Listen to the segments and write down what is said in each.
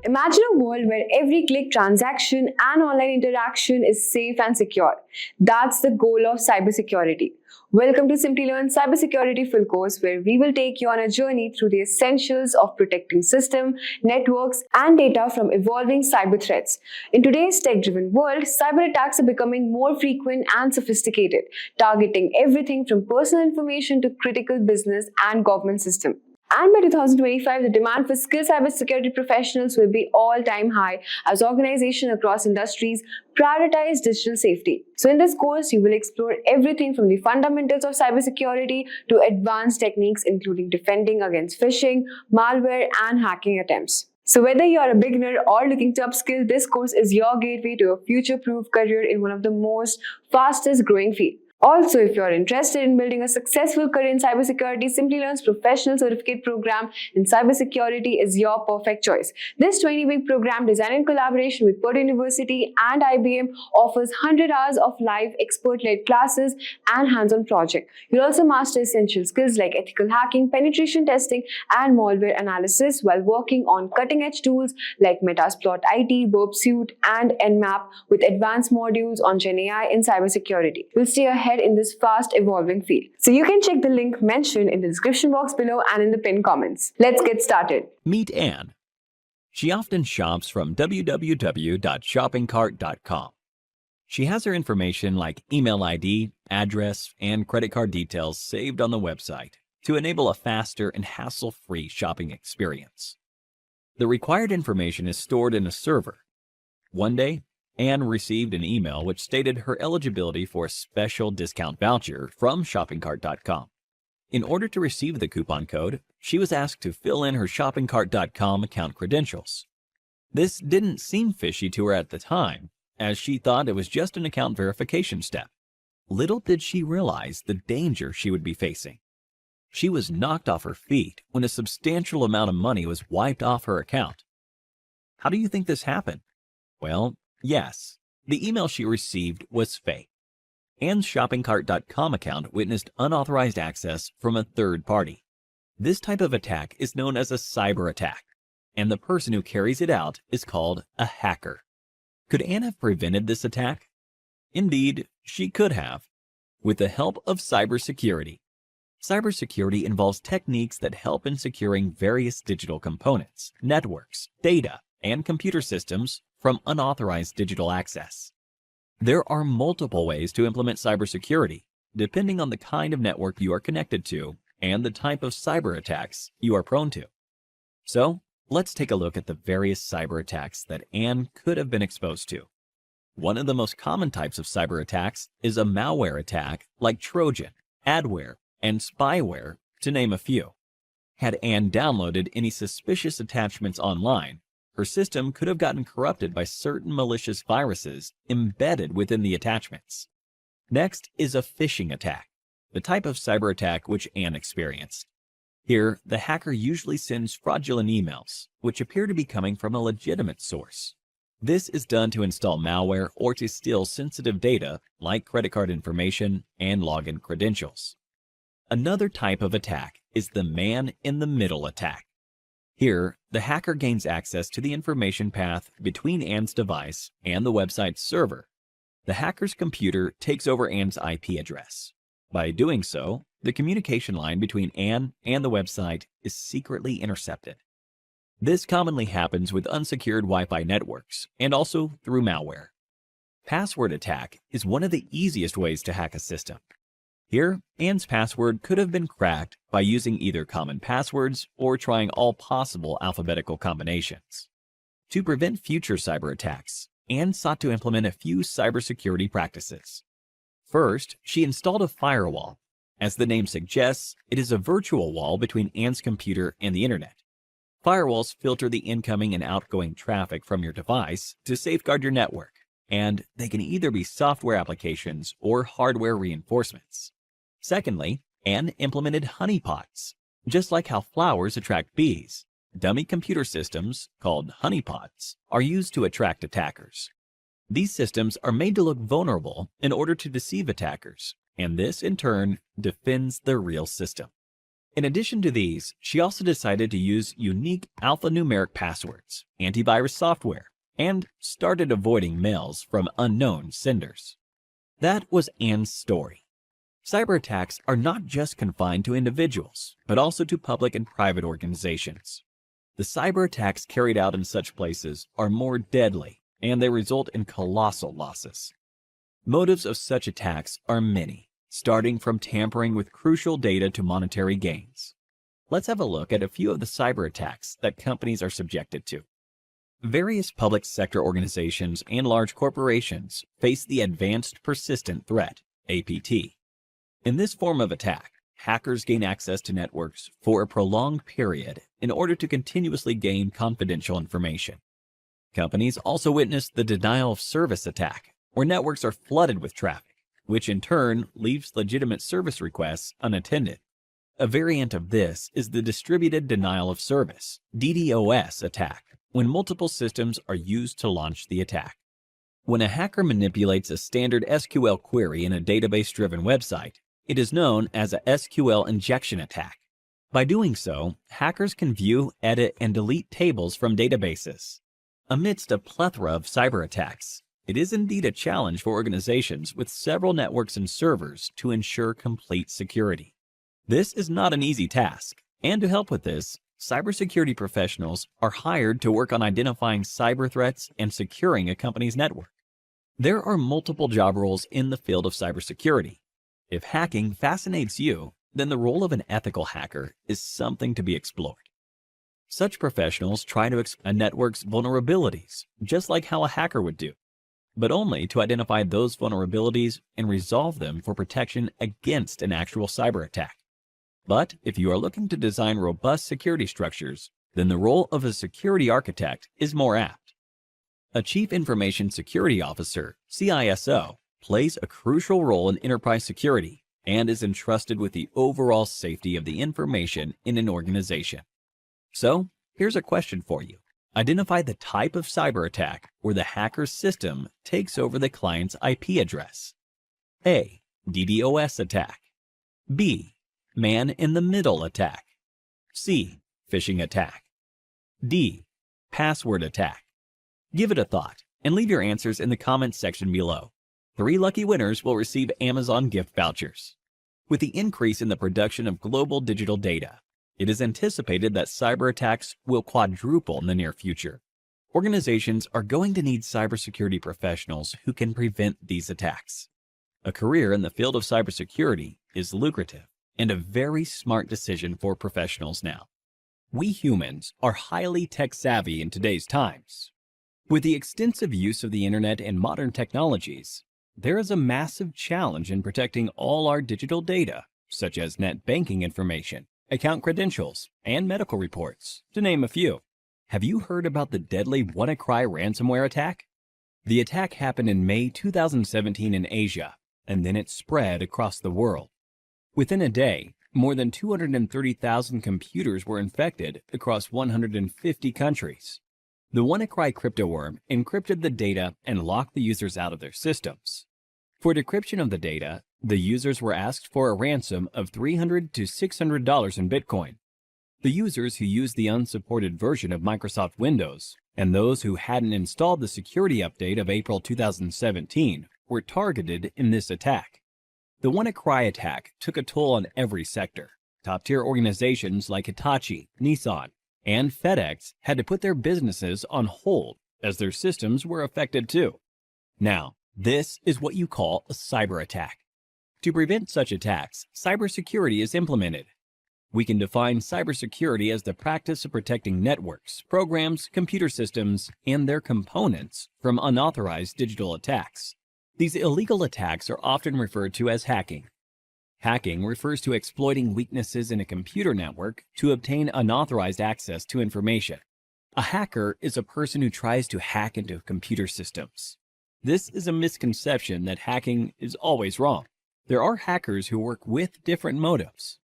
Imagine a world where every click, transaction, and online interaction is safe and secure. That's the goal of cybersecurity. Welcome to Simplilearn Cybersecurity Full Course, where we will take you on a journey through the essentials of protecting system, networks, and data from evolving cyber threats. In today's tech-driven world, cyber attacks are becoming more frequent and sophisticated, targeting everything from personal information to critical business and government systems. And by 2025, the demand for skilled cybersecurity professionals will be all-time high as organizations across industries prioritize digital safety. So in this course, you will explore everything from the fundamentals of cybersecurity to advanced techniques including defending against phishing, malware, and hacking attempts. So whether you are a beginner or looking to upskill, this course is your gateway to a future-proof career in one of the most fastest-growing fields. Also, if you are interested in building a successful career in cybersecurity, Simplilearn's professional certificate program in cybersecurity is your perfect choice. This 20-week program, designed in collaboration with Purdue University and IBM, offers 100 hours of live expert-led classes and hands-on projects. You'll also master essential skills like ethical hacking, penetration testing, and malware analysis while working on cutting-edge tools like Metasploit IT, Burp Suite, and Nmap with advanced modules on GenAI in cybersecurity. You'll stay ahead in this fast-evolving field. So you can check the link mentioned in the description box below and in the pinned comments. Let's get started. Meet Anne. She often shops from www.shoppingcart.com. She has her information like email ID, address, and credit card details saved on the website to enable a faster and hassle-free shopping experience. The required information is stored in a server. One day, Anne received an email which stated her eligibility for a special discount voucher from shoppingcart.com. In order to receive the coupon code, she was asked to fill in her shoppingcart.com account credentials. This didn't seem fishy to her at the time, as she thought it was just an account verification step. Little did she realize the danger she would be facing. She was knocked off her feet when a substantial amount of money was wiped off her account. How do you think this happened? Well, yes, the email she received was fake. Anne's shoppingcart.com account witnessed unauthorized access from a third party. This type of attack is known as a cyber attack, and the person who carries it out is called a hacker. Could Anne have prevented this attack? Indeed, she could have, with the help of cybersecurity. Cybersecurity involves techniques that help in securing various digital components, networks, data, and computer systems from unauthorized digital access. There are multiple ways to implement cybersecurity, depending on the kind of network you are connected to and the type of cyber attacks you are prone to. So, let's take a look at the various cyber attacks that Anne could have been exposed to. One of the most common types of cyber attacks is a malware attack like Trojan, adware, and spyware, to name a few. Had Anne downloaded any suspicious attachments online, her system could have gotten corrupted by certain malicious viruses embedded within the attachments. Next is a phishing attack, the type of cyber attack which Anne experienced. Here, the hacker usually sends fraudulent emails, which appear to be coming from a legitimate source. This is done to install malware or to steal sensitive data like credit card information and login credentials. Another type of attack is the man-in-the-middle attack. Here, the hacker gains access to the information path between Anne's device and the website's server. The hacker's computer takes over Anne's IP address. By doing so, the communication line between Anne and the website is secretly intercepted. This commonly happens with unsecured Wi-Fi networks and also through malware. Password attack is one of the easiest ways to hack a system. Here, Anne's password could have been cracked by using either common passwords or trying all possible alphabetical combinations. To prevent future cyber attacks, Anne sought to implement a few cybersecurity practices. First, she installed a firewall. As the name suggests, it is a virtual wall between Anne's computer and the internet. Firewalls filter the incoming and outgoing traffic from your device to safeguard your network, and they can either be software applications or hardware reinforcements. Secondly, Anne implemented honeypots. Just like how flowers attract bees, dummy computer systems, called honeypots, are used to attract attackers. These systems are made to look vulnerable in order to deceive attackers, and this, in turn, defends the real system. In addition to these, she also decided to use unique alphanumeric passwords, antivirus software, and started avoiding mails from unknown senders. That was Anne's story. Cyber attacks are not just confined to individuals, but also to public and private organizations. The cyber attacks carried out in such places are more deadly, and they result in colossal losses. Motives of such attacks are many, starting from tampering with crucial data to monetary gains. Let's have a look at a few of the cyber attacks that companies are subjected to. Various public sector organizations and large corporations face the Advanced Persistent Threat, APT. In this form of attack, hackers gain access to networks for a prolonged period in order to continuously gain confidential information. Companies also witness the denial of service attack, where networks are flooded with traffic, which in turn leaves legitimate service requests unattended. A variant of this is the distributed denial of service, DDoS attack, when multiple systems are used to launch the attack. When a hacker manipulates a standard SQL query in a database-driven website, it is known as a SQL injection attack. By doing so, hackers can view, edit, and delete tables from databases. Amidst a plethora of cyber attacks, it is indeed a challenge for organizations with several networks and servers to ensure complete security. This is not an easy task, and to help with this, cybersecurity professionals are hired to work on identifying cyber threats and securing a company's network. There are multiple job roles in the field of cybersecurity. If hacking fascinates you, then the role of an ethical hacker is something to be explored. Such professionals try to exploit a network's vulnerabilities, just like how a hacker would do, but only to identify those vulnerabilities and resolve them for protection against an actual cyber attack. But if you are looking to design robust security structures, then the role of a security architect is more apt. A Chief Information Security Officer, CISO, plays a crucial role in enterprise security and is entrusted with the overall safety of the information in an organization. So, here's a question for you. Identify the type of cyber attack where the hacker's system takes over the client's IP address. A. DDoS attack. B. Man-in-the-middle attack. C. Phishing attack. D. Password attack. Give it a thought and leave your answers in the comments section below. 3 lucky winners will receive Amazon gift vouchers. With the increase in the production of global digital data, it is anticipated that cyber attacks will quadruple in the near future. Organizations are going to need cybersecurity professionals who can prevent these attacks. A career in the field of cybersecurity is lucrative and a very smart decision for professionals now. We humans are highly tech-savvy in today's times. With the extensive use of the internet and modern technologies, there is a massive challenge in protecting all our digital data, such as net banking information, account credentials, and medical reports, to name a few. Have you heard about the deadly WannaCry ransomware attack? The attack happened in May 2017 in Asia, and then it spread across the world. Within a day, more than 230,000 computers were infected across 150 countries. The WannaCry cryptoworm encrypted the data and locked the users out of their systems. For decryption of the data, the users were asked for a ransom of $300 to $600 in Bitcoin. The users who used the unsupported version of Microsoft Windows and those who hadn't installed the security update of April 2017 were targeted in this attack. The WannaCry attack took a toll on every sector. Top-tier organizations like Hitachi, Nissan, and FedEx had to put their businesses on hold as their systems were affected too. Now, this is what you call a cyber attack. To prevent such attacks, cybersecurity is implemented. We can define cybersecurity as the practice of protecting networks, programs, computer systems, and their components from unauthorized digital attacks. These illegal attacks are often referred to as hacking. Hacking refers to exploiting weaknesses in a computer network to obtain unauthorized access to information. A hacker is a person who tries to hack into computer systems. This is a misconception that hacking is always wrong. There are hackers who work with different motives.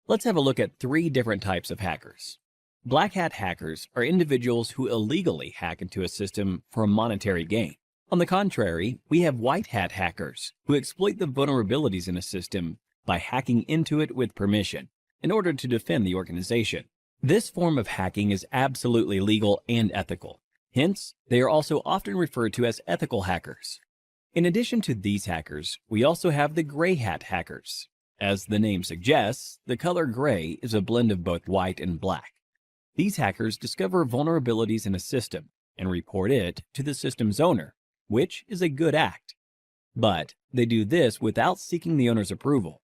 Let's have a look at 3 different types of hackers. Black hat hackers are individuals who illegally hack into a system for monetary gain. On the contrary, we have white hat hackers who exploit the vulnerabilities in a system by hacking into it with permission. in order to defend the organization. This form of hacking is absolutely legal and ethical. Hence, they are also often referred to as ethical hackers. In addition to these hackers, we also have the gray hat hackers. As the name suggests, the color gray is a blend of both white and black. These hackers discover vulnerabilities in a system and report it to the system's owner, which is a good act. But they do this without seeking the owner's approval.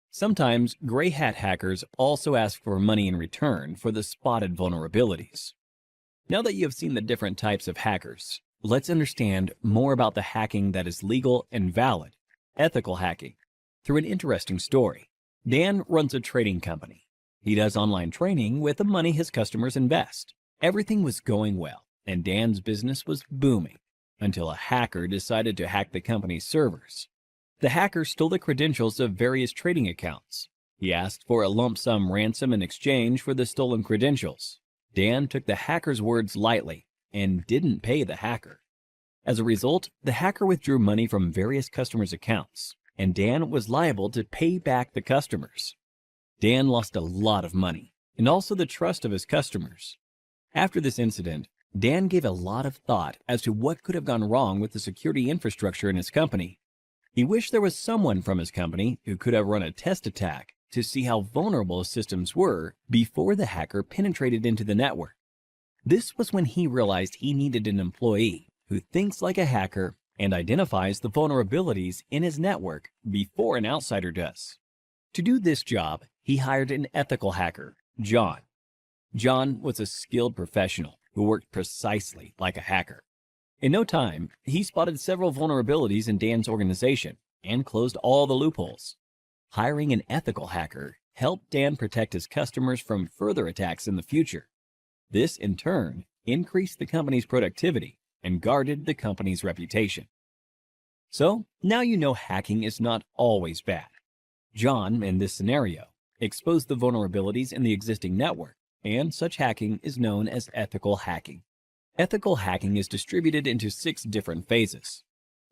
Sometimes gray hat hackers also ask for money in return for the spotted vulnerabilities. Now that you have seen the different types of hackers, let's understand more about the hacking that is legal and valid, ethical hacking, through an interesting story. Dan runs a trading company. He does online training with the money his customers invest. Everything was going well, and Dan's business was booming, until a hacker decided to hack the company's servers. The hacker stole the credentials of various trading accounts. He asked for a lump sum ransom in exchange for the stolen credentials. Dan took the hacker's words lightly and didn't pay the hacker. As a result, the hacker withdrew money from various customers' accounts, and Dan was liable to pay back the customers. Dan lost a lot of money, and also the trust of his customers. After this incident, Dan gave a lot of thought as to what could have gone wrong with the security infrastructure in his company. He wished there was someone from his company who could have run a test attack to see how vulnerable his systems were before the hacker penetrated into the network. This was when he realized he needed an employee who thinks like a hacker and identifies the vulnerabilities in his network before an outsider does. To do this job, he hired an ethical hacker, John. John was a skilled professional who worked precisely like a hacker. In no time, he spotted several vulnerabilities in Dan's organization and closed all the loopholes. Hiring an ethical hacker helped Dan protect his customers from further attacks in the future. This, in turn, increased the company's productivity and guarded the company's reputation. So, now you know hacking is not always bad. John, in this scenario, exposed the vulnerabilities in the existing network, and such hacking is known as ethical hacking. Ethical hacking is distributed into 6 different phases.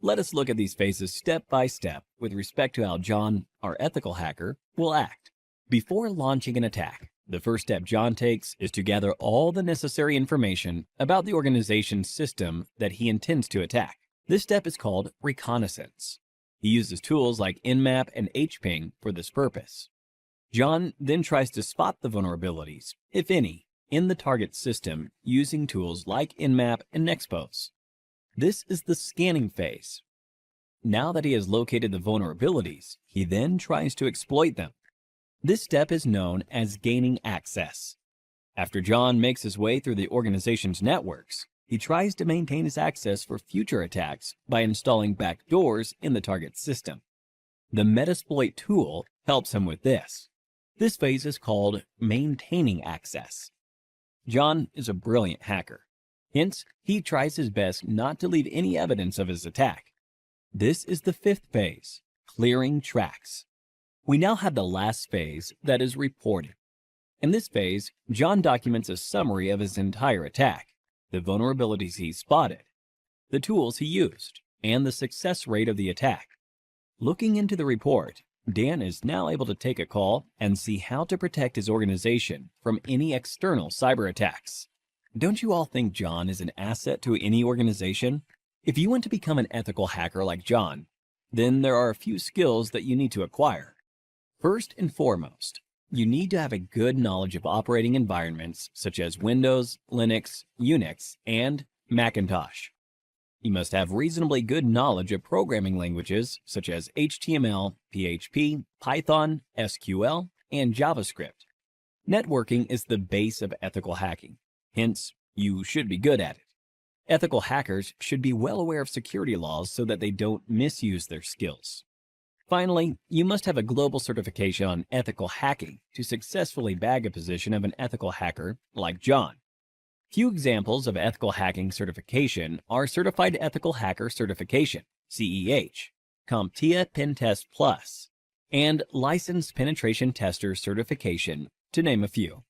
Let us look at these phases step by step with respect to how John, our ethical hacker, will act. Before launching an attack, the first step John takes is to gather all the necessary information about the organization's system that he intends to attack. This step is called reconnaissance. He uses tools like Nmap and hping for this purpose. John then tries to spot the vulnerabilities, if any, in the target system using tools like Nmap and Nexpose. This is the scanning phase. Now that he has located the vulnerabilities, he then tries to exploit them. This step is known as gaining access. After John makes his way through the organization's networks, he tries to maintain his access for future attacks by installing backdoors in the target system. The Metasploit tool helps him with this. This phase is called maintaining access. John is a brilliant hacker. Hence, he tries his best not to leave any evidence of his attack. This is the 5th phase, clearing tracks. We now have the last phase, that is reporting. In this phase, John documents a summary of his entire attack, the vulnerabilities he spotted, the tools he used, and the success rate of the attack. Looking into the report, Dan is now able to take a call and see how to protect his organization from any external cyber attacks. Don't you all think John is an asset to any organization? If you want to become an ethical hacker like John, then there are a few skills that you need to acquire. First and foremost, you need to have a good knowledge of operating environments such as Windows, Linux, Unix, and Macintosh. You must have reasonably good knowledge of programming languages such as HTML, PHP, Python, SQL, and JavaScript. Networking is the base of ethical hacking. Hence, you should be good at it. Ethical hackers should be well aware of security laws so that they don't misuse their skills. Finally, you must have a global certification on ethical hacking to successfully bag a position of an ethical hacker like John. Few examples of ethical hacking certification are Certified Ethical Hacker Certification, CEH, CompTIA Pentest Plus, and Licensed Penetration Tester Certification, to name a few.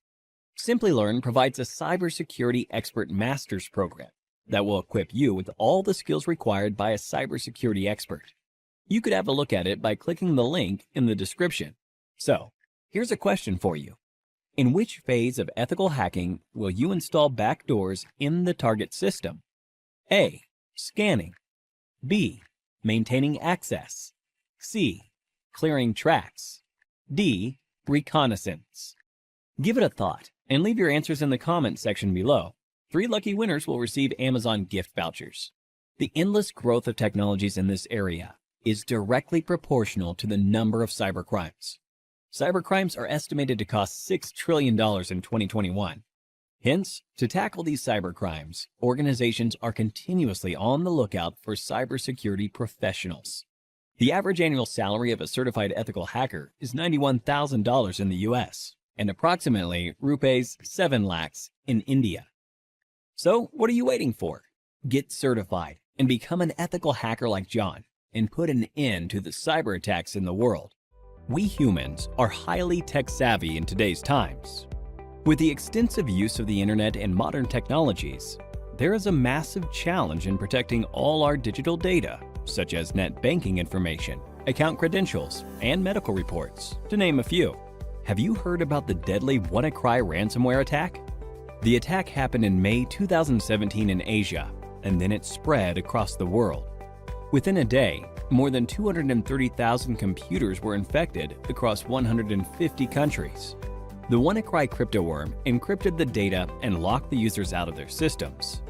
Simplilearn provides a cybersecurity expert master's program that will equip you with all the skills required by a cybersecurity expert. You could have a look at it by clicking the link in the description. So, Here's a question for you. In which phase of ethical hacking will you install backdoors in the target system? A. Scanning. B. Maintaining access. C. Clearing tracks. D. Reconnaissance. Give it a thought and leave your answers in the comments section below. 3 lucky winners will receive Amazon gift vouchers. The endless growth of technologies in this area is directly proportional to the number of cybercrimes. Cybercrimes are estimated to cost $6 trillion in 2021. Hence, to tackle these cybercrimes, organizations are continuously on the lookout for cybersecurity professionals. The average annual salary of a certified ethical hacker is $91,000 in the US and approximately rupees 7 lakhs in India. So, what are you waiting for? Get certified and become an ethical hacker like John and put an end to the cyber attacks in the world. We humans are highly tech-savvy in today's times. With the extensive use of the internet and modern technologies, there is a massive challenge in protecting all our digital data, such as net banking information, account credentials, and medical reports, to name a few. Have you heard about the deadly WannaCry ransomware attack? The attack happened in May 2017 in Asia, and then it spread across the world. Within a day, more than 230,000 computers were infected across 150 countries. The WannaCry cryptoworm encrypted the data and locked the users out of their systems.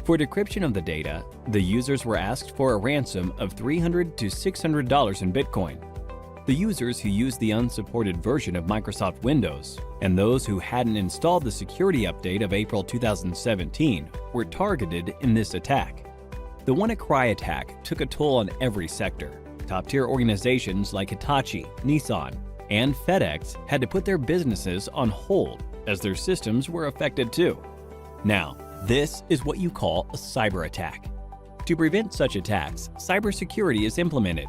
For decryption of the data, the users were asked for a ransom of $300 to $600 in Bitcoin. The users who used the unsupported version of Microsoft Windows and those who hadn't installed the security update of April 2017 were targeted in this attack. The WannaCry attack took a toll on every sector. Top-tier organizations like Hitachi, Nissan, and FedEx had to put their businesses on hold as their systems were affected too. Now, this is what you call a cyber attack. To prevent such attacks, cybersecurity is implemented.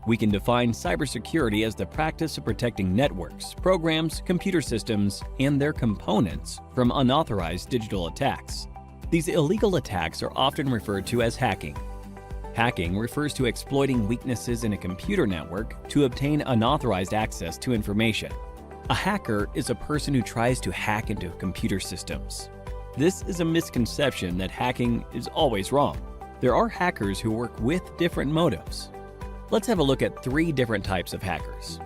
We can define cybersecurity as the practice of protecting networks, programs, computer systems, and their components from unauthorized digital attacks. These illegal attacks are often referred to as hacking. Hacking refers to exploiting weaknesses in a computer network to obtain unauthorized access to information. A hacker is a person who tries to hack into computer systems. This is a misconception that hacking is always wrong. There are hackers who work with different motives. Let's have a look at 3 different types of hackers.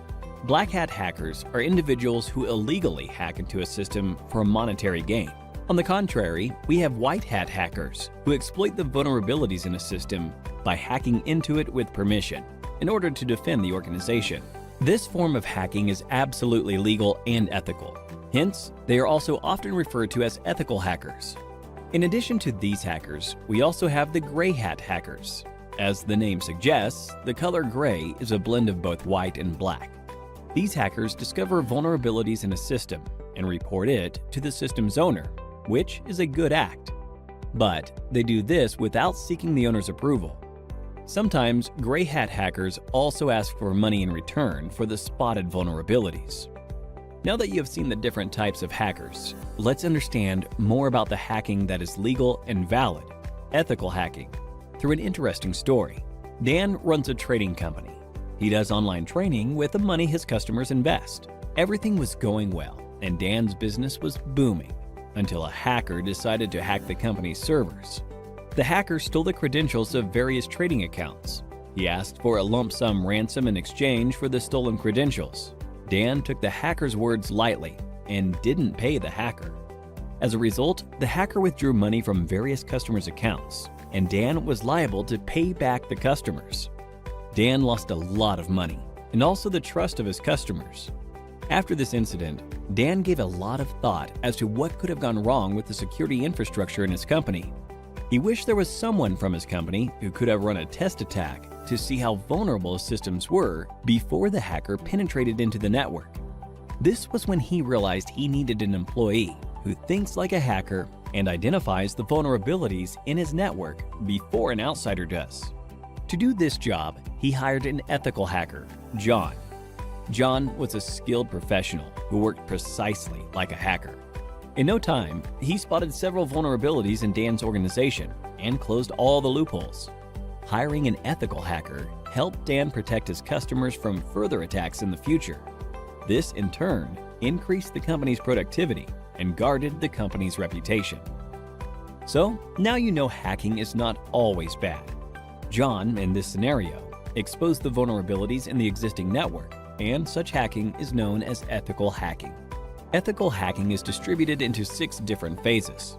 Black hat hackers are individuals who illegally hack into a system for monetary gain. On the contrary, we have white hat hackers who exploit the vulnerabilities in a system by hacking into it with permission in order to defend the organization. This form of hacking is absolutely legal and ethical. Hence, they are also often referred to as ethical hackers. In addition to these hackers, we also have the gray hat hackers. As the name suggests, the color gray is a blend of both white and black. These hackers discover vulnerabilities in a system and report it to the system's owner, which is a good act. But they do this without seeking the owner's approval. Sometimes gray hat hackers also ask for money in return for the spotted vulnerabilities. Now that you have seen the different types of hackers, let's understand more about the hacking that is legal and valid, ethical hacking, through an interesting story. Dan runs a trading company. He does online training with the money his customers invest. Everything was going well, and Dan's business was booming, until a hacker decided to hack the company's servers. The hacker stole the credentials of various trading accounts. He asked for a lump sum ransom in exchange for the stolen credentials. Dan took the hacker's words lightly and didn't pay the hacker. As a result, the hacker withdrew money from various customers' accounts, and Dan was liable to pay back the customers. Dan lost a lot of money, and also the trust of his customers. After this incident, Dan gave a lot of thought as to what could have gone wrong with the security infrastructure in his company. He wished there was someone from his company who could have run a test attack to see how vulnerable his systems were before the hacker penetrated into the network. This was when he realized he needed an employee who thinks like a hacker and identifies the vulnerabilities in his network before an outsider does. To do this job, he hired an ethical hacker, John. John was a skilled professional who worked precisely like a hacker. In no time, he spotted several vulnerabilities in Dan's organization and closed all the loopholes. Hiring an ethical hacker helped Dan protect his customers from further attacks in the future. This, in turn, increased the company's productivity and guarded the company's reputation. So, now you know hacking is not always bad. John, in this scenario, exposed the vulnerabilities in the existing network, and such hacking is known as ethical hacking. Ethical hacking is distributed into 6 different phases.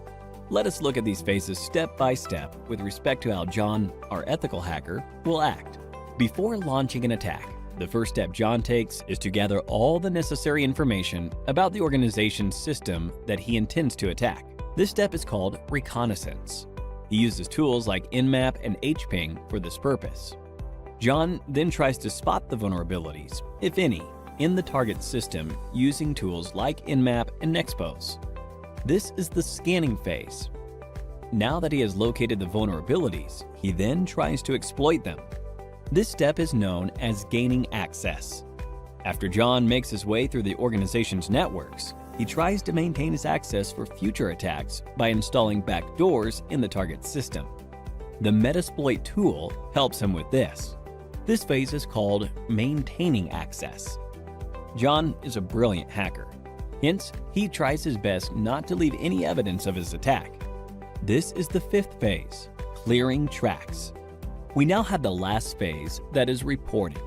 Let us look at these phases step by step with respect to how John, our ethical hacker, will act. Before launching an attack, the first step John takes is to gather all the necessary information about the organization's system that he intends to attack. This step is called reconnaissance. He uses tools like Nmap and hping for this purpose. John then tries to spot the vulnerabilities, if any, in the target system using tools like Nmap and Nexpose. This is the scanning phase. Now that he has located the vulnerabilities, he then tries to exploit them. This step is known as gaining access. After John makes his way through the organization's networks, he tries to maintain his access for future attacks by installing backdoors in the target system. The Metasploit tool helps him with this. This phase is called maintaining access. John is a brilliant hacker. Hence, he tries his best not to leave any evidence of his attack. This is the 5th phase, clearing tracks. We now have the last phase, that is reporting.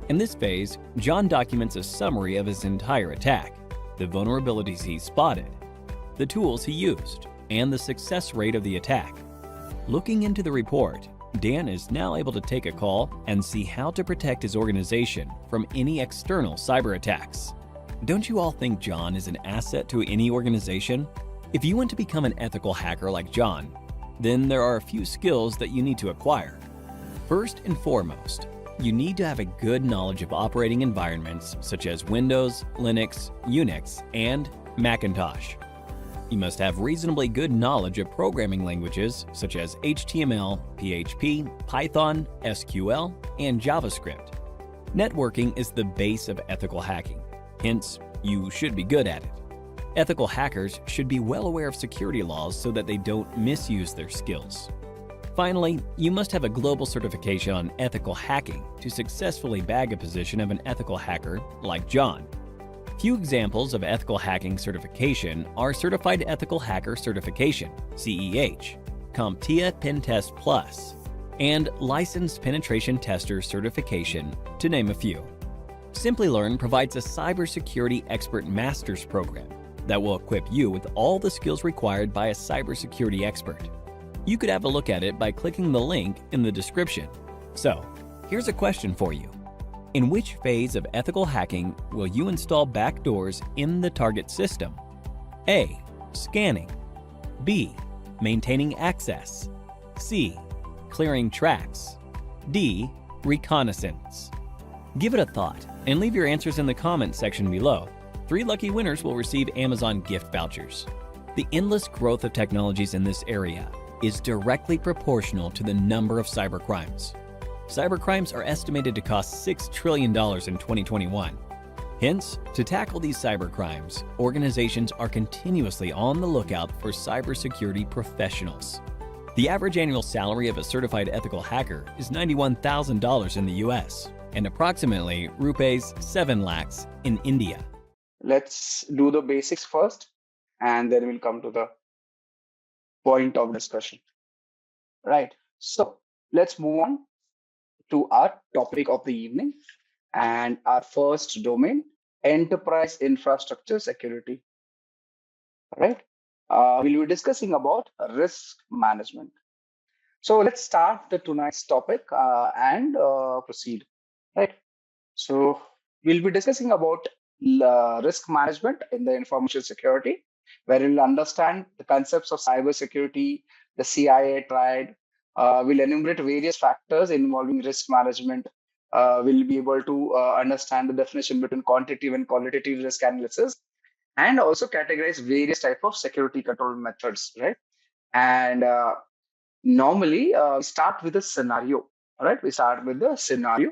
In this phase, John documents a summary of his entire attack, the vulnerabilities he spotted, the tools he used, and the success rate of the attack. Looking into the report, Dan is now able to take a call and see how to protect his organization from any external cyber attacks. Don't you all think John is an asset to any organization? If you want to become an ethical hacker like John, then there are a few skills that you need to acquire. First and foremost, you need to have a good knowledge of operating environments such as Windows, Linux, Unix, and Macintosh. You must have reasonably good knowledge of programming languages such as HTML, PHP, Python, SQL, and JavaScript. Networking is the base of ethical hacking, hence, you should be good at it. Ethical hackers should be well aware of security laws so that they don't misuse their skills. Finally, you must have a global certification on ethical hacking to successfully bag a position of an ethical hacker like John. Few examples of ethical hacking certification are Certified Ethical Hacker Certification, CEH, CompTIA Pentest Plus, and Licensed Penetration Tester Certification, to name a few. Simplilearn provides a cybersecurity expert master's program that will equip you with all the skills required by a cybersecurity expert. You could have a look at it by clicking the link in the description. So, here's a question for you. In which phase of ethical hacking will you install backdoors in the target system? A. Scanning. B. Maintaining access. C. Clearing tracks. D. Reconnaissance. Give it a thought and leave your answers in the comments section below. 3 lucky winners will receive Amazon gift vouchers. The endless growth of technologies in this area is directly proportional to the number of cybercrimes. Cybercrimes are estimated to cost $6 trillion in 2021. Hence, to tackle these cybercrimes, organizations are continuously on the lookout for cybersecurity professionals. The average annual salary of a certified ethical hacker is $91,000 in the US and approximately rupees 7 lakhs in India. Let's do the basics first, and then we'll come to the point of discussion. Right. So let's move on to our topic of the evening and our first domain, enterprise infrastructure security. Right. We'll be discussing about risk management. So let's start tonight's topic and proceed. Right. So we'll be discussing about risk management in the information security, where we'll understand the concepts of cybersecurity, the CIA triad. We'll enumerate various factors involving risk management. We'll be able to understand the definition between quantitative and qualitative risk analysis, and also categorize various types of security control methods, right? And normally, we start with a scenario, right? We start with the scenario.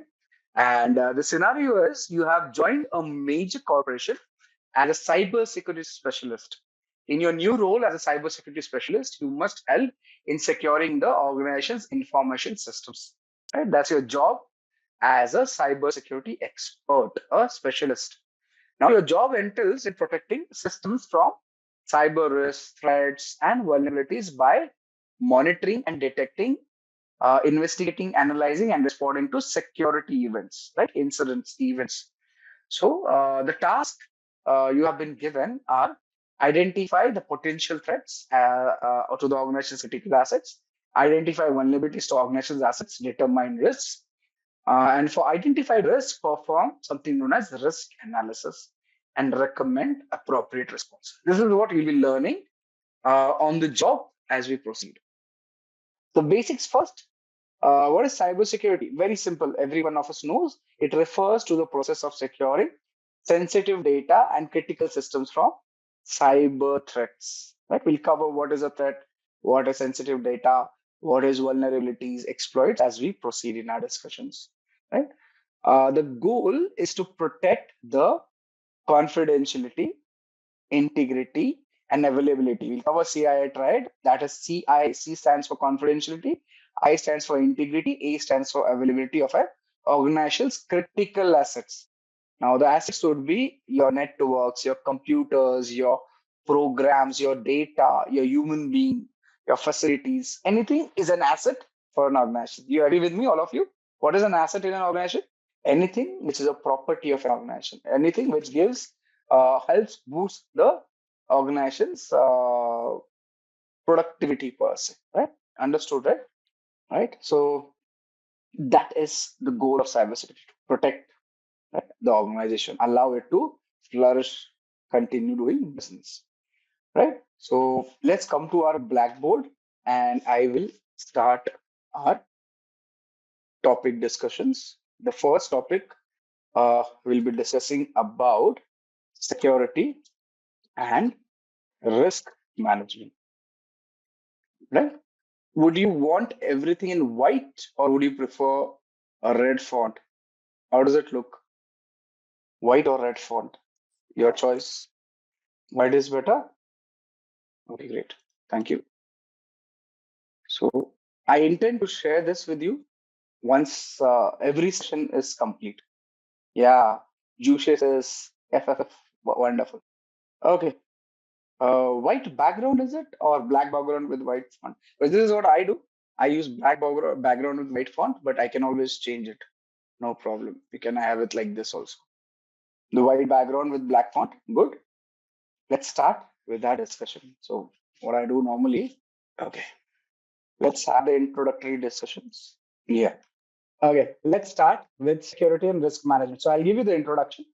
And the scenario is you have joined a major corporation as a cybersecurity specialist. In your new role as a cybersecurity specialist, you must help in securing the organization's information systems. Right? That's your job as a cybersecurity expert, a specialist. Now, your job entails in protecting systems from cyber risks, threats, and vulnerabilities by monitoring and detecting, investigating, analyzing, and responding to security events, right? Incidents, events. So, the task you have been given are identify the potential threats to the organization's critical assets, identify vulnerabilities to organization's assets, determine risks, and for identified risk, perform something known as risk analysis and recommend appropriate response. This is what you'll be learning on the job as we proceed. So basics first. What is cybersecurity? Very simple. Every one of us knows. It refers to the process of securing sensitive data and critical systems from cyber threats. Right? We'll cover what is a threat, what is sensitive data, what is vulnerabilities, exploits as we proceed in our discussions. Right? The goal is to protect the confidentiality, integrity, and availability. We'll cover CII triad. That is CI. C stands for confidentiality, I stands for integrity, A stands for availability of an organization's critical assets. Now, the assets would be your networks, your computers, your programs, your data, your human being, your facilities. Anything is an asset for an organization. You agree with me, all of you? What is an asset in an organization? Anything which is a property of an organization. Anything which gives, helps boost the organization's productivity per se. Right? Understood, right? Right. So that is the goal of cybersecurity: to protect, right, the organization, allow it to flourish, continue doing business. Right. So let's come to our blackboard, and I will start our topic discussions. The first topic we'll be discussing about security and risk management. Right. Would you want everything in white, or would you prefer a red font? How does it look? White or red font? Your choice. White is better? Okay, great. Thank you. So I intend to share this with you once every session is complete. Yeah, Juice says FFF. Wonderful. Okay. White background is it, or black background with white font? But this is what I do. I use black background with white font, but I can always change it. No problem. You can have it like this also. The white background with black font. Good. Let's start with that discussion. So what I do normally, okay, let's have the introductory discussions. Yeah. Okay, let's start with security and risk management. So I'll give you the introduction,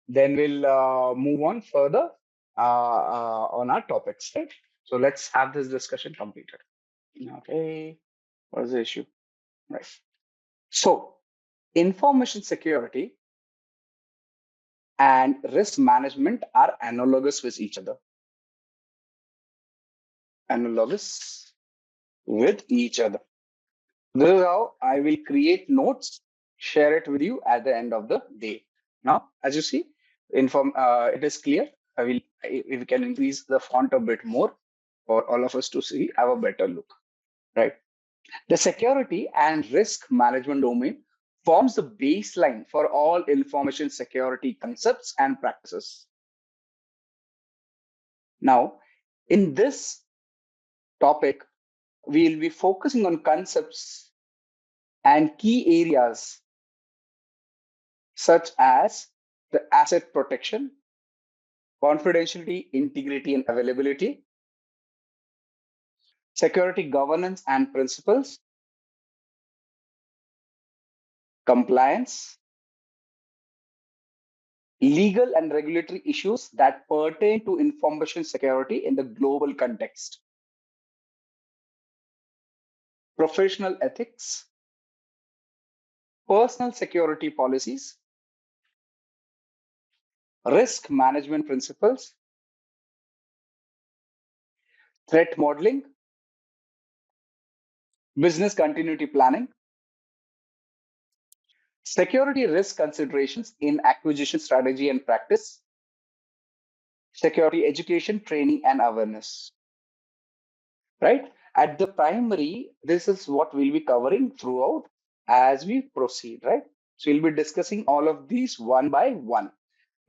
then we'll move on further on our topics, right? So let's have this discussion completed. Okay, what is the issue? Right. So information security and risk management are analogous with each other. Analogous with each other. This is how I will create notes, share it with you at the end of the day. Now, as you see, it is clear. If we can increase the font a bit more for all of us to see, have a better look, right? The security and risk management domain forms the baseline for all information security concepts and practices. Now, in this topic, we'll be focusing on concepts and key areas such as the asset protection, confidentiality, integrity, and availability, security governance and principles, compliance, legal and regulatory issues that pertain to information security in the global context, professional ethics, personal security policies, risk management principles, threat modeling, business continuity planning, security risk considerations in acquisition strategy and practice, security education, training, and awareness. Right? At the primary, this is what we'll be covering throughout as we proceed, right? So we'll be discussing all of these one by one.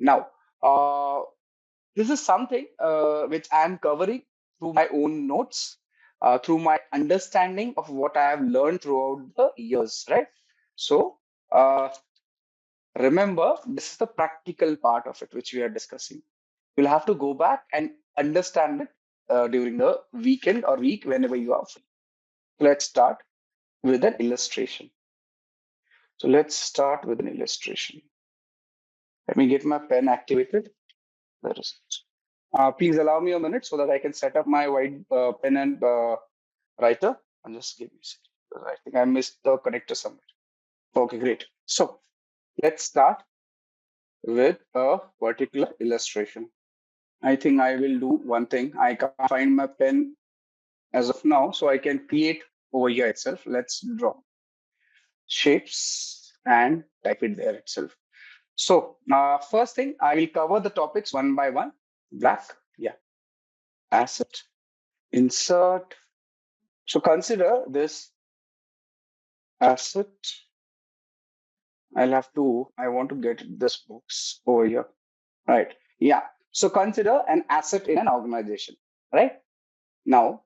Now, This is something which I am covering through my own notes, through my understanding of what I have learned throughout the years, right? So remember, this is the practical part of it, which we are discussing. You'll have to go back and understand it during the weekend or week whenever you are free. Let's start with an illustration. So let's start with an illustration. Let me get my pen activated. Where is it? Please allow me a minute so that I can set up my white pen and writer. And just give me a second. I think I missed the connector somewhere. Okay, great. So let's start with a particular illustration. I think I will do one thing. I can't find my pen as of now, so I can create over here itself. Let's draw shapes and type it there itself. So first thing, I will cover the topics one by one. Black, yeah. Asset, insert. So consider this asset. I want to get this box over here. Right. Yeah. So consider an asset in an organization. Right. Now,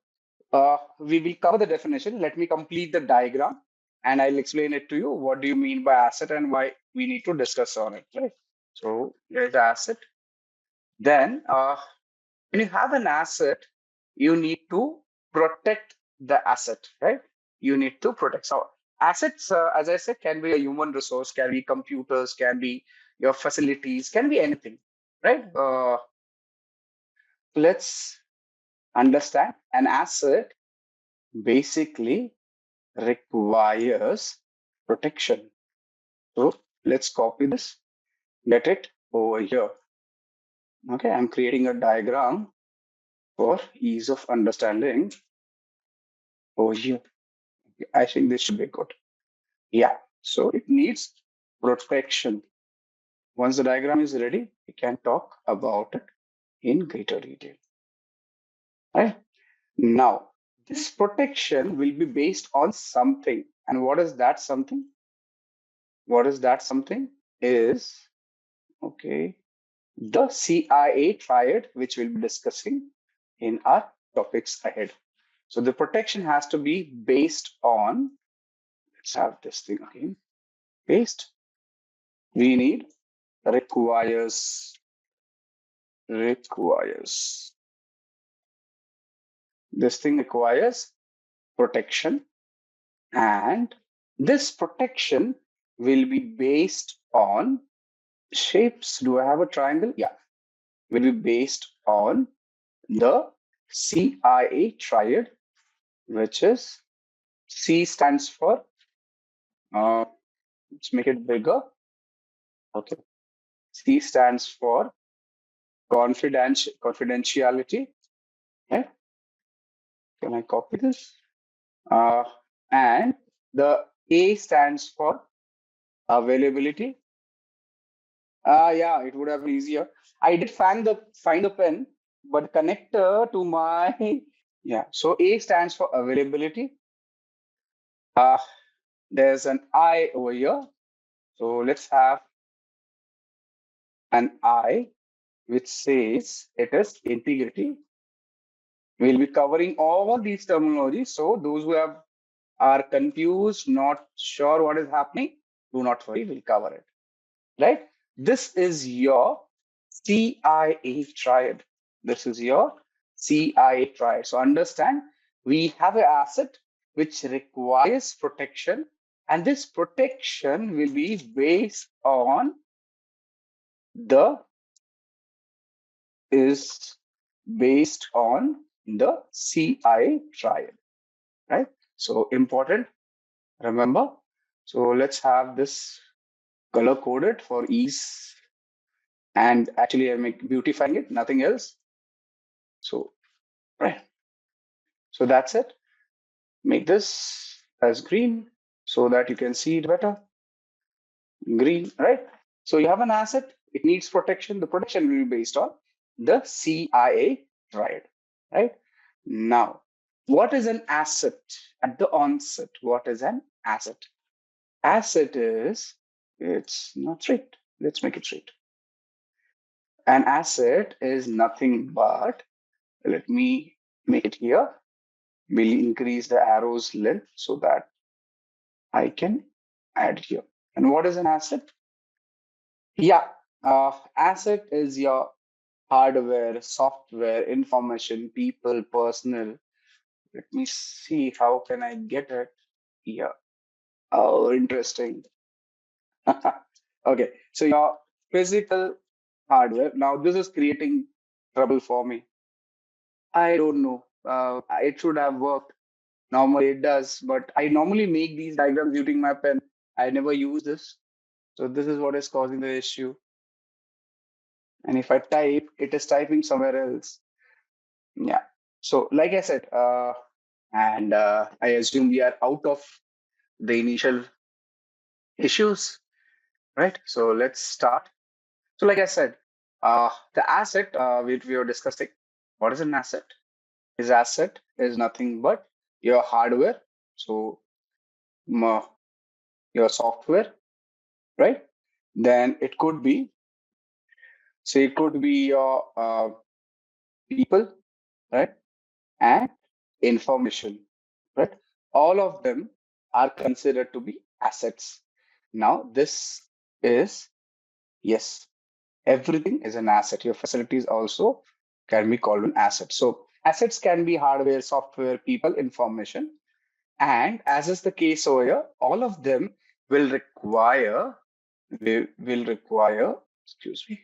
we will cover the definition. Let me complete the diagram and I'll explain it to you. What do you mean by asset and why we need to discuss on it. Right. So here's the asset. Then when you have an asset, you need to protect the asset, right? You need to protect. So assets, as I said, can be a human resource, can be computers, can be your facilities, can be anything, right? Let's understand an asset basically requires protection. So let's copy this, get it over here. Okay, I'm creating a diagram for ease of understanding over here. I think this should be good. Yeah, so it needs protection. Once the diagram is ready, we can talk about it in greater detail. Right? Now, this protection will be based on something. And what is that something? What is that something? Is, okay, the CIA triad, which we'll be discussing in our topics ahead. So the protection has to be based on, let's have this thing again, based. We need requires. This thing requires protection, and this protection will be based on shapes. Do I have a triangle? Yeah, will be based on the CIA triad, which is C stands for, let's make it bigger. Okay, C stands for confidentiality. Okay, can I copy this? And the A stands for availability. Yeah, it would have been easier. I did find the pen, but connector to my yeah. So A stands for availability. There's an I over here. So let's have an I which says it is integrity. We'll be covering all these terminologies. So those who are confused, not sure what is happening, do not worry, we'll cover it. Right? This is your CIA triad. This is your CIA triad. So understand, we have an asset which requires protection, and this protection will be based on the CIA triad, right? So important, remember. So let's have this color coded for ease. And actually, I'm beautifying it, nothing else. So, right. So that's it. Make this as green so that you can see it better. Green, right? So you have an asset, it needs protection. The protection will be based on the CIA triad, right? Now, what is an asset at the onset? What is an asset? Asset is, it's not straight. Let's make it straight. An asset is nothing but, let me make it here. We'll increase the arrow's length so that I can add here. And what is an asset? Yeah, asset is your hardware, software, information, people, personal. Let me see how can I get it here. Oh, interesting. Okay, so your physical hardware. Now this is creating trouble for me. I don't know. It should have worked. Normally it does, but I normally make these diagrams using my pen. I never use this. So this is what is causing the issue. And if I type, it is typing somewhere else. Yeah. So like I said, and I assume we are out of the initial issues, right? So let's start. So like I said, the asset which we were discussing, what is an asset? His asset is nothing but your hardware. So your software, right? Then it could be, say it could be your people, right? And information, right? All of them are considered to be assets. Now, this is, yes, everything is an asset. Your facilities also can be called an asset. So assets can be hardware, software, people, information. And as is the case over here, all of them will require, excuse me.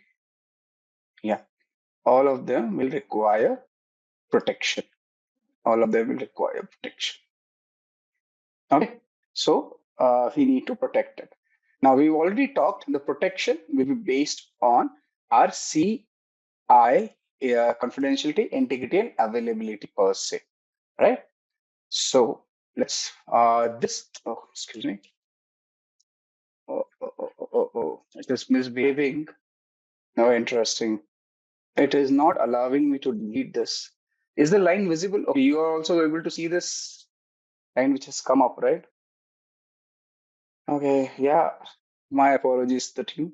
Yeah, all of them will require protection. All of them will require protection. Okay, so we need to protect it. Now we've already talked. The protection will be based on our CI, confidentiality, integrity, and availability per se, right? So let's this. Oh, excuse me. It is misbehaving. No, interesting. It is not allowing me to delete this. Is the line visible? Okay, you are also able to see this line which has come up, right? Okay, yeah. My apologies to the team.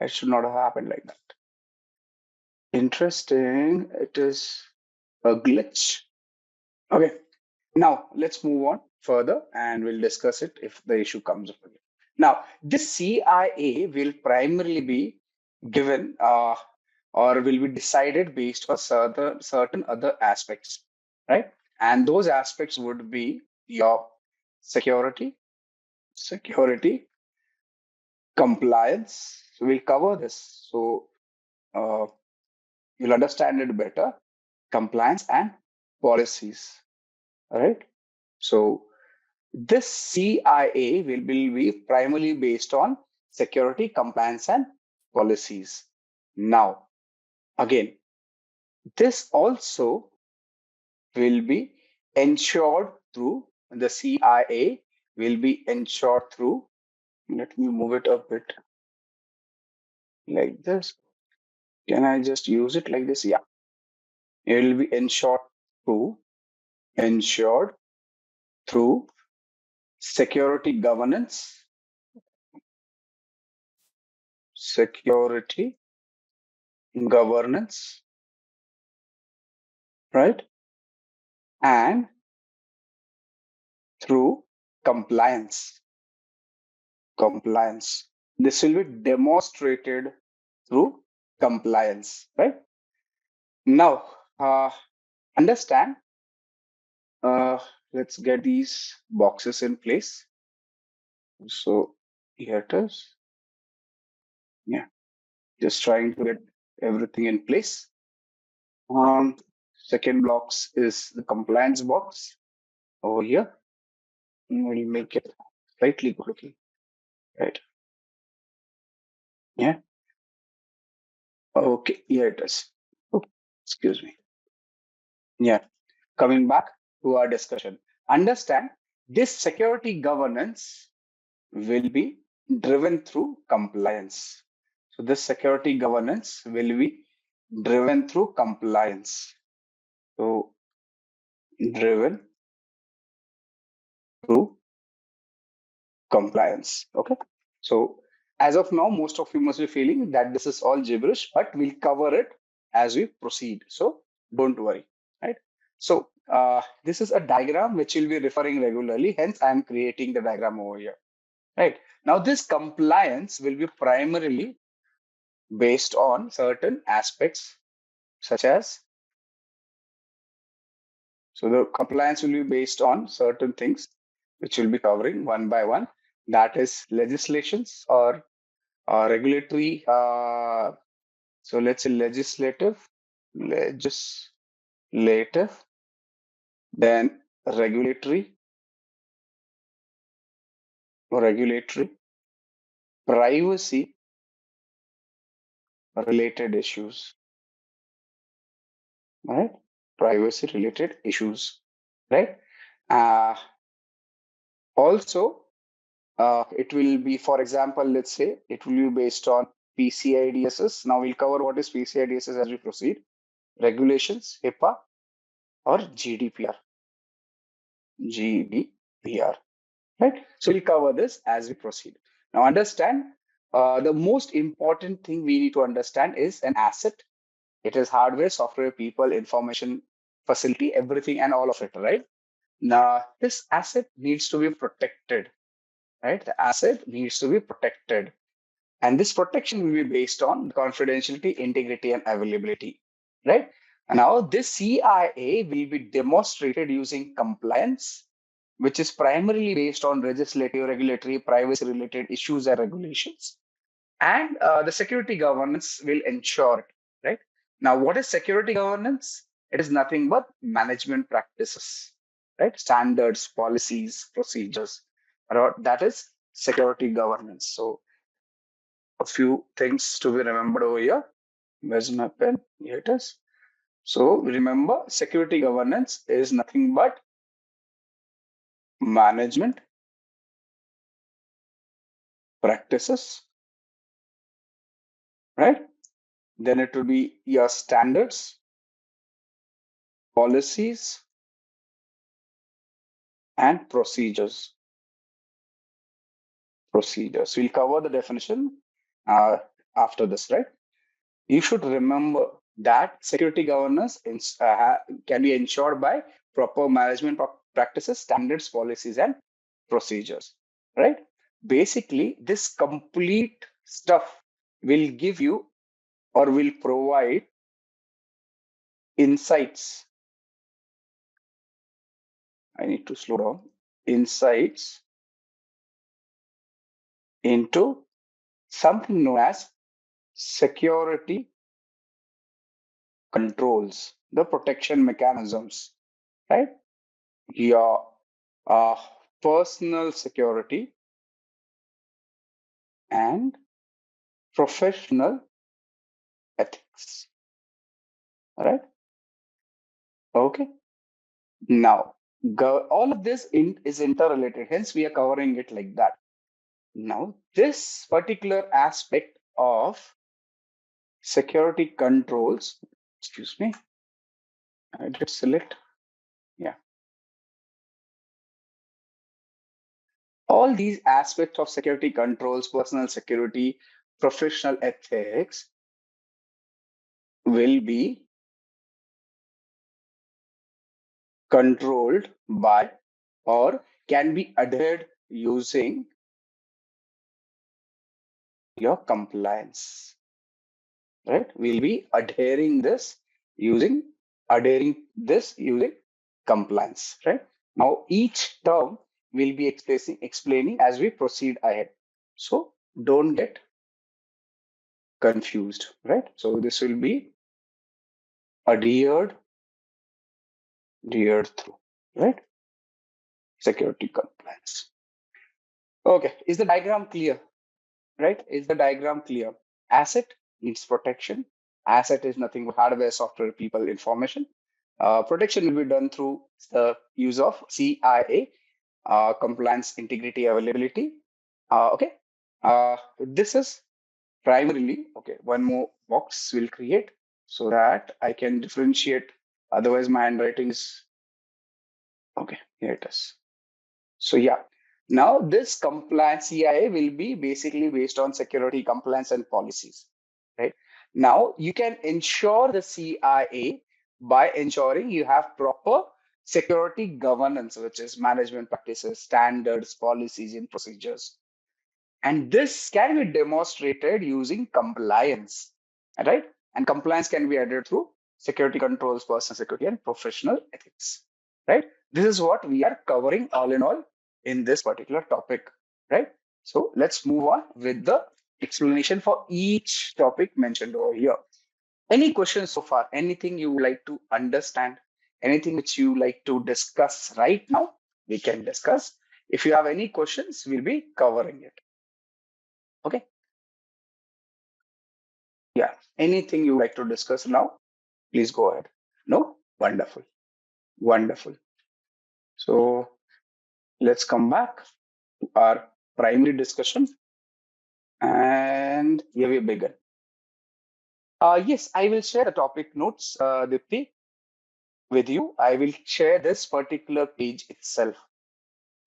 It should not have happened like that. Interesting. It is a glitch. Okay, now let's move on further and we'll discuss it if the issue comes up again. Now, this CIA will primarily be given or will be decided based on certain other aspects, right? And those aspects would be your security, compliance. So we'll cover this. So uh, you'll understand it better. Compliance and policies, right? So this CIA will be primarily based on security, compliance, and policies. Now, again, this also will be ensured through the CIA will be ensured through. Let me move it a bit like this. Can I just use it like this? Yeah. It will be ensured through security governance, security governance, right? And through compliance. Compliance. This will be demonstrated through compliance, right? Now, understand. Uh, let's get these boxes in place. So here it is. Yeah, just trying to get everything in place. Second box is the compliance box over here. We'll make it slightly good looking, right? Yeah. Okay. Here it is. Oh, excuse me. Yeah. Coming back to our discussion, understand this security governance will be driven through compliance. So this security governance will be driven through compliance. So driven through compliance. Okay. So As of now, most of you must be feeling that this is all gibberish, but we'll cover it as we proceed. So don't worry, right? So this is a diagram which we'll be referring regularly. Hence, I'm creating the diagram over here, right? Now, this compliance will be primarily based on certain aspects such as, so the compliance will be based on certain things which we'll be covering one by one. That is legislations or regulatory. So let's say legislative, then regulatory, privacy related issues, right? Privacy related issues, right? Also, it will be, for example, let's say it will be based on PCI DSS. Now we'll cover what is PCI DSS as we proceed. Regulations, HIPAA or GDPR, right? So we'll cover this as we proceed. Now understand, the most important thing we need to understand is an asset. It is hardware, software, people, information, facility, everything and all of it, right? Now, this asset needs to be protected, right? The asset needs to be protected. And this protection will be based on confidentiality, integrity, and availability, right? And now this CIA will be demonstrated using compliance, which is primarily based on legislative, regulatory, privacy-related issues and regulations. And the security governance will ensure it, right? Now, what is security governance? It is nothing but management practices, right? Standards, policies, procedures. That is security governance. So a few things to be remembered over here. Where's my pen? Here it is. So remember, security governance is nothing but management practices, right? Then it will be your standards, policies, and procedures. We'll cover the definition after this, right? You should remember that security governance can be ensured by proper management practices, standards, policies, and procedures, right? Basically, this complete stuff will give you or will provide insights. I need to slow down. Insights into something known as security controls, the protection mechanisms, right? Your uh, personal security and professional ethics, right? Okay. Now, all of this is interrelated, hence we are covering it like that. Now, this particular aspect of security controls, excuse me, I did select, yeah. All these aspects of security controls, personal security, professional ethics will be controlled by or can be adhered using your compliance, right? We'll be adhering this using compliance, right? Now each term will be explaining as we proceed ahead. So don't get confused, right? So this will be adhered through, right? Security compliance. Okay, is the diagram clear? Right? Is the diagram clear? Asset needs protection. Asset is nothing but hardware, software, people, information. Protection will be done through the use of CIA, compliance, integrity, availability. Okay. This is primarily, okay, one more box will create so that I can differentiate. Otherwise, my handwriting is, okay, here it is. So yeah, Now, this compliance CIA will be basically based on security compliance and policies, right? Now, you can ensure the CIA by ensuring you have proper security governance, which is management practices, standards, policies, and procedures. And this can be demonstrated using compliance, right? And compliance can be added through security controls, personal security, and professional ethics, right? This is what we are covering all in all in this particular topic, right? So let's move on with the explanation for each topic mentioned over here. Any questions so far? Anything you would like to understand? Anything which you like to discuss right now? We can discuss. If you have any questions, we'll be covering it. Okay. Yeah. Anything you like to discuss now? Please go ahead. No? Wonderful. Wonderful. So let's come back to our primary discussion. And here we begin. Yes, I will share the topic notes, Dipti, with you. I will share this particular page itself.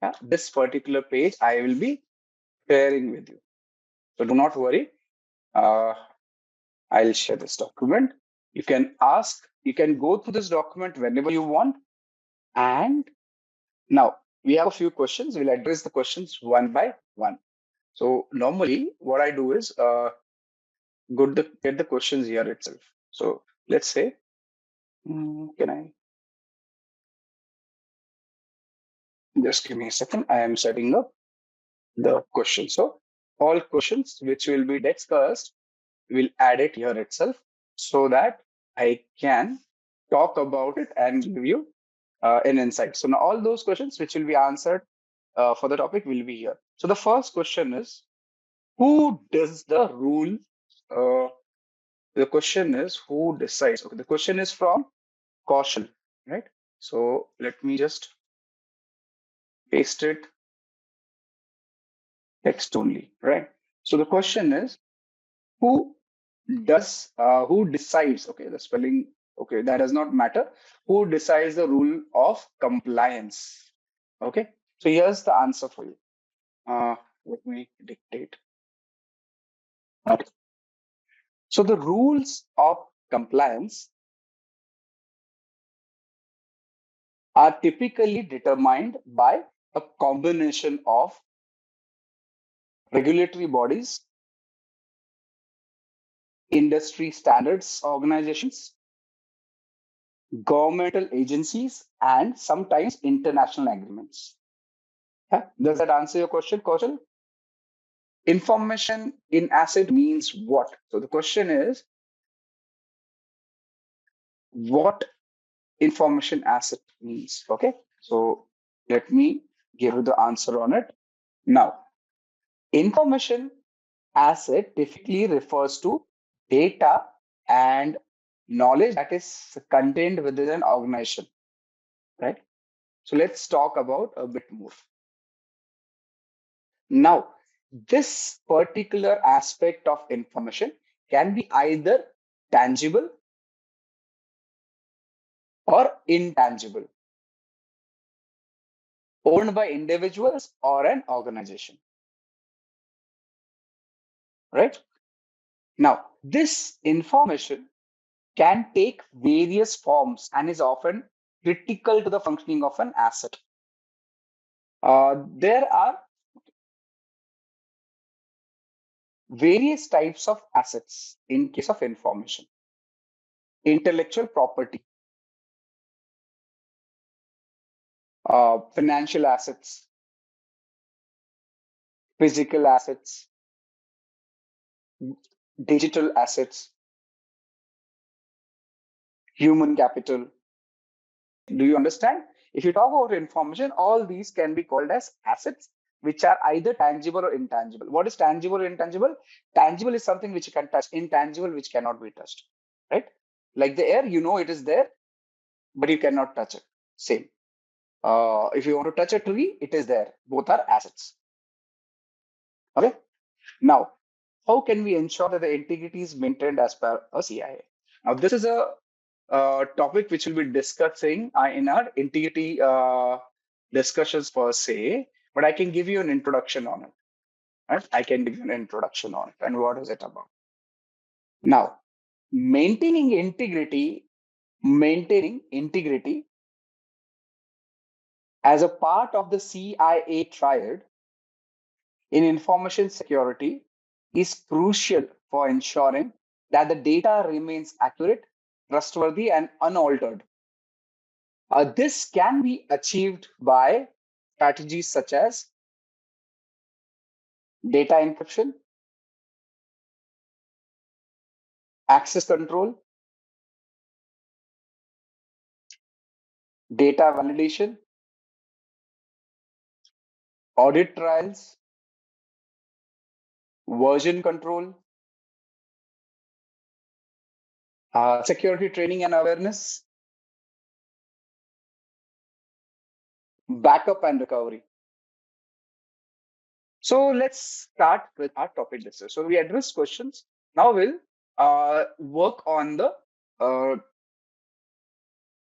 Yeah, this particular page I will be sharing with you. So do not worry. I'll share this document. You can ask, you can go through this document whenever you want. And now we have a few questions. We'll address the questions one by one. So normally what I do is get the questions here itself. So let's say, can I just give me a second? I am setting up the question. So all questions which will be discussed, will add it here itself so that I can talk about it and give you an insight. So now all those questions which will be answered for the topic will be here. So the first question is, who does the rule? The question is, who decides? Okay, the question is from Kaushal, right? So let me just paste it text only, right? So the question is, who who decides? Okay, the spelling, okay, that does not matter. Who decides the rule of compliance? Okay, so here's the answer for you. Let me dictate. Okay. So the rules of compliance are typically determined by a combination of regulatory bodies, industry standards organizations, governmental agencies, and sometimes international agreements. Yeah? Does that answer your question, Kaushal? Information in asset means what? So the question is, what information asset means? Okay, so let me give you the answer on it. Now, information asset typically refers to data and knowledge that is contained within an organization, right? So let's talk about a bit more. Now, this particular aspect of information can be either tangible or intangible, owned by individuals or an organization, right? Now, this information can take various forms and is often critical to the functioning of an asset. There are various types of assets in case of information. Intellectual property, financial assets, physical assets, digital assets, human capital. Do you understand? If you talk about information, all these can be called as assets, which are either tangible or intangible. What is tangible or intangible? Tangible is something which you can touch, intangible which cannot be touched, right? Like the air, you know it is there, but you cannot touch it. Same. If you want to touch a tree, it is there. Both are assets. Okay. Now, how can we ensure that the integrity is maintained as per a CIA? Now, this is a topic which we'll be discussing in our integrity discussions per se. but I can give you an introduction on it. Right? I can give you an introduction on it and what is it about. Now, maintaining integrity as a part of the CIA triad in information security is crucial for ensuring that the data remains accurate, trustworthy, and unaltered. This can be achieved by strategies such as data encryption, access control, data validation, audit trials, version control, security training and awareness, backup and recovery. So let's start with our topic discussion. So we address questions. Now we'll work on the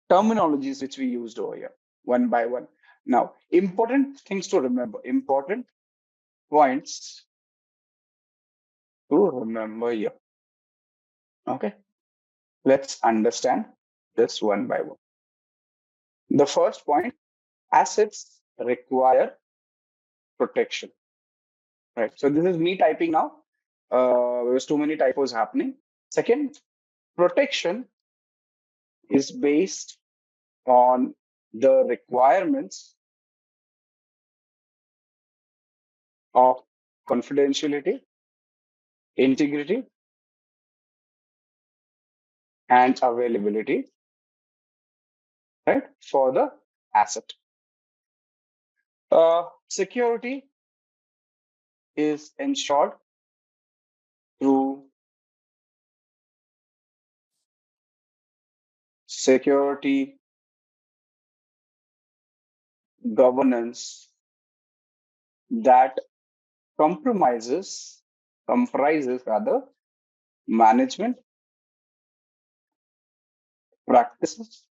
terminologies which we used over here, one by one. Now, important things to remember, important points to remember here. Okay, let's understand this one by one. The first point, assets require protection. Right. So this is me typing now. There's too many typos happening. Second, protection is based on the requirements of confidentiality, integrity, and availability, right, for the asset. Security is ensured through security governance that comprises rather management practices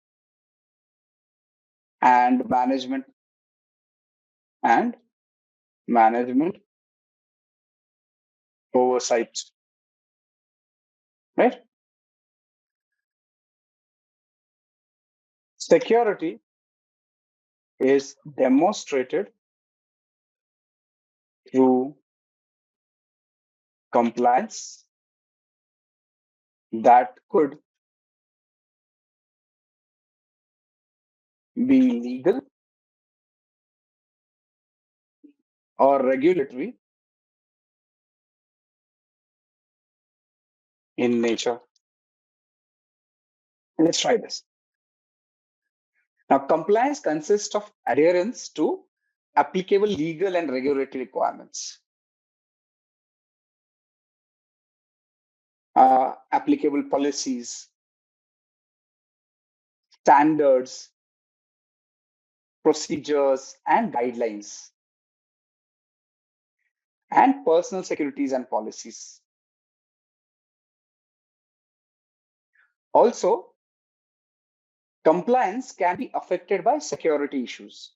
and management oversight, right? Security is demonstrated through compliance that could be legal or regulatory in nature. Let's try this. Now, compliance consists of adherence to applicable legal and regulatory requirements, applicable policies, standards, procedures, and guidelines, and personal securities and policies. Also, compliance can be affected by security issues.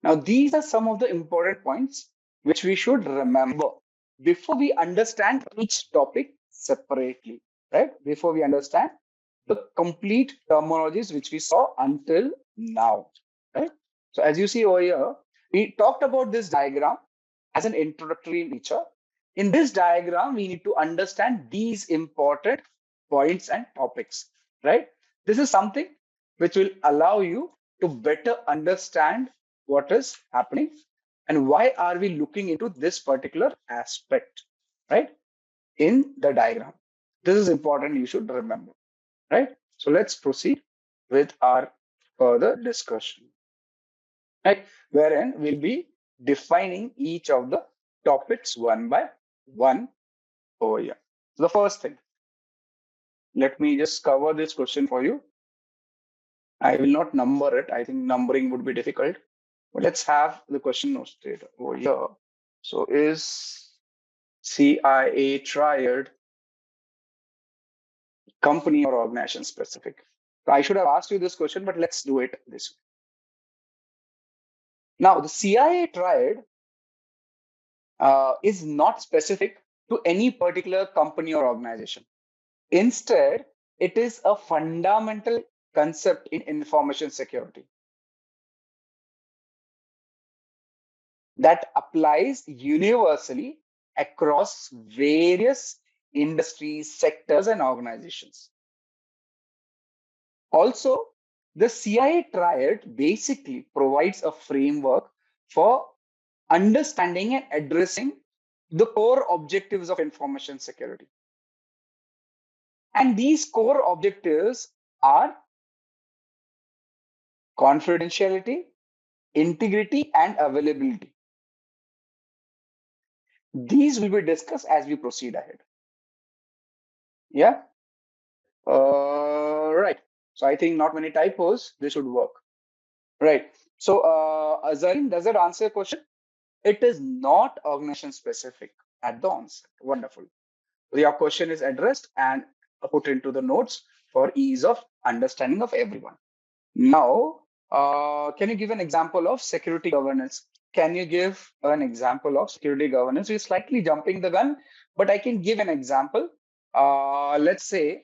Now, these are some of the important points which we should remember before we understand each topic separately, right? Before we understand the complete terminologies which we saw until now, right? So as you see over here, we talked about this diagram as an introductory nature. In this diagram, we need to understand these important points and topics, right? This is something which will allow you to better understand what is happening and why are we looking into this particular aspect, right, in the diagram. This is important, you should remember, right? So let's proceed with our further discussion, right, wherein we'll be defining each of the topics one by one over here. So the first thing, let me just cover this question for you. I will not number it. I think numbering would be difficult. But let's have the question noted over here. So is CIA triad company or organization specific? So I should have asked you this question, but let's do it this way. Now, the CIA triad is not specific to any particular company or organization. Instead, it is a fundamental concept in information security that applies universally across various industries, sectors, and organizations. Also, the CIA triad basically provides a framework for understanding and addressing the core objectives of information security. And these core objectives are confidentiality, integrity, and availability. These will be discussed as we proceed ahead. Yeah. Right. So I think not many typos. This should work. Right. So, Zarin, does that answer your question? It is not organization specific at the onset. Wonderful. Your question is addressed and put into the notes for ease of understanding of everyone. Now, can you give an example of security governance? Can you give an example of security governance? We're slightly jumping the gun, but I can give an example. Let's say,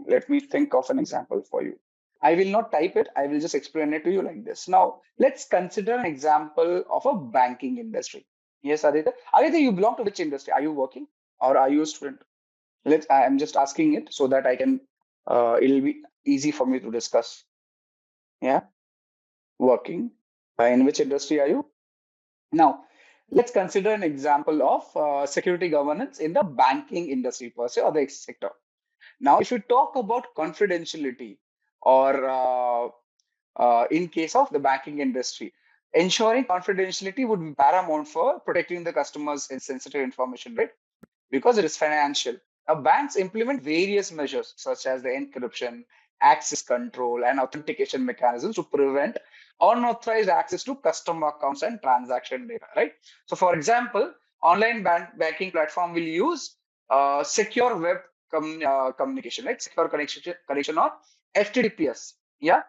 let me think of an example for you. I will not type it. I will just explain it to you like this. Now, let's consider an example of a banking industry. Yes, Aditya. Aditya, you belong to which industry? Are you working or are you a student? I'm just asking it so that I can, it'll be easy for me to discuss. Yeah, working. In which industry are you? Now, let's consider an example of security governance in the banking industry per se or the sector. Now, if you talk about confidentiality or in case of the banking industry, ensuring confidentiality would be paramount for protecting the customers' sensitive information, right? Because it is financial. Now, banks implement various measures such as the encryption, access control, and authentication mechanisms to prevent unauthorized access to customer accounts and transaction data, right? So, for example, online banking platform will use secure web communication, right? Secure connection or HTTPS. Yeah.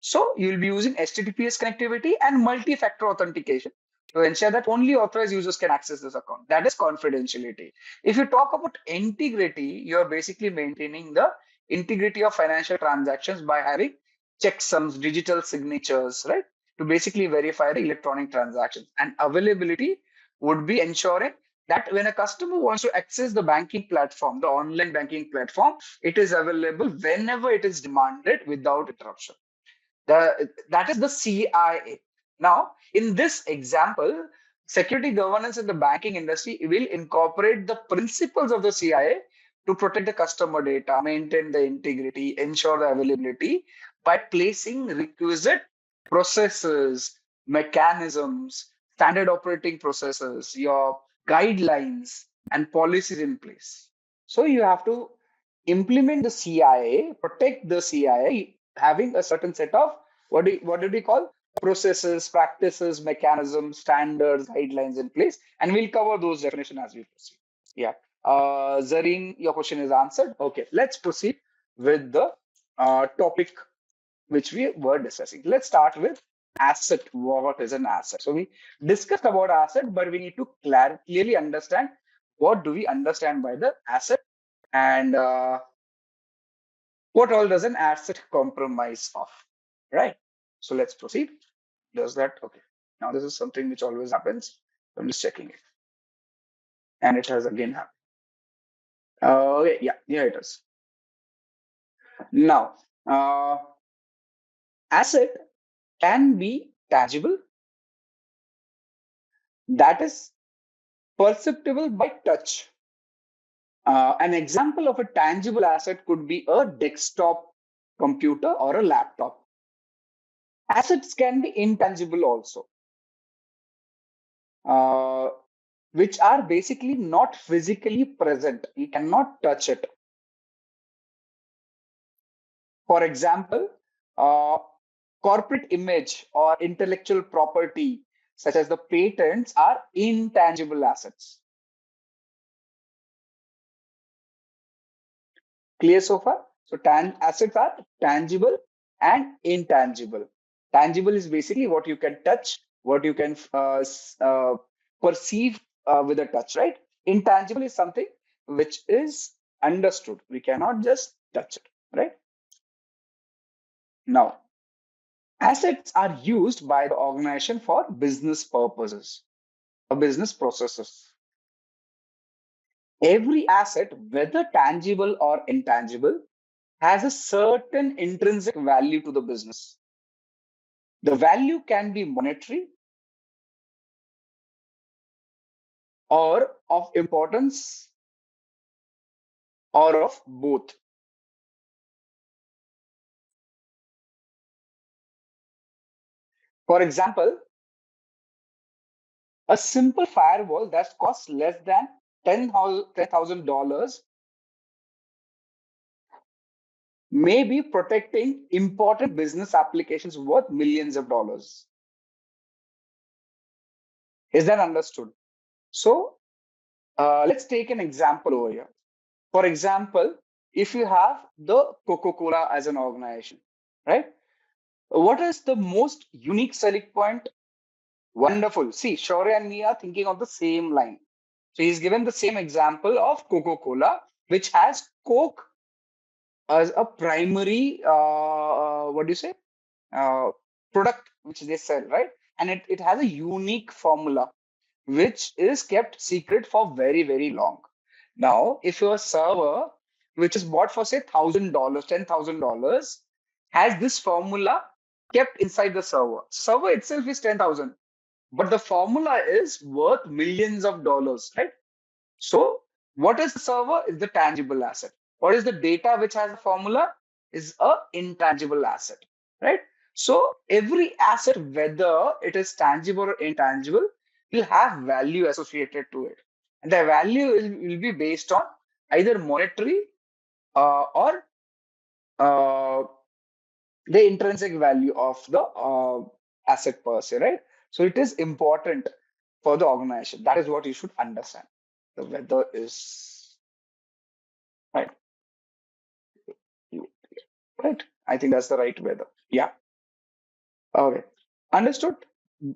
So you'll be using HTTPS connectivity and multi-factor authentication to ensure that only authorized users can access this account. That is confidentiality. If you talk about integrity, you're basically maintaining the integrity of financial transactions by having checksums, digital signatures, right? To basically verify the electronic transactions. And availability would be ensuring that when a customer wants to access the banking platform, the online banking platform, it is available whenever it is demanded without interruption. That is the CIA. Now, in this example, security governance in the banking industry will incorporate the principles of the CIA to protect the customer data, maintain the integrity, ensure the availability by placing requisite processes, mechanisms, standard operating processes, your guidelines, and policies in place. So you have to implement the CIA, protect the CIA, having a certain set of what did we call processes, practices, mechanisms, standards, guidelines in place, and we'll cover those definitions as we proceed. Yeah, Zareen, your question is answered. Okay, let's proceed with the topic which we were discussing. Let's start with asset. What is an asset? So we discussed about asset, but we need to clearly understand what do we understand by the asset and what all does an asset compromise of, right? So let's proceed. Does that? Okay. Now this is something which always happens. I'm just checking it. And it has again happened. Okay, yeah, it is. Now, asset can be tangible, that is perceptible by touch. An example of a tangible asset could be a desktop computer or a laptop. Assets can be intangible also, which are basically not physically present. You cannot touch it. For example, corporate image or intellectual property, such as the patents, are intangible assets. Clear so far? So assets are tangible and intangible. Tangible is basically what you can touch, what you can perceive with a touch, right? Intangible is something which is understood. We cannot just touch it, right? Now, assets are used by the organization for business purposes or business processes. Every asset, whether tangible or intangible, has a certain intrinsic value to the business. The value can be monetary or of importance or of both. For example, a simple firewall that costs less than $10,000 may be protecting important business applications worth millions of dollars. Is that understood? So let's take an example over here. For example, if you have the Coca-Cola as an organization, right? What is the most unique selling point? Wonderful. See, Shaurya and me are thinking of the same line. So he's given the same example of Coca-Cola, which has Coke as a primary, what do you say, product which they sell, right? And it has a unique formula which is kept secret for very, very long. Now, if your server, which is bought for say $1,000, $10,000, has this formula kept inside the server. Server itself is 10,000, but the formula is worth millions of dollars, right? So what is the server? Is the tangible asset. What is the data which has a formula? Is a intangible asset, right? So every asset, whether it is tangible or intangible, will have value associated to it. And the value will be based on either monetary or the intrinsic value of the asset per se, right? So it is important for the organization. That is what you should understand. The weather is right. Right. I think that's the right weather. Yeah. Okay. Understood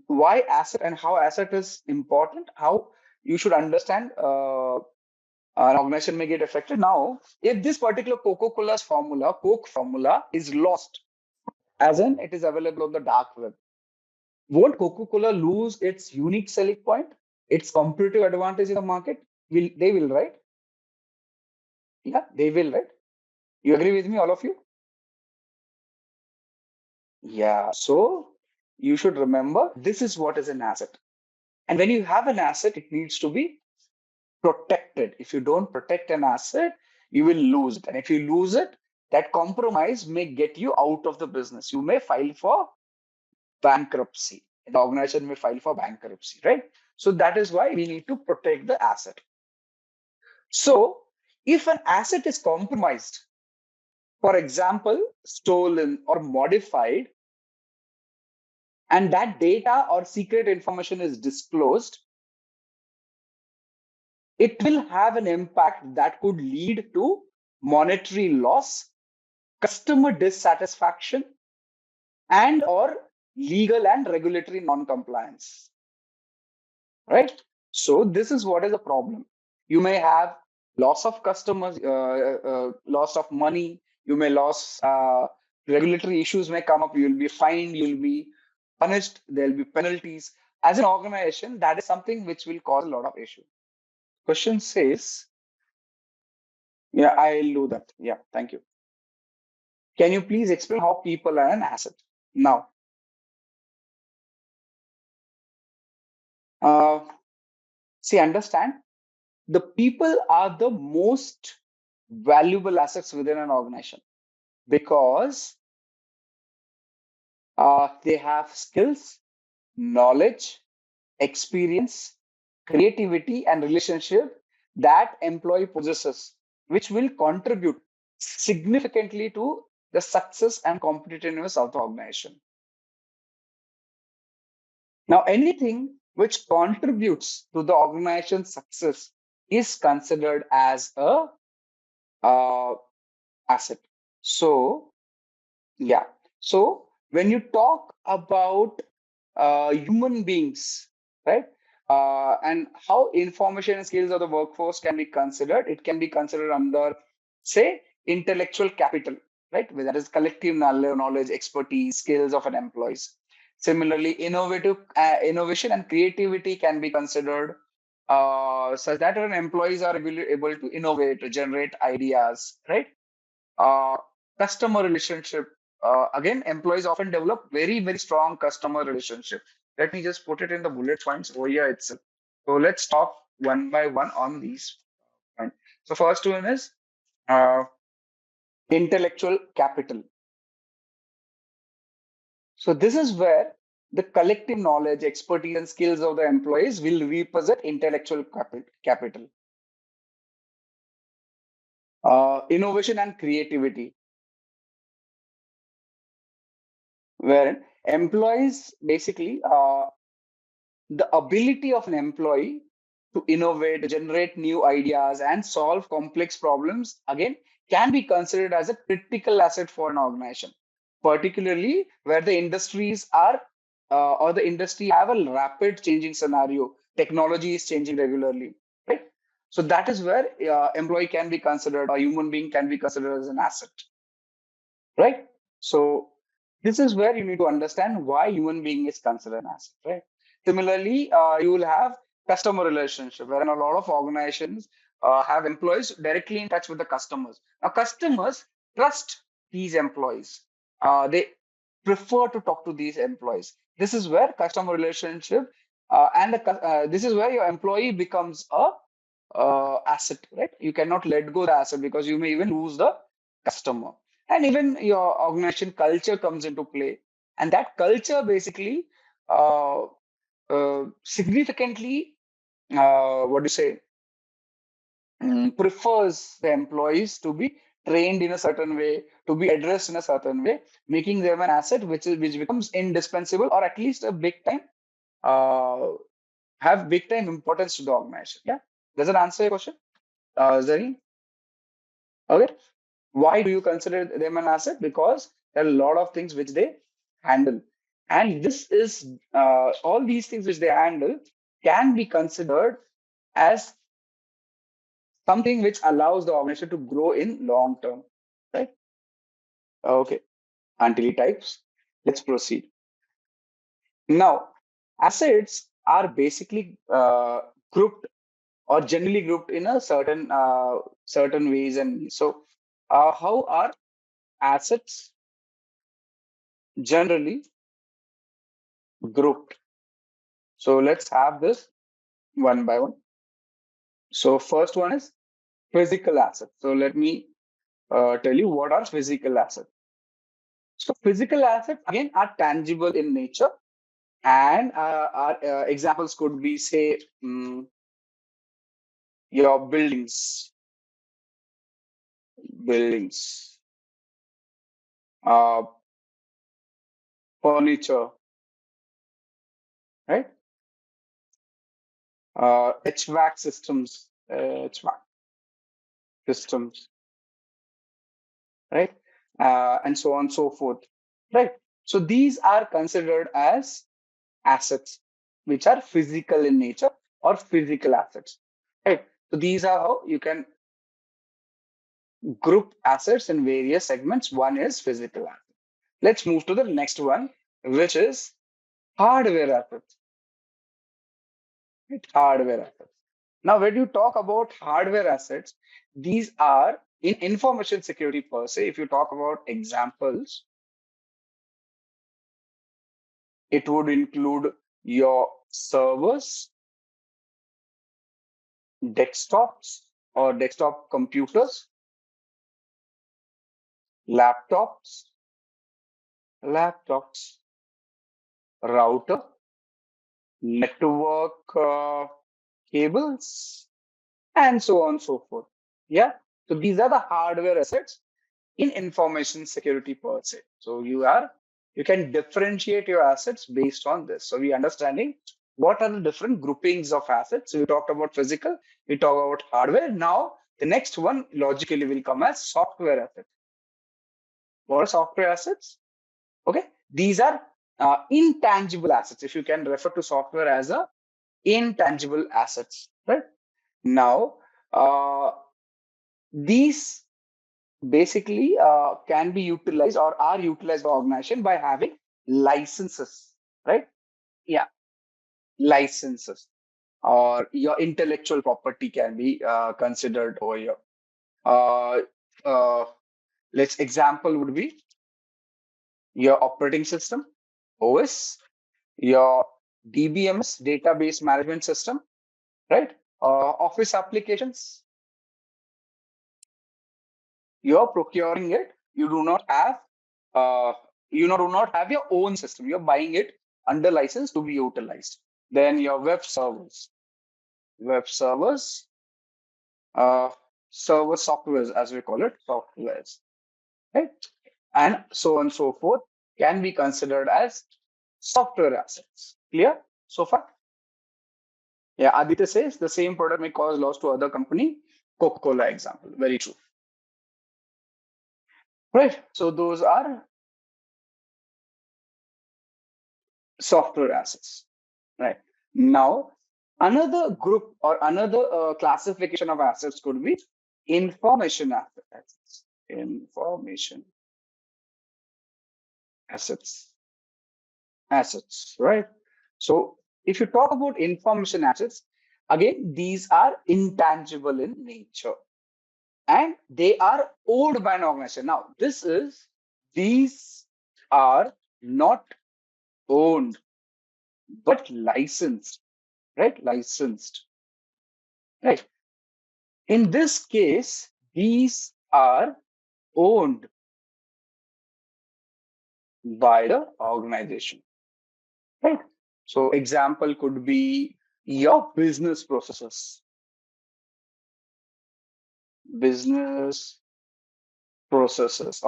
why asset and how asset is important, how you should understand an organization may get affected. Now, if this particular Coca-Cola's formula, Coke formula, is lost, as in it is available on the dark web, won't Coca-Cola lose its unique selling point, its competitive advantage in the market? They will, right? Yeah, they will, right? You agree with me, all of you? Yeah. So you should remember this is what is an asset. And when you have an asset, it needs to be protected. If you don't protect an asset, you will lose it. And if you lose it, that compromise may get you out of the business. You may file for bankruptcy. The organization may file for bankruptcy, right? So that is why we need to protect the asset. So if an asset is compromised, for example, stolen or modified, and that data or secret information is disclosed, it will have an impact that could lead to monetary loss, customer dissatisfaction, and or legal and regulatory non-compliance, right? So this is what is the problem. You may have loss of customers, loss of money, you may lose, regulatory issues may come up, you will be fined, you will be punished, there will be penalties. As an organization, that is something which will cause a lot of issue. Question says, yeah, I'll do that. Yeah, thank you. Can you please explain how people are an asset? Now, see, understand, the people are the most valuable assets within an organization because they have skills, knowledge, experience, creativity, and relationship that employee possesses, which will contribute significantly to the success and competitiveness of the organization. Now, anything which contributes to the organization's success is considered as a asset. So, yeah. So when you talk about human beings, right? And how information and skills of the workforce can be considered, it can be considered under, say, intellectual capital, right? Where that is collective knowledge, expertise, skills of an employees. Similarly, innovation and creativity can be considered such that an employees are able to innovate, to generate ideas, right? Uh, Customer relationship. Again, employees often develop very, very strong customer relationship. Let me just put it in the bullet points over here itself. So let's talk one by one on these points. So first one is uh, intellectual capital. So this is where the collective knowledge, expertise, and skills of the employees will represent intellectual capital. Innovation and creativity, where employees basically the ability of an employee to innovate, generate new ideas, and solve complex problems, again, can be considered as a critical asset for an organization, particularly where the industries are or the industry have a rapid changing scenario. Technology is changing regularly, right? So that is where employee can be considered, a human being can be considered as an asset, right? So this is where you need to understand why human being is considered an asset, right? Similarly, you will have customer relationship, wherein a lot of organizations have employees directly in touch with the customers. Now, customers trust these employees. They prefer to talk to these employees. This is where customer relationship this is where your employee becomes a asset, right? You cannot let go the asset because you may even lose the customer. And even your organization culture comes into play. And that culture basically uh, significantly, what do you say, prefers the employees to be trained in a certain way, to be addressed in a certain way, making them an asset which becomes indispensable or at least a big time, uh, have big time importance to the organization. Yeah. Does it answer your question, Zareen? Okay. Why do you consider them an asset? Because there are a lot of things which they handle. And this is all these things which they handle can be considered as something which allows the organization to grow in long term. Right? Okay. Until he types, let's proceed. Now, assets are basically grouped or generally grouped in a certain ways. And so, how are assets generally grouped? So let's have this one by one. So first one is physical assets. So let me tell you what are physical assets. So physical assets again are tangible in nature, and our examples could be, say, your buildings, uh, furniture, right? HVAC systems, right? And so on and so forth, right? So these are considered as assets which are physical in nature or physical assets, right? So these are how you can group assets in various segments. One is physical assets. Let's move to the next one, which is hardware assets. Right? Hardware assets. Now, when you talk about hardware assets, these are in information security per se. If you talk about examples, it would include your servers, desktops or desktop computers, laptops, router, network cables, and so on and so forth. Yeah. So these are the hardware assets in information security per se. So you can differentiate your assets based on this. So we understanding what are the different groupings of assets. So we talked about physical, we talk about hardware. Now the next one logically will come as software assets. What are software assets? Okay. These are intangible assets. If you can refer to software as a intangible assets, right? Now, these basically can be utilized or are utilized by organization by having licenses, right? Yeah, licenses, or your intellectual property can be considered over here. Let's example would be your operating system, OS, your DBMS, database management system, right? Office applications, you're procuring it. You do not have do not have your own system. You're buying it under license to be utilized. Then your web servers, server softwares, as we call it, softwares, right? And so on and so forth can be considered as software assets. Clear so far? Yeah, Aditya says the same product may cause loss to other company. Coca-Cola example, very true. Right. So those are software assets. Right. Now, another group or another classification of assets could be information assets. Information assets, right? So if you talk about information assets, again, these are intangible in nature and they are owned by an organization. Now, these are not owned but licensed, right? Licensed, right? In this case, these are owned by the organization, right? So example could be your business processes,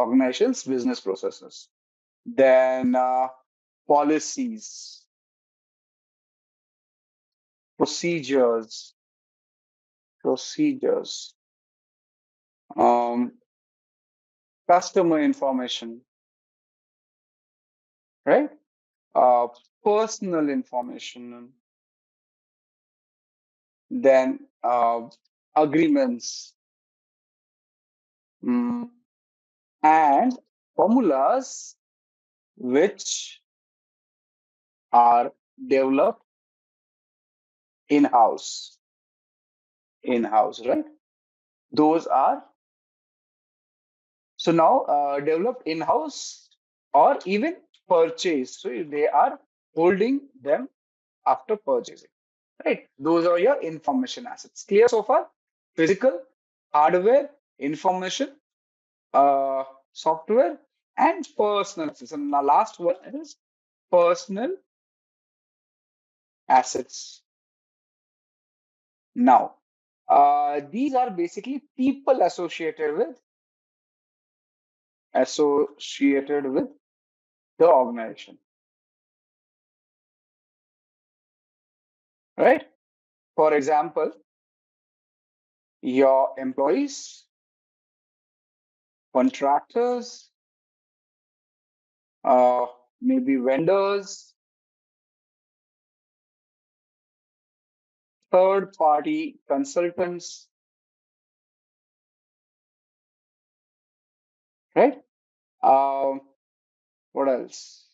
organizations, business processes. Then policies, procedures, customer information, right? Uh, Personal information, then agreements, and formulas which are developed in-house, right? Those are so now developed in-house or even purchased. So they are holding them after purchasing, right? Those are your information assets. Clear so far? Physical, hardware, information, software, and personal assets. And the last one is personal assets. Now, these are basically people associated with the organization, right? For example, your employees, contractors, maybe vendors, third-party consultants, right? What else?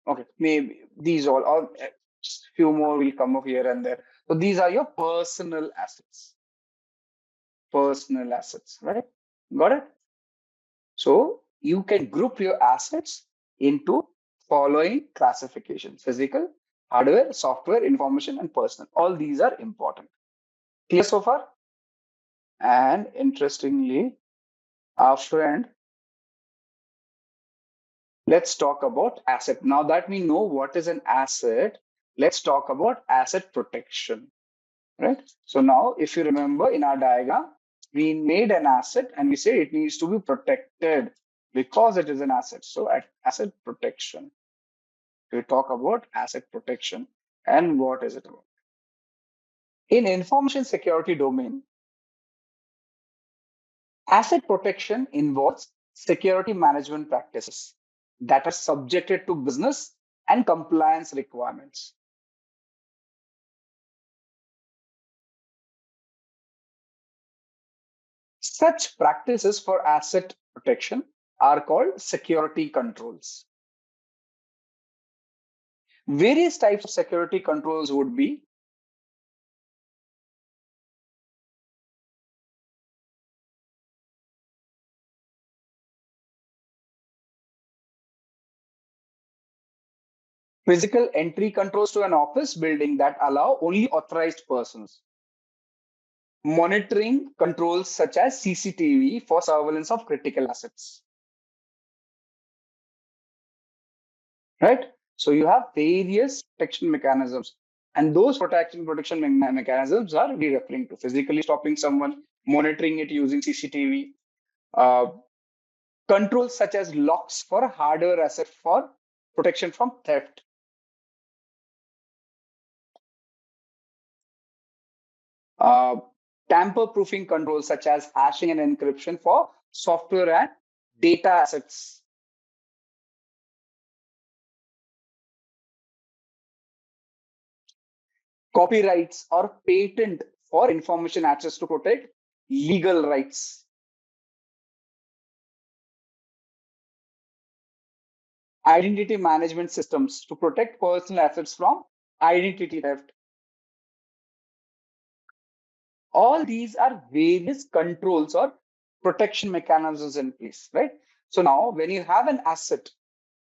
Okay, maybe these all few more will come up here and there. So these are your personal assets. Personal assets, right? Got it? So you can group your assets into following classifications: physical, hardware, software, information, and personal. All these are important. Clear so far? And interestingly, our friend, let's talk about asset. Now that we know what is an asset, let's talk about asset protection, right? So now, if you remember in our diagram, we made an asset and we say it needs to be protected because it is an asset. So at asset protection, we talk about asset protection and what is it about? In information security domain, asset protection involves security management practices that are subjected to business and compliance requirements. Such practices for asset protection are called security controls. Various types of security controls would be physical entry controls to an office building that allow only authorized persons. Monitoring controls such as CCTV for surveillance of critical assets. Right? So you have various protection mechanisms, and those protection mechanisms are we referring to physically stopping someone, monitoring it using CCTV, controls such as locks for hardware asset for protection from theft. Tamper-proofing controls such as hashing and encryption for software and data assets. Copyrights or patent for information access to protect legal rights. Identity management systems to protect personal assets from identity theft. All these are various controls or protection mechanisms in place, right? So now when you have an asset,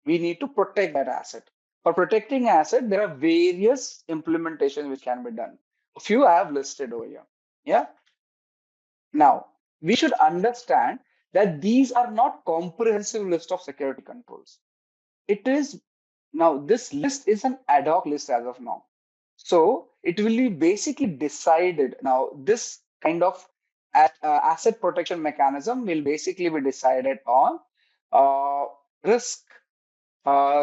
we need to protect that asset. For protecting asset, there are various implementations which can be done. A few I have listed over here. Yeah. Now, we should understand that these are not comprehensive list of security controls. It is now this list is an ad hoc list as of now. So it will be basically decided. Now, this kind of asset protection mechanism will basically be decided on uh, risk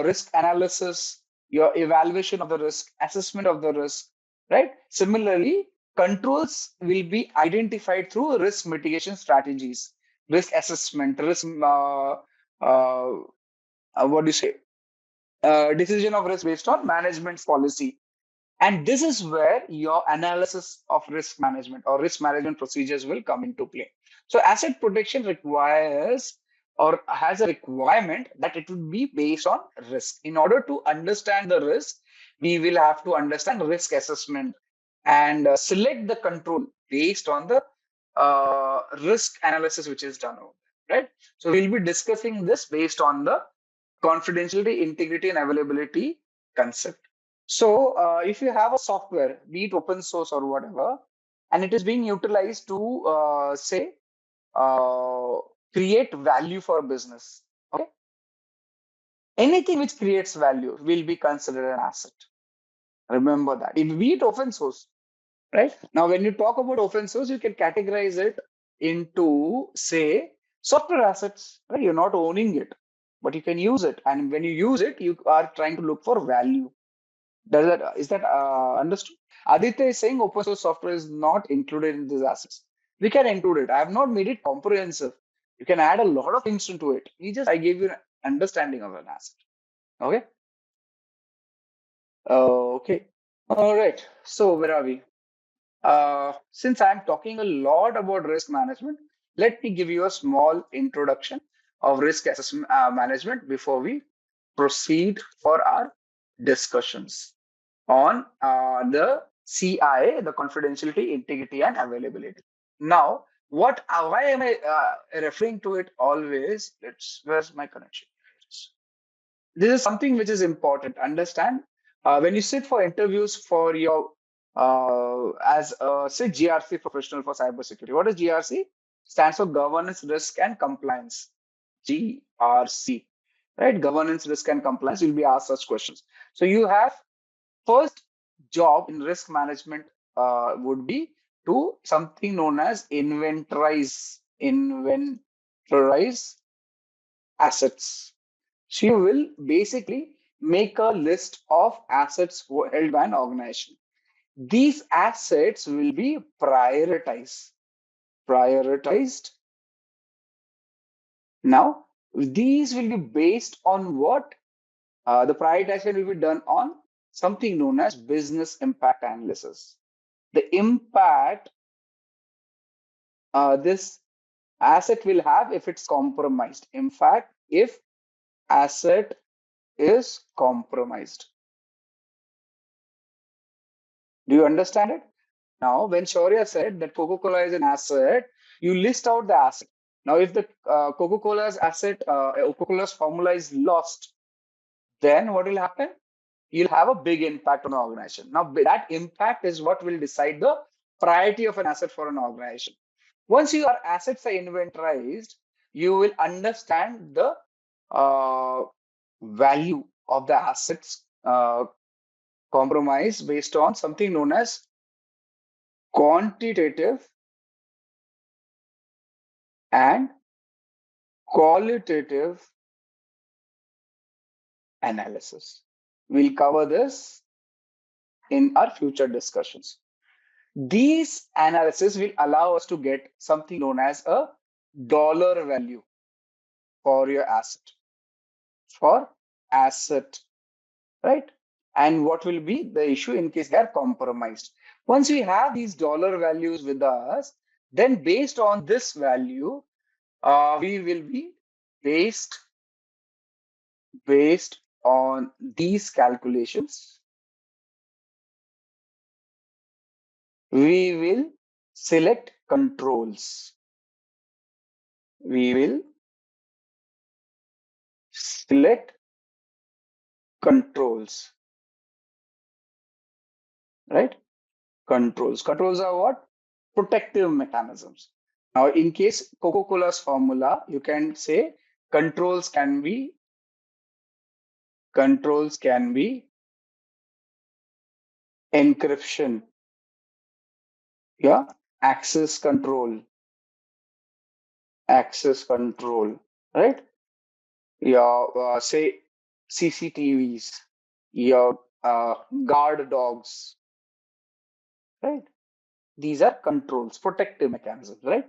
risk analysis, your evaluation of the risk, assessment of the risk, right? Similarly, controls will be identified through risk mitigation strategies, risk assessment, risk, what do you say, decision of risk based on management's policy. And this is where your analysis of risk management or risk management procedures will come into play. So asset protection requires or has a requirement that it would be based on risk. In order to understand the risk, we will have to understand risk assessment and select the control based on the risk analysis which is done over there, right? So we'll be discussing this based on the confidentiality, integrity, and availability concept. So if you have a software, be it open source or whatever, and it is being utilized to say uh, create value for a business, okay? Anything which creates value will be considered an asset. Remember that. It be it open source, right? Now, when you talk about open source, you can categorize it into say software assets. Right? You're not owning it, but you can use it, and when you use it, you are trying to look for value. Is that understood? Aditya is saying open source software is not included in these assets. We can include it. I have not made it comprehensive. You can add a lot of things into it. I gave you an understanding of an asset. Okay. Okay. All right. So where are we? Since I'm talking a lot about risk management, let me give you a small introduction of risk assessment management before we proceed for our discussions on the CIA, the confidentiality, integrity, and availability. Now, why am I referring to it always? Where's my connection? This is something which is important. Understand when you sit for interviews for your as say GRC professional for cybersecurity. What is GRC? Stands for governance, risk, and compliance. GRC, right? Governance, risk, and compliance. You'll be asked such questions. So you have first job in risk management would be to something known as inventorize assets. She will basically make a list of assets held by an organization. These assets will be prioritized. Now, These will be based on what? The prioritization will be done on something known as business impact analysis. The impact this asset will have if it's compromised. In fact, if asset is compromised. Do you understand it? Now, when Shaurya said that Coca-Cola is an asset, you list out the asset. Now, if the Coca-Cola's asset, Coca-Cola's formula is lost, then what will happen? You'll have a big impact on the organization. Now, that impact is what will decide the priority of an asset for an organization. Once your assets are inventorized, you will understand the value of the assets compromise based on something known as quantitative and qualitative analysis. We'll cover this in our future discussions. These analysis will allow us to get something known as a dollar value for your asset, right? And what will be the issue in case they are compromised. Once we have these dollar values with us, then based on this value, we will be based on these calculations, we will select controls. We will select controls, right? Controls. Controls are what? Protective mechanisms. Now, in case Coca-Cola's formula, you can say controls can be encryption, yeah, access control, right? Yeah, say CCTVs, your guard dogs, right? These are controls, protective mechanisms, right?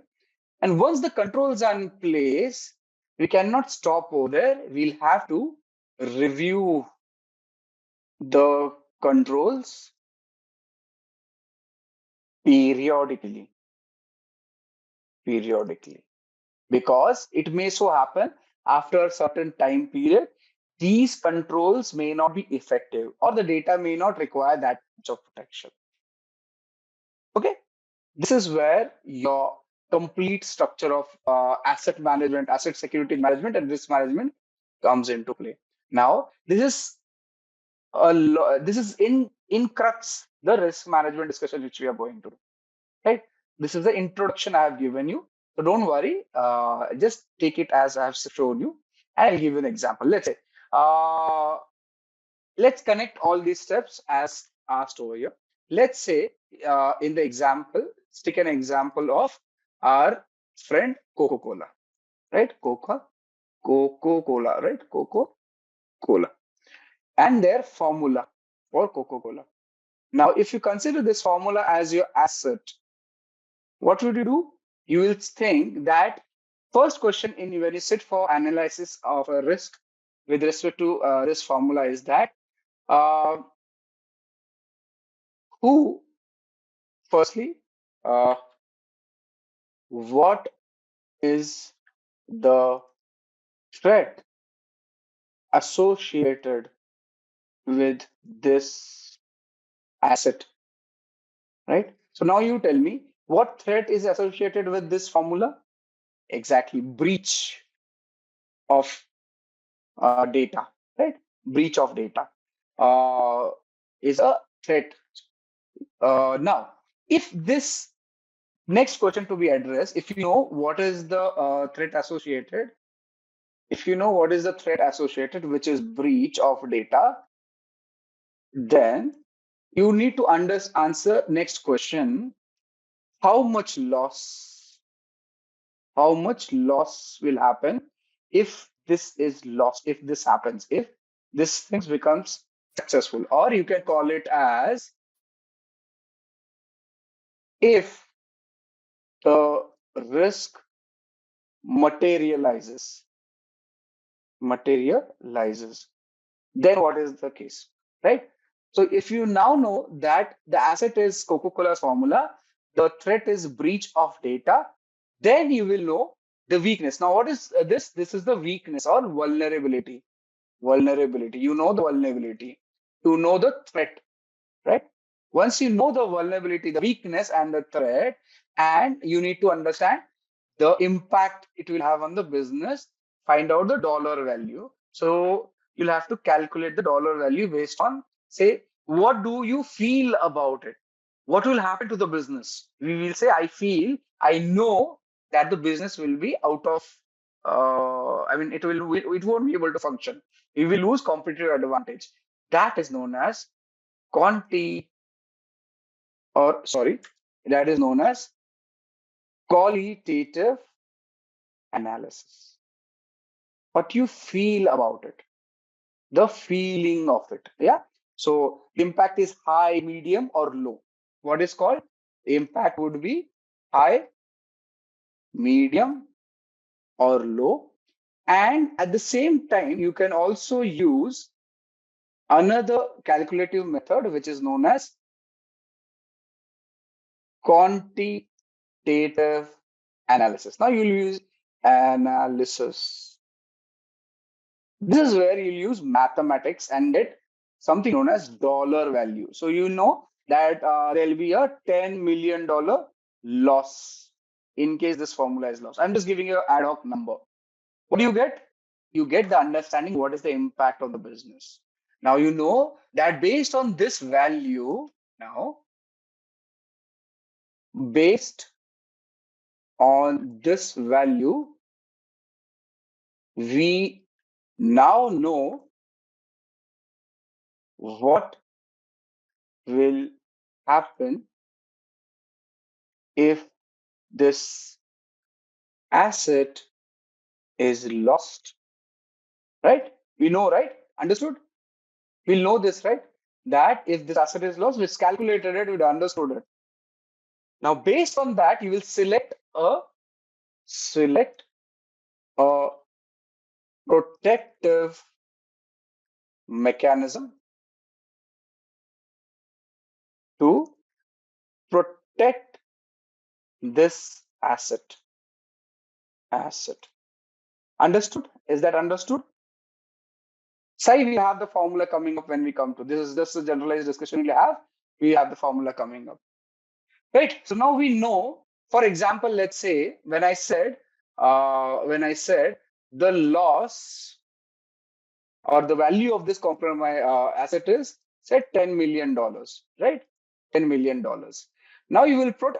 And once the controls are in place, we cannot stop over there. We'll have to review the controls periodically, because it may so happen after a certain time period, these controls may not be effective or the data may not require that much of protection. Okay, this is where your complete structure of asset management, asset security management, and risk management comes into play. Now, this is in crux the risk management discussion which we are going to do, right? This is the introduction I have given you, so don't worry. Just take it as I have shown you, and I'll give you an example. Let's say, let's connect all these steps as asked over here. Let's say in the example, stick an example of our friend Coca-Cola, right? Coca-Cola, right? Coca-Cola, and their formula for Coca-Cola. Now, if you consider this formula as your asset, what would you do? You will think that first question when you sit for analysis of a risk with respect to this formula is that who, firstly, what is the threat associated with this asset, right? So now you tell me what threat is associated with this formula? Exactly, breach of data, right? Breach of data is a threat. Now, if this next question to be addressed, if you know what is the threat associated, which is breach of data, then you need to answer next question: how much loss will happen if this is lost, if this happens, if this thing becomes successful, or you can call it as if the risk materializes. materializes. Then what is the case, right? So if you now know that the asset is Coca-Cola's formula, the threat is breach of data, then you will know the weakness. Now, what is this? This is the weakness or vulnerability. Vulnerability. You know the vulnerability to know the threat, right? Once you know the vulnerability, the weakness, and the threat, and you need to understand the impact it will have on the business, find out the dollar value. So you'll have to calculate the dollar value based on, say, what do you feel about it? What will happen to the business? We will say, I know that the business will be out of, it won't be able to function. We will lose competitive advantage. That is known as quanti, or sorry, that is known as qualitative analysis. What you feel about it, the feeling of it. Yeah. So impact is high, medium, or low. What is called? Impact would be high, medium, or low. And at the same time, you can also use another calculative method, which is known as quantitative analysis. Now you'll use analysis. This is where you'll use mathematics and get something known as dollar value. So you know that there'll be a $10 million loss in case this formula is lost. I'm just giving you an ad hoc number. What do you get? You get the understanding what is the impact on the business. Now you know that based on this value, based on this value, we now know what will happen if this asset is lost, right? We know, right? Understood? We'll know this, right? That if this asset is lost, we've calculated it, we've understood it. Now, based on that, you will select a protective mechanism to protect this asset. Understood? Is that understood? Sai, we'll have the formula coming up when we come to this. Is just a generalized discussion we'll have. We have the formula coming up. Right. So now we know, for example, let's say when I said the loss or the value of this compromise asset is say $10 million, right? $10 million. Now you will put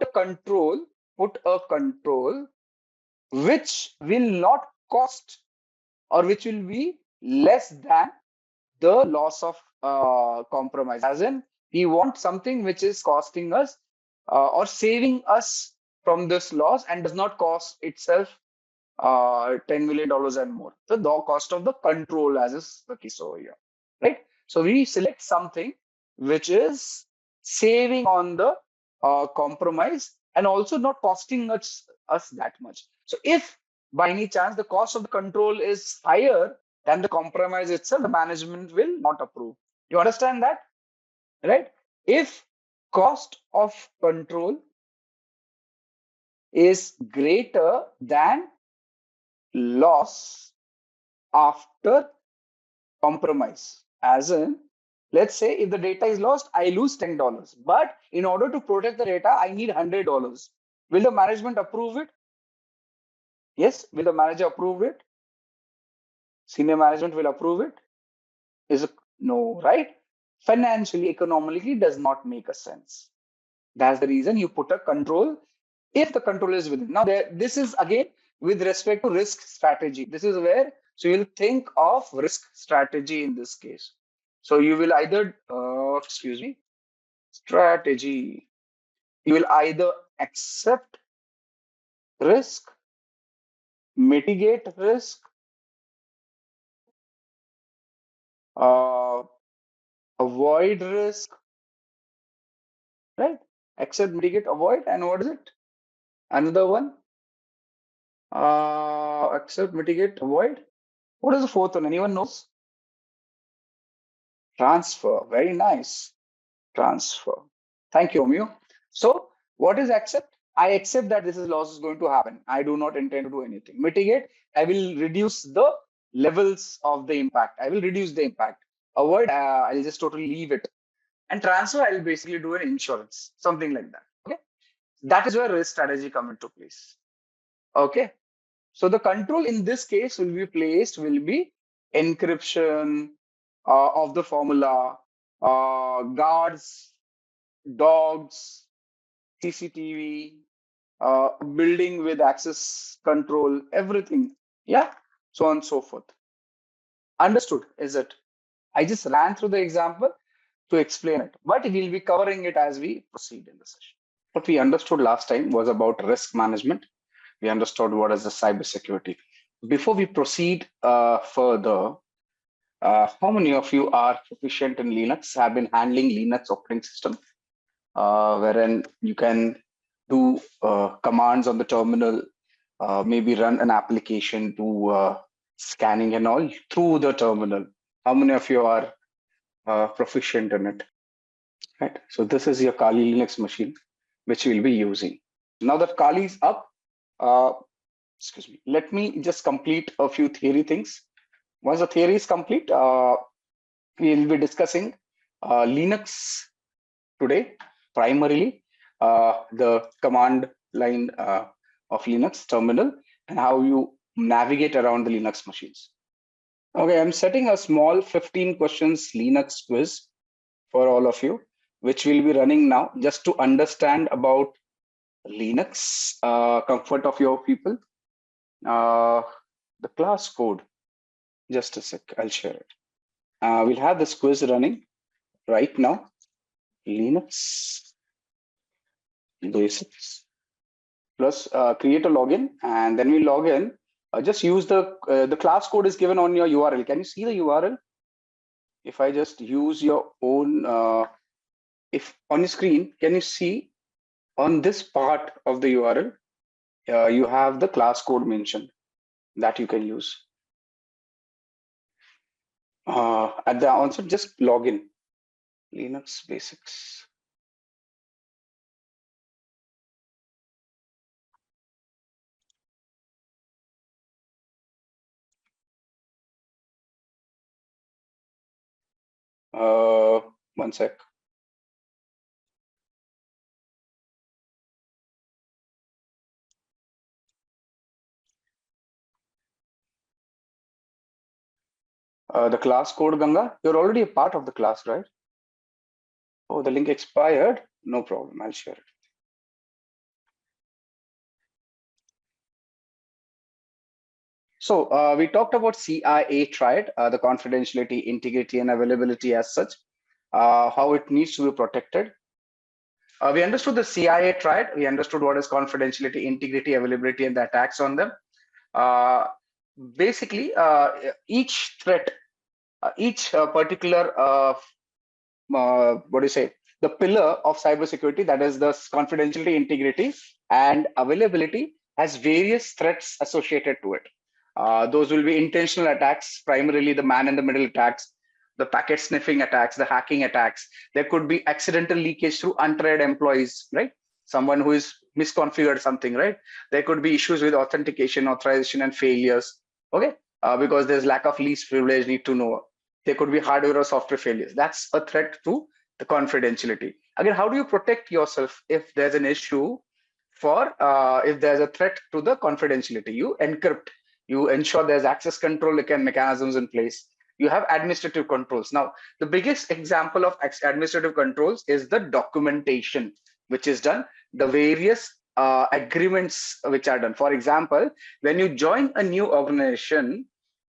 a control which will not cost, or which will be less than the loss of compromise. As in, we want something which is costing us or saving us from this loss and does not cost itself $10 million and more. The cost of the control, as is the case over here, right? So we select something which is saving on the compromise and also not costing us that much. So if by any chance the cost of the control is higher than the compromise itself, the management will not approve. You understand that, right? If cost of control is greater than loss after compromise, as in, let's say if the data is lost, I lose $10, but in order to protect the data, I need $100. Will the management approve it? Yes. Will the manager approve it? Senior management will approve it? Is it no, right? Financially, economically, does not make a sense. That's the reason you put a control if the control is within. Now, this is again with respect to risk strategy. This is where, so you'll think of risk strategy in this case. So you will either, strategy. You will either accept risk, mitigate risk, avoid risk, right? Accept, mitigate, avoid, and what is it? Another one. Accept, mitigate, avoid. What is the fourth one? Anyone knows? Transfer. Very nice. Transfer. Thank you, Omio. So what is accept? I accept that this is loss is going to happen. I do not intend to do anything. Mitigate. I will reduce the levels of the impact. I will reduce the impact. Avoid. I'll just totally leave it. And transfer, I'll basically do an insurance, something like that. Okay. That is where risk strategy come into place. Okay. So the control in this case will be encryption of the formula, guards, dogs, CCTV, building with access control, everything. Yeah, so on and so forth. Understood, is it? I just ran through the example to explain it, but we'll be covering it as we proceed in the session. What we understood last time was about risk management. We understood what is the cybersecurity. Before we proceed further, how many of you are proficient in Linux, have been handling Linux operating system, wherein you can do commands on the terminal, maybe run an application to scanning and all through the terminal? How many of you are proficient in it? Right. So this is your Kali Linux machine, which we'll be using. Now that Kali is up, excuse me, let me just complete a few theory things. Once the theory is complete, we will be discussing Linux today, primarily the command line of Linux terminal and how you navigate around the Linux machines. Okay, I'm setting a small 15 questions Linux quiz for all of you, which will be running now just to understand about Linux, comfort of your people. The class code, just a sec, I'll share it. We'll have this quiz running right now. Linux basics plus create a login, and then we log in. Just use the class code is given on your URL. Can you see the URL? If I just use your own, if on your screen, can you see on this part of the URL, you have the class code mentioned that you can use. At the onset, just log in. Linux basics. One sec. The class code, Ganga, you're already a part of the class, right? Oh, the link expired. No problem. I'll share it. So we talked about CIA triad, the confidentiality, integrity, and availability as such, how it needs to be protected. We understood the CIA triad. We understood what is confidentiality, integrity, availability, and the attacks on them. Basically, each threat, each particular, what do you say, the pillar of cybersecurity, that is the confidentiality, integrity, and availability, has various threats associated to it. Those will be intentional attacks, primarily the man-in-the-middle attacks, the packet sniffing attacks, the hacking attacks. There could be accidental leakage through untrained employees, right? Someone who is misconfigured something, right? There could be issues with authentication, authorization, and failures, okay? Because there's lack of least privilege, need to know. There could be hardware or software failures. That's a threat to the confidentiality. Again, how do you protect yourself if there's an issue for, if there's a threat to the confidentiality? You encrypt, you ensure there's access control mechanisms in place. You have administrative controls. Now, the biggest example of administrative controls is the documentation, which is done, the various agreements which are done. For example, when you join a new organization,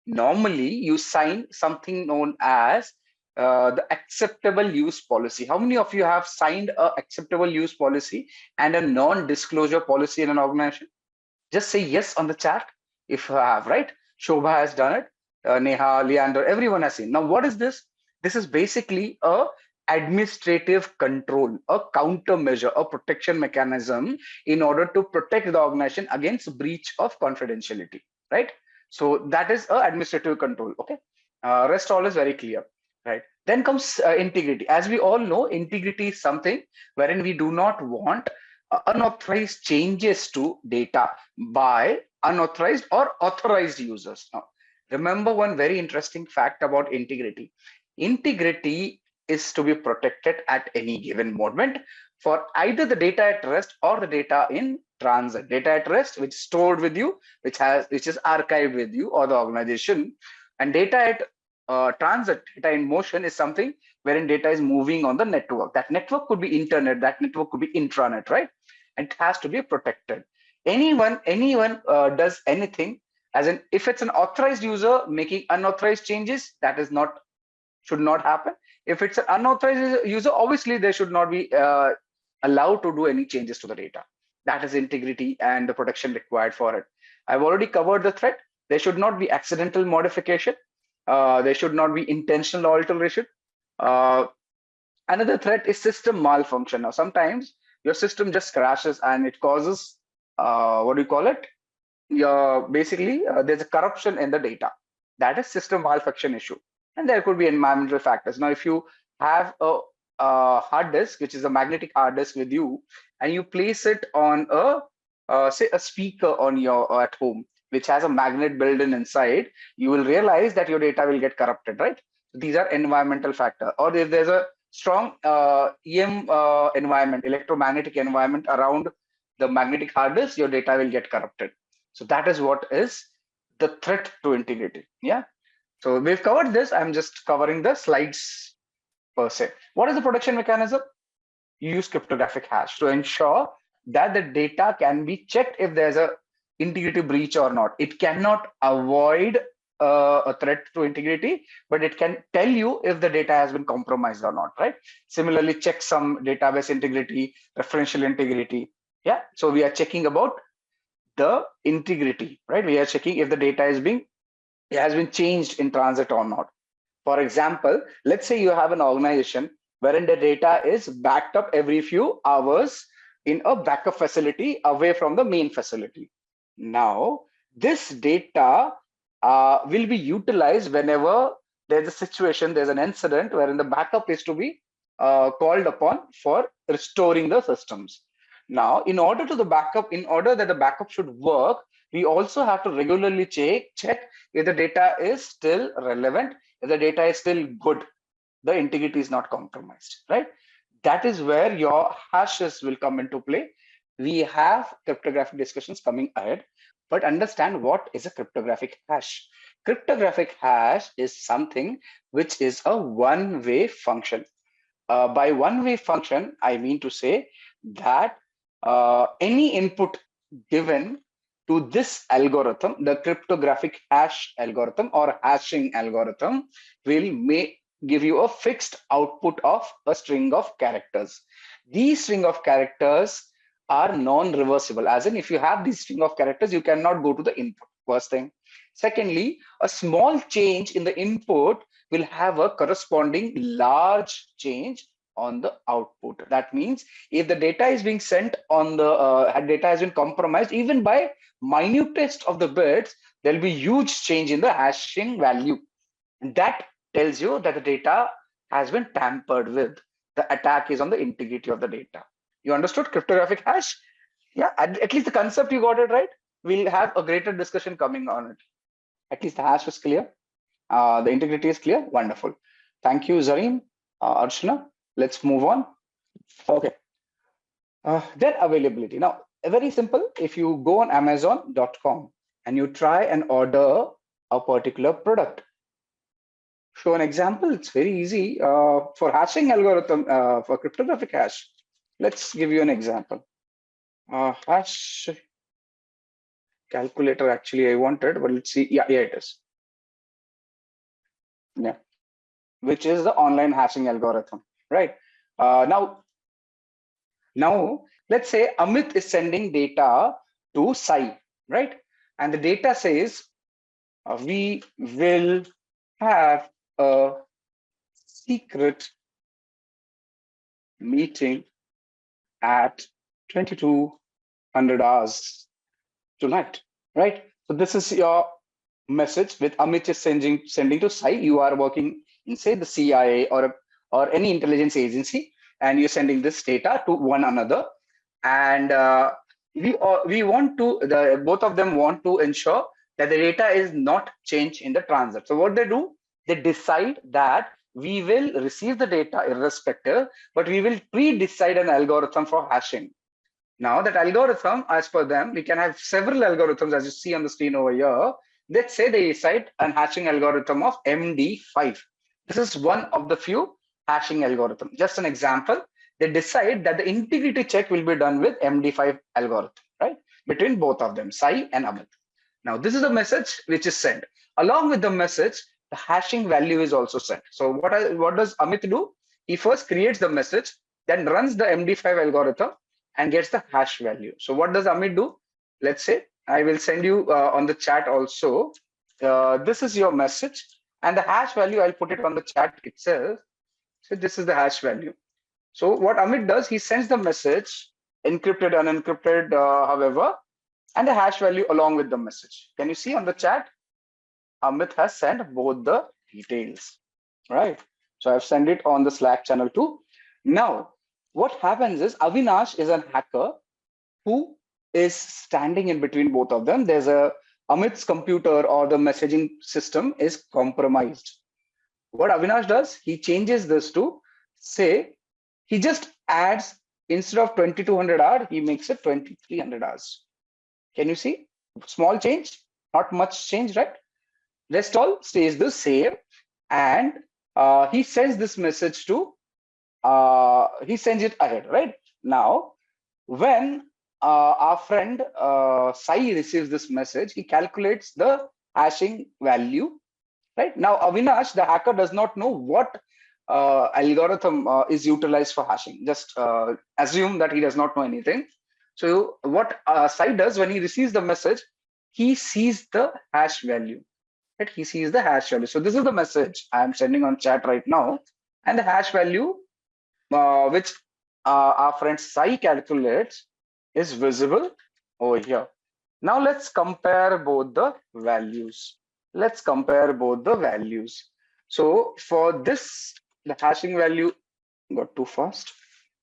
normally you sign something known as the acceptable use policy. How many of you have signed a acceptable use policy and a non-disclosure policy in an organization? Just say yes on the chat if you have, right? Shobha has done it. Neha, Leander, everyone has seen. Now, what is this? This is basically a administrative control, a countermeasure, a protection mechanism in order to protect the organization against breach of confidentiality, right? So that is a administrative control. Okay, rest all is very clear, right? Then comes integrity. As we all know, integrity is something wherein we do not want unauthorized changes to data by unauthorized or authorized users. Now, remember one very interesting fact about integrity. Integrity is to be protected at any given moment for either the data at rest or the data in transit. Data at rest, which is stored with you, which is archived with you or the organization, and data at transit, data in motion, is something wherein data is moving on the network. That network could be internet, that network could be intranet, right? And it has to be protected. Anyone does anything, as in if it's an authorized user making unauthorized changes, that is not, should not happen. If it's an unauthorized user, obviously they should not be allowed to do any changes to the data. That is integrity and the protection required for it. I've already covered the threat. There should not be accidental modification. There should not be intentional alteration. Uh, Another threat is system malfunction. Now, sometimes your system just crashes and it causes, what do you call it? Basically, there's a corruption in the data. That is system malfunction issue. And there could be environmental factors. Now, if you have a hard disk, which is a magnetic hard disk with you, and you place it on say a speaker on your at home, which has a magnet built in inside, you will realize that your data will get corrupted, right? These are environmental factors. Or if there's a strong EM environment, electromagnetic environment around the magnetic hard disk, your data will get corrupted. So that is what is the threat to integrity. Yeah. So we've covered this. I'm just covering the slides per se. What is the protection mechanism? You use cryptographic hash to ensure that the data can be checked if there's a integrity breach or not. It cannot avoid a threat to integrity, but it can tell you if the data has been compromised or not, right? Similarly, check some database integrity, referential integrity. Yeah. So we are checking about the integrity, right? We are checking if the data has been changed in transit or not. For example, let's say you have an organization wherein the data is backed up every few hours in a backup facility away from the main facility. Now, this data will be utilized whenever there's a situation, there's an incident wherein the backup is to be called upon for restoring the systems. Now, in order that the backup should work, we also have to regularly check if the data is still relevant, if the data is still good, the integrity is not compromised, right? That is where your hashes will come into play. We have cryptographic discussions coming ahead, but understand what is a cryptographic hash. Cryptographic hash is something which is a one-way function. By one-way function, I mean to say that any input given to this algorithm, the cryptographic hash algorithm or hashing algorithm, will give you a fixed output of a string of characters. These string of characters are non-reversible, as in if you have these string of characters, you cannot go to the input, first thing. Secondly, a small change in the input will have a corresponding large change on the output. That means if the data is being sent on the data has been compromised, even by minutest of the bits, there will be huge change in the hashing value. And that tells you that the data has been tampered with. The attack is on the integrity of the data. You understood cryptographic hash? Yeah, at least the concept you got it right. We'll have a greater discussion coming on it. At least the hash was clear. The integrity is clear. Wonderful. Thank you, Zareem, Archana. Let's move on. Okay. Then availability. Now, very simple. If you go on Amazon.com and you try and order a particular product, show an example. It's very easy for hashing algorithm for cryptographic hash. Let's give you an example. Hash calculator. Actually, I wanted, but let's see. Yeah, here it is. Yeah, which is the online hashing algorithm, right? Now let's say Amit is sending data to Sai, right? And the data says we will have a secret meeting at 2200 hours tonight, right? So this is your message with Amit is sending to Sai. You are working in, say, the CIA or any intelligence agency, and you're sending this data to one another. And we want to, both of them want to ensure that the data is not changed in the transit. So what they do, they decide that we will receive the data irrespective, but we will pre-decide an algorithm for hashing. Now that algorithm, as per them, we can have several algorithms, as you see on the screen over here. Let's say they decide an hashing algorithm of MD5. This is one of the few hashing algorithms. Just an example, they decide that the integrity check will be done with MD5 algorithm, right? Between both of them, Sai and Amit. Now, this is the message which is sent. Along with the message, the hashing value is also sent. So what does Amit do? He first creates the message, then runs the MD5 algorithm and gets the hash value. So what does Amit do? Let's say I will send you on the chat also. This is your message, and the hash value, I'll put it on the chat itself. So this is the hash value. So what Amit does, he sends the message, encrypted, unencrypted, however, and the hash value along with the message. Can you see on the chat? Amit has sent both the details, right? So I've sent it on the Slack channel too. Now, what happens is Avinash is a hacker who is standing in between both of them. There's Amit's computer or the messaging system is compromised. What Avinash does, he changes this to, say, he just adds, instead of 2200 hours, he makes it 2300 hours. Can you see? Small change, not much change, right? Rest all stays the same. And he sends this message to, he sends it ahead, right? Now, when our friend Sai receives this message, he calculates the hashing value, right? Now, Avinash, the hacker, does not know what algorithm is utilized for hashing. Just assume that he does not know anything. So what Sai does when he receives the message, he sees the hash value, right? He sees the hash value. So this is the message I am sending on chat right now, and the hash value which our friend Sai calculates is visible over here. Now let's compare both the values. Let's compare both the values. So for this, the hashing value got too fast.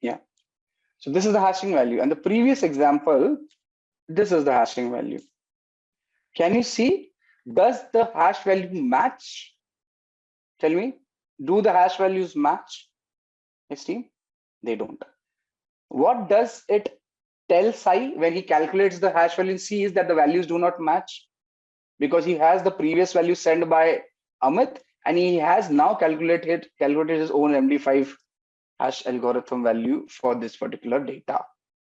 Yeah. So this is the hashing value. And the previous example, this is the hashing value. Can you see? Does the hash value match? Tell me, do the hash values match? Yes, team? They don't. What does it tell Sai when he calculates the hash value in C is that the values do not match, because he has the previous value sent by Amit and he has now calculated his own MD5 hash algorithm value for this particular data.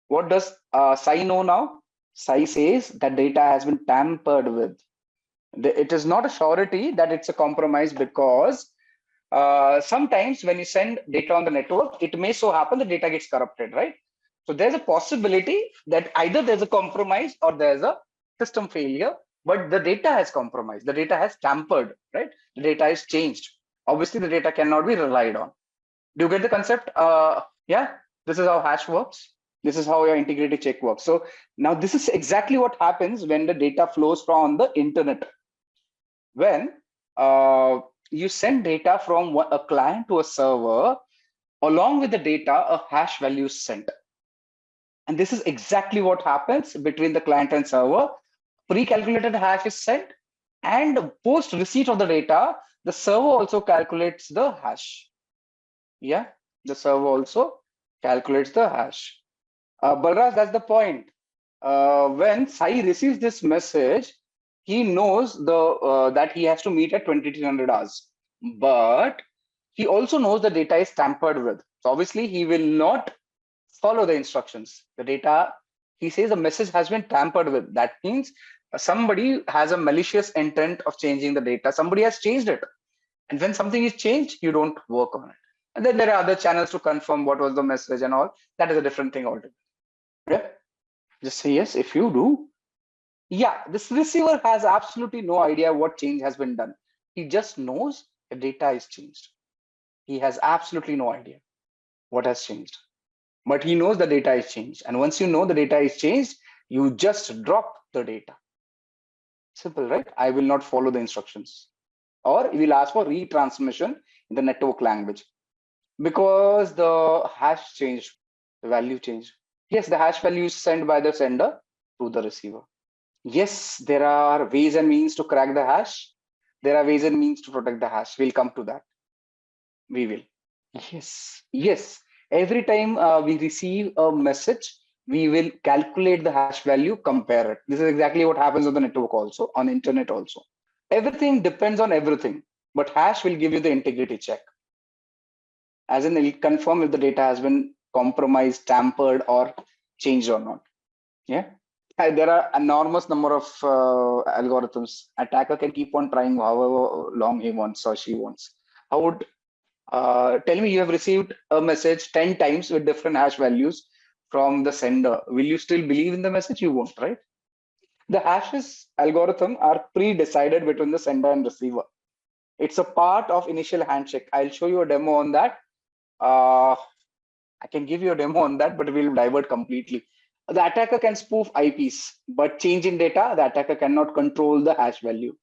What does Sai know now? Sai says that data has been tampered with. It is not a surety that it's a compromise, because sometimes when you send data on the network, it may so happen the data gets corrupted, right? So there's a possibility that either there's a compromise or there's a system failure, but the data has compromised, the data has tampered, right? The data is changed. Obviously, the data cannot be relied on. Do you get the concept? Yeah, this is how hash works. This is how your integrity check works. So now this is exactly what happens when the data flows from the internet. When you send data from a client to a server, along with the data, a hash value is sent. And this is exactly what happens between the client and server. Pre-calculated hash is sent, and post receipt of the data, the server also calculates the hash. Yeah, the server also calculates the hash. Balraj, that's the point. When Sai receives this message, he knows that he has to meet at 2300 hours, but he also knows the data is tampered with. So obviously he will not follow the instructions. The data, he says the message has been tampered with. That means somebody has a malicious intent of changing the data. Somebody has changed it. And when something is changed, you don't work on it. And then there are other channels to confirm what was the message and all. That is a different thing altogether. Yeah? Just say yes if you do. Yeah, this receiver has absolutely no idea what change has been done. He just knows the data is changed. He has absolutely no idea what has changed. But he knows the data is changed. And once you know the data is changed, you just drop the data. Simple, right? I will not follow the instructions. Or we'll ask for retransmission in the network language because the hash changed, the value changed. Yes, the hash value is sent by the sender to the receiver. Yes, there are ways and means to crack the hash. There are ways and means to protect the hash. We'll come to that. We will. Yes, yes. Every time we receive a message, we will calculate the hash value, compare it. This is exactly what happens on the network also, on internet also. Everything depends on everything, but hash will give you the integrity check. As in, it will confirm if the data has been compromised, tampered, or changed or not. Yeah. There are enormous number of algorithms. Attacker can keep on trying however long he wants or she wants. How would tell me you have received a message 10 times with different hash values from the sender. Will you still believe in the message? You won't, right? The hashes algorithm are pre-decided between the sender and receiver. It's a part of initial handshake. I'll show you a demo on that. I can give you a demo on that, but we'll divert completely. The attacker can spoof IPs, but change in data, the attacker cannot control the hash value.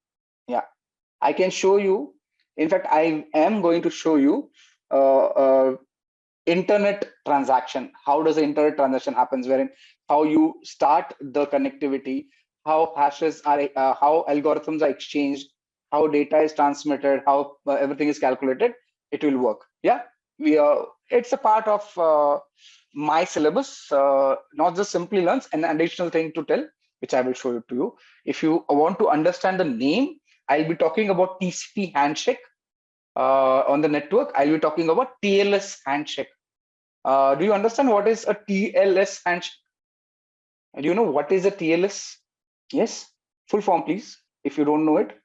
Yeah, I can show you. In fact, I am going to show you internet transaction. How does the internet transaction happens? Wherein how you start the connectivity, how hashes are, how algorithms are exchanged, how data is transmitted, how everything is calculated. It will work. Yeah, we are. It's a part of my syllabus, not just Simplilearn. An additional thing to tell, which I will show it to you. If you want to understand the name, I'll be talking about TCP handshake. On the network, I'll be talking about TLS handshake. Do you understand what is a TLS handshake? Do you know what is a TLS? Yes, full form, please. If you don't know it,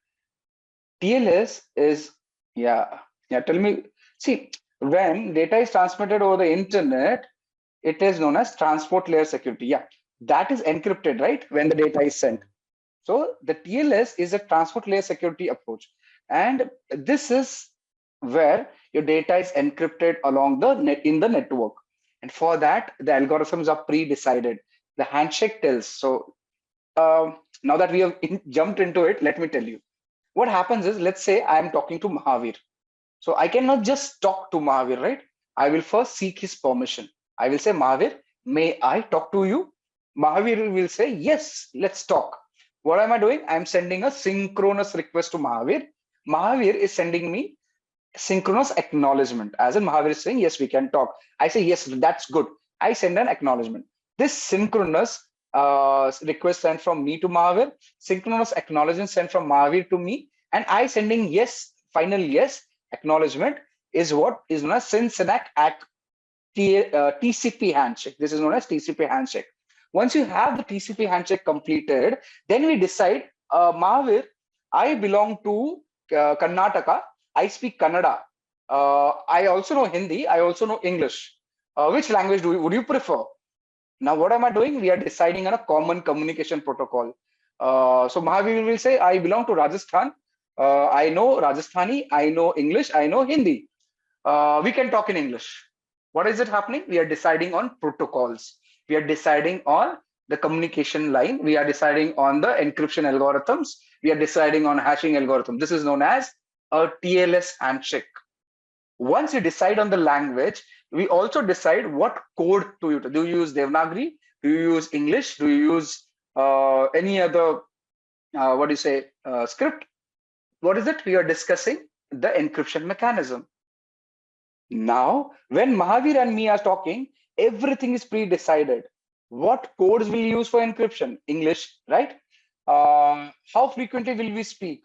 TLS is, yeah. Tell me. See, when data is transmitted over the internet, it is known as transport layer security. Yeah, that is encrypted, right? When the data is sent. So the TLS is a transport layer security approach, and this is where your data is encrypted along the net in the network. And for that, the algorithms are pre-decided. The handshake tells. So now that we have jumped into it, let me tell you. What happens is, let's say I am talking to Mahavir. So I cannot just talk to Mahavir, right? I will first seek his permission. I will say, Mahavir, may I talk to you? Mahavir will say, yes, let's talk. What am I doing? I'm sending a synchronous request to Mahavir. Mahavir is sending me synchronous acknowledgement. As in Mahavir is saying, yes, we can talk. I say, yes, that's good. I send an acknowledgement. This synchronous request sent from me to Mahavir, synchronous acknowledgement sent from Mahavir to me, and I sending yes, final yes, acknowledgement is what is known as Sync-Synac TCP handshake. This is known as TCP handshake. Once you have the TCP handshake completed, then we decide, Mahavir, I belong to Karnataka. I speak Kannada. I also know Hindi. I also know English. Which language would you prefer? Now, what am I doing? We are deciding on a common communication protocol. So Mahavir will say, I belong to Rajasthan. I know Rajasthani. I know English. I know Hindi. We can talk in English. What is it happening? We are deciding on protocols. We are deciding on the communication line. We are deciding on the encryption algorithms. We are deciding on hashing algorithm. This is known as a TLS handshake. Once you decide on the language, we also decide what code to use. Do you use Devanagari? Do you use English? Do you use any other, script? What is it? We are discussing the encryption mechanism. Now, when Mahavir and me are talking, everything is pre-decided. What codes will use for encryption? English, right? How frequently will we speak?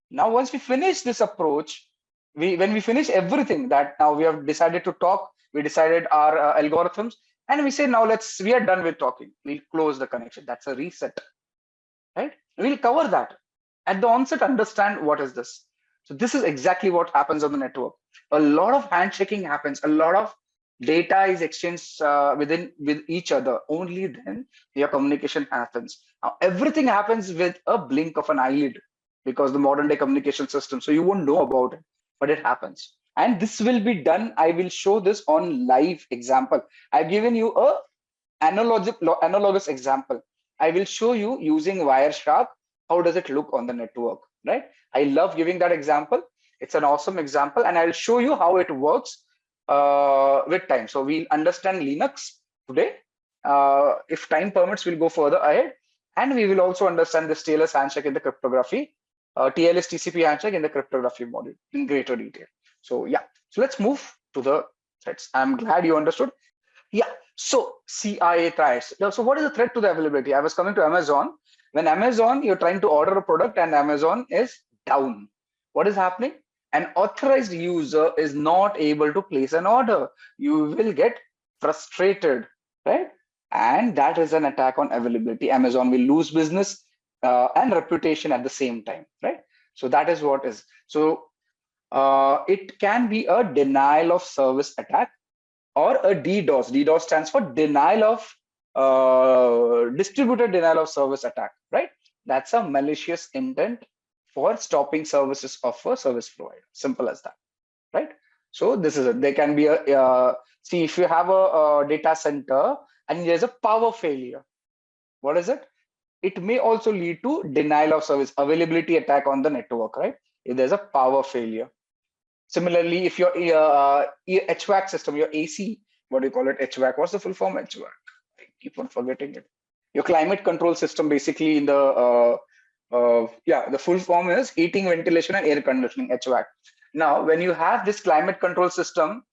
Now, once we finish this approach, when we finish everything that now we have decided to talk, we decided our algorithms, and we say, now we are done with talking. We'll close the connection. That's a reset, right? We'll cover that. At the onset, understand what is this. So this is exactly what happens on the network. A lot of handshaking happens. A lot of data is exchanged with each other. Only then your communication happens. Now, everything happens with a blink of an eyelid because the modern day communication system. So you won't know about it, but it happens. And this will be done. I will show this on live example. I've given you a analogous example. I will show you using Wireshark how does it look on the network, right? I love giving that example. It's an awesome example, and I'll show you how it works with time. So we'll understand Linux today. If time permits, we'll go further ahead, and we will also understand this TLS handshake in the cryptography, TLS TCP handshake in the cryptography module in greater detail. So yeah, so let's move to the threats. I'm glad you understood. Yeah, so CIA threats. So what is the threat to the availability? I was coming to Amazon. When Amazon, you're trying to order a product and Amazon is down. What is happening? An authorized user is not able to place an order. You will get frustrated, right? And that is an attack on availability. Amazon will lose business and reputation at the same time, right? So that is what is. So it can be a denial of service attack or a DDoS. DDoS stands for denial of distributed denial of service attack, right? That's a malicious intent for stopping services of a service provider. Simple as that, right? So this is it. There can be a see, if you have a data center and there's a power failure, what is it? It may also lead to denial of service, availability attack on the network, right? If there's a power failure. Similarly, if your HVAC system, your AC, what do you call it? HVAC. What's the full form? HVAC. I keep on forgetting it. Your climate control system, basically in the the full form is heating, ventilation, and air conditioning, HVAC. Now, when you have this climate control system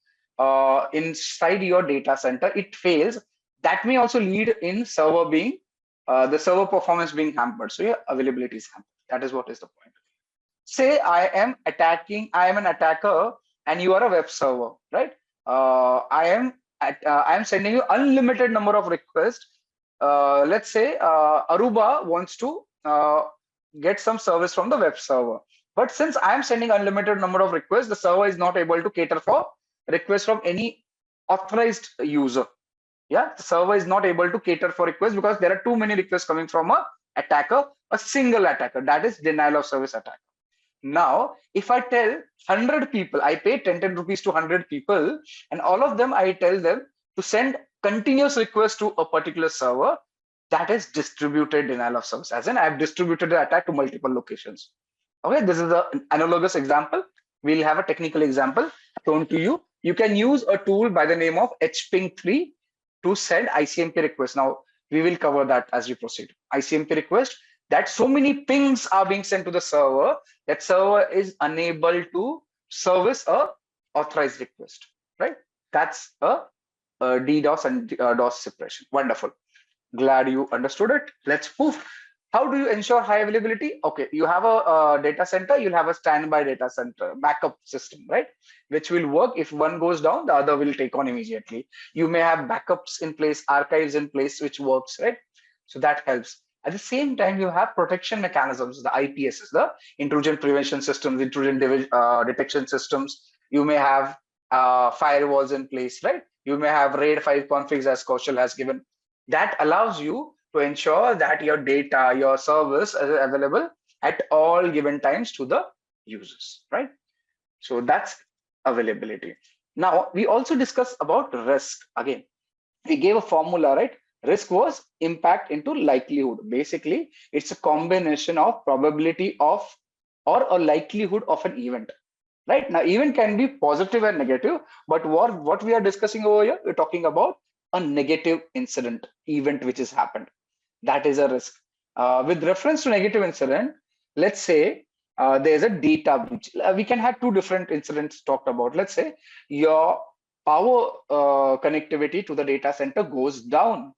inside your data center, it fails. That may also lead in server being the server performance being hampered. So your availability is hampered. That is what is the point. Say I am an attacker and you are a web server, right? I am sending you unlimited number of requests. Let's say Aruba wants to get some service from the web server. But since I am sending unlimited number of requests, the server is not able to cater for requests from any authorized user. Yeah, the server is not able to cater for requests because there are too many requests coming from a attacker, a single attacker. That is denial of service attack. Now, if I tell 100 people, I pay 10 rupees to 100 people, and all of them, I tell them to send continuous requests to a particular server, that is distributed denial of service. As in, I've distributed the attack to multiple locations. Okay, this is an analogous example. We'll have a technical example shown to you. You can use a tool by the name of hping3 to send ICMP requests. Now, we will cover that as we proceed. ICMP request, that so many pings are being sent to the server that server is unable to service a authorized request, right? That's a DDoS and DOS suppression. Wonderful. Glad you understood it. Let's move. How do you ensure high availability? Okay, you have a data center, you'll have a standby data center backup system, right? Which will work. If one goes down, the other will take on immediately. You may have backups in place, archives in place, which works, right? So that helps. At the same time, you have protection mechanisms, the IPSs, the intrusion prevention systems, intrusion detection systems. You may have firewalls in place, right? You may have RAID 5 configs as Kaushal has given. That allows you to ensure that your data, your service is available at all given times to the users, right? So that's availability. Now, we also discussed about risk. Again, we gave a formula, right? Risk was impact into likelihood. Basically, it's a combination of probability of or a likelihood of an event. Right now, event can be positive and negative, but what we are discussing over here, we're talking about a negative incident event which has happened. That is a risk. With reference to negative incident, let's say there's a data breach. We can have two different incidents talked about. Let's say your power connectivity to the data center goes down.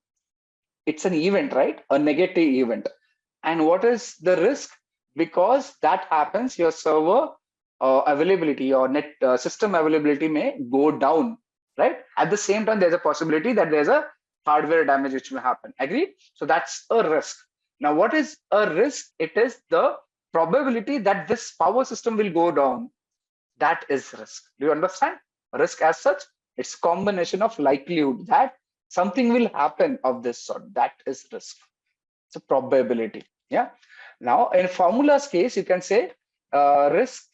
It's an event, right? A negative event. And what is the risk? Because that happens, your server availability or net system availability may go down, right? At the same time, there's a possibility that there's a hardware damage which will happen. Agree? So that's a risk. Now, what is a risk? It is the probability that this power system will go down. That is risk. Do you understand? Risk as such, it's combination of likelihood that something will happen of this sort. That is risk. It's a probability. Yeah. Now, in formula's case, you can say risk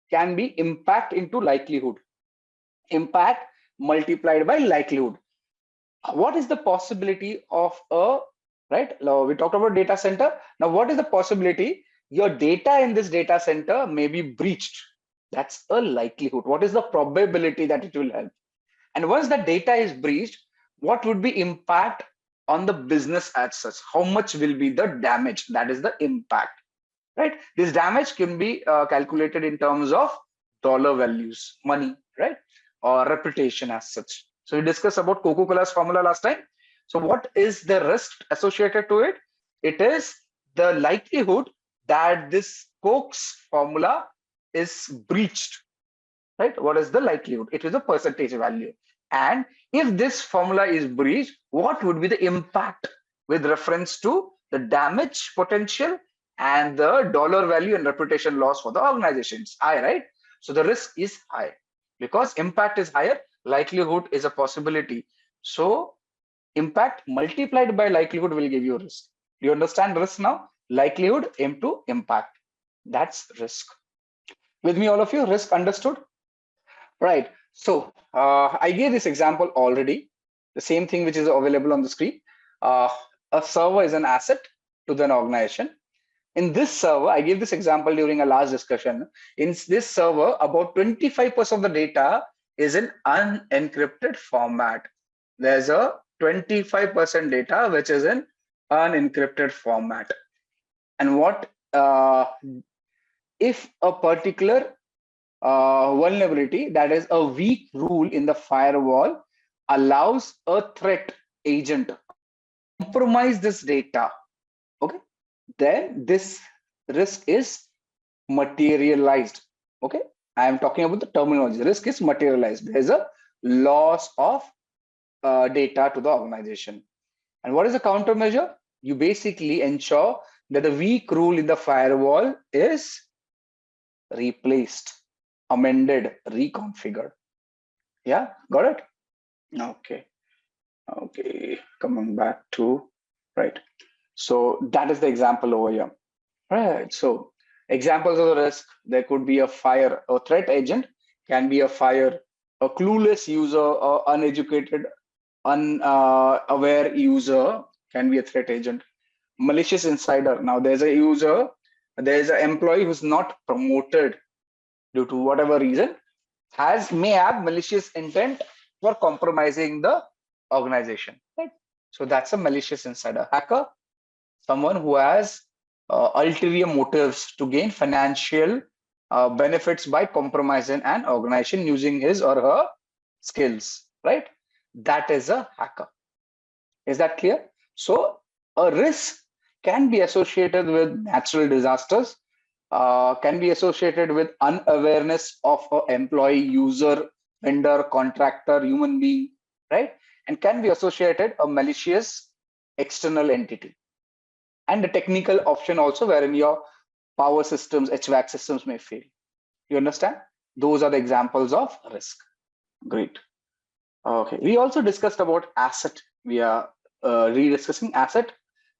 can be impact into likelihood. Impact multiplied by likelihood. What is the possibility of a right? Now we talked about data center. Now, what is the possibility? Your data in this data center may be breached. That's a likelihood. What is the probability that it will help? And once the data is breached, what would be impact on the business as such? How much will be the damage? That is the impact, right? This damage can be calculated in terms of dollar values, money, right? Or reputation as such. So we discussed about Coca-Cola's formula last time. So what is the risk associated to it? It is the likelihood that this Coke's formula is breached, right? What is the likelihood? It is a percentage value. And if this formula is breached, what would be the impact with reference to the damage potential and the dollar value and reputation loss for the organization? It's high, right? So the risk is high because impact is higher, likelihood is a possibility. So impact multiplied by likelihood will give you risk. Do you understand risk now? Likelihood into impact. That's risk. With me, all of you, risk understood? Right. So I gave this example already, the same thing which is available on the screen. A server is an asset to an organization. In this server, I gave this example during a last discussion. In this server, about 25% of the data is in unencrypted format. There's a 25% data which is in unencrypted format. And what if a particular vulnerability, that is a weak rule in the firewall, allows a threat agent to compromise this data, okay, then this risk is materialized. Okay, I am talking about the terminology. Risk is materialized. There is a loss of data to the organization. And what is the countermeasure? You basically ensure that the weak rule in the firewall is replaced, amended, reconfigured. Yeah, got it? Okay. Okay, coming back to, right. So that is the example over here. Right. So examples of the risk, there could be a fire, a threat agent can be a fire, a clueless user, or uneducated, unaware user can be a threat agent. Malicious insider. Now there's a user, there's an employee who's not promoted due to whatever reason, may have malicious intent for compromising the organization. Right? So that's a malicious insider. Hacker, someone who has ulterior motives to gain financial benefits by compromising an organization using his or her skills. Right? That is a hacker. Is that clear? So a risk can be associated with natural disasters, can be associated with unawareness of an employee, user, vendor, contractor, human being, right? And can be associated a malicious external entity. And the technical option also, wherein your power systems, HVAC systems may fail. You understand? Those are the examples of risk. Great. Okay. We also discussed about asset. We are rediscussing asset.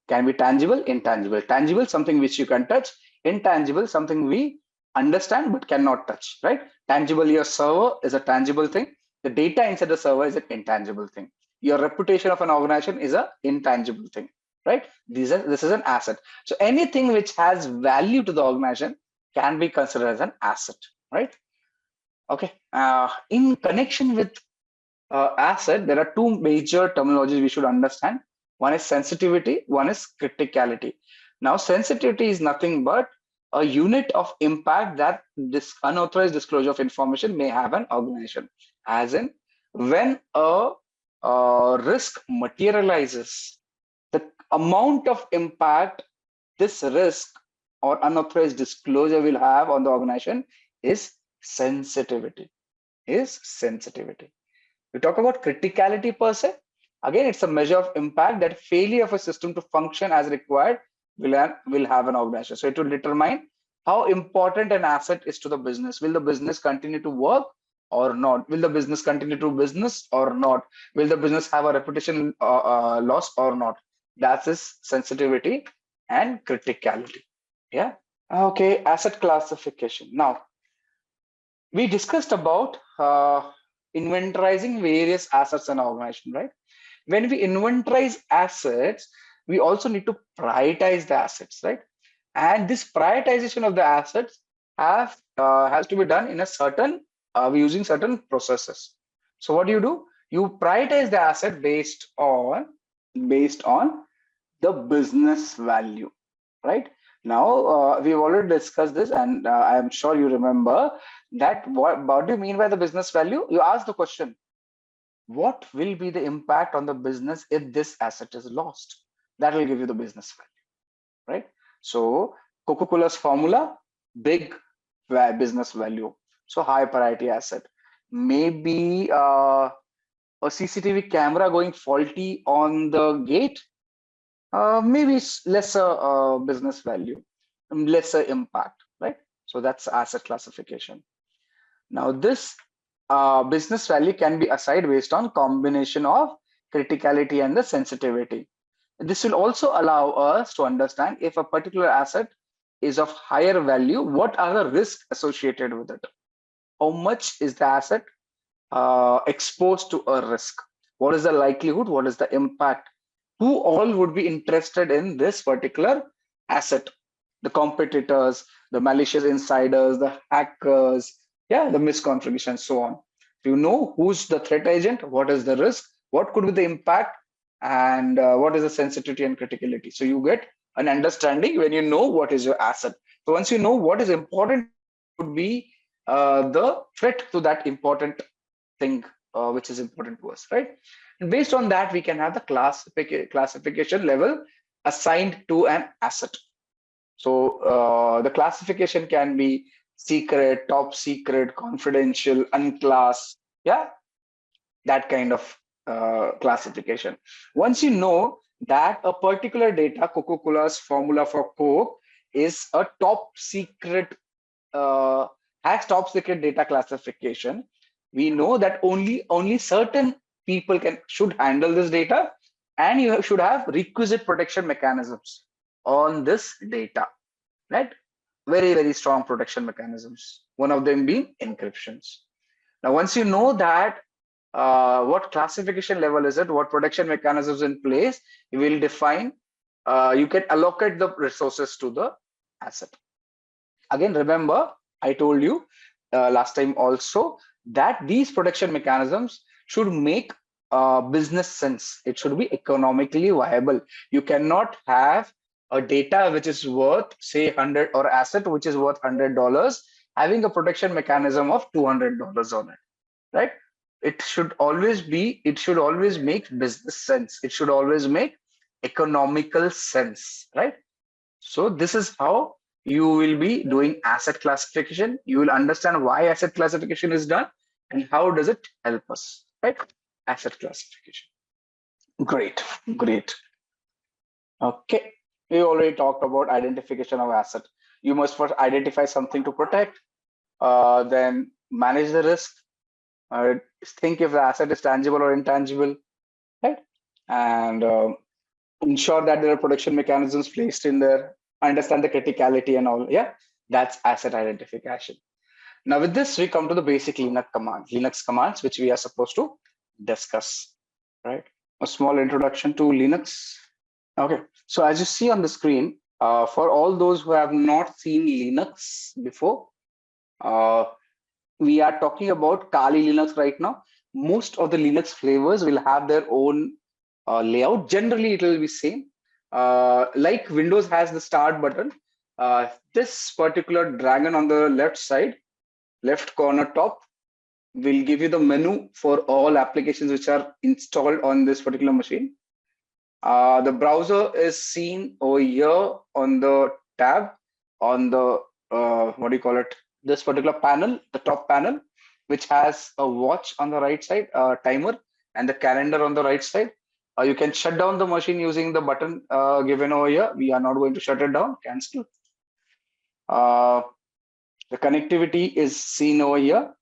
Can be tangible, intangible. Tangible, something which you can touch. Intangible, something we understand but cannot touch, right? Tangible, your server is a tangible thing. The data inside the server is an intangible thing. Your reputation of an organization is an intangible thing, right? This is an asset. So anything which has value to the organization can be considered as an asset, right? Okay. In connection with asset, there are two major terminologies we should understand. One is sensitivity, one is criticality. Now, sensitivity is nothing but a unit of impact that this unauthorized disclosure of information may have an organization. As in, when a risk materializes, the amount of impact this risk or unauthorized disclosure will have on the organization is sensitivity. We talk about criticality per se. Again, it's a measure of impact that failure of a system to function as required will have an organization. So it will determine how important an asset is to the business. Will the business continue to work or not? Will the business continue to business or not? Will the business have a reputation loss or not? That is sensitivity and criticality. Yeah. Okay. Asset classification. Now, we discussed about inventorizing various assets in an organization, right? When we inventorize assets, we also need to prioritize the assets, right? And this prioritization of the assets has to be done in a certain using certain processes. So what do? You prioritize the asset based on the business value, right? Now we've already discussed this, and I am sure you remember that. What do you mean by the business value? You ask the question, what will be the impact on the business if this asset is lost? That will give you the business value, right? So Coca-Cola's formula, big business value, so high priority asset. Maybe a CCTV camera going faulty on the gate, maybe it's lesser business value, lesser impact, right? So that's asset classification. Now this business value can be assigned based on combination of criticality and the sensitivity. This will also allow us to understand if a particular asset is of higher value, what are the risks associated with it? How much is the asset exposed to a risk? What is the likelihood? What is the impact? Who all would be interested in this particular asset? The competitors, the malicious insiders, the hackers, yeah, the misconfiguration, so on. You know who's the threat agent, what is the risk, what could be the impact, and what is the sensitivity and criticality. So you get an understanding when you know what is your asset. So once you know what is important, would be the threat to that important thing which is important to us, right? And based on that, we can have the classification level assigned to an asset. So the classification can be secret, top secret, confidential, unclass, yeah, that kind of classification. Once you know that a particular data, Coca-Cola's formula for Coke, is a top secret, has top secret data classification, we know that only certain people should handle this data, and you should have requisite protection mechanisms on this data, right? Very, very strong protection mechanisms, one of them being encryptions. Now once you know that what classification level is it, what protection mechanisms in place, you will define, you can allocate the resources to the asset. Again, remember, I told you last time also that these protection mechanisms should make business sense. It should be economically viable. You cannot have a data which is worth, say, 100, or asset which is worth $100, having a protection mechanism of $200 on it, right? It should always make business sense. It should always make economical sense, right? So this is how you will be doing asset classification. You will understand why asset classification is done and how does it help us, right? Asset classification. Great, great. Okay, we already talked about identification of asset. You must first identify something to protect, then manage the risk, think if the asset is tangible or intangible, right? And ensure that there are protection mechanisms placed in there, understand the criticality and all. Yeah, that's asset identification. Now with this, we come to the basic Linux commands, which we are supposed to discuss, right? A small introduction to Linux. Okay, so as you see on the screen, for all those who have not seen Linux before, we are talking about Kali Linux right now. Most of the Linux flavors will have their own layout. Generally, it will be same. Like Windows has the start button, this particular dragon on the left side, left corner top, will give you the menu for all applications which are installed on this particular machine. The browser is seen over here on the tab on the what do you call it? This particular panel, the top panel, which has a watch on the right side, a timer, and the calendar on the right side. You can shut down the machine using the button given over here. We are not going to shut it down. Cancel. The connectivity is seen over here.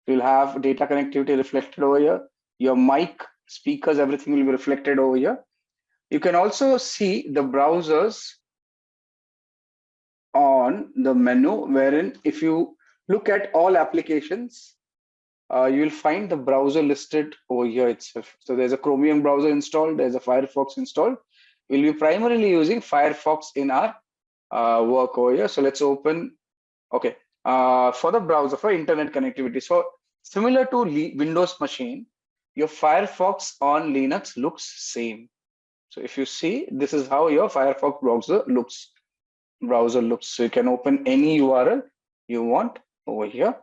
You'll have data connectivity reflected over here. Your mic, speakers, everything will be reflected over here. You can also see the browsers on the menu, wherein if you look at all applications, you will find the browser listed over here itself. So there's a Chromium browser installed, there's a Firefox installed. we'll be primarily using Firefox in our work over here. So let's open, okay, for the browser, for internet connectivity. So similar to Windows machine, your Firefox on Linux looks same. So if you see, this is how your Firefox browser looks. So you can open any URL you want over here.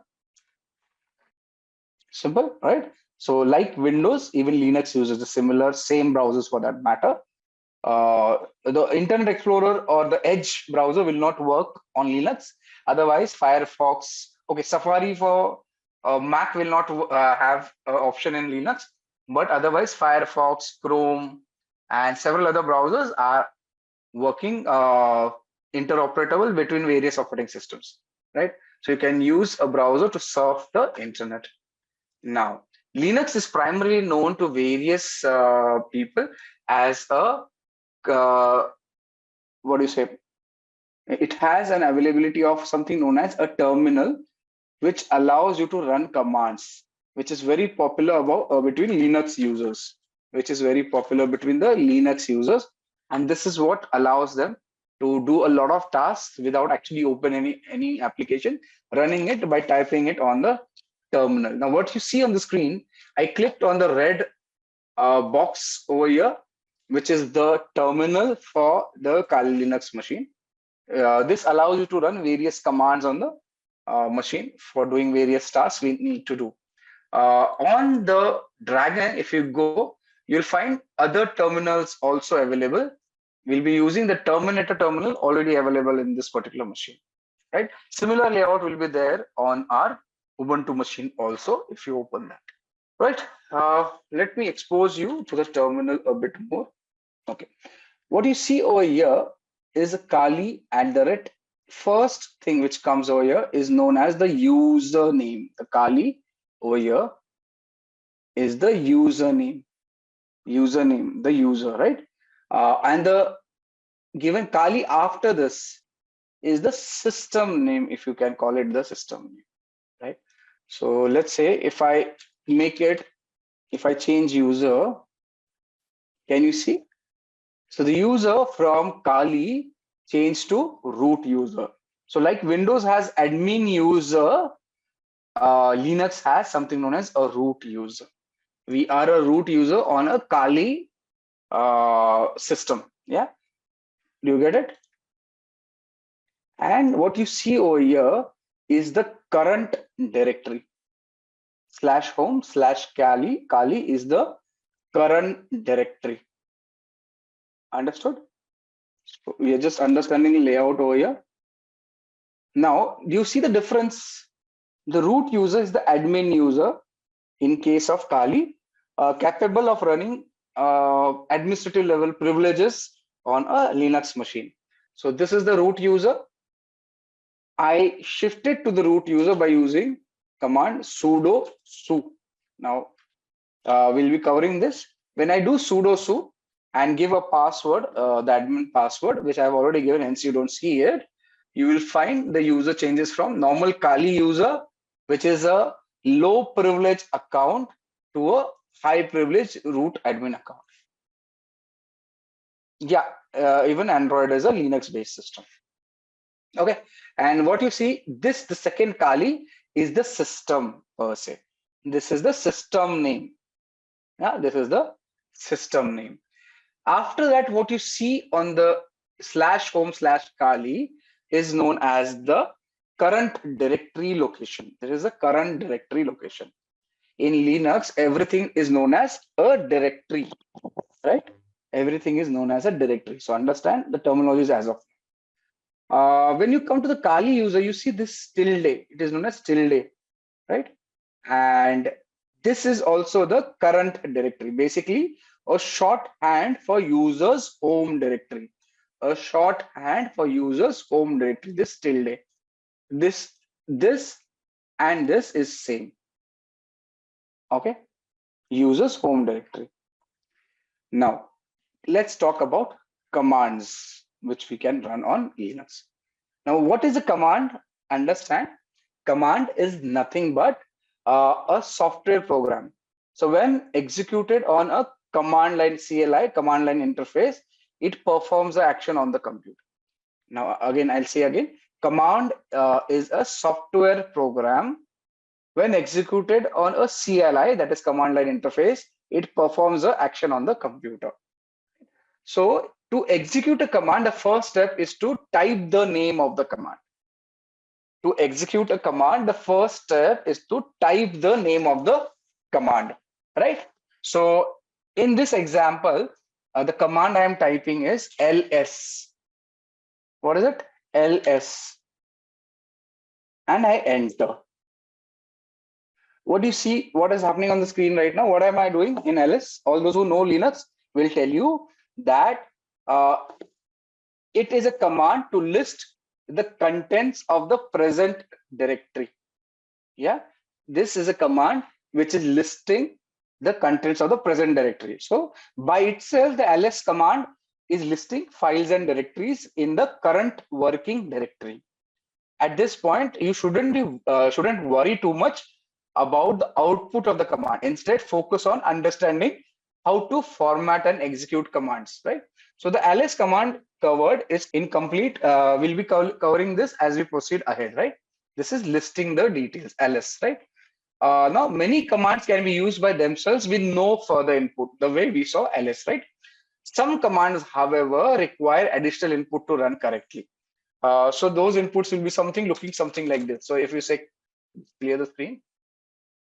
Simple, right? So like Windows, even Linux uses the same browsers for that matter. The Internet Explorer or the Edge browser will not work on Linux. Otherwise, Firefox, okay, Safari for Mac will not have an option in Linux, but otherwise Firefox, Chrome, and several other browsers are working interoperable between various operating systems, right? So you can use a browser to surf the internet. Now, Linux is primarily known to various people as a what do you say? It has an availability of something known as a terminal, which allows you to run commands, which is very popular between Linux users, and this is what allows them to do a lot of tasks without actually opening any application, running it by typing it on the terminal. Now, what you see on the screen, I clicked on the red box over here, which is the terminal for the Kali Linux machine. This allows you to run various commands on the machine for doing various tasks we need to do. On the Dragon, if you go, you'll find other terminals also available. We'll be using the Terminator terminal already available in this particular machine, right? Similar layout will be there on our Ubuntu machine also if you open that, right? Let me expose you to the terminal a bit more. Okay, what you see over here is a Kali at the rate. First thing which comes over here is known as the username. The Kali over here is the username, the user, right? And the given Kali after this is the system name, if you can call it the system name, right? So let's say if I change user, can you see? So the user from Kali changed to root user. So like Windows has admin user, Linux has something known as a root user. We are a root user on a Kali system. Yeah, do you get it? And what you see over here is the current directory. /home/Kali. Kali is the current directory. Understood? So we are just understanding layout over here. Now, do you see the difference? The root user is the admin user in case of Kali, capable of running administrative level privileges on a Linux machine. So this is the root user. I shifted to the root user by using command sudo su. Now, we'll be covering this. When I do sudo su and give a password, the admin password, which I've already given, hence you don't see it, you will find the user changes from normal Kali user, which is a low privilege account, to a high privilege root admin account. Yeah, even Android is a Linux based system. Okay, and what you see, the second Kali is the system per se. This is the system name. Yeah, this is the system name. After that, what you see on the /home/Kali is known as the current directory location. There is a current directory location. In Linux, everything is known as a directory, right? Everything is known as a directory. So understand the terminology as of when you come to the Kali user, you see this tilde. It is known as tilde, right? And this is also the current directory. Basically, a shorthand for users' home directory. A shorthand for users' home directory. This tilde. This and this is same. Okay, users' home directory. Now, let's talk about commands which we can run on Linux. Now, what is a command? Understand, command is nothing but a software program. So when executed on a command line CLI, command line interface, it performs the action on the computer. Now, again, I'll say again, command is a software program. When executed on a CLI, that is command line interface, it performs the action on the computer. So to execute a command, the first step is to type the name of the command. To execute a command, the first step is to type the name of the command, right? So in this example, the command I am typing is ls. What is it? ls. And I enter. What do you see? What is happening on the screen right now? What am I doing in ls? All those who know Linux will tell you that it is a command to list the contents of the present directory. Yeah, this is a command which is listing the contents of the present directory. So by itself, the ls command is listing files and directories in the current working directory. At this point, you shouldn't worry too much about the output of the command. Instead, focus on understanding how to format and execute commands, right? So the ls command covered is incomplete. We'll be covering this as we proceed ahead, right? This is listing the details, ls, right? Now, many commands can be used by themselves with no further input, the way we saw ls, right? Some commands, however, require additional input to run correctly. So those inputs will be looking something like this. So if you say clear the screen,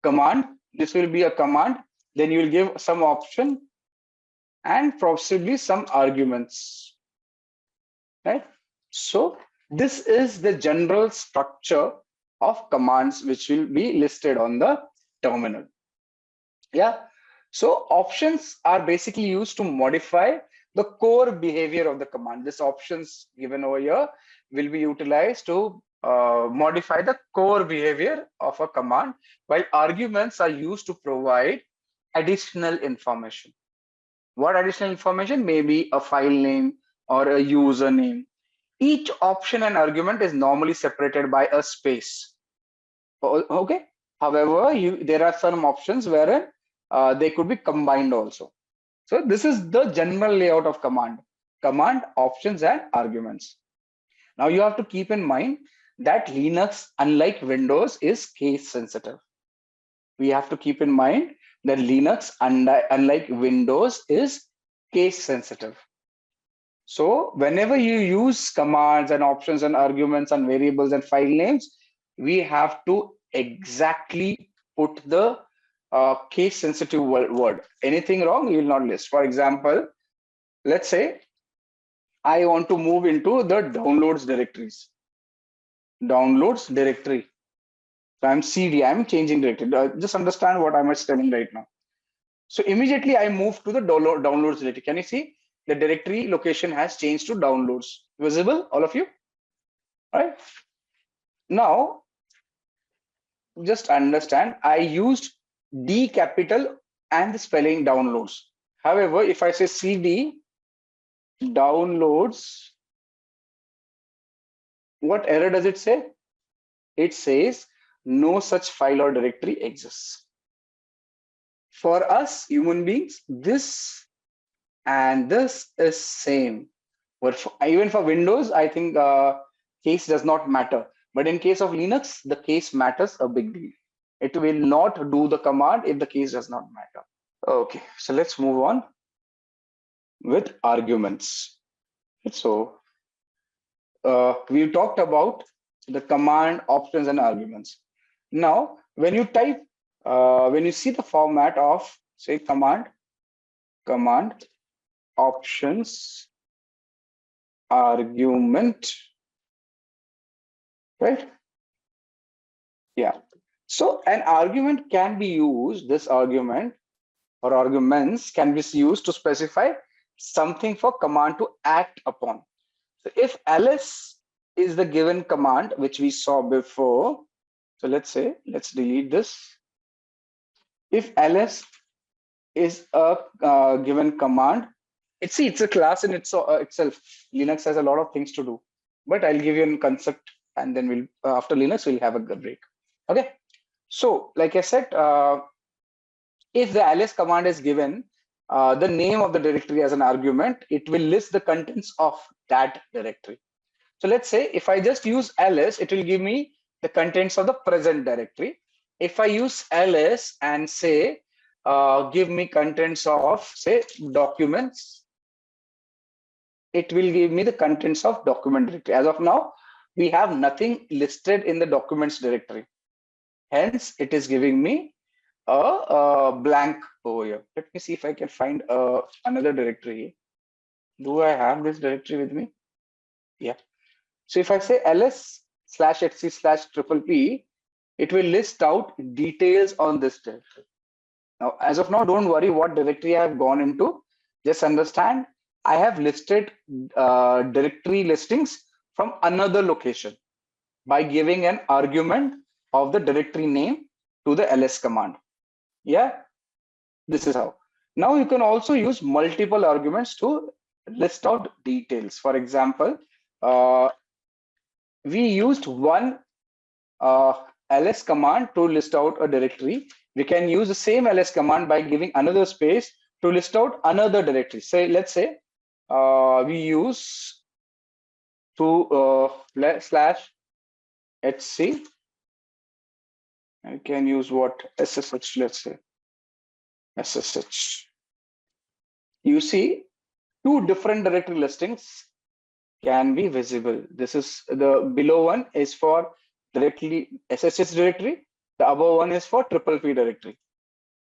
command, this will be a command, then you will give some option and possibly some arguments, right? So this is the general structure of commands which will be listed on the terminal. Yeah, so options are basically used to modify the core behavior of the command. This options given over here will be utilized to modify the core behavior of a command, while arguments are used to provide additional information. What additional information? Maybe a file name or a username. Each option and argument is normally separated by a space. Okay. However, there are some options wherein they could be combined also. So this is the general layout of command, options and arguments. Now you have to keep in mind that Linux, unlike Windows, is case sensitive. We have to keep in mind that Linux, unlike Windows, is case sensitive. So whenever you use commands and options and arguments and variables and file names, we have to exactly put the case sensitive word. Anything wrong, you will not list. For example, let's say I want to move into the downloads directories. Downloads directory. So I'm CD, I'm changing directory. Just understand what I'm telling right now. So immediately I move to the downloads directory. Can you see the directory location has changed to downloads? Visible, all of you? All right. Now, just understand, I used D capital and the spelling downloads. However, if I say CD downloads, what error does it say? It says no such file or directory exists. For us human beings, this and this is same. But even for Windows, I think case does not matter. But in case of Linux, the case matters a big deal. It will not do the command if the case does not matter. Okay, so let's move on with arguments. So we talked about the command, options, and arguments. Now, when you type, when you see the format of, say, command, options, argument, right? Yeah. So an argument can be used, this argument or arguments can be used to specify something for command to act upon. So if ls is the given command, which we saw before, so let's delete this. If ls is a given command, it's a class in itself. Linux has a lot of things to do, but I'll give you a concept, and then we'll after Linux we'll have a good break. Okay. So like I said, if the ls command is given, the name of the directory as an argument, it will list the contents of that directory. So let's say if I just use ls, it will give me the contents of the present directory. If I use ls and say, give me contents of, say, documents, it will give me the contents of document directory. As of now, we have nothing listed in the documents directory. Hence, it is giving me a blank over here. Let me see if I can find another directory. Do I have this directory with me? Yeah. So if I say ls/etc/pp, it will list out details on this directory. Now, as of now, don't worry what directory I have gone into. Just understand I have listed directory listings from another location by giving an argument of the directory name to the ls command. Yeah, this is how. Now you can also use multiple arguments to list out details. For example, we used one ls command to list out a directory. We can use the same ls command by giving another space to list out another directory. Say, let's say we use to /etc. I can use what ssh, let's say ssh. You see, two different directory listings can be visible. This is the below one is for directly SSH directory. The above one is for PPP directory,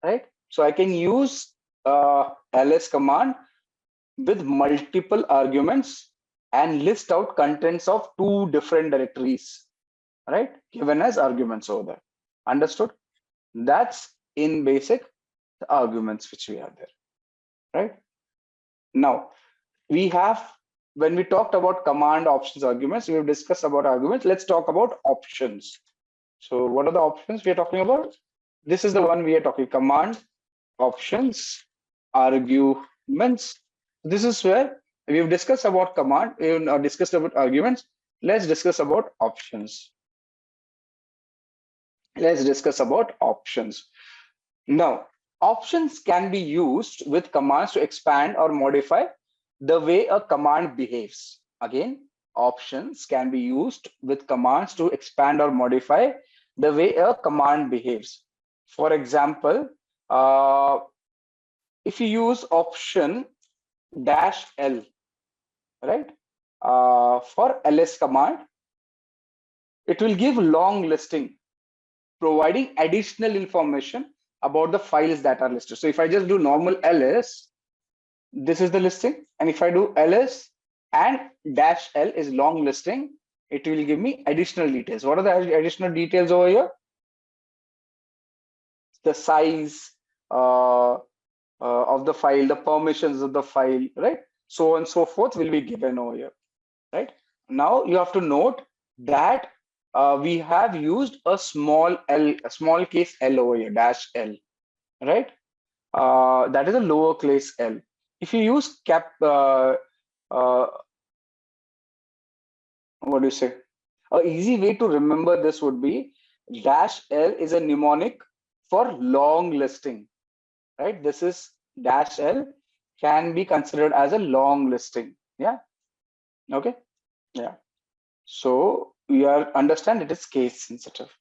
right? So I can use ls command with multiple arguments and list out contents of two different directories, right? Given as arguments over there. Understood? That's in basic the arguments which we have there, right? Now we have, when we talked about command options arguments, we have discussed about arguments. Let's talk about options. So what are the options we are talking about? This is the one we are talking: command, options, arguments. This is where we have discussed about command, we have discussed about arguments. Let's discuss about options. Let's discuss about options. Now, options can be used with commands to expand or modify the way a command behaves. Again, options can be used with commands to expand or modify the way a command behaves. For example, if you use option -l, right, for ls command, it will give long listing, providing additional information about the files that are listed. So if I just do normal ls, this is the listing, and if I do ls and -l is long listing, it will give me additional details. What are the additional details over here? The size of the file, the permissions of the file, right? So on and so forth will be given over here, right? Now you have to note that we have used a small case l over here, -l, right? That is a lowercase l. If you use what do you say? An easy way to remember this would be -l is a mnemonic for long listing, right? This is -l can be considered as a long listing. Yeah. Okay. Yeah. So we are understand it is case sensitive.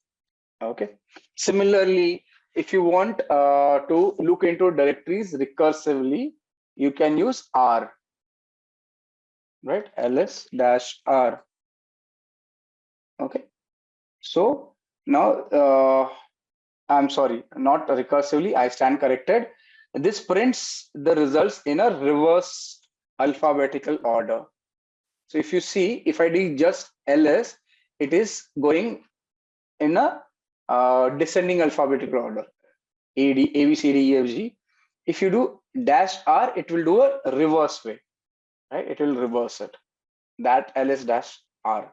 Okay. Similarly, if you want to look into directories recursively, you can use R, right? ls-r. Okay. So now I'm sorry, not recursively, I stand corrected. This prints the results in a reverse alphabetical order. So if you see, if I do just ls, it is going in a descending alphabetical order, A, D, A, B, C, D, E, F, G. If you do -r, it will do a reverse way, right? It will reverse it, that ls-r.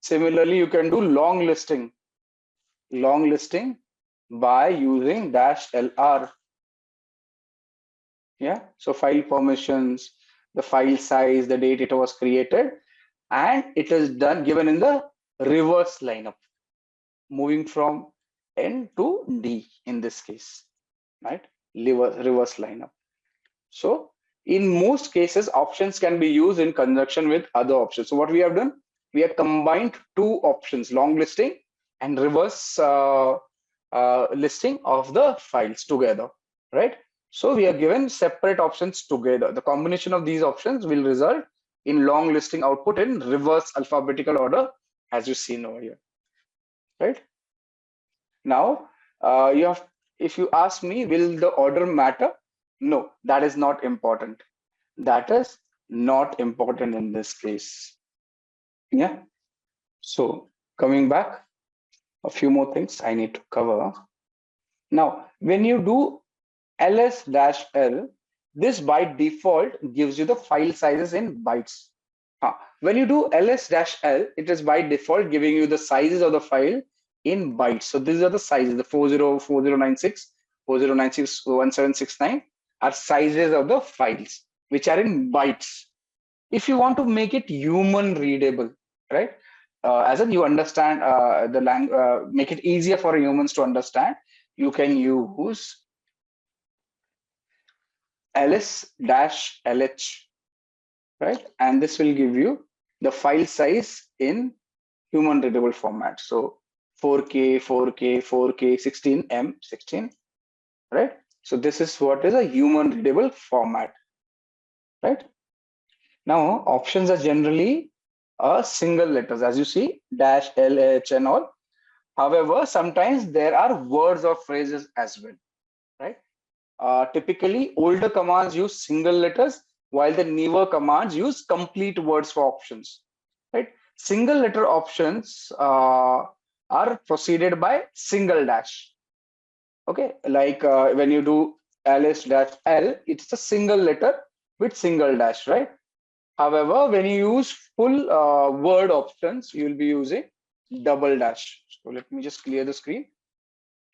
Similarly, you can do long listing by using -lr. Yeah, so file permissions, the file size, the date it was created, and it is done given in the reverse lineup, moving from N to D in this case, right? Reverse lineup. So in most cases, options can be used in conjunction with other options. So what we have done, we have combined two options, long listing and reverse listing of the files together, right? So we have given separate options together. The combination of these options will result in long listing output in reverse alphabetical order, as you see over here, right? Now, if you ask me, will the order matter? No, that is not important. That is not important in this case. Yeah. So coming back, a few more things I need to cover. Now, when you do ls-l, this by default gives you the file sizes in bytes. When you do ls-l, it is by default giving you the sizes of the file in bytes. So these are the sizes, the 404096, 40961769 are sizes of the files, which are in bytes. If you want to make it human readable, right? As in you understand the language, make it easier for humans to understand, you can use ls-lh, right? And this will give you the file size in human readable format. So 4K, 4K, 4K, 16M, 16, right? So this is what is a human readable format, right? Now options are generally single letters, as you see, dash, L, H, and all. However, sometimes there are words or phrases as well, right? Typically, older commands use single letters, while the newer commands use complete words for options, right? Single letter options are preceded by single dash. Okay, like when you do ls-l, it's a single letter with single dash, right? However, when you use full word options, you will be using double dash. So let me just clear the screen,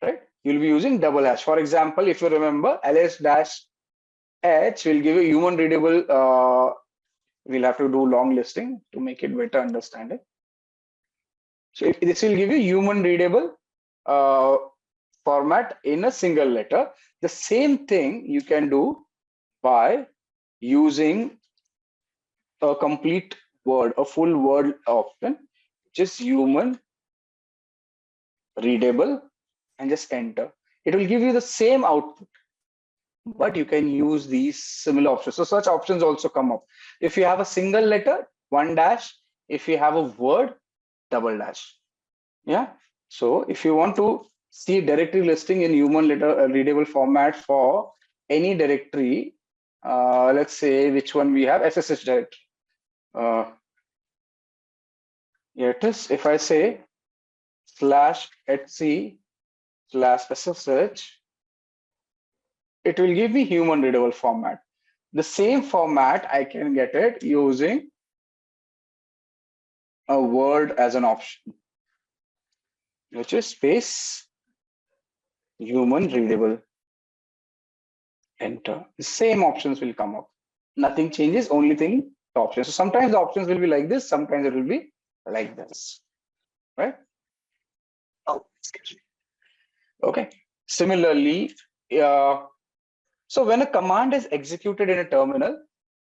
right? You'll be using double dash. For example, if you remember, ls-h will give you human readable. We'll have to do long listing to make it better understanding. So this will give you human readable format in a single letter. The same thing you can do by using a complete word, a full word option, which is human readable, and just enter. It will give you the same output, but you can use these similar options. So such options also come up. If you have a single letter, one dash. If you have a word, double dash. Yeah. So if you want to see directory listing in human letter readable format for any directory, let's say which one we have, SSH directory. Here it is. If I say /etc/SSH, it will give me human readable format. The same format I can get it using a word as an option, which is space human readable. Enter. The same options will come up. Nothing changes, only thing the options. So sometimes the options will be like this, sometimes it will be like this, right? Oh, excuse me. Okay. Similarly, so when a command is executed in a terminal,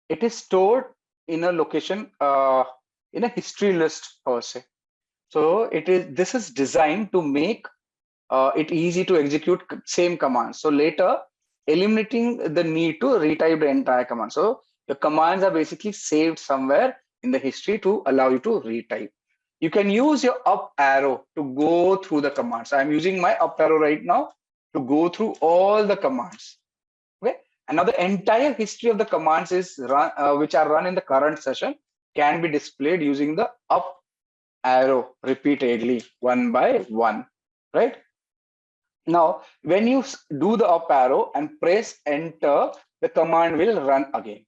it is stored in a location, in a history list per se. So this is designed to make it easy to execute same command. So later, eliminating the need to retype the entire command. So your commands are basically saved somewhere in the history to allow you to retype. You can use your up arrow to go through the commands. I'm using my up arrow right now to go through all the commands. Okay, and now the entire history of the commands is run, which are run in the current session, can be displayed using the up arrow repeatedly, one by one, right? Now, when you do the up arrow and press enter, the command will run again.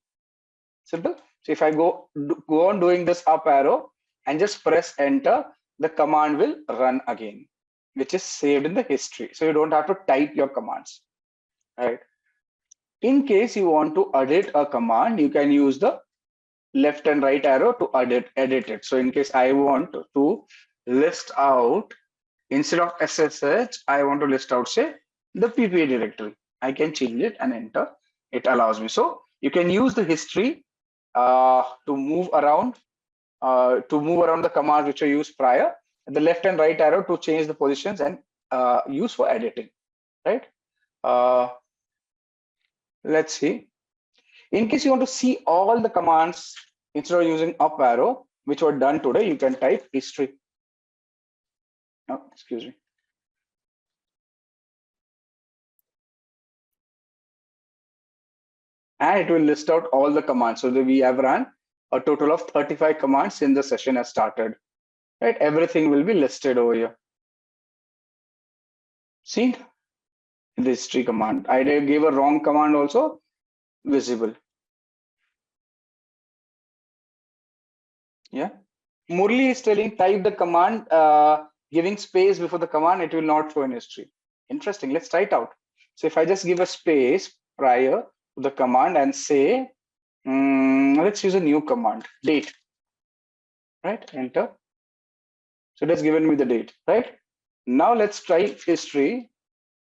Simple. So if I go on doing this up arrow and just press enter, the command will run again, which is saved in the history. So you don't have to type your commands, right? In case you want to edit a command, you can use the left and right arrow to edit it. So in case I want to list out, instead of SSH, I want to list out, say, the PPA directory. I can change it and enter. it allows me. So you can use the history to move around the commands which are used prior, and the left and right arrow to change the positions and use for editing, right? Let's see. In case you want to see all the commands instead of using up arrow which were done today, you can type history. Oh, excuse me. And it will list out all the commands. So we have run a total of 35 commands since the session has started. Right? Everything will be listed over here. See the history command. I gave a wrong command also visible. Yeah. Murli is telling type the command, giving space before the command, it will not show in history. Interesting. Let's try it out. So if I just give a space prior to the command and say, let's use a new command, date. Right? Enter. So it has given me the date. Right? Now let's try history.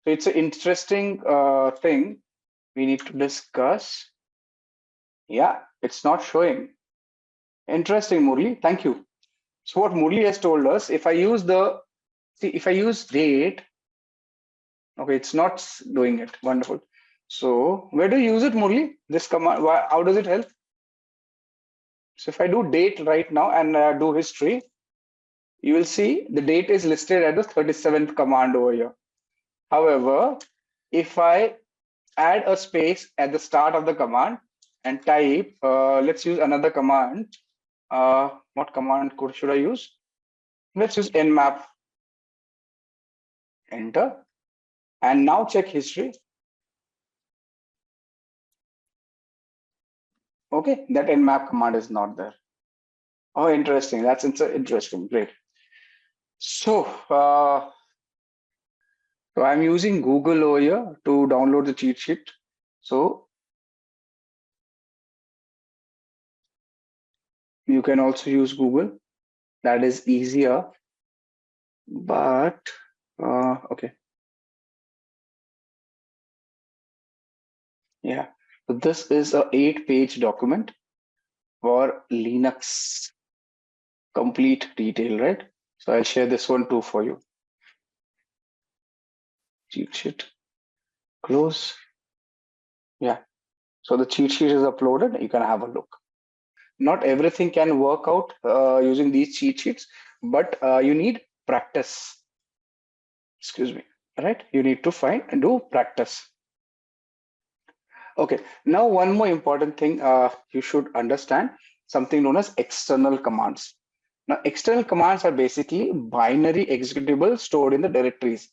So it's an interesting thing we need to discuss. Yeah, it's not showing. Interesting, Murli. Thank you. So what Murli has told us, if I use date, okay, it's not doing it. Wonderful. So where do you use it, Murli? This command, how does it help? So if I do date right now and do history, you will see the date is listed at the 37th command over here. However, if I add a space at the start of the command and type, let's use another command. What command should I use? Let's use nmap. Enter. And now check history. Okay, that nmap command is not there. Oh, interesting. That's interesting. Great. So, so I'm using Google over here to download the cheat sheet. So you can also use Google. That is easier. But okay. Yeah. So this is a 8-page document for Linux complete detail, right? So I'll share this one too for you. Cheat sheet. Close. Yeah. So the cheat sheet is uploaded. You can have a look. Not everything can work out using these cheat sheets, but you need practice. Excuse me. Right? You need to find and do practice. Okay. Now, one more important thing you should understand, something known as external commands. Now, external commands are basically binary executables stored in the directories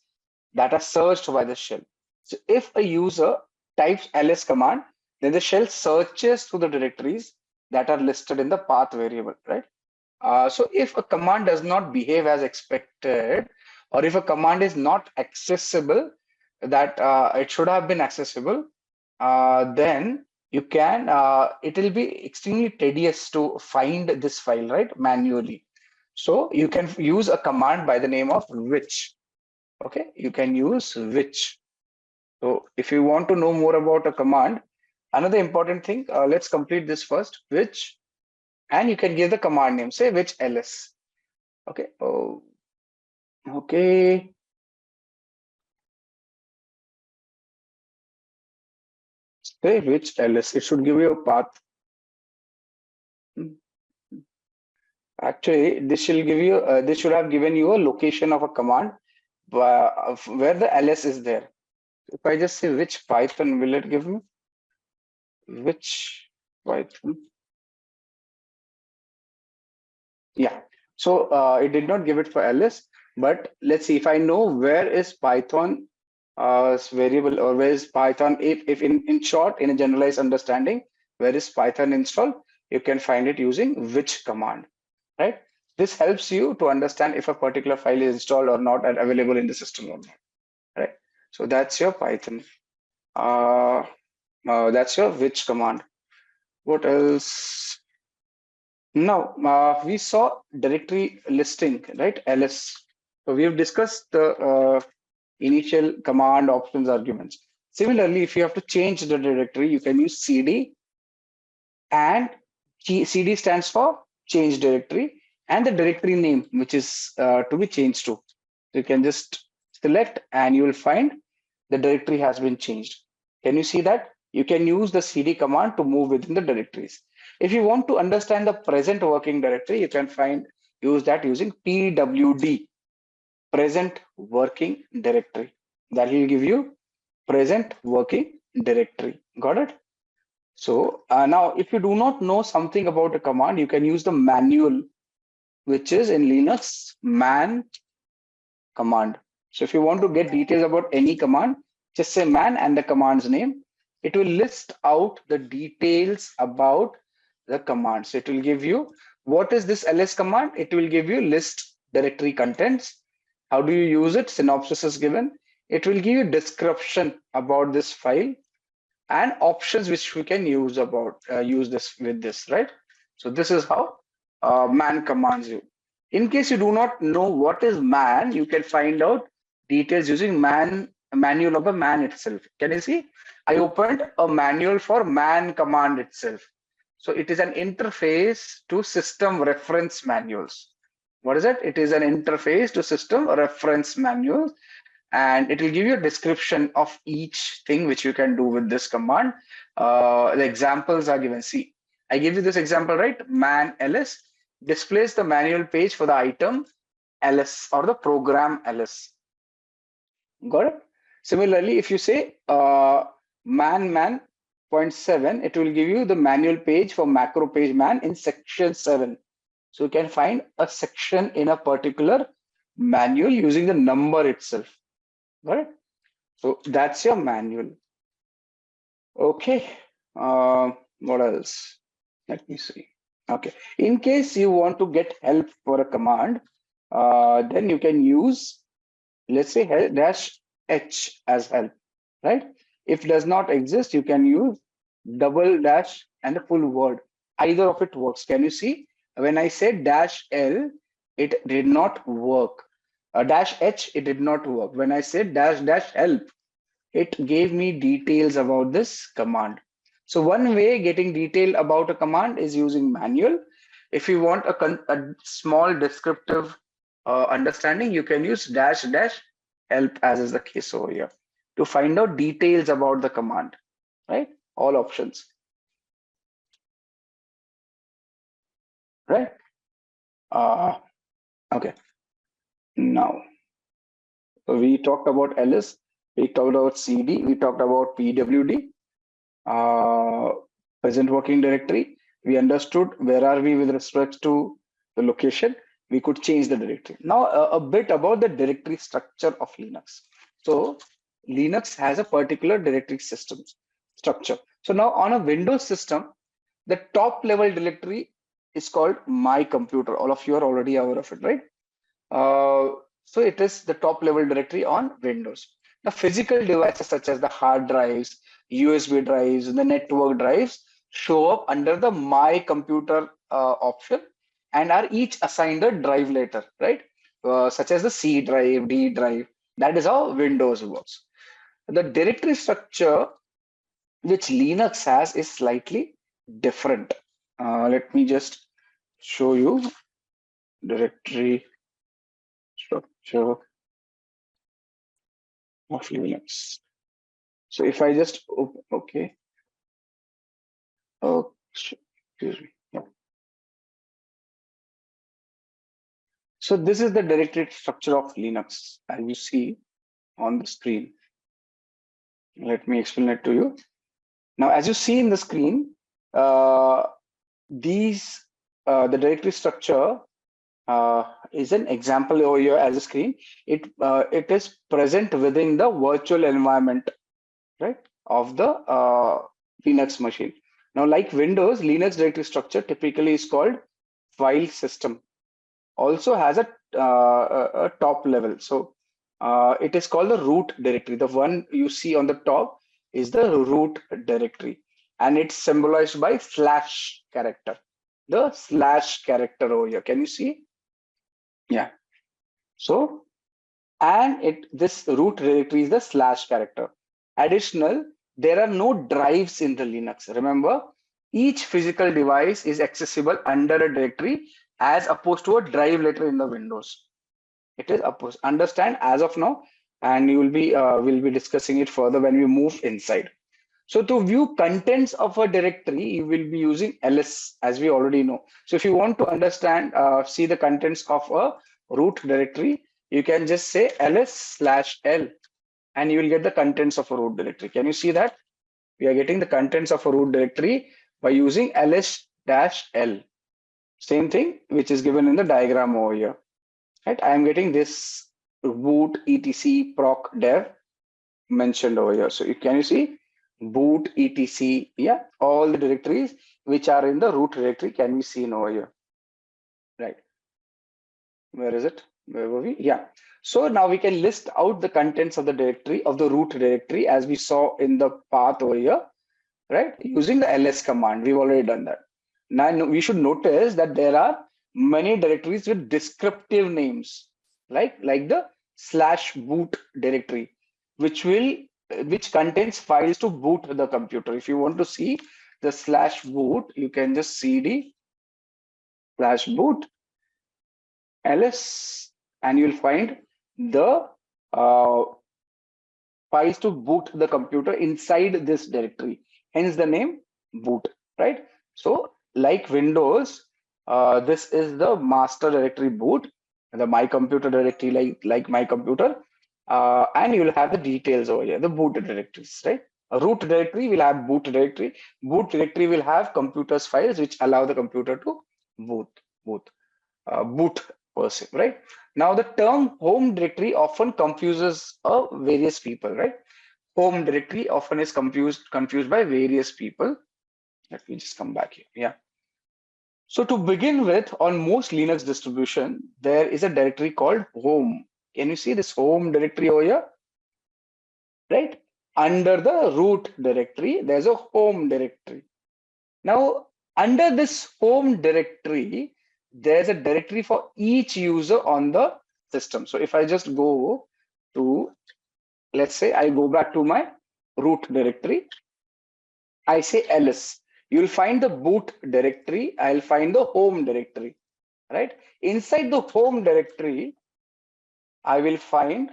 that are searched by the shell. So if a user types ls command, then the shell searches through the directories that are listed in the path variable, right? So if a command does not behave as expected, or if a command is not accessible, that it should have been accessible, then you can, it will be extremely tedious to find this file, right, manually. So you can use a command by the name of which. Okay, you can use which. So if you want to know more about a command, another important thing, let's complete this first, which, and you can give the command name, say which ls. Okay. Oh, okay. Say which ls. It should give you a path. Actually, this should give you. This should have given you a location of a command where the ls is there. If I just say which Python, will it give me? Which Python? Yeah. So it did not give it for ls, but let's see if I know where is Python variable, or where is Python, if in short, in a generalized understanding, where is Python installed, you can find it using which command, right? This helps you to understand if a particular file is installed or not and available in the system or not, right? So that's your Python. That's your which command. What else? Now, we saw directory listing, right? ls. So we have discussed the initial command options arguments. Similarly, if you have to change the directory, you can use CD, and CD stands for change directory, and the directory name which is to be changed to. You can just select and you will find the directory has been changed. Can you see that? You can use the CD command to move within the directories. If you want to understand the present working directory, you can use that using PWD, present working directory. That will give you present working directory. Got it? So now if you do not know something about a command, you can use the manual, which is in Linux man command. So if you want to get details about any command, just say man and the command's name. It will list out the details about the command. So it will give you, what is this ls command? It will give you list directory contents. How do you use it? Synopsis is given. It will give you description about this file and options which we can use this with this, right? So this is how man commands you. In case you do not know what is man, you can find out details using manual of the man itself. Can you see? I opened a manual for man command itself. So it is an interface to system reference manuals. What is it? It is an interface to system reference manuals, and it will give you a description of each thing which you can do with this command. The examples are given. See, I give you this example, right? Man ls displays the manual page for the item ls or the program ls. Got it? Similarly, if you say man 0.7, it will give you the manual page for macro page man in section 7. So you can find a section in a particular manual using the number itself. Right? So that's your manual. Okay. What else? Let me see. Okay. In case you want to get help for a command, then you can use, let's say, -h as help, right? If does not exist, you can use double dash and the full word. Either of it works. Can you see? When I said -l, it did not work. -h, it did not work. When I said -help, it gave me details about this command. So one way getting detail about a command is using manual. If you want a small descriptive understanding, you can use -help, as is the case over here, to find out details about the command, right? All options, right? Okay. Now, we talked about ls, we talked about cd, we talked about pwd, present working directory. We understood where are we with respect to the location. We could change the directory. Now a bit about the directory structure of Linux. So Linux has a particular directory system structure. So now on a Windows system, the top level directory is called my computer. All of you are already aware of it, right? So it is the top level directory on Windows. The physical devices such as the hard drives, USB drives, and the network drives show up under the my computer option and are each assigned a drive later, right? Such as the C drive, D drive. That is how Windows works. The directory structure which Linux has is slightly different. Let me just show you directory structure of Linux. So if I just open, okay. Oh, excuse me. Yeah. So this is the directory structure of Linux, as you see on the screen. Let me explain it to you. Now, as you see in the screen, the directory structure is an example over here as a screen. It is present within the virtual environment, right, of the Linux machine. Now, like Windows, Linux directory structure typically is called file system. Also has a top level. So it is called the root directory. The one you see on the top is the root directory, and it's symbolized by slash character. The slash character over here. Can you see? Yeah. So, and this root directory is the slash character. additional, there are no drives in the Linux. Remember, each physical device is accessible under a directory as opposed to a drive letter in the Windows. It is opposed. Understand as of now, and you will be we'll be discussing it further when we move inside. So to view contents of a directory, you will be using ls, as we already know. So if you want to understand, see the contents of a root directory, you can just say ls/l, and you will get the contents of a root directory. Can you see that? We are getting the contents of a root directory by using ls-l. Same thing, which is given in the diagram over here. Right? I am getting this boot etc proc dev mentioned over here. So can you see boot etc? Yeah, all the directories which are in the root directory can be seen over here. Right? Where is it? Where were we? Yeah. So now we can list out the contents of the directory, of the root directory, as we saw in the path over here, right? Using the ls command. We've already done that. Now we should notice that there are many directories with descriptive names, like the /boot directory, which contains files to boot the computer. If you want to see the /boot, you can just cd /boot ls, and you'll find the files to boot the computer inside this directory. Hence the name boot, right? So like Windows, this is the master directory boot, the my computer directory, like my computer, and you'll have the details over here, the boot directories, right? A root directory will have boot directory. Boot directory will have computers files which allow the computer to boot per se, right? Now the term home directory often confuses various people, right? Home directory often is confused by various people. Let me just come back here. Yeah. So to begin with, on most Linux distribution, there is a directory called home. Can you see this home directory over here? Right? Under the root directory, there's a home directory. Now, under this home directory, there's a directory for each user on the system. So if I just go to, let's say I go back to my root directory, I say ls, you'll find the boot directory, I'll find the home directory, right? Inside the home directory, I will find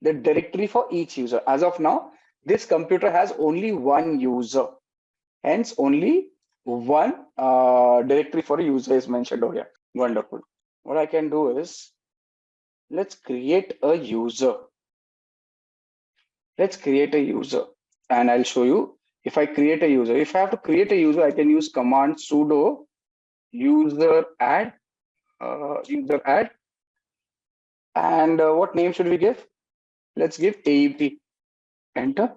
the directory for each user. As of now, this computer has only one user. Hence, only one directory for a user is mentioned over here. Wonderful. What I can do is, let's create a user. Let's create a user, and I'll show you. If I create a user, if I have to create a user, I can use command sudo user add, and what name should we give? Let's give AEP. Enter.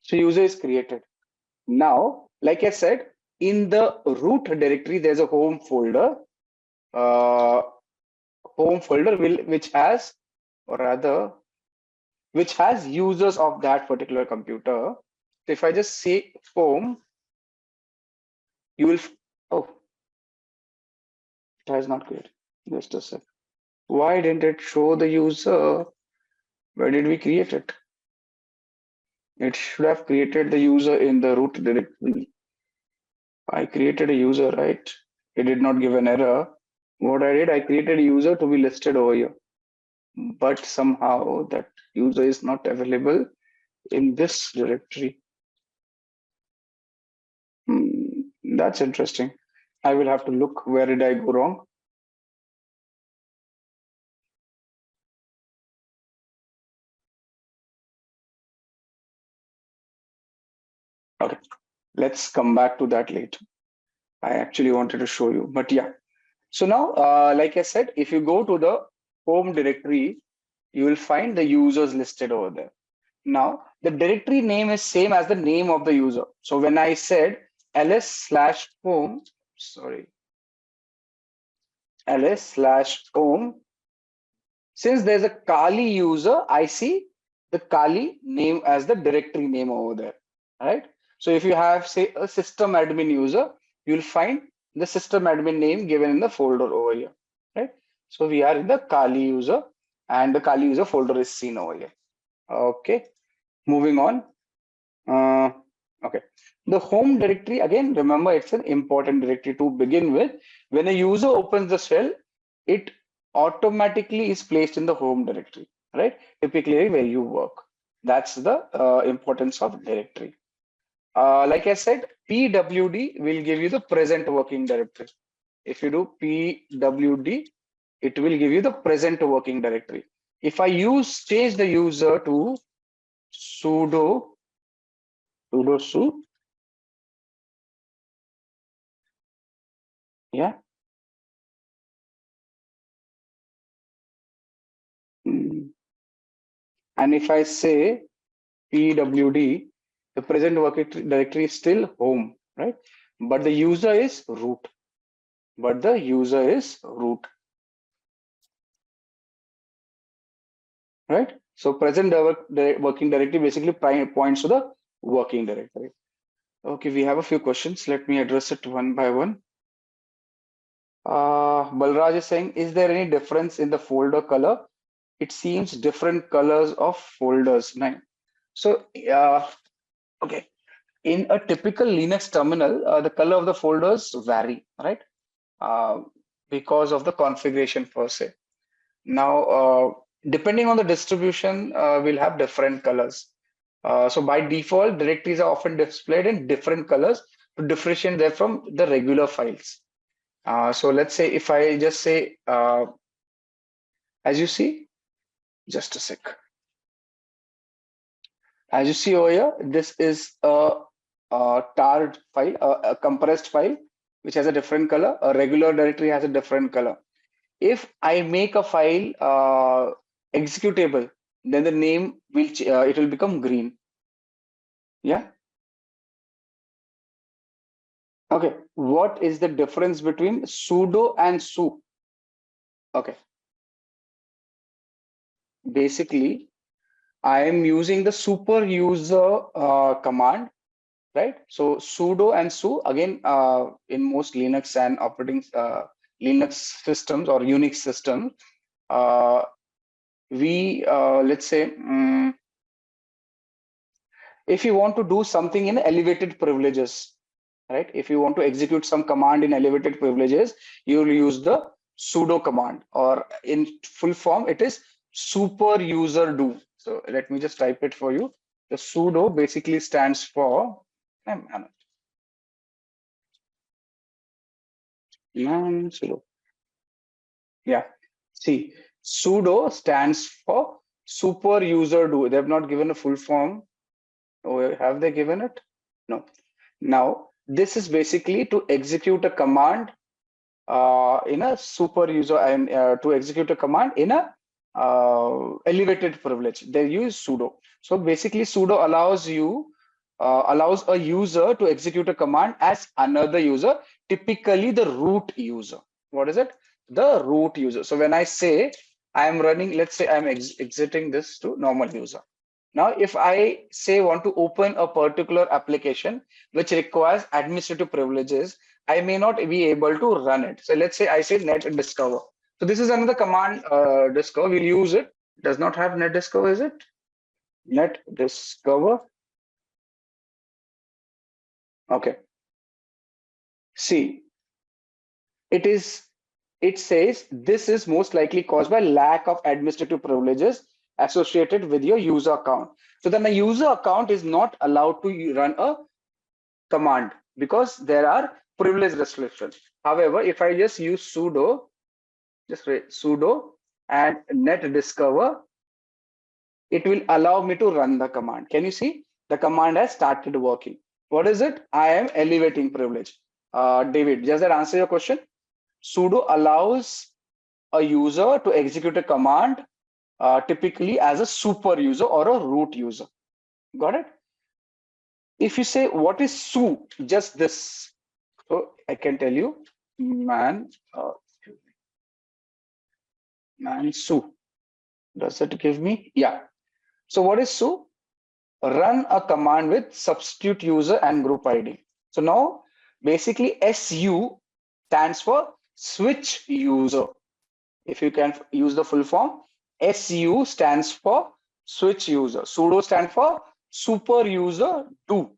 So user is created. Now, like I said, in the root directory, there's a home folder. Which has, or rather, which has users of that particular computer. So if I just say home, you will, oh, it has not created. Just a sec. Why didn't it show the user? Where did we create it? It should have created the user in the root directory. I created a user, right? It did not give an error. What I did, I created a user to be listed over here. But somehow that user is not available in this directory. That's interesting. I will have to look, where did I go wrong? Okay, let's come back to that later. I actually wanted to show you, but yeah. So now, like I said, if you go to the home directory, you will find the users listed over there. Now, the directory name is same as the name of the user. So when I said ls/home, ls/home, since there's a Kali user, I see the Kali name as the directory name over there, right? So if you have, say, a system admin user, you'll find the system admin name given in the folder over here, right? So we are in the Kali user, and the Kali user folder is seen over here. Okay, moving on. Okay, the home directory, again, remember it's an important directory to begin with. When a user opens the shell, it automatically is placed in the home directory, right? Typically where you work. That's the importance of directory. Like I said, PWD will give you the present working directory. If you do PWD, it will give you the present working directory. If I change the user to sudo su, yeah. And if I say PWD, the present working directory is still home, right? But the user is root. Right? So present working directory basically points to the working directory. Okay, we have a few questions. Let me address it one by one. Balraj is saying, is there any difference in the folder color? It seems different colors of folders. Nice. So, okay, in a typical Linux terminal, the color of the folders vary, right? Because of the configuration per se. Now, depending on the distribution, we'll have different colors. So by default, directories are often displayed in different colors to differentiate them from the regular files. So let's say if I just say, as you see, just a sec. As you see over here, this is a tarred file, a compressed file, which has a different color. A regular directory has a different color. If I make a file executable, then the name will it will become green. Yeah. Okay. What is the difference between sudo and su? Okay. Basically, I am using the super user command, right? So sudo and su, again, in most Linux and operating Linux systems or Unix systems, we let's say if you want to do something in elevated privileges, right? If you want to execute some command in elevated privileges, you will use the sudo command, or in full form, it is super user do. So let me just type it for you. The sudo basically stands for, sudo. Yeah. See, sudo stands for super user do. They have not given a full form. Or have they given it? No. Now, this is basically to execute a command in a super user, and to execute a command in a elevated privilege. They use sudo. So basically, sudo allows a user to execute a command as another user, typically the root user. What is it? The root user. So when I say I am running, let's say I'm exiting this to normal user. Now, if I say want to open a particular application which requires administrative privileges, I may not be able to run it. So let's say I say net discover. So this is another command, discover. We'll use it. Does not have net discover, is it? Net discover. Okay. See, it says this is most likely caused by lack of administrative privileges associated with your user account. So then a user account is not allowed to run a command because there are privilege restrictions. However, if I just use sudo, just write sudo and net discover, it will allow me to run the command. Can you see? The command has started working. What is it? I am elevating privilege. David, does that answer your question? Sudo allows a user to execute a command typically as a super user or a root user. Got it? If you say, what is su? Just this. So I can tell you, man su. Does it give me? Yeah. So what is su? Run a command with substitute user and group ID. So now basically SU stands for switch user. If you can use the full form, SU stands for switch user. Sudo stand for super user do,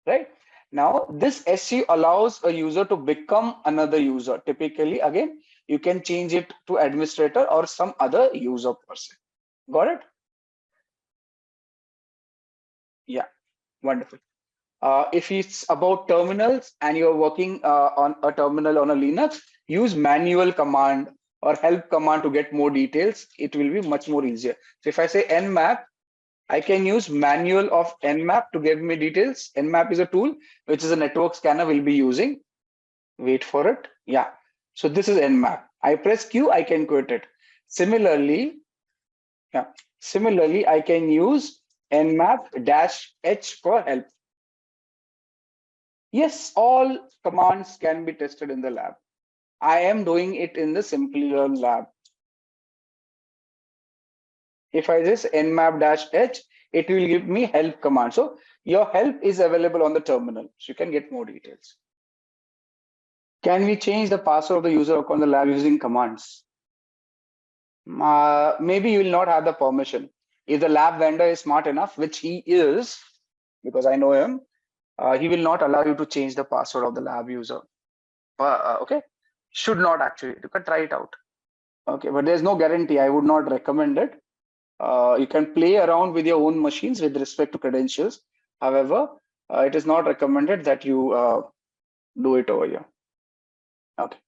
right? Now this SU allows a user to become another user. Typically, again, you can change it to administrator or some other user person. Got it? Yeah, wonderful. If it's about terminals and you're working on a terminal on a Linux, use manual command or help command to get more details. It will be much more easier. So if I say nmap, I can use manual of nmap to give me details. Nmap is a tool which is a network scanner we'll be using. Wait for it. Yeah. So this is nmap. I press Q, I can quit it. Similarly, yeah. Similarly, I can use nmap-h for help. Yes, all commands can be tested in the lab. I am doing it in the Simplilearn lab. If I just nmap-h, it will give me help command. So your help is available on the terminal. So you can get more details. Can we change the password of the user account in the lab using commands? Maybe you will not have the permission. If the lab vendor is smart enough, which he is, because I know him, he will not allow you to change the password of the lab user. Okay, should not actually. You can try it out. Okay, but there's no guarantee. I would not recommend it. You can play around with your own machines with respect to credentials. However, it is not recommended that you do it over here. Okay,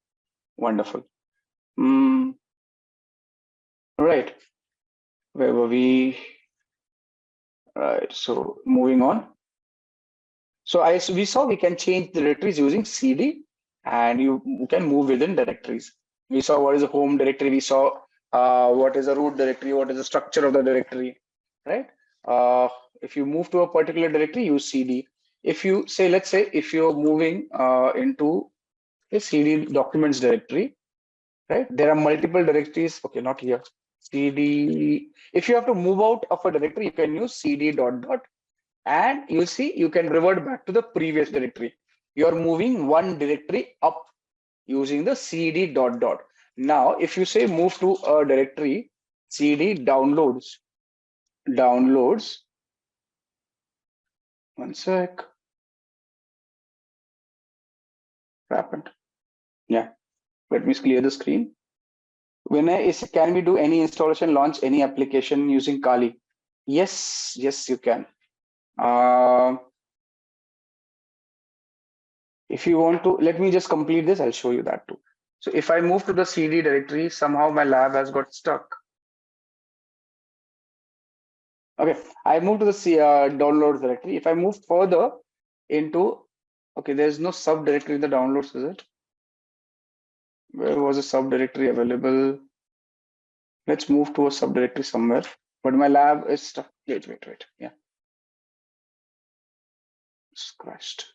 wonderful. Right, where were we? Right, so moving on. So we saw we can change directories using CD, and you can move within directories. We saw what is a home directory. We saw what is a root directory, what is the structure of the directory, right? If you move to a particular directory, use CD. If you say, let's say, if you're moving into a CD documents directory, right? There are multiple directories. Okay, not here. CD. If you have to move out of a directory, you can use CD dot dot, and you'll see you can revert back to the previous directory. You're moving one directory up using the CD dot dot. Now, if you say move to a directory, CD downloads, one sec, what happened? Yeah, let me clear the screen. Can we do any installation, launch any application using Kali? Yes, you can. If you want to, let me just complete this. I'll show you that too. So if I move to the CD directory, somehow my lab has got stuck. Okay, I moved to the downloads directory. If I move further into, okay, there's no subdirectory in the downloads, is it? Where was a subdirectory available? Let's move to a subdirectory somewhere. But my lab is stuck. Wait. Yeah. It's crashed.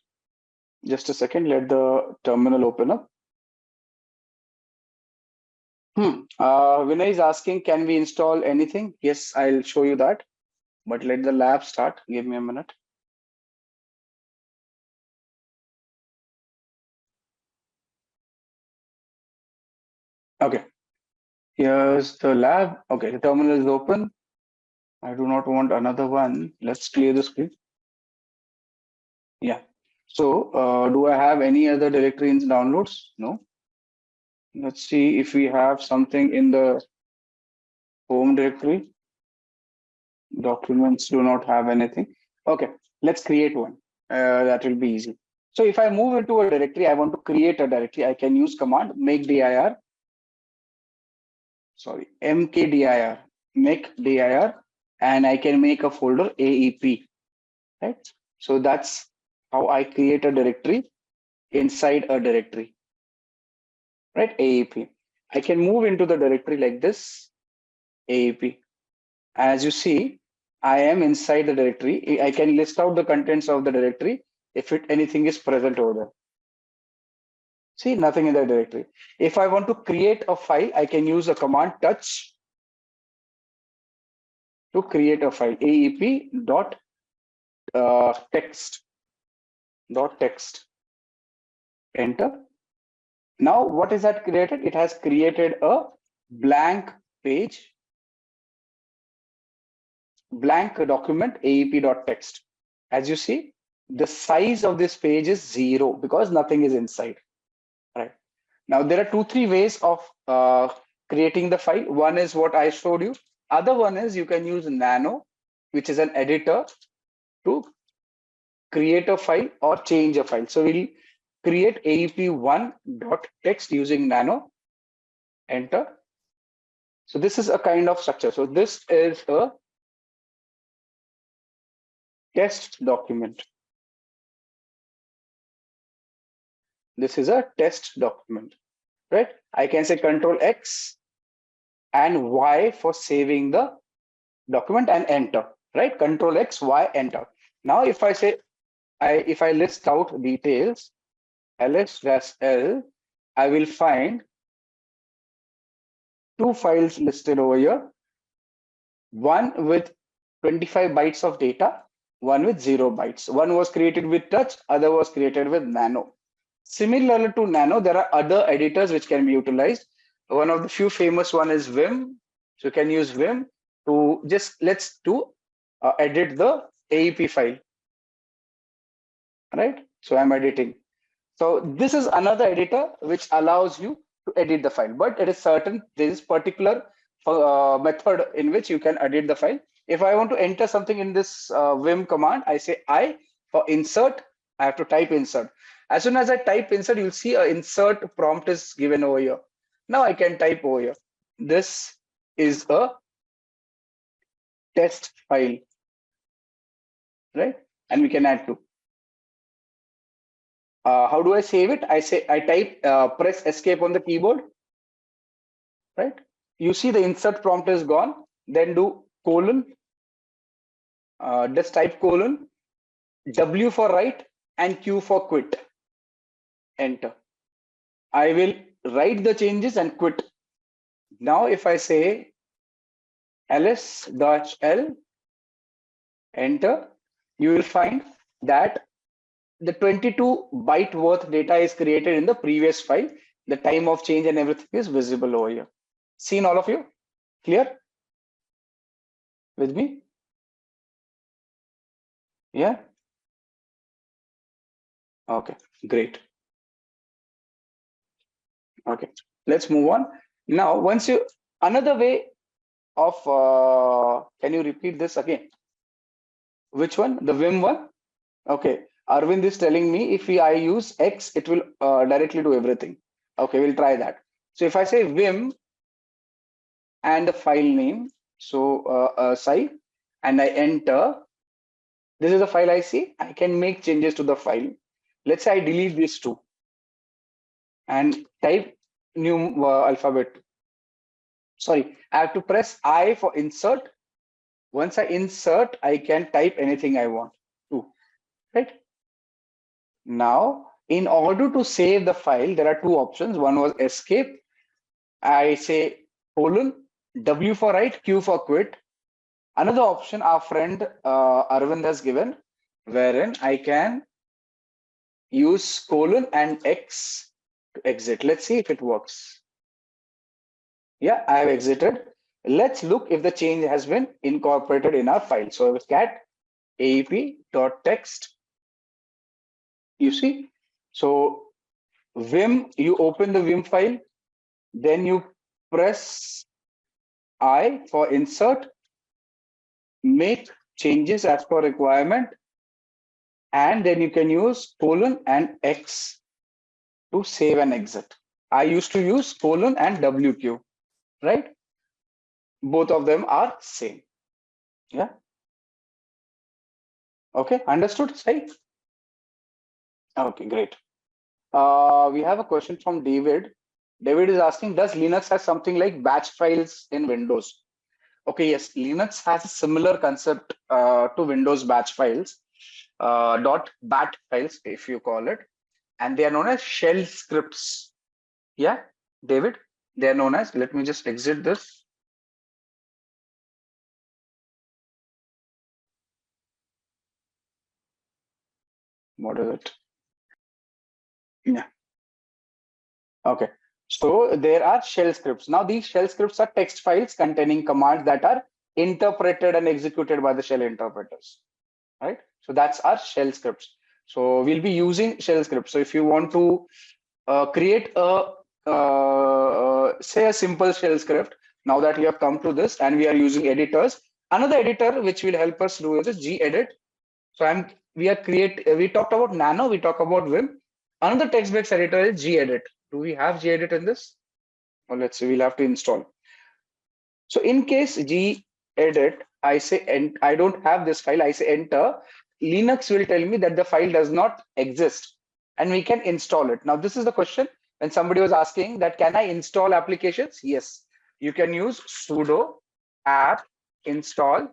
Just a second, let the terminal open up. Vinay is asking, can we install anything? Yes, I'll show you that. But let the lab start. Give me a minute. Okay. Here's the lab. Okay, the terminal is open. I do not want another one. Let's clear the screen. Yeah. So do I have any other directory in downloads? No. Let's see if we have something in the home directory. Documents do not have anything. Okay, let's create one. That will be easy. So if I move into a directory, I want to create a directory. I can use command make dir. Sorry, mkdir, make dir, and I can make a folder AEP. Right. So that's how I create a directory inside a directory. Right, AEP. I can move into the directory like this, AEP. As you see, I am inside the directory. I can list out the contents of the directory if anything is present over there. See, nothing in the directory. If I want to create a file, I can use a command touch to create a file. AEP dot text. Enter. Now, what is that created? It has created a blank page. blank document aep.text. As you see, the size of this page is 0 because nothing is inside. Right. Now there are 2-3 ways of creating the file. One is what I showed you. Other one is you can use Nano, which is an editor, to create a file or change a file. So we'll create aep1.text using Nano. Enter. So this is a kind of structure. So this is a test document. This is a test document, right? I can say Control X and Y for saving the document and enter, right? Control X, Y, enter. Now, if I say, if I list out details, ls-l, I will find 2 files listed over here. One with 25 bytes of data, one with 0 bytes. One was created with touch, other was created with Nano. Similar to Nano, there are other editors which can be utilized. One of the few famous one is Vim. So you can use Vim to just edit the AEP file, right? So I'm editing. So this is another editor which allows you to edit the file, but it is certain there is particular method in which you can edit the file. If I want to enter something in this Vim command, I say I for insert. I have to type insert. As soon as I type insert, you'll see an insert prompt is given over here. Now I can type over here. This is a test file, right? And we can add to. How do I save it? I type, press escape on the keyboard, right? You see the insert prompt is gone. Then do colon, just type colon, W for write and Q for quit. Enter. I will write the changes and quit. Now, if I say ls-l, enter, you will find that the 22 byte worth data is created in the previous file. The time of change and everything is visible over here. Seen all of you? Clear? With me? Yeah? Okay, great. Okay, let's move on. Now, another way of, can you repeat this again? Which one? The Vim one? Okay, Arvind is telling me if I use X, it will directly do everything. Okay, we'll try that. So if I say Vim and the file name, so site, and I enter, this is the file I see. I can make changes to the file. Let's say I delete these two and type new alphabet. Sorry, I have to press I for insert. Once I insert, I can type anything I want to, right? Now, in order to save the file, there are two options. One was escape. I say colon, W for write, Q for quit. Another option our friend Arvind has given, wherein I can use colon and X to exit. Let's see if it works. Yeah, I have exited. Let's look if the change has been incorporated in our file. So cat aep.text. You see, so Vim, you open the Vim file, then you press I for insert, make changes as per requirement, and then you can use colon and X to save and exit. I used to use colon and WQ, right? Both of them are same. Yeah. Okay, understood, Sai? Okay, great. We have a question from David. David is asking, does Linux have something like batch files in Windows? Okay, yes, Linux has a similar concept to Windows batch files, .bat files, if you call it, and they are known as shell scripts. Yeah, David, they are known as, let me just exit this. What is it? Yeah. Okay. So there are shell scripts. Now these shell scripts are text files containing commands that are interpreted and executed by the shell interpreters, right? So that's our shell scripts. So we'll be using shell scripts. So if you want to create a say a simple shell script, now that we have come to this and we are using editors, another editor which will help us do is gedit. So we talked about Nano, we talk about Vim. Another text-based editor is gedit. Do we have gedit in this? Well, let's see, we'll have to install. So in case gedit, I say, and I don't have this file, I say enter, Linux will tell me that the file does not exist and we can install it. Now, this is the question when somebody was asking that, can I install applications? Yes, you can use sudo apt install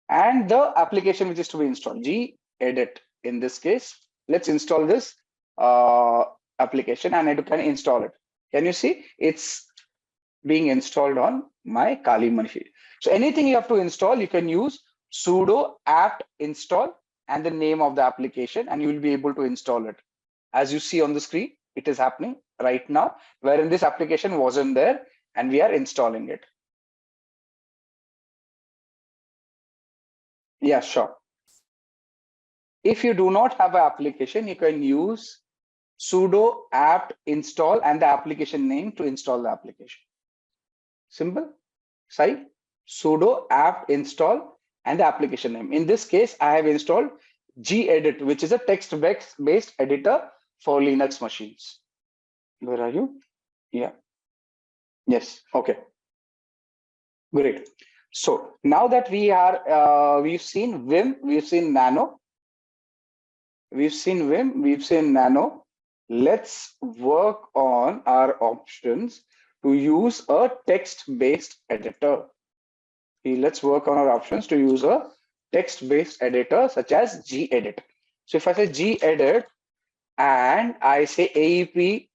and the application which is to be installed, gedit. In this case, let's install this application and I can install it. Can you see? It's being installed on my Kali machine. So anything you have to install, you can use sudo apt install and the name of the application, and you will be able to install it. As you see on the screen, it is happening right now, wherein this application wasn't there and we are installing it. Yeah, sure. If you do not have an application, you can use sudo apt install and the application name to install the application. Simple. Sai, sudo apt install and the application name. In this case, I have installed gedit, which is a text-based editor for Linux machines. Where are you? Yeah. Yes. Okay. Great. So now that we are, we've seen Vim, we've seen Nano, we've seen Vim, we've seen Nano. Let's work on our options to use a text-based editor. Let's work on our options to use a text-based editor such as gedit. So if I say gedit and I say AEP,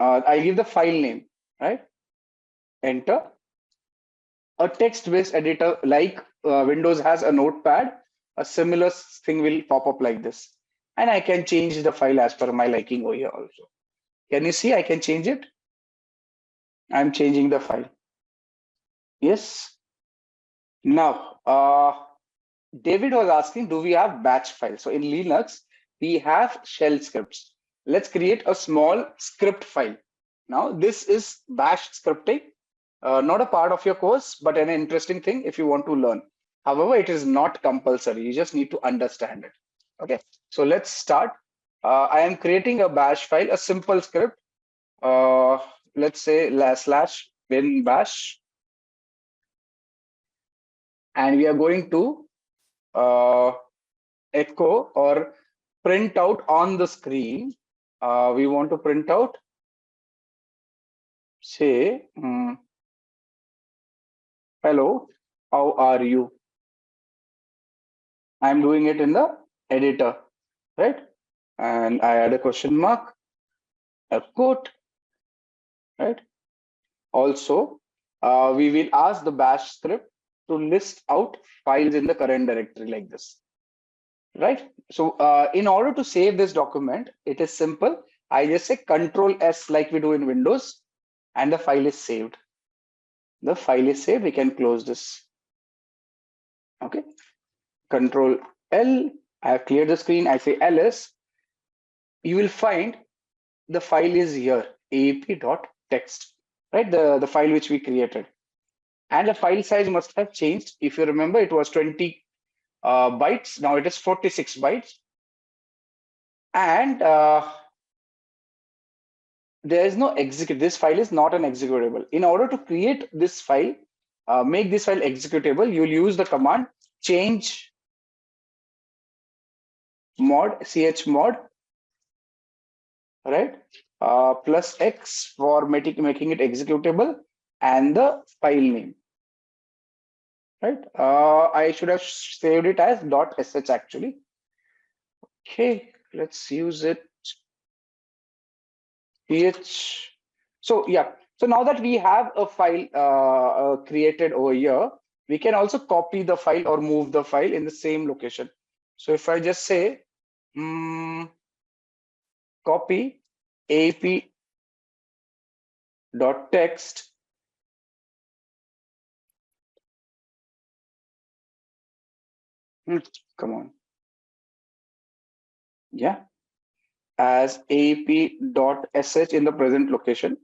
I give the file name, right? Enter. A text-based editor like Windows has a notepad, a similar thing will pop up like this. And I can change the file as per my liking over here also. Can you see I can change it? I'm changing the file. Yes. Now, David was asking, do we have batch files? So in Linux, we have shell scripts. Let's create a small script file. Now, this is bash scripting, not a part of your course, but an interesting thing if you want to learn. However, it is not compulsory. You just need to understand it. Okay, so let's start. I am creating a bash file, a simple script. Let's say /bin bash. And we are going to echo or print out on the screen. We want to print out, say, hello, how are you? I'm doing it in the editor, right? And I add a question mark, a quote, right? Also, we will ask the bash script to list out files in the current directory like this, right? So in order to save this document, it is simple. I just say Control S like we do in Windows, and the file is saved. The file is saved. We can close this. Okay. Control L. I have cleared the screen. I say ls. You will find the file is here, aap.txt, right? The file which we created. And the file size must have changed. If you remember, it was 20 bytes. Now it is 46 bytes. And there is no execute. This file is not an executable. In order to create this file, make this file executable, you'll use the command change mod, chmod, right? Plus X for making it executable and the file name, right? I should have saved it as .sh actually. Okay, let's use it. So yeah, so now that we have a file created over here, we can also copy the file or move the file in the same location. So if I just say copy ap.txt Come on. Yeah. As aap.sh in the present location.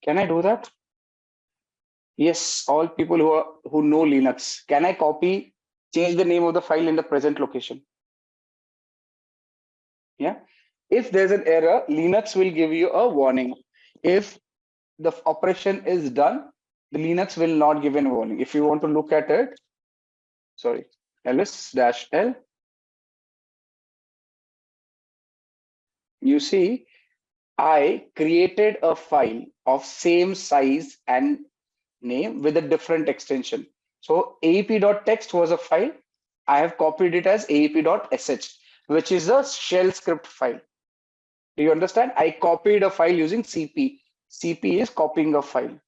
Can I do that? Yes, all people who know Linux. Can I copy, change the name of the file in the present location? Yeah. If there's an error, Linux will give you a warning. If the operation is done, the Linux will not give a warning. If you want to look at it, sorry, ls-l, you see, I created a file of same size and name with a different extension. So aap.text was a file. I have copied it as aap.sh, which is a shell script file. Do you understand? I copied a file using CP. CP is copying a file.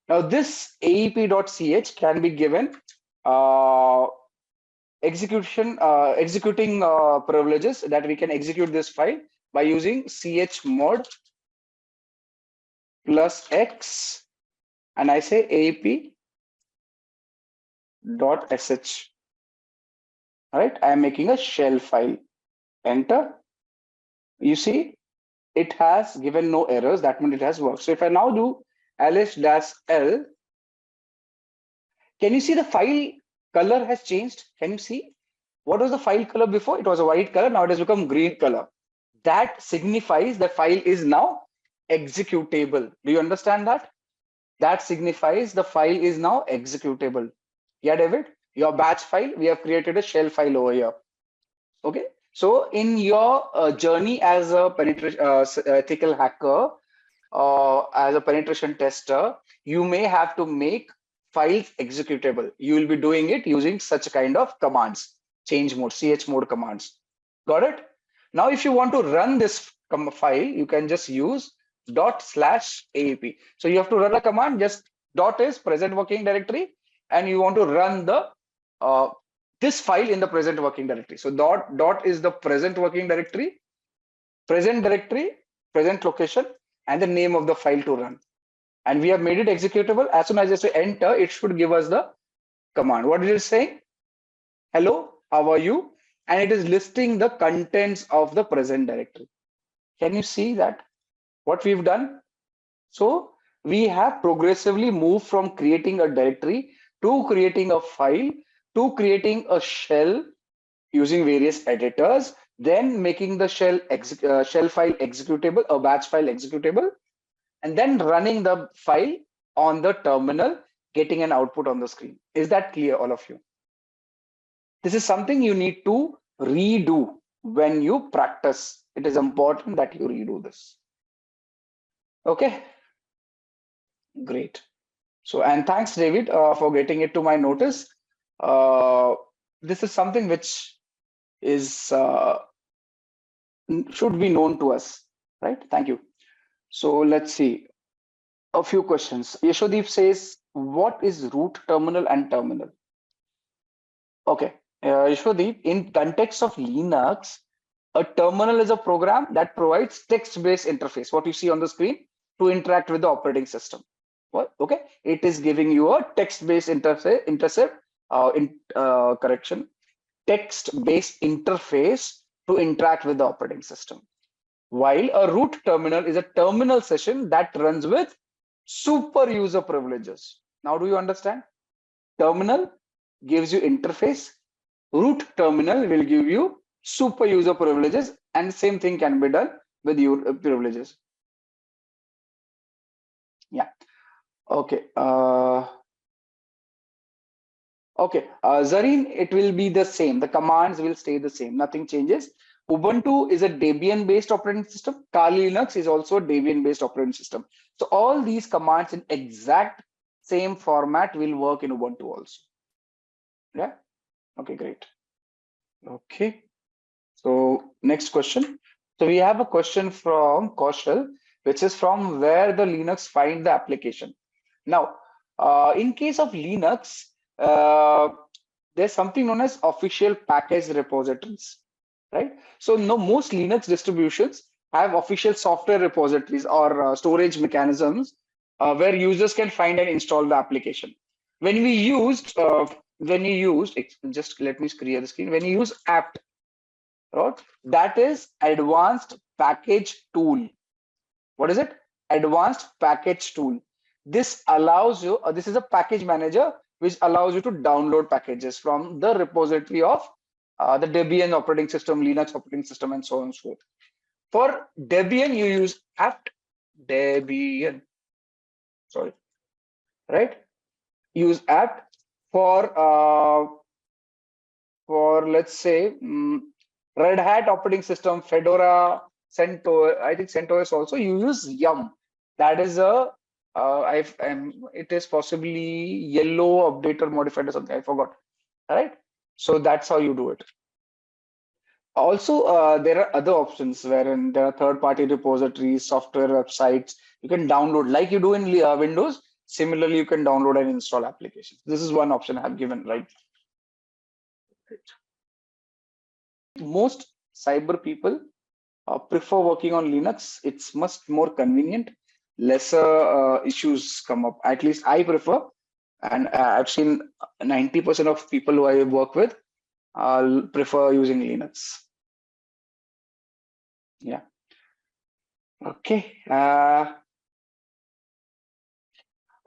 Now this aap.ch can be given executing privileges that we can execute this file by using chmod plus x, and I say aap.sh. All right, I am making a shell file. Enter. You see, it has given no errors. That means it has worked. So if I now do ls-l, can you see the file color has changed? Can you see? What was the file color before? It was a white color. Now it has become green color. That signifies the file is now executable. Do you understand that? That signifies the file is now executable. Yeah, David, your batch file, we have created a shell file over here. Okay. So in your journey as a ethical hacker, as a penetration tester, you may have to make files executable. You will be doing it using such kind of commands, change mode, chmod commands. Got it? Now, if you want to run this file, you can just use ./aap. So you have to run a command, just dot is present working directory, and you want to run the this file in the present working directory. So dot is the present working directory, present location, and the name of the file to run. And we have made it executable. As soon as I say enter, it should give us the command. What is it saying? Hello, how are you? And it is listing the contents of the present directory. Can you see that? What we've done? So we have progressively moved from creating a directory to creating a file to creating a shell using various editors, then making the shell file executable, a batch file executable, and then running the file on the terminal, getting an output on the screen. Is that clear, all of you? This is something you need to redo when you practice. It is important that you redo this. Okay, great. So, and thanks, David, for getting it to my notice. This is something which is should be known to us, right? Thank you. So let's see a few questions. Yashodeep says, what is root terminal and terminal? Okay, Yashodeep, in context of Linux, a terminal is a program that provides text-based interface, what you see on the screen, to interact with the operating system. What? Okay, it is giving you a text-based text-based interface to interact with the operating system. While a root terminal is a terminal session that runs with super user privileges. Now, do you understand? Terminal gives you interface. Root terminal will give you super user privileges, and the same thing can be done with your privileges. Yeah. Okay. Okay. Zareen, it will be the same. The commands will stay the same. Nothing changes. Ubuntu is a Debian-based operating system. Kali Linux is also a Debian-based operating system. So all these commands in exact same format will work in Ubuntu also. Yeah. Okay, great. Okay. So next question. So we have a question from Kaushal, which is from where the Linux find the application. Now, in case of Linux, there's something known as official package repositories, right? So no, most Linux distributions have official software repositories or storage mechanisms where users can find and install the application. When we used when you use, just let me clear the screen. When you use apt, right? That is advanced package tool. What is it? Advanced package tool. This allows you, this is a package manager which allows you to download packages from the repository of the Debian operating system, Linux operating system, and so on and so forth. For Debian, you use apt Debian. Sorry, right? Use apt for let's say Red Hat operating system, Fedora, CentOS. I think CentOS also. You use Yum. That is a it is possibly yellow updater modified or something. I forgot. All right. So that's how you do it. Also, there are other options wherein there are third-party repositories, software websites. You can download like you do in Windows. Similarly, you can download and install applications. This is one option I have given, right? Most cyber people prefer working on Linux. It's much more convenient. Lesser issues come up. At least I prefer, and I've seen 90% of people who I work with prefer using Linux. Yeah. Okay.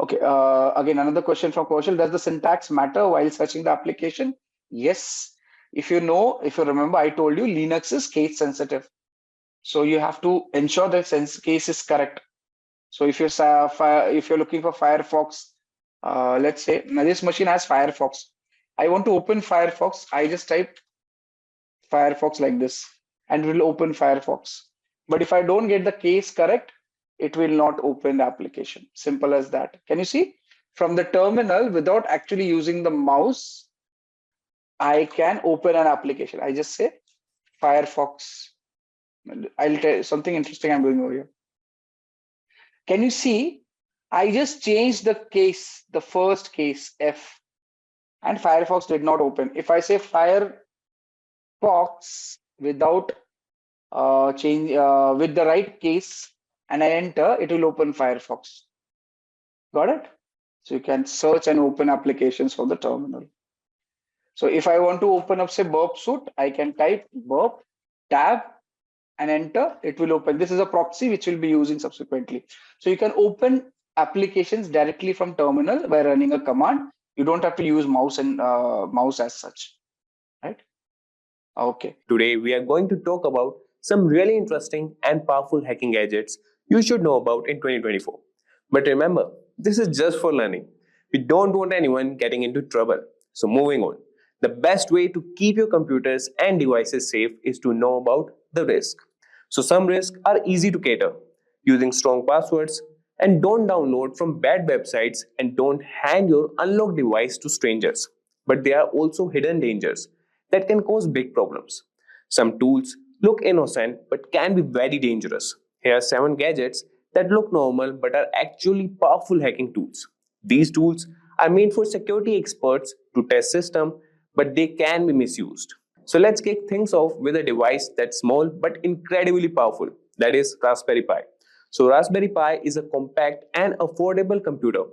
Okay. Again, another question from Kaushal. Does the syntax matter while searching the application? Yes. If you remember, I told you Linux is case sensitive. So you have to ensure that case is correct. So if you're looking for Firefox, let's say now this machine has Firefox. I want to open Firefox. I just type Firefox like this, and it will open Firefox. But if I don't get the case correct, it will not open the application. Simple as that. Can you see? From the terminal, without actually using the mouse, I can open an application. I just say Firefox. I'll tell you something interesting I'm doing over here. Can you see? I just changed the case, the first case, F, and Firefox did not open. If I say Firefox without with the right case and I enter, it will open Firefox. Got it? So you can search and open applications from the terminal. So if I want to open up, say, Burp Suite, I can type Burp, tab, and enter. It will open. This is a proxy which we'll be using subsequently. So you can open applications directly from terminal by running a command. You don't have to use mouse and mouse as such, right? Okay. Today, we are going to talk about some really interesting and powerful hacking gadgets you should know about in 2024. But remember, this is just for learning. We don't want anyone getting into trouble. So moving on. The best way to keep your computers and devices safe is to know about the risk. So some risks are easy to cater, using strong passwords, and don't download from bad websites, and don't hand your unlocked device to strangers. But there are also hidden dangers that can cause big problems. Some tools look innocent but can be very dangerous. Here are 7 gadgets that look normal but are actually powerful hacking tools. These tools are made for security experts to test systems, but they can be misused. So let's kick things off with a device that's small but incredibly powerful. That is Raspberry Pi. So Raspberry Pi is a compact and affordable computer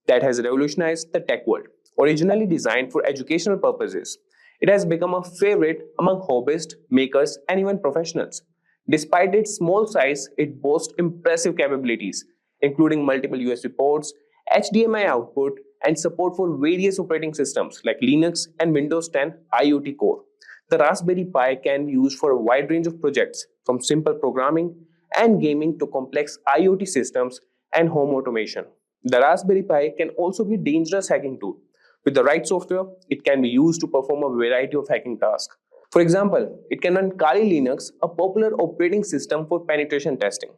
that has revolutionized the tech world. Originally designed for educational purposes, it has become a favorite among hobbyists, makers, and even professionals. Despite its small size, it boasts impressive capabilities, including multiple USB ports, HDMI output, and support for various operating systems like Linux and Windows 10 IoT Core. The Raspberry Pi can be used for a wide range of projects, from simple programming and gaming to complex IoT systems and home automation. The Raspberry Pi can also be a dangerous hacking tool. With the right software, it can be used to perform a variety of hacking tasks. For example, it can run Kali Linux, a popular operating system for penetration testing.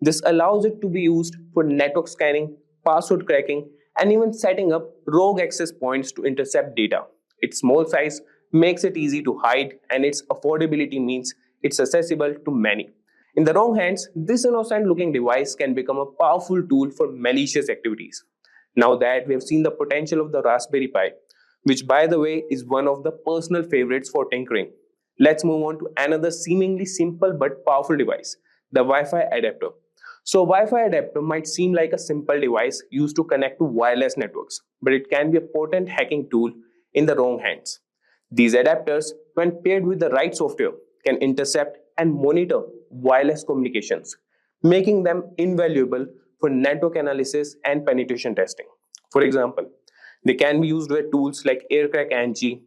This allows it to be used for network scanning, password cracking, and even setting up rogue access points to intercept data. Its small size makes it easy to hide, and its affordability means it's accessible to many. In the wrong hands, this innocent looking device can become a powerful tool for malicious activities. Now that we have seen the potential of the Raspberry Pi, which by the way is one of the personal favorites for tinkering, let's move on to another seemingly simple but powerful device, the Wi-Fi adapter. So Wi-Fi adapter might seem like a simple device used to connect to wireless networks, but it can be a potent hacking tool in the wrong hands. These adapters, when paired with the right software, can intercept and monitor wireless communications, making them invaluable for network analysis and penetration testing. For example, they can be used with tools like AirCrack-NG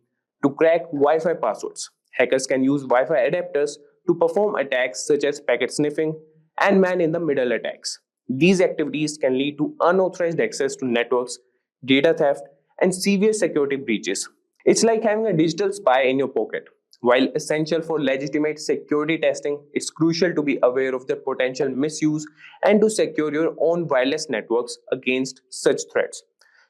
to crack Wi-Fi passwords. Hackers can use Wi-Fi adapters to perform attacks such as packet sniffing and man-in-the-middle attacks. These activities can lead to unauthorized access to networks, data theft, and severe security breaches. It's like having a digital spy in your pocket. While essential for legitimate security testing, it's crucial to be aware of their potential misuse and to secure your own wireless networks against such threats.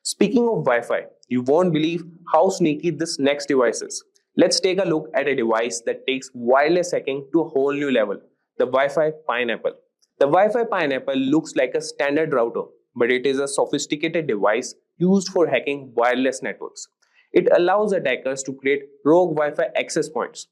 Speaking of Wi-Fi, you won't believe how sneaky this next device is. Let's take a look at a device that takes wireless hacking to a whole new level, the Wi-Fi Pineapple. The Wi-Fi Pineapple looks like a standard router, but it is a sophisticated device used for hacking wireless networks. It allows attackers to create rogue Wi-Fi access points,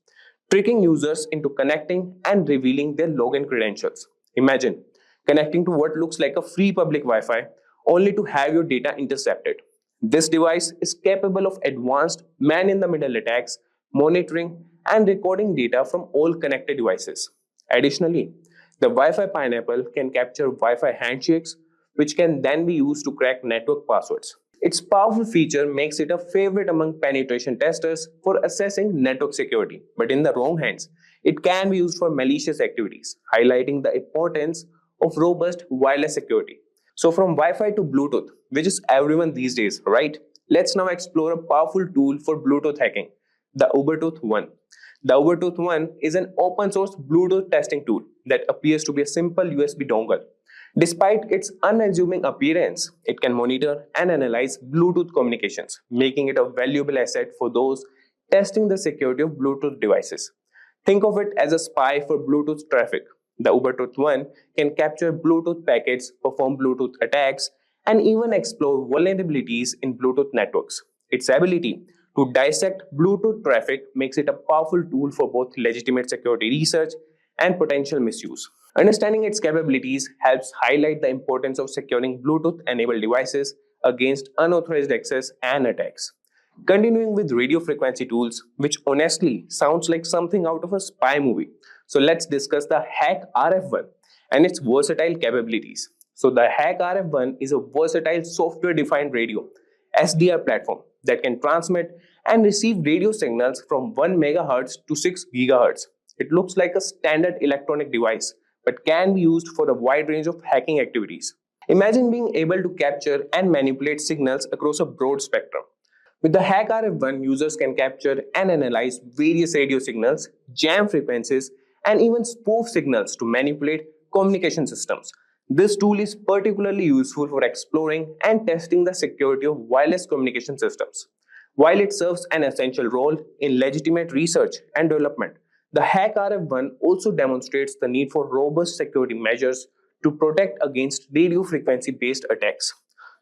tricking users into connecting and revealing their login credentials. Imagine connecting to what looks like a free public Wi-Fi only to have your data intercepted. This device is capable of advanced man-in-the-middle attacks, monitoring, and recording data from all connected devices. Additionally, the Wi-Fi Pineapple can capture Wi-Fi handshakes, which can then be used to crack network passwords. Its powerful feature makes it a favorite among penetration testers for assessing network security, but in the wrong hands, it can be used for malicious activities, highlighting the importance of robust wireless security. So from Wi-Fi to Bluetooth, which is everyone these days, right? Let's now explore a powerful tool for Bluetooth hacking, the Ubertooth One. The Ubertooth One is an open source Bluetooth testing tool that appears to be a simple USB dongle. Despite its unassuming appearance, it can monitor and analyze Bluetooth communications, making it a valuable asset for those testing the security of Bluetooth devices. Think of it as a spy for Bluetooth traffic. The Ubertooth One can capture Bluetooth packets, perform Bluetooth attacks, and even explore vulnerabilities in Bluetooth networks. Its ability to dissect Bluetooth traffic makes it a powerful tool for both legitimate security research and potential misuse. Understanding its capabilities helps highlight the importance of securing Bluetooth-enabled devices against unauthorized access and attacks. Continuing with radio frequency tools, which honestly sounds like something out of a spy movie. So let's discuss the Hack RF1 and its versatile capabilities. So the Hack RF1 is a versatile software-defined radio SDR platform that can transmit and receive radio signals from 1 MHz to 6 GHz. It looks like a standard electronic device, but can be used for a wide range of hacking activities. Imagine being able to capture and manipulate signals across a broad spectrum. With the Hack RF1, users can capture and analyze various radio signals, jam frequencies, and even spoof signals to manipulate communication systems. This tool is particularly useful for exploring and testing the security of wireless communication systems. While it serves an essential role in legitimate research and development, the Hack RF1 also demonstrates the need for robust security measures to protect against radio frequency-based attacks.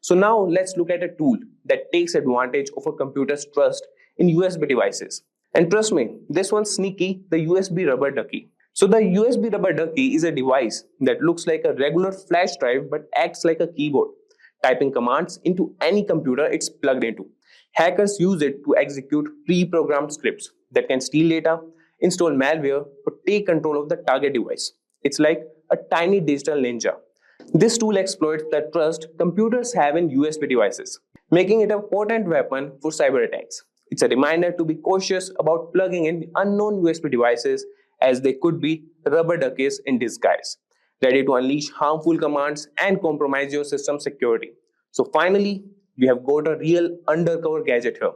So now let's look at a tool that takes advantage of a computer's trust in USB devices. And trust me, this one's sneaky, the USB rubber ducky. So the USB rubber ducky is a device that looks like a regular flash drive but acts like a keyboard, typing commands into any computer it's plugged into. Hackers use it to execute pre-programmed scripts that can steal data, install malware, or take control of the target device. It's like a tiny digital ninja. This tool exploits the trust computers have in USB devices, making it a potent weapon for cyber attacks. It's a reminder to be cautious about plugging in unknown USB devices, as they could be rubber duckies in disguise, ready to unleash harmful commands and compromise your system's security. So finally, we have got a real undercover gadget here.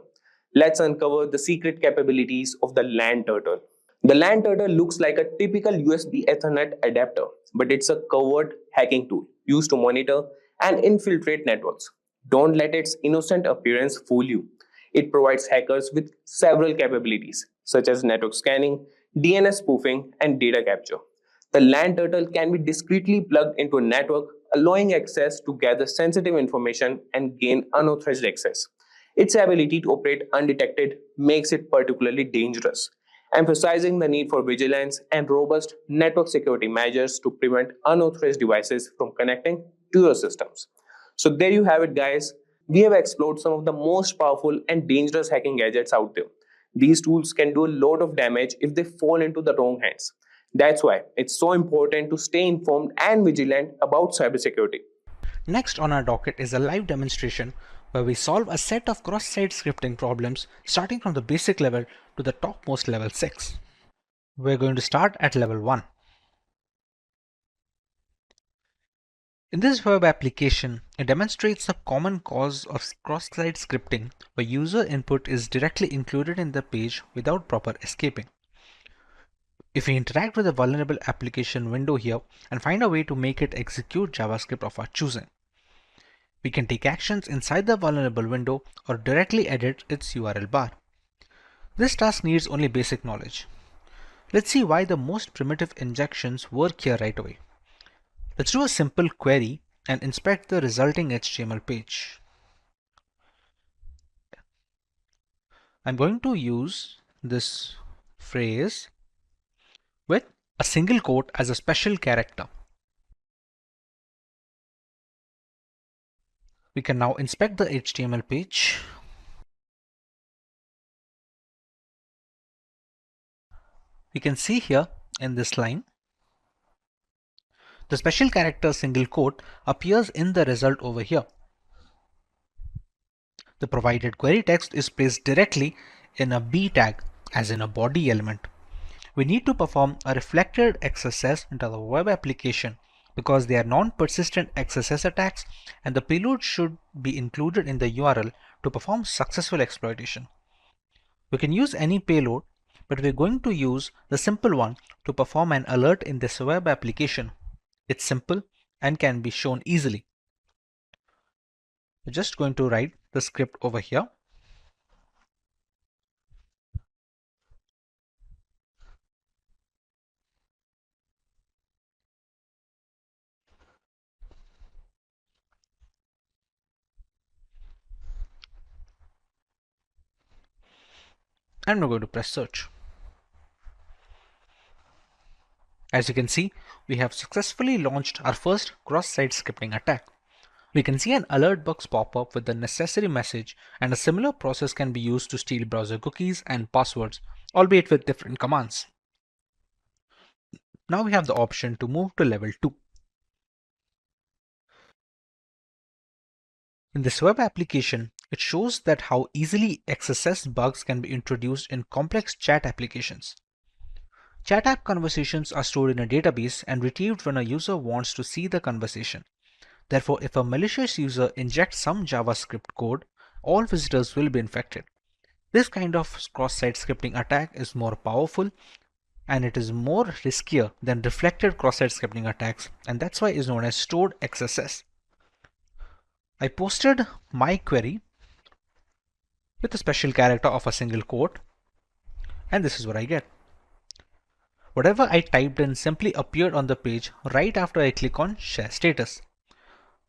Let's uncover the secret capabilities of the LAN turtle. The LAN turtle looks like a typical USB Ethernet adapter, but it's a covert hacking tool used to monitor and infiltrate networks. Don't let its innocent appearance fool you. It provides hackers with several capabilities, such as network scanning, DNS spoofing, and data capture. The LAN turtle can be discreetly plugged into a network, allowing access to gather sensitive information and gain unauthorized access. Its ability to operate undetected makes it particularly dangerous, emphasizing the need for vigilance and robust network security measures to prevent unauthorized devices from connecting to your systems. So there you have it, guys. We have explored some of the most powerful and dangerous hacking gadgets out there. These tools can do a lot of damage if they fall into the wrong hands. That's why it's so important to stay informed and vigilant about cybersecurity. Next on our docket is a live demonstration where we solve a set of cross-site scripting problems starting from the basic level to the topmost level 6. We're going to start at level 1. In this web application, it demonstrates the common cause of cross-site scripting where user input is directly included in the page without proper escaping. If we interact with a vulnerable application window here and find a way to make it execute JavaScript of our choosing, we can take actions inside the vulnerable window or directly edit its URL bar. This task needs only basic knowledge. Let's see why the most primitive injections work here right away. Let's do a simple query and inspect the resulting HTML page. I'm going to use this phrase with a single quote as a special character. We can now inspect the HTML page. We can see here in this line, the special character single quote appears in the result over here. The provided query text is placed directly in a B tag, as in a body element. We need to perform a reflected XSS into the web application because they are non-persistent XSS attacks and the payload should be included in the URL to perform successful exploitation. We can use any payload, but we're going to use the simple one to perform an alert in this web application. It's simple and can be shown easily. We're just going to write the script over here. And we're going to press search. As you can see, we have successfully launched our first cross-site scripting attack. We can see an alert box pop up with the necessary message, and a similar process can be used to steal browser cookies and passwords, albeit with different commands. Now we have the option to move to level 2. In this web application, it shows that how easily XSS bugs can be introduced in complex chat applications. Chat app conversations are stored in a database and retrieved when a user wants to see the conversation. Therefore, if a malicious user injects some JavaScript code, all visitors will be infected. This kind of cross-site scripting attack is more powerful and it is more riskier than reflected cross-site scripting attacks, and that's why it is known as stored XSS. I posted my query with a special character of a single quote, and this is what I get. Whatever I typed in simply appeared on the page right after I click on Share Status.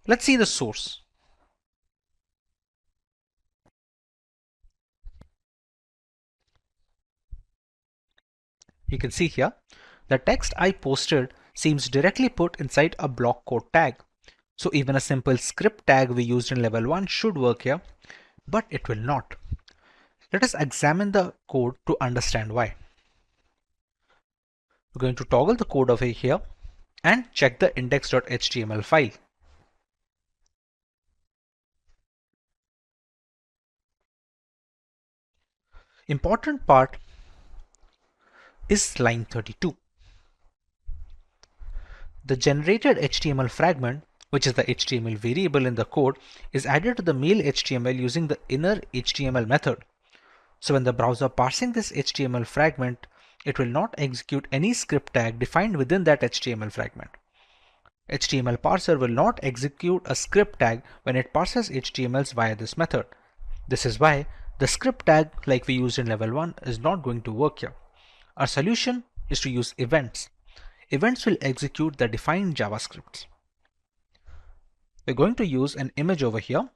Let's see the source. You can see here, the text I posted seems directly put inside a block code tag. So even a simple script tag we used in level 1 should work here, but it will not. Let us examine the code to understand why. We're going to toggle the code over here and check the index.html file. Important part is line 32. The generated HTML fragment, which is the HTML variable in the code, is added to the mail HTML using the inner HTML method. So when the browser parsing this HTML fragment, it will not execute any script tag defined within that HTML fragment. HTML parser will not execute a script tag when it parses HTMLs via this method. This is why the script tag like we used in level 1 is not going to work here. Our solution is to use events. Events will execute the defined JavaScripts. We're going to use an image over here.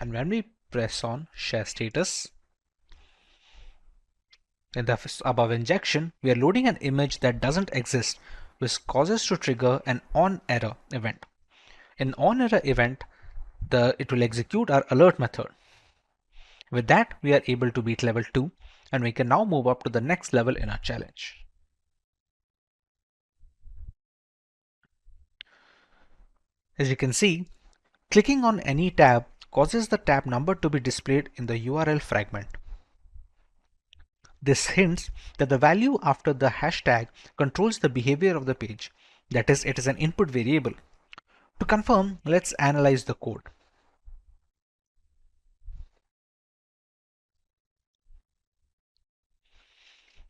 And when we press on share status, in the above injection, we are loading an image that doesn't exist, which causes to trigger an on-error event. In on-error event, it will execute our alert method. With that, we are able to beat level 2, and we can now move up to the next level in our challenge. As you can see, clicking on any tab causes the tab number to be displayed in the URL fragment. This hints that the value after the hashtag controls the behavior of the page. That is, it is an input variable. To confirm, let's analyze the code.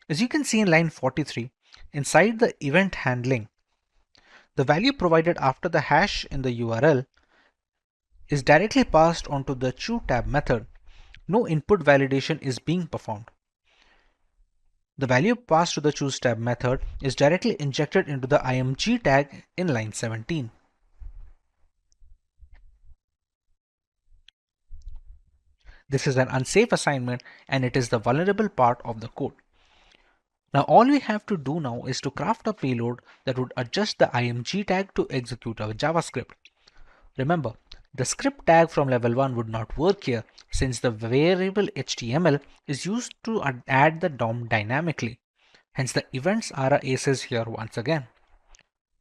As you can see in line 43, inside the event handling, the value provided after the hash in the URL is directly passed onto the choTab method. No input validation is being performed. The value passed to the choseTab method is directly injected into the img tag in line 17. This is an unsafe assignment and it is the vulnerable part of the code. Now all we have to do now is to craft a payload that would adjust the img tag to execute our JavaScript. Remember, the script tag from level 1 would not work here since the variable HTML is used to add the DOM dynamically. Hence the events are our aces here once again.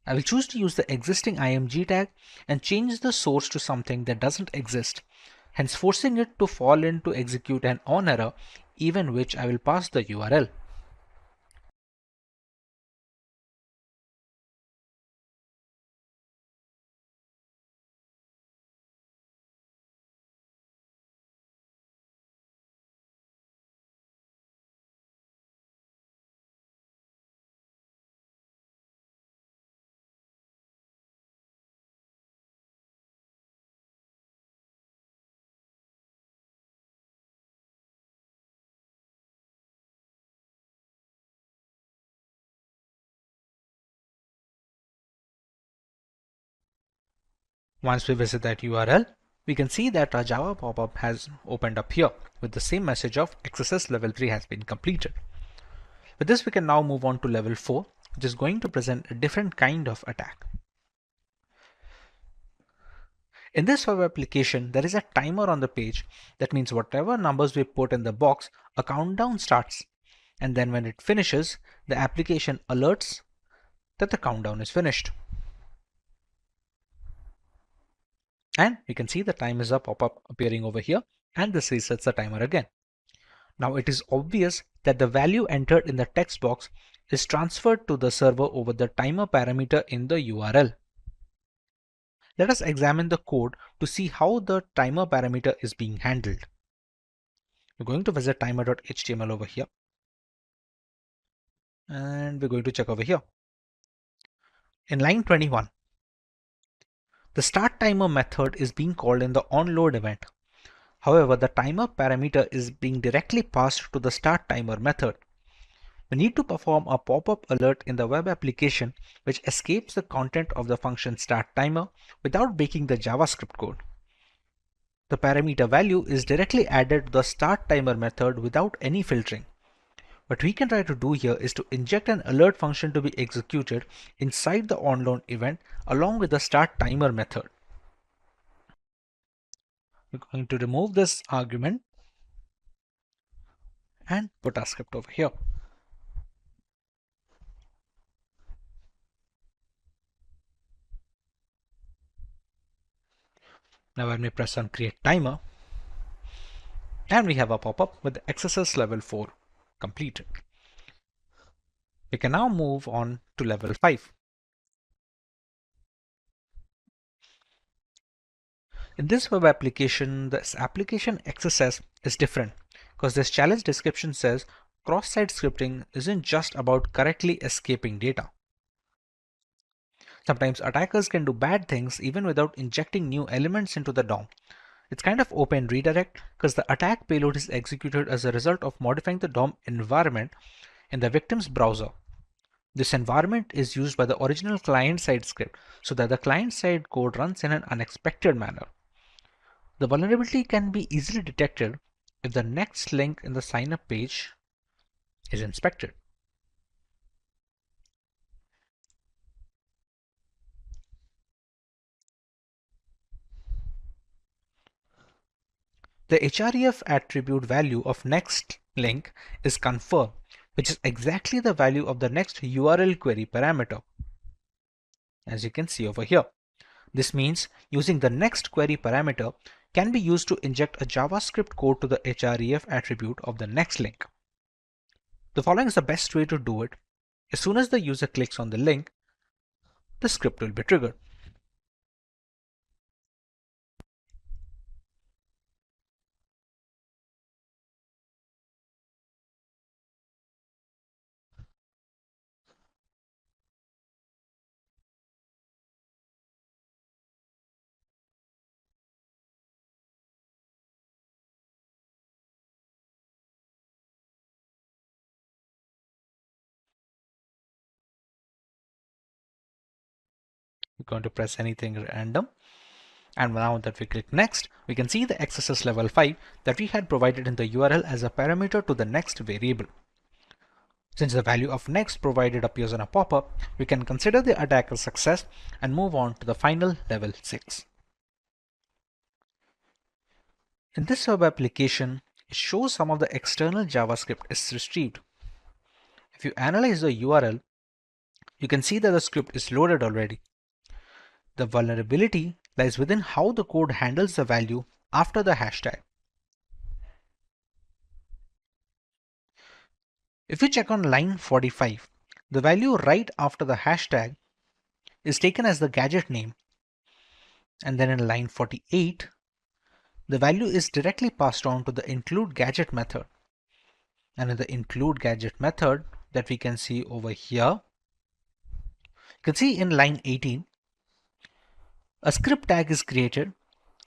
I will choose to use the existing img tag and change the source to something that doesn't exist, hence forcing it to fall in to execute an on error, even which I will pass the URL. Once we visit that URL, we can see that our Java pop-up has opened up here with the same message of XSS level 3 has been completed. With this, we can now move on to level 4, which is going to present a different kind of attack. In this web application, there is a timer on the page. That means whatever numbers we put in the box, a countdown starts. And then when it finishes, the application alerts that the countdown is finished. And you can see the time is up pop-up appearing over here, and this resets the timer again. Now it is obvious that the value entered in the text box is transferred to the server over the timer parameter in the URL. Let us examine the code to see how the timer parameter is being handled. We're going to visit timer.html over here. And we're going to check over here. In line 21, the start timer method is being called in the onload event. However, the timer parameter is being directly passed to the start timer method. We need to perform a pop-up alert in the web application which escapes the content of the function start timer without breaking the JavaScript code. The parameter value is directly added to the start timer method without any filtering. What we can try to do here is to inject an alert function to be executed inside the onload event along with the start timer method. We're going to remove this argument and put our script over here. Now when we press on create timer, and we have a pop-up with the XSS level 4 completed. We can now move on to level 5. In this web application, this application XSS is different because this challenge description says cross-site scripting isn't just about correctly escaping data. Sometimes attackers can do bad things even without injecting new elements into the DOM. It's kind of open redirect because the attack payload is executed as a result of modifying the DOM environment in the victim's browser. This environment is used by the original client-side script so that the client-side code runs in an unexpected manner. The vulnerability can be easily detected if the next link in the sign-up page is inspected. The href attribute value of next link is confirm, which is exactly the value of the next URL query parameter, as you can see over here. This means using the next query parameter can be used to inject a JavaScript code to the href attribute of the next link. The following is the best way to do it. As soon as the user clicks on the link, the script will be triggered. We're going to press anything random. And now that we click next, we can see the XSS level 5 that we had provided in the URL as a parameter to the next variable. Since the value of next provided appears on a pop-up, we can consider the attack a success and move on to the final level 6. In this web application, it shows some of the external JavaScript is retrieved. If you analyze the URL, you can see that the script is loaded already. The vulnerability lies within how the code handles the value after the hashtag. If you check on line 45, the value right after the hashtag is taken as the gadget name, and then in line 48, the value is directly passed on to the include gadget method. And in the include gadget method that we can see over here, you can see in line 18, a script tag is created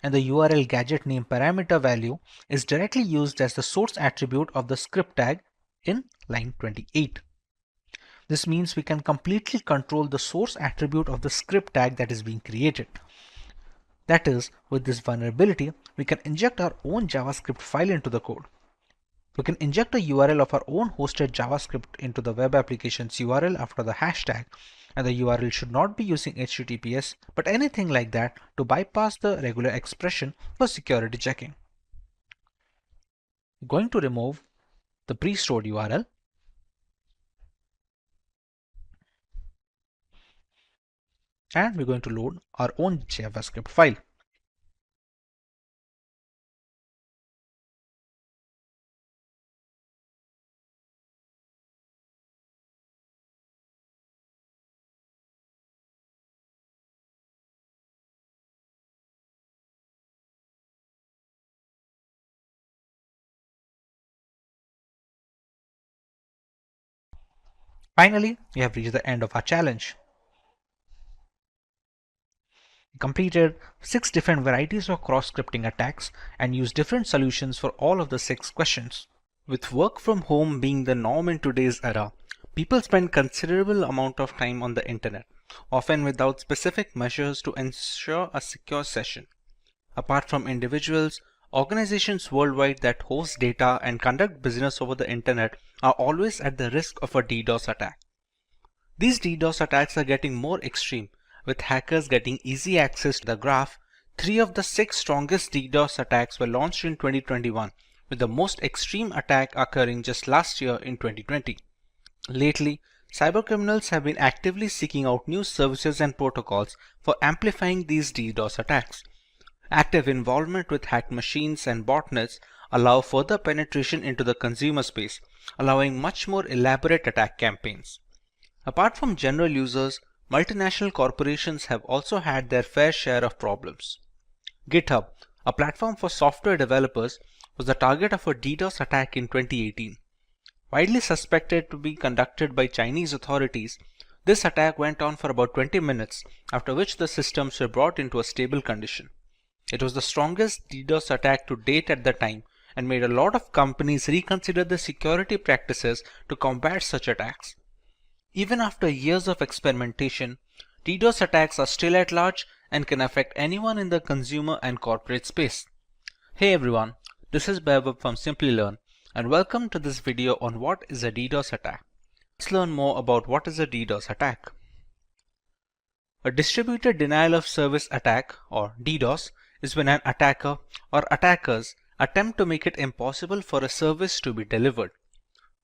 and the URL gadget name parameter value is directly used as the source attribute of the script tag in line 28. This means we can completely control the source attribute of the script tag that is being created. That is, with this vulnerability, we can inject our own JavaScript file into the code. We can inject a URL of our own hosted JavaScript into the web application's URL after the hashtag, and the URL should not be using HTTPS but anything like that to bypass the regular expression for security checking. We're going to remove the pre-stored URL and we're going to load our own JavaScript file. Finally, we have reached the end of our challenge. We completed 6 different varieties of cross-scripting attacks and used different solutions for all of the 6 questions. With work from home being the norm in today's era, people spend considerable amount of time on the internet, often without specific measures to ensure a secure session. Apart from individuals, organizations worldwide that host data and conduct business over the internet are always at the risk of a DDoS attack. These DDoS attacks are getting more extreme, with hackers getting easy access to the graph. 3 of the 6 strongest DDoS attacks were launched in 2021, with the most extreme attack occurring just last year in 2020. Lately, cybercriminals have been actively seeking out new services and protocols for amplifying these DDoS attacks. Active involvement with hacked machines and botnets allow further penetration into the consumer space, allowing much more elaborate attack campaigns. Apart from general users, multinational corporations have also had their fair share of problems. GitHub, a platform for software developers, was the target of a DDoS attack in 2018. Widely suspected to be conducted by Chinese authorities, this attack went on for about 20 minutes, after which the systems were brought into a stable condition. It was the strongest DDoS attack to date at the time and made a lot of companies reconsider the security practices to combat such attacks. Even after years of experimentation, DDoS attacks are still at large and can affect anyone in the consumer and corporate space. Hey everyone, this is Vaibhav from Simplilearn and welcome to this video on what is a DDoS attack. Let's learn more about what is a DDoS attack. A distributed denial of service attack or DDoS is when an attacker or attackers attempt to make it impossible for a service to be delivered.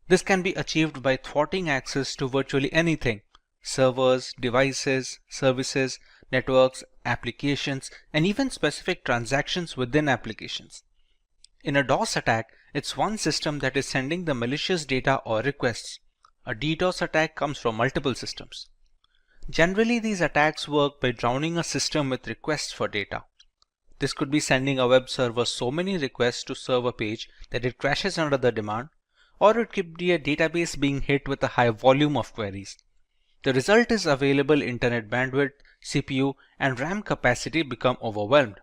This can be achieved by thwarting access to virtually anything: servers, devices, services, networks, applications, and even specific transactions within applications. In a DOS attack, it's one system that is sending the malicious data or requests. A DDoS attack comes from multiple systems. Generally, these attacks work by drowning a system with requests for data. This could be sending a web server so many requests to serve a page that it crashes under the demand, or it could be a database being hit with a high volume of queries. The result is available internet bandwidth, CPU, and RAM capacity become overwhelmed.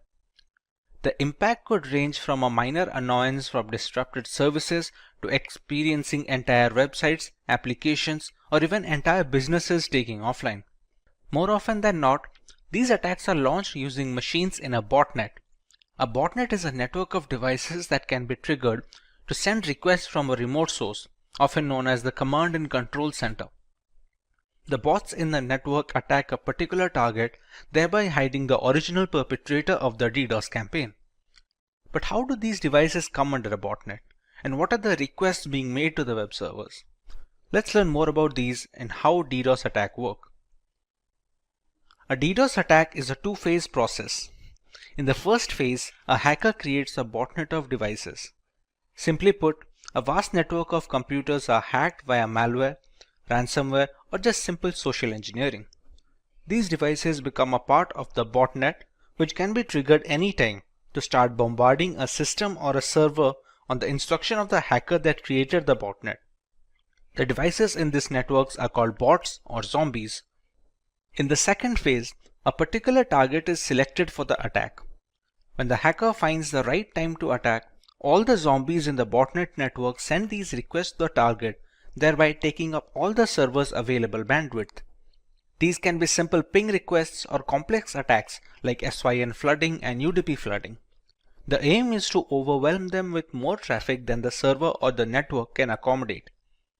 The impact could range from a minor annoyance from disrupted services to experiencing entire websites, applications, or even entire businesses taking offline. More often than not, these attacks are launched using machines in a botnet. A botnet is a network of devices that can be triggered to send requests from a remote source, often known as the command and control center. The bots in the network attack a particular target, thereby hiding the original perpetrator of the DDoS campaign. But how do these devices come under a botnet? And what are the requests being made to the web servers? Let's learn more about these and how DDoS attacks work. A DDoS attack is a two-phase process. In the first phase, a hacker creates a botnet of devices. Simply put, a vast network of computers are hacked via malware, ransomware, or just simple social engineering. These devices become a part of the botnet, which can be triggered anytime to start bombarding a system or a server on the instruction of the hacker that created the botnet. The devices in these networks are called bots or zombies. In the second phase, a particular target is selected for the attack. When the hacker finds the right time to attack, all the zombies in the botnet network send these requests to the target, thereby taking up all the server's available bandwidth. These can be simple ping requests or complex attacks like SYN flooding and UDP flooding. The aim is to overwhelm them with more traffic than the server or the network can accommodate.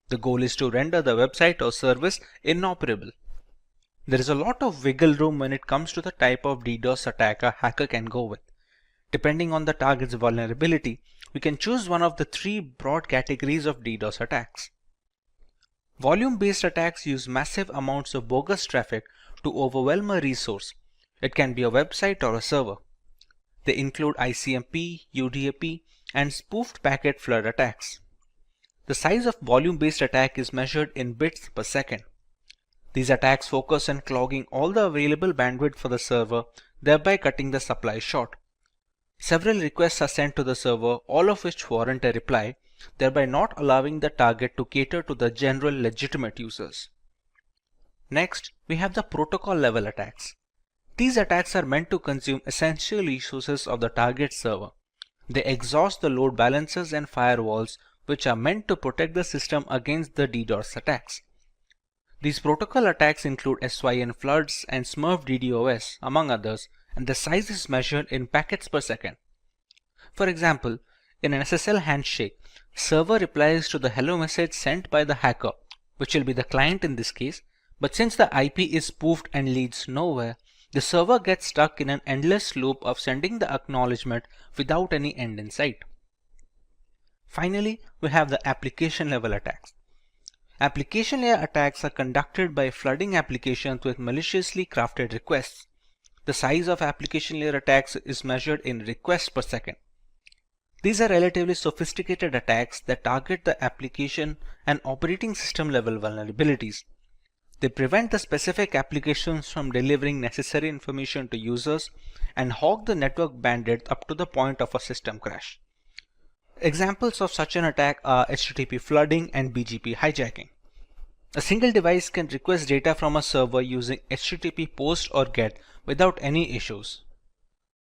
The goal is to render the website or service inoperable. There is a lot of wiggle room when it comes to the type of DDoS attack a hacker can go with. Depending on the target's vulnerability, we can choose one of the three broad categories of DDoS attacks. Volume-based attacks use massive amounts of bogus traffic to overwhelm a resource. It can be a website or a server. They include ICMP, UDP, and spoofed packet flood attacks. The size of volume-based attack is measured in bits per second. These attacks focus on clogging all the available bandwidth for the server, thereby cutting the supply short. Several requests are sent to the server, all of which warrant a reply, thereby not allowing the target to cater to the general legitimate users. Next, we have the protocol level attacks. These attacks are meant to consume essential resources of the target server. They exhaust the load balancers and firewalls, which are meant to protect the system against the DDoS attacks. These protocol attacks include SYN floods and Smurf DDoS, among others, and the size is measured in packets per second. For example, in an SSL handshake, server replies to the hello message sent by the hacker, which will be the client in this case, but since the IP is spoofed and leads nowhere, the server gets stuck in an endless loop of sending the acknowledgement without any end in sight. Finally, we have the application level attacks. Application layer attacks are conducted by flooding applications with maliciously crafted requests. The size of application layer attacks is measured in requests per second. These are relatively sophisticated attacks that target the application and operating system level vulnerabilities. They prevent the specific applications from delivering necessary information to users and hog the network bandwidth up to the point of a system crash. Examples of such an attack are HTTP flooding and BGP hijacking. A single device can request data from a server using HTTP POST or GET without any issues.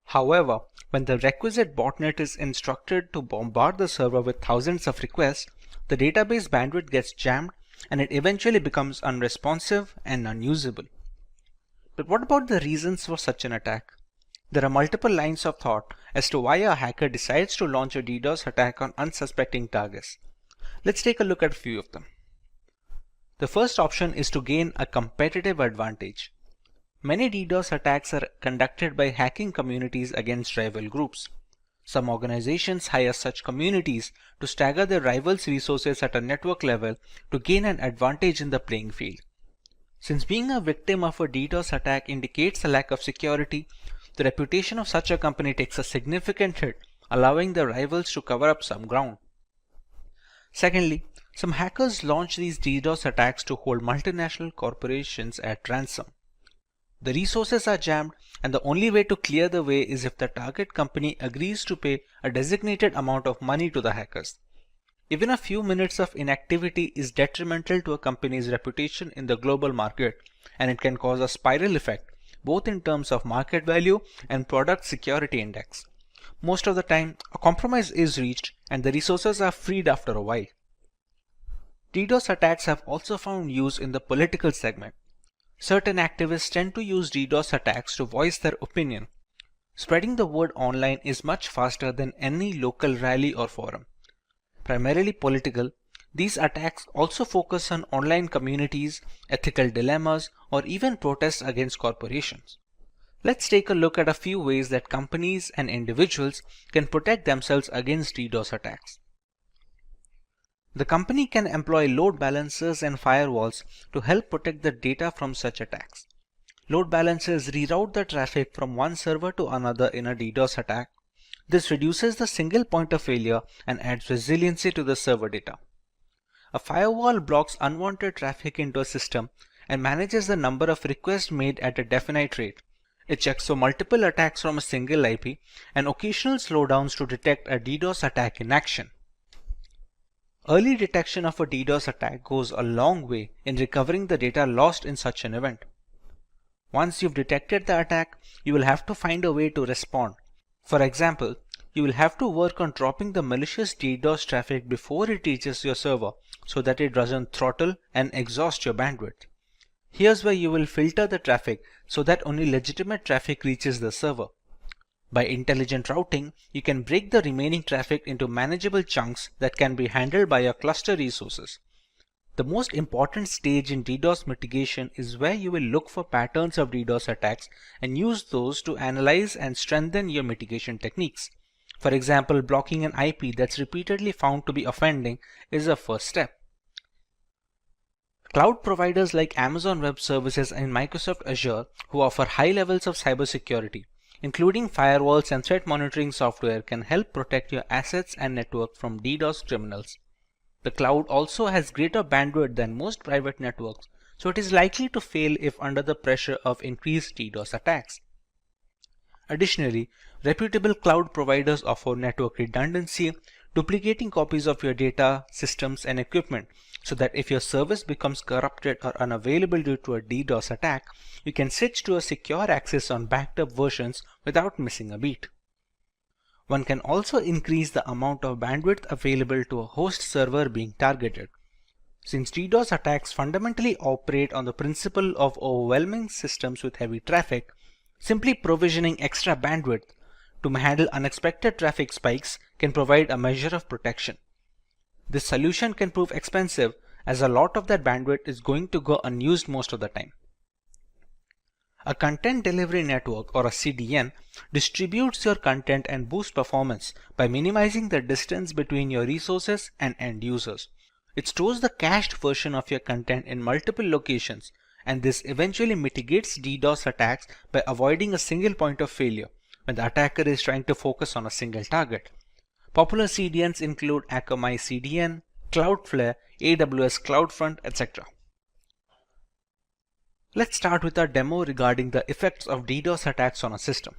However, when the requisite botnet is instructed to bombard the server with thousands of requests, the database bandwidth gets jammed and it eventually becomes unresponsive and unusable. But what about the reasons for such an attack? There are multiple lines of thought as to why a hacker decides to launch a DDoS attack on unsuspecting targets. Let's take a look at a few of them. The first option is to gain a competitive advantage. Many DDoS attacks are conducted by hacking communities against rival groups. Some organizations hire such communities to stagger their rivals' resources at a network level to gain an advantage in the playing field. Since being a victim of a DDoS attack indicates a lack of security, the reputation of such a company takes a significant hit, allowing their rivals to cover up some ground. Secondly, some hackers launch these DDoS attacks to hold multinational corporations at ransom. The resources are jammed, and the only way to clear the way is if the target company agrees to pay a designated amount of money to the hackers. Even a few minutes of inactivity is detrimental to a company's reputation in the global market, and it can cause a spiral effect, both in terms of market value and product security index. Most of the time, a compromise is reached and the resources are freed after a while. DDoS attacks have also found use in the political segment. Certain activists tend to use DDoS attacks to voice their opinion. Spreading the word online is much faster than any local rally or forum. Primarily political, these attacks also focus on online communities, ethical dilemmas, or even protests against corporations. Let's take a look at a few ways that companies and individuals can protect themselves against DDoS attacks. The company can employ load balancers and firewalls to help protect the data from such attacks. Load balancers reroute the traffic from one server to another in a DDoS attack. This reduces the single point of failure and adds resiliency to the server data. A firewall blocks unwanted traffic into a system and manages the number of requests made at a definite rate. It checks for multiple attacks from a single IP and occasional slowdowns to detect a DDoS attack in action. Early detection of a DDoS attack goes a long way in recovering the data lost in such an event. Once you've detected the attack, you will have to find a way to respond. For example, you will have to work on dropping the malicious DDoS traffic before it reaches your server so that it doesn't throttle and exhaust your bandwidth. Here's where you will filter the traffic so that only legitimate traffic reaches the server. By intelligent routing, you can break the remaining traffic into manageable chunks that can be handled by your cluster resources. The most important stage in DDoS mitigation is where you will look for patterns of DDoS attacks and use those to analyze and strengthen your mitigation techniques. For example, blocking an IP that's repeatedly found to be offending is a first step. Cloud providers like Amazon Web Services and Microsoft Azure, who offer high levels of cybersecurity, including firewalls and threat monitoring software, can help protect your assets and network from DDoS criminals. The cloud also has greater bandwidth than most private networks, so it is likely to fail if under the pressure of increased DDoS attacks. Additionally, reputable cloud providers offer network redundancy, duplicating copies of your data, systems, and equipment, so that if your service becomes corrupted or unavailable due to a DDoS attack, you can switch to a secure access on backed up versions without missing a beat. One can also increase the amount of bandwidth available to a host server being targeted. Since DDoS attacks fundamentally operate on the principle of overwhelming systems with heavy traffic, simply provisioning extra bandwidth to handle unexpected traffic spikes can provide a measure of protection. This solution can prove expensive as a lot of that bandwidth is going to go unused most of the time. A content delivery network, or a CDN, distributes your content and boosts performance by minimizing the distance between your resources and end users. It stores the cached version of your content in multiple locations, and this eventually mitigates DDoS attacks by avoiding a single point of failure when the attacker is trying to focus on a single target. Popular CDNs include Akamai CDN, Cloudflare, AWS CloudFront, etc. Let's start with our demo regarding the effects of DDoS attacks on a system.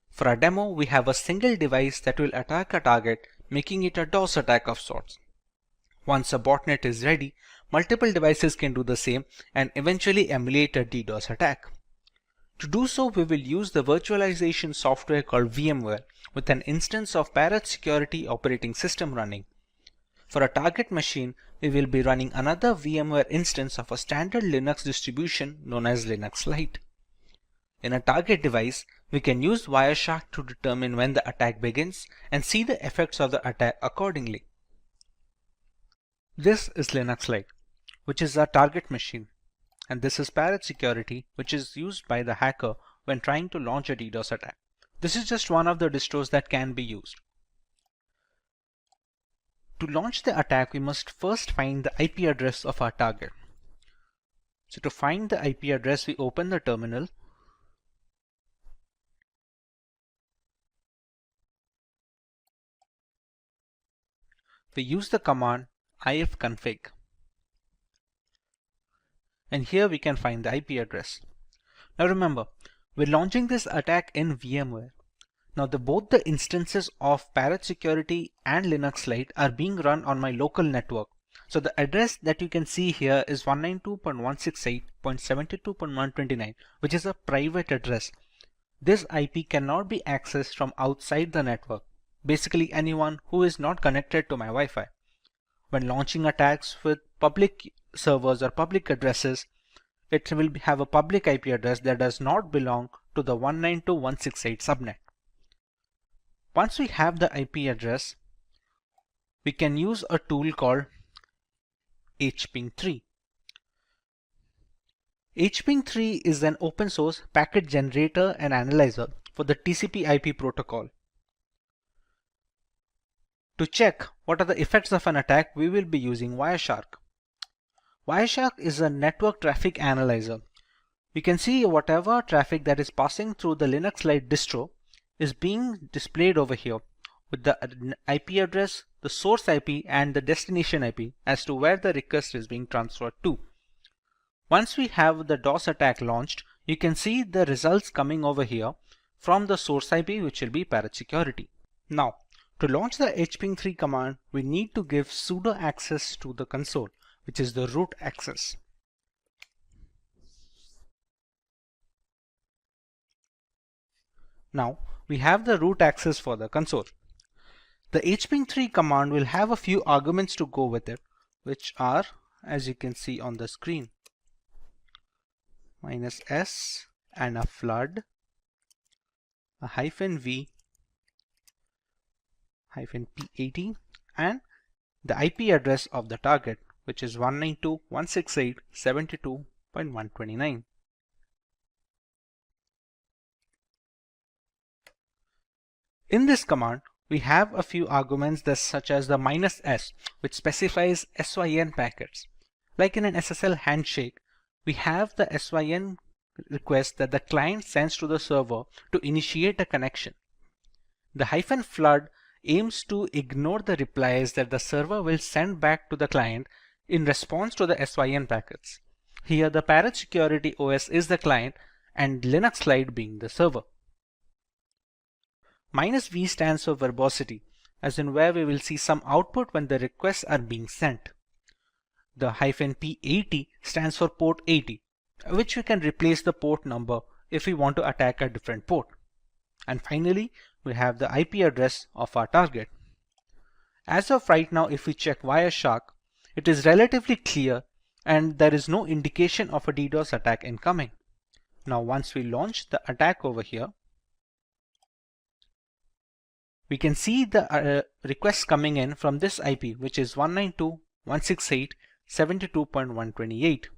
For our demo, we have a single device that will attack a target, making it a DOS attack of sorts. Once a botnet is ready, multiple devices can do the same and eventually emulate a DDoS attack. To do so, we will use the virtualization software called VMware with an instance of Parrot Security operating system running. For a target machine, we will be running another VMware instance of a standard Linux distribution known as Linux Lite. In a target device, We can use Wireshark to determine when the attack begins and see the effects of the attack accordingly. This is Linux Lite, which is our target machine, and this is Parrot Security, which is used by the hacker when trying to launch a DDoS attack. This is just one of the distros that can be used. To launch the attack, we must first find the IP address of our target. So to find the IP address, we open the terminal. We use the command ifconfig. And here we can find the IP address. Now remember, we're launching this attack in VMware. Now both the instances of Parrot Security and Linux Lite are being run on my local network. So the address that you can see here is 192.168.72.129, which is a private address. This IP cannot be accessed from outside the network. Basically anyone who is not connected to my Wi-Fi. When launching attacks with public servers or public addresses, it will have a public IP address that does not belong to the 192.168 subnet. Once we have the IP address, we can use a tool called hping3. hping3 is an open source packet generator and analyzer for the TCP/IP protocol. To check what are the effects of an attack, we will be using Wireshark. Wireshark is a network traffic analyzer. We can see whatever traffic that is passing through the Linux Lite distro is being displayed over here with the IP address, the source IP and the destination IP as to where the request is being transferred to. Once we have the DOS attack launched, you can see the results coming over here from the source IP, which will be Parrot Security. Now, to launch the hping3 command, we need to give sudo access to the console, which is the root access. Now, we have the root access for the console. The hping3 command will have a few arguments to go with it, which are, as you can see on the screen, -s and a flood, a -v, -p80, and the IP address of the target, which is 192.168.72.129. In this command, we have a few arguments such as the -s, which specifies SYN packets. Like in an SSL handshake, we have the SYN request that the client sends to the server to initiate a connection. The -flood aims to ignore the replies that the server will send back to the client in response to the SYN packets. Here the Parrot Security OS is the client and Linux Lite being the server. -v stands for verbosity, as in where we will see some output when the requests are being sent. The -p80 stands for port 80, which we can replace the port number if we want to attack a different port. And finally, we have the IP address of our target. As of right now, if we check Wireshark, it is relatively clear and there is no indication of a DDoS attack incoming. Now, once we launch the attack over here, we can see the requests coming in from this IP, which is 192.168.72.128.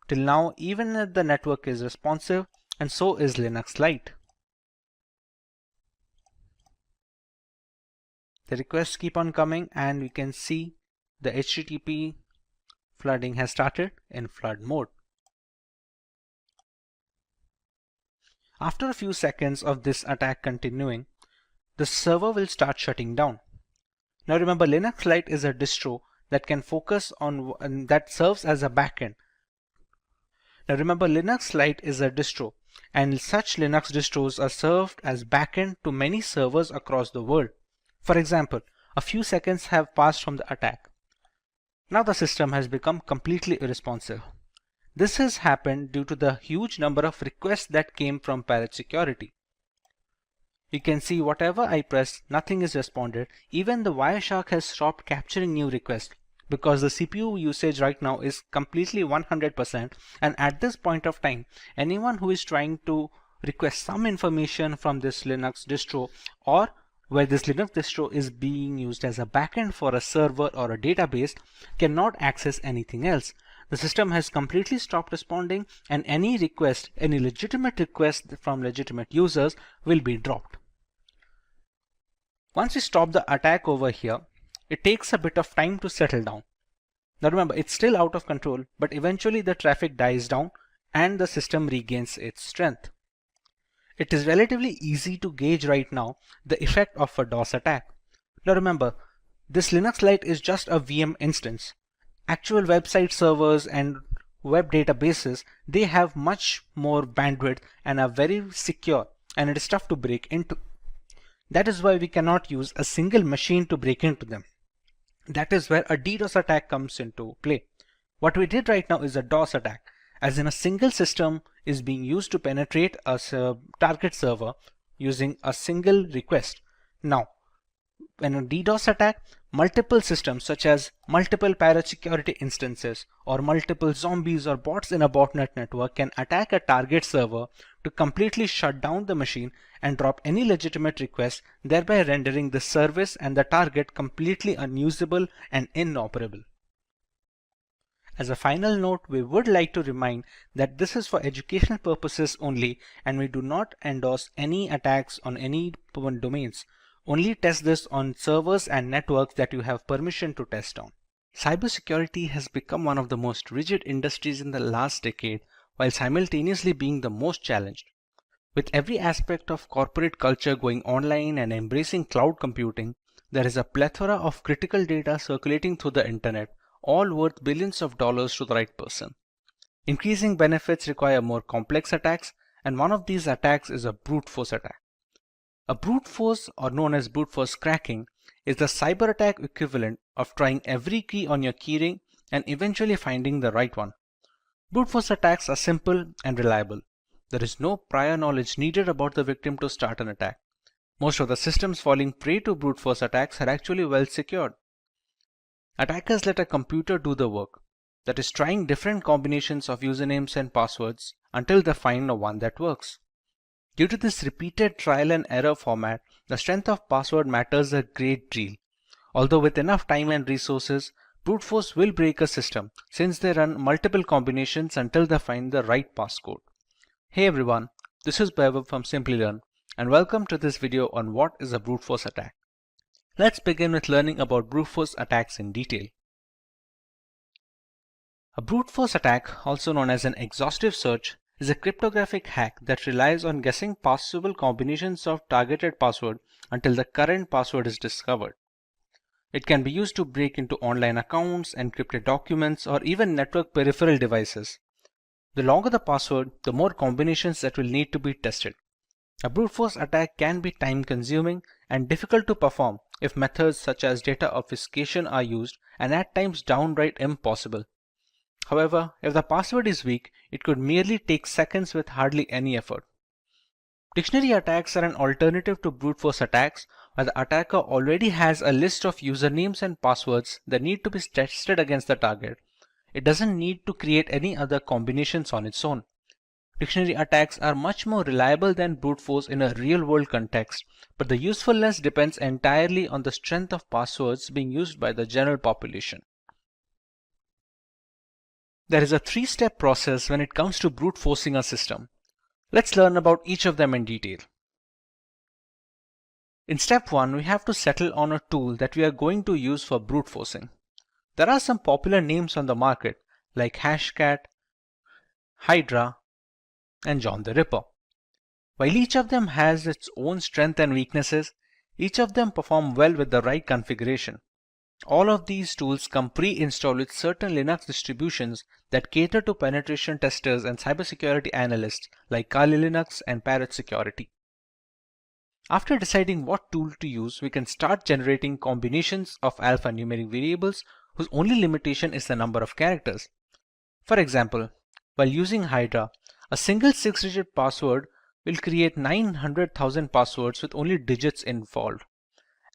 Till now, even the network is responsive, and so is Linux Lite. The requests keep on coming, and we can see the HTTP flooding has started in flood mode. After a few seconds of this attack continuing, the server will start shutting down. Now remember, Linux Lite is a distro that can focus on that serves as a backend. Now remember, Linux Lite is a distro, and such Linux distros are served as backend to many servers across the world. For example, a few seconds have passed from the attack. Now the system has become completely irresponsive. This has happened due to the huge number of requests that came from Parrot Security. You can see whatever I press, nothing is responded. Even the Wireshark has stopped capturing new requests because the CPU usage right now is completely 100%, and at this point of time, anyone who is trying to request some information from this Linux distro, or where this Linux distro is being used as a backend for a server or a database, cannot access anything else. The system has completely stopped responding, and any request, any legitimate request from legitimate users will be dropped. Once we stop the attack over here, it takes a bit of time to settle down. Now remember, it's still out of control, but eventually the traffic dies down and the system regains its strength. It is relatively easy to gauge right now the effect of a DOS attack. Now remember, this Linux Lite is just a VM instance. Actual website servers and web databases, they have much more bandwidth and are very secure, and it is tough to break into. That is why we cannot use a single machine to break into them. That is where a DDoS attack comes into play. What we did right now is a DOS attack, as in a single system is being used to penetrate a target server using a single request. Now, when a DDoS attack, multiple systems such as multiple pirate security instances or multiple zombies or bots in a botnet network can attack a target server to completely shut down the machine and drop any legitimate request, thereby rendering the service and the target completely unusable and inoperable. As a final note, we would like to remind that this is for educational purposes only, and we do not endorse any attacks on any domains. Only test this on servers and networks that you have permission to test on. Cybersecurity has become one of the most rigid industries in the last decade, while simultaneously being the most challenged. With every aspect of corporate culture going online and embracing cloud computing, there is a plethora of critical data circulating through the internet, all worth billions of dollars to the right person. Increasing benefits require more complex attacks, and one of these attacks is a brute force attack. A brute force, or known as brute force cracking, is the cyber attack equivalent of trying every key on your keyring and eventually finding the right one. Brute force attacks are simple and reliable. There is no prior knowledge needed about the victim to start an attack. Most of the systems falling prey to brute force attacks are actually well secured. Attackers let a computer do the work, that is, trying different combinations of usernames and passwords until they find one that works. Due to this repeated trial and error format, the strength of password matters a great deal. Although with enough time and resources, brute force will break a system since they run multiple combinations until they find the right passcode. Hey everyone, this is Vaibhav from Simplilearn, and welcome to this video on what is a brute force attack. Let's begin with learning about brute force attacks in detail. A brute force attack, also known as an exhaustive search, is a cryptographic hack that relies on guessing possible combinations of targeted password until the current password is discovered. It can be used to break into online accounts, encrypted documents, or even network peripheral devices. The longer the password, the more combinations that will need to be tested. A brute force attack can be time consuming and difficult to perform if methods such as data obfuscation are used, and at times downright impossible. However, if the password is weak, it could merely take seconds with hardly any effort. Dictionary attacks are an alternative to brute force attacks, where the attacker already has a list of usernames and passwords that need to be tested against the target. It doesn't need to create any other combinations on its own. Dictionary attacks are much more reliable than brute force in a real-world context, but the usefulness depends entirely on the strength of passwords being used by the general population. There is a three-step process when it comes to brute forcing a system. Let's learn about each of them in detail. In step 1, we have to settle on a tool that we are going to use for brute forcing. There are some popular names on the market like Hashcat, Hydra, and John the Ripper. While each of them has its own strengths and weaknesses, each of them perform well with the right configuration. All of these tools come pre-installed with certain Linux distributions that cater to penetration testers and cybersecurity analysts like Kali Linux and Parrot Security. After deciding what tool to use, we can start generating combinations of alphanumeric variables whose only limitation is the number of characters. For example, while using Hydra, a single 6-digit password will create 900,000 passwords with only digits involved.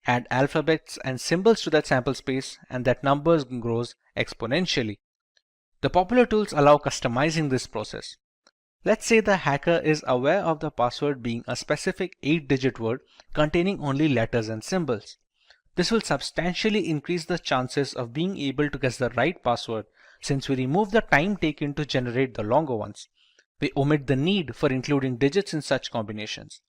Add alphabets and symbols to that sample space and that number grows exponentially. The popular tools allow customizing this process. Let's say the hacker is aware of the password being a specific 8-digit word containing only letters and symbols. This will substantially increase the chances of being able to guess the right password since we remove the time taken to generate the longer ones. We omit the need for including digits in such combinations.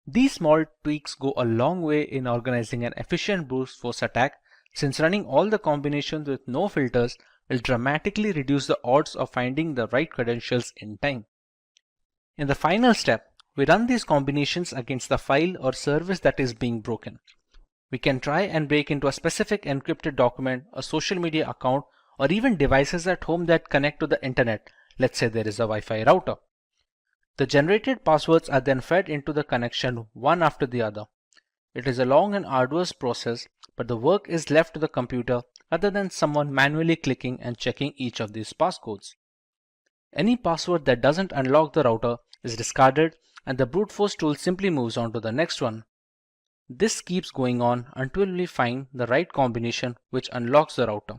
These small tweaks go a long way in organizing an efficient brute force attack since running all the combinations with no filters will dramatically reduce the odds of finding the right credentials in time. In the final step, we run these combinations against the file or service that is being broken. We can try and break into a specific encrypted document, a social media account, or even devices at home that connect to the internet. Let's say there is a Wi-Fi router. The generated passwords are then fed into the connection one after the other. It is a long and arduous process, but the work is left to the computer rather than someone manually clicking and checking each of these passcodes. Any password that doesn't unlock the router is discarded and the brute force tool simply moves on to the next one. This keeps going on until we find the right combination which unlocks the router.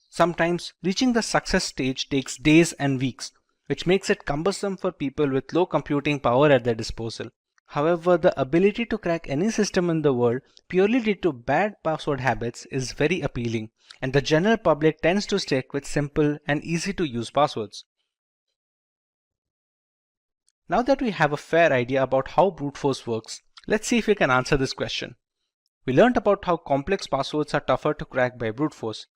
Sometimes reaching the success stage takes days and weeks, which makes it cumbersome for people with low computing power at their disposal. However, the ability to crack any system in the world purely due to bad password habits is very appealing, and the general public tends to stick with simple and easy to use passwords. Now that we have a fair idea about how brute force works, let's see if we can answer this question. We learned about how complex passwords are tougher to crack by brute force.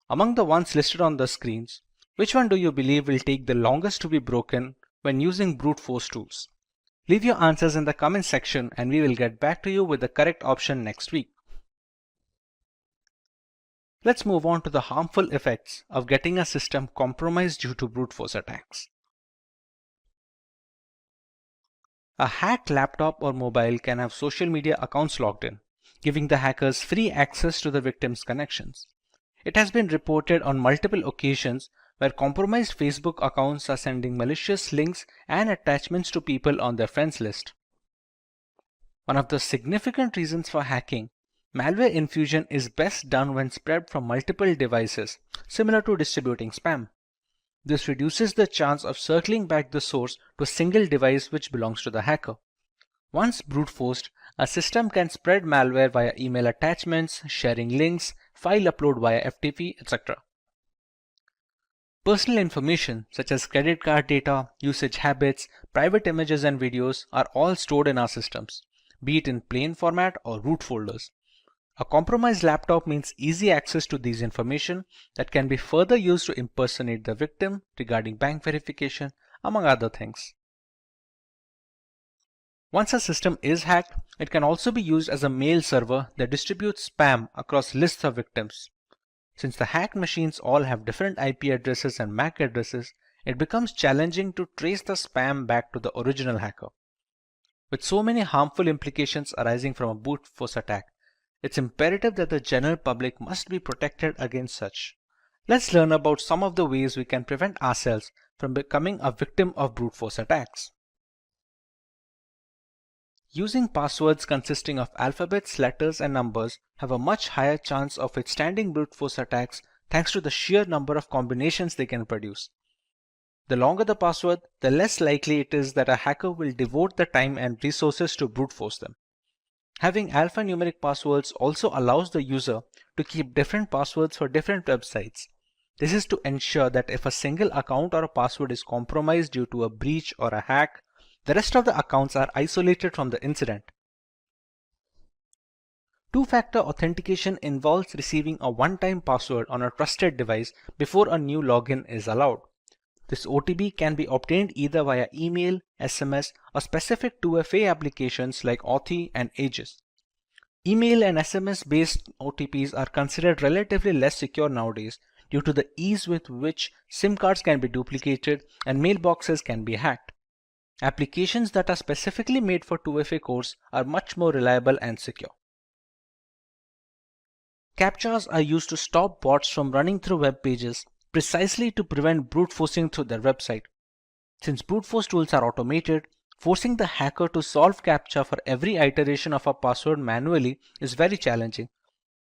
Among the ones listed on the screens, which one do you believe will take the longest to be broken when using brute force tools? Leave your answers in the comment section and we will get back to you with the correct option next week. Let's move on to the harmful effects of getting a system compromised due to brute force attacks. A hacked laptop or mobile can have social media accounts logged in, giving the hackers free access to the victim's connections. It has been reported on multiple occasions where compromised Facebook accounts are sending malicious links and attachments to people on their friends list. One of the significant reasons for hacking, malware infusion is best done when spread from multiple devices, similar to distributing spam. This reduces the chance of circling back the source to a single device which belongs to the hacker. Once brute forced, a system can spread malware via email attachments, sharing links, file upload via FTP, etc. Personal information such as credit card data, usage habits, private images and videos are all stored in our systems, be it in plain format or root folders. A compromised laptop means easy access to these information that can be further used to impersonate the victim regarding bank verification, among other things. Once a system is hacked, it can also be used as a mail server that distributes spam across lists of victims. Since the hacked machines all have different IP addresses and MAC addresses, it becomes challenging to trace the spam back to the original hacker. With so many harmful implications arising from a brute force attack, it's imperative that the general public must be protected against such. Let's learn about some of the ways we can prevent ourselves from becoming a victim of brute force attacks. Using passwords consisting of alphabets, letters, and numbers have a much higher chance of withstanding brute force attacks thanks to the sheer number of combinations they can produce. The longer the password, the less likely it is that a hacker will devote the time and resources to brute force them. Having alphanumeric passwords also allows the user to keep different passwords for different websites. This is to ensure that if a single account or a password is compromised due to a breach or a hack, the rest of the accounts are isolated from the incident. Two-factor authentication involves receiving a one-time password on a trusted device before a new login is allowed. This OTP can be obtained either via email, SMS, or specific 2FA applications like Authy and Aegis. Email and SMS-based OTPs are considered relatively less secure nowadays due to the ease with which SIM cards can be duplicated and mailboxes can be hacked. Applications that are specifically made for 2FA cores are much more reliable and secure. CAPTCHAs are used to stop bots from running through web pages precisely to prevent brute forcing through their website. Since brute force tools are automated, forcing the hacker to solve CAPTCHA for every iteration of a password manually is very challenging.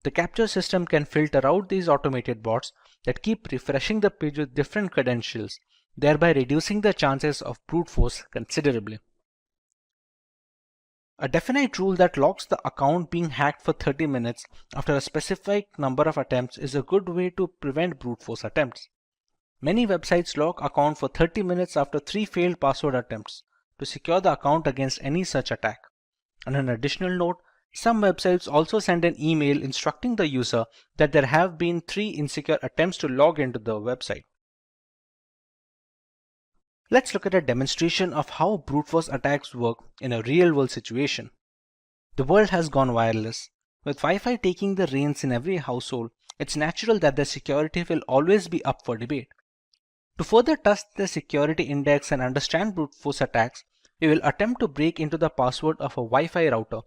The CAPTCHA system can filter out these automated bots that keep refreshing the page with different credentials, thereby reducing the chances of brute force considerably. A definite rule that locks the account being hacked for 30 minutes after a specific number of attempts is a good way to prevent brute force attempts. Many websites lock account for 30 minutes after 3 failed password attempts to secure the account against any such attack. On an additional note, some websites also send an email instructing the user that there have been 3 insecure attempts to log into the website. Let's look at a demonstration of how brute force attacks work in a real-world situation. The world has gone wireless. With Wi-Fi taking the reins in every household, it's natural that their security will always be up for debate. To further test the security index and understand brute force attacks, we will attempt to break into the password of a Wi-Fi router.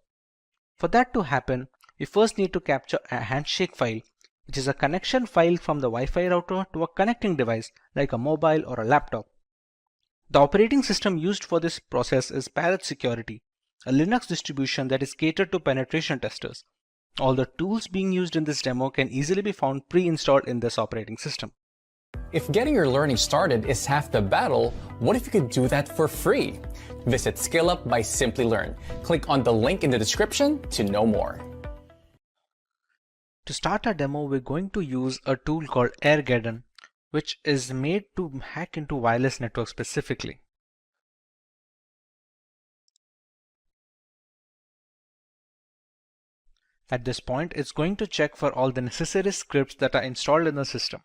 For that to happen, we first need to capture a handshake file, which is a connection file from the Wi-Fi router to a connecting device like a mobile or a laptop. The operating system used for this process is Parrot Security, a Linux distribution that is catered to penetration testers. All the tools being used in this demo can easily be found pre-installed in this operating system. If getting your learning started is half the battle, what if you could do that for free? Visit SkillUp by Simplilearn. Click on the link in the description to know more. To start our demo, we're going to use a tool called Airgeddon, which is made to hack into wireless networks specifically. At this point, it's going to check for all the necessary scripts that are installed in the system.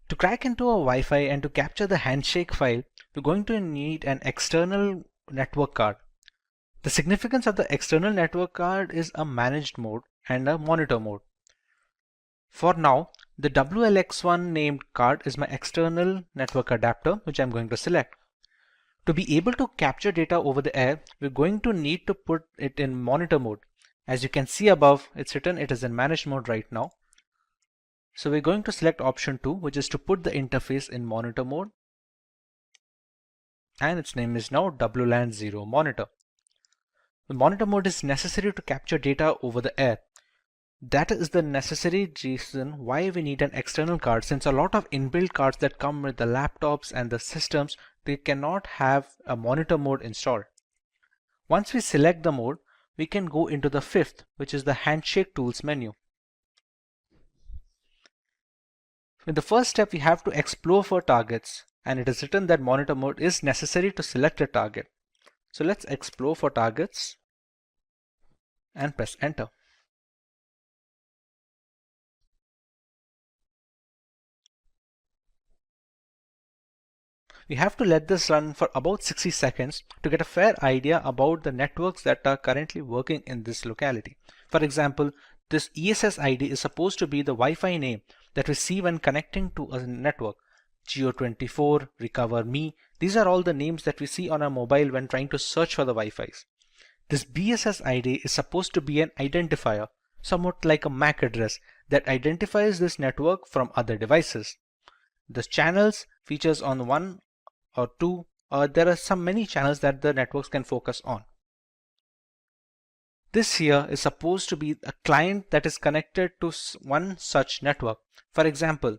To crack into a Wi-Fi and to capture the handshake file, we're going to need an external network card. The significance of the external network card is a managed mode and a monitor mode. For now, the WLX1 named card is my external network adapter, which I'm going to select. To be able to capture data over the air, we're going to need to put it in monitor mode. As you can see above, it's written it is in managed mode right now. So we're going to select option 2, which is to put the interface in monitor mode. And its name is now WLAN 0 monitor. The monitor mode is necessary to capture data over the air. That is the necessary reason why we need an external card, since a lot of inbuilt cards that come with the laptops and the systems, they cannot have a monitor mode installed. Once we select the mode, we can go into the 5th, which is the handshake tools menu. In the first step, we have to explore for targets, and it is written that monitor mode is necessary to select a target. So let's explore for targets and press enter. We have to let this run for about 60 seconds to get a fair idea about the networks that are currently working in this locality. For example, this ESS ID is supposed to be the Wi-Fi name that we see when connecting to a network. Geo24, Recover Me, these are all the names that we see on our mobile when trying to search for the Wi-Fis. This BSS ID is supposed to be an identifier, somewhat like a MAC address that identifies this network from other devices. The channels features on 1 or 2, there are many channels that the networks can focus on. This here is supposed to be a client that is connected to one such network. For example,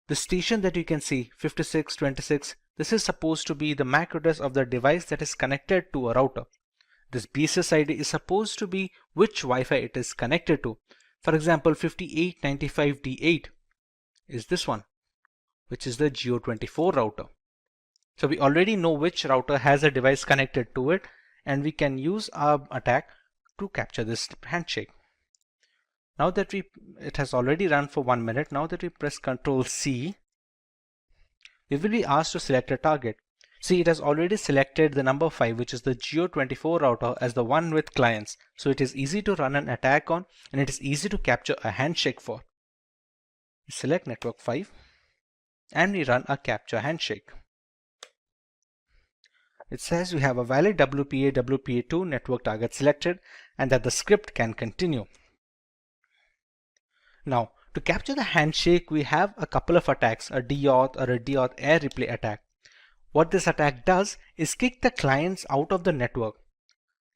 the station that you can see, 5626, this is supposed to be the MAC address of the device that is connected to a router. This BSS ID is supposed to be which Wi-Fi it is connected to. For example, 5895D8 is this one, which is the Geo24 router. So we already know which router has a device connected to it, and we can use our attack to capture this handshake. Now that it has already run for 1 minute, now that we press Ctrl C, we will be asked to select a target. See, it has already selected the number 5, which is the Geo24 router, as the one with clients. So it is easy to run an attack on, and it is easy to capture a handshake for. We select network 5, and we run a capture handshake. It says we have a valid WPA2 network target selected and that the script can continue. Now, to capture the handshake, we have a couple of attacks, a DAuth or a DAuth air replay attack. What this attack does is kick the clients out of the network.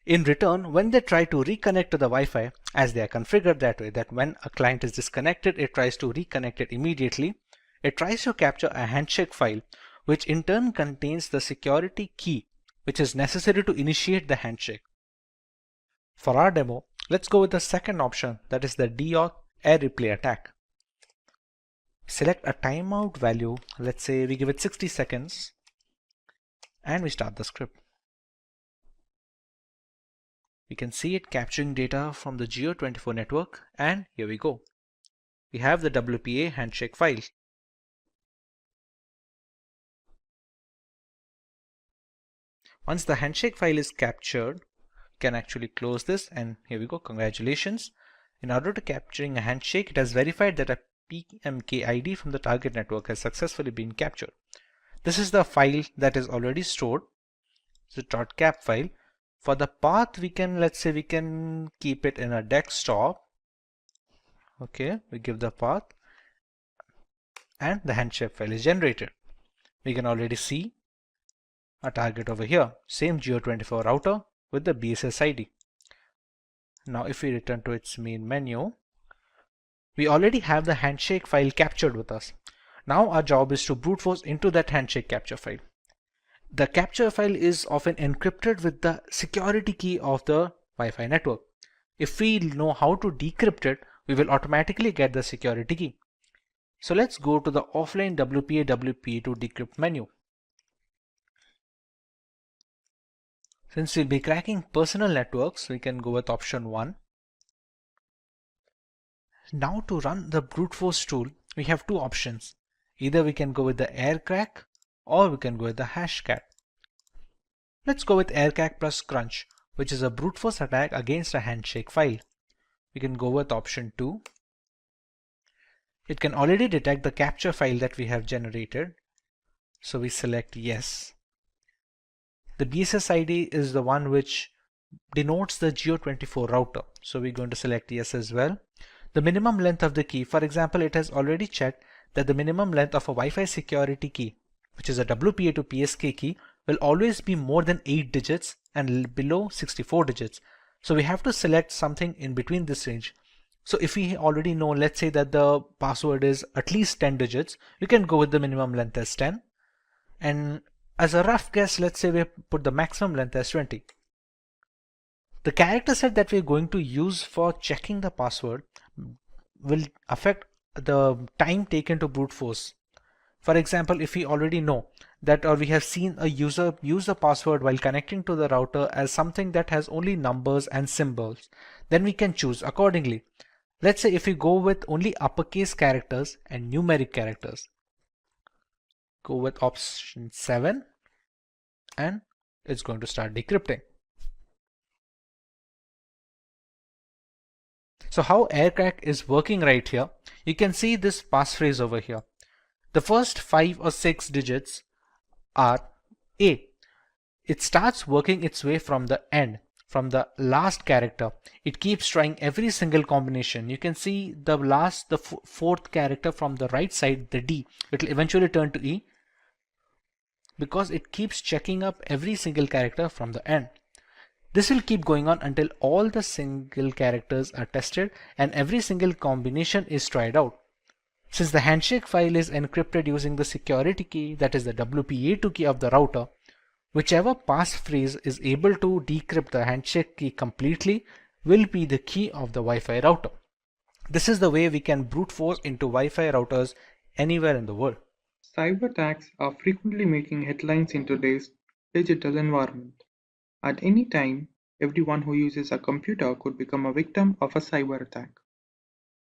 In return, when they try to reconnect to the Wi-Fi, as they are configured that way, that when a client is disconnected, it tries to reconnect it immediately, it tries to capture a handshake file, which in turn contains the security key, which is necessary to initiate the handshake. For our demo, let's go with the second option, that is the DAUth air replay attack. Select a timeout value, let's say we give it 60 seconds, and we start the script. We can see it capturing data from the Geo24 network, and here we go. We have the WPA handshake file. Once the handshake file is captured, you can actually close this, and here we go. Congratulations. In order to capturing a handshake, it has verified that a PMK ID from the target network has successfully been captured. This is the file that is already stored. It's a .cap file. For the path, we can, let's say we can keep it in a desktop. Okay, we give the path and the handshake file is generated. We can already see a target over here, same Geo24 router with the BSS ID. Now if we return to its main menu, we already have the handshake file captured with us. Now our job is to brute force into that handshake capture file. The capture file is often encrypted with the security key of the Wi-Fi network. If we know how to decrypt it, we will automatically get the security key. So let's go to the offline WPA to decrypt menu. Since we'll be cracking personal networks, we can go with option 1. Now to run the brute force tool, we have two options. Either we can go with the aircrack or we can go with the hashcat. Let's go with aircrack plus crunch, which is a brute force attack against a handshake file. We can go with option 2. It can already detect the capture file that we have generated. So we select yes. The BSS ID is the one which denotes the Geo24 router. So we're going to select yes as well. The minimum length of the key, for example, it has already checked that the minimum length of a Wi-Fi security key, which is a WPA to PSK key, will always be more than 8 digits and below 64 digits. So we have to select something in between this range. So if we already know, let's say that the password is at least 10 digits, we can go with the minimum length as 10. And as a rough guess, let's say we put the maximum length as 20. The character set that we're going to use for checking the password will affect the time taken to brute force. For example, if we already know that or we have seen a user use the password while connecting to the router as something that has only numbers and symbols, then we can choose accordingly. Let's say if we go with only uppercase characters and numeric characters, go with option 7 and it's going to start decrypting. So how aircrack is working right here, you can see this passphrase over here. The first 5 or 6 digits are A. It starts working its way from the end, from the last character. It keeps trying every single combination. You can see the fourth character from the right side, the D. It will eventually turn to E because it keeps checking up every single character from the end. This will keep going on until all the single characters are tested and every single combination is tried out. Since the handshake file is encrypted using the security key, that is the WPA2 key of the router, whichever passphrase is able to decrypt the handshake key completely will be the key of the Wi-Fi router. This is the way we can brute force into Wi-Fi routers anywhere in the world. Cyber attacks are frequently making headlines in today's digital environment. At any time, everyone who uses a computer could become a victim of a cyber attack.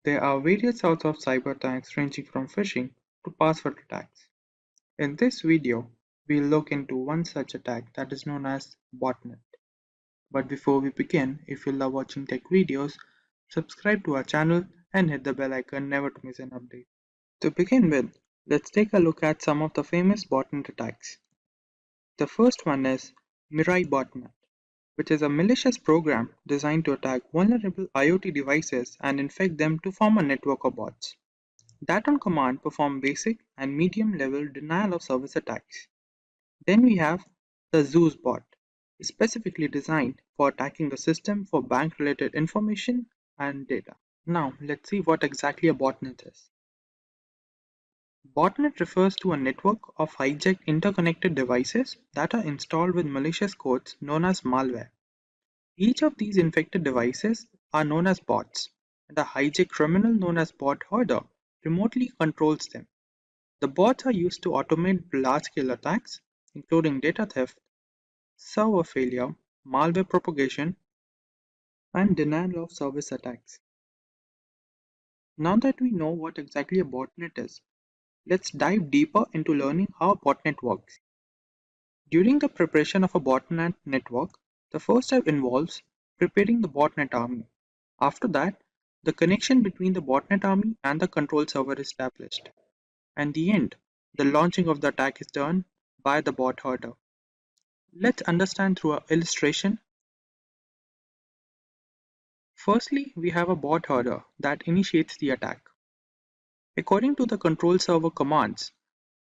There are various sorts of cyber attacks ranging from phishing to password attacks. In this video, we'll look into one such attack that is known as botnet. But before we begin, if you love watching tech videos, subscribe to our channel and hit the bell icon never to miss an update. To begin with, let's take a look at some of the famous botnet attacks. The first one is Mirai botnet, which is a malicious program designed to attack vulnerable IoT devices and infect them to form a network of bots that on command perform basic and medium level denial of service attacks. Then we have the Zeus bot, specifically designed for attacking the system for bank-related information and data. Now, let's see what exactly a botnet is. Botnet refers to a network of hijacked interconnected devices that are installed with malicious codes known as malware. Each of these infected devices are known as bots, and a hijacked criminal known as bot hoarder remotely controls them. The bots are used to automate large-scale attacks, including data theft, server failure, malware propagation, and denial of service attacks. Now that we know what exactly a botnet is, let's dive deeper into learning how a botnet works. During the preparation of a botnet network, the first step involves preparing the botnet army. After that, the connection between the botnet army and the control server is established. And the end, the launching of the attack is done by the bot herder. Let's understand through an illustration. Firstly, we have a bot herder that initiates the attack. According to the control server commands,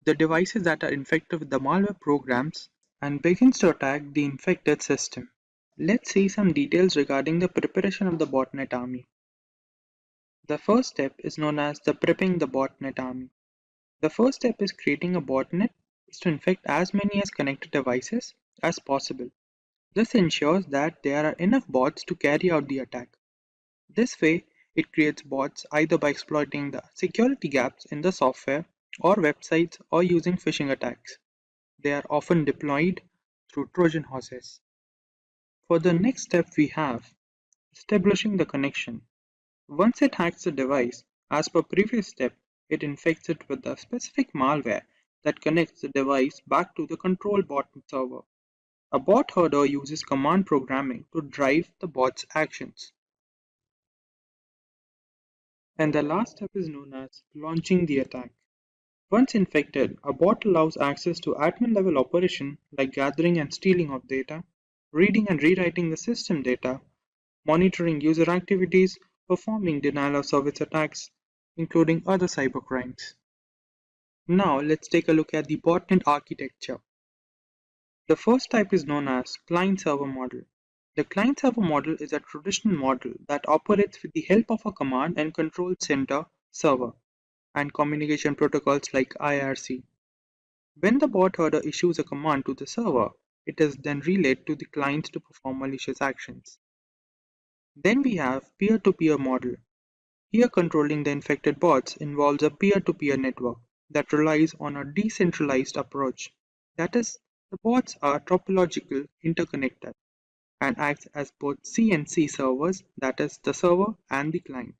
the devices that are infected with the malware programs and begins to attack the infected system. Let's see some details regarding the preparation of the botnet army. The first step is known as the prepping the botnet army. The first step is creating a botnet is to infect as many as connected devices as possible. This ensures that there are enough bots to carry out the attack. This way, it creates bots either by exploiting the security gaps in the software or websites or using phishing attacks. They are often deployed through Trojan horses. For the next step we have establishing the connection. Once it hacks the device, as per previous step, it infects it with the specific malware that connects the device back to the control bot server. A bot herder uses command programming to drive the bot's actions. And the last step is known as launching the attack. Once infected, a bot allows access to admin level operation like gathering and stealing of data, reading and rewriting the system data, monitoring user activities, performing denial of service attacks, including other cybercrimes. Now let's take a look at the botnet architecture. The first type is known as client-server model. The client-server model is a traditional model that operates with the help of a command and control center server and communication protocols like IRC. When the bot herder issues a command to the server, it is then relayed to the client to perform malicious actions. Then we have peer-to-peer model. Here controlling the infected bots involves a peer-to-peer network that relies on a decentralized approach. That is, the bots are topological interconnected and acts as both C and C servers, that is, the server and the client.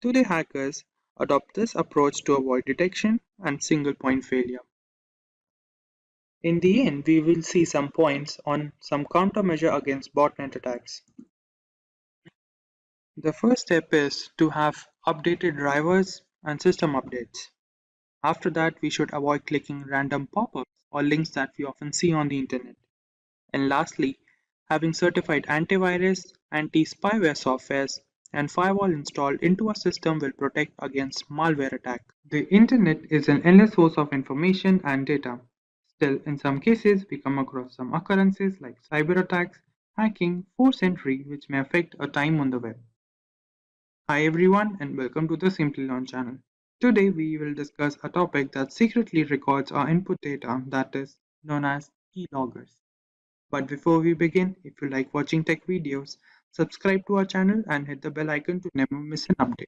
Today hackers adopt this approach to avoid detection and single point failure. In the end, we will see some points on some countermeasure against botnet attacks. The first step is to have updated drivers and system updates. After that, we should avoid clicking random pop-ups or links that we often see on the internet. And lastly, having certified antivirus, anti-spyware softwares, and firewall installed into a system will protect against malware attack. The internet is an endless source of information and data. Still, in some cases, we come across some occurrences like cyber attacks, hacking, force entry, which may affect our time on the web. Hi everyone and welcome to the Simplilearn channel. Today we will discuss a topic that secretly records our input data that is known as keyloggers. But before we begin, if you like watching tech videos, subscribe to our channel and hit the bell icon to never miss an update.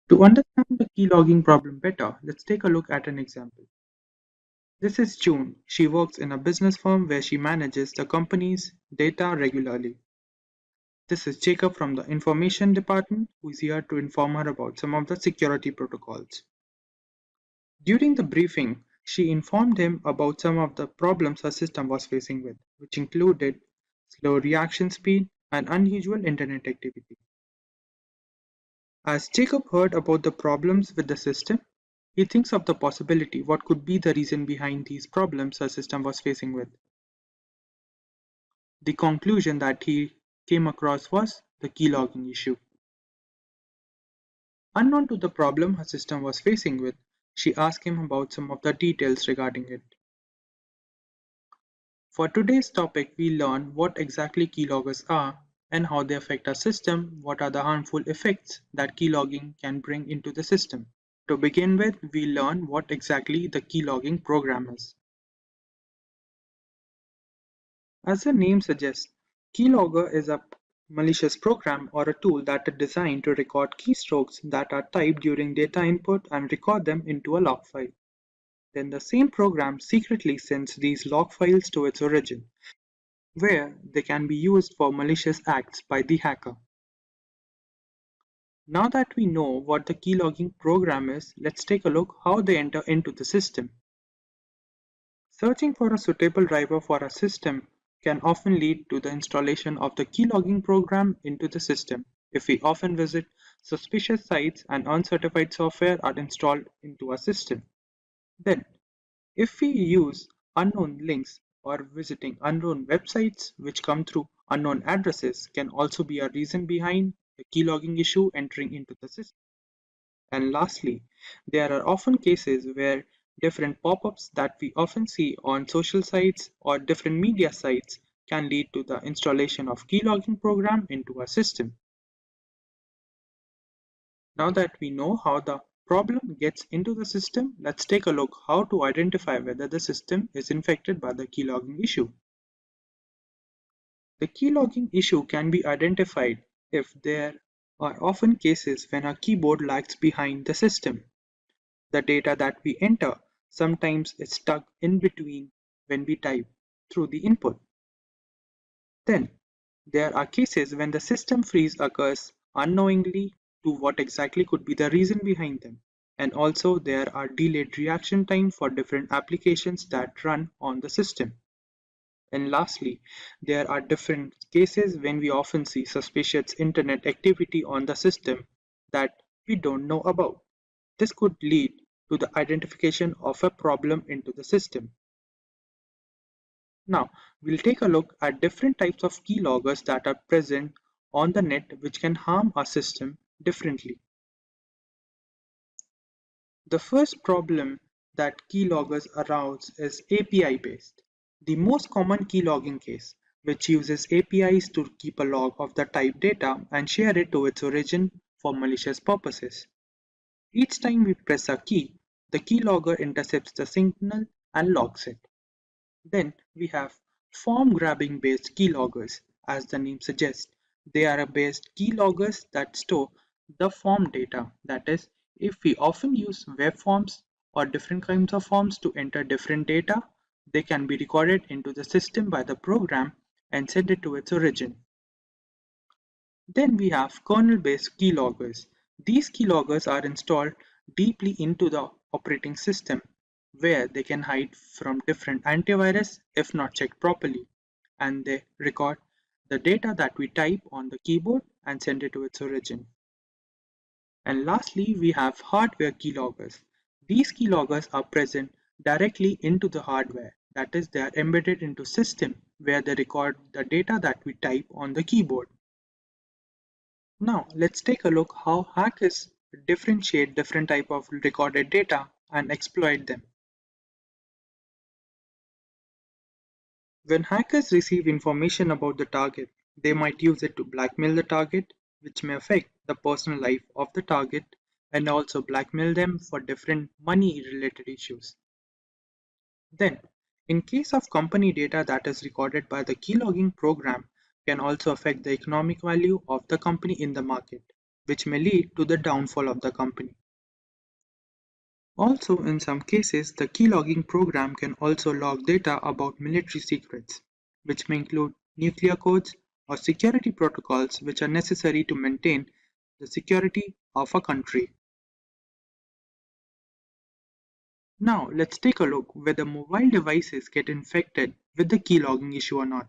To understand the keylogging problem better, let's take a look at an example. This is June. She works in a business firm where she manages the company's data regularly. This is Jacob from the information department who is here to inform her about some of the security protocols. During the briefing, she informed him about some of the problems her system was facing with, which included slow reaction speed and unusual internet activity. As Jacob heard about the problems with the system, he thinks of the possibility what could be the reason behind these problems her system was facing with. The conclusion that he came across was the keylogging issue. Unknown to the problem her system was facing with, she asked him about some of the details regarding it. For today's topic, we learn what exactly keyloggers are and how they affect our system, what are the harmful effects that keylogging can bring into the system. To begin with, we learn what exactly the keylogging program is. As the name suggests, keylogger is a malicious program or a tool that is designed to record keystrokes that are typed during data input and record them into a log file. Then the same program secretly sends these log files to its origin, where they can be used for malicious acts by the hacker. Now that we know what the keylogging program is, let's take a look how they enter into the system. Searching for a suitable driver for a system can often lead to the installation of the keylogging program into the system if we often visit suspicious sites and uncertified software are installed into our system. Then, if we use unknown links or visiting unknown websites which come through unknown addresses can also be a reason behind the keylogging issue entering into the system. And lastly, there are often cases where different pop-ups that we often see on social sites or different media sites can lead to the installation of keylogging program into our system. Now that we know how the problem gets into the system, let's take a look how to identify whether the system is infected by the keylogging issue. The keylogging issue can be identified if there are often cases when our keyboard lags behind the system. The data that we enter sometimes is stuck in between when we type through the input. Then, there are cases when the system freeze occurs unknowingly to what exactly could be the reason behind them. And also there are delayed reaction time for different applications that run on the system. And lastly, there are different cases when we often see suspicious internet activity on the system that we don't know about. This could lead to the identification of a problem into the system. Now, we'll take a look at different types of keyloggers that are present on the net which can harm our system differently. The first problem that keyloggers arouse is API based. The most common keylogging case, which uses APIs to keep a log of the typed data and share it to its origin for malicious purposes. Each time we press a key, the keylogger intercepts the signal and logs it. Then we have form grabbing based keyloggers. As the name suggests, they are based keyloggers that store the form data. That is, if we often use web forms or different kinds of forms to enter different data, they can be recorded into the system by the program and sent it to its origin. Then we have kernel-based keyloggers. These keyloggers are installed deeply into the operating system, where they can hide from different antivirus if not checked properly, and they record the data that we type on the keyboard and send it to its origin. And lastly, we have hardware keyloggers. These keyloggers are present directly into the hardware, that is, they are embedded into system where they record the data that we type on the keyboard. Now let's take a look how hackers differentiate different type of recorded data and exploit them. When hackers receive information about the target, they might use it to blackmail the target, which may affect the personal life of the target and also blackmail them for different money related issues. Then, in case of company data that is recorded by the keylogging program can also affect the economic value of the company in the market, which may lead to the downfall of the company. Also, in some cases, the keylogging program can also log data about military secrets, which may include nuclear codes or security protocols which are necessary to maintain the security of a country. Now, let's take a look whether mobile devices get infected with the keylogging issue or not.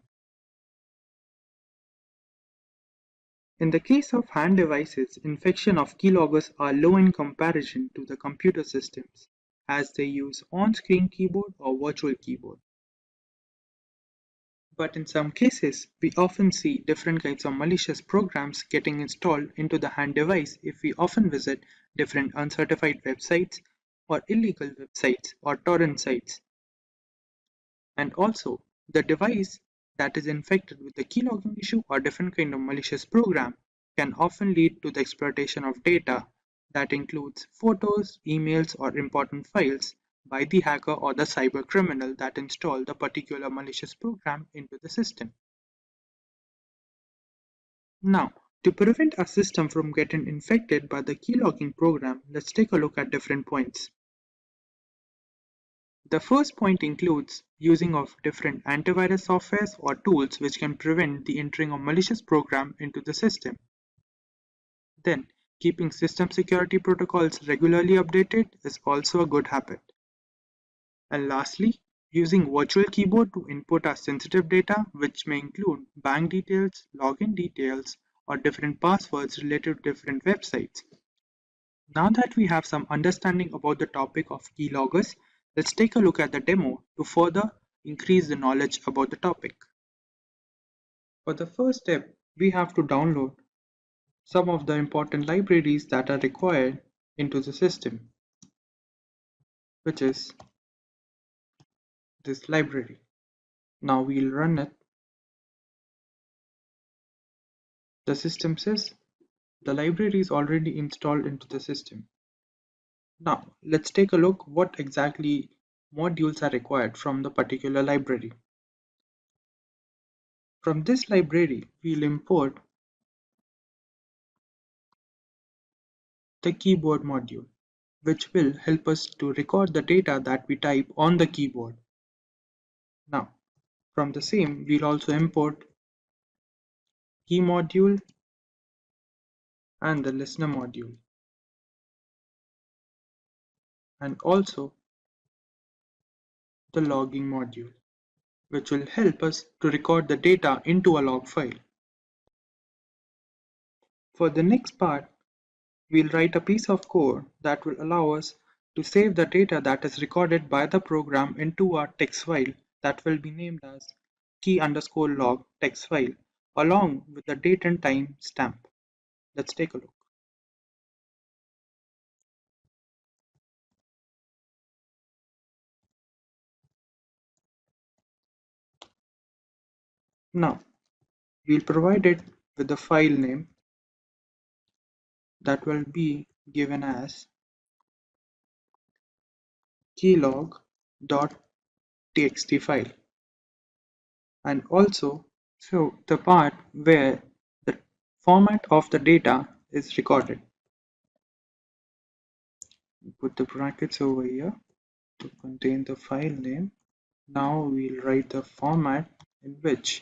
In the case of hand devices, infection of keyloggers are low in comparison to the computer systems, as they use on-screen keyboard or virtual keyboard. But in some cases, we often see different kinds of malicious programs getting installed into the hand device if we often visit different uncertified websites or illegal websites or torrent sites. And also, The device that is infected with the keylogging issue or different kind of malicious program can often lead to the exploitation of data that includes photos, emails, or important files by the hacker or the cyber criminal that installed the particular malicious program into the system. Now, to prevent a system from getting infected by the keylogging program, let's take a look at different points. The first point includes using of different antivirus softwares or tools which can prevent the entering of malicious program into the system. Then, keeping system security protocols regularly updated is also a good habit. And lastly, using virtual keyboard to input our sensitive data, which may include bank details, login details, or different passwords related to different websites. Now that we have some understanding about the topic of keyloggers, let's take a look at the demo to further increase the knowledge about the topic. For the first step, we have to download some of the important libraries that are required into the system, which is this library. Now we'll run it. The system says the library is already installed into the system. Now let's take a look what exactly modules are required from the particular library. From this library, we'll import the keyboard module, which will help us to record the data that we type on the keyboard. Now, from the same, we'll also import key module and the listener module, and also the logging module, which will help us to record the data into a log file. For the next part, we'll write a piece of code that will allow us to save the data that is recorded by the program into a text file that will be named as key_log text file along with the date and time stamp. Let's take a look. Now, we'll provide it with the file name that will be given as keylog.txt file, and also show the part where the format of the data is recorded. Put the brackets over here to contain the file name. Now we'll write the format in which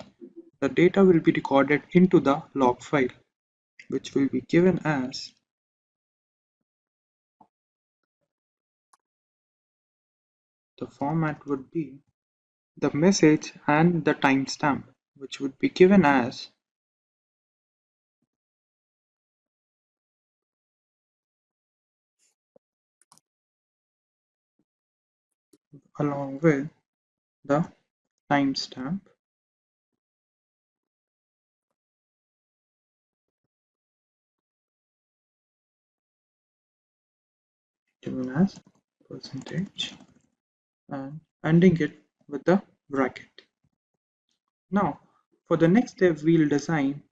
the data will be recorded into the log file, which will be given as the format would be the message and the timestamp, which would be given as along with the timestamp given as percentage and ending it with the bracket. Now, for the next step, we'll design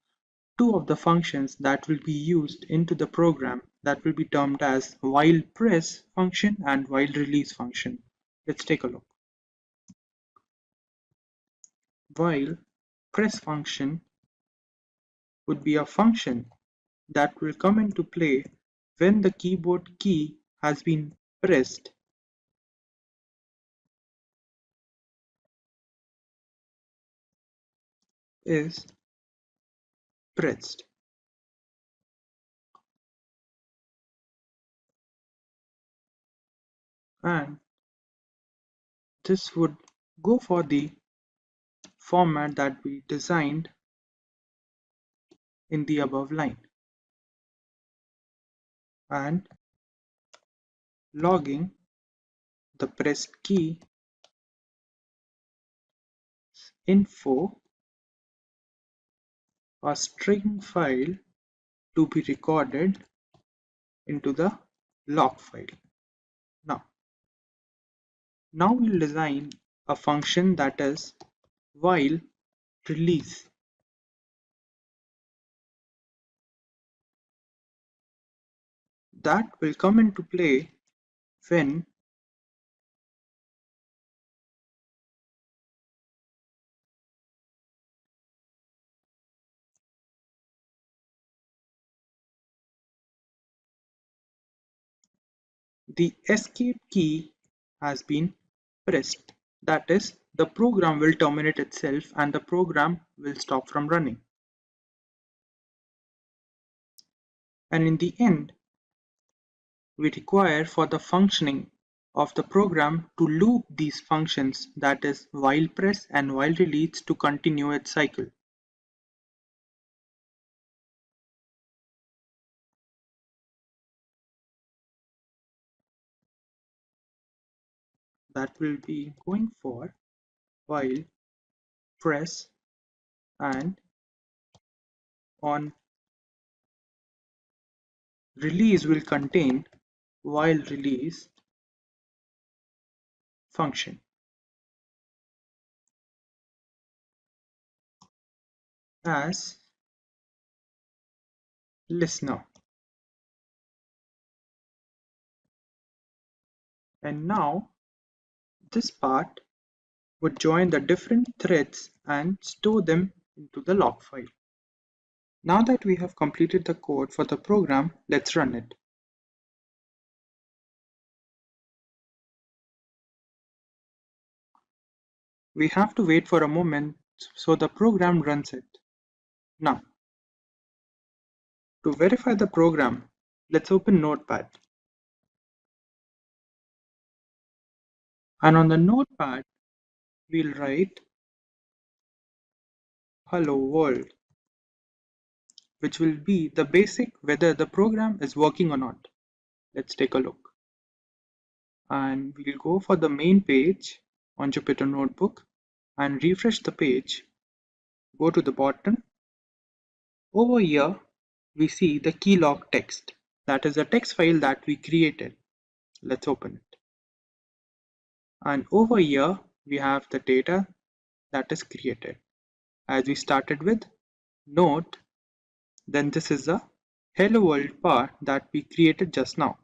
two of the functions that will be used into the program that will be termed as while press function and while release function. Let's take a look. While press function would be a function that will come into play when the keyboard key has been pressed is pressed. And this would go for the format that we designed in the above line. And logging the pressed key info, a string file to be recorded into the log file. Now we'll design a function that is while release. That will come into play when the escape key has been pressed. That is, the program will terminate itself and the program will stop from running. And in the end, we require for the functioning of the program to loop these functions, that is, while press and while release, to continue its cycle. That will be going for while press and on release will contain while release function. As listener. And now this part would join the different threads and store them into the log file. Now that we have completed the code for the program, let's run it. We have to wait for a moment so the program runs it. Now, to verify the program, let's open Notepad. And on the Notepad, we'll write hello world, which will be the basic whether the program is working or not. Let's take a look. And we'll go for the main page on Jupyter Notebook and refresh the page. Go to the bottom. Over here, we see the keylog text. That is a text file that we created. Let's open it. And over here, we have the data that is created. As we started with note, then this is the hello world part that we created just now,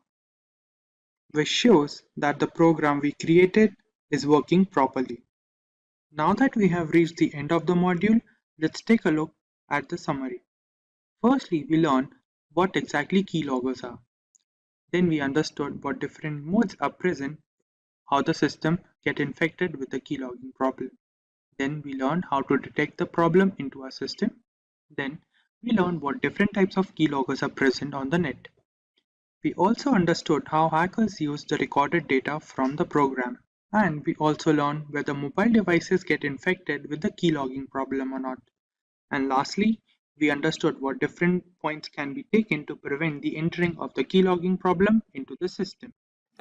which shows that the program we created is working properly. Now that we have reached the end of the module, let's take a look at the summary. Firstly, we learned what exactly keyloggers are. Then we understood what different modes are present, how the system get infected with the keylogging problem. Then we learned how to detect the problem into our system. Then we learned what different types of keyloggers are present on the net. We also understood how hackers use the recorded data from the program. And we also learned whether mobile devices get infected with the keylogging problem or not. And lastly, we understood what different points can be taken to prevent the entering of the keylogging problem into the system.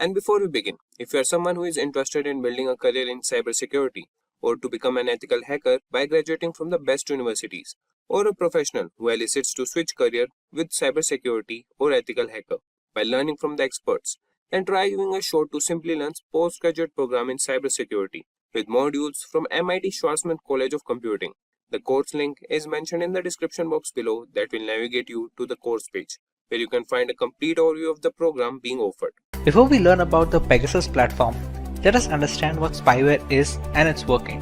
And before we begin, if you are someone who is interested in building a career in cybersecurity, or to become an ethical hacker by graduating from the best universities, or a professional who elicits to switch career with cybersecurity or ethical hacker by learning from the experts, then try giving a shot to Simplilearn's postgraduate program in cybersecurity with modules from MIT Schwarzman College of Computing. The course link is mentioned in the description box below that will navigate you to the course page, where you can find a complete overview of the program being offered. Before we learn about the Pegasus platform, let us understand what spyware is and its working.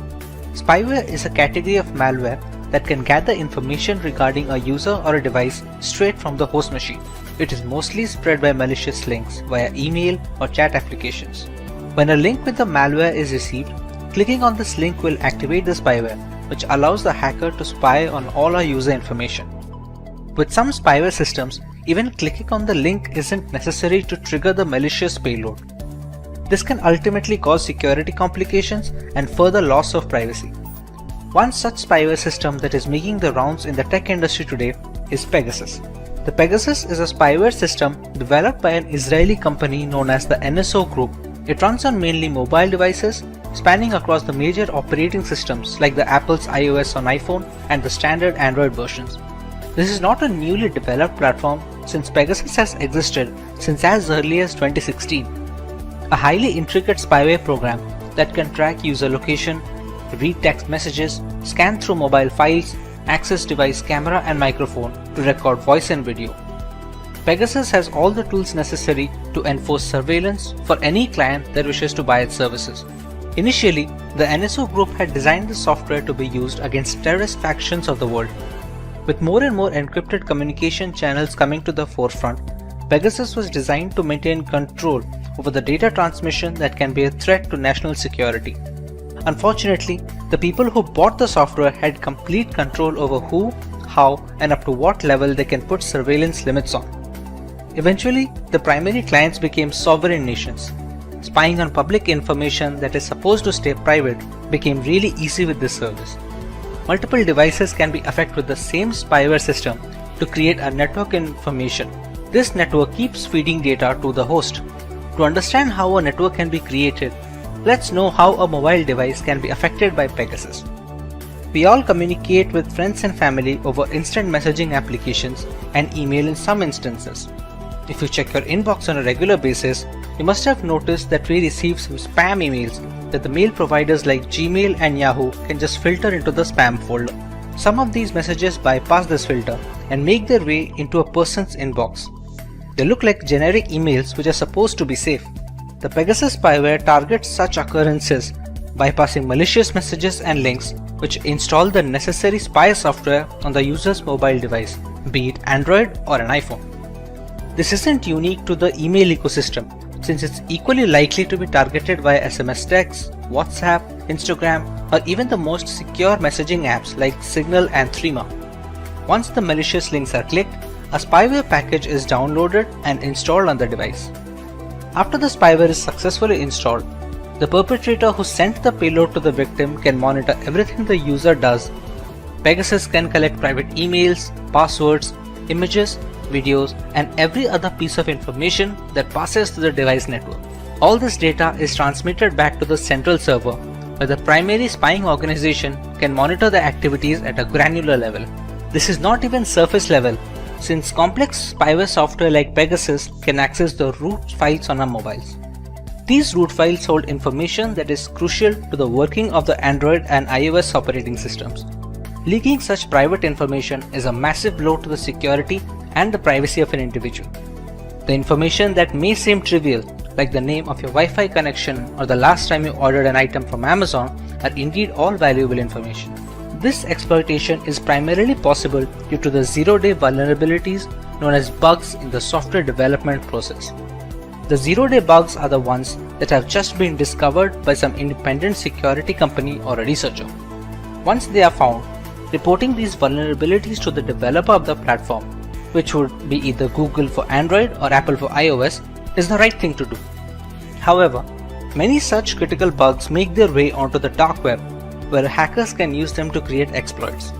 Spyware is a category of malware that can gather information regarding a user or a device straight from the host machine. It is mostly spread by malicious links via email or chat applications. When a link with the malware is received, clicking on this link will activate the spyware, which allows the hacker to spy on all our user information. With some spyware systems, even clicking on the link isn't necessary to trigger the malicious payload. This can ultimately cause security complications and further loss of privacy. One such spyware system that is making the rounds in the tech industry today is Pegasus. The Pegasus is a spyware system developed by an Israeli company known as the NSO Group. It runs on mainly mobile devices, spanning across the major operating systems like the Apple's iOS on iPhone and the standard Android versions. This is not a newly developed platform since Pegasus has existed since as early as 2016. A highly intricate spyware program that can track user location, read text messages, scan through mobile files, access device camera and microphone to record voice and video. Pegasus has all the tools necessary to enforce surveillance for any client that wishes to buy its services. Initially, the NSO group had designed the software to be used against terrorist factions of the world. With more and more encrypted communication channels coming to the forefront, Pegasus was designed to maintain control over the data transmission that can be a threat to national security. Unfortunately, the people who bought the software had complete control over who, how, and up to what level they can put surveillance limits on. Eventually, the primary clients became sovereign nations. Spying on public information that is supposed to stay private became really easy with this service. Multiple devices can be affected with the same spyware system to create a network information. This network keeps feeding data to the host. To understand how a network can be created, let's know how a mobile device can be affected by Pegasus. We all communicate with friends and family over instant messaging applications and email in some instances. If you check your inbox on a regular basis, you must have noticed that we receive some spam emails that the mail providers like Gmail and Yahoo can just filter into the spam folder. Some of these messages bypass this filter and make their way into a person's inbox. They look like generic emails which are supposed to be safe. The Pegasus spyware targets such occurrences, bypassing malicious messages and links which install the necessary spy software on the user's mobile device, be it Android or an iPhone. This isn't unique to the email ecosystem, since it's equally likely to be targeted via SMS text, WhatsApp, Instagram, or even the most secure messaging apps like Signal and Threema. Once the malicious links are clicked, a spyware package is downloaded and installed on the device. After the spyware is successfully installed, the perpetrator who sent the payload to the victim can monitor everything the user does. Pegasus can collect private emails, passwords, images, videos, and every other piece of information that passes through the device network. All this data is transmitted back to the central server, where the primary spying organization can monitor the activities at a granular level. This is not even surface level, since complex spyware software like Pegasus can access the root files on our mobiles. These root files hold information that is crucial to the working of the Android and iOS operating systems. Leaking such private information is a massive blow to the security and the privacy of an individual. The information that may seem trivial, like the name of your Wi-Fi connection or the last time you ordered an item from Amazon, are indeed all valuable information. This exploitation is primarily possible due to the zero-day vulnerabilities known as bugs in the software development process. The zero-day bugs are the ones that have just been discovered by some independent security company or a researcher. Once they are found, reporting these vulnerabilities to the developer of the platform, which would be either Google for Android or Apple for iOS, is the right thing to do. However, many such critical bugs make their way onto the dark web, where hackers can use them to create exploits.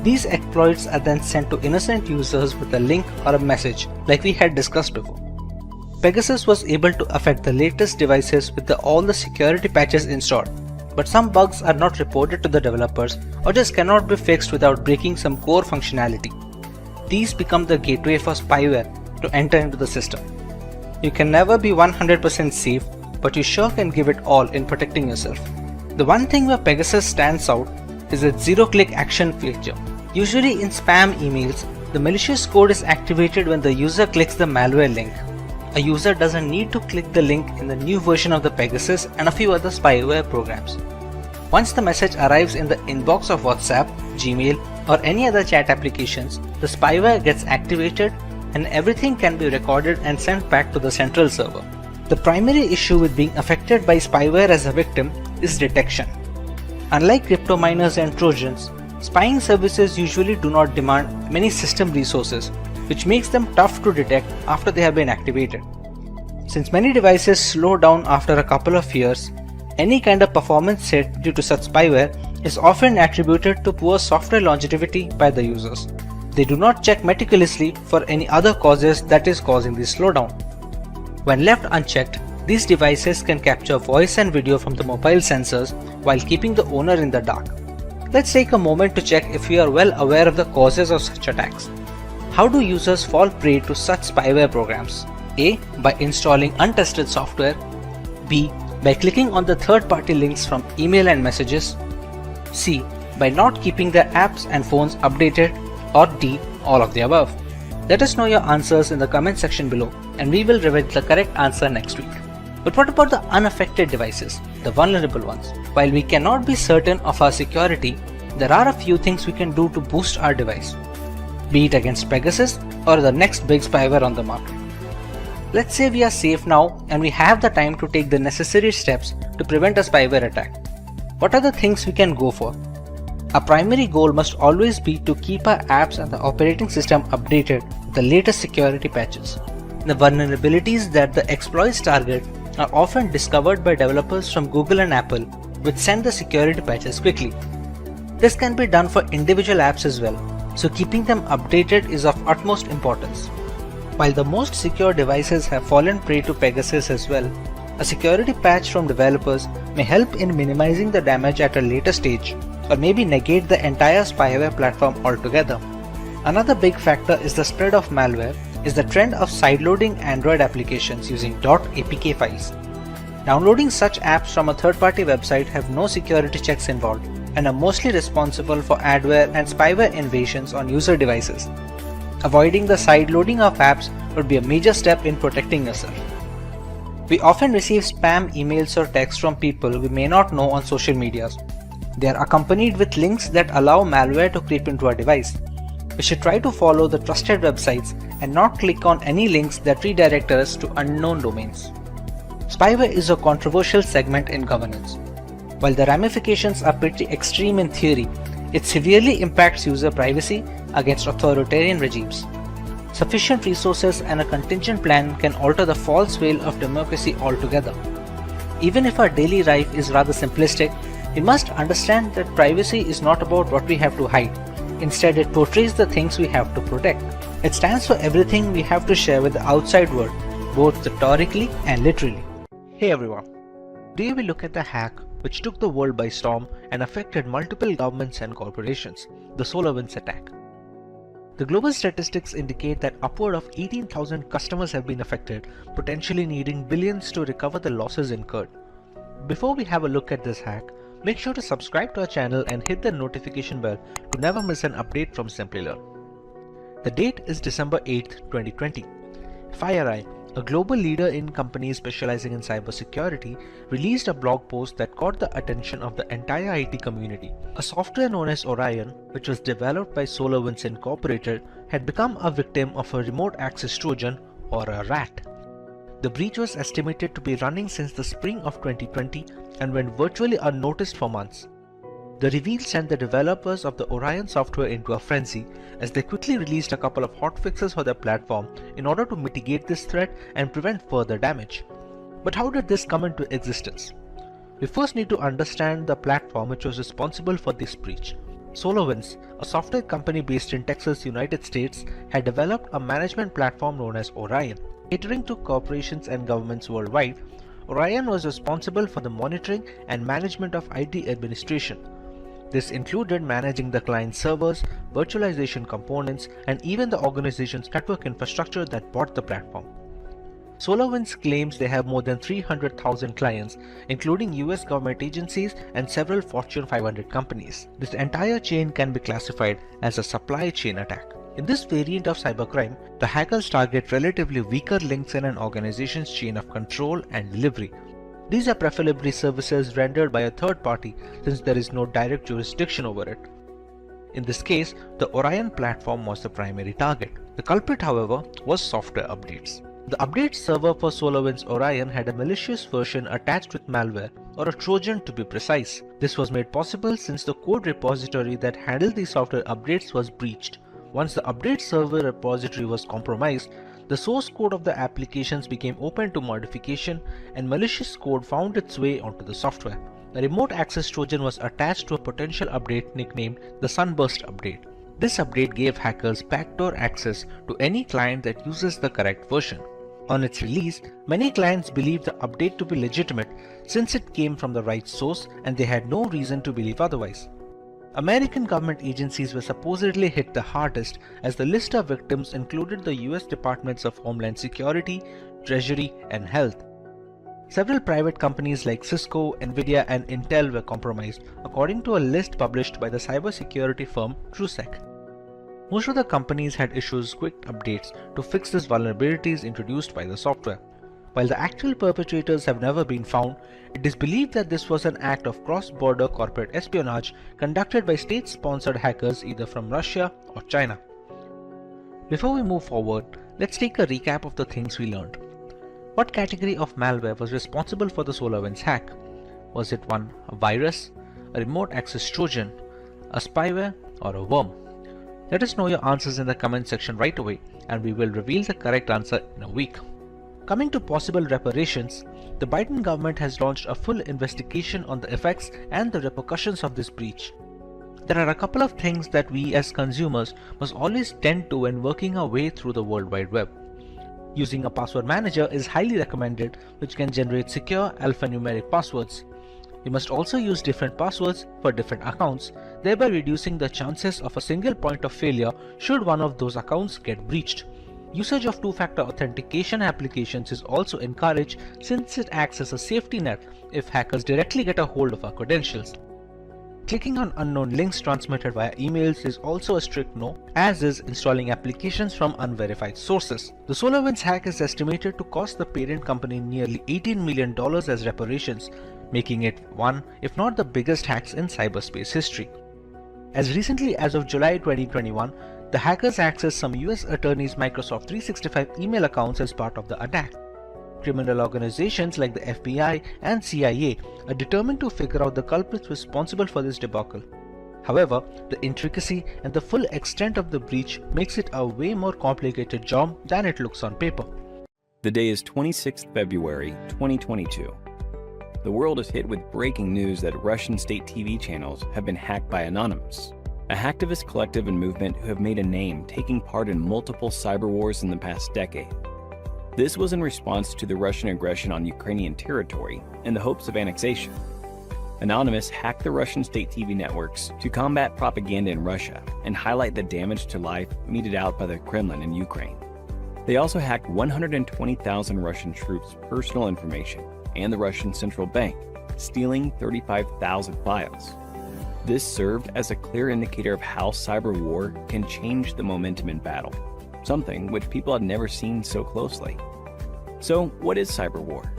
These exploits are then sent to innocent users with a link or a message, like we had discussed before. Pegasus was able to affect the latest devices with all the security patches installed, but some bugs are not reported to the developers or just cannot be fixed without breaking some core functionality. These become the gateway for spyware to enter into the system. You can never be 100% safe, but you sure can give it all in protecting yourself. The one thing where Pegasus stands out is its zero-click action feature. Usually in spam emails, the malicious code is activated when the user clicks the malware link. A user doesn't need to click the link in the new version of the Pegasus and a few other spyware programs. Once the message arrives in the inbox of WhatsApp, Gmail, or any other chat applications, the spyware gets activated and everything can be recorded and sent back to the central server. The primary issue with being affected by spyware as a victim is detection. Unlike crypto miners and Trojans, spying services usually do not demand many system resources, which makes them tough to detect after they have been activated. Since many devices slow down after a couple of years, any kind of performance hit due to such spyware is often attributed to poor software longevity by the users. They do not check meticulously for any other causes that is causing this slowdown. When left unchecked, these devices can capture voice and video from the mobile sensors while keeping the owner in the dark. Let's take a moment to check if we are well aware of the causes of such attacks. How do users fall prey to such spyware programs? A. By installing untested software. B. By clicking on the third-party links from email and messages. C. By not keeping their apps and phones updated, or D. All of the above? Let us know your answers in the comment section below and we will reveal the correct answer next week. But what about the unaffected devices, the vulnerable ones? While we cannot be certain of our security, there are a few things we can do to boost our device, be it against Pegasus or the next big spyware on the market. Let's say we are safe now and we have the time to take the necessary steps to prevent a spyware attack. What are the things we can go for? Our primary goal must always be to keep our apps and the operating system updated with the latest security patches. The vulnerabilities that the exploits target are often discovered by developers from Google and Apple, which send the security patches quickly. This can be done for individual apps as well, so keeping them updated is of utmost importance. While the most secure devices have fallen prey to Pegasus as well, a security patch from developers may help in minimizing the damage at a later stage, or maybe negate the entire spyware platform altogether. Another big factor is the spread of malware is the trend of sideloading Android applications using .apk files. Downloading such apps from a third-party website have no security checks involved and are mostly responsible for adware and spyware invasions on user devices. Avoiding the sideloading of apps would be a major step in protecting yourself. We often receive spam emails or texts from people we may not know on social medias. They are accompanied with links that allow malware to creep into our device. We should try to follow the trusted websites and not click on any links that redirect us to unknown domains. Spyware is a controversial segment in governance. While the ramifications are pretty extreme in theory, it severely impacts user privacy against authoritarian regimes. Sufficient resources and a contingent plan can alter the false veil of democracy altogether. Even if our daily life is rather simplistic, we must understand that privacy is not about what we have to hide. Instead, it portrays the things we have to protect. It stands for everything we have to share with the outside world, both rhetorically and literally. Hey everyone, today we look at the hack which took the world by storm and affected multiple governments and corporations, the SolarWinds attack. The global statistics indicate that upward of 18,000 customers have been affected, potentially needing billions to recover the losses incurred. Before we have a look at this hack, make sure to subscribe to our channel and hit the notification bell to never miss an update from Simplilearn. The date is December 8th, 2020. FireEye, a global leader in companies specializing in cybersecurity, released a blog post that caught the attention of the entire IT community. A software known as Orion, which was developed by SolarWinds Incorporated, had become a victim of a remote access Trojan, or a RAT. The breach was estimated to be running since the spring of 2020 and went virtually unnoticed for months. The reveal sent the developers of the Orion software into a frenzy as they quickly released a couple of hotfixes for their platform in order to mitigate this threat and prevent further damage. But how did this come into existence? We first need to understand the platform which was responsible for this breach. SolarWinds, a software company based in Texas, United States, had developed a management platform known as Orion. Catering to corporations and governments worldwide, Orion was responsible for the monitoring and management of IT administration. This included managing the client servers, virtualization components, and even the organization's network infrastructure that bought the platform. SolarWinds claims they have more than 300,000 clients, including US government agencies and several Fortune 500 companies. This entire chain can be classified as a supply chain attack. In this variant of cybercrime, the hackers target relatively weaker links in an organization's chain of control and delivery. These are preferably services rendered by a third party since there is no direct jurisdiction over it. In this case, the Orion platform was the primary target. The culprit, however, was software updates. The update server for SolarWinds Orion had a malicious version attached with malware, or a Trojan to be precise. This was made possible since the code repository that handled the software updates was breached. Once the update server repository was compromised, the source code of the applications became open to modification and malicious code found its way onto the software. A remote access Trojan was attached to a potential update nicknamed the Sunburst update. This update gave hackers backdoor access to any client that uses the correct version. On its release, many clients believed the update to be legitimate since it came from the right source and they had no reason to believe otherwise. American government agencies were supposedly hit the hardest as the list of victims included the US Departments of Homeland Security, Treasury, and Health. Several private companies like Cisco, Nvidia, and Intel were compromised, according to a list published by the cybersecurity firm TrueSec. Most of the companies had issued quick updates to fix these vulnerabilities introduced by the software. While the actual perpetrators have never been found, it is believed that this was an act of cross-border corporate espionage conducted by state-sponsored hackers either from Russia or China. Before we move forward, let's take a recap of the things we learned. What category of malware was responsible for the SolarWinds hack? Was it one, a virus, a remote access Trojan, a spyware, or a worm? Let us know your answers in the comment section right away, and we will reveal the correct answer in a week. Coming to possible reparations, the Biden government has launched a full investigation on the effects and the repercussions of this breach. There are a couple of things that we as consumers must always tend to when working our way through the World Wide Web. Using a password manager is highly recommended, which can generate secure alphanumeric passwords. You must also use different passwords for different accounts, thereby reducing the chances of a single point of failure should one of those accounts get breached. Usage of two-factor authentication applications is also encouraged since it acts as a safety net if hackers directly get a hold of our credentials. Clicking on unknown links transmitted via emails is also a strict no, as is installing applications from unverified sources. The SolarWinds hack is estimated to cost the parent company nearly $18 million as reparations, making it one, if not the biggest hacks in cyberspace history. As recently as of July 2021, the hackers accessed some US attorneys' Microsoft 365 email accounts as part of the attack. Criminal organizations like the FBI and CIA are determined to figure out the culprits responsible for this debacle. However, the intricacy and the full extent of the breach makes it a way more complicated job than it looks on paper. The day is 26th February 2022. The world is hit with breaking news that Russian state TV channels have been hacked by Anonymous, a hacktivist collective and movement who have made a name taking part in multiple cyber wars in the past decade. This was in response to the Russian aggression on Ukrainian territory in the hopes of annexation. Anonymous hacked the Russian state TV networks to combat propaganda in Russia and highlight the damage to life meted out by the Kremlin in Ukraine. They also hacked 120,000 Russian troops' personal information and the Russian central bank, stealing 35,000 files. This served as a clear indicator of how cyber war can change the momentum in battle, something which people had never seen so closely. So, what is cyber war?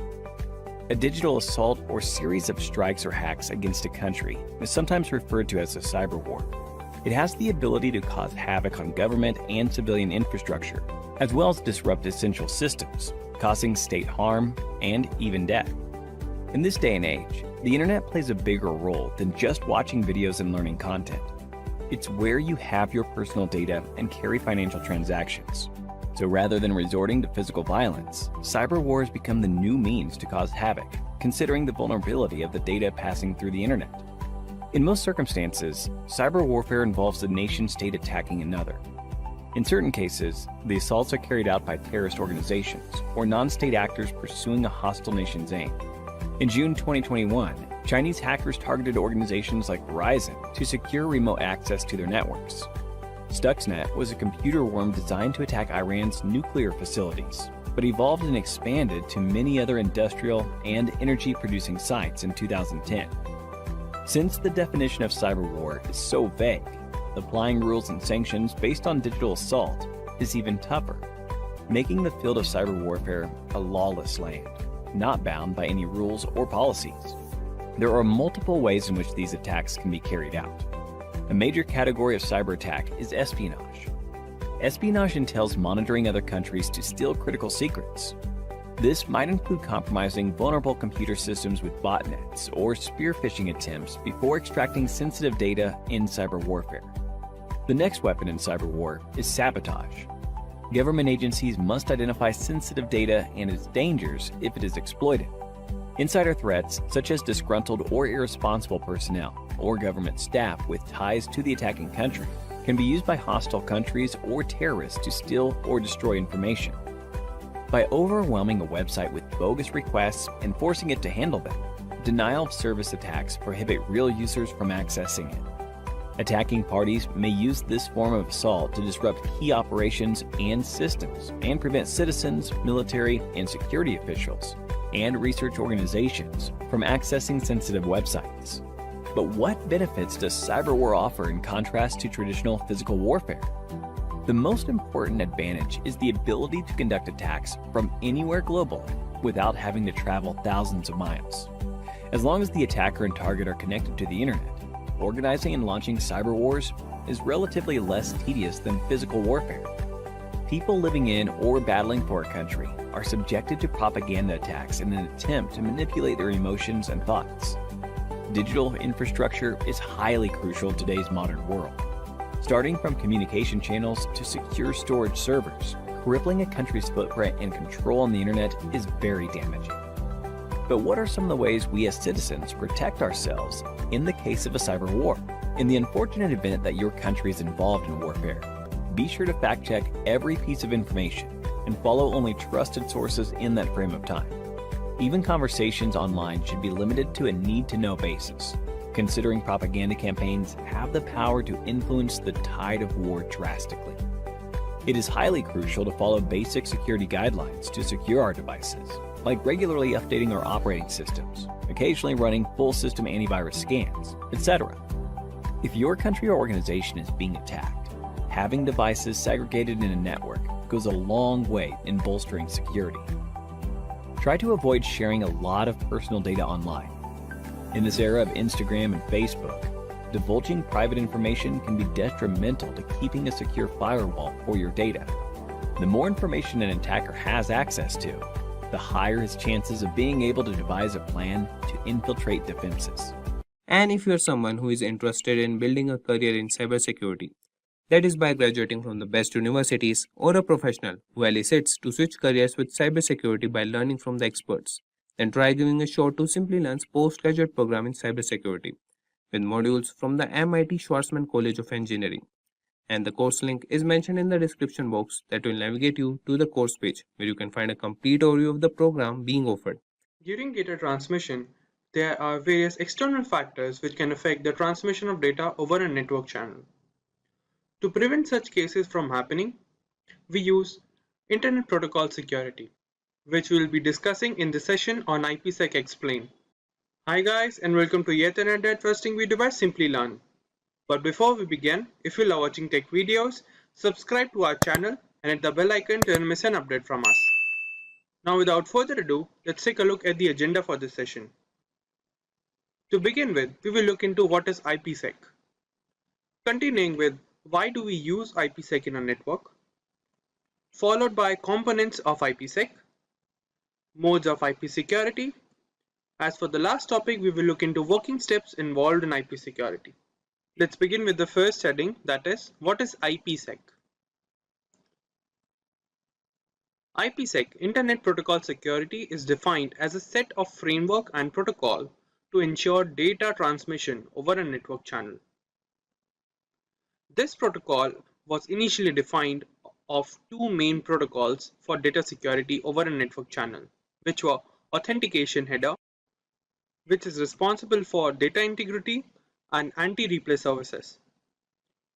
A digital assault or series of strikes or hacks against a country is sometimes referred to as a cyber war. It has the ability to cause havoc on government and civilian infrastructure, as well as disrupt essential systems, causing state harm and even death. In this day and age, the internet plays a bigger role than just watching videos and learning content. It's where you have your personal data and carry financial transactions. So rather than resorting to physical violence, cyber wars become the new means to cause havoc, considering the vulnerability of the data passing through the internet. In most circumstances, cyber warfare involves a nation-state attacking another. In certain cases, the assaults are carried out by terrorist organizations or non-state actors pursuing a hostile nation's aim. In June 2021, Chinese hackers targeted organizations like Verizon to secure remote access to their networks. Stuxnet was a computer worm designed to attack Iran's nuclear facilities, but evolved and expanded to many other industrial and energy-producing sites in 2010. Since the definition of cyber war is so vague, applying rules and sanctions based on digital assault is even tougher, making the field of cyber warfare a lawless land, not bound by any rules or policies. There are multiple ways in which these attacks can be carried out. A major category of cyber attack is espionage. Espionage entails monitoring other countries to steal critical secrets. This might include compromising vulnerable computer systems with botnets or spear phishing attempts before extracting sensitive data in cyber warfare. The next weapon in cyber war is sabotage. Government agencies must identify sensitive data and its dangers if it is exploited. Insider threats, such as disgruntled or irresponsible personnel or government staff with ties to the attacking country, can be used by hostile countries or terrorists to steal or destroy information. By overwhelming a website with bogus requests and forcing it to handle them, denial of service attacks prohibit real users from accessing it. Attacking parties may use this form of assault to disrupt key operations and systems and prevent citizens, military, and security officials and research organizations from accessing sensitive websites. But what benefits does cyber war offer in contrast to traditional physical warfare? The most important advantage is the ability to conduct attacks from anywhere globally without having to travel thousands of miles. As long as the attacker and target are connected to the internet, organizing and launching cyber wars is relatively less tedious than physical warfare. People living in or battling for a country are subjected to propaganda attacks in an attempt to manipulate their emotions and thoughts. Digital infrastructure is highly crucial in today's modern world. Starting from communication channels to secure storage servers, crippling a country's footprint and control on the internet is very damaging. But what are some of the ways we as citizens protect ourselves in the case of a cyber war? In the unfortunate event that your country is involved in warfare, be sure to fact-check every piece of information and follow only trusted sources in that frame of time. Even conversations online should be limited to a need-to-know basis, considering propaganda campaigns have the power to influence the tide of war drastically. It is highly crucial to follow basic security guidelines to secure our devices, like regularly updating our operating systems, occasionally running full system antivirus scans, etc. If your country or organization is being attacked, having devices segregated in a network goes a long way in bolstering security. Try to avoid sharing a lot of personal data online. In this era of Instagram and Facebook, divulging private information can be detrimental to keeping a secure firewall for your data. The more information an attacker has access to, the higher his chances of being able to devise a plan to infiltrate defenses. And if you're someone who is interested in building a career in cybersecurity, that is by graduating from the best universities, or a professional who elicits to switch careers with cybersecurity by learning from the experts, then try giving a shot to Simplilearn's postgraduate program in cybersecurity with modules from the MIT Schwarzman College of Engineering. And the course link is mentioned in the description box that will navigate you to the course page where you can find a complete overview of the program being offered. During data transmission, there are various external factors which can affect the transmission of data over a network channel. To prevent such cases from happening, we use Internet Protocol Security, which we will be discussing in the session on IPsec Explained. Hi guys, and welcome to yet another interesting video by Simplilearn. But before we begin, if you love watching tech videos, subscribe to our channel and hit the bell icon to never miss an update from us. Now without further ado, let's take a look at the agenda for this session. To begin with, we will look into what is IPsec. Continuing with why do we use IPsec in a network, followed by components of IPsec, modes of IP security. As for the last topic, we will look into working steps involved in IP security. Let's begin with the first heading, that is, what is IPsec? IPsec, Internet Protocol Security, is defined as a set of framework and protocol to ensure data transmission over a network channel. This protocol was initially defined of two main protocols for data security over a network channel, which were authentication header, which is responsible for data integrity and anti-replay services.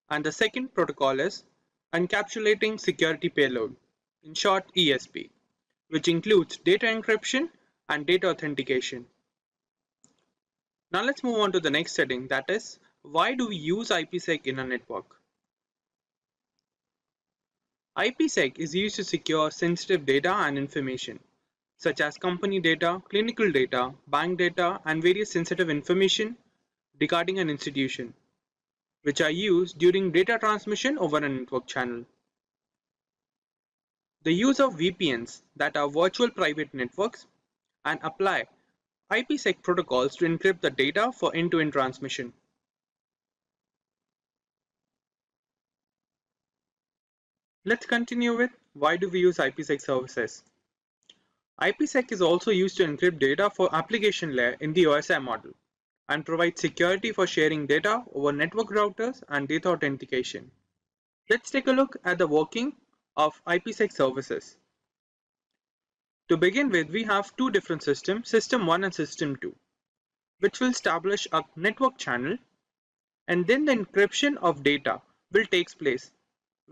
And the second protocol is encapsulating security payload, in short ESP, which includes data encryption and data authentication. Now let's move on to the next heading, that is, why do we use IPsec in a network? IPsec is used to secure sensitive data and information, such as company data, clinical data, bank data, and various sensitive information regarding an institution, which are used during data transmission over a network channel. The use of VPNs, that are virtual private networks, and apply IPsec protocols to encrypt the data for end-to-end transmission. Let's continue with why do we use IPsec services. IPsec is also used to encrypt data for application layer in the OSI model and provide security for sharing data over network routers and data authentication. Let's take a look at the working of IPsec services. To begin with, we have two different systems, System 1 and System 2, which will establish a network channel, and then the encryption of data will take place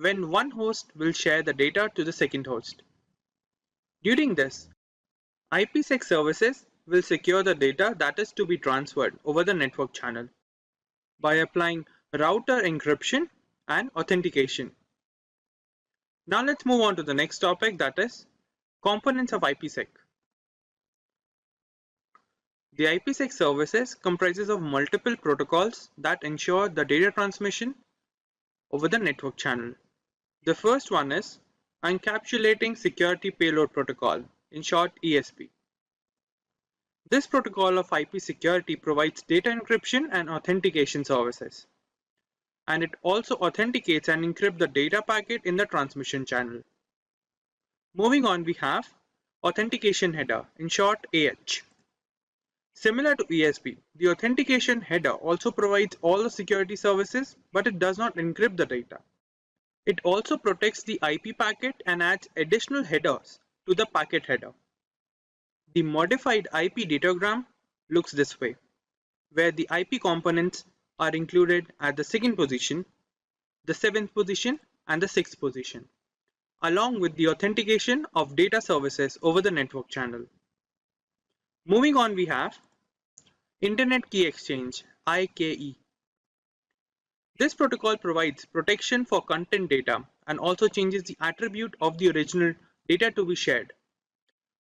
when one host will share the data to the second host. During this, IPsec services will secure the data that is to be transferred over the network channel by applying router encryption and authentication. Now let's move on to the next topic, that is components of IPsec. The IPsec services comprises of multiple protocols that ensure the data transmission over the network channel. The first one is Encapsulating Security Payload Protocol, in short ESP. This protocol of IP security provides data encryption and authentication services, and it also authenticates and encrypts the data packet in the transmission channel. Moving on, we have Authentication Header, in short AH. Similar to ESP, the authentication header also provides all the security services, but it does not encrypt the data. It also protects the IP packet and adds additional headers to the packet header. The modified IP datagram looks this way, where the IP components are included at the 2nd position, the 7th position, and the 6th position, along with the authentication of data services over the network channel. Moving on, we have Internet Key Exchange, IKE. This protocol provides protection for content data and also changes the attribute of the original data to be shared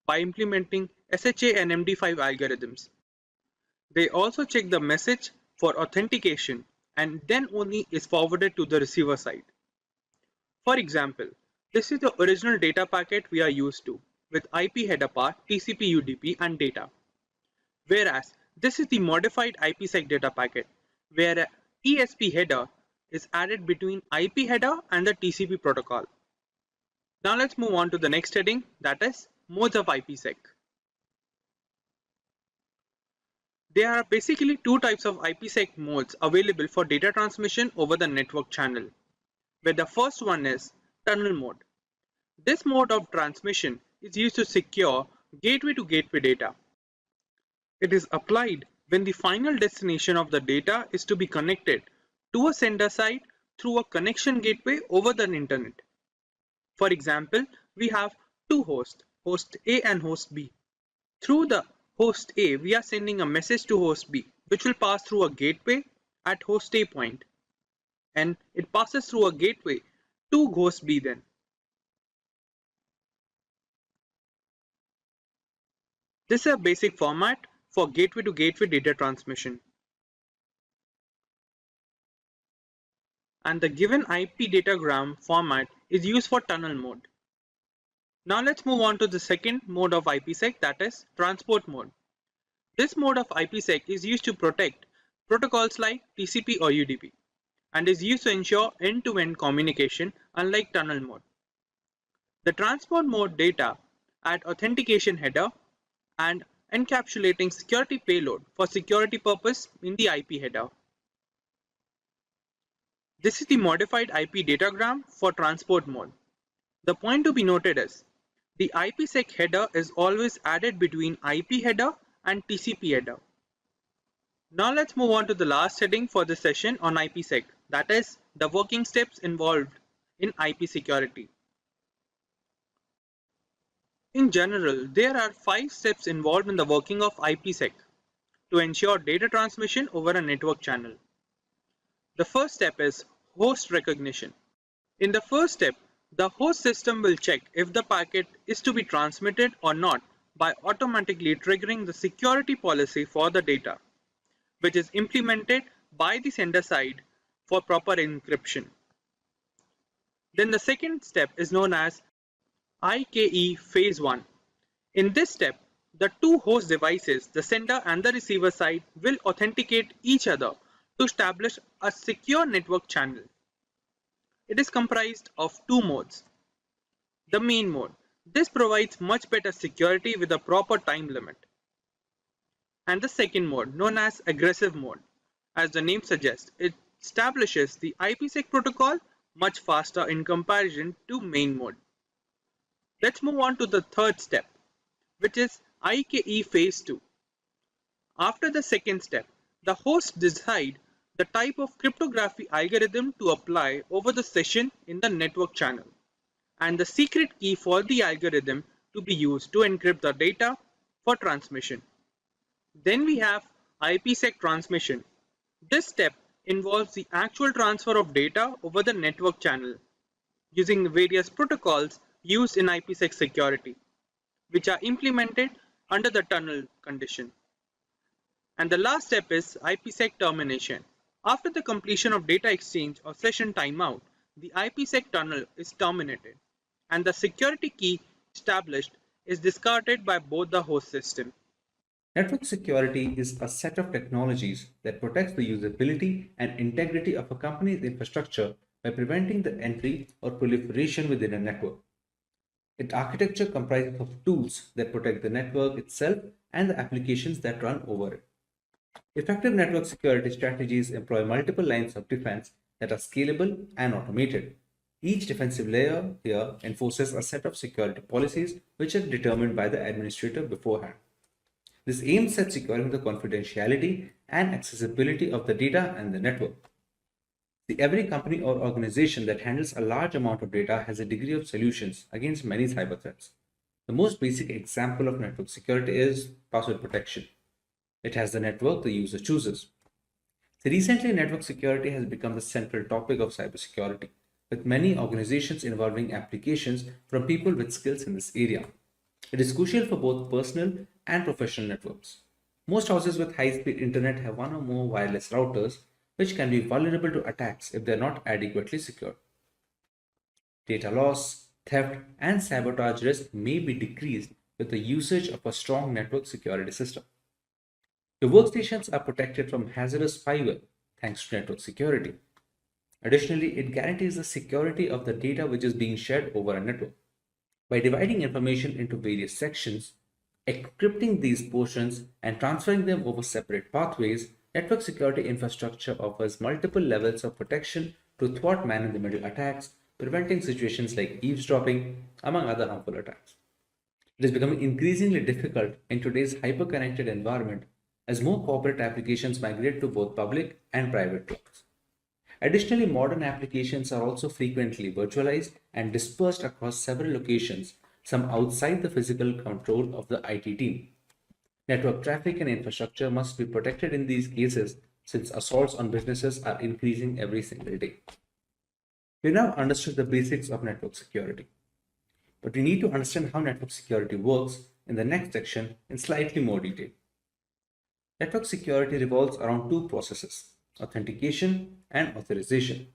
by implementing SHA and MD5 algorithms. They also check the message for authentication and then only is forwarded to the receiver side. For example, this is the original data packet we are used to with IP header path, TCP UDP and data. Whereas this is the modified IPsec data packet where a ESP header is added between IP header and the TCP protocol. Now let's move on to the next heading, that is modes of IPsec. There are basically two types of IPsec modes available for data transmission over the network channel, where the first one is tunnel mode. This mode of transmission is used to secure gateway to gateway data. It is applied when the final destination of the data is to be connected to a sender side through a connection gateway over the internet. For example, we have two hosts, host A and host B. Through the host A, we are sending a message to host B, which will pass through a gateway at host A point, and it passes through a gateway to host B then. This is a basic format for gateway to gateway data transmission. And the given IP datagram format is used for tunnel mode. Now let's move on to the second mode of IPsec, that is transport mode. This mode of IPsec is used to protect protocols like TCP or UDP and is used to ensure end-to-end communication unlike tunnel mode. The transport mode data add authentication header and encapsulating security payload for security purpose in the IP header. This is the modified IP datagram for transport mode. The point to be noted is the IPsec header is always added between IP header and TCP header. Now let's move on to the last heading for this session on IPsec, that is the working steps involved in IP security. In general, there are 5 steps involved in the working of IPsec to ensure data transmission over a network channel. The first step is host recognition. In the first step, the host system will check if the packet is to be transmitted or not by automatically triggering the security policy for the data, which is implemented by the sender side for proper encryption. Then the second step is known as IKE Phase 1. In this step, the two host devices, the sender and the receiver side, will authenticate each other to establish a secure network channel. It is comprised of two modes. The main mode. This provides much better security with a proper time limit. And the second mode, known as aggressive mode. As the name suggests, it establishes the IPsec protocol much faster in comparison to main mode. Let's move on to the third step, which is IKE Phase 2. After the second step, the hosts decide the type of cryptography algorithm to apply over the session in the network channel, and the secret key for the algorithm to be used to encrypt the data for transmission. Then we have IPsec transmission. This step involves the actual transfer of data over the network channel using the various protocols used in IPsec security, which are implemented under the tunnel condition. And the last step is IPsec termination. After the completion of data exchange or session timeout, the IPsec tunnel is terminated and the security key established is discarded by both the host system. Network security is a set of technologies that protects the usability and integrity of a company's infrastructure by preventing the entry or proliferation within a network. Its architecture comprises of tools that protect the network itself and the applications that run over it. Effective network security strategies employ multiple lines of defense that are scalable and automated. Each defensive layer here enforces a set of security policies which are determined by the administrator beforehand. This aims at securing the confidentiality and accessibility of the data and the network. Every company or organization that handles a large amount of data has a degree of solutions against many cyber threats. The most basic example of network security is password protection. It has the network the user chooses. So recently, network security has become the central topic of cybersecurity, with many organizations involving applications from people with skills in this area. It is crucial for both personal and professional networks. Most houses with high-speed internet have one or more wireless routers, which can be vulnerable to attacks if they are not adequately secured. Data loss, theft, and sabotage risk may be decreased with the usage of a strong network security system. Your workstations are protected from hazardous spyware thanks to network security. Additionally, it guarantees the security of the data which is being shared over a network. By dividing information into various sections, encrypting these portions, and transferring them over separate pathways, network security infrastructure offers multiple levels of protection to thwart man-in-the-middle attacks, preventing situations like eavesdropping, among other harmful attacks. It is becoming increasingly difficult in today's hyper-connected environment as more corporate applications migrate to both public and private clouds. Additionally, modern applications are also frequently virtualized and dispersed across several locations, some outside the physical control of the IT team. Network traffic and infrastructure must be protected in these cases since assaults on businesses are increasing every single day. We now understood the basics of network security, but we need to understand how network security works in the next section in slightly more detail. Network security revolves around two processes: authentication and authorization.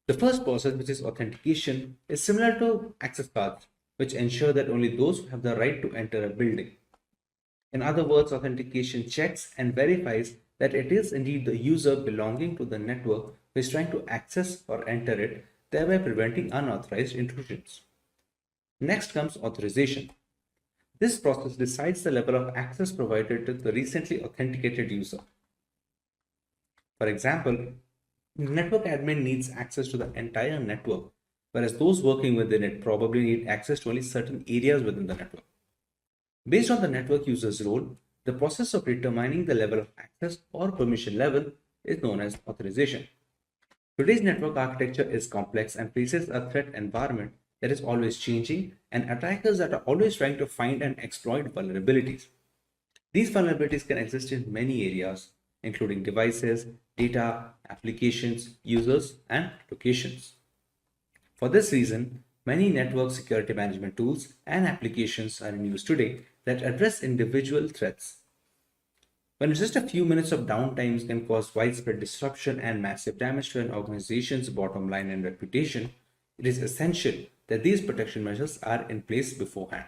The first process, which is authentication, is similar to access cards, which ensure that only those who have the right to enter a building. In other words, authentication checks and verifies that it is indeed the user belonging to the network who is trying to access or enter it, thereby preventing unauthorized intrusions. Next comes authorization. This process decides the level of access provided to the recently authenticated user. For example, network admin needs access to the entire network, whereas those working within it probably need access to only certain areas within the network. Based on the network user's role, the process of determining the level of access or permission level is known as authorization. Today's network architecture is complex and faces a threat environment that is always changing and attackers that are always trying to find and exploit vulnerabilities. These vulnerabilities can exist in many areas, including devices, data, applications, users, and locations. For this reason, many network security management tools and applications are in use today that address individual threats. When just a few minutes of downtime can cause widespread disruption and massive damage to an organization's bottom line and reputation, it is essential that these protection measures are in place beforehand.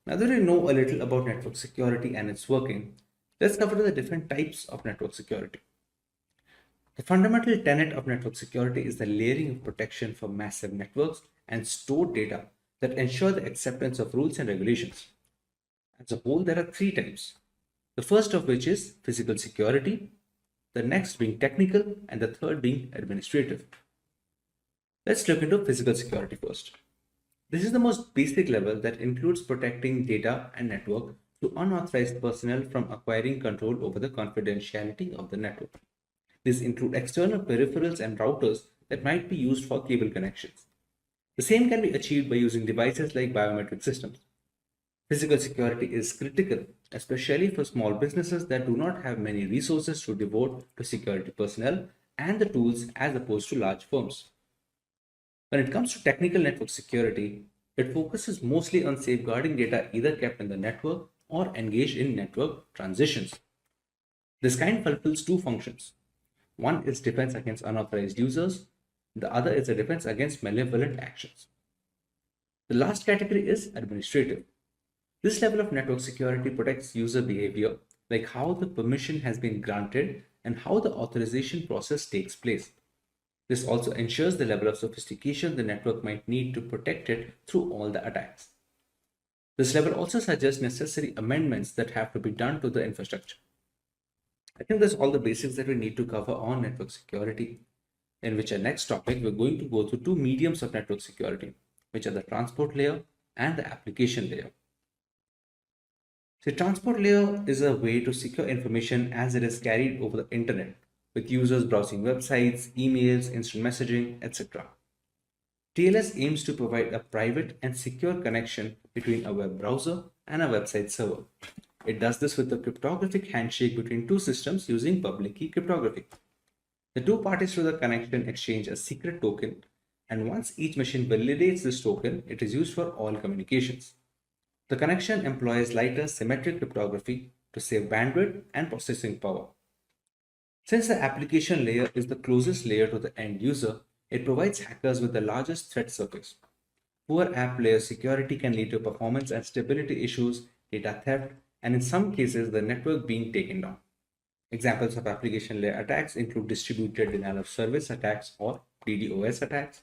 Now that we know a little about network security and its working, let's cover the different types of network security. The fundamental tenet of network security is the layering of protection for massive networks and stored data that ensure the acceptance of rules and regulations. As a whole, there are three types. The first of which is physical security, the next being technical, and the third being administrative. Let's look into physical security first. This is the most basic level that includes protecting data and network to unauthorized personnel from acquiring control over the confidentiality of the network. These include external peripherals and routers that might be used for cable connections. The same can be achieved by using devices like biometric systems. Physical security is critical, especially for small businesses that do not have many resources to devote to security personnel and the tools as opposed to large firms. When it comes to technical network security, it focuses mostly on safeguarding data either kept in the network or engaged in network transitions. This kind fulfills two functions. One is defense against unauthorized users, the other is a defense against malevolent actions. The last category is administrative. This level of network security protects user behavior, like how the permission has been granted and how the authorization process takes place. This also ensures the level of sophistication the network might need to protect it through all the attacks. This level also suggests necessary amendments that have to be done to the infrastructure. I think that's all the basics that we need to cover on network security, in which our next topic we're going to go through two mediums of network security, which are the transport layer and the application layer. The transport layer is a way to secure information as it is carried over the internet, with users browsing websites, emails, instant messaging, etc. TLS aims to provide a private and secure connection between a web browser and a website server. It does this with a cryptographic handshake between two systems using public key cryptography. The two parties to the connection exchange a secret token, and once each machine validates this token, it is used for all communications. The connection employs lighter symmetric cryptography to save bandwidth and processing power. Since the application layer is the closest layer to the end user, it provides hackers with the largest threat surface. Poor app layer security can lead to performance and stability issues, data theft, and in some cases, the network being taken down. Examples of application layer attacks include distributed denial of service attacks or DDoS attacks,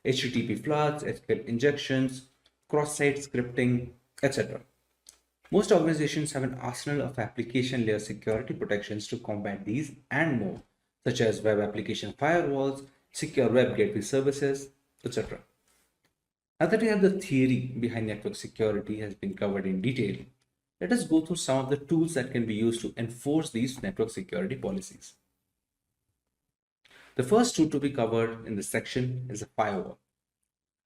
HTTP floods, SQL injections, cross-site scripting, etc. Most organizations have an arsenal of application layer security protections to combat these and more, such as web application firewalls, secure web gateway services, etc. Now that we have the theory behind network security has been covered in detail, let us go through some of the tools that can be used to enforce these network security policies. The first tool to be covered in this section is a firewall.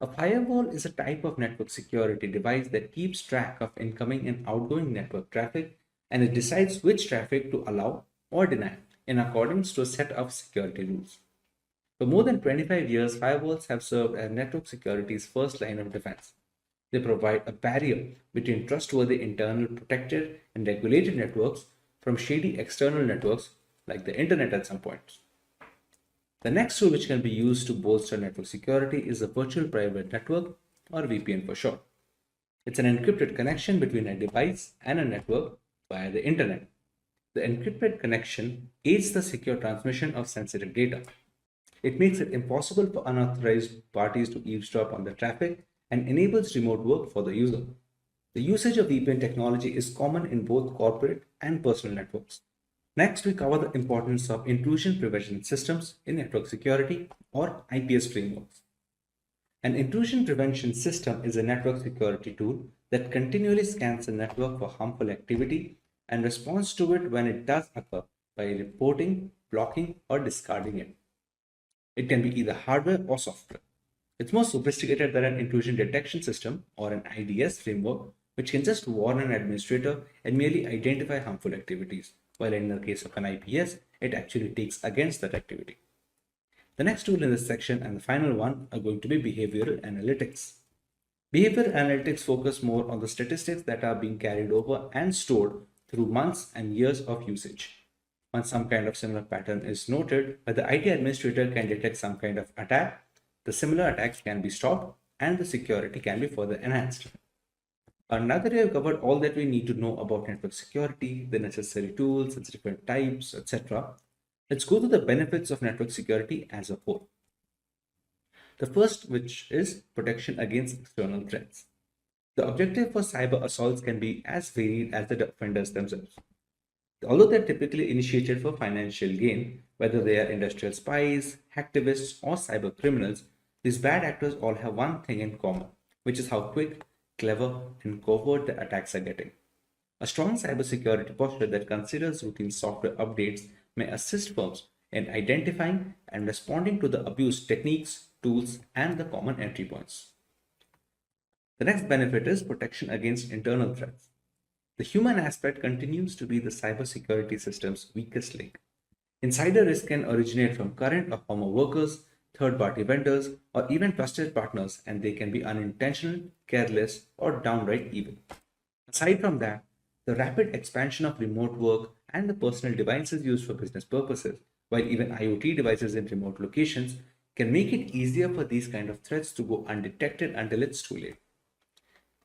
A firewall is a type of network security device that keeps track of incoming and outgoing network traffic, and it decides which traffic to allow or deny in accordance to a set of security rules. For more than 25 years, firewalls have served as network security's first line of defense. They provide a barrier between trustworthy internal protected and regulated networks from shady external networks like the internet at some points. The next tool which can be used to bolster network security is a virtual private network, or VPN for short. It's an encrypted connection between a device and a network via the internet. The encrypted connection aids the secure transmission of sensitive data. It makes it impossible for unauthorized parties to eavesdrop on the traffic and enables remote work for the user. The usage of VPN technology is common in both corporate and personal networks. Next, we cover the importance of intrusion prevention systems in network security, or IPS frameworks. An intrusion prevention system is a network security tool that continually scans the network for harmful activity and responds to it when it does occur by reporting, blocking, or discarding it. It can be either hardware or software. It's more sophisticated than an intrusion detection system or an IDS framework, which can just warn an administrator and merely identify harmful activities, while in the case of an IPS, it actually takes against that activity. The next tool in this section and the final one are going to be behavioral analytics. Behavioral analytics focus more on the statistics that are being carried over and stored through months and years of usage. Once some kind of similar pattern is noted, where the IT administrator can detect some kind of attack, the similar attacks can be stopped and the security can be further enhanced. Now that we have covered all that we need to know about network security, the necessary tools, its different types, etc., let's go to the benefits of network security as a whole. The first, which is protection against external threats. The objective for cyber assaults can be as varied as the offenders themselves. Although they're typically initiated for financial gain, whether they are industrial spies, hacktivists, or cyber criminals, these bad actors all have one thing in common, which is how quick, clever, and covert the attacks are getting. A strong cybersecurity posture that considers routine software updates may assist firms in identifying and responding to the abuse techniques, tools, and the common entry points. The next benefit is protection against internal threats. The human aspect continues to be the cybersecurity system's weakest link. Insider risk can originate from current or former workers, third-party vendors, or even trusted partners, and they can be unintentional, careless, or downright evil. Aside from that, the rapid expansion of remote work and the personal devices used for business purposes, while even IoT devices in remote locations, can make it easier for these kind of threats to go undetected until it's too late.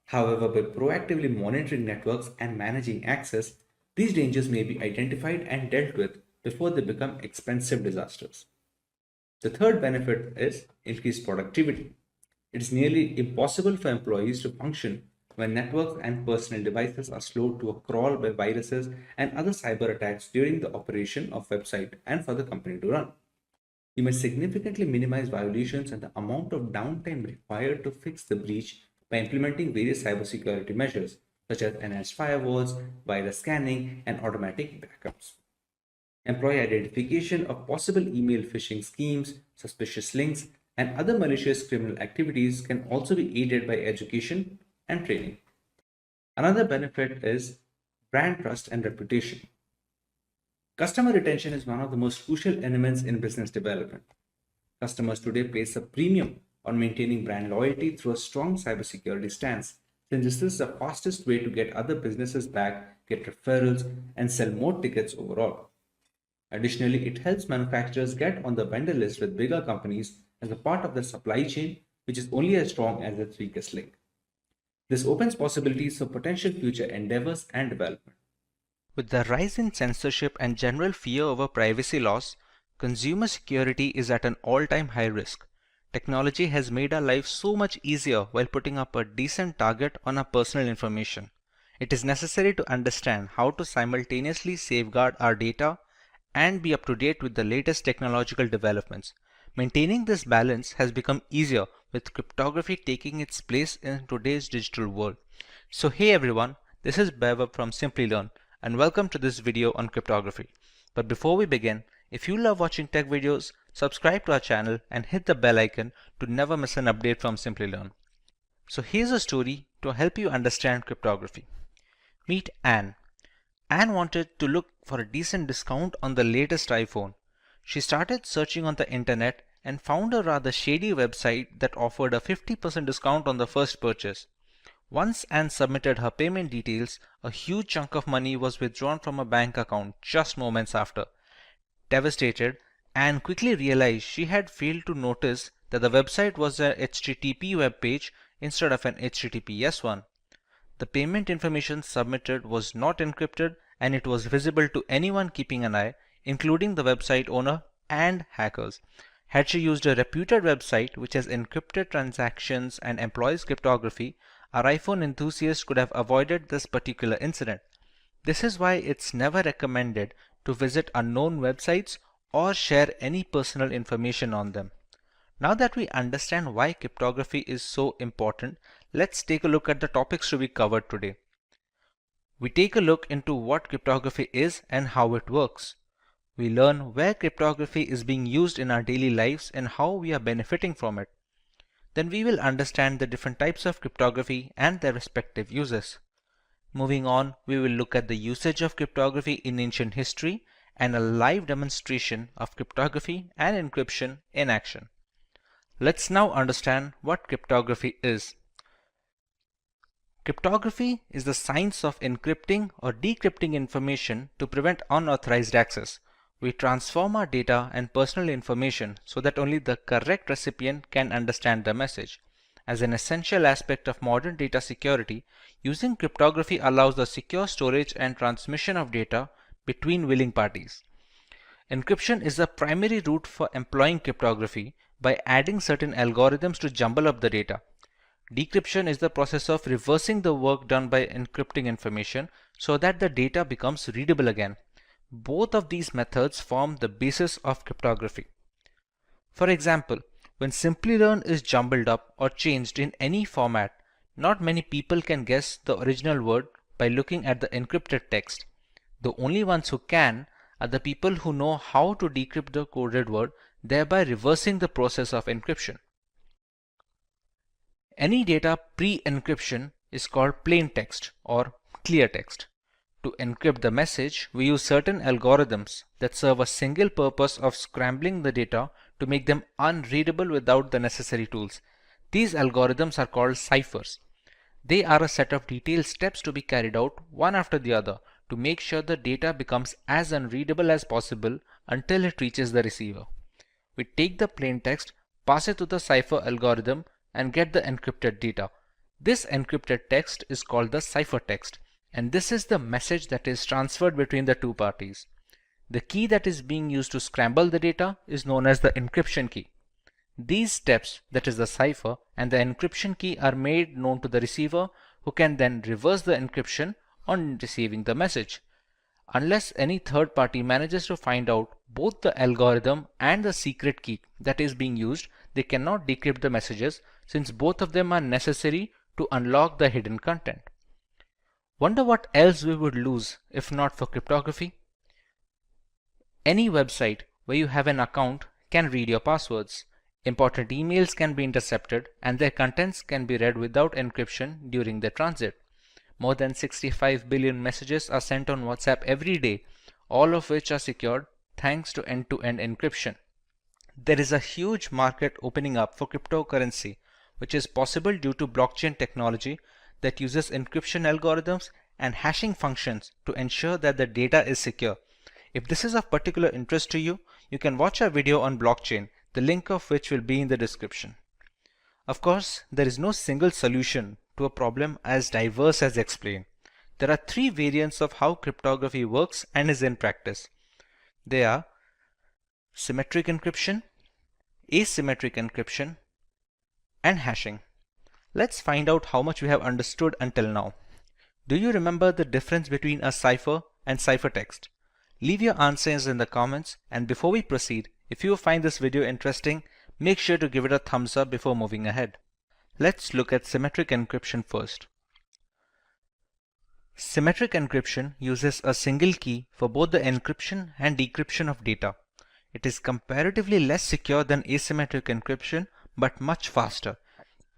However, by proactively monitoring networks and managing access, these dangers may be identified and dealt with before they become expensive disasters. The third benefit is increased productivity. It is nearly impossible for employees to function when networks and personal devices are slowed to a crawl by viruses and other cyber attacks during the operation of website and for the company to run. You may significantly minimize violations and the amount of downtime required to fix the breach by implementing various cybersecurity measures such as enhanced firewalls, virus scanning, and automatic backups. Employee identification of possible email phishing schemes, suspicious links, and other malicious criminal activities can also be aided by education and training. Another benefit is brand trust and reputation. Customer retention is one of the most crucial elements in business development. Customers today place a premium on maintaining brand loyalty through a strong cybersecurity stance, since this is the fastest way to get other businesses back, get referrals, and sell more tickets overall. Additionally, it helps manufacturers get on the vendor list with bigger companies as a part of their supply chain, which is only as strong as its weakest link. This opens possibilities for potential future endeavors and development. With the rise in censorship and general fear over privacy laws, consumer security is at an all-time high risk. Technology has made our lives so much easier while putting up a decent target on our personal information. It is necessary to understand how to simultaneously safeguard our data and be up to date with the latest technological developments. Maintaining this balance has become easier with cryptography taking its place in today's digital world. So hey everyone, this is Bev from Simplilearn and welcome to this video on cryptography. But before we begin, if you love watching tech videos, subscribe to our channel and hit the bell icon to never miss an update from Simplilearn. So here's a story to help you understand cryptography. Meet Anne. Anne wanted to look for a decent discount on the latest iPhone. She started searching on the internet and found a rather shady website that offered a 50% discount on the first purchase. Once Anne submitted her payment details, a huge chunk of money was withdrawn from her bank account just moments after. Devastated, Anne quickly realized she had failed to notice that the website was a HTTP web page instead of an HTTPS one. The payment information submitted was not encrypted and it was visible to anyone keeping an eye, including the website owner and hackers. Had she used a reputed website which has encrypted transactions and employs cryptography, our iPhone enthusiast could have avoided this particular incident. This is why it's never recommended to visit unknown websites or share any personal information on them. Now that we understand why cryptography is so important, let's take a look at the topics to be covered today. We take a look into what cryptography is and how it works. We learn where cryptography is being used in our daily lives and how we are benefiting from it. Then we will understand the different types of cryptography and their respective uses. Moving on, we will look at the usage of cryptography in ancient history and a live demonstration of cryptography and encryption in action. Let's now understand what cryptography is. Cryptography is the science of encrypting or decrypting information to prevent unauthorized access. We transform our data and personal information so that only the correct recipient can understand the message. As an essential aspect of modern data security, using cryptography allows the secure storage and transmission of data between willing parties. Encryption is the primary route for employing cryptography by adding certain algorithms to jumble up the data. Decryption is the process of reversing the work done by encrypting information so that the data becomes readable again. Both of these methods form the basis of cryptography. For example, when Simplilearn is jumbled up or changed in any format, not many people can guess the original word by looking at the encrypted text. The only ones who can are the people who know how to decrypt the coded word, thereby reversing the process of encryption. Any data pre-encryption is called plain text or clear text. To encrypt the message, we use certain algorithms that serve a single purpose of scrambling the data to make them unreadable without the necessary tools. These algorithms are called ciphers. They are a set of detailed steps to be carried out one after the other to make sure the data becomes as unreadable as possible until it reaches the receiver. We take the plain text, pass it to the cipher algorithm, and get the encrypted data. This encrypted text is called the ciphertext, and this is the message that is transferred between the two parties. The key that is being used to scramble the data is known as the encryption key. These steps, that is the cipher and the encryption key, are made known to the receiver, who can then reverse the encryption on receiving the message. Unless any third party manages to find out both the algorithm and the secret key that is being used, they cannot decrypt the messages, since both of them are necessary to unlock the hidden content. Wonder what else we would lose if not for cryptography? Any website where you have an account can read your passwords. Important emails can be intercepted and their contents can be read without encryption during their transit. More than 65 billion messages are sent on WhatsApp every day, all of which are secured thanks to end-to-end encryption. There is a huge market opening up for cryptocurrency, which is possible due to blockchain technology that uses encryption algorithms and hashing functions to ensure that the data is secure. If this is of particular interest to you, you can watch our video on blockchain, the link of which will be in the description. Of course, there is no single solution to a problem as diverse as explained. There are three variants of how cryptography works and is in practice. They are symmetric encryption, asymmetric encryption, and hashing. Let's find out how much we have understood until now. Do you remember the difference between a cipher and ciphertext? Leave your answers in the comments, and before we proceed, if you find this video interesting, make sure to give it a thumbs up before moving ahead. Let's look at symmetric encryption first. Symmetric encryption uses a single key for both the encryption and decryption of data. It is comparatively less secure than asymmetric encryption, but much faster.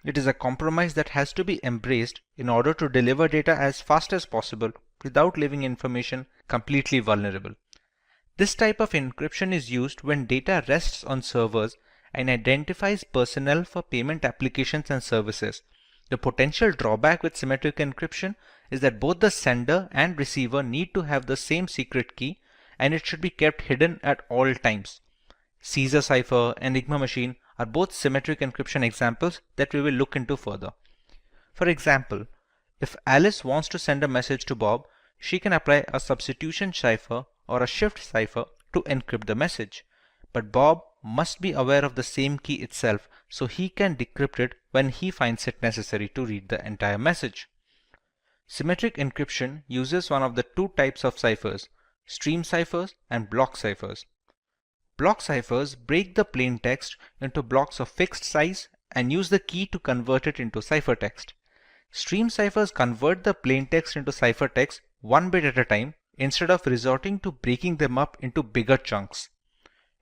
It is a compromise that has to be embraced in order to deliver data as fast as possible without leaving information completely vulnerable. This type of encryption is used when data rests on servers and identifies personnel for payment applications and services. The potential drawback with symmetric encryption is that both the sender and receiver need to have the same secret key, and it should be kept hidden at all times. Caesar cipher and Enigma machine are both symmetric encryption examples that we will look into further. For example, if Alice wants to send a message to Bob, she can apply a substitution cipher or a shift cipher to encrypt the message. But Bob must be aware of the same key itself, so he can decrypt it when he finds it necessary to read the entire message. Symmetric encryption uses one of the two types of ciphers, stream ciphers and block ciphers. Block ciphers break the plain text into blocks of fixed size and use the key to convert it into ciphertext. Stream ciphers convert the plain text into ciphertext one bit at a time instead of resorting to breaking them up into bigger chunks.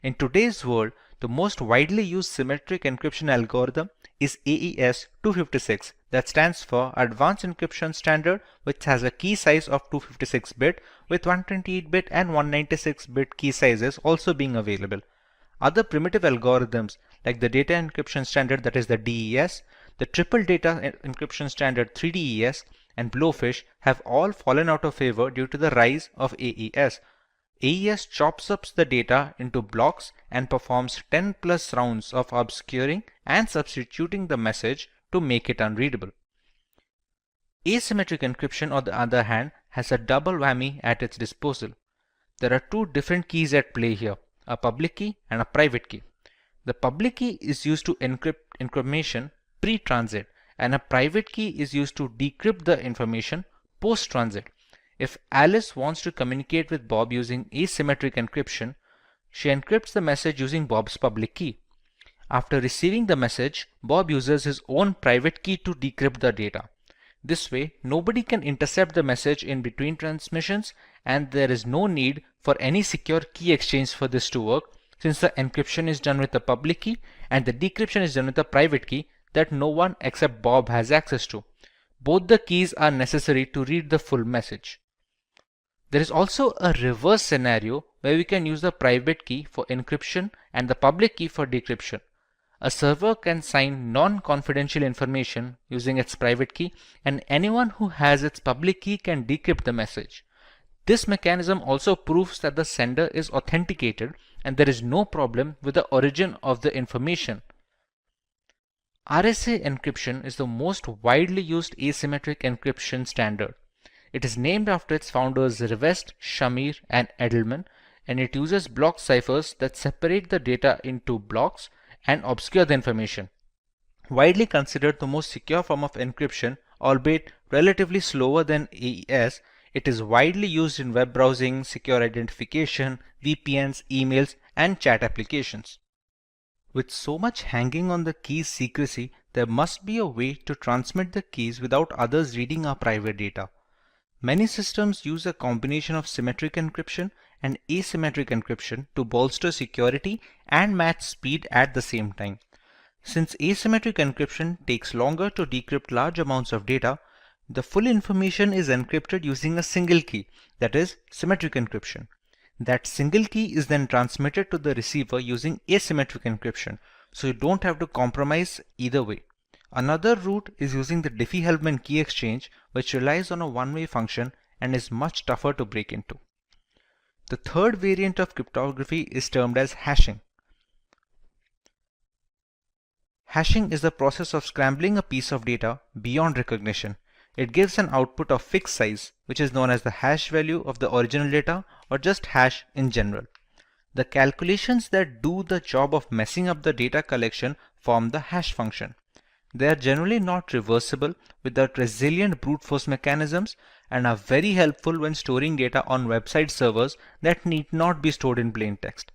In today's world, the most widely used symmetric encryption algorithm is AES 256, that stands for Advanced Encryption Standard, which has a key size of 256-bit with 128-bit and 196-bit key sizes also being available. Other primitive algorithms like the Data Encryption Standard, that is the DES, the Triple Data Encryption Standard 3DES, and Blowfish have all fallen out of favor due to the rise of AES. AES chops up the data into blocks and performs 10 plus rounds of obscuring and substituting the message to make it unreadable. Asymmetric encryption, on the other hand, has a double whammy at its disposal. There are two different keys at play here, a public key and a private key. The public key is used to encrypt information pre-transit, and a private key is used to decrypt the information post-transit. If Alice wants to communicate with Bob using asymmetric encryption, she encrypts the message using Bob's public key. After receiving the message, Bob uses his own private key to decrypt the data. This way, nobody can intercept the message in between transmissions, and there is no need for any secure key exchange for this to work, since the encryption is done with the public key and the decryption is done with the private key, that no one except Bob has access to. Both the keys are necessary to read the full message. There is also a reverse scenario where we can use the private key for encryption and the public key for decryption. A server can sign non-confidential information using its private key, and anyone who has its public key can decrypt the message. This mechanism also proves that the sender is authenticated and there is no problem with the origin of the information. RSA encryption is the most widely used asymmetric encryption standard. It is named after its founders Rivest, Shamir, and Edelman, and it uses block ciphers that separate the data into blocks and obscure the information. Widely considered the most secure form of encryption, albeit relatively slower than AES, it is widely used in web browsing, secure identification, VPNs, emails, and chat applications. With so much hanging on the key's secrecy, there must be a way to transmit the keys without others reading our private data. Many systems use a combination of symmetric encryption and asymmetric encryption to bolster security and match speed at the same time. Since asymmetric encryption takes longer to decrypt large amounts of data, the full information is encrypted using a single key, that is, symmetric encryption. That single key is then transmitted to the receiver using asymmetric encryption, so you don't have to compromise either way. Another route is using the Diffie-Hellman key exchange, which relies on a one-way function and is much tougher to break into. The third variant of cryptography is termed as hashing. Hashing is the process of scrambling a piece of data beyond recognition. It gives an output of fixed size, which is known as the hash value of the original data, or just hash in general. The calculations that do the job of messing up the data collection form the hash function. They are generally not reversible without resilient brute force mechanisms and are very helpful when storing data on website servers that need not be stored in plain text.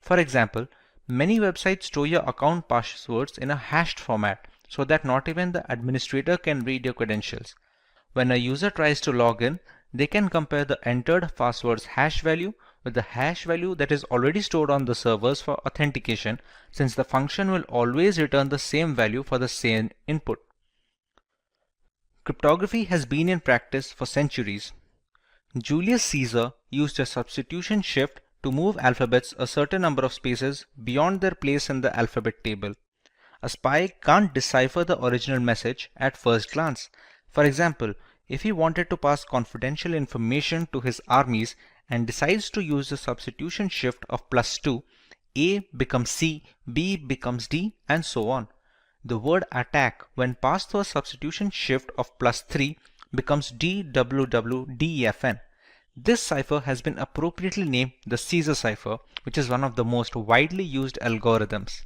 For example, many websites store your account passwords in a hashed format so that not even the administrator can read your credentials. When a user tries to log in, they can compare the entered password's hash value with the hash value that is already stored on the servers for authentication, since the function will always return the same value for the same input. Cryptography has been in practice for centuries. Julius Caesar used a substitution shift to move alphabets a certain number of spaces beyond their place in the alphabet table. A spy can't decipher the original message at first glance. For example, if he wanted to pass confidential information to his armies and decides to use the substitution shift of +2, A becomes C, B becomes D, and so on. The word attack, when passed through a substitution shift of +3, becomes DWWDEFN. This cipher has been appropriately named the Caesar cipher, which is one of the most widely used algorithms.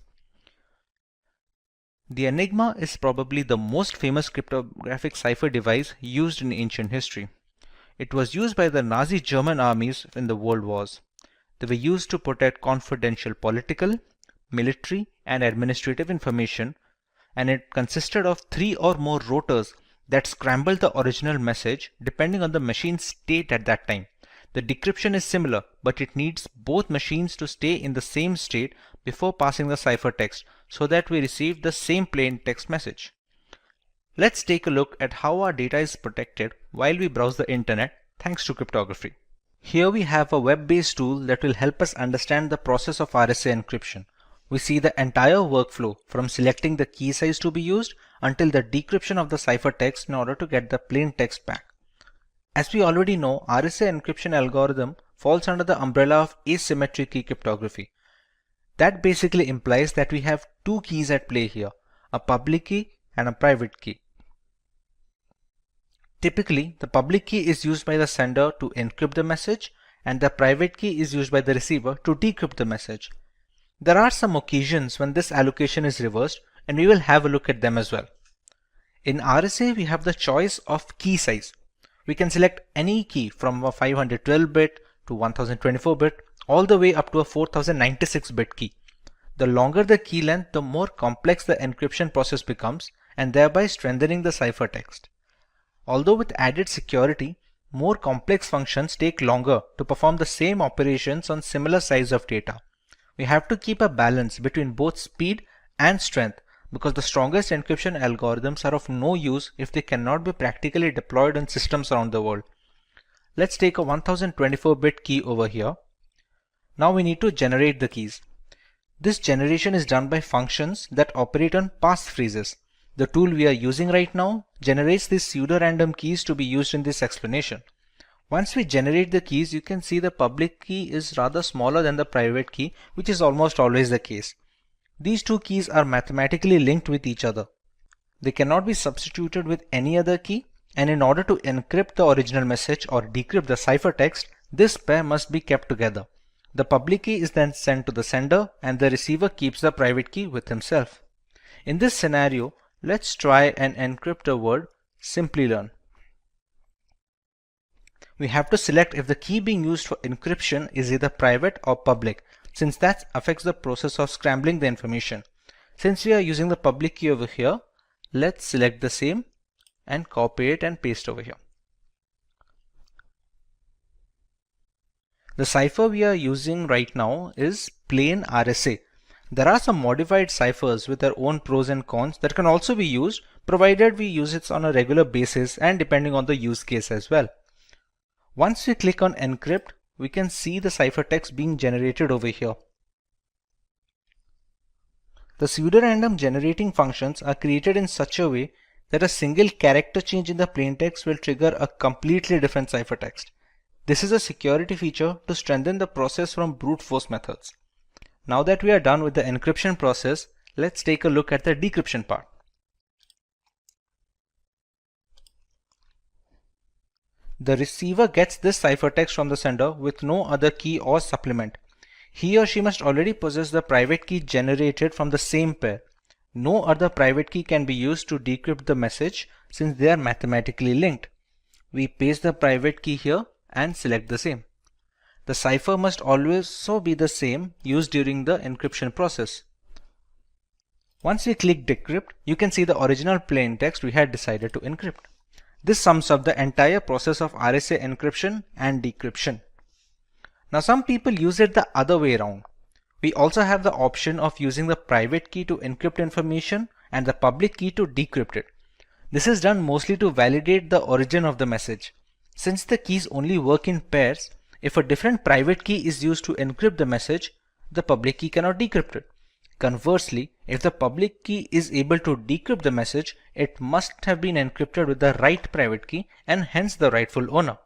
The Enigma is probably the most famous cryptographic cipher device used in ancient history. It was used by the Nazi German armies in the World Wars. They were used to protect confidential political, military, and administrative information, and it consisted of 3 or more rotors that scrambled the original message depending on the machine's state at that time. The decryption is similar, but it needs both machines to stay in the same state before passing the ciphertext so that we receive the same plain text message. Let's take a look at how our data is protected while we browse the internet thanks to cryptography. Here we have a web-based tool that will help us understand the process of RSA encryption. We see the entire workflow from selecting the key size to be used until the decryption of the ciphertext in order to get the plain text back. As we already know, RSA encryption algorithm falls under the umbrella of asymmetric key cryptography. That basically implies that we have two keys at play here, a public key and a private key. Typically, the public key is used by the sender to encrypt the message and the private key is used by the receiver to decrypt the message. There are some occasions when this allocation is reversed, and we will have a look at them as well. In RSA, we have the choice of key size. We can select any key from a 512-bit to 1024-bit all the way up to a 4096-bit key. The longer the key length, the more complex the encryption process becomes, and thereby strengthening the ciphertext. Although with added security, more complex functions take longer to perform the same operations on similar size of data. We have to keep a balance between both speed and strength because the strongest encryption algorithms are of no use if they cannot be practically deployed on systems around the world. Let's take a 1024-bit key over here. Now we need to generate the keys. This generation is done by functions that operate on passphrases. The tool we are using right now generates these pseudo-random keys to be used in this explanation. Once we generate the keys, you can see the public key is rather smaller than the private key, which is almost always the case. These two keys are mathematically linked with each other. They cannot be substituted with any other key, and in order to encrypt the original message or decrypt the ciphertext, this pair must be kept together. The public key is then sent to the sender, and the receiver keeps the private key with himself. In this scenario, let's try and encrypt the word Simplilearn. We have to select if the key being used for encryption is either private or public, since that affects the process of scrambling the information. Since we are using the public key over here, let's select the same and copy it and paste over here. The cipher we are using right now is plain RSA. There are some modified ciphers with their own pros and cons that can also be used, provided we use it on a regular basis and depending on the use case as well. Once we click on encrypt, we can see the ciphertext being generated over here. The pseudorandom generating functions are created in such a way that a single character change in the plaintext will trigger a completely different ciphertext. This is a security feature to strengthen the process from brute force methods. Now that we are done with the encryption process, let's take a look at the decryption part. The receiver gets this ciphertext from the sender with no other key or supplement. He or she must already possess the private key generated from the same pair. No other private key can be used to decrypt the message since they are mathematically linked. We paste the private key here and select the same. The cipher must also be the same used during the encryption process. Once we click decrypt, you can see the original plaintext we had decided to encrypt. This sums up the entire process of RSA encryption and decryption. Now some people use it the other way around. We also have the option of using the private key to encrypt information and the public key to decrypt it. This is done mostly to validate the origin of the message. Since the keys only work in pairs, if a different private key is used to encrypt the message, the public key cannot decrypt it. Conversely, if the public key is able to decrypt the message, it must have been encrypted with the right private key and hence the rightful owner.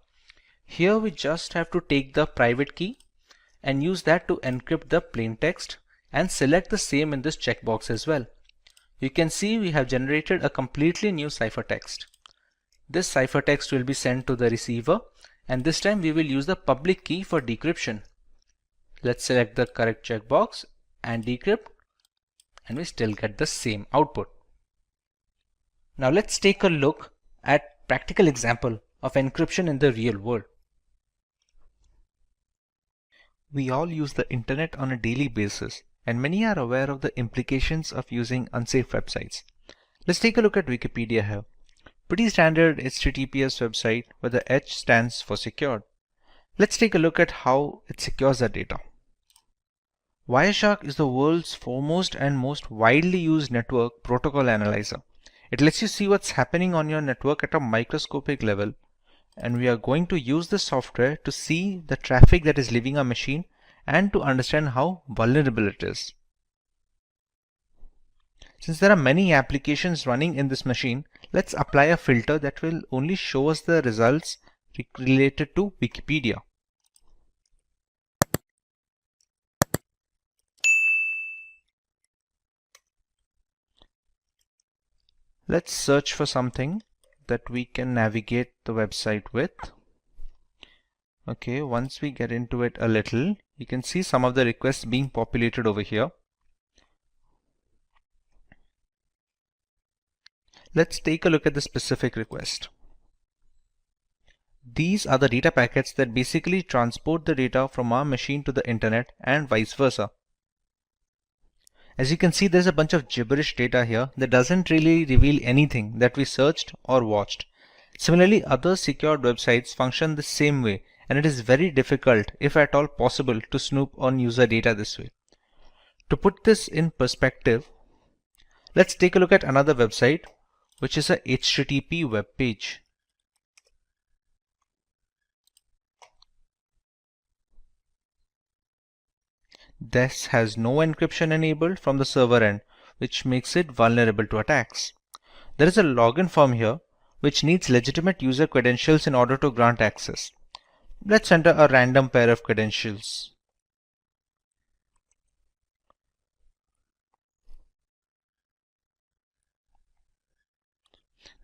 Here we just have to take the private key and use that to encrypt the plaintext and select the same in this checkbox as well. You can see we have generated a completely new ciphertext. This ciphertext will be sent to the receiver, and this time we will use the public key for decryption. Let's select the correct checkbox and decrypt, and we still get the same output. Now let's take a look at practical example of encryption in the real world. We all use the internet on a daily basis, and many are aware of the implications of using unsafe websites. Let's take a look at Wikipedia here. Pretty standard HTTPS website where the H stands for secured. Let's take a look at how it secures the data. Wireshark is the world's foremost and most widely used network protocol analyzer. It lets you see what's happening on your network at a microscopic level, and we are going to use this software to see the traffic that is leaving our machine and to understand how vulnerable it is. Since there are many applications running in this machine, let's apply a filter that will only show us the results related to Wikipedia. Let's search for something that we can navigate the website with. Okay, once we get into it a little, you can see some of the requests being populated over here. Let's take a look at the specific request. These are the data packets that basically transport the data from our machine to the internet and vice versa. As you can see, there's a bunch of gibberish data here that doesn't really reveal anything that we searched or watched. Similarly, other secured websites function the same way, and it is very difficult, if at all possible, to snoop on user data this way. To put this in perspective, Let's take a look at another website, which is a HTTP web page. This has no encryption enabled from the server end, which makes it vulnerable to attacks. There is a login form here, which needs legitimate user credentials in order to grant access. Let's enter a random pair of credentials.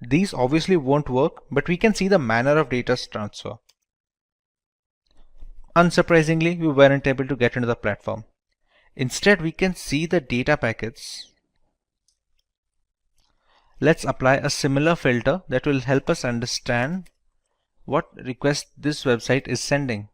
These obviously won't work, but we can see the manner of data transfer. Unsurprisingly, we weren't able to get into the platform. Instead, we can see the data packets. Let's apply a similar filter that will help us understand what request this website is sending.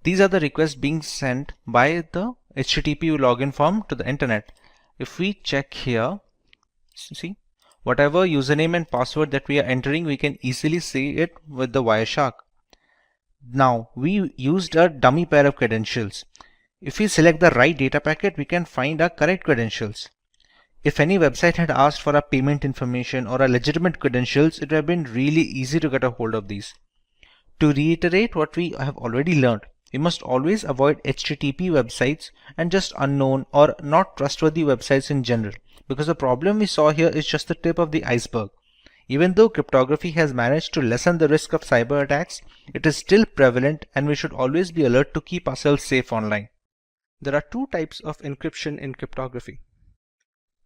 These are the requests being sent by the HTTP login form to the internet. If we check here, see, whatever username and password that we are entering, we can easily see it with the Wireshark. Now, we used a dummy pair of credentials. If we select the right data packet, we can find our correct credentials. If any website had asked for our payment information or our legitimate credentials, it would have been really easy to get a hold of these. To reiterate what we have already learned, we must always avoid HTTP websites and just unknown or not trustworthy websites in general, because the problem we saw here is just the tip of the iceberg. Even though cryptography has managed to lessen the risk of cyber attacks, it is still prevalent and we should always be alert to keep ourselves safe online. There are two types of encryption in cryptography: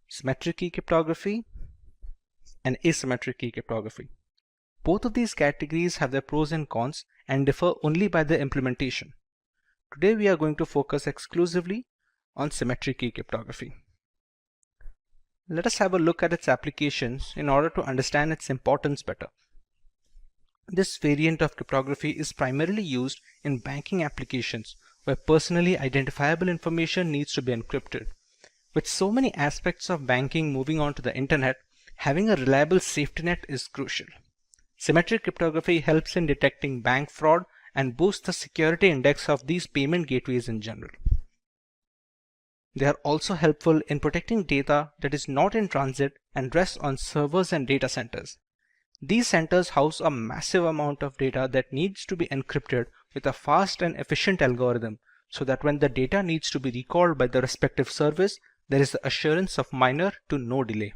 symmetric key cryptography and asymmetric key cryptography. Both of these categories have their pros and cons and differ only by their implementation. Today we are going to focus exclusively on symmetric key cryptography. Let us have a look at its applications in order to understand its importance better. This variant of cryptography is primarily used in banking applications where personally identifiable information needs to be encrypted. With so many aspects of banking moving onto the internet, having a reliable safety net is crucial. Symmetric cryptography helps in detecting bank fraud and boosts the security index of these payment gateways in general. They are also helpful in protecting data that is not in transit and rests on servers and data centers. These centers house a massive amount of data that needs to be encrypted with a fast and efficient algorithm, so that when the data needs to be recalled by the respective service, there is the assurance of minor to no delay.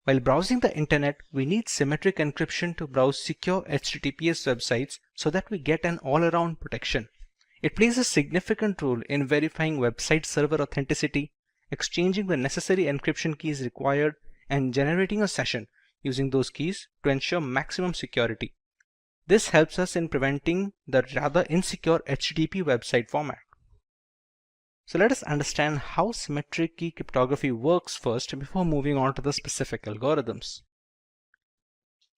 While browsing the internet, we need symmetric encryption to browse secure HTTPS websites so that we get an all-around protection. It plays a significant role in verifying website server authenticity, exchanging the necessary encryption keys required, and generating a session using those keys to ensure maximum security. This helps us in preventing the rather insecure HTTP website format. So let us understand how symmetric key cryptography works first before moving on to the specific algorithms.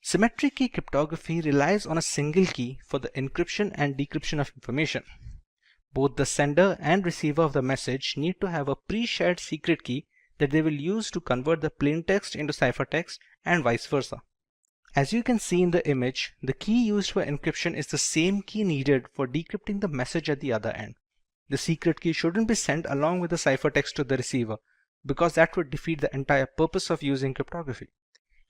Symmetric key cryptography relies on a single key for the encryption and decryption of information. Both the sender and receiver of the message need to have a pre-shared secret key that they will use to convert the plain text into ciphertext and vice versa. As you can see in the image, the key used for encryption is the same key needed for decrypting the message at the other end. The secret key shouldn't be sent along with the ciphertext to the receiver, because that would defeat the entire purpose of using cryptography.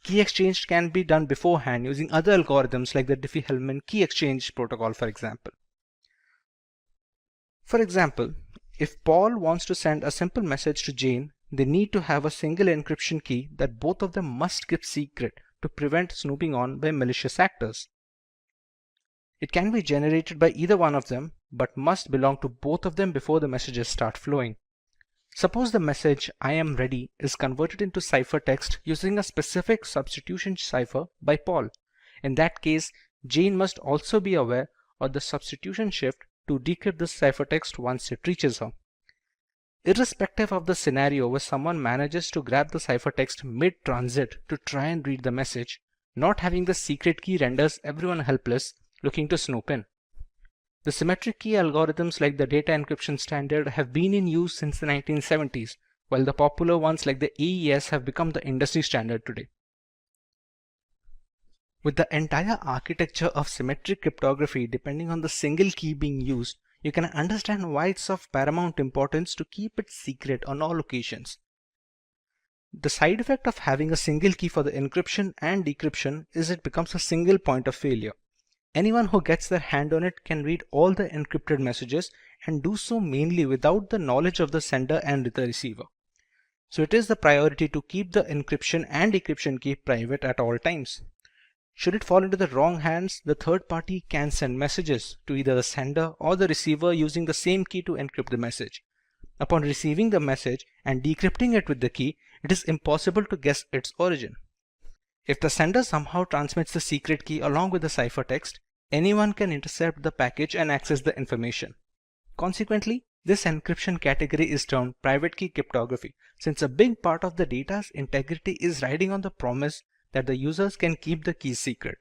Key exchange can be done beforehand using other algorithms like the Diffie-Hellman key exchange protocol, for example. For example, if Paul wants to send a simple message to Jane, they need to have a single encryption key that both of them must keep secret to prevent snooping on by malicious actors. It can be generated by either one of them, but must belong to both of them before the messages start flowing. Suppose the message "I am ready" is converted into ciphertext using a specific substitution cipher by Paul. In that case, Jane must also be aware of the substitution shift to decrypt the ciphertext once it reaches her. Irrespective of the scenario where someone manages to grab the ciphertext mid-transit to try and read the message, not having the secret key renders everyone helpless looking to snoop in. The symmetric key algorithms like the data encryption standard have been in use since the 1970s, while the popular ones like the AES have become the industry standard today. With the entire architecture of symmetric cryptography depending on the single key being used, you can understand why it's of paramount importance to keep it secret on all occasions. The side effect of having a single key for the encryption and decryption is it becomes a single point of failure. Anyone who gets their hand on it can read all the encrypted messages and do so mainly without the knowledge of the sender and the receiver. So it is the priority to keep the encryption and decryption key private at all times. Should it fall into the wrong hands, the third party can send messages to either the sender or the receiver using the same key to encrypt the message. Upon receiving the message and decrypting it with the key, it is impossible to guess its origin. If the sender somehow transmits the secret key along with the ciphertext, anyone can intercept the package and access the information. Consequently, this encryption category is termed private key cryptography, since a big part of the data's integrity is riding on the promise that the users can keep the keys secret.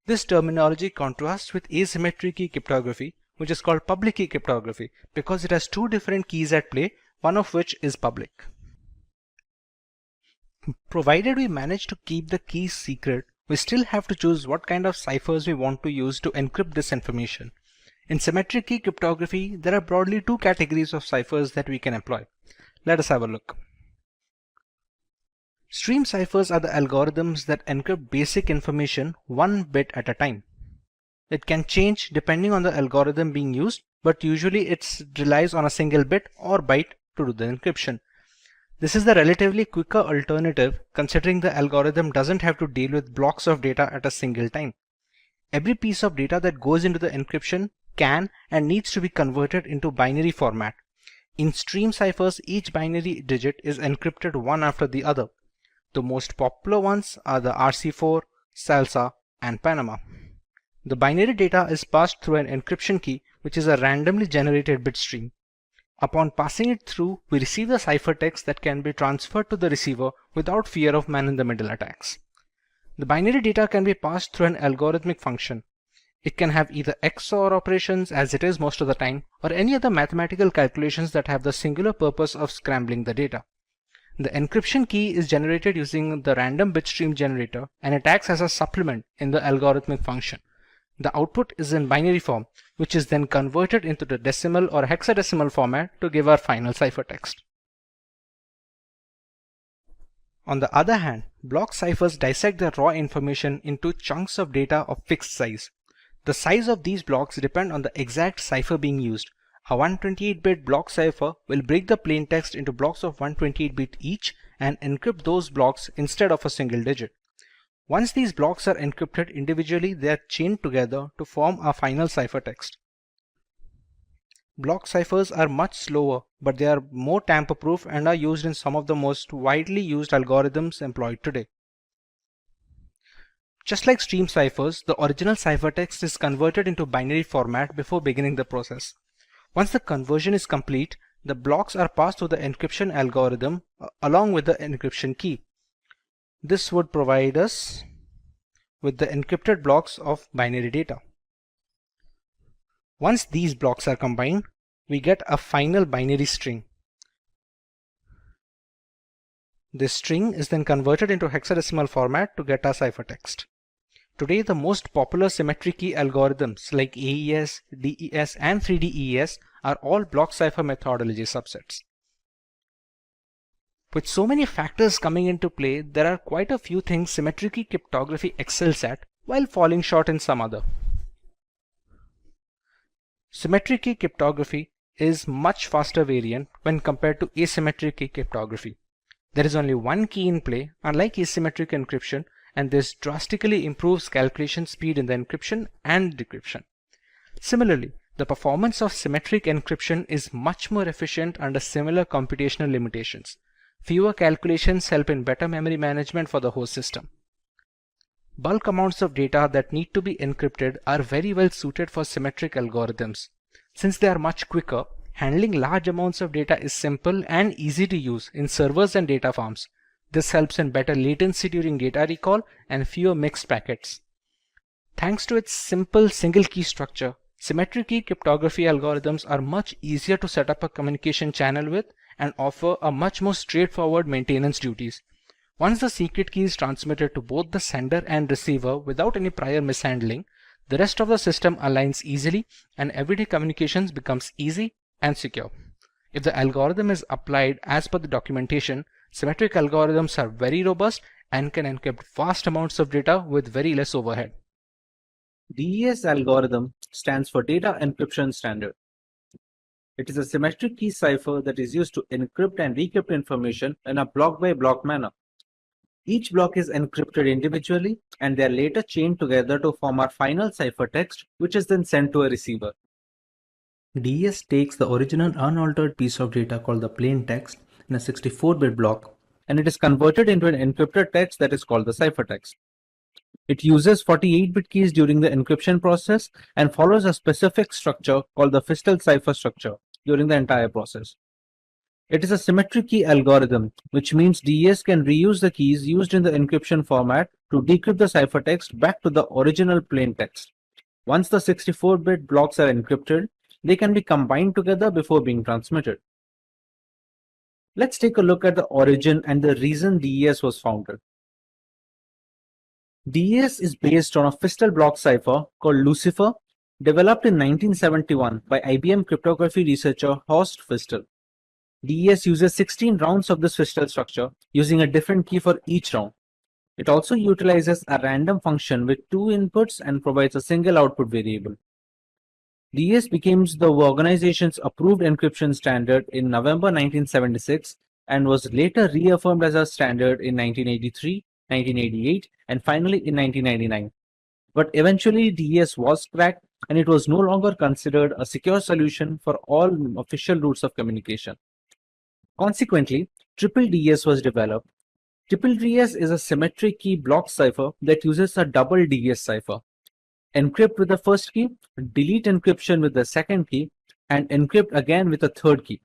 This terminology contrasts with asymmetric key cryptography, which is called public key cryptography, because it has two different keys at play, one of which is public. Provided we manage to keep the keys secret, we still have to choose what kind of ciphers we want to use to encrypt this information. In symmetric key cryptography, there are broadly two categories of ciphers that we can employ. Let us have a look. Stream ciphers are the algorithms that encrypt basic information one bit at a time. It can change depending on the algorithm being used, but usually it relies on a single bit or byte to do the encryption. This is the relatively quicker alternative considering the algorithm doesn't have to deal with blocks of data at a single time. Every piece of data that goes into the encryption can and needs to be converted into binary format. In stream ciphers, each binary digit is encrypted one after the other. The most popular ones are the RC4, Salsa, and Panama. The binary data is passed through an encryption key, which is a randomly generated bit stream. Upon passing it through, we receive the ciphertext that can be transferred to the receiver without fear of man-in-the-middle attacks. The binary data can be passed through an algorithmic function. It can have either XOR operations, as it is most of the time, or any other mathematical calculations that have the singular purpose of scrambling the data. The encryption key is generated using the random bitstream generator, and it acts as a supplement in the algorithmic function. The output is in binary form, which is then converted into the decimal or hexadecimal format to give our final ciphertext. On the other hand, block ciphers dissect the raw information into chunks of data of fixed size. The size of these blocks depend on the exact cipher being used. A 128-bit block cipher will break the plaintext into blocks of 128-bit each and encrypt those blocks instead of a single digit. Once these blocks are encrypted individually, they are chained together to form a final ciphertext. Block ciphers are much slower, but they are more tamper-proof and are used in some of the most widely used algorithms employed today. Just like stream ciphers, the original ciphertext is converted into binary format before beginning the process. Once the conversion is complete, the blocks are passed through the encryption algorithm along with the encryption key. This would provide us with the encrypted blocks of binary data. Once these blocks are combined, we get a final binary string. This string is then converted into hexadecimal format to get our ciphertext. Today, the most popular symmetric key algorithms like AES, DES, and 3DES are all block cipher methodology subsets. With so many factors coming into play, there are quite a few things symmetric key cryptography excels at while falling short in some other. Symmetric key cryptography is much faster variant when compared to asymmetric key cryptography. There is only one key in play, unlike asymmetric encryption, and this drastically improves calculation speed in the encryption and decryption. Similarly, the performance of symmetric encryption is much more efficient under similar computational limitations. Fewer calculations help in better memory management for the host system. Bulk amounts of data that need to be encrypted are very well suited for symmetric algorithms. Since they are much quicker, handling large amounts of data is simple and easy to use in servers and data farms. This helps in better latency during data recall and fewer mixed packets. Thanks to its simple single key structure, symmetric key cryptography algorithms are much easier to set up a communication channel with and offer a much more straightforward maintenance duties. Once the secret key is transmitted to both the sender and receiver without any prior mishandling, the rest of the system aligns easily and everyday communications becomes easy and secure. If the algorithm is applied as per the documentation, symmetric algorithms are very robust and can encrypt vast amounts of data with very less overhead. DES algorithm stands for Data Encryption Standard. It is a symmetric key cipher that is used to encrypt and decrypt information in a block-by-block manner. Each block is encrypted individually and they are later chained together to form our final ciphertext, which is then sent to a receiver. DES takes the original unaltered piece of data called the plain text in a 64-bit block and it is converted into an encrypted text that is called the ciphertext. It uses 48-bit keys during the encryption process and follows a specific structure called the Fistel cipher structure during the entire process. It is a symmetric key algorithm, which means DES can reuse the keys used in the encryption format to decrypt the ciphertext back to the original plain text. Once the 64-bit blocks are encrypted, they can be combined together before being transmitted. Let's take a look at the origin and the reason DES was founded. DES is based on a Fistel block cipher called Lucifer, developed in 1971 by IBM cryptography researcher Horst Fistel. DES uses 16 rounds of this Fistel structure using a different key for each round. It also utilizes a random function with 2 inputs and provides a single output variable. DES became the organization's approved encryption standard in November 1976 and was later reaffirmed as a standard in 1983, 1988, and finally in 1999. But eventually DES was cracked and it was no longer considered a secure solution for all official routes of communication. Consequently, Triple DES was developed. Triple DES is a symmetric key block cipher that uses a double DES cipher. Encrypt with the first key, delete encryption with the second key, and encrypt again with the third key.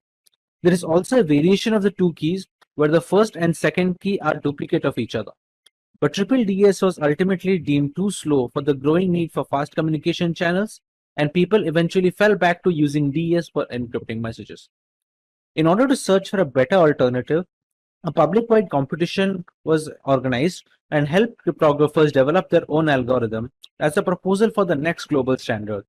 There is also a variation of the two keys where the first and second key are duplicate of each other. But Triple DES was ultimately deemed too slow for the growing need for fast communication channels, and people eventually fell back to using DES for encrypting messages. In order to search for a better alternative, a public-wide competition was organized and helped cryptographers develop their own algorithm as a proposal for the next global standard.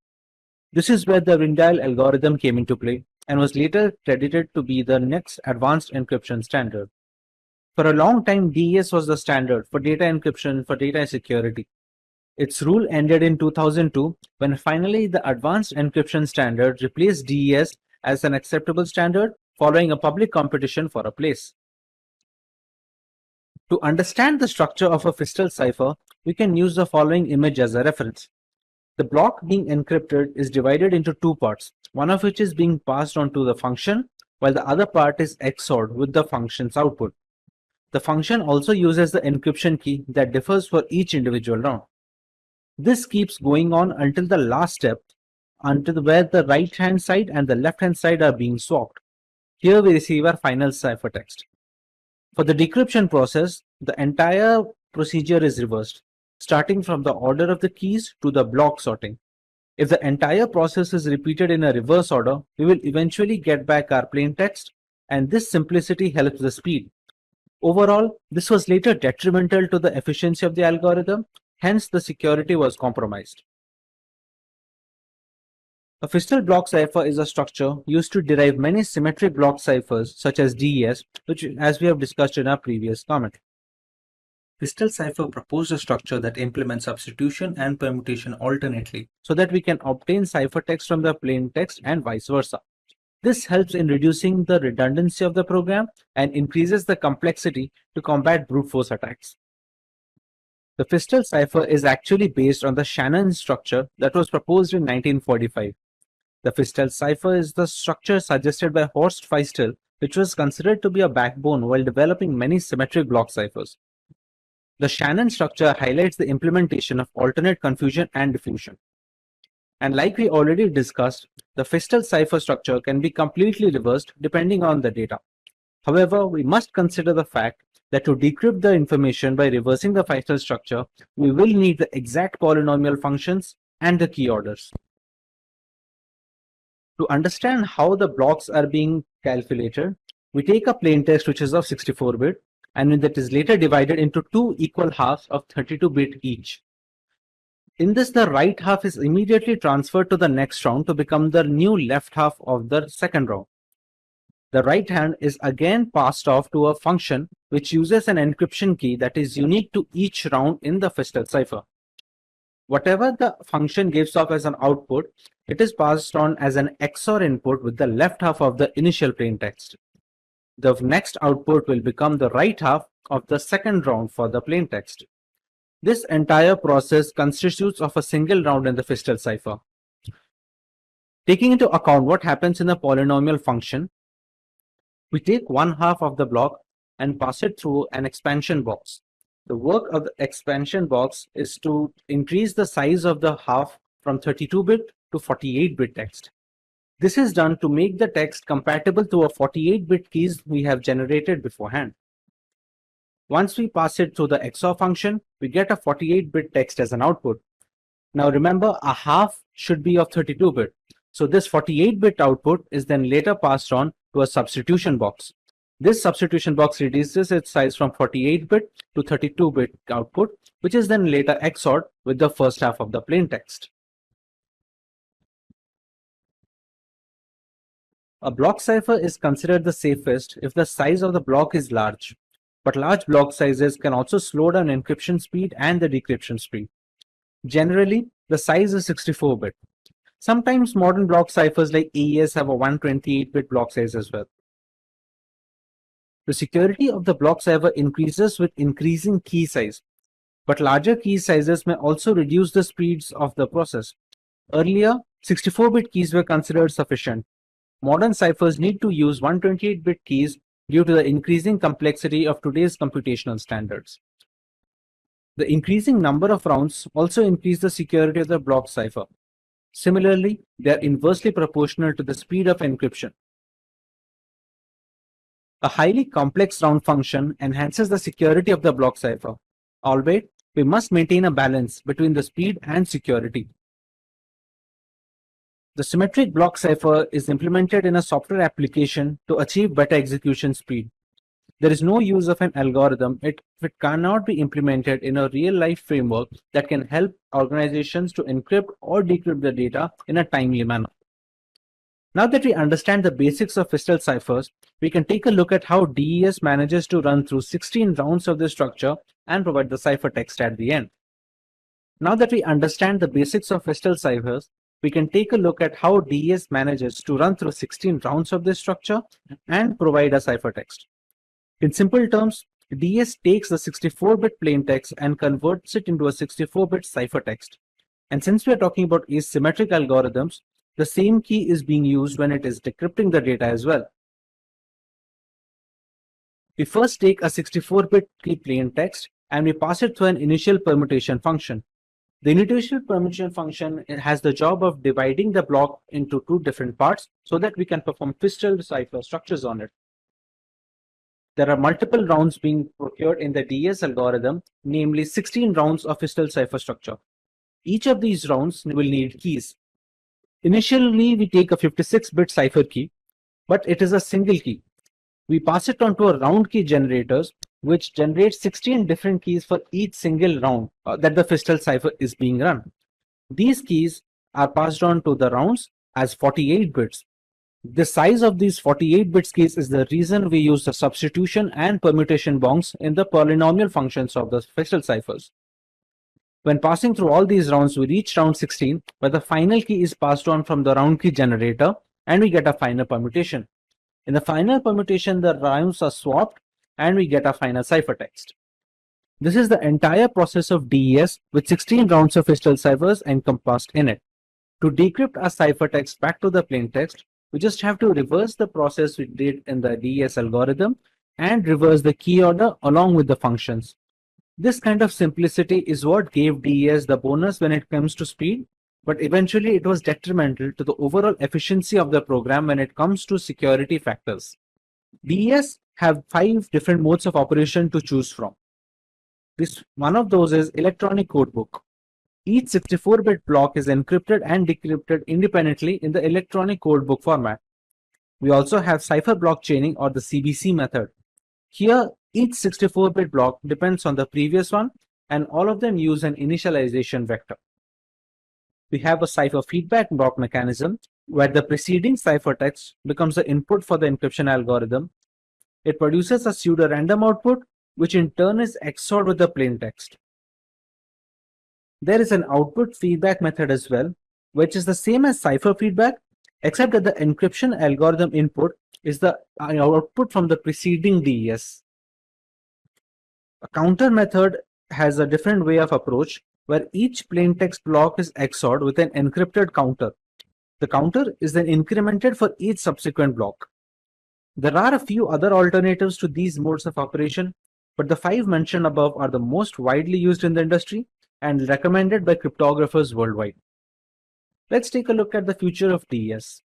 This is where the Rindale algorithm came into play and was later credited to be the next advanced encryption standard. For a long time, DES was the standard for data encryption for data security. Its rule ended in 2002 when finally the advanced encryption standard replaced DES as an acceptable standard following a public competition for a place. To understand the structure of a Fistel cipher, we can use the following image as a reference. The block being encrypted is divided into two parts, one of which is being passed on to the function, while the other part is XORed with the function's output. The function also uses the encryption key that differs for each individual round. This keeps going on until the last step, until where the right-hand side and the left-hand side are being swapped. Here we receive our final ciphertext. For the decryption process, the entire procedure is reversed, starting from the order of the keys to the block sorting. If the entire process is repeated in a reverse order, we will eventually get back our plain text, and this simplicity helps the speed. Overall, this was later detrimental to the efficiency of the algorithm, hence the security was compromised. A Fistel block cipher is a structure used to derive many symmetric block ciphers such as DES, which as we have discussed in our previous comment. Fistel cipher proposed a structure that implements substitution and permutation alternately so that we can obtain ciphertext from the plain text and vice versa. This helps in reducing the redundancy of the program and increases the complexity to combat brute force attacks. The Fistel cipher is actually based on the Shannon structure that was proposed in 1945. The Fistel cipher is the structure suggested by Horst Fistel, which was considered to be a backbone while developing many symmetric block ciphers. The Shannon structure highlights the implementation of alternate confusion and diffusion. And like we already discussed, the Fistel cipher structure can be completely reversed depending on the data. However, we must consider the fact that to decrypt the information by reversing the Fistel structure, we will need the exact polynomial functions and the key orders. To understand how the blocks are being calculated, we take a plain text which is of 64-bit and that is later divided into two equal halves of 32-bit each. In this, the right half is immediately transferred to the next round to become the new left half of the second round. The right hand is again passed off to a function which uses an encryption key that is unique to each round in the Fistel cipher. Whatever the function gives off as an output, it is passed on as an XOR input with the left half of the initial plain text. The next output will become the right half of the second round for the plain text. This entire process constitutes of a single round in the Fistel cipher. Taking into account what happens in the polynomial function, we take one half of the block and pass it through an expansion box. The work of the expansion box is to increase the size of the half from 32-bit to 48-bit text. This is done to make the text compatible to a 48-bit keys we have generated beforehand. Once we pass it through the XOR function, we get a 48-bit text as an output. Now remember, a half should be of 32-bit. So this 48-bit output is then later passed on to a substitution box. This substitution box reduces its size from 48-bit to 32-bit output, which is then later XORed with the first half of the plain text. A block cipher is considered the safest if the size of the block is large, but large block sizes can also slow down encryption speed and the decryption speed. Generally, the size is 64-bit. Sometimes modern block ciphers like AES have a 128-bit block size as well. The security of the block cipher increases with increasing key size, but larger key sizes may also reduce the speeds of the process. Earlier, 64-bit keys were considered sufficient. Modern ciphers need to use 128-bit keys due to the increasing complexity of today's computational standards. The increasing number of rounds also increase the security of the block cipher. Similarly, they are inversely proportional to the speed of encryption. A highly complex round function enhances the security of the block cipher, albeit we must maintain a balance between the speed and security. The symmetric block cipher is implemented in a software application to achieve better execution speed. There is no use of an algorithm if it cannot be implemented in a real-life framework that can help organizations to encrypt or decrypt the data in a timely manner. Now that we understand the basics of Fistel ciphers, we can take a look at how DES manages to run through 16 rounds of this structure and provide the ciphertext at the end. Now that we understand the basics of Fistel ciphers, we can take a look at how DES manages to run through 16 rounds of this structure and provide a ciphertext. In simple terms, DES takes the 64-bit plaintext and converts it into a 64-bit ciphertext. And since we are talking about asymmetric algorithms, the same key is being used when it is decrypting the data as well. We first take a 64-bit key plaintext and we pass it through an initial permutation function. The initial permutation function has the job of dividing the block into two different parts so that we can perform Fistel cipher structures on it. There are multiple rounds being procured in the DES algorithm, namely 16 rounds of Fistel cipher structure. Each of these rounds will need keys. Initially, we take a 56-bit cipher key, but it is a single key. We pass it on to a round key generators, which generates 16 different keys for each single round that the Fistel cipher is being run. These keys are passed on to the rounds as 48 bits. The size of these 48-bit keys is the reason we use the substitution and permutation bonds in the polynomial functions of the Fistel ciphers. When passing through all these rounds, we reach round 16, where the final key is passed on from the round key generator, and we get a final permutation. In the final permutation, the rounds are swapped, and we get a final ciphertext. This is the entire process of DES with 16 rounds of Fistel ciphers encompassed in it. To decrypt our ciphertext back to the plaintext, we just have to reverse the process we did in the DES algorithm and reverse the key order along with the functions. This kind of simplicity is what gave DES the bonus when it comes to speed, but eventually it was detrimental to the overall efficiency of the program when it comes to security factors. DES have 5 different modes of operation to choose from. One of those is electronic codebook. Each 64-bit block is encrypted and decrypted independently in the electronic codebook format. We also have cipher block chaining or the CBC method. Here, Each 64-bit block depends on the previous one, and all of them use an initialization vector. We have a cipher feedback block mechanism where the preceding ciphertext becomes the input for the encryption algorithm. It produces a pseudo-random output, which in turn is XORed with the plain text. There is an output feedback method as well, which is the same as cipher feedback, except that the encryption algorithm input is the output from the preceding DES. A counter method has a different way of approach where each plaintext block is XORed with an encrypted counter. The counter is then incremented for each subsequent block. There are a few other alternatives to these modes of operation, but the 5 mentioned above are the most widely used in the industry and recommended by cryptographers worldwide. Let's take a look at the future of DES.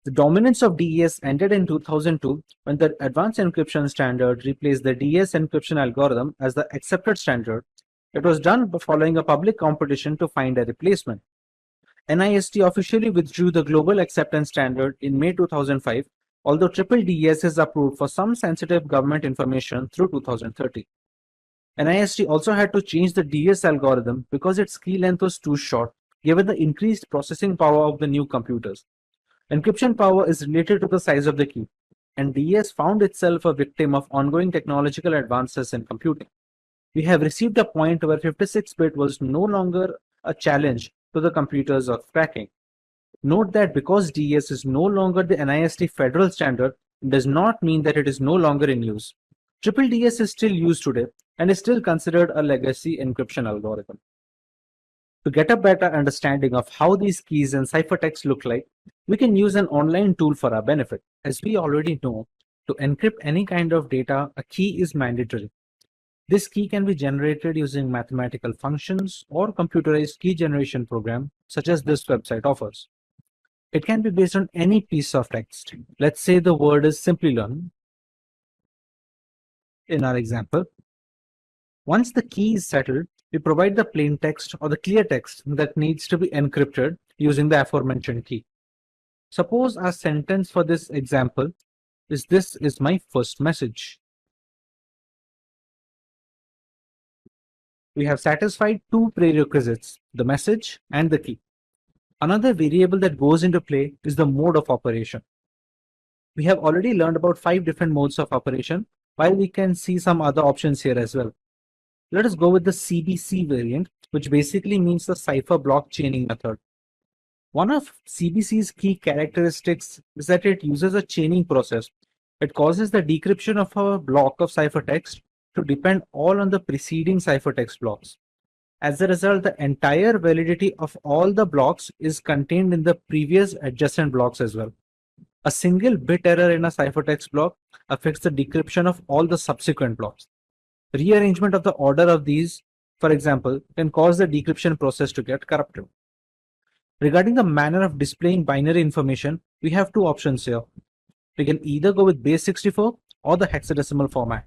The dominance of DES ended in 2002 when the Advanced Encryption Standard replaced the DES encryption algorithm as the accepted standard. It was done following a public competition to find a replacement. NIST officially withdrew the global acceptance standard in May 2005, although triple DES is approved for some sensitive government information through 2030. NIST also had to change the DES algorithm because its key length was too short, given the increased processing power of the new computers. Encryption power is related to the size of the key, and DES found itself a victim of ongoing technological advances in computing. We have received a point where 56-bit was no longer a challenge to the computers of cracking. Note that because DES is no longer the NIST federal standard, it does not mean that it is no longer in use. Triple DES is still used today and is still considered a legacy encryption algorithm. To get a better understanding of how these keys and ciphertext look like, we can use an online tool for our benefit. As we already know, to encrypt any kind of data, a key is mandatory. This key can be generated using mathematical functions or computerized key generation program, such as this website offers. It can be based on any piece of text. Let's say the word is Simplilearn in our example. Once the key is settled, we provide the plain text or the clear text that needs to be encrypted using the aforementioned key. Suppose our sentence for this example is "This is my first message." We have satisfied two prerequisites, the message and the key. Another variable that goes into play is the mode of operation. We have already learned about 5 different modes of operation, while we can see some other options here as well. Let us go with the CBC variant, which basically means the cipher block chaining method. One of CBC's key characteristics is that it uses a chaining process. It causes the decryption of a block of ciphertext to depend all on the preceding ciphertext blocks. As a result, the entire validity of all the blocks is contained in the previous adjacent blocks as well. A single bit error in a ciphertext block affects the decryption of all the subsequent blocks. Rearrangement of the order of these, for example, can cause the decryption process to get corrupted. Regarding the manner of displaying binary information, we have 2 options here. We can either go with base 64 or the hexadecimal format.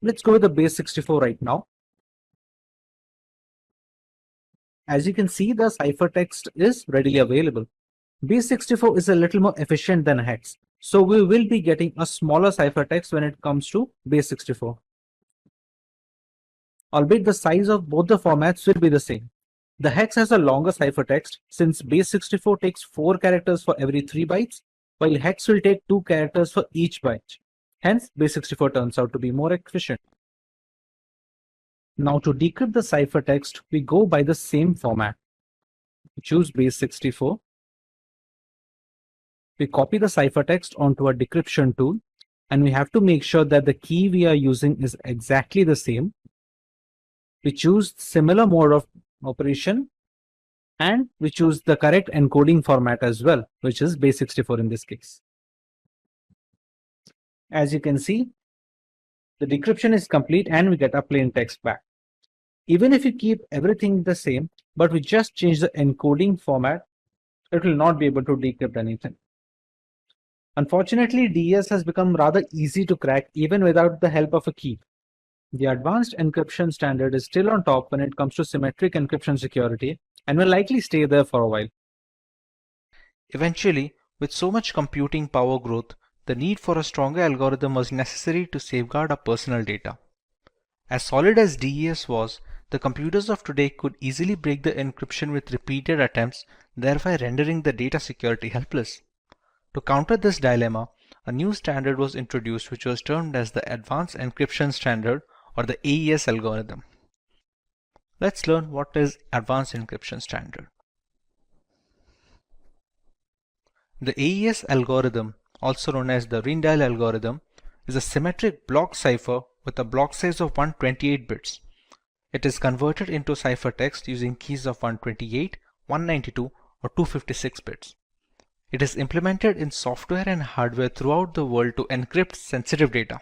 Let's go with the base 64 right now. As you can see, the ciphertext is readily available. Base 64 is a little more efficient than hex, so we will be getting a smaller ciphertext when it comes to base 64. Albeit the size of both the formats will be the same. The hex has a longer ciphertext since base 64 takes 4 characters for every 3 bytes, while hex will take 2 characters for each byte. Hence, base 64 turns out to be more efficient. Now to decrypt the ciphertext, we go by the same format. We choose base 64. We copy the ciphertext onto a decryption tool, and we have to make sure that the key we are using is exactly the same. We choose similar mode of operation, and we choose the correct encoding format as well, which is base 64 in this case. As you can see, the decryption is complete and we get a plain text back. Even if you keep everything the same, but we just change the encoding format, it will not be able to decrypt anything. Unfortunately, DES has become rather easy to crack even without the help of a key. The advanced encryption standard is still on top when it comes to symmetric encryption security and will likely stay there for a while. Eventually, with so much computing power growth, the need for a stronger algorithm was necessary to safeguard our personal data. As solid as DES was, the computers of today could easily break the encryption with repeated attempts, thereby rendering the data security helpless. To counter this dilemma, a new standard was introduced which was termed as the Advanced Encryption Standard, or the AES algorithm. Let's learn what is Advanced Encryption Standard. The AES algorithm, also known as the Rijndael algorithm, is a symmetric block cipher with a block size of 128 bits. It is converted into ciphertext using keys of 128, 192, or 256 bits. It is implemented in software and hardware throughout the world to encrypt sensitive data.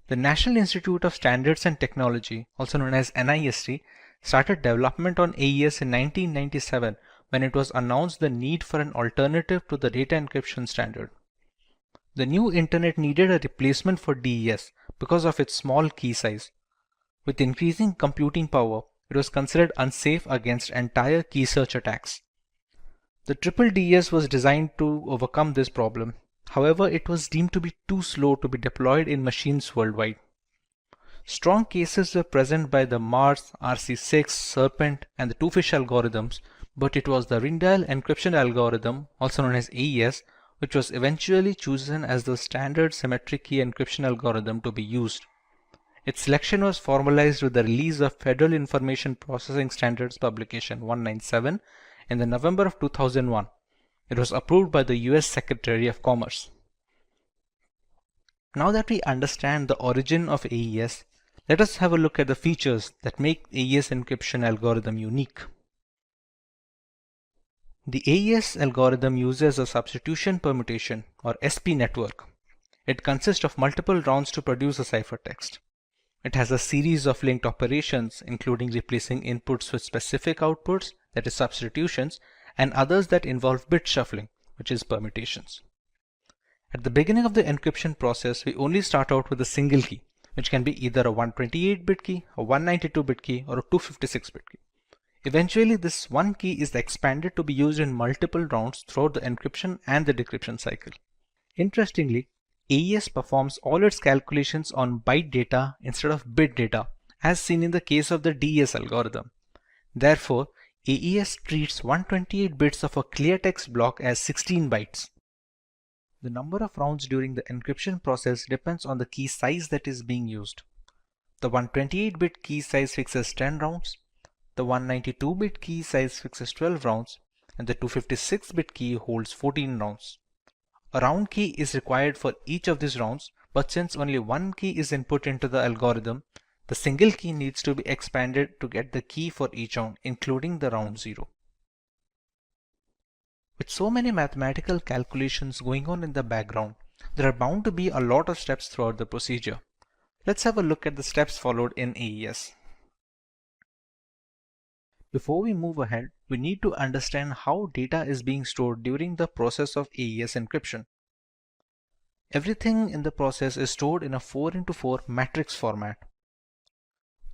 The National Institute of Standards and Technology, also known as NIST, started development on AES in 1997 when it was announced the need for an alternative to the data encryption standard. The new internet needed a replacement for DES because of its small key size. With increasing computing power, it was considered unsafe against entire key search attacks. The triple DES was designed to overcome this problem. However, it was deemed to be too slow to be deployed in machines worldwide. Strong cases were present by the Mars, RC6, Serpent, and the Twofish algorithms, but it was the Rijndael encryption algorithm, also known as AES, which was eventually chosen as the standard symmetric key encryption algorithm to be used. Its selection was formalized with the release of Federal Information Processing Standards Publication 197 in the November of 2001. It was approved by the US Secretary of Commerce. Now that we understand the origin of AES, let us have a look at the features that make AES encryption algorithm unique. The AES algorithm uses a substitution permutation, or SP network. It consists of multiple rounds to produce a ciphertext. It has a series of linked operations, including replacing inputs with specific outputs, that is substitutions, and others that involve bit shuffling, which is permutations. At the beginning of the encryption process, we only start out with a single key, which can be either a 128-bit key, a 192-bit key, or a 256-bit key. Eventually, this one key is expanded to be used in multiple rounds throughout the encryption and the decryption cycle. Interestingly, AES performs all its calculations on byte data instead of bit data, as seen in the case of the DES algorithm. Therefore, AES treats 128 bits of a clear text block as 16 bytes. The number of rounds during the encryption process depends on the key size that is being used. The 128-bit key size fixes 10 rounds, the 192-bit key size fixes 12 rounds, and the 256-bit key holds 14 rounds. A round key is required for each of these rounds, but since only one key is input into the algorithm, the single key needs to be expanded to get the key for each round, including the round 0. With so many mathematical calculations going on in the background, there are bound to be a lot of steps throughout the procedure. Let's have a look at the steps followed in AES. Before we move ahead, we need to understand how data is being stored during the process of AES encryption. Everything in the process is stored in a 4x4 matrix format.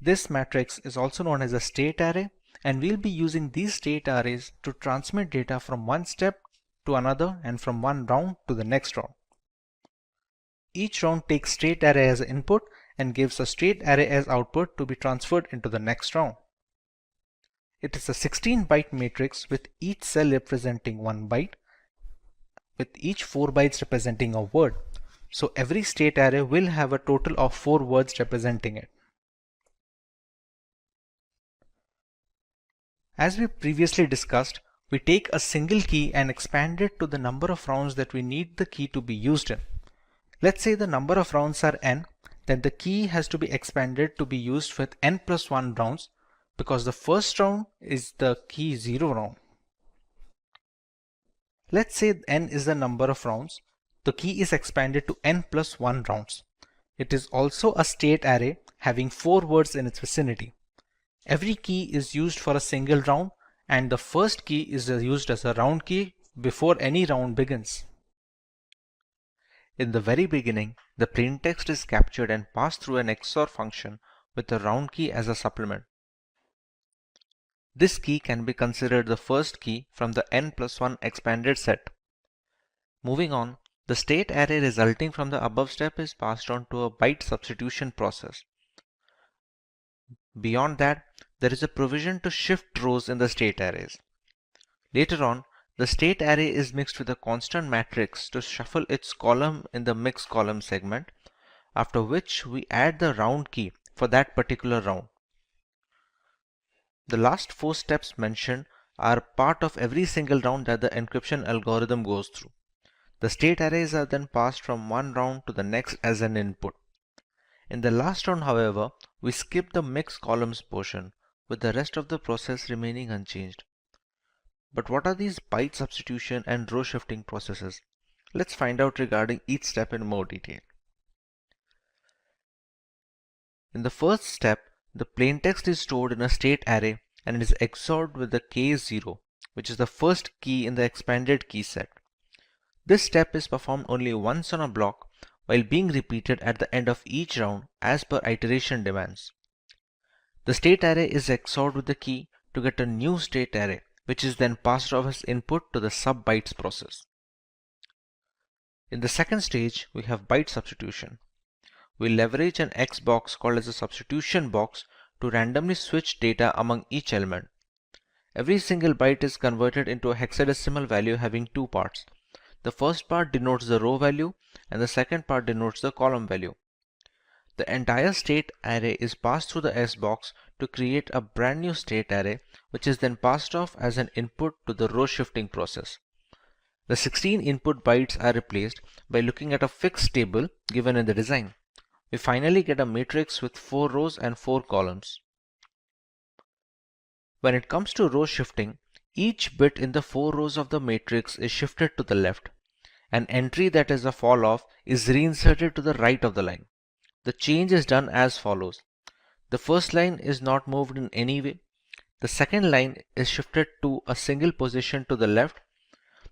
This matrix is also known as a state array, and we'll be using these state arrays to transmit data from one step to another and from one round to the next round. Each round takes state array as input and gives a state array as output to be transferred into the next round. It is a 16-byte matrix with each cell representing 1 byte, with each 4 bytes representing a word. So every state array will have a total of 4 words representing it. As we previously discussed, we take a single key and expand it to the number of rounds that we need the key to be used in. Let's say the number of rounds are n, then the key has to be expanded to be used with n plus 1 rounds, because the first round is the key 0 round. Let's say n is the number of rounds. The key is expanded to n plus 1 rounds. It is also a state array having 4 words in its vicinity. Every key is used for a single round, and the first key is used as a round key before any round begins. In the very beginning, the plain text is captured and passed through an XOR function with the round key as a supplement. This key can be considered the first key from the n plus 1 expanded set. Moving on, The state array resulting from the above step is passed on to a byte substitution process. Beyond that, there is a provision to shift rows in the state arrays. Later on, the state array is mixed with a constant matrix to shuffle its column in the mix column segment, after which we add the round key for that particular round. The last 4 steps mentioned are part of every single round that the encryption algorithm goes through. The state arrays are then passed from one round to the next as an input. In the last round, however, we skip the mix columns portion, with the rest of the process remaining unchanged. But what are these byte substitution and row shifting processes? Let's find out regarding each step in more detail. In the first step, the plaintext is stored in a state array and it is XORed with the K0, which is the first key in the expanded key set. This step is performed only once on a block while being repeated at the end of each round as per iteration demands. The state array is XORed with the key to get a new state array, which is then passed off as input to the sub-bytes process. In the second stage, we have byte substitution. We leverage an X box called as a substitution box to randomly switch data among each element. Every single byte is converted into a hexadecimal value having 2 parts. The first part denotes the row value and the second part denotes the column value. The entire state array is passed through the S box to create a brand new state array, which is then passed off as an input to the row shifting process. The 16 input bytes are replaced by looking at a fixed table given in the design. We finally get a matrix with 4 rows and 4 columns. When it comes to row shifting, each bit in the 4 rows of the matrix is shifted to the left. An entry that is a fall off is reinserted to the right of the line. The change is done as follows. The first line is not moved in any way. The second line is shifted to a single position to the left.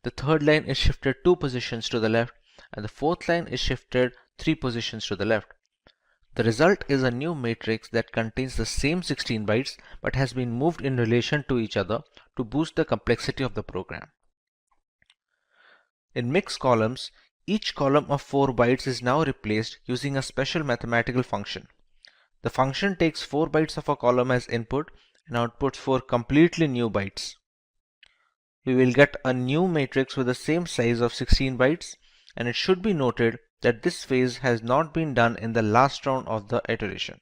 The third line is shifted 2 positions to the left, and the fourth line is shifted 3 positions to the left. The result is a new matrix that contains the same 16 bytes but has been moved in relation to each other to boost the complexity of the program. In mix columns, each column of 4 bytes is now replaced using a special mathematical function. The function takes 4 bytes of a column as input and outputs 4 completely new bytes. We will get a new matrix with the same size of 16 bytes, and it should be noted that this phase has not been done in the last round of the iteration.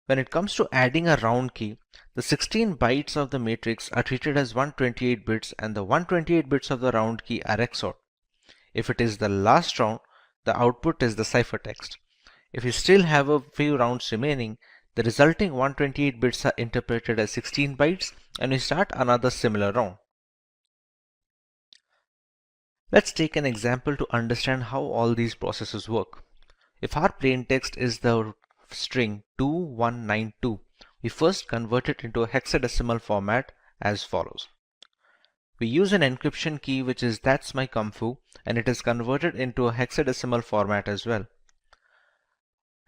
When it comes to adding a round key, the 16 bytes of the matrix are treated as 128 bits and the 128 bits of the round key are XORed. If it is the last round, the output is the ciphertext. If we still have a few rounds remaining, the resulting 128 bits are interpreted as 16 bytes and we start another similar round. Let's take an example to understand how all these processes work. If our plaintext is the string 2192, we first convert it into a hexadecimal format as follows. We use an encryption key which is "that's my kung fu" and it is converted into a hexadecimal format as well.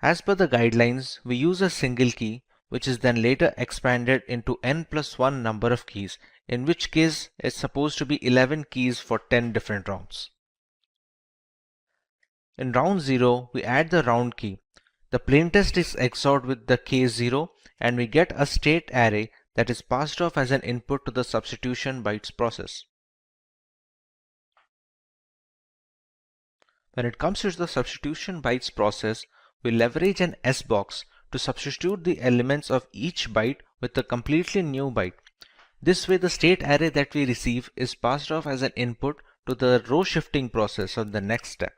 As per the guidelines, we use a single key which is then later expanded into n+1 number of keys, in which case it's supposed to be 11 keys for 10 different rounds. In round 0, we add the round key. The plaintext is XORed with the K0 and we get a state array that is passed off as an input to the substitution bytes process. When it comes to the substitution bytes process, we leverage an S box to substitute the elements of each byte with a completely new byte. This way the state array that we receive is passed off as an input to the row shifting process of the next step.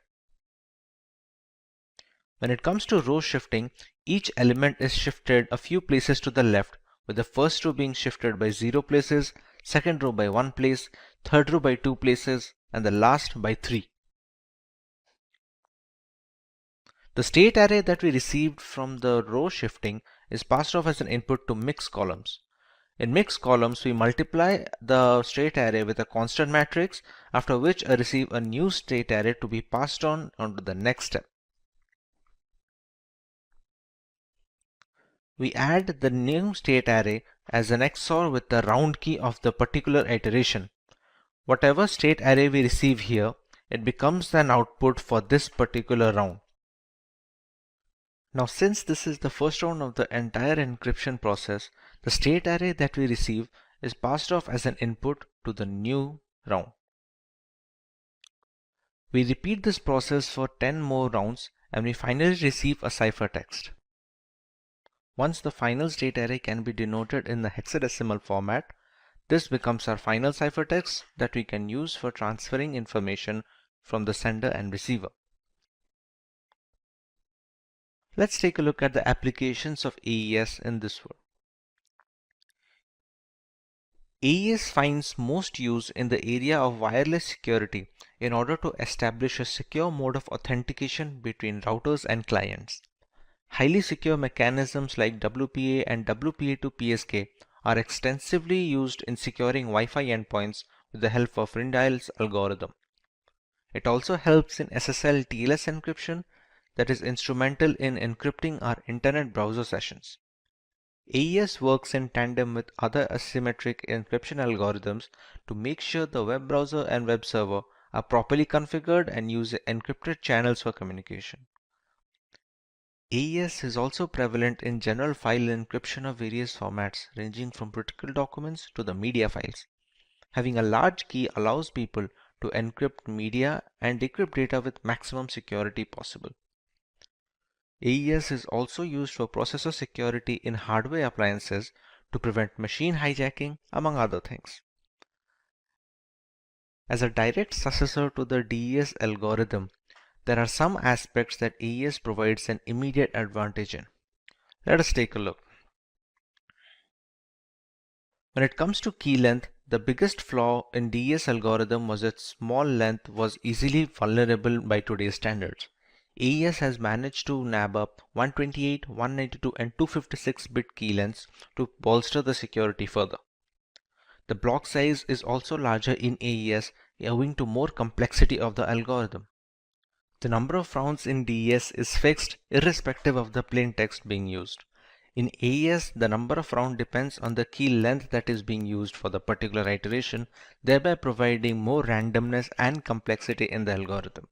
When it comes to row shifting, each element is shifted a few places to the left, with the first row being shifted by 0 places, second row by 1 place, third row by 2 places, and the last by 3. The state array that we received from the row shifting is passed off as an input to mix columns. In mix columns, we multiply the state array with a constant matrix, after which I receive a new state array to be passed on to the next step. We add the new state array as an XOR with the round key of the particular iteration. Whatever state array we receive here, it becomes an output for this particular round. Now, since this is the first round of the entire encryption process, the state array that we receive is passed off as an input to the new round. We repeat this process for 10 more rounds and we finally receive a ciphertext. Once the final state array can be denoted in the hexadecimal format, this becomes our final ciphertext that we can use for transferring information from the sender and receiver. Let's take a look at the applications of AES in this world. AES finds most use in the area of wireless security in order to establish a secure mode of authentication between routers and clients. Highly secure mechanisms like WPA and WPA2 are extensively used in securing Wi-Fi endpoints with the help of Rindial's algorithm. It also helps in SSL TLS encryption that is instrumental in encrypting our internet browser sessions. AES works in tandem with other asymmetric encryption algorithms to make sure the web browser and web server are properly configured and use encrypted channels for communication. AES is also prevalent in general file encryption of various formats, ranging from critical documents to the media files. Having a large key allows people to encrypt media and decrypt data with maximum security possible. AES is also used for processor security in hardware appliances to prevent machine hijacking, among other things. As a direct successor to the DES algorithm, there are some aspects that AES provides an immediate advantage in. Let us take a look. When it comes to key length, the biggest flaw in DES algorithm was its small length was easily vulnerable by today's standards. AES has managed to nab up 128, 192 and 256-bit key lengths to bolster the security further. The block size is also larger in AES owing to more complexity of the algorithm. The number of rounds in DES is fixed irrespective of the plain text being used. In AES, the number of rounds depends on the key length that is being used for the particular iteration, thereby providing more randomness and complexity in the algorithm.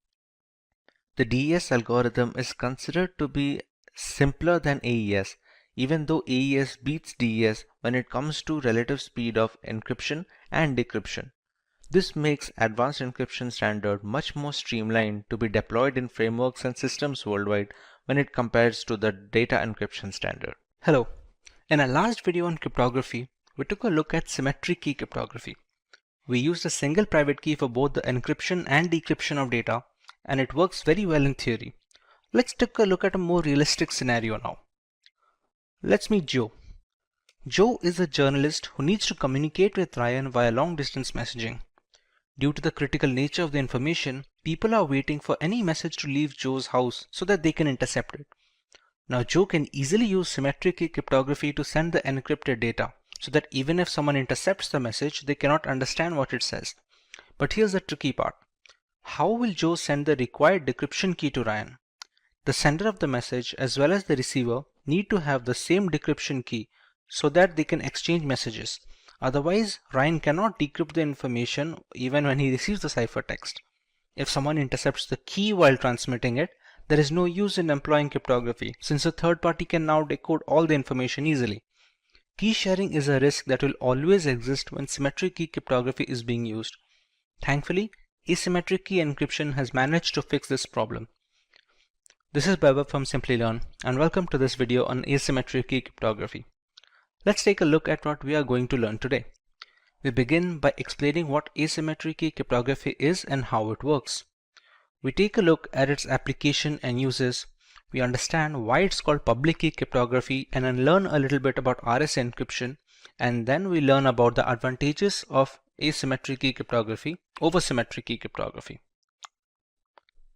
The DES algorithm is considered to be simpler than AES, even though AES beats DES when it comes to relative speed of encryption and decryption. This makes advanced encryption standard much more streamlined to be deployed in frameworks and systems worldwide when it compares to the data encryption standard. Hello. In our last video on cryptography, we took a look at symmetric key cryptography. We used a single private key for both the encryption and decryption of data, and it works very well in theory. Let's take a look at a more realistic scenario now. Let's meet Joe. Joe is a journalist who needs to communicate with Ryan via long-distance messaging. Due to the critical nature of the information, people are waiting for any message to leave Joe's house so that they can intercept it. Now Joe can easily use symmetric key cryptography to send the encrypted data so that even if someone intercepts the message, they cannot understand what it says. But here's the tricky part. How will Joe send the required decryption key to Ryan? The sender of the message as well as the receiver need to have the same decryption key so that they can exchange messages. Otherwise, Ryan cannot decrypt the information even when he receives the ciphertext. If someone intercepts the key while transmitting it, there is no use in employing cryptography since a third party can now decode all the information easily. Key sharing is a risk that will always exist when symmetric key cryptography is being used. Thankfully, asymmetric key encryption has managed to fix this problem. This is Baba from Simplilearn and welcome to this video on asymmetric key cryptography. Let's take a look at what we are going to learn today. We begin by explaining what asymmetric key cryptography is and how it works. We take a look at its application and uses. We understand why it's called public key cryptography and then learn a little bit about RSA encryption, and then we learn about the advantages of asymmetric key cryptography over symmetric key cryptography.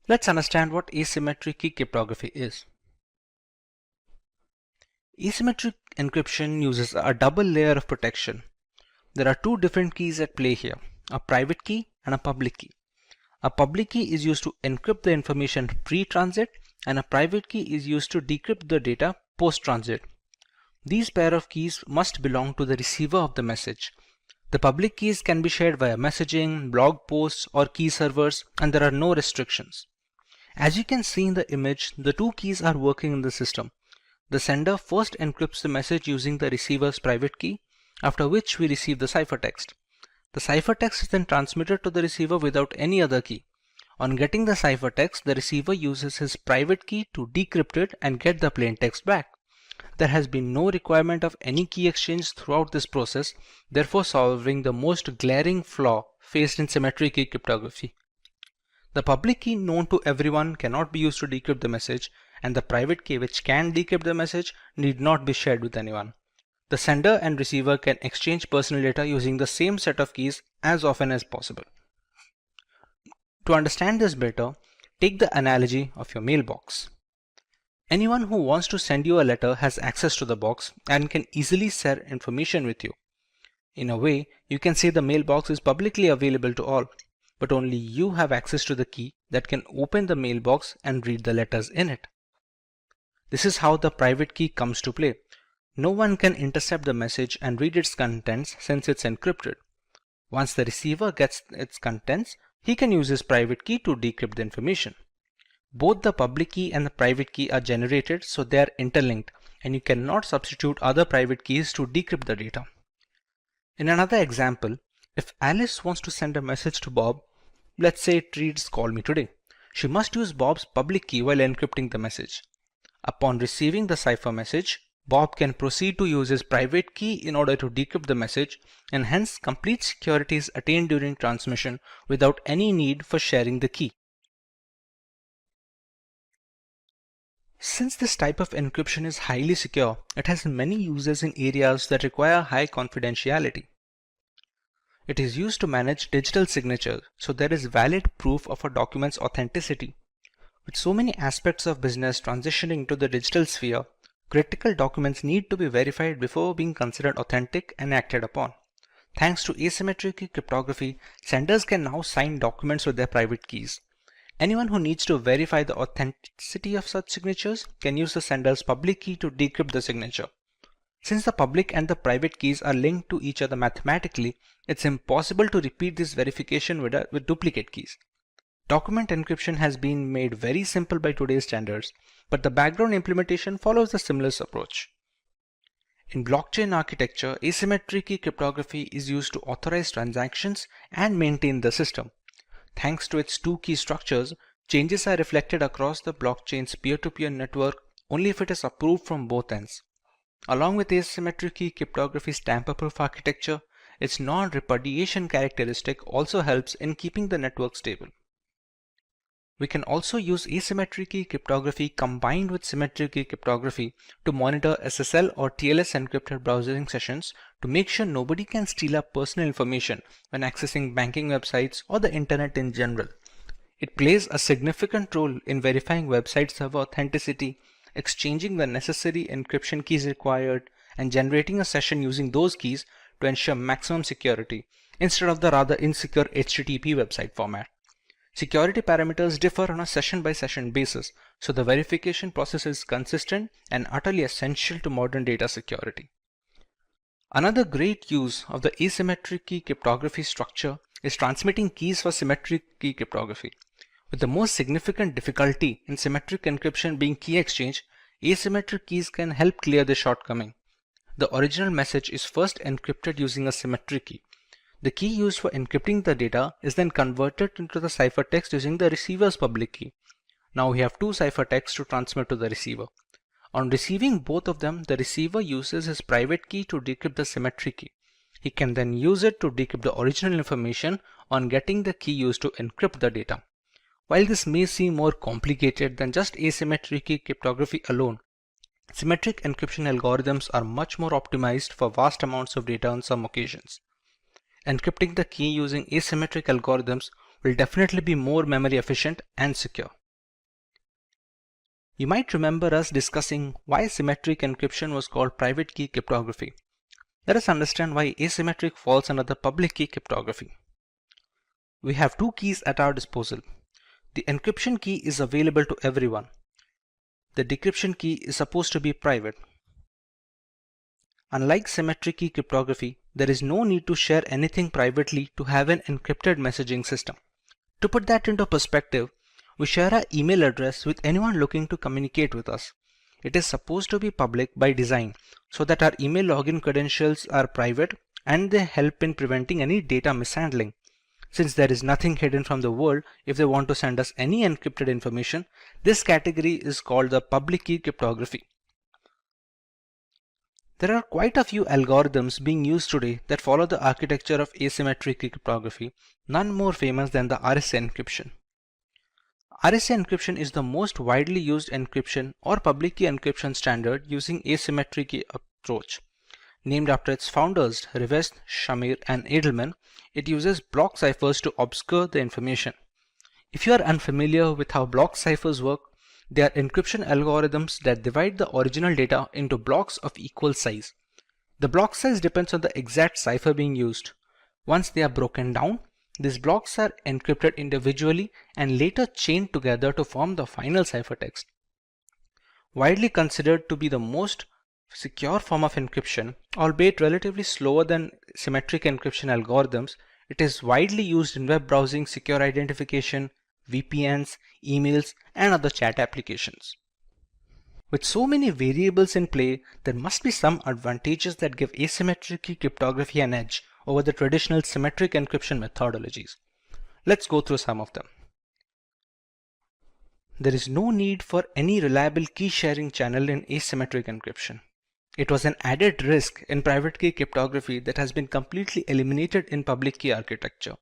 Let's understand what asymmetric key cryptography is. Asymmetric encryption uses a double layer of protection. There are two different keys at play here, a private key and a public key. A public key is used to encrypt the information pre-transit and a private key is used to decrypt the data post-transit. These pair of keys must belong to the receiver of the message. The The public keys can be shared via messaging, blog posts, or key servers, and there are no restrictions. As you can see in the image, the two keys are working in the system. The sender first encrypts the message using the receiver's private key, after which we receive the ciphertext. The ciphertext is then transmitted to the receiver without any other key. On getting the ciphertext, the receiver uses his private key to decrypt it and get the plain text back. There has been no requirement of any key exchange throughout this process, therefore solving the most glaring flaw faced in symmetric key cryptography. The public key known to everyone cannot be used to decrypt the message, and the private key which can decrypt the message need not be shared with anyone. The sender and receiver can exchange personal data using the same set of keys as often as possible. To understand this better, take the analogy of your mailbox. Anyone who wants to send you a letter has access to the box and can easily share information with you. In a way, you can say the mailbox is publicly available to all, but only you have access to the key that can open the mailbox and read the letters in it. This is how the private key comes to play. No one can intercept the message and read its contents since it's encrypted. Once the receiver gets its contents, he can use his private key to decrypt the information. Both the public key and the private key are generated, so they are interlinked, and you cannot substitute other private keys to decrypt the data. In another example, if Alice wants to send a message to Bob, let's say it reads "Call me today," she must use Bob's public key while encrypting the message. Upon receiving the cipher message, Bob can proceed to use his private key in order to decrypt the message, and hence complete security is attained during transmission without any need for sharing the key. Since this type of encryption is highly secure, it has many uses in areas that require high confidentiality. It is used to manage digital signatures, so there is valid proof of a document's authenticity. With so many aspects of business transitioning to the digital sphere, critical documents need to be verified before being considered authentic and acted upon. Thanks to asymmetric cryptography, senders can now sign documents with their private keys. Anyone who needs to verify the authenticity of such signatures can use the sender's public key to decrypt the signature. Since the public and the private keys are linked to each other mathematically, it's impossible to repeat this verification with duplicate keys. Document encryption has been made very simple by today's standards, but the background implementation follows a similar approach. In blockchain architecture, asymmetric key cryptography is used to authorize transactions and maintain the system. Thanks to its two key structures, changes are reflected across the blockchain's peer-to-peer network only if it is approved from both ends. Along with asymmetric key cryptography's tamper-proof architecture, its non-repudiation characteristic also helps in keeping the network stable. We can also use asymmetric key cryptography combined with symmetric key cryptography to monitor SSL or TLS encrypted browsing sessions to make sure nobody can steal our personal information when accessing banking websites or the internet in general. It plays a significant role in verifying website server authenticity, exchanging the necessary encryption keys required, and generating a session using those keys to ensure maximum security instead of the rather insecure HTTP website format. Security parameters differ on a session-by-session basis, so the verification process is consistent and utterly essential to modern data security. Another great use of the asymmetric key cryptography structure is transmitting keys for symmetric key cryptography. With the most significant difficulty in symmetric encryption being key exchange, asymmetric keys can help clear this shortcoming. The original message is first encrypted using a symmetric key. The key used for encrypting the data is then converted into the ciphertext using the receiver's public key. Now we have two ciphertexts to transmit to the receiver. On receiving both of them, the receiver uses his private key to decrypt the symmetric key. He can then use it to decrypt the original information on getting the key used to encrypt the data. While this may seem more complicated than just asymmetric key cryptography alone, symmetric encryption algorithms are much more optimized for vast amounts of data on some occasions. Encrypting the key using asymmetric algorithms will definitely be more memory efficient and secure. You might remember us discussing why symmetric encryption was called private key cryptography. Let us understand why asymmetric falls under the public key cryptography. We have two keys at our disposal. The encryption key is available to everyone. The decryption key is supposed to be private. Unlike symmetric key cryptography, there is no need to share anything privately to have an encrypted messaging system. To put that into perspective, we share our email address with anyone looking to communicate with us. It is supposed to be public by design so that our email login credentials are private and they help in preventing any data mishandling. Since there is nothing hidden from the world, if they want to send us any encrypted information, this category is called the public key cryptography. There are quite a few algorithms being used today that follow the architecture of asymmetric cryptography, none more famous than the RSA encryption. RSA encryption is the most widely used encryption or public key encryption standard using asymmetric key approach. Named after its founders, Rivest, Shamir, and Edelman, it uses block ciphers to obscure the information. If you are unfamiliar with how block ciphers work, they are encryption algorithms that divide the original data into blocks of equal size. The block size depends on the exact cipher being used. Once they are broken down, these blocks are encrypted individually and later chained together to form the final ciphertext. Widely considered to be the most secure form of encryption, albeit relatively slower than symmetric encryption algorithms, it is widely used in web browsing, secure identification, VPNs, emails, and other chat applications. With so many variables in play, there must be some advantages that give asymmetric cryptography an edge over the traditional symmetric encryption methodologies. Let's go through some of them. There is no need for any reliable key sharing channel in asymmetric encryption. It was an added risk in private key cryptography that has been completely eliminated in public key architecture.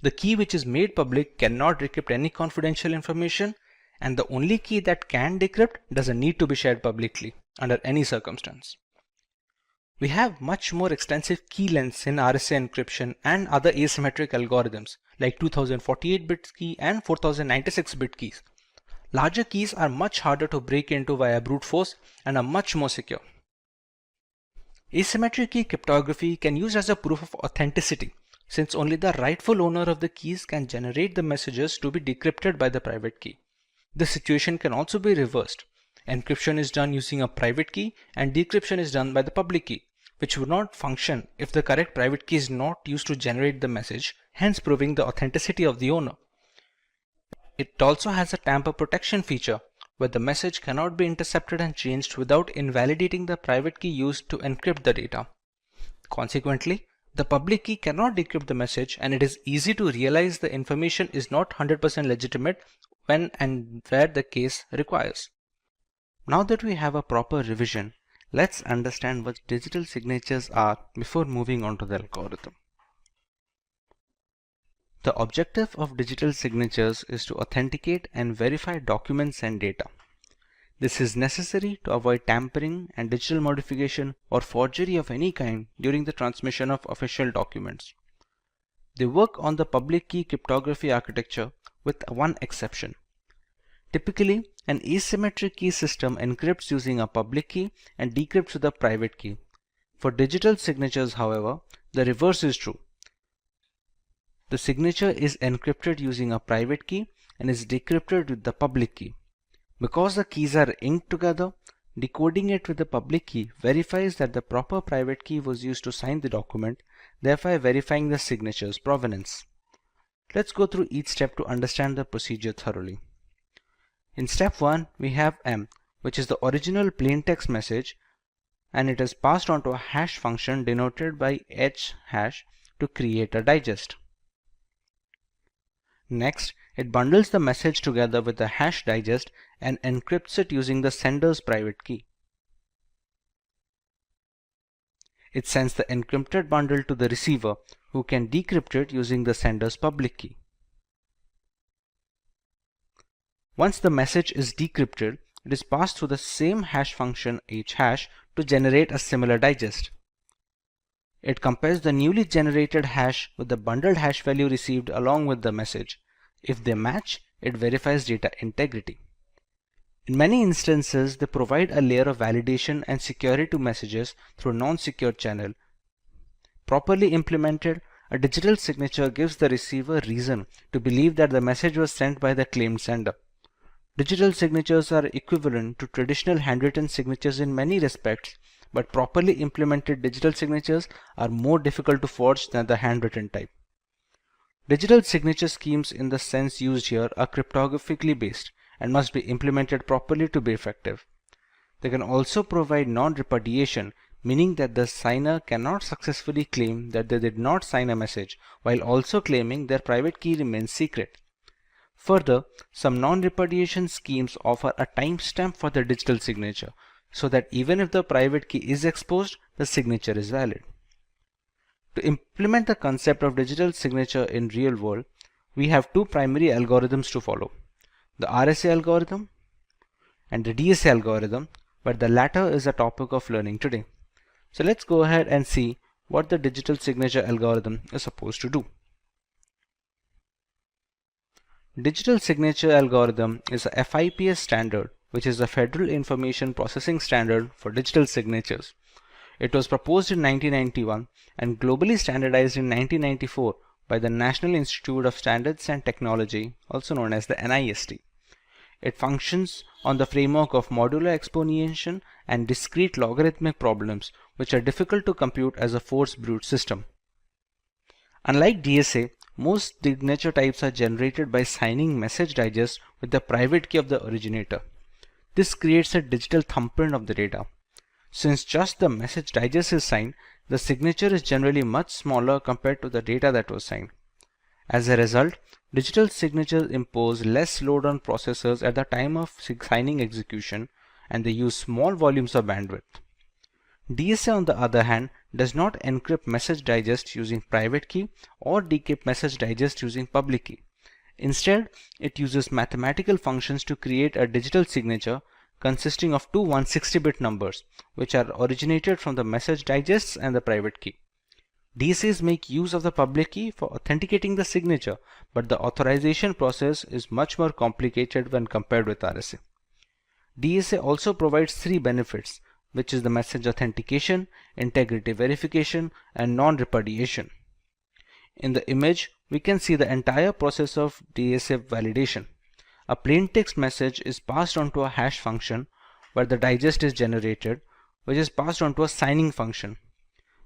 The key which is made public cannot decrypt any confidential information, and the only key that can decrypt doesn't need to be shared publicly under any circumstance. We have much more extensive key lengths in RSA encryption and other asymmetric algorithms like 2048-bit key and 4096-bit keys. Larger keys are much harder to break into via brute force and are much more secure. Asymmetric key cryptography can use as a proof of authenticity, since only the rightful owner of the keys can generate the messages to be decrypted by the private key. This situation can also be reversed. Encryption is done using a private key and decryption is done by the public key, which would not function if the correct private key is not used to generate the message, hence proving the authenticity of the owner. It also has a tamper protection feature, where the message cannot be intercepted and changed without invalidating the private key used to encrypt the data. Consequently, the public key cannot decrypt the message, and it is easy to realize the information is not 100% legitimate when and where the case requires. Now that we have a proper revision, let's understand what digital signatures are before moving on to the algorithm. The objective of digital signatures is to authenticate and verify documents and data. This is necessary to avoid tampering and digital modification or forgery of any kind during the transmission of official documents. They work on the public key cryptography architecture with one exception. Typically, an asymmetric key system encrypts using a public key and decrypts with a private key. For digital signatures, however, the reverse is true. The signature is encrypted using a private key and is decrypted with the public key. Because the keys are inked together, decoding it with the public key verifies that the proper private key was used to sign the document, thereby verifying the signature's provenance. Let's go through each step to understand the procedure thoroughly. In step 1, we have M, which is the original plaintext message, and it is passed on to a hash function denoted by h hash to create a digest. Next, it bundles the message together with the hash digest and encrypts it using the sender's private key. It sends the encrypted bundle to the receiver, who can decrypt it using the sender's public key. Once the message is decrypted, it is passed through the same hash function h hash to generate a similar digest. It compares the newly generated hash with the bundled hash value received along with the message. If they match, it verifies data integrity. In many instances, they provide a layer of validation and security to messages through a non-secure channel. Properly implemented, a digital signature gives the receiver reason to believe that the message was sent by the claimed sender. Digital signatures are equivalent to traditional handwritten signatures in many respects, but properly implemented digital signatures are more difficult to forge than the handwritten type. Digital signature schemes in the sense used here are cryptographically based and must be implemented properly to be effective. They can also provide non-repudiation, meaning that the signer cannot successfully claim that they did not sign a message while also claiming their private key remains secret. Further, some non-repudiation schemes offer a timestamp for the digital signature, so that even if the private key is exposed, the signature is valid. To implement the concept of digital signature in real world, we have two primary algorithms to follow: the RSA algorithm and the DSA algorithm, but the latter is a topic of learning today. So let's go ahead and see what the digital signature algorithm is supposed to do. Digital signature algorithm is a FIPS standard, which is the Federal Information Processing Standard for digital signatures. It was proposed in 1991 and globally standardized in 1994 by the National Institute of Standards and Technology, also known as the NIST. It functions on the framework of modular exponentiation and discrete logarithmic problems, which are difficult to compute as a force brute system. Unlike DSA, most signature types are generated by signing message digest with the private key of the originator. This creates a digital thumbprint of the data. Since just the message digest is signed, the signature is generally much smaller compared to the data that was signed. As a result, digital signatures impose less load on processors at the time of signing execution, and they use small volumes of bandwidth. DSA, on the other hand, does not encrypt message digest using private key or decrypt message digest using public key. Instead, it uses mathematical functions to create a digital signature consisting of two 160-bit numbers, which are originated from the message digests and the private key. DSAs make use of the public key for authenticating the signature, but the authorization process is much more complicated when compared with RSA. DSA also provides three benefits, which is the message authentication, integrity verification, and non-repudiation. In the image, we can see the entire process of DSA validation. A plain text message is passed on to a hash function where the digest is generated, which is passed on to a signing function.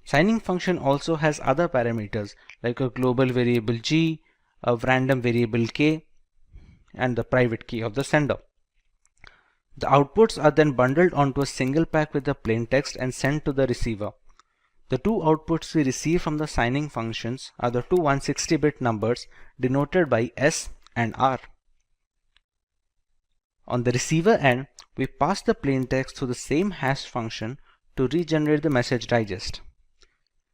Signing function also has other parameters like a global variable G, a random variable K, and the private key of the sender. The outputs are then bundled onto a single pack with the plain text and sent to the receiver. The two outputs we receive from the signing functions are the two 160-bit numbers denoted by S and R. On the receiver end, we pass the plain text through the same hash function to regenerate the message digest.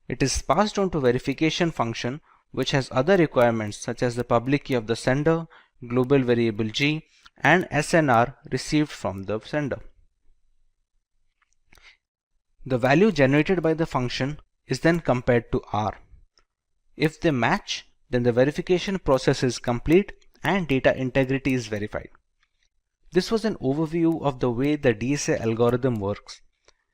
It is passed on to verification function, which has other requirements such as the public key of the sender, global variable G, and SNR received from the sender. The value generated by the function is then compared to R. If they match, then the verification process is complete and data integrity is verified. This was an overview of the way the DSA algorithm works.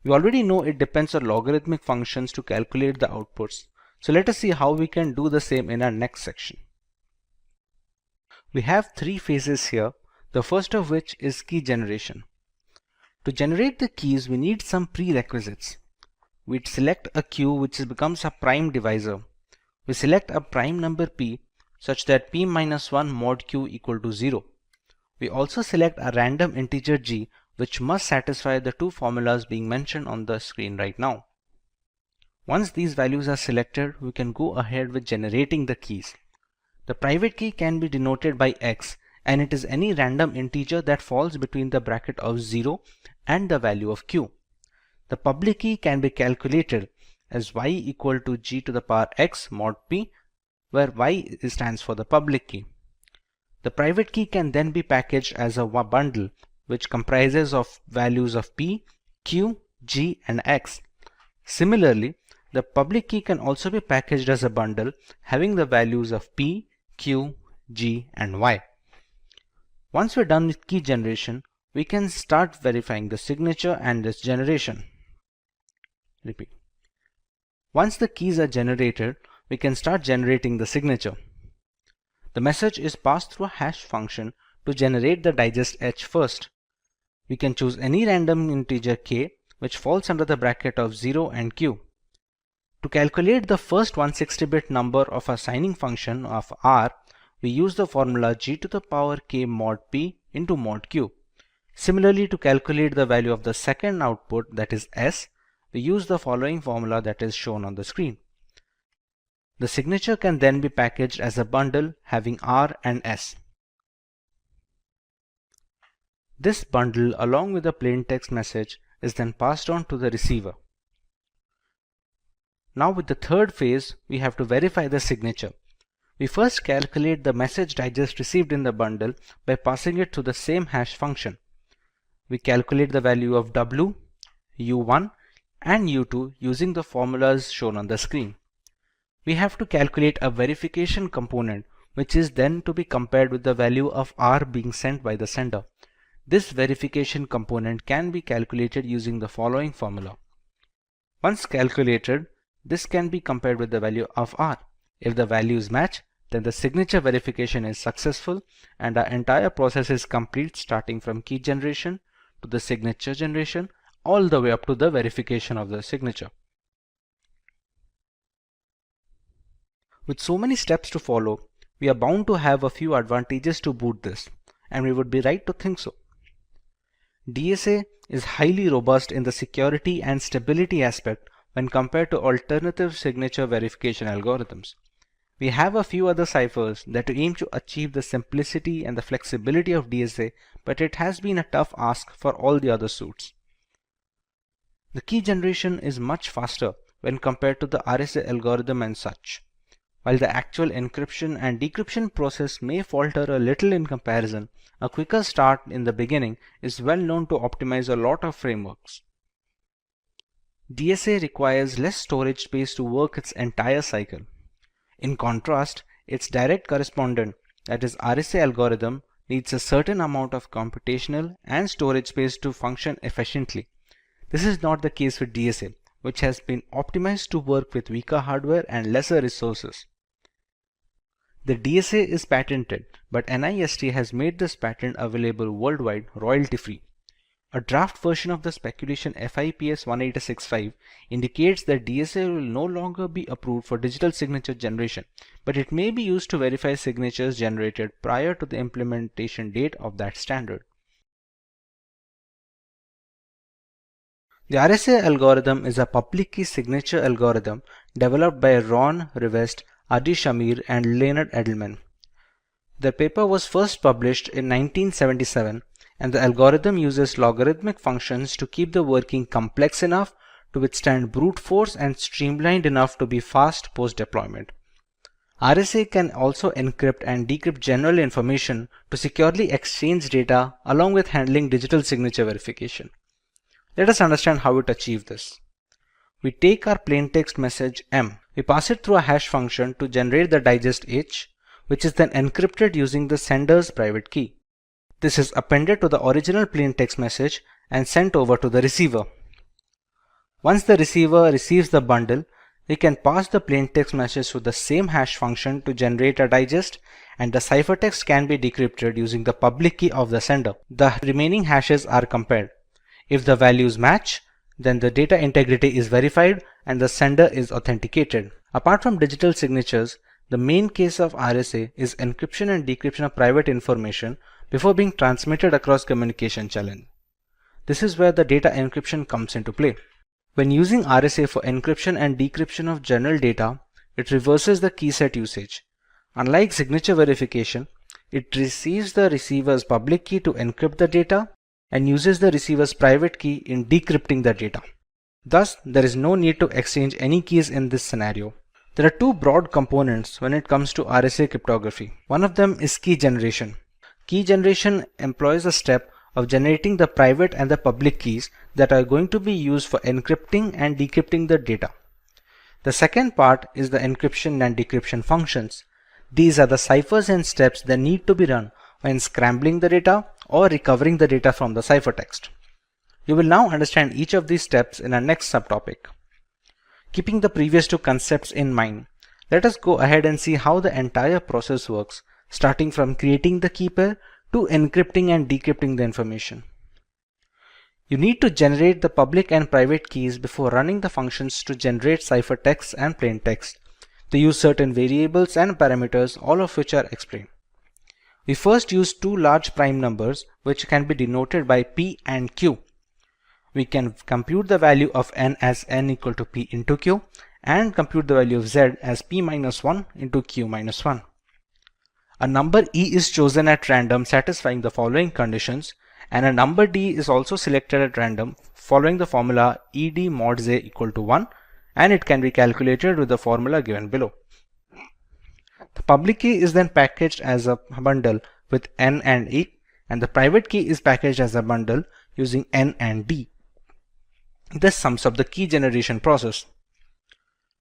We already know it depends on logarithmic functions to calculate the outputs, so let us see how we can do the same in our next section. We have three phases here, the first of which is key generation. To generate the keys, we need some prerequisites. We select a queue which becomes a prime divisor. We select a prime number p such that p-1 mod q equal to 0. We also select a random integer g which must satisfy the two formulas being mentioned on the screen right now. Once these values are selected, we can go ahead with generating the keys. The private key can be denoted by x, and it is any random integer that falls between the bracket of 0 and the value of q. The public key can be calculated as y equal to g to the power x mod p, where y stands for the public key. The private key can then be packaged as a bundle which comprises of values of p, q, g, and x. Similarly, the public key can also be packaged as a bundle having the values of p, q, g, and y. Once we're done with key generation, we can start verifying the signature and its generation. Repeat. Once the keys are generated, we can start generating the signature. The message is passed through a hash function to generate the digest H first. We can choose any random integer k which falls under the bracket of 0 and Q. To calculate the first 160-bit number of a signing function of R, we use the formula g to the power k mod p into mod q. Similarly, to calculate the value of the second output, that is S, we use the following formula that is shown on the screen. The signature can then be packaged as a bundle having R and S. This bundle, along with a plain text message, is then passed on to the receiver. Now with the third phase, we have to verify the signature. We first calculate the message digest received in the bundle by passing it to the same hash function. We calculate the value of W, U1 and U2 using the formulas shown on the screen. We have to calculate a verification component, which is then to be compared with the value of R being sent by the sender. This verification component can be calculated using the following formula. Once calculated, this can be compared with the value of R. If the values match, then the signature verification is successful and our entire process is complete, starting from key generation to the signature generation all the way up to the verification of the signature. With so many steps to follow, we are bound to have a few advantages to boot this, and we would be right to think so. DSA is highly robust in the security and stability aspect when compared to alternative signature verification algorithms. We have a few other ciphers that aim to achieve the simplicity and the flexibility of DSA, but it has been a tough ask for all the other suits. The key generation is much faster when compared to the RSA algorithm and such. While the actual encryption and decryption process may falter a little in comparison, a quicker start in the beginning is well known to optimize a lot of frameworks. DSA requires less storage space to work its entire cycle. In contrast, its direct correspondent, that is RSA algorithm, needs a certain amount of computational and storage space to function efficiently. This is not the case with DSA, which has been optimized to work with weaker hardware and lesser resources. The DSA is patented, but NIST has made this patent available worldwide royalty-free. A draft version of the speculation FIPS 186.5 indicates that DSA will no longer be approved for digital signature generation, but it may be used to verify signatures generated prior to the implementation date of that standard. The RSA algorithm is a public key signature algorithm developed by Ron Rivest, Adi Shamir, and Leonard Edelman. The paper was first published in 1977, and the algorithm uses logarithmic functions to keep the working complex enough to withstand brute force and streamlined enough to be fast post-deployment. RSA can also encrypt and decrypt general information to securely exchange data along with handling digital signature verification. Let us understand how it achieves this. We take our plaintext message M. We pass it through a hash function to generate the digest H, which is then encrypted using the sender's private key. This is appended to the original plaintext message and sent over to the receiver. Once the receiver receives the bundle, we can pass the plaintext message to the same hash function to generate a digest, and the ciphertext can be decrypted using the public key of the sender. The remaining hashes are compared. If the values match, then the data integrity is verified and the sender is authenticated. Apart from digital signatures, the main case of RSA is encryption and decryption of private information before being transmitted across communication channel. This is where the data encryption comes into play. When using RSA for encryption and decryption of general data, it reverses the key set usage. Unlike signature verification, it receives the receiver's public key to encrypt the data and uses the receiver's private key in decrypting the data. Thus, there is no need to exchange any keys in this scenario. There are two broad components when it comes to RSA cryptography. One of them is key generation. Key generation employs a step of generating the private and the public keys that are going to be used for encrypting and decrypting the data. The second part is the encryption and decryption functions. These are the ciphers and steps that need to be run when scrambling the data or recovering the data from the ciphertext. You will now understand each of these steps in our next subtopic. Keeping the previous two concepts in mind, let us go ahead and see how the entire process works, starting from creating the key pair to encrypting and decrypting the information. You need to generate the public and private keys before running the functions to generate ciphertext and plaintext. They use certain variables and parameters, all of which are explained. We first use two large prime numbers, which can be denoted by P and Q. We can compute the value of n as n equal to P into Q and compute the value of z as P minus 1 into Q minus 1. A number E is chosen at random satisfying the following conditions, and a number D is also selected at random following the formula ED mod Z equal to 1, and it can be calculated with the formula given below. The public key is then packaged as a bundle with N and E, and the private key is packaged as a bundle using N and D. This sums up the key generation process.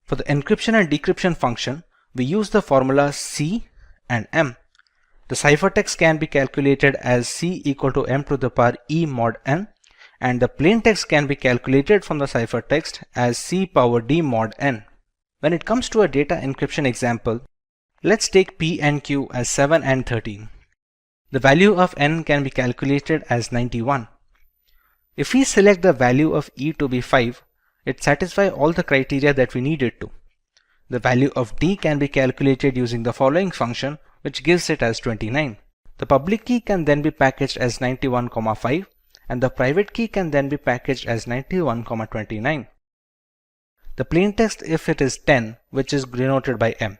For the encryption and decryption function, we use the formula C and M. The ciphertext can be calculated as C equal to M to the power E mod N, and the plaintext can be calculated from the ciphertext as C power D mod N. When it comes to a data encryption example, let's take P and Q as 7 and 13. The value of N can be calculated as 91. If we select the value of E to be 5, it satisfies all the criteria that we need it to. The value of D can be calculated using the following function, which gives it as 29. The public key can then be packaged as 91,5 and the private key can then be packaged as 91,29. The plaintext if it is 10, which is denoted by M.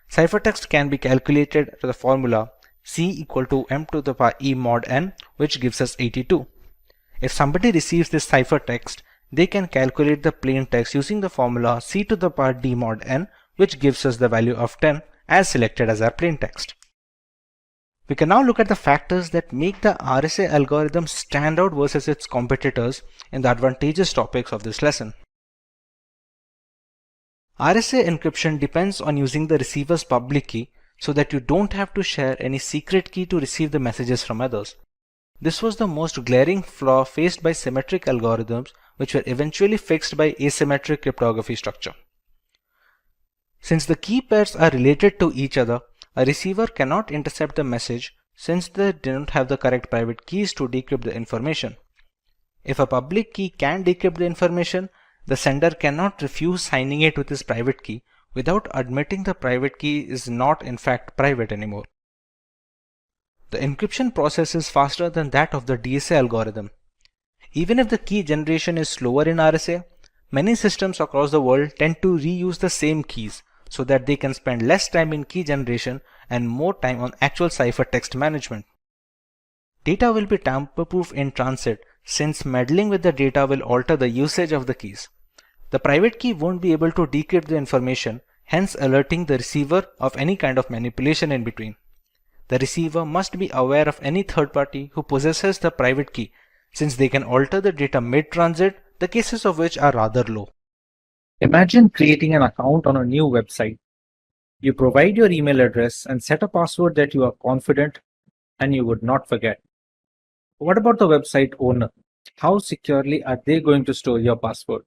Ciphertext can be calculated to the formula C equal to M to the power E mod N, which gives us 82. If somebody receives this ciphertext, they can calculate the plaintext using the formula C to the power D mod N, which gives us the value of 10 as selected as our plaintext. We can now look at the factors that make the RSA algorithm stand out versus its competitors in the advantageous topics of this lesson. RSA encryption depends on using the receiver's public key so that you don't have to share any secret key to receive the messages from others. This was the most glaring flaw faced by symmetric algorithms, which were eventually fixed by asymmetric cryptography structure. Since the key pairs are related to each other, a receiver cannot intercept the message since they don't have the correct private keys to decrypt the information. If a public key can decrypt the information, the sender cannot refuse signing it with his private key without admitting the private key is not in fact private anymore. The encryption process is faster than that of the DSA algorithm. Even if the key generation is slower in RSA, many systems across the world tend to reuse the same keys so that they can spend less time in key generation and more time on actual ciphertext management. Data will be tamper-proof in transit since meddling with the data will alter the usage of the keys. The private key won't be able to decrypt the information, hence alerting the receiver of any kind of manipulation in between. The receiver must be aware of any third party who possesses the private key since they can alter the data mid-transit, the cases of which are rather low. Imagine creating an account on a new website. You provide your email address and set a password that you are confident and you would not forget. What about the website owner? How securely are they going to store your password?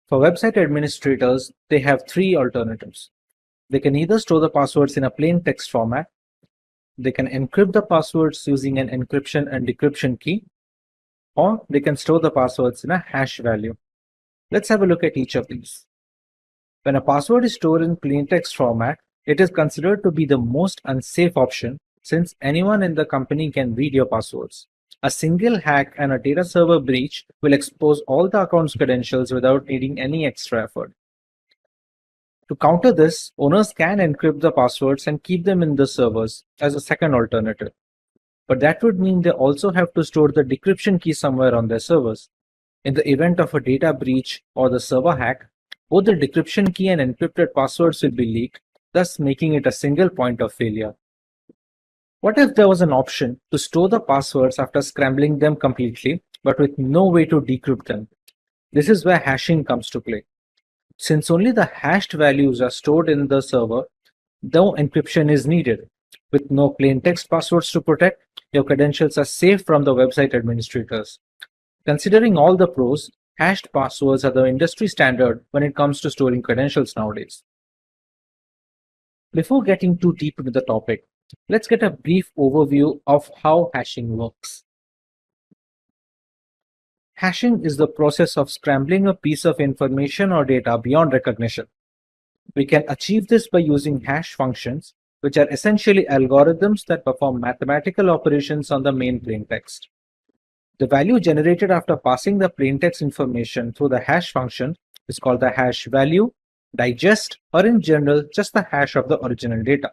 For website administrators, they have three alternatives. They can either store the passwords in a plain text format, they can encrypt the passwords using an encryption and decryption key, or they can store the passwords in a hash value. Let's have a look at each of these. When a password is stored in plain text format, it is considered to be the most unsafe option since anyone in the company can read your passwords. A single hack and a data server breach will expose all the account's credentials without needing any extra effort. To counter this, owners can encrypt the passwords and keep them in the servers as a second alternative. But that would mean they also have to store the decryption key somewhere on their servers. In the event of a data breach or the server hack, both the decryption key and encrypted passwords will be leaked, thus making it a single point of failure. What if there was an option to store the passwords after scrambling them completely, but with no way to decrypt them? This is where hashing comes to play. Since only the hashed values are stored in the server, no encryption is needed. With no plain text passwords to protect, your credentials are safe from the website administrators. Considering all the pros, hashed passwords are the industry standard when it comes to storing credentials nowadays. Before getting too deep into the topic, let's get a brief overview of how hashing works. Hashing is the process of scrambling a piece of information or data beyond recognition. We can achieve this by using hash functions, which are essentially algorithms that perform mathematical operations on the main plaintext. The value generated after passing the plaintext information through the hash function is called the hash value, digest, or in general, just the hash of the original data.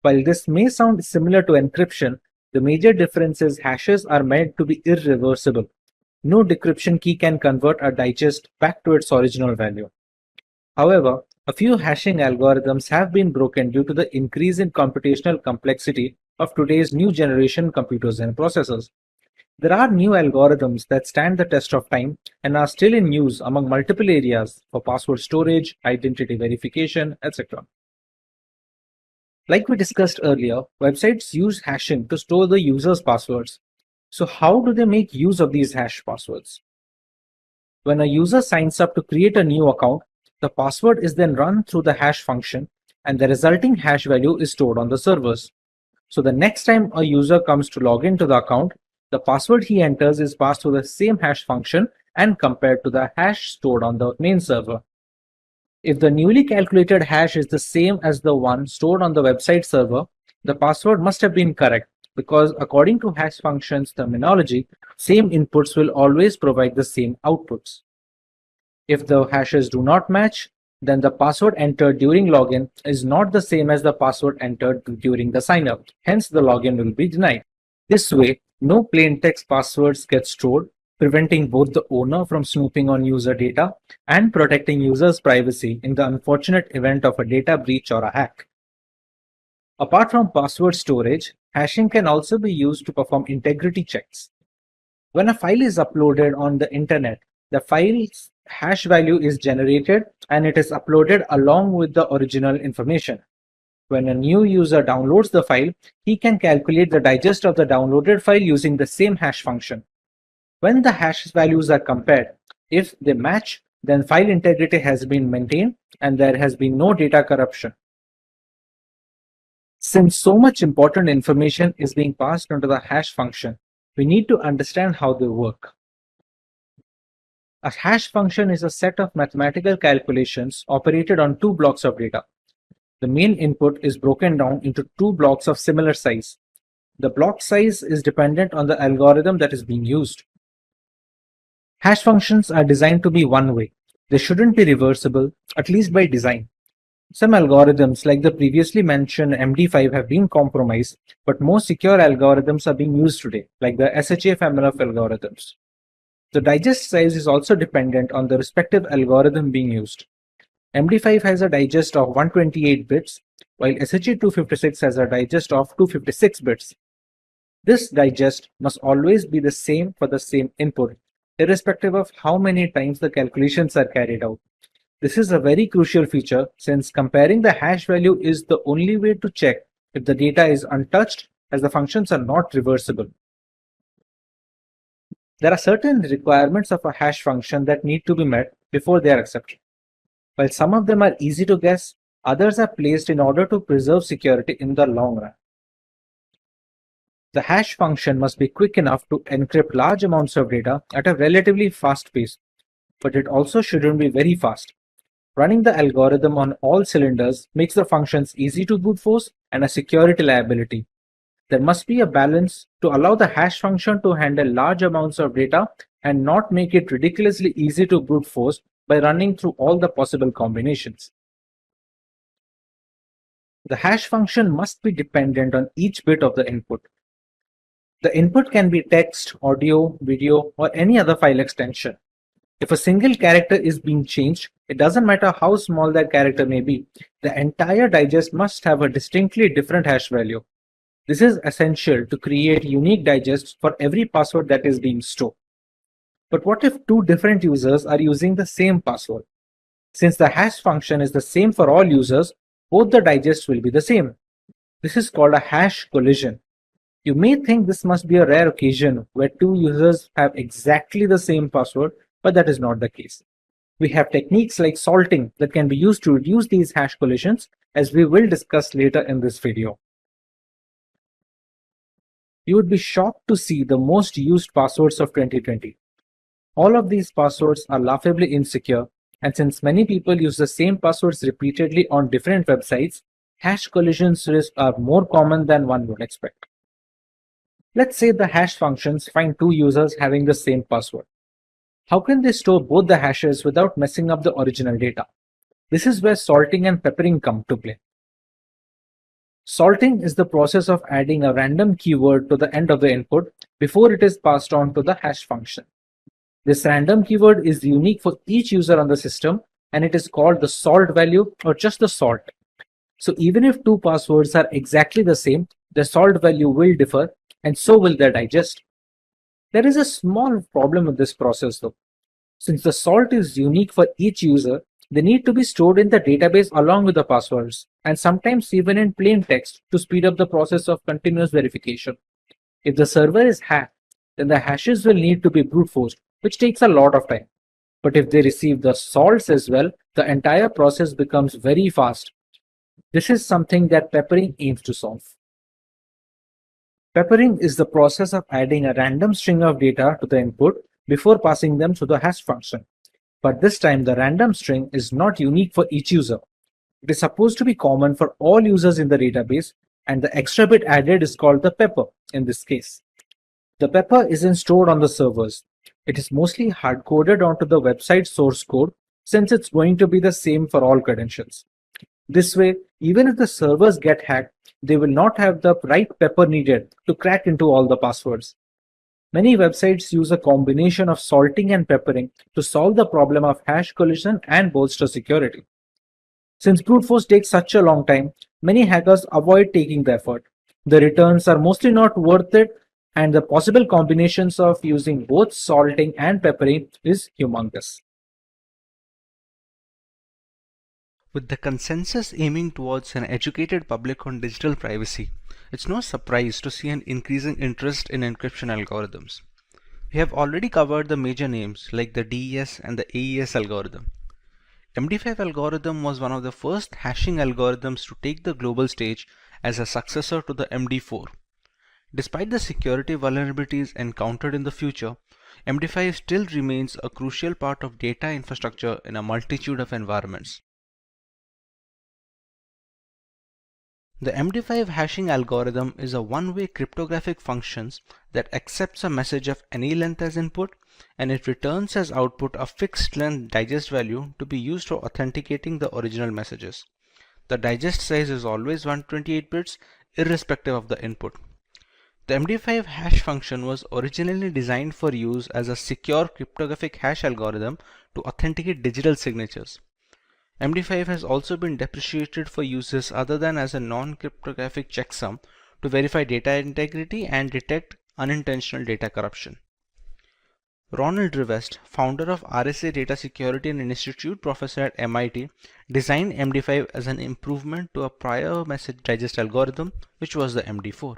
While this may sound similar to encryption, the major difference is hashes are meant to be irreversible. No decryption key can convert a digest back to its original value. However, a few hashing algorithms have been broken due to the increase in computational complexity of today's new generation computers and processors. There are new algorithms that stand the test of time and are still in use among multiple areas for password storage, identity verification, etc. Like we discussed earlier, websites use hashing to store the user's passwords. So how do they make use of these hash passwords? When a user signs up to create a new account, the password is then run through the hash function and the resulting hash value is stored on the servers. So the next time a user comes to log into the account, the password he enters is passed through the same hash function and compared to the hash stored on the main server. If the newly calculated hash is the same as the one stored on the website server, the password must have been correct because according to hash functions terminology, same inputs will always provide the same outputs. If the hashes do not match, then the password entered during login is not the same as the password entered during the sign-up. Hence, the login will be denied. This way, no plain text passwords get stored, preventing both the owner from snooping on user data and protecting users' privacy in the unfortunate event of a data breach or a hack. Apart from password storage, hashing can also be used to perform integrity checks. When a file is uploaded on the internet, the file's hash value is generated and it is uploaded along with the original information. When a new user downloads the file, he can calculate the digest of the downloaded file using the same hash function. When the hash values are compared, if they match, then file integrity has been maintained and there has been no data corruption. Since so much important information is being passed onto the hash function, we need to understand how they work. A hash function is a set of mathematical calculations operated on two blocks of data. The main input is broken down into two blocks of similar size. The block size is dependent on the algorithm that is being used. Hash functions are designed to be one-way. They shouldn't be reversible, at least by design. Some algorithms like the previously mentioned MD5 have been compromised, but more secure algorithms are being used today, like the SHA family of algorithms. The digest size is also dependent on the respective algorithm being used. MD5 has a digest of 128 bits, while SHA-256 has a digest of 256 bits. This digest must always be the same for the same input, irrespective of how many times the calculations are carried out. This is a very crucial feature since comparing the hash value is the only way to check if the data is untouched, as the functions are not reversible. There are certain requirements of a hash function that need to be met before they are accepted. While some of them are easy to guess, others are placed in order to preserve security in the long run. The hash function must be quick enough to encrypt large amounts of data at a relatively fast pace, but it also shouldn't be very fast. Running the algorithm on all cylinders makes the functions easy to brute force and a security liability. There must be a balance to allow the hash function to handle large amounts of data and not make it ridiculously easy to brute force by running through all the possible combinations. The hash function must be dependent on each bit of the input. The input can be text, audio, video, or any other file extension. If a single character is being changed, it doesn't matter how small that character may be, the entire digest must have a distinctly different hash value. This is essential to create unique digests for every password that is being stored. But what if two different users are using the same password? Since the hash function is the same for all users, both the digests will be the same. This is called a hash collision. You may think this must be a rare occasion where two users have exactly the same password, but that is not the case. We have techniques like salting that can be used to reduce these hash collisions, as we will discuss later in this video. You would be shocked to see the most used passwords of 2020. All of these passwords are laughably insecure, and since many people use the same passwords repeatedly on different websites, hash collisions risk are more common than one would expect. Let's say the hash functions find two users having the same password. How can they store both the hashes without messing up the original data? This is where salting and peppering come to play. Salting is the process of adding a random keyword to the end of the input before it is passed on to the hash function. This random keyword is unique for each user on the system, and it is called the salt value or just the salt. So even if two passwords are exactly the same, the salt value will differ, and so will their digest. There is a small problem with this process though. Since the salt is unique for each user, they need to be stored in the database along with the passwords, and sometimes even in plain text to speed up the process of continuous verification. If the server is hacked, then the hashes will need to be brute forced, which takes a lot of time. But if they receive the salts as well, the entire process becomes very fast. This is something that peppering aims to solve. Peppering is the process of adding a random string of data to the input before passing them to the hash function. But this time the random string is not unique for each user. It is supposed to be common for all users in the database, and the extra bit added is called the pepper in this case. The pepper isn't stored on the servers. It is mostly hard-coded onto the website source code since it's going to be the same for all credentials. This way, even if the servers get hacked, they will not have the right pepper needed to crack into all the passwords. Many websites use a combination of salting and peppering to solve the problem of hash collision and bolster security. Since brute force takes such a long time, many hackers avoid taking the effort. The returns are mostly not worth it, and the possible combinations of using both salting and peppering is humongous. With the consensus aiming towards an educated public on digital privacy, it's no surprise to see an increasing interest in encryption algorithms. We have already covered the major names like the DES and the AES algorithm. MD5 algorithm was one of the first hashing algorithms to take the global stage as a successor to the MD4. Despite the security vulnerabilities encountered in the future, MD5 still remains a crucial part of data infrastructure in a multitude of environments. The MD5 hashing algorithm is a one-way cryptographic function that accepts a message of any length as input, and it returns as output a fixed length digest value to be used for authenticating the original messages. The digest size is always 128 bits irrespective of the input. The MD5 hash function was originally designed for use as a secure cryptographic hash algorithm to authenticate digital signatures. MD5 has also been deprecated for uses other than as a non-cryptographic checksum to verify data integrity and detect unintentional data corruption. Ronald Rivest, founder of RSA Data Security and Institute professor at MIT, designed MD5 as an improvement to a prior message digest algorithm, which was the MD4.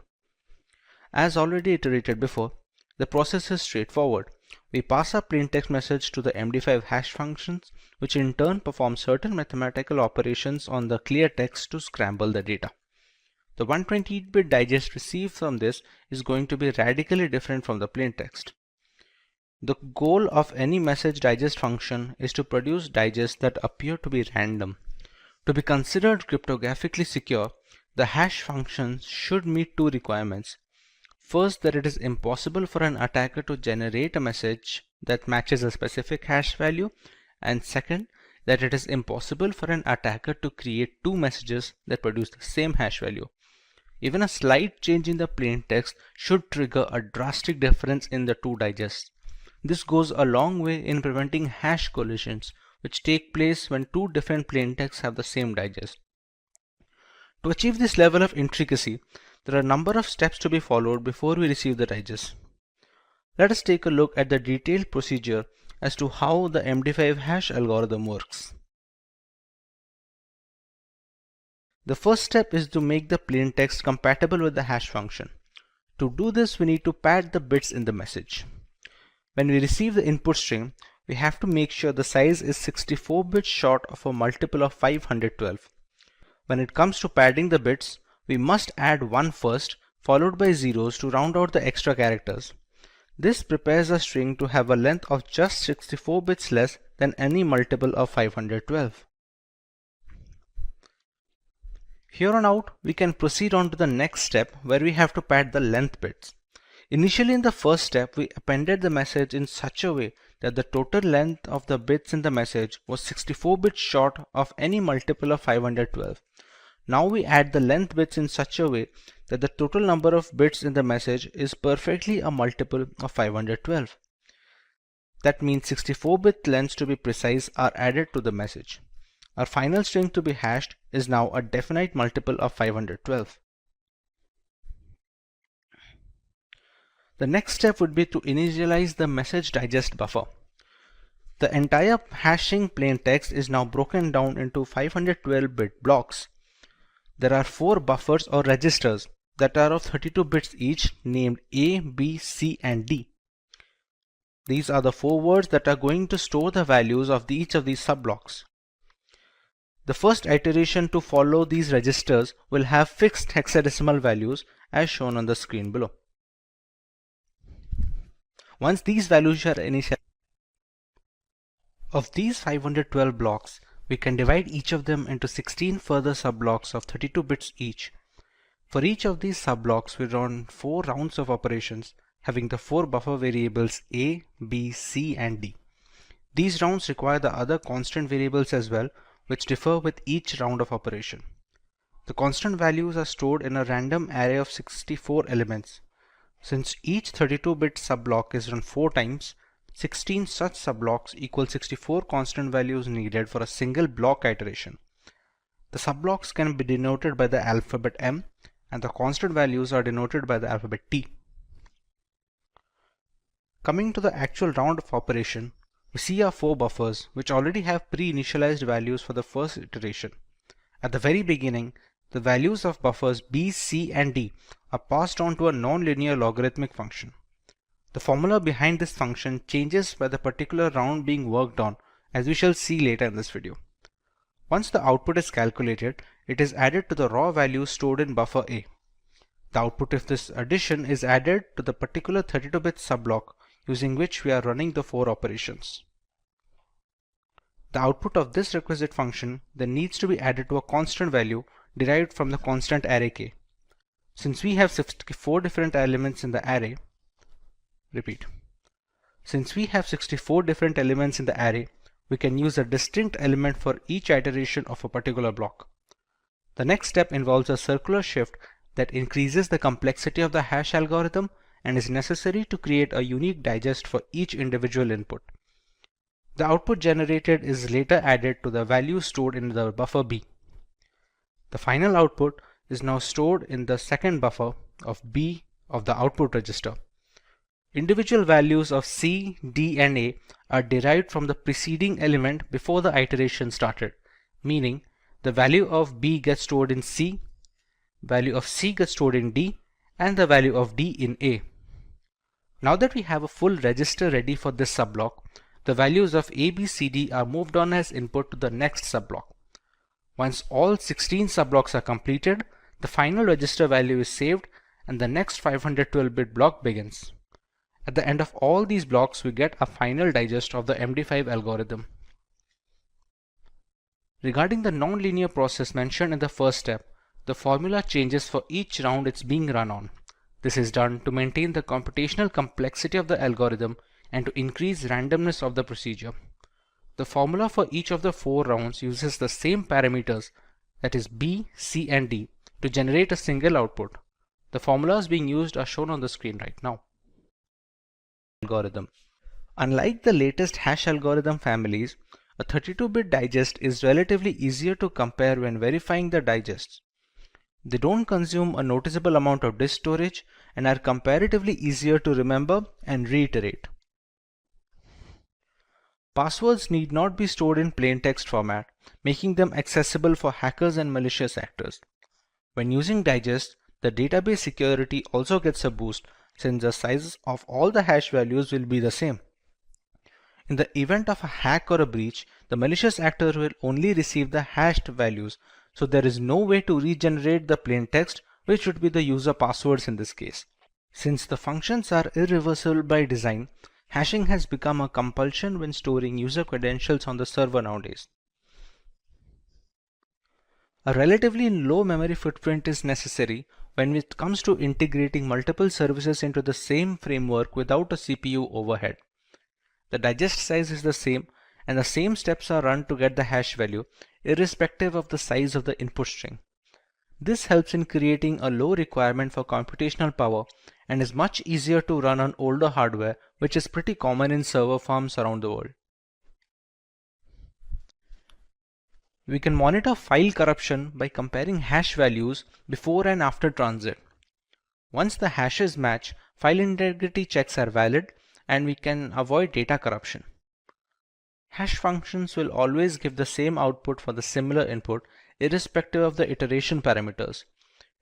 As already iterated before, the process is straightforward. We pass a plaintext message to the MD5 hash functions, which in turn perform certain mathematical operations on the clear text to scramble the data. The 128-bit digest received from this is going to be radically different from the plaintext. The goal of any message digest function is to produce digests that appear to be random. To be considered cryptographically secure, the hash function should meet two requirements. First, that it is impossible for an attacker to generate a message that matches a specific hash value, and second, that it is impossible for an attacker to create two messages that produce the same hash value. Even a slight change in the plaintext should trigger a drastic difference in the two digests. This goes a long way in preventing hash collisions, which take place when two different plaintexts have the same digest. To achieve this level of intricacy, there are a number of steps to be followed before we receive the digest. Let us take a look at the detailed procedure as to how the MD5 hash algorithm works. The first step is to make the plaintext compatible with the hash function. To do this, we need to pad the bits in the message. When we receive the input string, we have to make sure the size is 64 bits short of a multiple of 512. When it comes to padding the bits, we must add 1 first, followed by zeros to round out the extra characters. This prepares a string to have a length of just 64 bits less than any multiple of 512. Here on out, we can proceed on to the next step where we have to pad the length bits. Initially in the first step, we appended the message in such a way that the total length of the bits in the message was 64 bits short of any multiple of 512. Now we add the length bits in such a way that the total number of bits in the message is perfectly a multiple of 512. That means 64-bit lengths to be precise are added to the message. Our final string to be hashed is now a definite multiple of 512. The next step would be to initialize the message digest buffer. The entire hashing plain text is now broken down into 512-bit blocks. There are 4 buffers or registers that are of 32 bits each, named A, B, C, and D. These are the 4 words that are going to store the values of each of these subblocks. The first iteration to follow these registers will have fixed hexadecimal values as shown on the screen below. Once these values are initialized, of these 512 blocks, we can divide each of them into 16 further subblocks of 32 bits each. For each of these subblocks, we run 4 rounds of operations having the 4 buffer variables A, B, C, and D. These rounds require the other constant variables as well, which differ with each round of operation. The constant values are stored in a random array of 64 elements. Since each 32-bit subblock is run 4 times, 16 such subblocks equal 64 constant values needed for a single block iteration. The subblocks can be denoted by the alphabet M, and the constant values are denoted by the alphabet T. Coming to the actual round of operation, we see our 4 buffers which already have pre-initialized values for the first iteration. At the very beginning, the values of buffers B, C, and D are passed on to a non-linear logarithmic function. The formula behind this function changes by the particular round being worked on, as we shall see later in this video. Once the output is calculated, it is added to the raw values stored in buffer A. The output of this addition is added to the particular 32-bit subblock using which we are running the 4 operations. The output of this requisite function then needs to be added to a constant value derived from the constant array k. Since we have 64 different elements in the array, Since we have 64 different elements in the array, we can use a distinct element for each iteration of a particular block. The next step involves a circular shift that increases the complexity of the hash algorithm and is necessary to create a unique digest for each individual input. The output generated is later added to the value stored in the buffer B. The final output is now stored in the second buffer of B of the output register. Individual values of C, D, and A are derived from the preceding element before the iteration started, meaning the value of B gets stored in C, value of C gets stored in D, and the value of D in A. Now that we have a full register ready for this subblock, the values of A, B, C, D are moved on as input to the next subblock. Once all 16 subblocks are completed, the final register value is saved and the next 512-bit block begins. At the end of all these blocks, we get a final digest of the MD5 algorithm. Regarding the non-linear process mentioned in the first step, the formula changes for each round it's being run on. This is done to maintain the computational complexity of the algorithm and to increase randomness of the procedure. The formula for each of the 4 rounds uses the same parameters, that is B, C, and D, to generate a single output. The formulas being used are shown on the screen right now. Algorithm. Unlike the latest hash algorithm families, a 32-bit digest is relatively easier to compare when verifying the digests. They don't consume a noticeable amount of disk storage and are comparatively easier to remember and reiterate. Passwords need not be stored in plain text format, making them accessible for hackers and malicious actors. When using digests, the database security also gets a boost since the size of all the hash values will be the same. In the event of a hack or a breach, the malicious actor will only receive the hashed values, so there is no way to regenerate the plain text, which would be the user passwords in this case. Since the functions are irreversible by design, hashing has become a compulsion when storing user credentials on the server nowadays. A relatively low memory footprint is necessary when it comes to integrating multiple services into the same framework without a CPU overhead. The digest size is the same, and the same steps are run to get the hash value, irrespective of the size of the input string. This helps in creating a low requirement for computational power and is much easier to run on older hardware, which is pretty common in server farms around the world. We can monitor file corruption by comparing hash values before and after transit. Once the hashes match, file integrity checks are valid and we can avoid data corruption. Hash functions will always give the same output for the similar input, irrespective of the iteration parameters.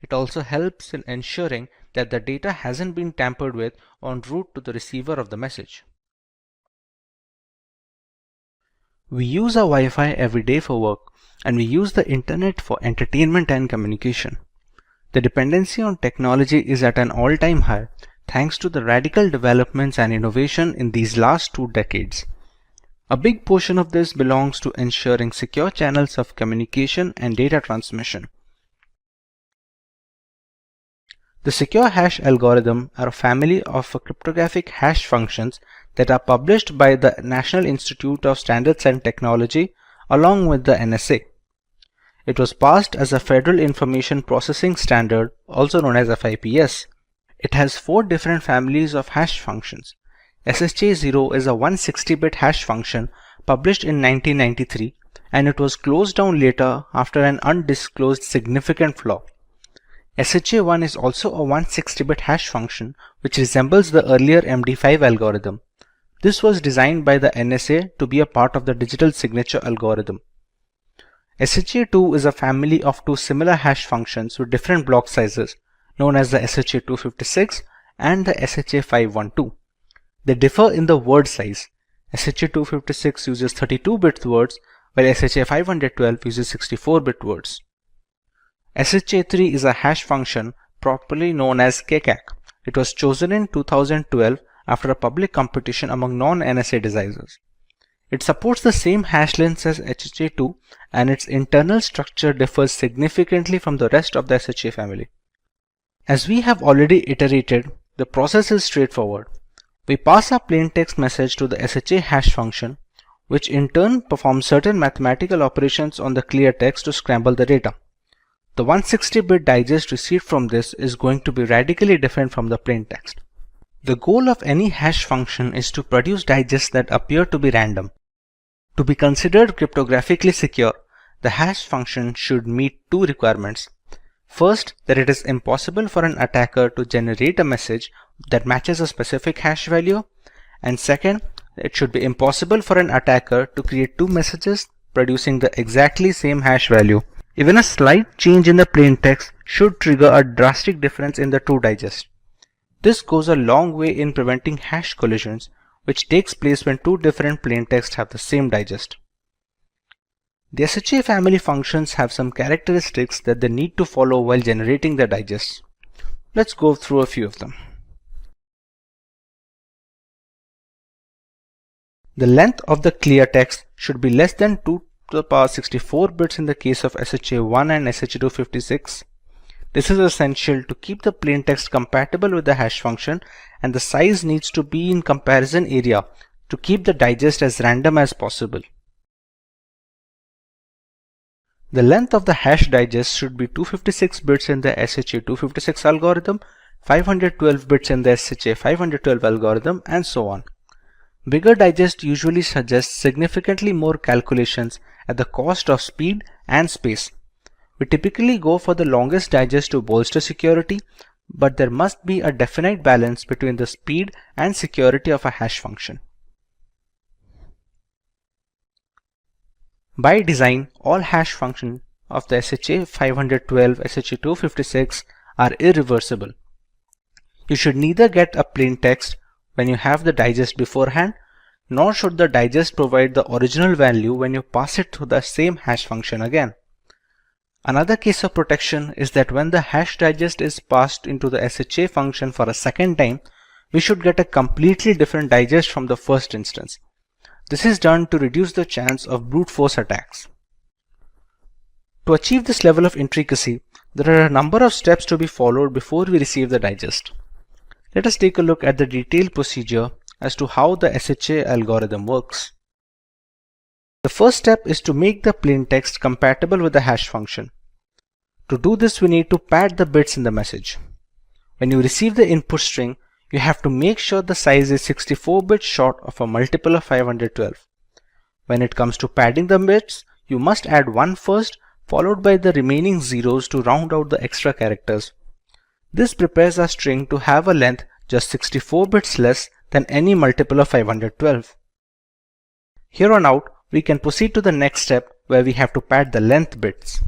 It also helps in ensuring that the data hasn't been tampered with en route to the receiver of the message. We use our Wi-Fi every day for work, and we use the internet for entertainment and communication. The dependency on technology is at an all-time high thanks to the radical developments and innovation in these last 2 decades. A big portion of this belongs to ensuring secure channels of communication and data transmission. The secure hash algorithm are a family of cryptographic hash functions that are published by the National Institute of Standards and Technology along with the NSA. It was passed as a Federal Information Processing Standard, also known as FIPS. It has 4 different families of hash functions. SHA-0 is a 160-bit hash function published in 1993, and it was closed down later after an undisclosed significant flaw. SHA-1 is also a 160-bit hash function which resembles the earlier MD5 algorithm. This was designed by the NSA to be a part of the digital signature algorithm. SHA-2 is a family of 2 similar hash functions with different block sizes, known as the SHA-256 and the SHA-512. They differ in the word size. SHA-256 uses 32-bit words, while SHA-512 uses 64-bit words. SHA-3 is a hash function properly known as KCAC. It was chosen in 2012 after a public competition among non-NSA designers. It supports the same hash length as SHA-2, and its internal structure differs significantly from the rest of the SHA family. As we have already iterated, the process is straightforward. We pass a plaintext message to the SHA hash function, which in turn performs certain mathematical operations on the clear text to scramble the data. The 160-bit digest received from this is going to be radically different from the plaintext. The goal of any hash function is to produce digests that appear to be random. To be considered cryptographically secure, the hash function should meet 2 requirements. First, that it is impossible for an attacker to generate a message that matches a specific hash value, and second, it should be impossible for an attacker to create 2 messages producing the exactly same hash value. Even a slight change in the plaintext should trigger a drastic difference in the 2 digests. This goes a long way in preventing hash collisions, which takes place when 2 different plaintexts have the same digest. The SHA family functions have some characteristics that they need to follow while generating the digests. Let's go through a few of them. The length of the clear text should be less than 2 to the power 64 bits in the case of SHA-1 and SHA-256. This is essential to keep the plaintext compatible with the hash function, and the size needs to be in comparison area to keep the digest as random as possible. The length of the hash digest should be 256 bits in the SHA-256 algorithm, 512 bits in the SHA-512 algorithm, and so on. Bigger digest usually suggests significantly more calculations at the cost of speed and space. We typically go for the longest digest to bolster security, but there must be a definite balance between the speed and security of a hash function. By design, all hash functions of the SHA-512, SHA-256 are irreversible. You should neither get a plain text when you have the digest beforehand, nor should the digest provide the original value when you pass it through the same hash function again. Another case of protection is that when the hash digest is passed into the SHA function for a second time, we should get a completely different digest from the first instance. This is done to reduce the chance of brute force attacks. To achieve this level of intricacy, there are a number of steps to be followed before we receive the digest. Let us take a look at the detailed procedure as to how the SHA algorithm works. The first step is to make the plaintext compatible with the hash function. To do this, we need to pad the bits in the message. When you receive the input string, you have to make sure the size is 64 bits short of a multiple of 512. When it comes to padding the bits, you must add 1 first, followed by the remaining zeros to round out the extra characters. This prepares our string to have a length just 64 bits less than any multiple of 512. Here on out, we can proceed to the next step where we have to pad the length bits.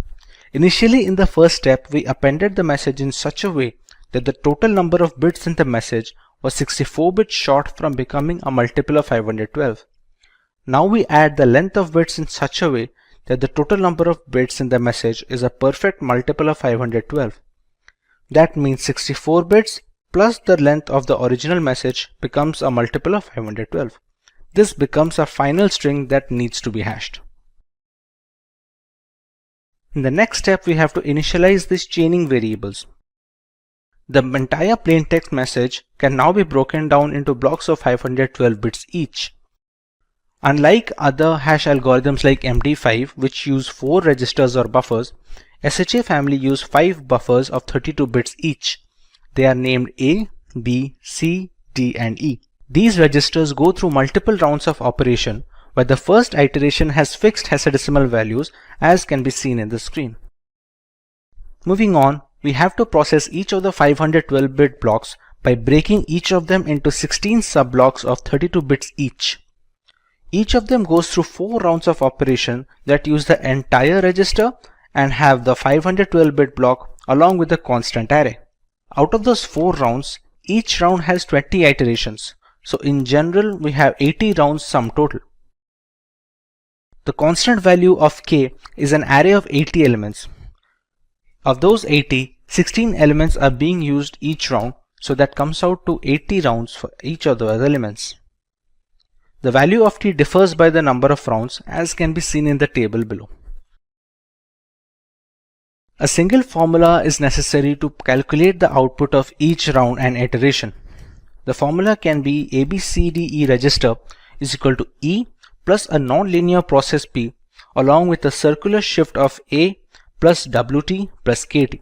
Initially, in the first step, we appended the message in such a way that the total number of bits in the message was 64 bits short from becoming a multiple of 512. Now we add the length of bits in such a way that the total number of bits in the message is a perfect multiple of 512. That means 64 bits plus the length of the original message becomes a multiple of 512. This becomes a final string that needs to be hashed. In the next step, we have to initialize these chaining variables. The entire plaintext message can now be broken down into blocks of 512 bits each. Unlike other hash algorithms like MD5, which use 4 registers or buffers, SHA family use 5 buffers of 32 bits each. They are named A, B, C, D, and E. These registers go through multiple rounds of operation, where the first iteration has fixed hexadecimal values, as can be seen in the screen. Moving on, we have to process each of the 512-bit blocks by breaking each of them into 16 sub-blocks of 32 bits each. Each of them goes through 4 rounds of operation that use the entire register and have the 512-bit block along with the constant array. Out of those 4 rounds, each round has 20 iterations. So in general, we have 80 rounds sum total. The constant value of k is an array of 80 elements. Of those 80, 16 elements are being used each round, so that comes out to 80 rounds for each of those elements. The value of t differs by the number of rounds, as can be seen in the table below. A single formula is necessary to calculate the output of each round and iteration. The formula can be ABCDE register is equal to E plus a non-linear process P along with a circular shift of A plus WT plus KT.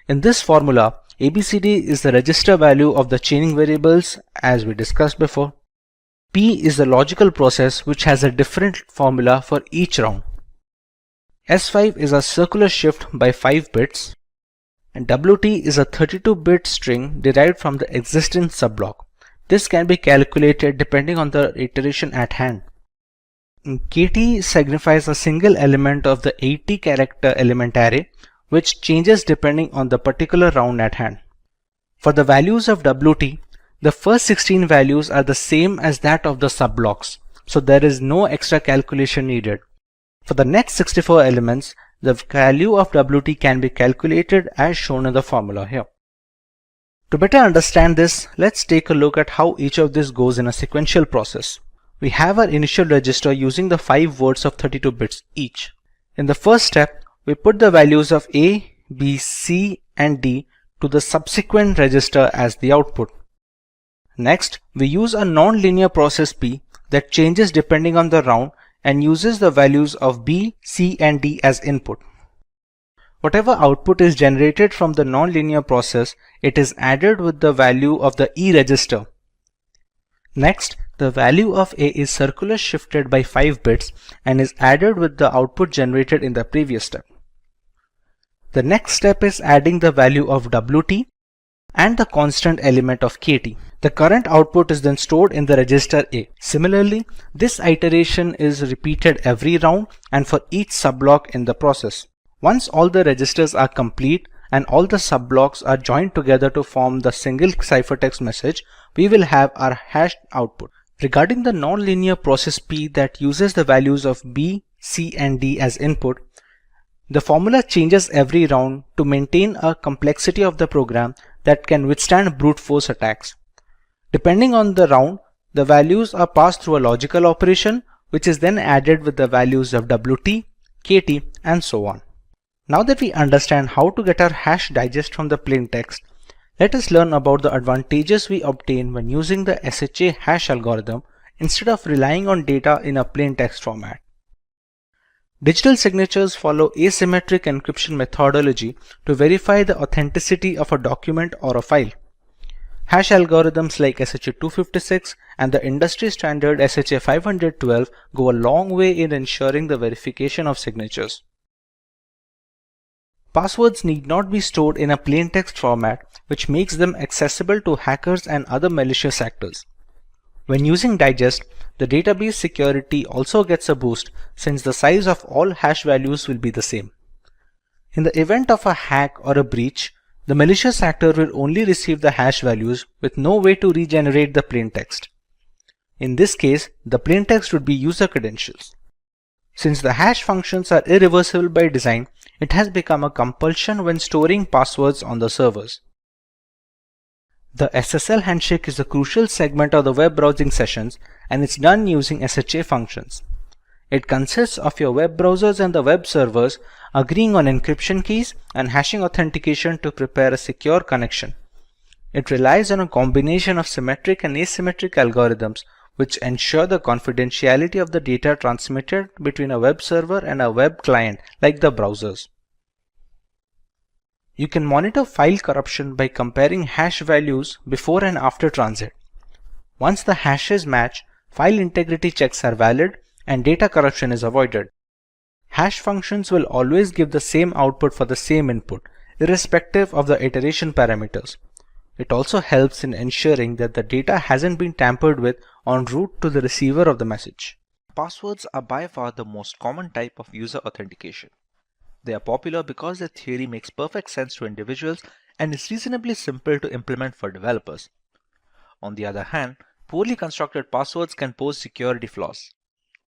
In this formula, ABCD is the register value of the chaining variables as we discussed before. P is the logical process which has a different formula for each round. S5 is a circular shift by 5 bits. And WT is a 32-bit string derived from the existing subblock. This can be calculated depending on the iteration at hand. KT signifies a single element of the 80-character element array, which changes depending on the particular round at hand. For the values of WT, the first 16 values are the same as that of the subblocks, so there is no extra calculation needed. For the next 64 elements, the value of WT can be calculated as shown in the formula here. To better understand this, let's take a look at how each of this goes in a sequential process. We have our initial register using the 5 words of 32 bits each. In the first step, we put the values of A, B, C, and D to the subsequent register as the output. Next, we use a non-linear process P that changes depending on the round and uses the values of B, C, and D as input. Whatever output is generated from the non-linear process, it is added with the value of the E register. Next, the value of A is circular shifted by 5 bits and is added with the output generated in the previous step. The next step is adding the value of WT and the constant element of KT. The current output is then stored in the register A. Similarly, this iteration is repeated every round and for each subblock in the process. Once all the registers are complete and all the subblocks are joined together to form the single ciphertext message, we will have our hashed output. Regarding the nonlinear process P that uses the values of B, C, and D as input, The formula changes every round to maintain a complexity of the program that can withstand brute force attacks. Depending on the round, the values are passed through a logical operation, which is then added with the values of WT, KT, and so on. Now that we understand how to get our hash digest from the plain text, let us learn about the advantages we obtain when using the SHA hash algorithm instead of relying on data in a plain text format. Digital signatures follow asymmetric encryption methodology to verify the authenticity of a document or a file. Hash algorithms like SHA-256 and the industry standard SHA-512 go a long way in ensuring the verification of signatures. Passwords need not be stored in a plain text format, which makes them accessible to hackers and other malicious actors. When using digest, the database security also gets a boost since the size of all hash values will be the same. In the event of a hack or a breach, the malicious actor will only receive the hash values with no way to regenerate the plain text. In this case, the plain text would be user credentials. Since the hash functions are irreversible by design, it has become a compulsion when storing passwords on the servers. The SSL handshake is a crucial segment of the web browsing sessions, and it's done using SHA functions. It consists of your web browsers and the web servers agreeing on encryption keys and hashing authentication to prepare a secure connection. It relies on a combination of symmetric and asymmetric algorithms which ensure the confidentiality of the data transmitted between a web server and a web client like the browsers. You can monitor file corruption by comparing hash values before and after transit. Once the hashes match, file integrity checks are valid and data corruption is avoided. Hash functions will always give the same output for the same input, irrespective of the iteration parameters. It also helps in ensuring that the data hasn't been tampered with en route to the receiver of the message. Passwords are by far the most common type of user authentication. They are popular because their theory makes perfect sense to individuals and is reasonably simple to implement for developers. On the other hand, poorly constructed passwords can pose security flaws.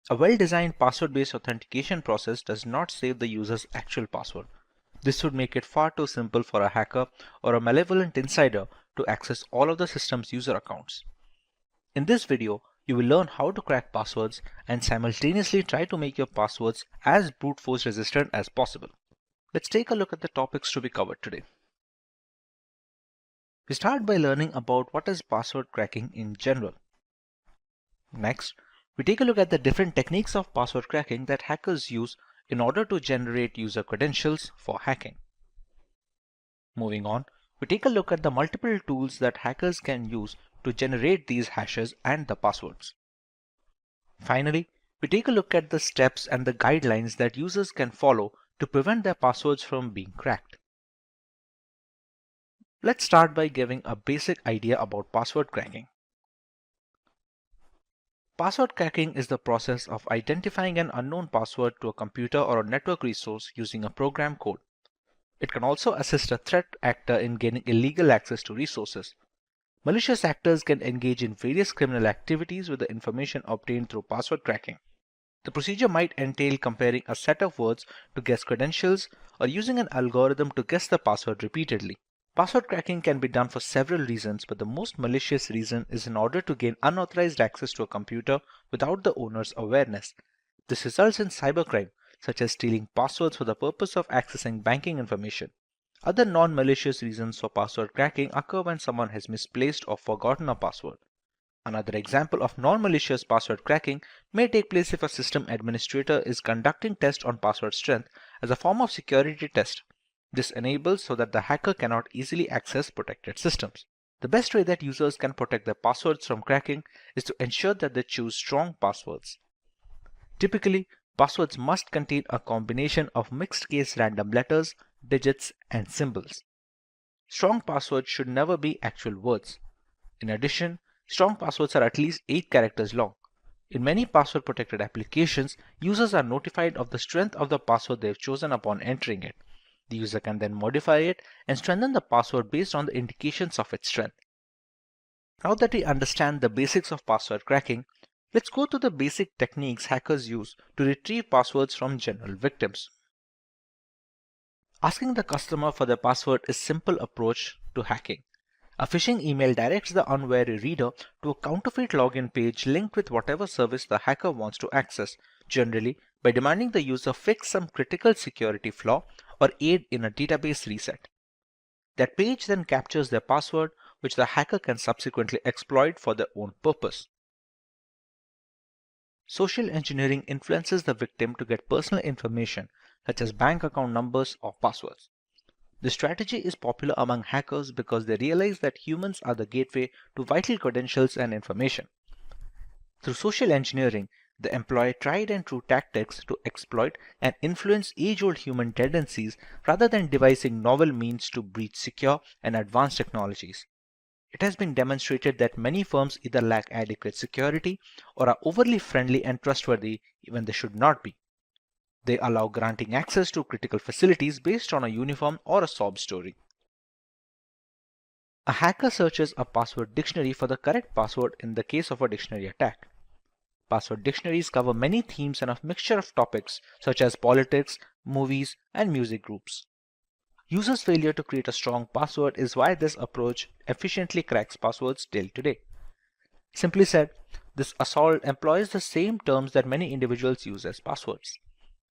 A well-designed password-based authentication process does not save the user's actual password. This would make it far too simple for a hacker or a malevolent insider to access all of the system's user accounts. In this video, you will learn how to crack passwords and simultaneously try to make your passwords as brute force resistant as possible. Let's take a look at the topics to be covered today. We start by learning about what is password cracking in general. Next, we take a look at the different techniques of password cracking that hackers use in order to generate user credentials for hacking. Moving on, we take a look at the multiple tools that hackers can use to generate these hashes and the passwords. Finally, we take a look at the steps and the guidelines that users can follow to prevent their passwords from being cracked. Let's start by giving a basic idea about password cracking. Password cracking is the process of identifying an unknown password to a computer or a network resource using a program code. It can also assist a threat actor in gaining illegal access to resources. Malicious actors can engage in various criminal activities with the information obtained through password cracking. The procedure might entail comparing a set of words to guess credentials or using an algorithm to guess the password repeatedly. Password cracking can be done for several reasons, but the most malicious reason is in order to gain unauthorized access to a computer without the owner's awareness. This results in cybercrime, such as stealing passwords for the purpose of accessing banking information. Other non-malicious reasons for password cracking occur when someone has misplaced or forgotten a password. Another example of non-malicious password cracking may take place if a system administrator is conducting tests on password strength as a form of security test. This enables so that the hacker cannot easily access protected systems. The best way that users can protect their passwords from cracking is to ensure that they choose strong passwords. Typically, passwords must contain a combination of mixed-case random letters, digits, and symbols. Strong passwords should never be actual words. In addition, strong passwords are at least 8 characters long. In many password-protected applications, users are notified of the strength of the password they have chosen upon entering it. The user can then modify it and strengthen the password based on the indications of its strength. Now that we understand the basics of password cracking, let's go to the basic techniques hackers use to retrieve passwords from general victims. Asking the customer for their password is a simple approach to hacking. A phishing email directs the unwary reader to a counterfeit login page linked with whatever service the hacker wants to access, generally by demanding the user fix some critical security flaw or aid in a database reset. That page then captures their password, which the hacker can subsequently exploit for their own purpose. Social engineering influences the victim to get personal information such as bank account numbers or passwords. This strategy is popular among hackers because they realize that humans are the gateway to vital credentials and information. Through social engineering, they employ tried and true tactics to exploit and influence age-old human tendencies rather than devising novel means to breach secure and advanced technologies. It has been demonstrated that many firms either lack adequate security or are overly friendly and trustworthy when they should not be. They allow granting access to critical facilities based on a uniform or a sob story. A hacker searches a password dictionary for the correct password in the case of a dictionary attack. Password dictionaries cover many themes and a mixture of topics such as politics, movies, and music groups. Users' failure to create a strong password is why this approach efficiently cracks passwords still today. Simply said, this assault employs the same terms that many individuals use as passwords.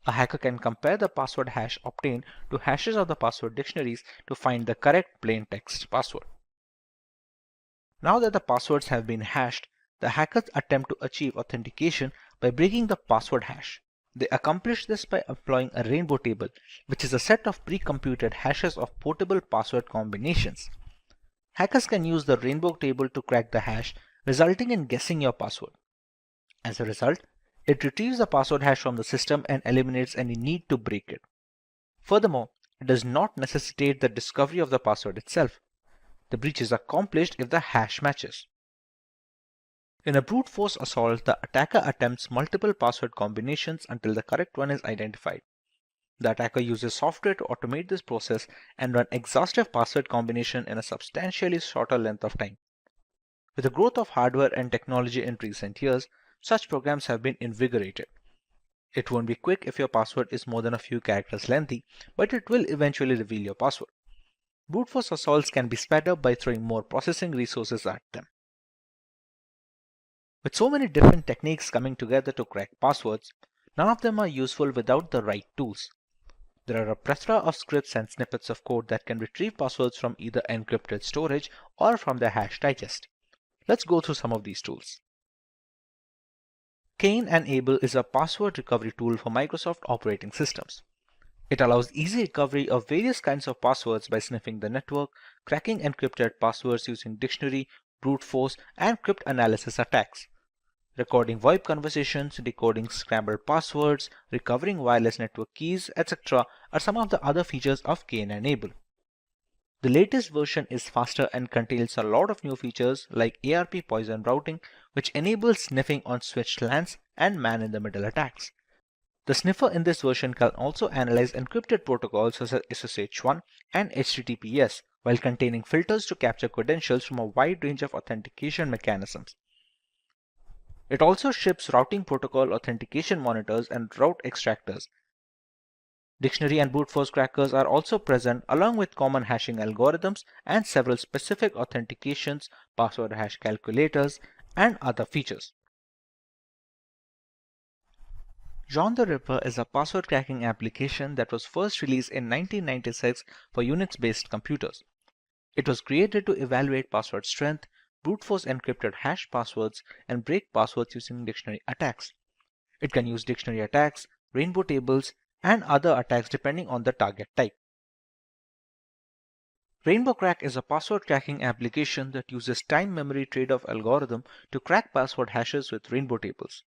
A hacker can compare the password hash obtained to hashes of the password dictionaries to find the correct plain text password. Now that the passwords have been hashed, the hackers attempt to achieve authentication by breaking the password hash. They accomplish this by employing a rainbow table, which is a set of pre-computed hashes of portable password combinations. Hackers can use the rainbow table to crack the hash, resulting in guessing your password. As a result, it retrieves the password hash from the system and eliminates any need to break it. Furthermore, it does not necessitate the discovery of the password itself. The breach is accomplished if the hash matches. In a brute force assault, the attacker attempts multiple password combinations until the correct one is identified. The attacker uses software to automate this process and run exhaustive password combination in a substantially shorter length of time. With the growth of hardware and technology in recent years, such programs have been invigorated. It won't be quick if your password is more than a few characters lengthy, but it will eventually reveal your password. Brute force assaults can be sped up by throwing more processing resources at them. With so many different techniques coming together to crack passwords, none of them are useful without the right tools. There are a plethora of scripts and snippets of code that can retrieve passwords from either encrypted storage or from the hash digest. Let's go through some of these tools. Cain and Able is a password recovery tool for Microsoft operating systems. It allows easy recovery of various kinds of passwords by sniffing the network, cracking encrypted passwords using dictionary, brute force, and cryptanalysis attacks. Recording VoIP conversations, decoding scrambled passwords, recovering wireless network keys, etc. are some of the other features of Cain and Able. The latest version is faster and contains a lot of new features like ARP poison routing, which enables sniffing on switched LANs and man-in-the-middle attacks. The sniffer in this version can also analyze encrypted protocols such as SSH1 and HTTPS, while containing filters to capture credentials from a wide range of authentication mechanisms. It also ships routing protocol authentication monitors and route extractors. Dictionary and brute force crackers are also present along with common hashing algorithms and several specific authentications, password hash calculators, and other features. John the Ripper is a password cracking application that was first released in 1996 for Unix-based computers. It was created to evaluate password strength, brute force encrypted hash passwords, and break passwords using dictionary attacks. It can use dictionary attacks, rainbow tables, and other attacks depending on the target type. Rainbow Crack is a password cracking application that uses time memory trade-off algorithm to crack password hashes with rainbow tables.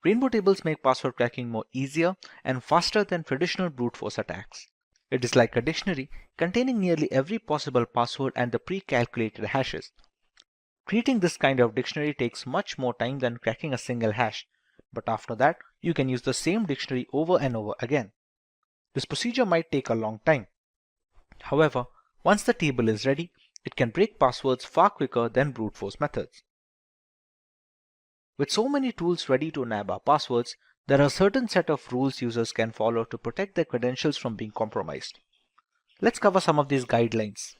Rainbow tables make password cracking more easier and faster than traditional brute force attacks. It is like a dictionary containing nearly every possible password and the pre-calculated hashes. Creating this kind of dictionary takes much more time than cracking a single hash, but after that, you can use the same dictionary over and over again. This procedure might take a long time. However, once the table is ready, it can break passwords far quicker than brute force methods. With so many tools ready to nab our passwords, There are a certain set of rules users can follow to protect their credentials from being compromised. Let's cover some of these guidelines.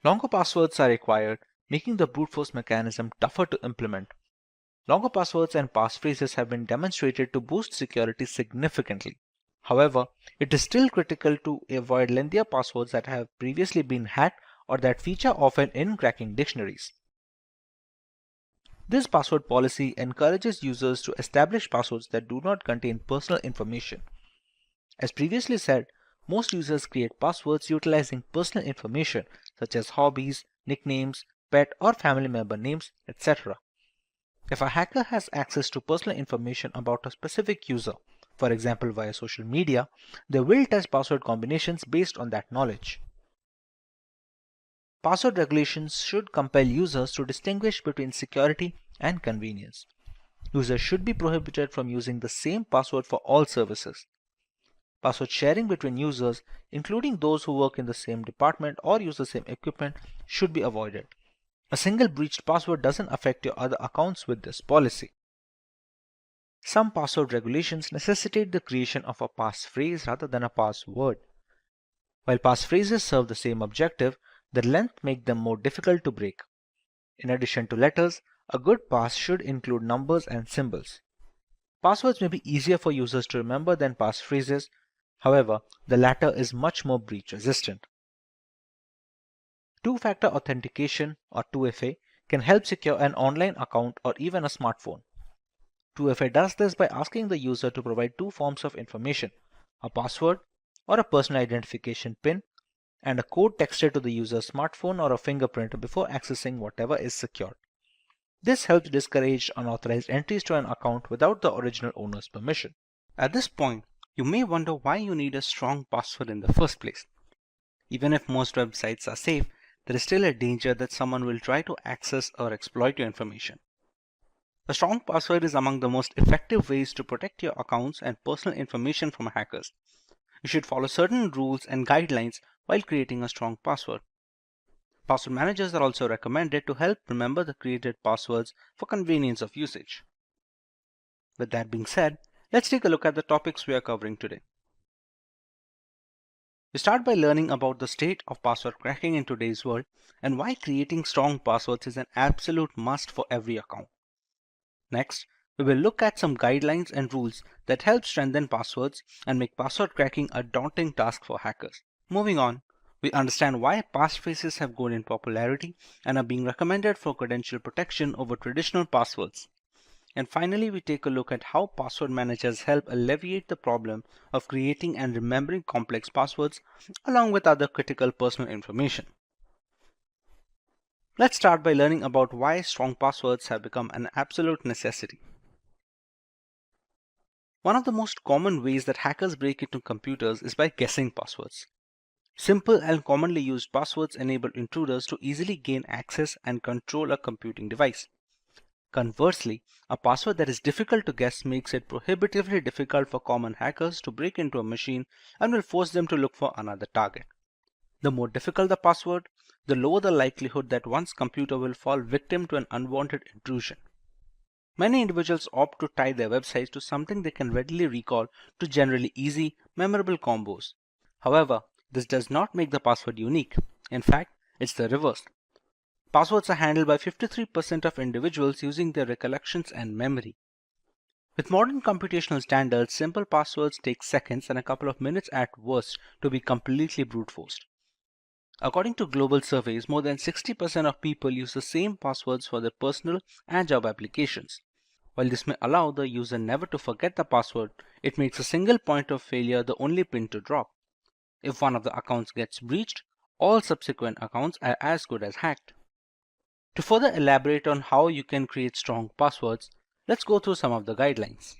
Longer passwords are required, making the brute force mechanism tougher to implement. Longer passwords and passphrases have been demonstrated to boost security significantly. However, it is still critical to avoid lengthier passwords that have previously been hacked or that feature often in cracking dictionaries. This password policy encourages users to establish passwords that do not contain personal information. As previously said, most users create passwords utilizing personal information such as hobbies, nicknames, pet or family member names, etc. If a hacker has access to personal information about a specific user, for example via social media, they will test password combinations based on that knowledge. Password regulations should compel users to distinguish between security and convenience. Users should be prohibited from using the same password for all services. Password sharing between users, including those who work in the same department or use the same equipment, should be avoided. A single breached password doesn't affect your other accounts with this policy. Some password regulations necessitate the creation of a passphrase rather than a password. While passphrases serve the same objective, their length makes them more difficult to break. In addition to letters, a good pass should include numbers and symbols. Passwords may be easier for users to remember than passphrases. However, the latter is much more breach resistant. Two-factor authentication or 2FA can help secure an online account or even a smartphone. 2FA does this by asking the user to provide two forms of information, a password or a personal identification PIN, and a code texted to the user's smartphone or a fingerprint before accessing whatever is secured. This helps discourage unauthorized entries to an account without the original owner's permission. At this point, you may wonder why you need a strong password in the first place. Even if most websites are safe, there is still a danger that someone will try to access or exploit your information. A strong password is among the most effective ways to protect your accounts and personal information from hackers. You should follow certain rules and guidelines while creating a strong password. Password managers are also recommended to help remember the created passwords for convenience of usage. With that being said, let's take a look at the topics we are covering today. We start by learning about the state of password cracking in today's world and why creating strong passwords is an absolute must for every account. Next, we will look at some guidelines and rules that help strengthen passwords and make password cracking a daunting task for hackers. Moving on, we understand why passphrases have grown in popularity and are being recommended for credential protection over traditional passwords. And finally, we take a look at how password managers help alleviate the problem of creating and remembering complex passwords along with other critical personal information. Let's start by learning about why strong passwords have become an absolute necessity. One of the most common ways that hackers break into computers is by guessing passwords. Simple and commonly used passwords enable intruders to easily gain access and control a computing device. Conversely, a password that is difficult to guess makes it prohibitively difficult for common hackers to break into a machine and will force them to look for another target. The more difficult the password, the lower the likelihood that one's computer will fall victim to an unwanted intrusion. Many individuals opt to tie their websites to something they can readily recall to generally easy, memorable combos. However, this does not make the password unique. In fact, it's the reverse. Passwords are handled by 53% of individuals using their recollections and memory. With modern computational standards, simple passwords take seconds and a couple of minutes at worst to be completely brute forced. According to global surveys, more than 60% of people use the same passwords for their personal and job applications. While this may allow the user never to forget the password, it makes a single point of failure the only pin to drop. If one of the accounts gets breached, all subsequent accounts are as good as hacked. To further elaborate on how you can create strong passwords, let's go through some of the guidelines.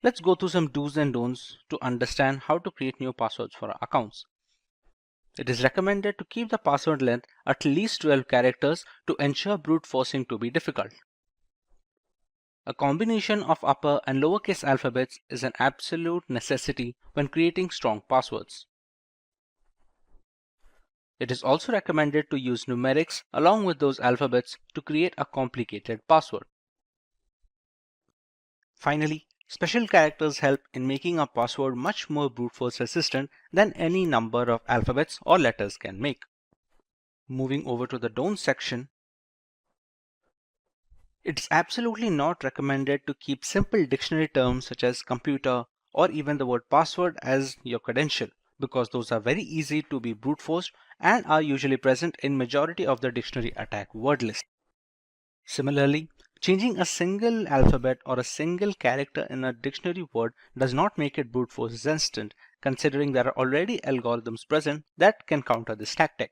Let's go through some do's and don'ts to understand how to create new passwords for our accounts. It is recommended to keep the password length at least 12 characters to ensure brute forcing to be difficult. A combination of upper and lowercase alphabets is an absolute necessity when creating strong passwords. It is also recommended to use numerics along with those alphabets to create a complicated password. Finally, special characters help in making a password much more brute force resistant than any number of alphabets or letters can make. Moving over to the don't section, it's absolutely not recommended to keep simple dictionary terms such as computer or even the word password as your credential, because those are very easy to be brute forced and are usually present in majority of the dictionary attack word list. Similarly, changing a single alphabet or a single character in a dictionary word does not make it brute force resistant, considering there are already algorithms present that can counter this tactic.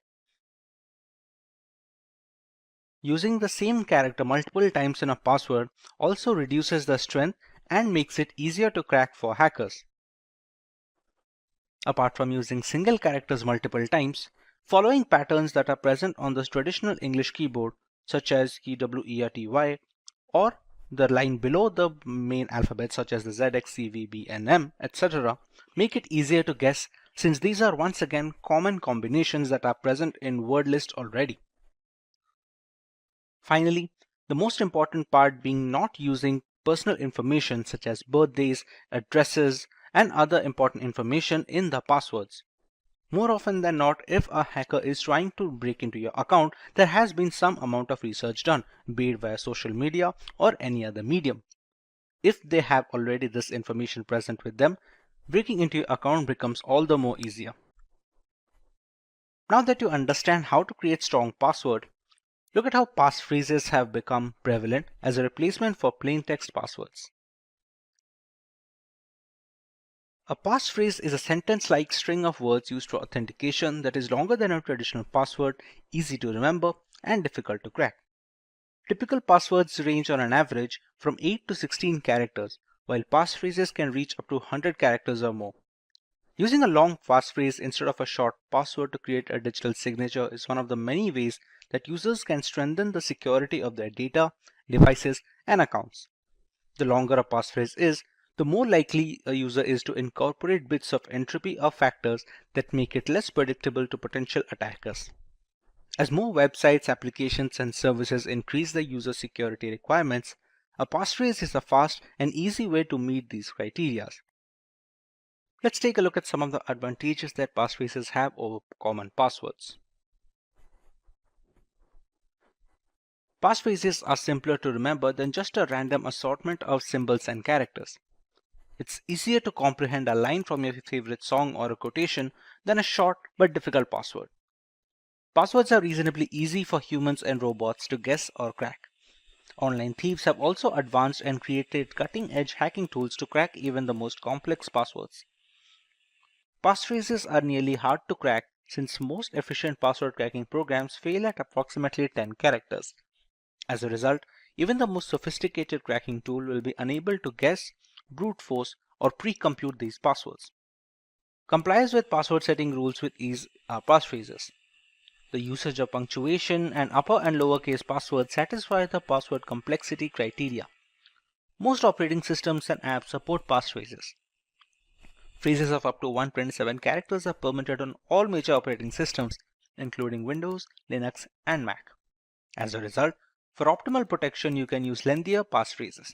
Using the same character multiple times in a password also reduces the strength and makes it easier to crack for hackers. Apart from using single characters multiple times, following patterns that are present on the traditional English keyboard, such as key WERTY, or the line below the main alphabet such as the ZX, CV, B, and M, etc., make it easier to guess, since these are once again common combinations that are present in word list already. Finally, the most important part being not using personal information such as birthdays, addresses, and other important information in the passwords. More often than not, if a hacker is trying to break into your account, there has been some amount of research done, be it via social media or any other medium. If they have already this information present with them, breaking into your account becomes all the more easier. Now that you understand how to create strong password, look at how passphrases have become prevalent as a replacement for plain text passwords. A passphrase is a sentence-like string of words used for authentication that is longer than a traditional password, easy to remember, and difficult to crack. Typical passwords range on an average from 8 to 16 characters, while passphrases can reach up to 100 characters or more. Using a long passphrase instead of a short password to create a digital signature is one of the many ways that users can strengthen the security of their data, devices, and accounts. The longer a passphrase is, the more likely a user is to incorporate bits of entropy or factors that make it less predictable to potential attackers. As more websites, applications, and services increase their user security requirements, a passphrase is a fast and easy way to meet these criteria. Let's take a look at some of the advantages that passphrases have over common passwords. Passphrases are simpler to remember than just a random assortment of symbols and characters. It's easier to comprehend a line from your favorite song or a quotation than a short but difficult password. Passwords are reasonably easy for humans and robots to guess or crack. Online thieves have also advanced and created cutting-edge hacking tools to crack even the most complex passwords. Passphrases are nearly hard to crack since most efficient password cracking programs fail at approximately 10 characters. As a result, even the most sophisticated cracking tool will be unable to guess, brute force, or pre-compute these passwords. Complies with password setting rules with ease are passphrases. The usage of punctuation and upper and lowercase passwords satisfy the password complexity criteria. Most operating systems and apps support passphrases. Phrases of up to 127 characters are permitted on all major operating systems, including Windows, Linux, and Mac. As a result, for optimal protection, you can use lengthier passphrases.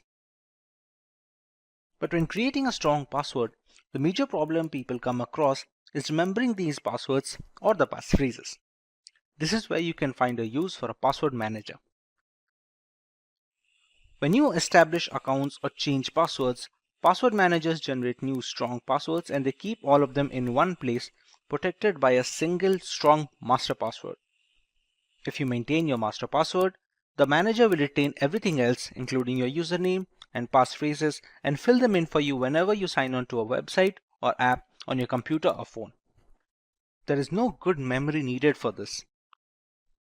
But when creating a strong password, the major problem people come across is remembering these passwords or the passphrases. This is where you can find a use for a password manager. When you establish accounts or change passwords, password managers generate new strong passwords and they keep all of them in one place, protected by a single strong master password. If you maintain your master password, the manager will retain everything else, including your username and passphrases, and fill them in for you whenever you sign on to a website or app on your computer or phone. There is no good memory needed for this.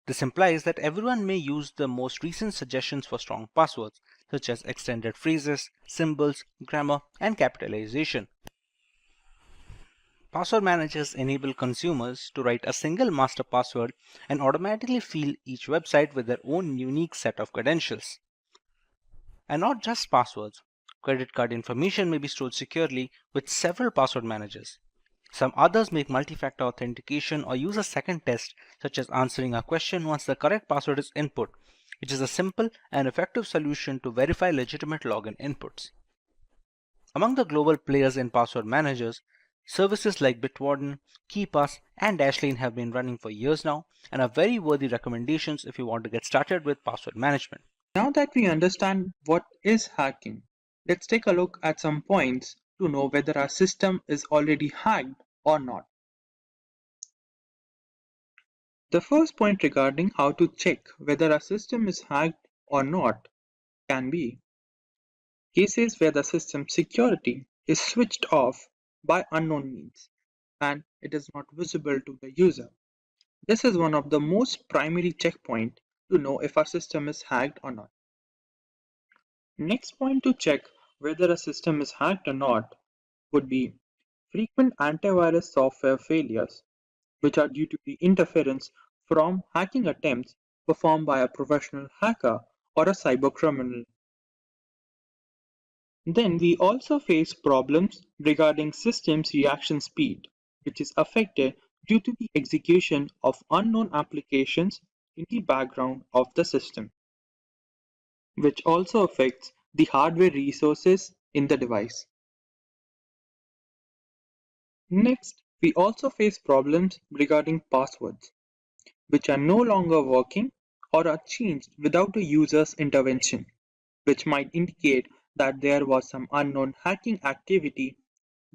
This implies that everyone may use the most recent suggestions for strong passwords, such as extended phrases, symbols, grammar, and capitalization. Password managers enable consumers to write a single master password and automatically fill each website with their own unique set of credentials. And not just passwords, credit card information may be stored securely with several password managers. Some others make multi-factor authentication or use a second test, such as answering a question once the correct password is input, which is a simple and effective solution to verify legitimate login inputs. Among the global players in password managers, services like Bitwarden, KeePass, and Dashlane have been running for years now and are very worthy recommendations if you want to get started with password management. Now that we understand what is hacking, let's take a look at some points to know whether our system is already hacked or not. The first point regarding how to check whether a system is hacked or not can be cases where the system security is switched off by unknown means and it is not visible to the user. This is one of the most primary checkpoints to know if a system is hacked or not. Next point to check whether a system is hacked or not would be frequent antivirus software failures, which are due to the interference from hacking attempts performed by a professional hacker or a cybercriminal. Then we also face problems regarding systems reaction speed, which is affected due to the execution of unknown applications in the background of the system, which also affects the hardware resources in the device. Next, we also face problems regarding passwords, which are no longer working or are changed without a user's intervention, which might indicate that there was some unknown hacking activity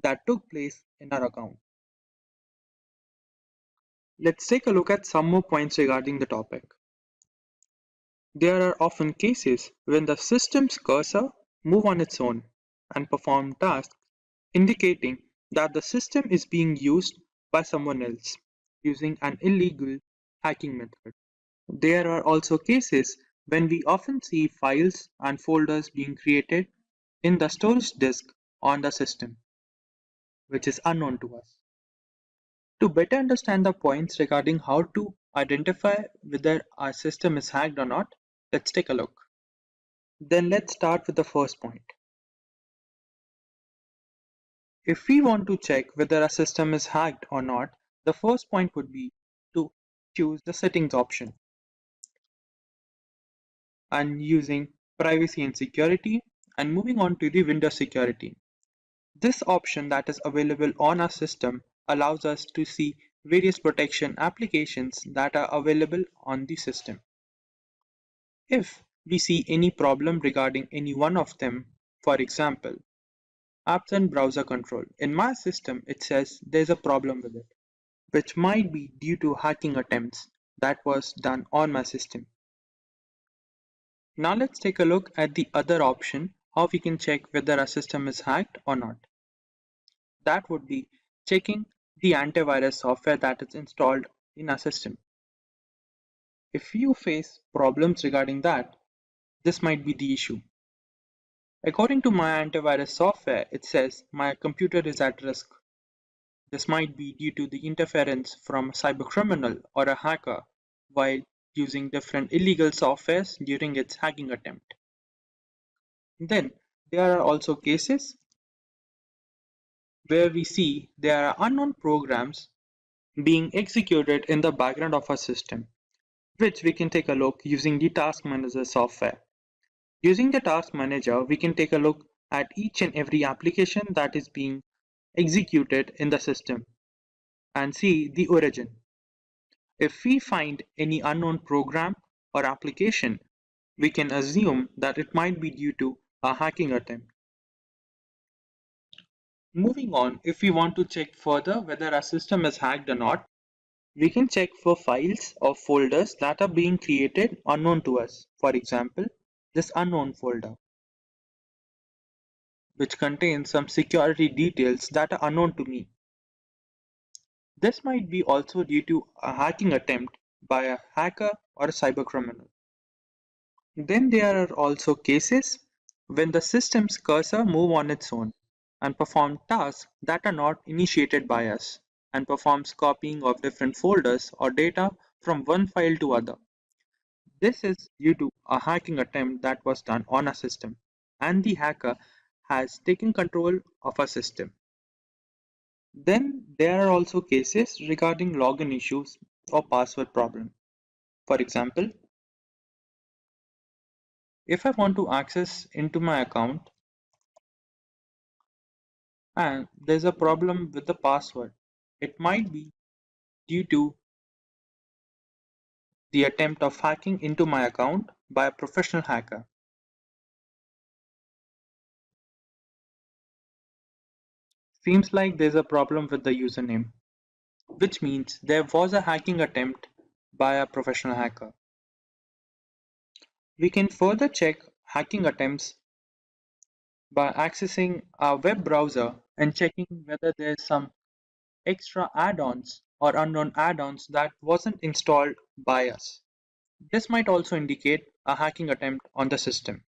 that took place in our account. Let's take a look at some more points regarding the topic. There are often cases when the system's cursor moves on its own and perform tasks indicating that the system is being used by someone else using an illegal hacking method. There are also cases when we often see files and folders being created in the storage disk on the system, which is unknown to us. To better understand the points regarding how to identify whether our system is hacked or not, let's take a look. Then let's start with the first point. If we want to check whether a system is hacked or not, the first point would be to choose the settings option and using privacy and security and moving on to the Windows security. This option that is available on our system allows us to see various protection applications that are available on the system. If we see any problem regarding any one of them, for example, apps and browser control, in my system it says there's a problem with it, which might be due to hacking attempts that was done on my system. Now let's take a look at the other option, how we can check whether our system is hacked or not. That would be checking the antivirus software that is installed in our system. If you face problems regarding that, this might be the issue. According to my antivirus software, it says my computer is at risk. This might be due to the interference from a cybercriminal or a hacker while using different illegal softwares during its hacking attempt. Then there are also cases where we see there are unknown programs being executed in the background of our system, which we can take a look using the Task Manager software. Using the Task Manager, we can take a look at each and every application that is being executed in the system and see the origin. If we find any unknown program or application, we can assume that it might be due to a hacking attempt. Moving on, if we want to check further whether our system is hacked or not, we can check for files or folders that are being created unknown to us. For example, this unknown folder, which contains some security details that are unknown to me. This might be also due to a hacking attempt by a hacker or a cybercriminal. Then there are also cases when the system's cursor moves on its own and performs tasks that are not initiated by us and performs copying of different folders or data from one file to other. This is due to a hacking attempt that was done on a system and the hacker has taken control of a system. Then there are also cases regarding login issues or password problem. For example, if I want to access into my account and there's a problem with the password, it might be due to the attempt of hacking into my account by a professional hacker. Seems like there's a problem with the username, which means there was a hacking attempt by a professional hacker. We can further check hacking attempts by accessing our web browser and checking whether there's some extra add-ons or unknown add-ons that wasn't installed by us. This might also indicate a hacking attempt on the system.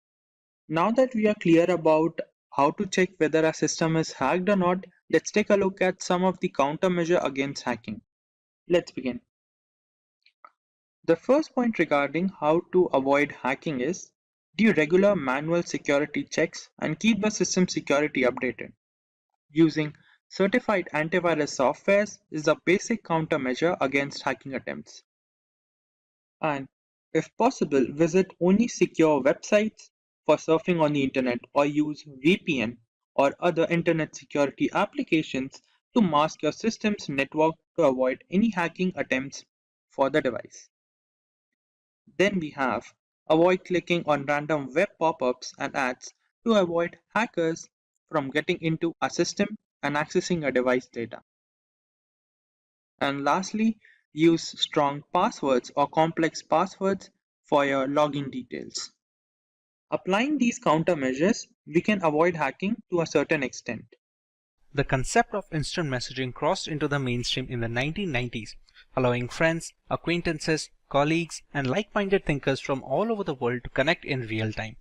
Now that we are clear about how to check whether a system is hacked or not, let's take a look at some of the countermeasure against hacking. Let's begin. The first point regarding how to avoid hacking is do regular manual security checks and keep the system security updated. Using certified antivirus softwares is a basic countermeasure against hacking attempts. And if possible, visit only secure websites for surfing on the internet or use VPN or other internet security applications to mask your system's network to avoid any hacking attempts for the device. Then we have avoid clicking on random web pop-ups and ads to avoid hackers from getting into a system and accessing a device data. And lastly, use strong passwords or complex passwords for your login details. Applying these countermeasures, we can avoid hacking to a certain extent. The concept of instant messaging crossed into the mainstream in the 1990s, allowing friends, acquaintances, colleagues, and like-minded thinkers from all over the world to connect in real time.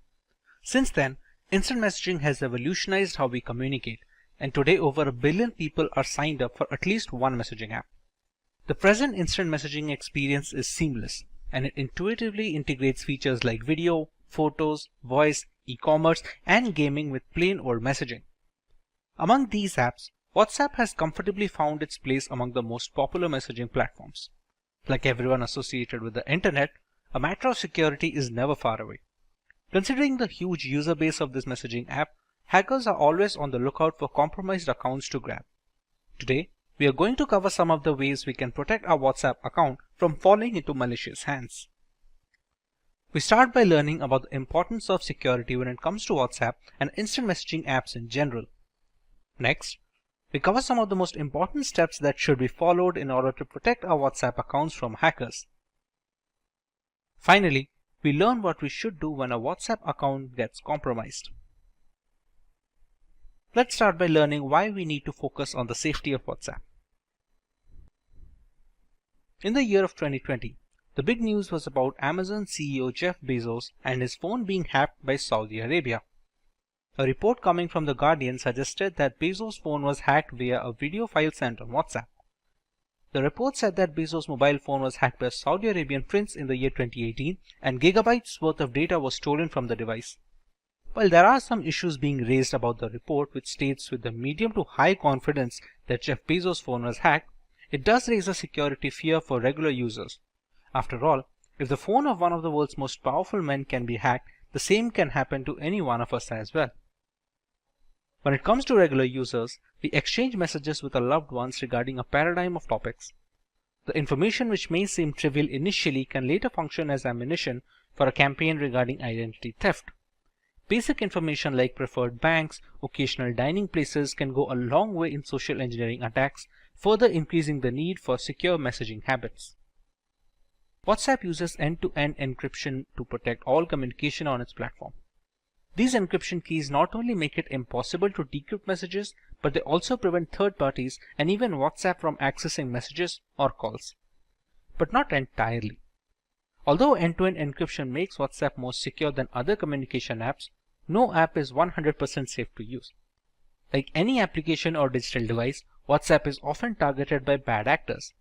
Since then, instant messaging has revolutionized how we communicate, and today over 1 billion people are signed up for at least one messaging app. The present instant messaging experience is seamless, and it intuitively integrates features like video, photos, voice, e-commerce, and gaming with plain old messaging. Among these apps, WhatsApp has comfortably found its place among the most popular messaging platforms. Like everyone associated with the internet, a matter of security is never far away. Considering the huge user base of this messaging app, hackers are always on the lookout for compromised accounts to grab. Today, we are going to cover some of the ways we can protect our WhatsApp account from falling into malicious hands. We start by learning about the importance of security when it comes to WhatsApp and instant messaging apps in general. Next, we cover some of the most important steps that should be followed in order to protect our WhatsApp accounts from hackers. Finally, we learn what we should do when a WhatsApp account gets compromised. Let's start by learning why we need to focus on the safety of WhatsApp. In the year of 2020, the big news was about Amazon CEO Jeff Bezos and his phone being hacked by Saudi Arabia. A report coming from The Guardian suggested that Bezos' phone was hacked via a video file sent on WhatsApp. The report said that Bezos' mobile phone was hacked by a Saudi Arabian prince in the year 2018 and gigabytes worth of data was stolen from the device. While there are some issues being raised about the report which states with the medium to high confidence that Jeff Bezos' phone was hacked, it does raise a security fear for regular users. After all, if the phone of one of the world's most powerful men can be hacked, the same can happen to any one of us as well. When it comes to regular users, we exchange messages with our loved ones regarding a paradigm of topics. The information which may seem trivial initially can later function as ammunition for a campaign regarding identity theft. Basic information like preferred banks, occasional dining places can go a long way in social engineering attacks, further increasing the need for secure messaging habits. WhatsApp uses end-to-end encryption to protect all communication on its platform. These encryption keys not only make it impossible to decrypt messages, but they also prevent third parties and even WhatsApp from accessing messages or calls. But not entirely. Although end-to-end encryption makes WhatsApp more secure than other communication apps, no app is 100% safe to use. Like any application or digital device, WhatsApp is often targeted by bad actors.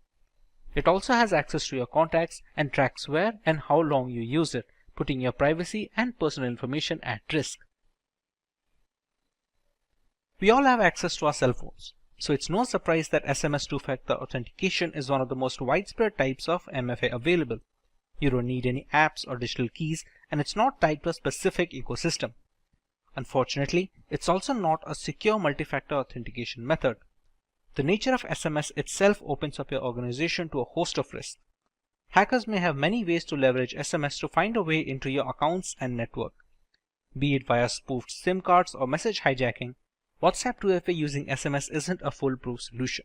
It also has access to your contacts and tracks where and how long you use it, putting your privacy and personal information at risk. We all have access to our cell phones. so it's no surprise that SMS two-factor authentication is one of the most widespread types of MFA available. You don't need any apps or digital keys, and it's not tied to a specific ecosystem. Unfortunately, it's also not a secure multi-factor authentication method. The nature of SMS itself opens up your organization to a host of risks. Hackers may have many ways to leverage SMS to find a way into your accounts and network. Be it via spoofed SIM cards or message hijacking, WhatsApp 2FA using SMS isn't a foolproof solution.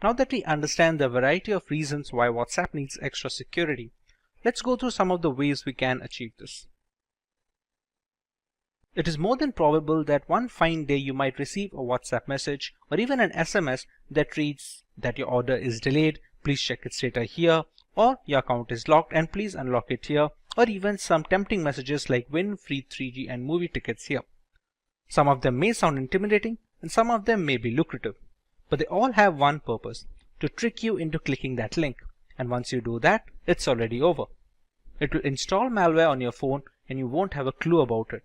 Now that we understand the variety of reasons why WhatsApp needs extra security, let's go through some of the ways we can achieve this. It is more than probable that one fine day you might receive a WhatsApp message or even an SMS that reads that your order is delayed, please check its status here, or your account is locked and please unlock it here, or even some tempting messages like win free 3G and movie tickets here. Some of them may sound intimidating and some of them may be lucrative, but they all have one purpose: to trick you into clicking that link, and once you do that, it's already over. It will install malware on your phone and you won't have a clue about it.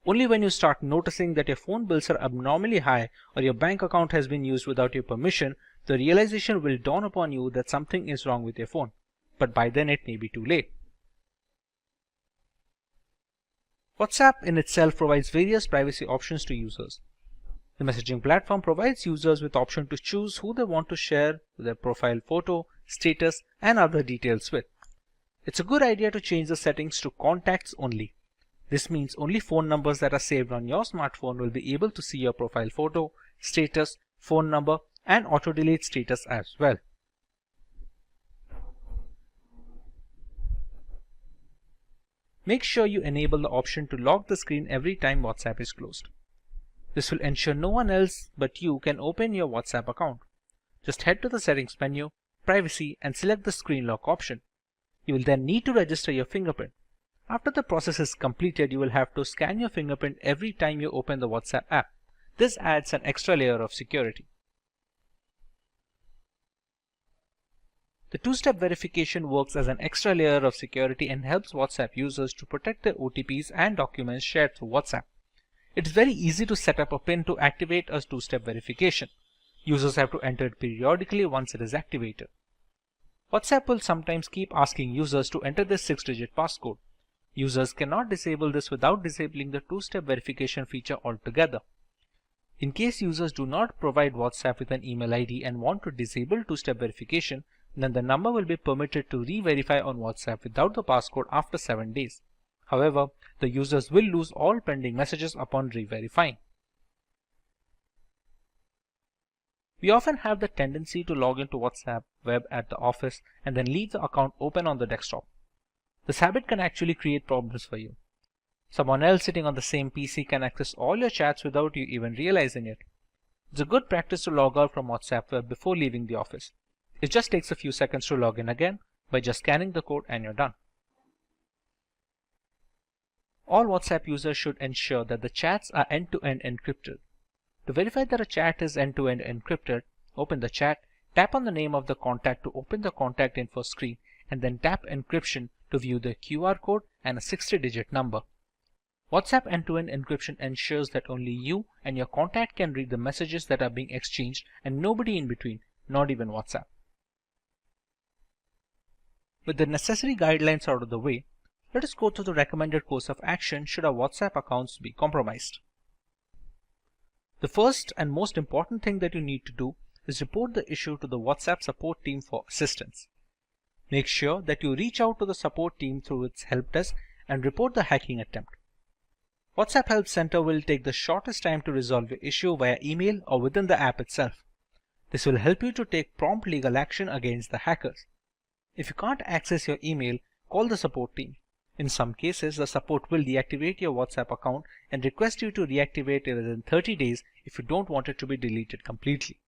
Only when you start noticing that your phone bills are abnormally high or your bank account has been used without your permission, the realization will dawn upon you that something is wrong with your phone. But by then it may be too late. WhatsApp in itself provides various privacy options to users. The messaging platform provides users with option to choose who they want to share their profile photo, status, and other details with. It's a good idea to change the settings to contacts only. This means only phone numbers that are saved on your smartphone will be able to see your profile photo, status, phone number, and auto-delete status as well. Make sure you enable the option to lock the screen every time WhatsApp is closed. This will ensure no one else but you can open your WhatsApp account. Just head to the settings menu, privacy, and select the screen lock option. You will then need to register your fingerprint. After the process is completed, you will have to scan your fingerprint every time you open the WhatsApp app. This adds an extra layer of security. The two-step verification works as an extra layer of security and helps WhatsApp users to protect their OTPs and documents shared through WhatsApp. It's very easy to set up a PIN to activate a two-step verification. Users have to enter it periodically once it is activated. WhatsApp will sometimes keep asking users to enter this 6-digit passcode. Users cannot disable this without disabling the two-step verification feature altogether. In case users do not provide WhatsApp with an email ID and want to disable two-step verification, then the number will be permitted to re-verify on WhatsApp without the passcode after 7 days. However, the users will lose all pending messages upon re-verifying. We often have the tendency to log into WhatsApp web at the office and then leave the account open on the desktop. This habit can actually create problems for you. Someone else sitting on the same PC can access all your chats without you even realizing it. It's a good practice to log out from WhatsApp web before leaving the office. It just takes a few seconds to log in again by just scanning the code and you're done. All WhatsApp users should ensure that the chats are end-to-end encrypted. To verify that a chat is end-to-end encrypted, open the chat, tap on the name of the contact to open the contact info screen, and then tap encryption to view the QR code and a 60-digit number. WhatsApp end-to-end encryption ensures that only you and your contact can read the messages that are being exchanged and nobody in between, not even WhatsApp. With the necessary guidelines out of the way, let us go through the recommended course of action should our WhatsApp accounts be compromised. The first and most important thing that you need to do is report the issue to the WhatsApp support team for assistance. Make sure that you reach out to the support team through its help desk and report the hacking attempt. WhatsApp Help Center will take the shortest time to resolve your issue via email or within the app itself. This will help you to take prompt legal action against the hackers. If you can't access your email, call the support team. In some cases, the support will deactivate your WhatsApp account and request you to reactivate it within 30 days if you don't want it to be deleted completely.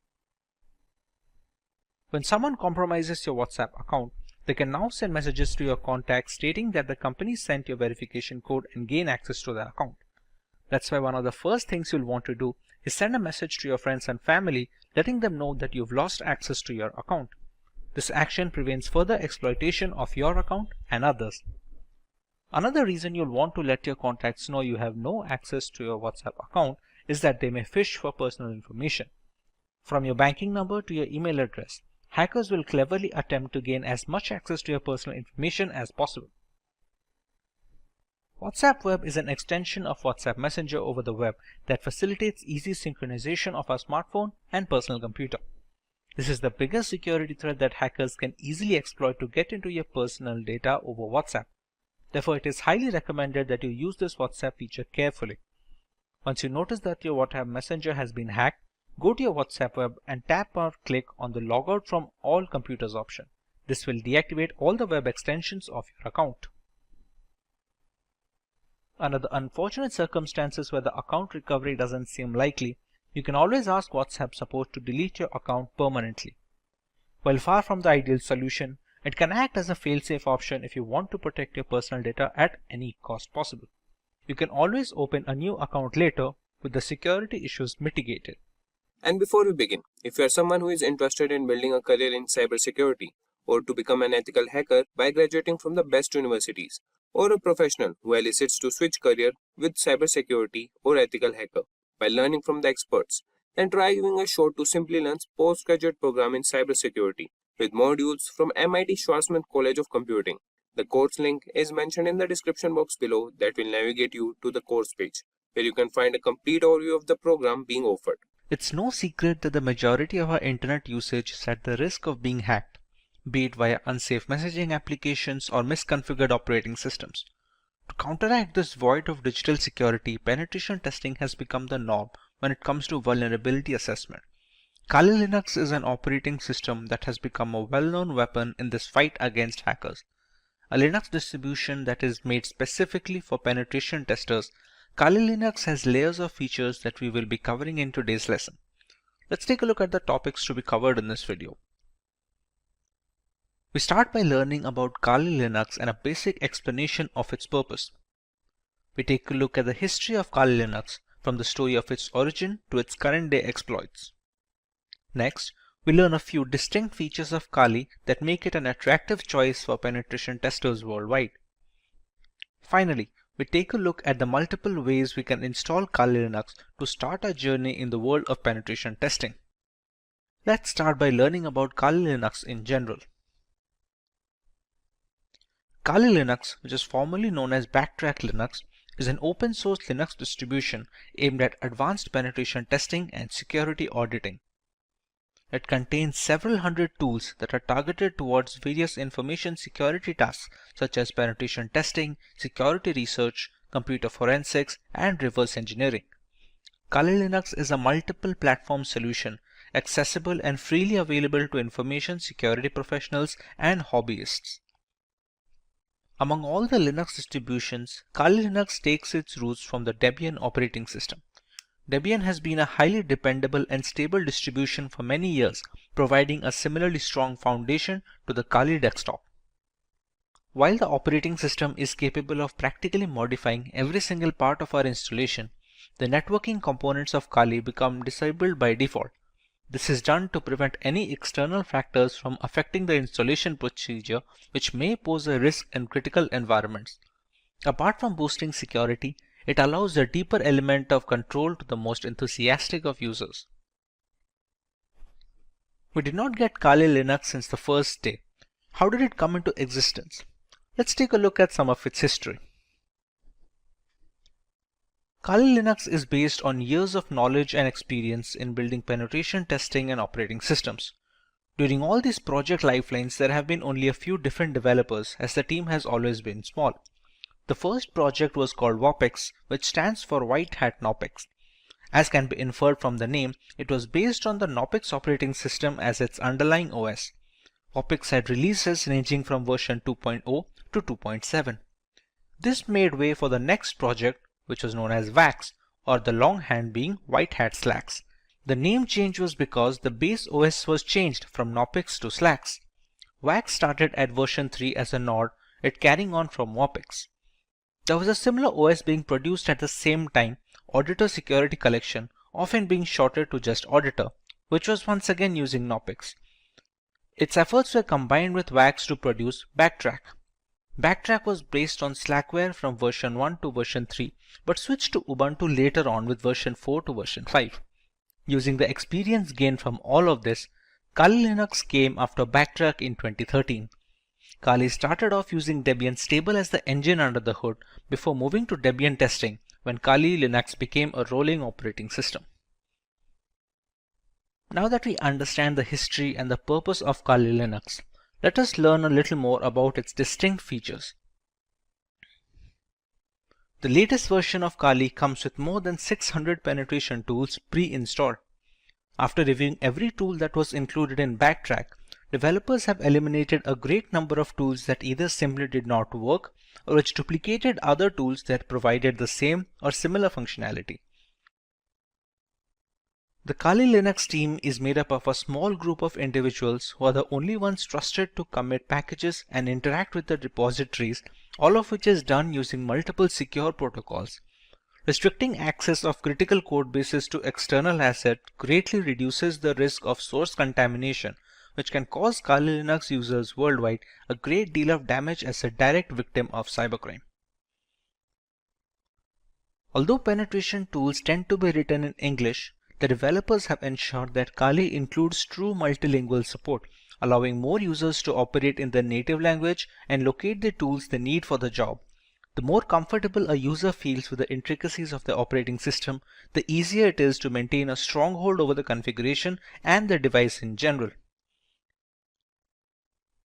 When someone compromises your WhatsApp account, they can now send messages to your contacts stating that the company sent your verification code and gain access to their account. That's why one of the first things you'll want to do is send a message to your friends and family letting them know that you've lost access to your account. This action prevents further exploitation of your account and others. Another reason you'll want to let your contacts know you have no access to your WhatsApp account is that they may phish for personal information. From your banking number to your email address, hackers will cleverly attempt to gain as much access to your personal information as possible. WhatsApp Web is an extension of WhatsApp Messenger over the web that facilitates easy synchronization of our smartphone and personal computer. This is the biggest security threat that hackers can easily exploit to get into your personal data over WhatsApp. Therefore, it is highly recommended that you use this WhatsApp feature carefully. Once you notice that your WhatsApp Messenger has been hacked, go to your WhatsApp web and tap or click on the Logout from all computers option. This will deactivate all the web extensions of your account. Under the unfortunate circumstances where the account recovery doesn't seem likely, you can always ask WhatsApp support to delete your account permanently. While far from the ideal solution, it can act as a fail-safe option if you want to protect your personal data at any cost possible. You can always open a new account later with the security issues mitigated. And before we begin, if you are someone who is interested in building a career in cybersecurity or to become an ethical hacker by graduating from the best universities, or a professional who elicits to switch career with cybersecurity or ethical hacker by learning from the experts, then try giving a shot to Simplilearn's postgraduate program in cybersecurity with modules from MIT Schwarzman College of Computing. The course link is mentioned in the description box below that will navigate you to the course page, where you can find a complete overview of the program being offered. It's no secret that the majority of our internet usage is at the risk of being hacked, be it via unsafe messaging applications or misconfigured operating systems. To counteract this void of digital security, penetration testing has become the norm when it comes to vulnerability assessment. Kali Linux is an operating system that has become a well-known weapon in this fight against hackers. A Linux distribution that is made specifically for penetration testers, Kali Linux has layers of features that we will be covering in today's lesson. Let's take a look at the topics to be covered in this video. We start by learning about Kali Linux and a basic explanation of its purpose. We take a look at the history of Kali Linux from the story of its origin to its current day exploits. Next, we learn a few distinct features of Kali that make it an attractive choice for penetration testers worldwide. Finally, we take a look at the multiple ways we can install Kali Linux to start our journey in the world of penetration testing. Let's start by learning about Kali Linux in general. Kali Linux, which is formerly known as Backtrack Linux, is an open source Linux distribution aimed at advanced penetration testing and security auditing. It contains several hundred tools that are targeted towards various information security tasks such as penetration testing, security research, computer forensics, and reverse engineering. Kali Linux is a multiple platform solution accessible and freely available to information security professionals and hobbyists. Among all the Linux distributions, Kali Linux takes its roots from the Debian operating system. Debian has been a highly dependable and stable distribution for many years, providing a similarly strong foundation to the Kali desktop. While the operating system is capable of practically modifying every single part of our installation, the networking components of Kali become disabled by default. This is done to prevent any external factors from affecting the installation procedure, which may pose a risk in critical environments. Apart from boosting security, it allows a deeper element of control to the most enthusiastic of users. We did not get Kali Linux since the first day. How did it come into existence? Let's take a look at some of its history. Kali Linux is based on years of knowledge and experience in building penetration testing and operating systems. During all these project lifelines, there have been only a few different developers as the team has always been small. The first project was called WOPEX, which stands for White Hat Knopex. As can be inferred from the name, it was based on the Knopex operating system as its underlying OS. WOPEX had releases ranging from version 2.0 to 2.7. This made way for the next project, which was known as WAX, or the longhand being White Hat Slacks. The name change was because the base OS was changed from Knopex to Slacks. WAX started at version 3 as a nod, it carrying on from WOPEX. There was a similar OS being produced at the same time, Auditor Security Collection, often being shortened to just Auditor, which was once again using Knopex. Its efforts were combined with WAX to produce Backtrack. Backtrack was based on Slackware from version 1 to version 3, but switched to Ubuntu later on with version 4 to version 5. Using the experience gained from all of this, Kali Linux came after Backtrack in 2013. Kali started off using Debian stable as the engine under the hood before moving to Debian testing when Kali Linux became a rolling operating system. Now that we understand the history and the purpose of Kali Linux, let us learn a little more about its distinct features. The latest version of Kali comes with more than 600 penetration tools pre-installed. After reviewing every tool that was included in Backtrack, developers have eliminated a great number of tools that either simply did not work or which duplicated other tools that provided the same or similar functionality. The Kali Linux team is made up of a small group of individuals who are the only ones trusted to commit packages and interact with the repositories, all of which is done using multiple secure protocols. Restricting access of critical code bases to external assets greatly reduces the risk of source contamination, which can cause Kali Linux users worldwide a great deal of damage as a direct victim of cybercrime. Although penetration tools tend to be written in English, the developers have ensured that Kali includes true multilingual support, allowing more users to operate in their native language and locate the tools they need for the job. The more comfortable a user feels with the intricacies of the operating system, the easier it is to maintain a stronghold over the configuration and the device in general.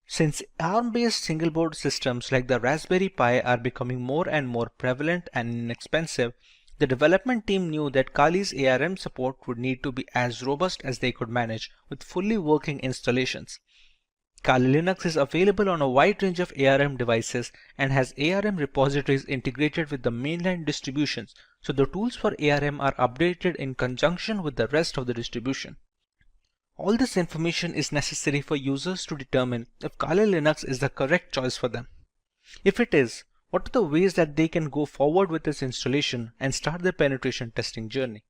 Since ARM-based single-board systems like the Raspberry Pi are becoming more and more prevalent and inexpensive, the development team knew that Kali's ARM support would need to be as robust as they could manage with fully working installations. Kali Linux is available on a wide range of ARM devices and has ARM repositories integrated with the mainline distributions, so the tools for ARM are updated in conjunction with the rest of the distribution. All this information is necessary for users to determine if Kali Linux is the correct choice for them. If it is, what are the ways that they can go forward with this installation and start their penetration testing journey?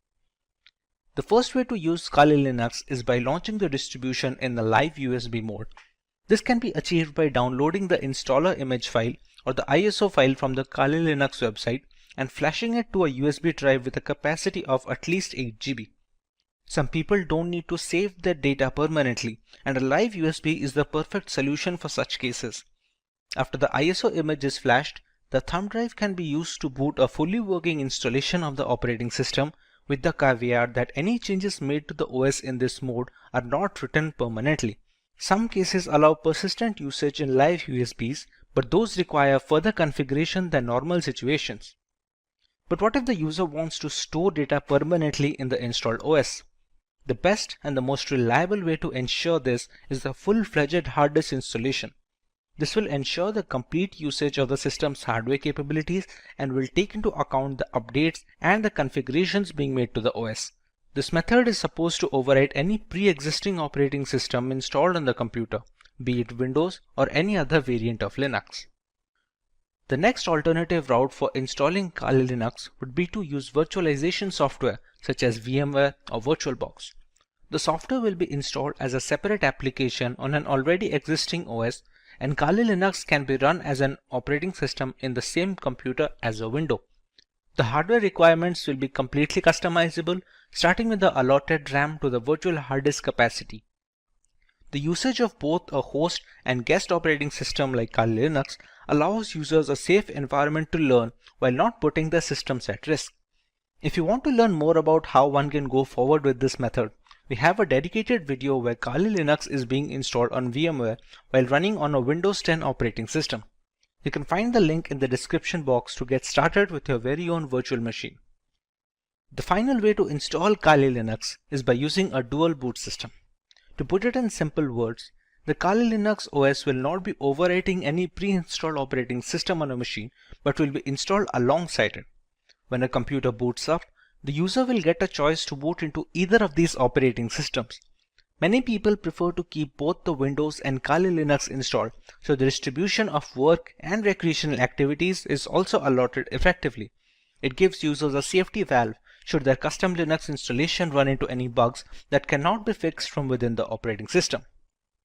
The first way to use Kali Linux is by launching the distribution in the live USB mode. This can be achieved by downloading the installer image file or the ISO file from the Kali Linux website and flashing it to a USB drive with a capacity of at least 8 GB. Some people don't need to save their data permanently, and a live USB is the perfect solution for such cases. After the ISO image is flashed, the thumb drive can be used to boot a fully working installation of the operating system, with the caveat that any changes made to the OS in this mode are not written permanently. Some cases allow persistent usage in live USBs, but those require further configuration than normal situations. But what if the user wants to store data permanently in the installed OS? The best and the most reliable way to ensure this is the full-fledged hard disk installation. This will ensure the complete usage of the system's hardware capabilities and will take into account the updates and the configurations being made to the OS. This method is supposed to override any pre-existing operating system installed on the computer, be it Windows or any other variant of Linux. The next alternative route for installing Kali Linux would be to use virtualization software such as VMware or VirtualBox. The software will be installed as a separate application on an already existing OS, and Kali Linux can be run as an operating system in the same computer as a window. The hardware requirements will be completely customizable, starting with the allotted RAM to the virtual hard disk capacity. The usage of both a host and guest operating system like Kali Linux allows users a safe environment to learn while not putting their systems at risk. If you want to learn more about how one can go forward with this method, we have a dedicated video where Kali Linux is being installed on VMware while running on a Windows 10 operating system. You can find the link in the description box to get started with your very own virtual machine. The final way to install Kali Linux is by using a dual boot system. To put it in simple words, the Kali Linux OS will not be overwriting any pre-installed operating system on a machine, but will be installed alongside it. When a computer boots up, the user will get a choice to boot into either of these operating systems. Many people prefer to keep both the Windows and Kali Linux installed, so the distribution of work and recreational activities is also allotted effectively. It gives users a safety valve should their custom Linux installation run into any bugs that cannot be fixed from within the operating system.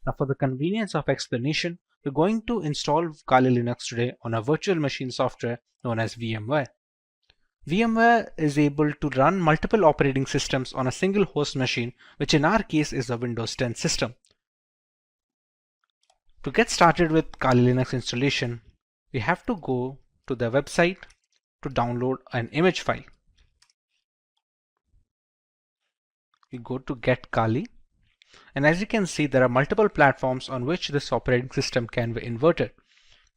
Now, for the convenience of explanation, we're going to install Kali Linux today on a virtual machine software known as VMware. VMware is able to run multiple operating systems on a single host machine, which in our case is a Windows 10 system. To get started with Kali Linux installation, we have to go to the website to download an image file. We go to Get Kali, and as you can see, there are multiple platforms on which this operating system can be inverted.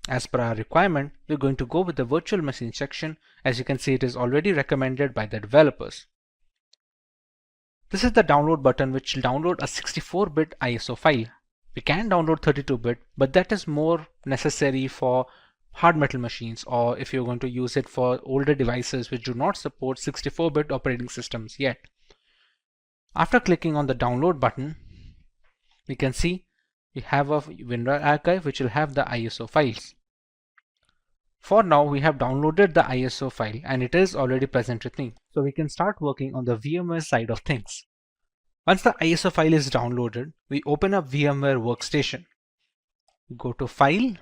As per our requirement, we're going to go with the virtual machine section. As you can see, it is already recommended by the developers. This is the download button, which will download a 64-bit ISO file. We can download 32-bit, but that is more necessary for hard metal machines, or if you're going to use it for older devices which do not support 64-bit operating systems yet. After clicking on the download button, we can see we have a WinRAR archive which will have the ISO files. For now, we have downloaded the ISO file and it is already present with me. So we can start working on the VMware side of things. Once the ISO file is downloaded, we open up VMware Workstation. We go to File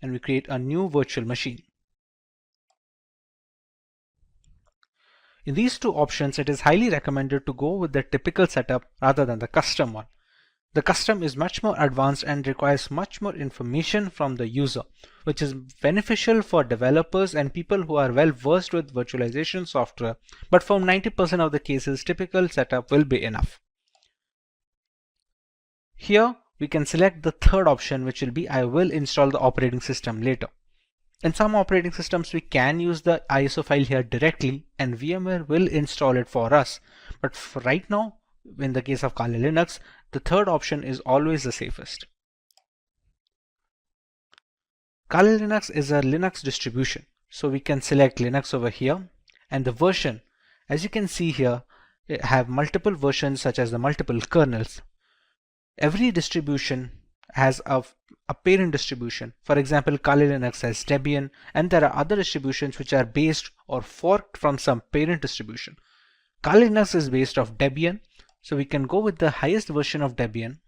and we create a new virtual machine. In these two options, it is highly recommended to go with the typical setup rather than the custom one. The custom is much more advanced and requires much more information from the user, which is beneficial for developers and people who are well versed with virtualization software, but for 90% of the cases, typical setup will be enough. Here, we can select the third option, which will be I will install the operating system later. In some operating systems, we can use the ISO file here directly and VMware will install it for us. But for right now, in the case of Kali Linux, the third option is always the safest. Kali Linux is a Linux distribution, so we can select Linux over here, and the version, as you can see here, have multiple versions such as the multiple kernels. Every distribution has a parent distribution. For example, Kali Linux has Debian, and there are other distributions which are based or forked from some parent distribution. Kali Linux is based off Debian, so we can go with the highest version of Debian,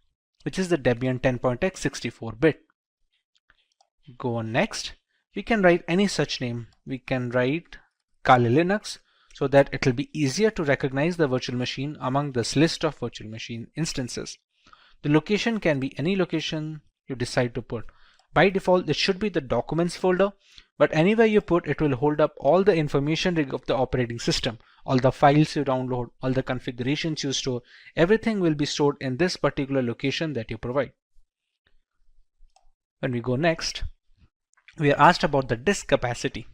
which is the Debian 10.x 64-bit. Go on next. We can write any such name. We can write Kali Linux so that it will be easier to recognize the virtual machine among this list of virtual machine instances. The location can be any location you decide to put. By default, it should be the documents folder, but anywhere you put, it will hold up all the information of the operating system, all the files you download, all the configurations you store, everything will be stored in this particular location that you provide. When we go next, we are asked about the disk capacity.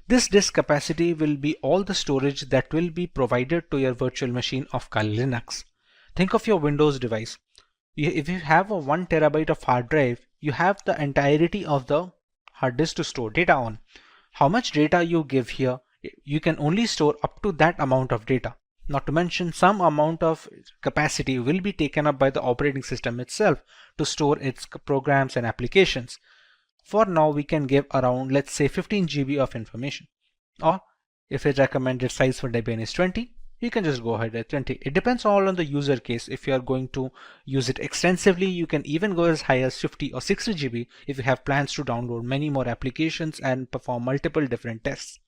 This disk capacity will be all the storage that will be provided to your virtual machine of Kali Linux. Think of your Windows device. If you have a 1 terabyte of hard drive, you have the entirety of the hard disk to store data on. How much data you give here, you can only store up to that amount of data. Not to mention, some amount of capacity will be taken up by the operating system itself to store its programs and applications. For now, we can give around, let's say, 15 GB of information. Or if its recommended size for Debian is 20, you can just go ahead at 20. It depends all on the user case. If you are going to use it extensively, you can even go as high as 50 or 60 GB if you have plans to download many more applications and perform multiple different tests.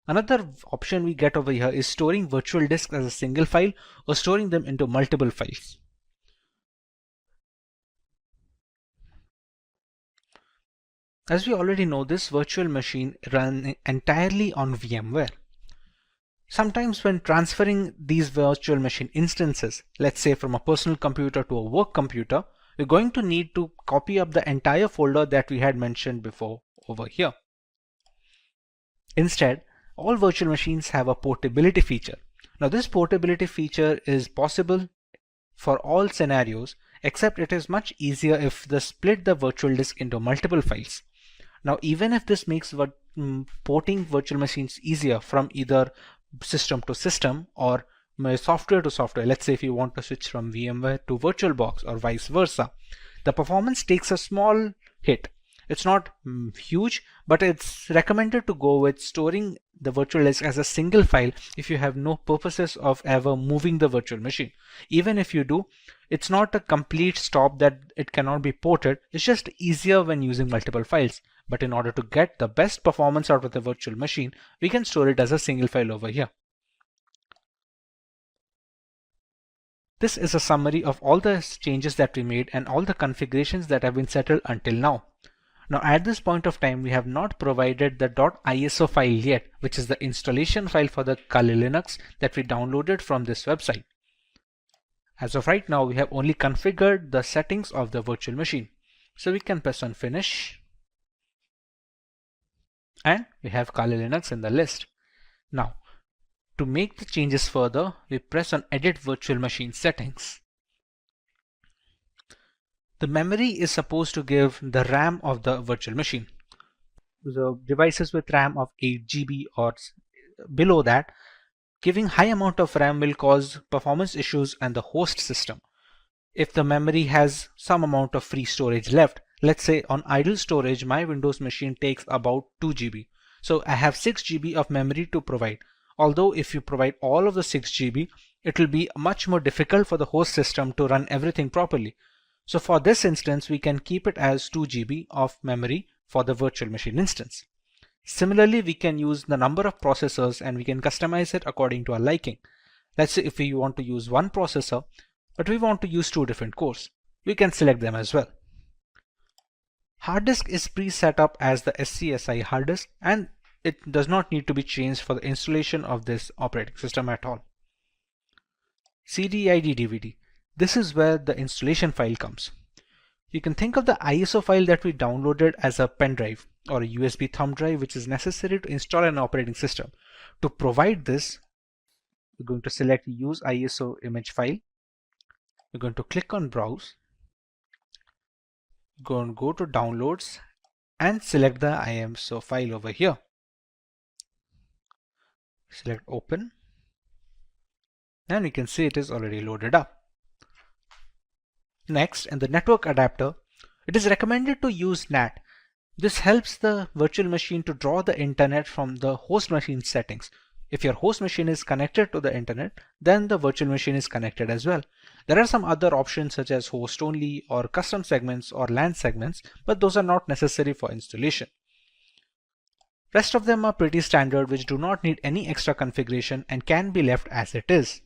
Another option we get over here is storing virtual disks as a single file or storing them into multiple files. As we already know, this virtual machine runs entirely on VMware. Sometimes when transferring these virtual machine instances, let's say from a personal computer to a work computer, we're going to need to copy up the entire folder that we had mentioned before over here. Instead, all virtual machines have a portability feature. Now this portability feature is possible for all scenarios, except it is much easier if they split the virtual disk into multiple files. Now even if this makes porting virtual machines easier from either system to system or software to software, let's say if you want to switch from VMware to VirtualBox or vice versa, the performance takes a small hit. It's not huge, but it's recommended to go with storing the virtual disk as a single file if you have no purposes of ever moving the virtual machine. Even if you do, it's not a complete stop that it cannot be ported. It's just easier when using multiple files. But in order to get the best performance out of the virtual machine, we can store it as a single file over here. This is a summary of all the changes that we made and all the configurations that have been settled until now. Now at this point of time, we have not provided the .iso file yet, which is the installation file for the Kali Linux that we downloaded from this website. As of right now, we have only configured the settings of the virtual machine. So we can press on Finish. And we have Kali Linux in the list. Now, to make the changes further, we press on Edit Virtual Machine Settings. The memory is supposed to give the RAM of the virtual machine. So devices with RAM of 8 GB or below that, giving high amount of RAM will cause performance issues and the host system. If the memory has some amount of free storage left, let's say on idle storage, my Windows machine takes about 2 GB. So I have 6 GB of memory to provide. Although if you provide all of the 6 GB, it will be much more difficult for the host system to run everything properly. So for this instance, we can keep it as 2 GB of memory for the virtual machine instance. Similarly, we can use the number of processors and we can customize it according to our liking. Let's say if we want to use one processor, but we want to use 2 different cores, we can select them as well. Hard disk is pre-set up as the SCSI hard disk, and it does not need to be changed for the installation of this operating system at all. CD/ID DVD. This is where the installation file comes. You can think of the ISO file that we downloaded as a pen drive or a USB thumb drive, which is necessary to install an operating system. To provide this, we're going to select Use ISO image file. We're going to click on Browse. Go to Downloads and select the ISO file over here. Select Open, and we can see it is already loaded up. Next, in the network adapter, it is recommended to use NAT. This helps the virtual machine to draw the internet from the host machine settings. If your host machine is connected to the internet, then the virtual machine is connected as well. There are some other options such as host only or custom segments or LAN segments, but those are not necessary for installation. Rest of them are pretty standard, which do not need any extra configuration and can be left as it is.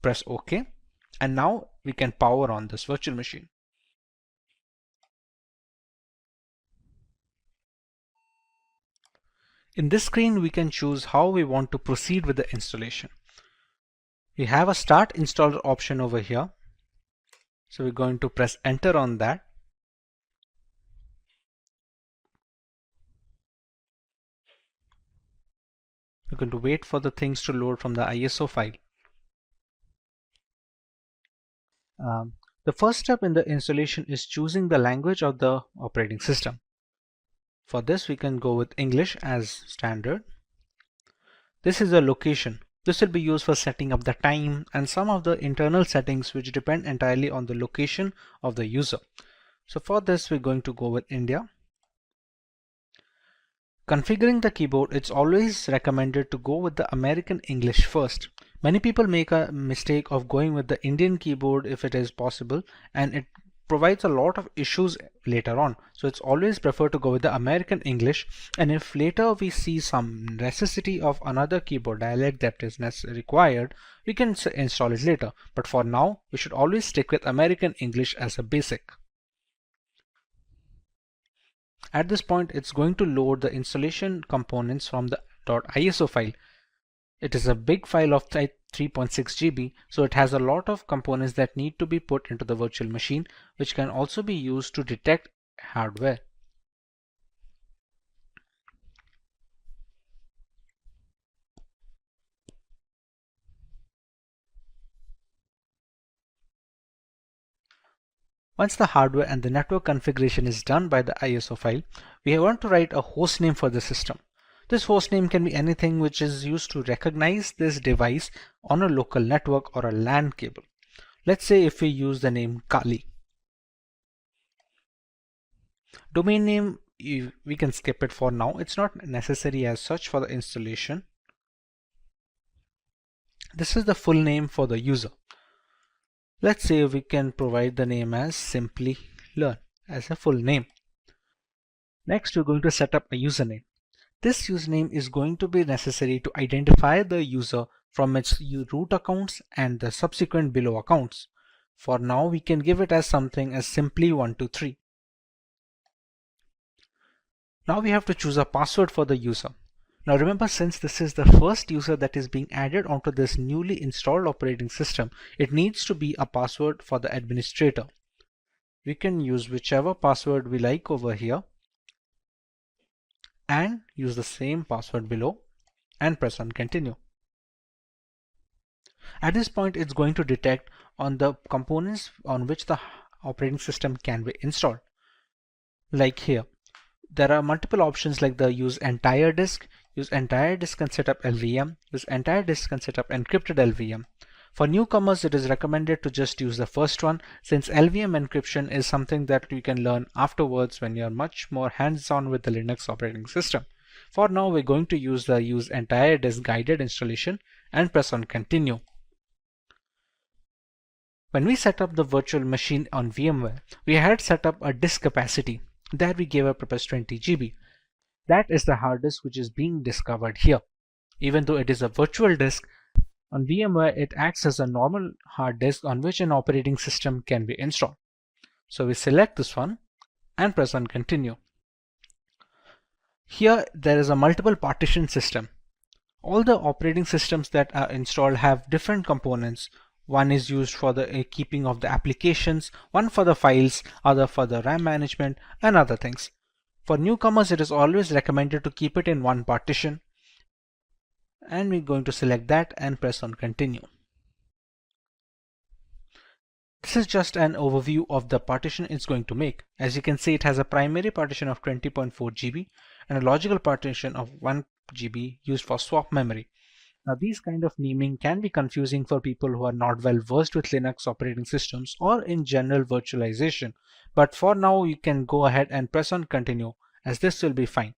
Press OK, and now we can power on this virtual machine. In this screen, we can choose how we want to proceed with the installation. We have a Start Installer option over here. So we're going to press Enter on that. We're going to wait for the things to load from the ISO file. The first step in the installation is choosing the language of the operating system. For this, we can go with English as standard. This is a location. This will be used for setting up the time and some of the internal settings which depend entirely on the location of the user. So for this, we're going to go with India. Configuring the keyboard, it's always recommended to go with the American English first. Many people make a mistake of going with the Indian keyboard if it is possible, and it provides a lot of issues later on. So it's always preferred to go with the American English, and if later we see some necessity of another keyboard dialect that is required, we can install it later. But for now, we should always stick with American English as a basic. At this point, it's going to load the installation components from the .iso file. It is a big file of 3.6 GB, so it has a lot of components that need to be put into the virtual machine, which can also be used to detect hardware. Once the hardware and the network configuration is done by the ISO file, we want to write a host name for the system. This host name can be anything which is used to recognize this device on a local network or a LAN cable. Let's say if we use the name Kali. Domain name, we can skip it for now. It's not necessary as such for the installation. This is the full name for the user. Let's say we can provide the name as Simplilearn as a full name. Next, we're going to set up a username. This username is going to be necessary to identify the user from its root accounts and the subsequent below accounts. For now, we can give it as something as simply123. Now we have to choose a password for the user. Now remember, since this is the first user that is being added onto this newly installed operating system, it needs to be a password for the administrator. We can use whichever password we like over here and use the same password below and press on continue. At this point, it's going to detect on the components on which the operating system can be installed. Like here, there are multiple options like the use entire disk and set up LVM, use entire disk and set up encrypted LVM. For newcomers, it is recommended to just use the first one, since LVM encryption is something that you can learn afterwards when you're much more hands-on with the Linux operating system. For now, we're going to use the use entire disk guided installation and press on continue. When we set up the virtual machine on VMware, we had set up a disk capacity. There we gave a purpose 20 GB. That is the hard disk which is being discovered here. Even though it is a virtual disk, on VMware it acts as a normal hard disk on which an operating system can be installed. So we select this one and press on continue. Here there is a multiple partition system. All the operating systems that are installed have different components. One is used for the keeping of the applications, one for the files, other for the RAM management and other things. For newcomers, it is always recommended to keep it in one partition. And we're going to select that and press on continue. This is just an overview of the partition it's going to make. As you can see, it has a primary partition of 20.4 GB and a logical partition of 1 GB used for swap memory. Now these kind of naming can be confusing for people who are not well versed with Linux operating systems or in general virtualization. But for now, you can go ahead and press on continue, as this will be fine.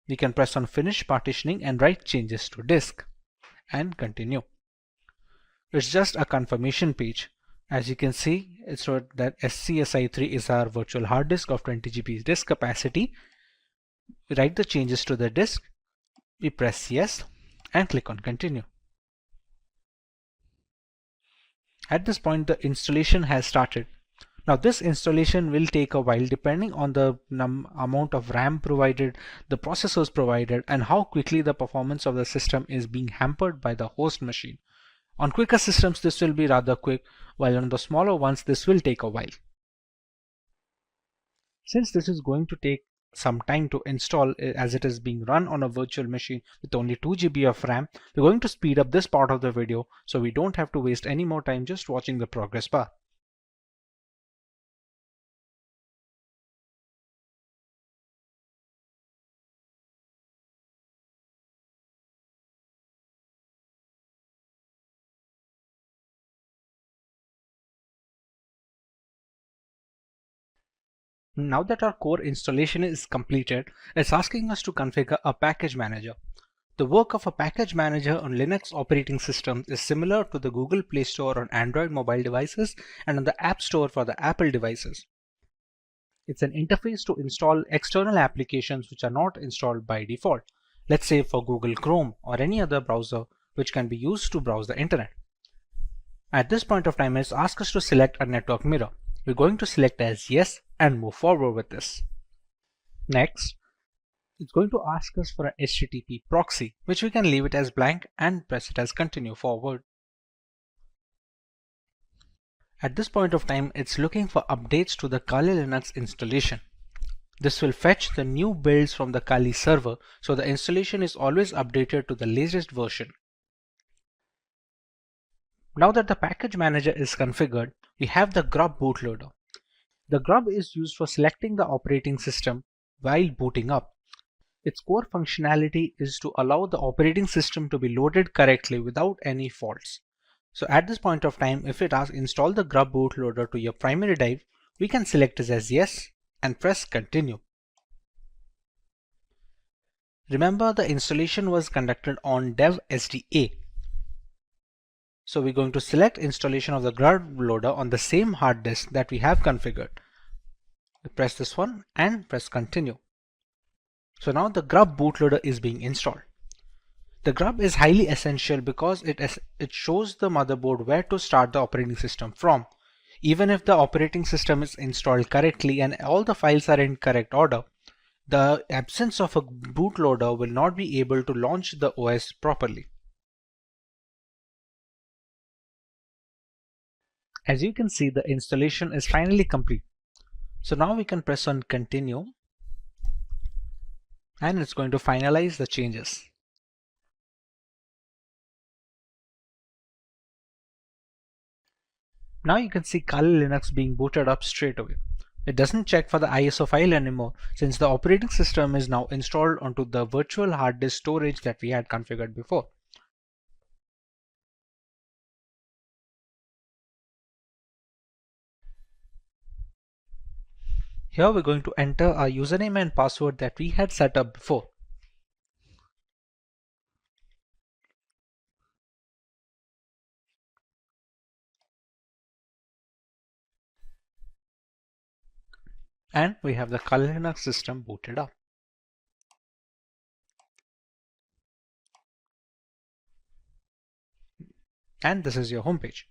We can press on finish partitioning and write changes to disk and continue. It's just a confirmation page. As you can see, it's wrote that SCSI3 is our virtual hard disk of 20 GB disk capacity. We write the changes to the disk. We press yes and click on continue. At this point, the installation has started. Now this installation will take a while depending on the amount of RAM provided, the processors provided, and how quickly the performance of the system is being hampered by the host machine. On quicker systems, this will be rather quick, while on the smaller ones, this will take a while. Since this is going to take some time to install, as it is being run on a virtual machine with only 2 GB of RAM, we're going to speed up this part of the video so we don't have to waste any more time just watching the progress bar. Now that our core installation is completed, it's asking us to configure a package manager. The work of a package manager on Linux operating systems is similar to the Google Play Store on Android mobile devices and on the App Store for the Apple devices. It's an interface to install external applications which are not installed by default. Let's say for Google Chrome or any other browser which can be used to browse the internet. At this point of time, it's asked us to select a network mirror. We're going to select as yes and move forward with this. Next, it's going to ask us for an HTTP proxy, which we can leave it as blank and press it as continue forward. At this point of time, it's looking for updates to the Kali Linux installation. This will fetch the new builds from the Kali server, so the installation is always updated to the latest version. Now that the package manager is configured, we have the grub bootloader. The grub is used for selecting the operating system while booting up. Its core functionality is to allow the operating system to be loaded correctly without any faults. So at this point of time, if it asks install the grub bootloader to your primary drive, we can select it as yes and press continue. Remember, the installation was conducted on Dev SDA. So we're going to select installation of the grub loader on the same hard disk that we have configured. We press this one and press continue. So now the grub bootloader is being installed. The grub is highly essential because it shows the motherboard where to start the operating system from. Even if the operating system is installed correctly and all the files are in correct order, the absence of a bootloader will not be able to launch the OS properly. As you can see, the installation is finally complete. So now we can press on continue and it's going to finalize the changes. Now you can see Kali Linux being booted up straight away. It doesn't check for the ISO file anymore since the operating system is now installed onto the virtual hard disk storage that we had configured before. Here we're going to enter our username and password that we had set up before. And we have the Kali Linux system booted up. And this is your homepage.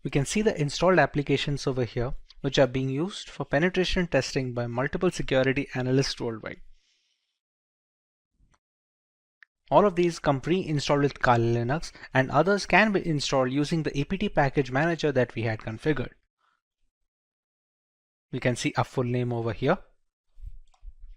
We can see the installed applications over here, which are being used for penetration testing by multiple security analysts worldwide. All of these come pre-installed with Kali Linux, and others can be installed using the apt package manager that we had configured. We can see our full name over here.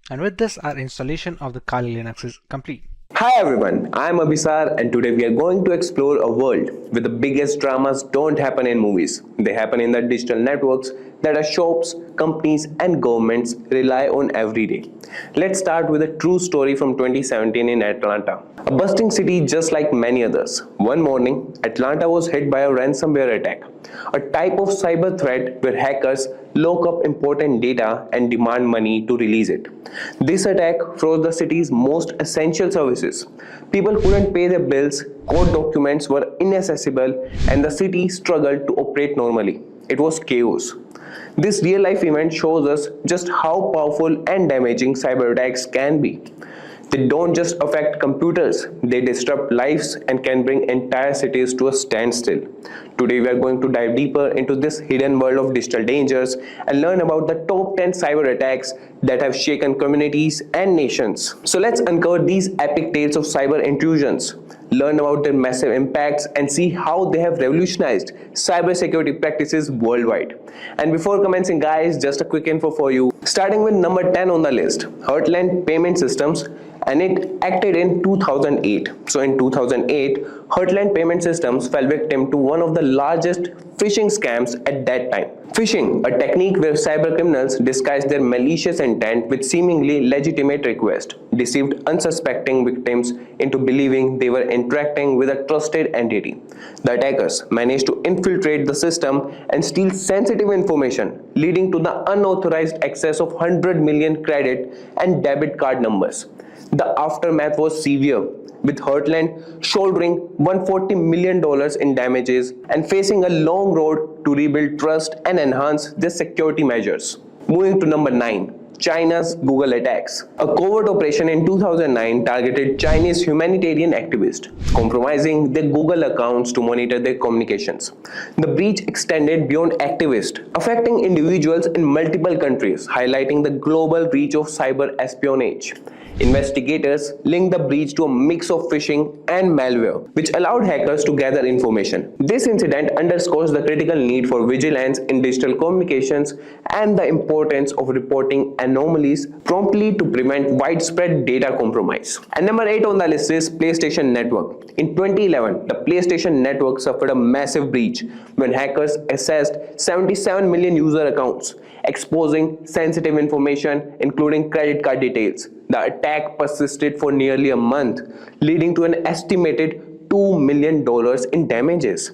And with this, our installation of the Kali Linux is complete. Hi everyone, I'm Abhisar and today we are going to explore a world where the biggest dramas don't happen in movies. They happen in the digital networks that our shops, companies and governments rely on every day. Let's start with a true story from 2017 in Atlanta. A bustling city just like many others. One morning, Atlanta was hit by a ransomware attack, a type of cyber threat where hackers lock up important data and demand money to release it. This attack froze the city's most essential services. People couldn't pay their bills, court documents were inaccessible, and the city struggled to operate normally. It was chaos. This real-life event shows us just how powerful and damaging cyber attacks can be. They don't just affect computers, they disrupt lives and can bring entire cities to a standstill. Today we are going to dive deeper into this hidden world of digital dangers and learn about the top 10 cyber attacks that have shaken communities and nations. So let's uncover these epic tales of cyber intrusions, learn about their massive impacts and see how they have revolutionized cybersecurity practices worldwide. And before commencing guys, just a quick info for you. Starting with number 10 on the list, Heartland Payment Systems, and it acted in 2008. So in 2008, Heartland Payment Systems fell victim to one of the largest phishing scams at that time. Phishing, a technique where cybercriminals disguise their malicious intent with seemingly legitimate requests, deceived unsuspecting victims into believing they were interacting with a trusted entity. The attackers managed to infiltrate the system and steal sensitive information, leading to the unauthorized access of 100 million credit and debit card numbers. The aftermath was severe, with Heartland shouldering $140 million in damages and facing a long road to rebuild trust and enhance their security measures. Moving to number 9. China's Google attacks. A covert operation in 2009 targeted Chinese humanitarian activists, compromising their Google accounts to monitor their communications. The breach extended beyond activists, affecting individuals in multiple countries, highlighting the global reach of cyber espionage. Investigators linked the breach to a mix of phishing and malware, which allowed hackers to gather information. This incident underscores the critical need for vigilance in digital communications and the importance of reporting anomalies promptly to prevent widespread data compromise. And number 8 on the list is PlayStation Network. In 2011, the PlayStation Network suffered a massive breach when hackers accessed 77 million user accounts, exposing sensitive information including credit card details. The attack persisted for nearly a month, leading to an estimated $2 million in damages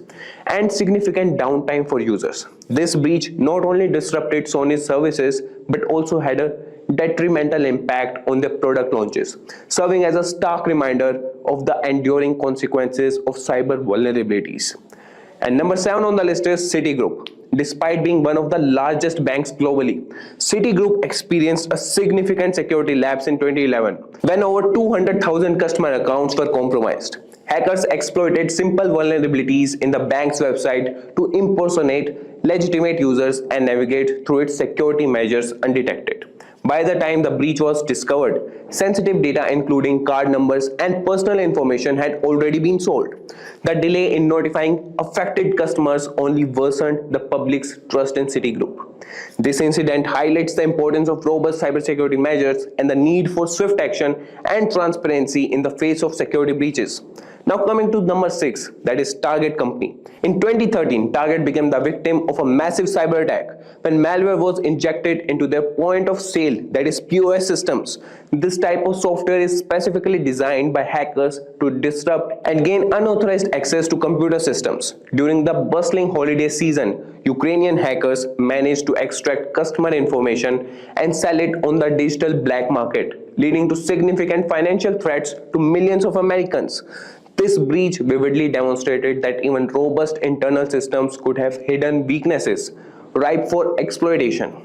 and significant downtime for users. This breach not only disrupted Sony's services but also had a detrimental impact on their product launches, serving as a stark reminder of the enduring consequences of cyber vulnerabilities. And number 7 on the list is Citigroup. Despite being one of the largest banks globally, Citigroup experienced a significant security lapse in 2011 when over 200,000 customer accounts were compromised. Hackers exploited simple vulnerabilities in the bank's website to impersonate legitimate users and navigate through its security measures undetected. By the time the breach was discovered, sensitive data including card numbers and personal information had already been sold. The delay in notifying affected customers only worsened the public's trust in Citigroup. This incident highlights the importance of robust cybersecurity measures and the need for swift action and transparency in the face of security breaches. Now coming to number 6, that is Target company. In 2013, Target became the victim of a massive cyber attack when malware was injected into their point of sale, that is POS systems. This type of software is specifically designed by hackers to disrupt and gain unauthorized access to computer systems. During the bustling holiday season, Ukrainian hackers managed to extract customer information and sell it on the digital black market, leading to significant financial threats to millions of Americans. This breach vividly demonstrated that even robust internal systems could have hidden weaknesses, ripe for exploitation.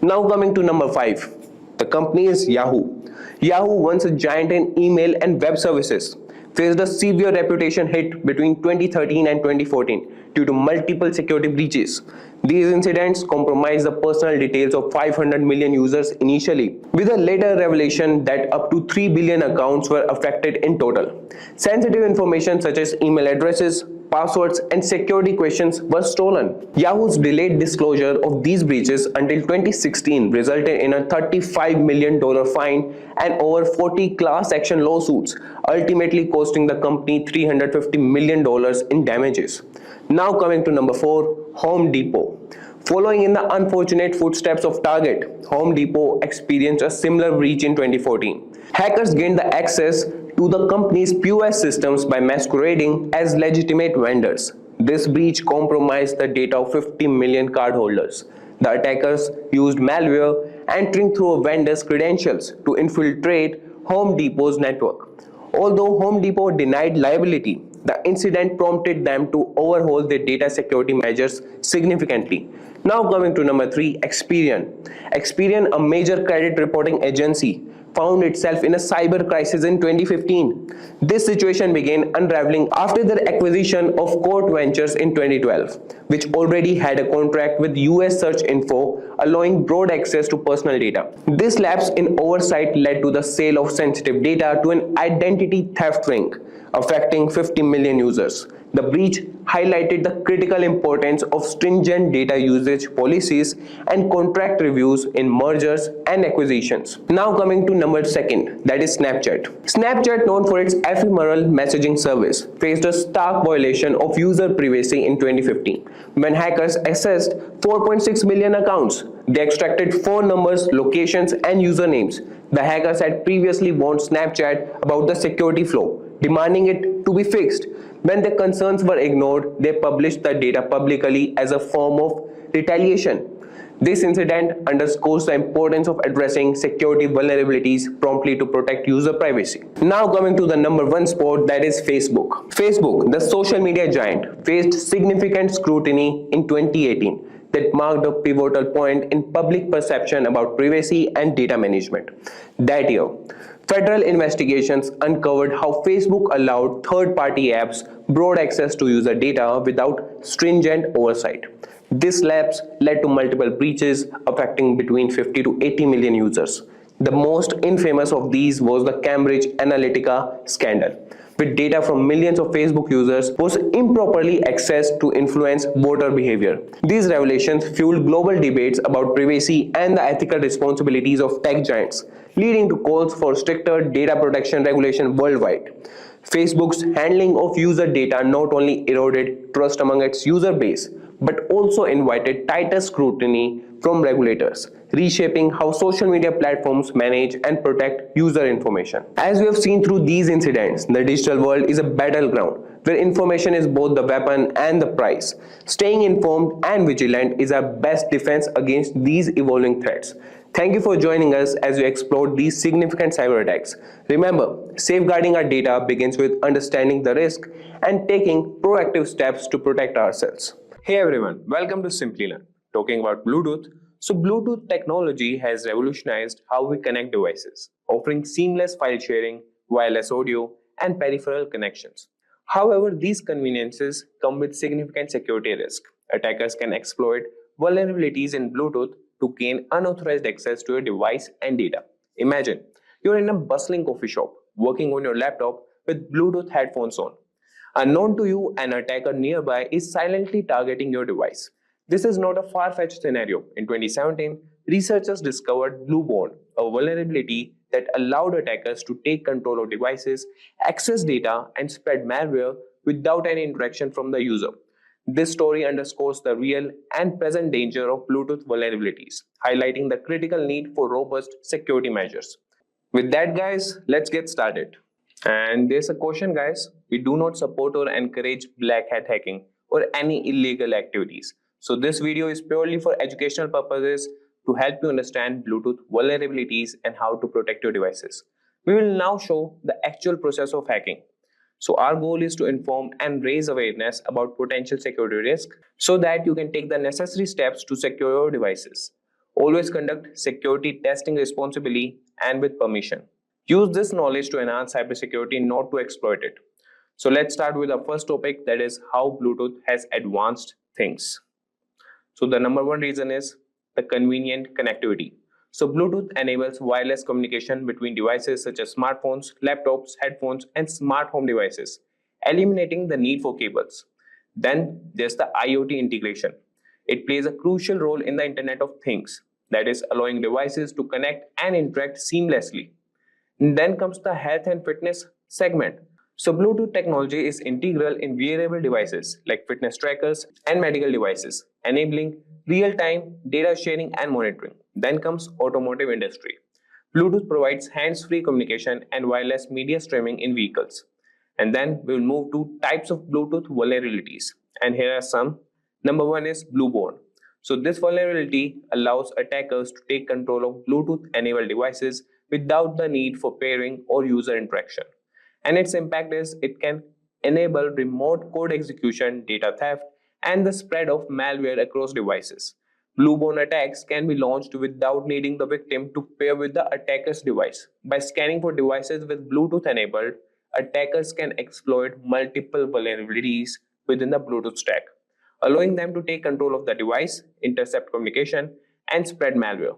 Now coming to number 5, the company is Yahoo. Yahoo, once a giant in email and web services, faced a severe reputation hit between 2013 and 2014 due to multiple security breaches. These incidents compromised the personal details of 500 million users initially, with a later revelation that up to 3 billion accounts were affected in total. Sensitive information such as email addresses, passwords, and security questions were stolen. Yahoo's delayed disclosure of these breaches until 2016 resulted in a $35 million fine and over 40 class action lawsuits, ultimately costing the company $350 million in damages. Now coming to number 4, Home Depot. Following in the unfortunate footsteps of Target, Home Depot experienced a similar breach in 2014. Hackers gained the access to the company's POS systems by masquerading as legitimate vendors. This breach compromised the data of 50 million cardholders. The attackers used malware entering through a vendor's credentials to infiltrate Home Depot's network. Although Home Depot denied liability, the incident prompted them to overhaul their data security measures significantly. Now coming to number 3, Experian. Experian, a major credit reporting agency, found itself in a cyber crisis in 2015. This situation began unraveling after their acquisition of Court Ventures in 2012, which already had a contract with US Search Info, allowing broad access to personal data. This lapse in oversight led to the sale of sensitive data to an identity theft ring, affecting 50 million users. The breach highlighted the critical importance of stringent data usage policies and contract reviews in mergers and acquisitions. Now coming to number 2, that is Snapchat. Snapchat, known for its ephemeral messaging service, faced a stark violation of user privacy in 2015. When hackers accessed 4.6 million accounts, they extracted phone numbers, locations, and usernames. The hackers had previously warned Snapchat about the security flaw, demanding it to be fixed. When their concerns were ignored, they published the data publicly as a form of retaliation. This incident underscores the importance of addressing security vulnerabilities promptly to protect user privacy. Now coming to the number 1 spot, that is Facebook. Facebook, the social media giant, faced significant scrutiny in 2018 that marked a pivotal point in public perception about privacy and data management. That year, federal investigations uncovered how Facebook allowed third-party apps broad access to user data without stringent oversight. This lapse led to multiple breaches affecting between 50 to 80 million users. The most infamous of these was the Cambridge Analytica scandal, with data from millions of Facebook users was improperly accessed to influence voter behavior. These revelations fueled global debates about privacy and the ethical responsibilities of tech giants, leading to calls for stricter data protection regulation worldwide. Facebook's handling of user data not only eroded trust among its user base, but also invited tighter scrutiny from regulators, reshaping how social media platforms manage and protect user information. As we have seen through these incidents, the digital world is a battleground where information is both the weapon and the prize. Staying informed and vigilant is our best defense against these evolving threats. Thank you for joining us as we explore these significant cyber attacks. Remember, safeguarding our data begins with understanding the risk and taking proactive steps to protect ourselves. Hey everyone, welcome to Simplilearn. Talking about Bluetooth. So Bluetooth technology has revolutionized how we connect devices, offering seamless file sharing, wireless audio, and peripheral connections. However, these conveniences come with significant security risk. Attackers can exploit vulnerabilities in Bluetooth to gain unauthorized access to your device and data. Imagine you're in a bustling coffee shop, working on your laptop with Bluetooth headphones on. Unknown to you, an attacker nearby is silently targeting your device. This is not a far-fetched scenario. In 2017, researchers discovered Blueborn, a vulnerability that allowed attackers to take control of devices, access data, and spread malware without any interaction from the user. This story underscores the real and present danger of Bluetooth vulnerabilities, highlighting the critical need for robust security measures. With that, guys, let's get started. And there's a question, guys. We do not support or encourage black hat hacking or any illegal activities. So this video is purely for educational purposes to help you understand Bluetooth vulnerabilities and how to protect your devices. We will now show the actual process of hacking. So our goal is to inform and raise awareness about potential security risk so that you can take the necessary steps to secure your devices. Always conduct security testing responsibly and with permission. Use this knowledge to enhance cybersecurity, not to exploit it. So let's start with the first topic, that is how Bluetooth has advanced things. So the number one reason is the convenient connectivity. So Bluetooth enables wireless communication between devices such as smartphones, laptops, headphones, and smart home devices, eliminating the need for cables. Then there's the IoT integration. It plays a crucial role in the Internet of Things, that is allowing devices to connect and interact seamlessly. And then comes the health and fitness segment. So Bluetooth technology is integral in wearable devices like fitness trackers and medical devices, enabling real-time data sharing and monitoring. Then comes automotive industry. Bluetooth provides hands-free communication and wireless media streaming in vehicles. And then we will move to types of Bluetooth vulnerabilities. And here are some. Number one is Blueborn. So this vulnerability allows attackers to take control of Bluetooth-enabled devices without the need for pairing or user interaction. And its impact is it can enable remote code execution, data theft, and the spread of malware across devices. Blueborn attacks can be launched without needing the victim to pair with the attacker's device. By scanning for devices with Bluetooth enabled, attackers can exploit multiple vulnerabilities within the Bluetooth stack, allowing them to take control of the device, intercept communication, and spread malware.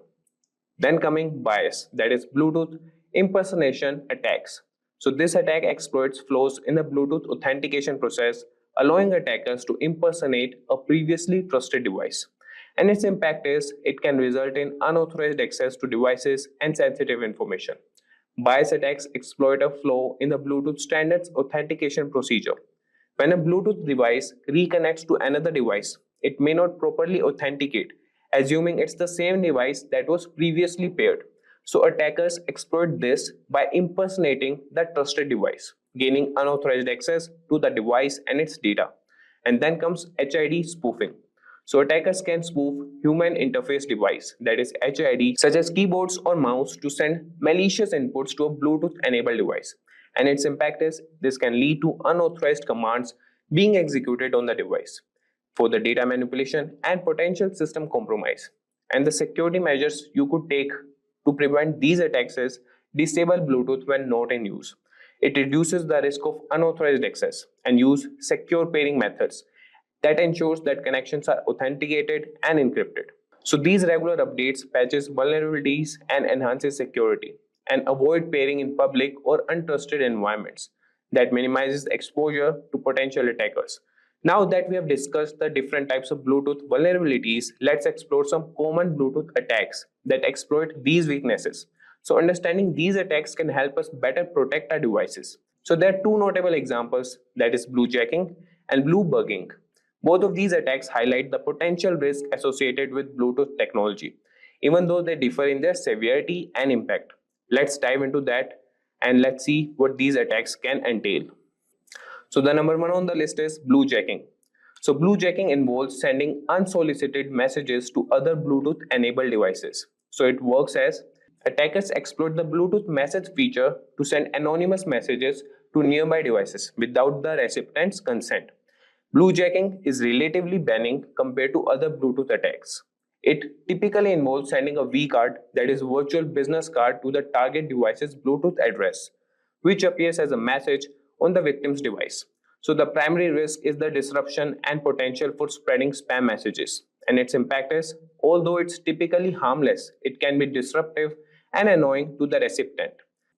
Then coming bias, that is Bluetooth impersonation attacks. So this attack exploits flaws in the Bluetooth authentication process, allowing attackers to impersonate a previously trusted device. And its impact is it can result in unauthorized access to devices and sensitive information. Bias attacks exploit a flaw in the Bluetooth standards authentication procedure. When a Bluetooth device reconnects to another device, it may not properly authenticate, assuming it's the same device that was previously paired. So attackers exploit this by impersonating the trusted device, gaining unauthorized access to the device and its data. And then comes HID spoofing. So attackers can spoof human interface device, that is HID, such as keyboards or mouse, to send malicious inputs to a Bluetooth enabled device. And its impact is this can lead to unauthorized commands being executed on the device for the data manipulation and potential system compromise. And the security measures you could take to prevent these attacks is disable Bluetooth when not in use. It reduces the risk of unauthorized access and use secure pairing methods that ensures that connections are authenticated and encrypted. So these regular updates patches vulnerabilities and enhances security, and avoid pairing in public or untrusted environments. That minimizes exposure to potential attackers. Now that we have discussed the different types of Bluetooth vulnerabilities, let's explore some common Bluetooth attacks that exploit these weaknesses. So understanding these attacks can help us better protect our devices. So there are two notable examples, that is bluejacking and bluebugging. Both of these attacks highlight the potential risk associated with Bluetooth technology, even though they differ in their severity and impact. Let's dive into that and let's see what these attacks can entail. So the number one on the list is bluejacking. So bluejacking involves sending unsolicited messages to other Bluetooth enabled devices. So it works as attackers exploit the Bluetooth message feature to send anonymous messages to nearby devices without the recipient's consent. Bluejacking is relatively benign compared to other Bluetooth attacks. It typically involves sending a vCard, that is virtual business card, to the target device's Bluetooth address, which appears as a message on the victim's device. So the primary risk is the disruption and potential for spreading spam messages. And its impact is, although it's typically harmless, it can be disruptive and annoying to the recipient.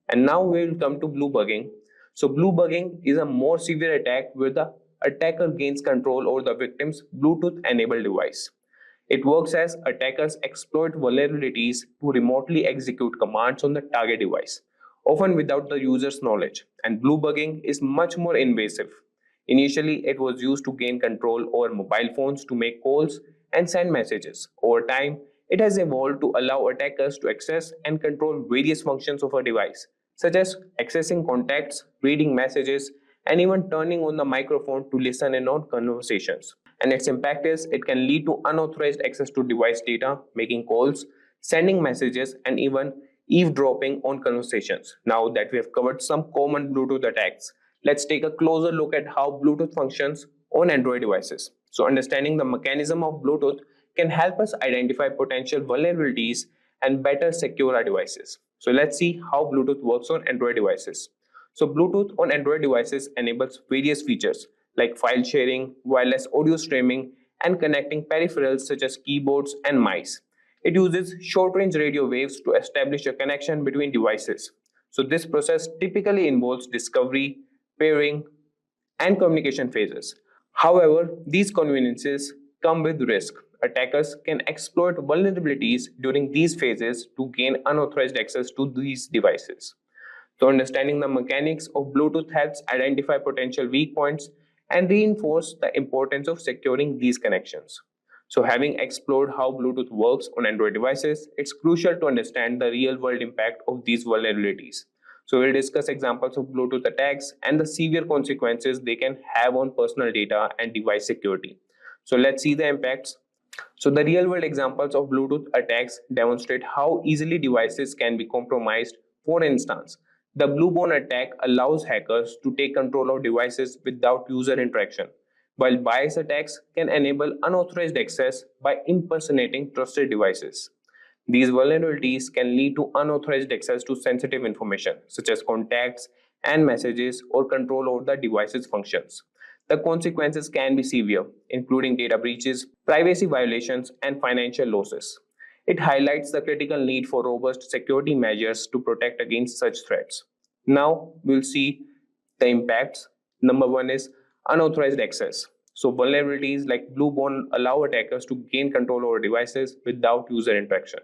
And now we will come to bluebugging. So bluebugging is a more severe attack where the attacker gains control over the victim's Bluetooth enabled device. It works as attackers exploit vulnerabilities to remotely execute commands on the target device, often without the user's knowledge, and bluebugging is much more invasive. Initially, it was used to gain control over mobile phones to make calls and send messages. Over time, it has evolved to allow attackers to access and control various functions of a device, such as accessing contacts, reading messages, and even turning on the microphone to listen in on conversations. And its impact is it can lead to unauthorized access to device data, making calls, sending messages, and even eavesdropping on conversations. Now that we have covered some common Bluetooth attacks, let's take a closer look at how Bluetooth functions on Android devices. So understanding the mechanism of Bluetooth can help us identify potential vulnerabilities and better secure our devices. So let's see how Bluetooth works on Android devices. So Bluetooth on Android devices enables various features like file sharing, wireless audio streaming, and connecting peripherals such as keyboards and mice. It uses short-range radio waves to establish a connection between devices. So this process typically involves discovery, pairing, and communication phases. However, these conveniences come with risk. Attackers can exploit vulnerabilities during these phases to gain unauthorized access to these devices. So understanding the mechanics of Bluetooth helps identify potential weak points and reinforce the importance of securing these connections. So having explored how Bluetooth works on Android devices, it's crucial to understand the real-world impact of these vulnerabilities. So we'll discuss examples of Bluetooth attacks and the severe consequences they can have on personal data and device security. So let's see the impacts. So the real-world examples of Bluetooth attacks demonstrate how easily devices can be compromised. For instance, the Bluebone attack allows hackers to take control of devices without user interaction, while bias attacks can enable unauthorized access by impersonating trusted devices. These vulnerabilities can lead to unauthorized access to sensitive information, such as contacts and messages, or control over the device's functions. The consequences can be severe, including data breaches, privacy violations, and financial losses. It highlights the critical need for robust security measures to protect against such threats. Now we'll see the impacts. Number one is unauthorized access. So vulnerabilities like Bluebone allow attackers to gain control over devices without user interaction.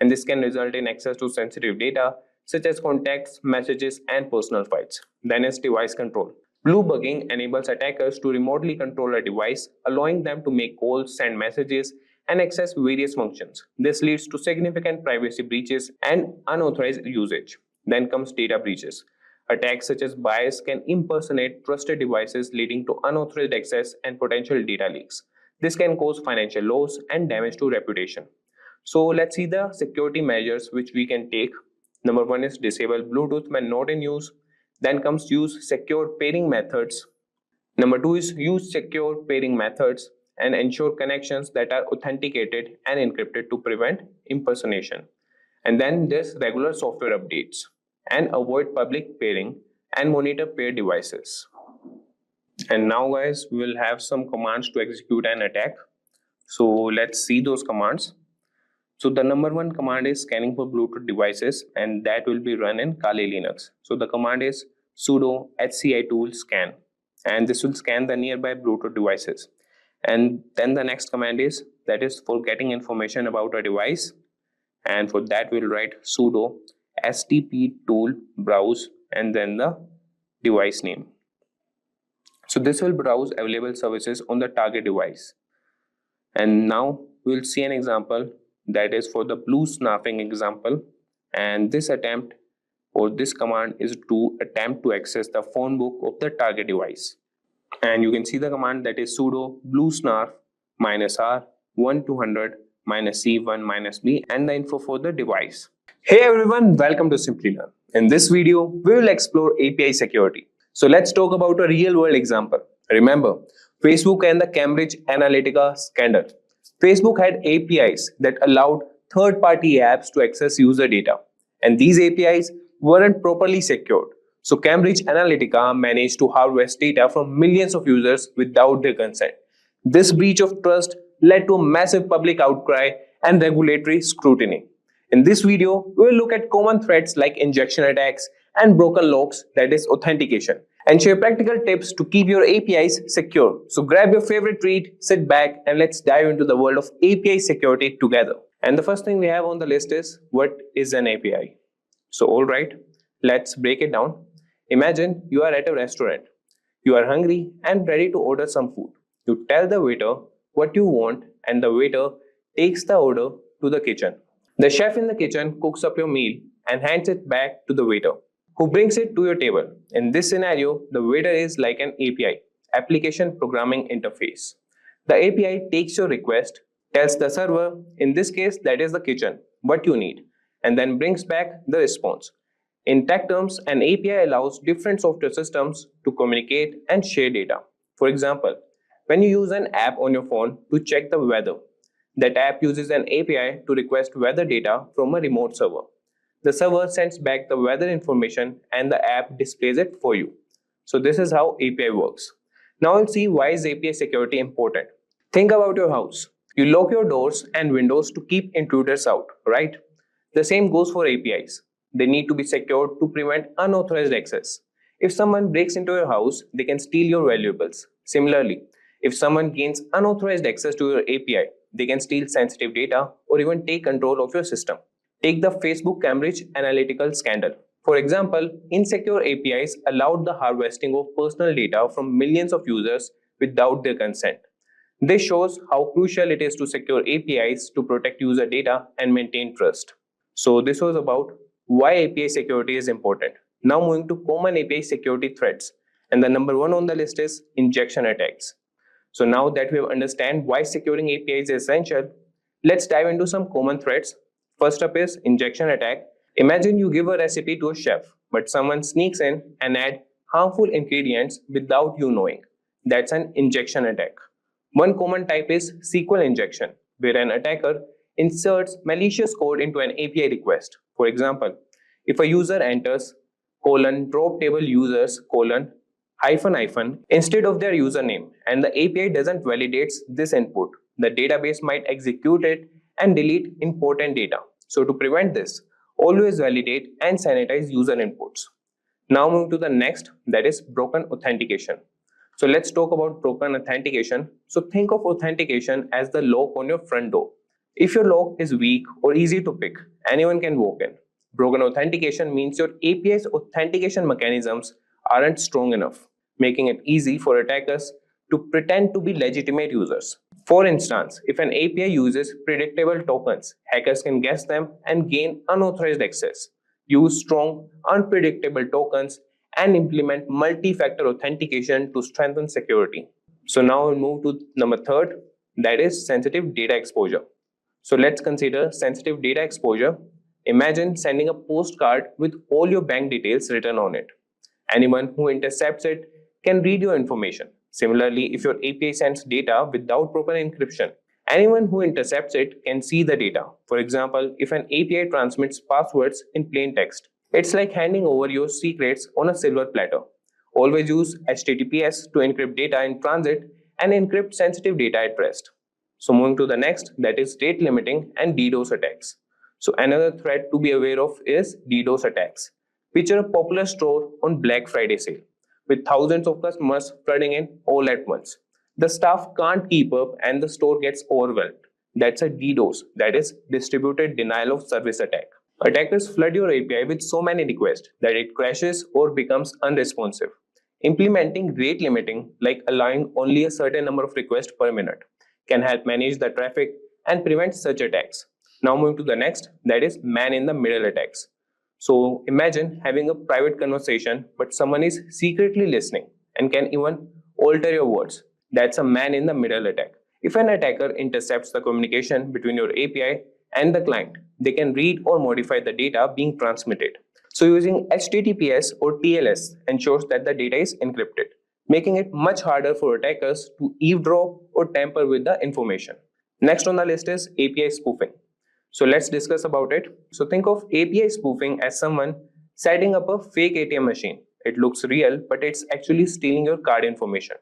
And this can result in access to sensitive data such as contacts, messages, and personal files. Then is device control. Bluebugging enables attackers to remotely control a device, allowing them to make calls, send messages, and access various functions. This leads to significant privacy breaches and unauthorized usage. Then comes data breaches. Attacks such as bias can impersonate trusted devices, leading to unauthorized access and potential data leaks. This can cause financial loss and damage to reputation. So let's see the security measures which we can take. Number one is disable Bluetooth when not in use. Then comes use secure pairing methods. Number two is use secure pairing methods and ensure connections that are authenticated and encrypted to prevent impersonation. And then there's regular software updates and avoid public pairing and monitor paired devices. And now guys, we will have some commands to execute an attack. So let's see those commands. So the number one command is scanning for Bluetooth devices, and that will be run in Kali Linux. So the command is sudo hci tool scan, and this will scan the nearby Bluetooth devices. And then the next command is for getting information about a device, and for that we'll write sudo stp tool browse and then the device name. So this will browse available services on the target device. And now we'll see an example that is for the blue snapping example, and this attempt or this command is to attempt to access the phone book of the target device. And you can see the command, that is sudo bluesnarf -r 1200 -c1 -b and the info for the device. Hey everyone, welcome to Simplilearn. In this video, we will explore API security. So let's talk about a real world example. Remember, Facebook and the Cambridge Analytica scandal. Facebook had APIs that allowed third-party apps to access user data, and these APIs weren't properly secured. So Cambridge Analytica managed to harvest data from millions of users without their consent. This breach of trust led to a massive public outcry and regulatory scrutiny. In this video, we will look at common threats like injection attacks and broken locks, that is authentication, and share practical tips to keep your APIs secure. So grab your favorite treat, sit back, and let's dive into the world of API security together. And the first thing we have on the list is, what is an API? So alright, let's break it down. Imagine you are at a restaurant. You are hungry and ready to order some food. You tell the waiter what you want and the waiter takes the order to the kitchen. The chef in the kitchen cooks up your meal and hands it back to the waiter, who brings it to your table. In this scenario, the waiter is like an API, Application Programming Interface. The API takes your request, tells the server, in this case that is the kitchen, what you need, and then brings back the response. In tech terms, an API allows different software systems to communicate and share data. For example, when you use an app on your phone to check the weather, that app uses an API to request weather data from a remote server. The server sends back the weather information and the app displays it for you. So this is how API works. Now we'll see why is API security important. Think about your house. You lock your doors and windows to keep intruders out, right? The same goes for APIs. They need to be secured to prevent unauthorized access. If someone breaks into your house, they can steal your valuables. Similarly, if someone gains unauthorized access to your API, they can steal sensitive data or even take control of your system. Take the Facebook Cambridge Analytica scandal. For example, insecure APIs allowed the harvesting of personal data from millions of users without their consent. This shows how crucial it is to secure APIs to protect user data and maintain trust. So this was about why API security is important. Now moving to common API security threats. And the number one on the list is injection attacks. So now that we have understand why securing APIs is essential, let's dive into some common threats. First up is injection attack. Imagine you give a recipe to a chef, but someone sneaks in and adds harmful ingredients without you knowing. That's an injection attack. One common type is SQL injection, where an attacker inserts malicious code into an API request. For example, if a user enters drop table users -- instead of their username and the API doesn't validate this input, the database might execute it and delete important data. So to prevent this, always validate and sanitize user inputs. Now move to the next, that is broken authentication. So let's talk about broken authentication. So think of authentication as the lock on your front door. If your lock is weak or easy to pick, anyone can walk in. Broken authentication means your API's authentication mechanisms aren't strong enough, making it easy for attackers to pretend to be legitimate users. For instance, if an API uses predictable tokens, hackers can guess them and gain unauthorized access. Use strong, unpredictable tokens and implement multi-factor authentication to strengthen security. So now we'll move to number third, that is sensitive data exposure. So let's consider sensitive data exposure. Imagine sending a postcard with all your bank details written on it. Anyone who intercepts it can read your information. Similarly, if your API sends data without proper encryption, anyone who intercepts it can see the data. For example, if an API transmits passwords in plain text, it's like handing over your secrets on a silver platter. Always use HTTPS to encrypt data in transit and encrypt sensitive data at rest. So moving to the next, that is rate limiting and DDoS attacks. So another threat to be aware of is DDoS attacks. Picture a popular store on Black Friday sale with thousands of customers flooding in all at once. The staff can't keep up and the store gets overwhelmed. That's a DDoS, that is distributed denial of service attack. Attackers flood your API with so many requests that it crashes or becomes unresponsive. Implementing rate limiting, like allowing only a certain number of requests per minute, can help manage the traffic and prevent such attacks. Now moving to the next, that is man-in-the-middle attacks. So imagine having a private conversation, but someone is secretly listening and can even alter your words. That's a man in the middle attack. If an attacker intercepts the communication between your API and the client, they can read or modify the data being transmitted. So using HTTPS or TLS ensures that the data is encrypted, making it much harder for attackers to eavesdrop or tamper with the information. Next on the list is API spoofing. So let's discuss about it. So think of API spoofing as someone setting up a fake ATM machine. It looks real, but it's actually stealing your card information.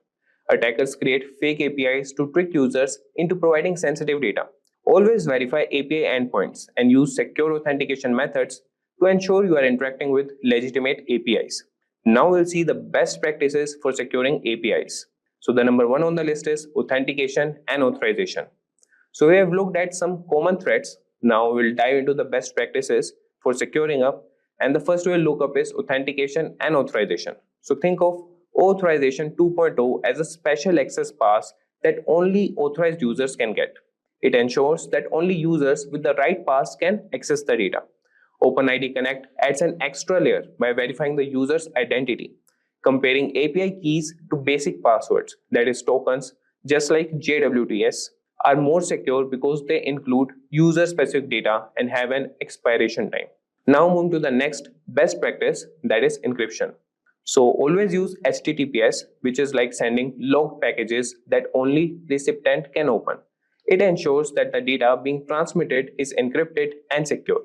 Attackers create fake APIs to trick users into providing sensitive data. Always verify API endpoints and use secure authentication methods to ensure you are interacting with legitimate APIs. Now we'll see the best practices for securing APIs. So the number one on the list is authentication and authorization. So we have looked at some common threats. Now we'll dive into the best practices for securing up, and the first we'll look up is authentication and authorization. So think of Authorization 2.0 as a special access pass that only authorized users can get. It ensures that only users with the right pass can access the data. OpenID Connect adds an extra layer by verifying the user's identity, comparing API keys to basic passwords, that is tokens, just like JWTs, are more secure because they include user-specific data and have an expiration time. Now moving to the next best practice, that is encryption. So always use HTTPS, which is like sending logged packages that only recipient can open. It ensures that the data being transmitted is encrypted and secure.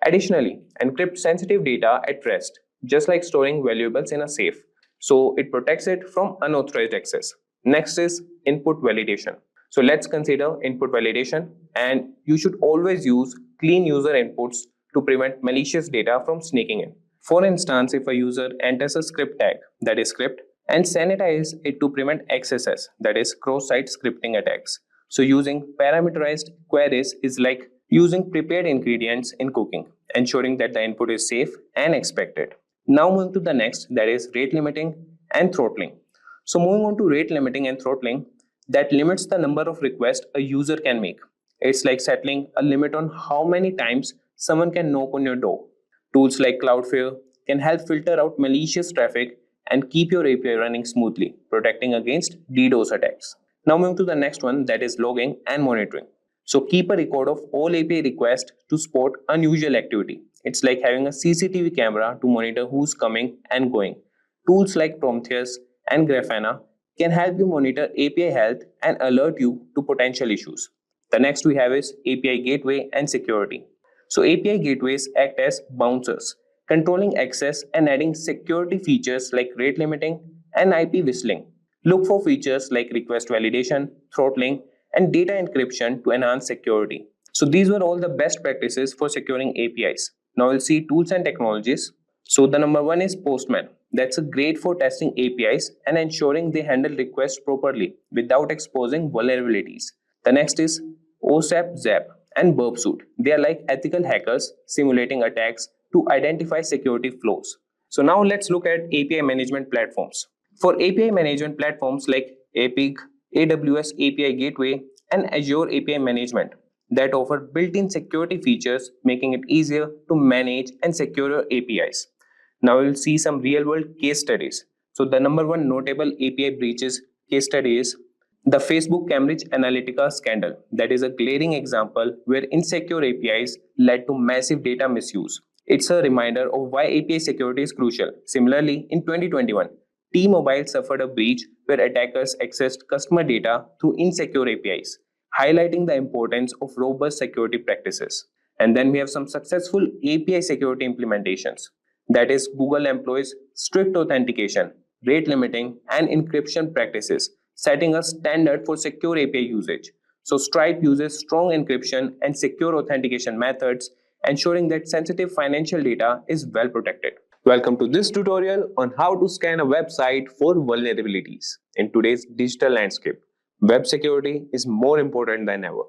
Additionally, encrypt sensitive data at rest, just like storing valuables in a safe. So it protects it from unauthorized access. Next is input validation. So let's consider input validation, and you should always use clean user inputs to prevent malicious data from sneaking in. For instance, if a user enters a script tag, that is script, and sanitize it to prevent XSS, that is cross-site scripting attacks. So using parameterized queries is like using prepared ingredients in cooking, ensuring that the input is safe and expected. Now moving to the next, that is rate limiting and throttling. So moving on to rate limiting and throttling, that limits the number of requests a user can make. It's like settling a limit on how many times someone can knock on your door. Tools like Cloudflare can help filter out malicious traffic and keep your API running smoothly, protecting against DDoS attacks. Now moving to the next one, that is logging and monitoring. So keep a record of all API requests to spot unusual activity. It's like having a CCTV camera to monitor who's coming and going. Tools like Prometheus and Grafana can help you monitor API health and alert you to potential issues. The next we have is API gateway and security. So API gateways act as bouncers, controlling access and adding security features like rate limiting and IP whistling. Look for features like request validation, throttling, and data encryption to enhance security. So these were all the best practices for securing APIs. Now we'll see tools and technologies. So the number one is Postman. That's great for testing APIs and ensuring they handle requests properly without exposing vulnerabilities. The next is OSAP Zap and Burpsuit. They are like ethical hackers simulating attacks to identify security flaws. So now let's look at API management platforms. For API management platforms like Epic, AWS API Gateway, and Azure API Management that offer built-in security features, making it easier to manage and secure your APIs. Now we'll see some real-world case studies. So the number one notable API breaches case study is the Facebook Cambridge Analytica scandal. That is a glaring example where insecure APIs led to massive data misuse. It's a reminder of why API security is crucial. Similarly, in 2021, T-Mobile suffered a breach where attackers accessed customer data through insecure APIs, highlighting the importance of robust security practices. And then we have some successful API security implementations. That is, Google employs strict authentication, rate limiting, and encryption practices, setting a standard for secure API usage. So Stripe uses strong encryption and secure authentication methods, ensuring that sensitive financial data is well protected. Welcome to this tutorial on how to scan a website for vulnerabilities. In today's digital landscape, web security is more important than ever.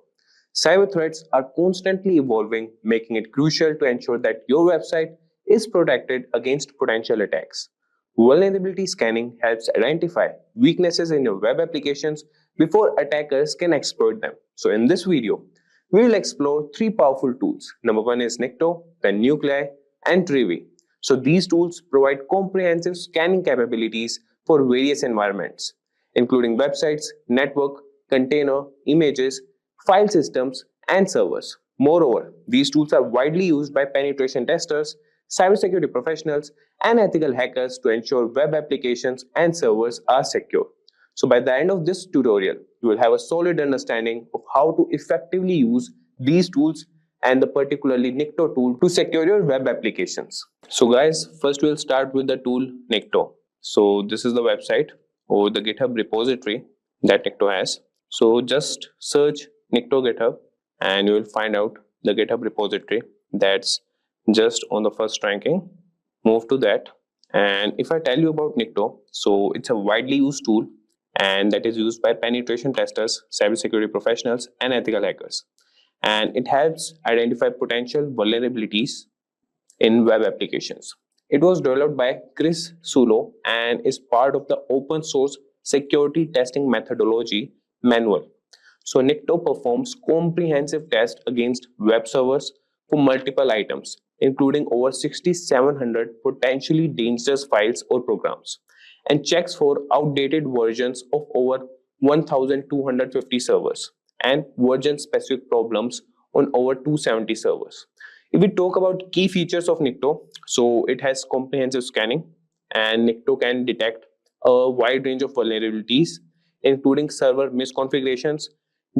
Cyber threats are constantly evolving, making it crucial to ensure that your website is protected against potential attacks. Vulnerability scanning helps identify weaknesses in your web applications before attackers can exploit them. So in this video, we will explore three powerful tools. Number one is Nikto, then Nuclei, and Trivi. So these tools provide comprehensive scanning capabilities for various environments. including websites, network, container, images, file systems, and servers. Moreover, these tools are widely used by penetration testers, cybersecurity professionals, and ethical hackers to ensure web applications and servers are secure. So by the end of this tutorial, you will have a solid understanding of how to effectively use these tools and the particularly Nikto tool to secure your web applications. So guys, first we'll start with the tool Nikto. So this is the website or the GitHub repository that Nikto has. So just search Nikto GitHub and you will find out the GitHub repository that's just on the first ranking. Move to that. And if I tell you about Nikto, so it's a widely used tool and that is used by penetration testers, cybersecurity professionals, and ethical hackers. And it helps identify potential vulnerabilities in web applications. It was developed by Chris Sulo and is part of the open source security testing methodology manual. So Nikto performs comprehensive tests against web servers for multiple items, including over 6,700 potentially dangerous files or programs, and checks for outdated versions of over 1,250 servers and version-specific problems on over 270 servers. If we talk about key features of Nikto, so it has comprehensive scanning, and Nikto can detect a wide range of vulnerabilities, including server misconfigurations,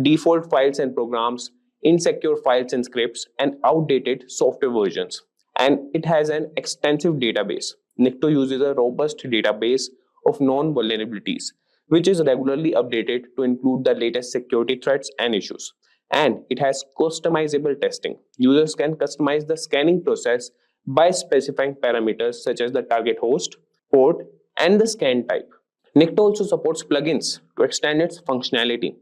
default files and programs, insecure files and scripts, and outdated software versions. And it has an extensive database. Nikto uses a robust database of known vulnerabilities, which is regularly updated to include the latest security threats and issues. And it has customizable testing. Users can customize the scanning process by specifying parameters such as the target host, port, and the scan type. Nikto also supports plugins to extend its functionality.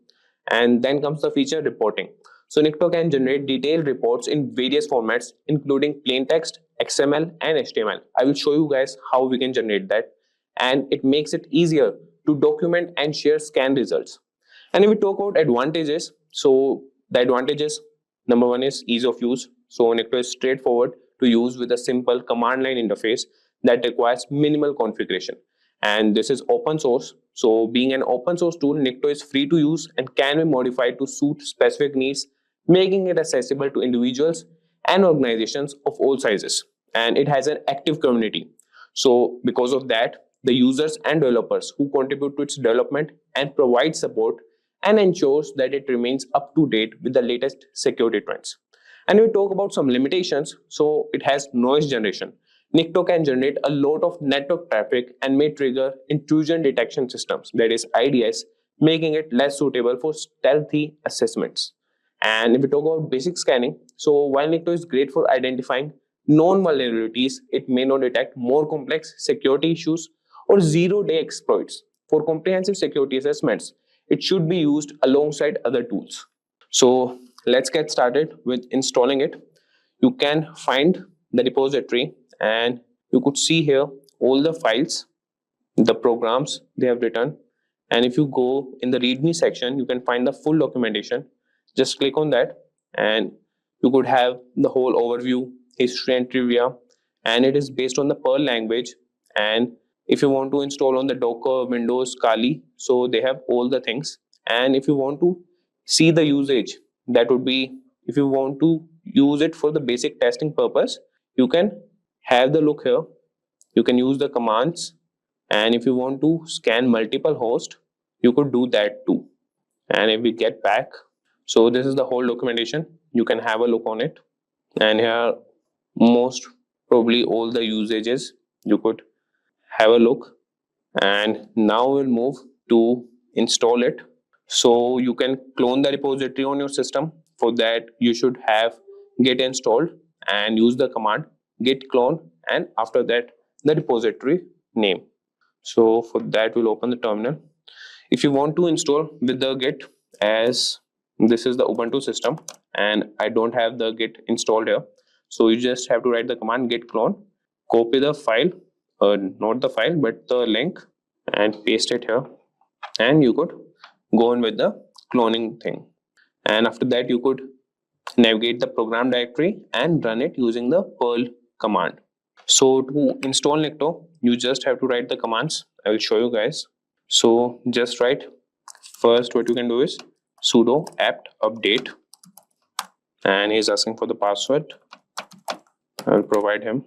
And then comes the feature reporting. So Nikto can generate detailed reports in various formats, including plain text, XML, and HTML. I will show you guys how we can generate that. And it makes it easier to document and share scan results. And if we talk about advantages, so the advantages, number one is ease of use. So Nikto is straightforward to use with a simple command line interface that requires minimal configuration. And this is open source. So being an open source tool, Nikto is free to use and can be modified to suit specific needs, making it accessible to individuals and organizations of all sizes. And it has an active community. So because of that, the users and developers who contribute to its development and provide support and ensures that it remains up to date with the latest security trends. And we talk about some limitations. So it has noise generation. Nikto can generate a lot of network traffic and may trigger intrusion detection systems, that is IDS, making it less suitable for stealthy assessments. And if we talk about basic scanning, so while Nikto is great for identifying known vulnerabilities, it may not detect more complex security issues or zero-day exploits. For comprehensive security assessments, it should be used alongside other tools. So let's get started with installing it. You can find the repository and you could see here all the files, the programs they have written. And if you go in the README section, you can find the full documentation. Just click on that and you could have the whole overview, history and trivia. And it is based on the Perl language. And if you want to install on the Docker, Windows, Kali, so they have all the things. And if you want to see the usage, that would be, if you want to use it for the basic testing purpose, you can have the look here. You can use the commands. And if you want to scan multiple hosts, you could do that too. And if we get back, so this is the whole documentation. You can have a look on it. And here, most probably all the usages, you could have a look. And now we'll move to install it. So you can clone the repository on your system. For that, you should have git installed and use the command git clone, and after that, the repository name. So for that, we'll open the terminal. If you want to install with the git, as this is the Ubuntu system and I don't have the git installed here, so you just have to write the command git clone, copy the file, not the file but the link, and paste it here, and you could go on with the cloning thing. And after that, you could navigate the program directory and run it using the Perl command. So to install Nikto, you just have to write the commands. I will show you guys. So just write, first what you can do is sudo apt update, and he's asking for the password. I'll provide him.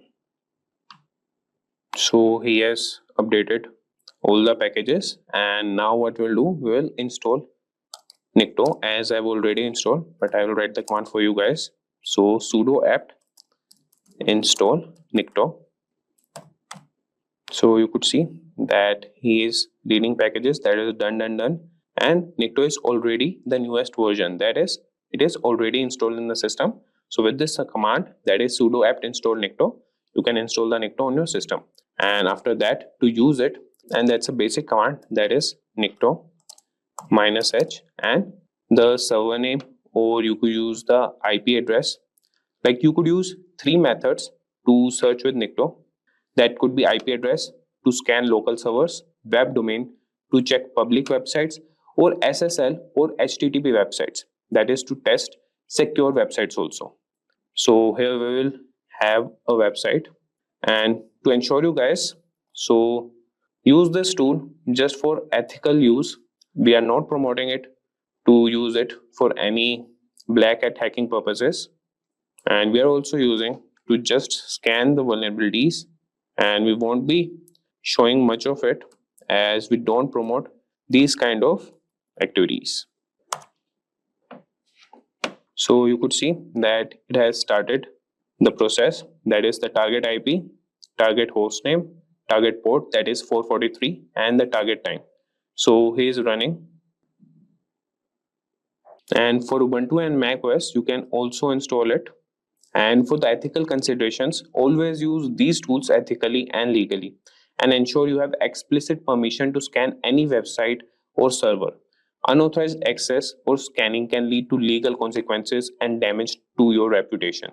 So he has updated all the packages, and now what we'll do, we will install Nikto as I've already installed, but I will write the command for you guys. So sudo apt install Nikto. So you could see that he is reading packages, that is done, and Nikto is already the newest version, that is it is already installed in the system. So with this command, that is sudo apt install Nikto, you can install the Nikto on your system. And after that, to use it, and that's a basic command, that is Nikto -h and the server name, or you could use the IP address. Like you could use three methods to search with Nikto. That could be IP address to scan local servers, web domain to check public websites, or SSL or HTTP websites, that is to test secure websites also. So here we will have a website, and to ensure you guys, so use this tool just for ethical use. We are not promoting it to use it for any black hat hacking purposes, and we are also using to just scan the vulnerabilities, and we won't be showing much of it as we don't promote these kind of activities. So you could see that it has started the process, that is the target IP, target host name, target port, that is 443, and the target time. So he is running. And for Ubuntu and Mac OS, you can also install it. And for the ethical considerations, always use these tools ethically and legally, and ensure you have explicit permission to scan any website or server. Unauthorized access or scanning can lead to legal consequences and damage to your reputation.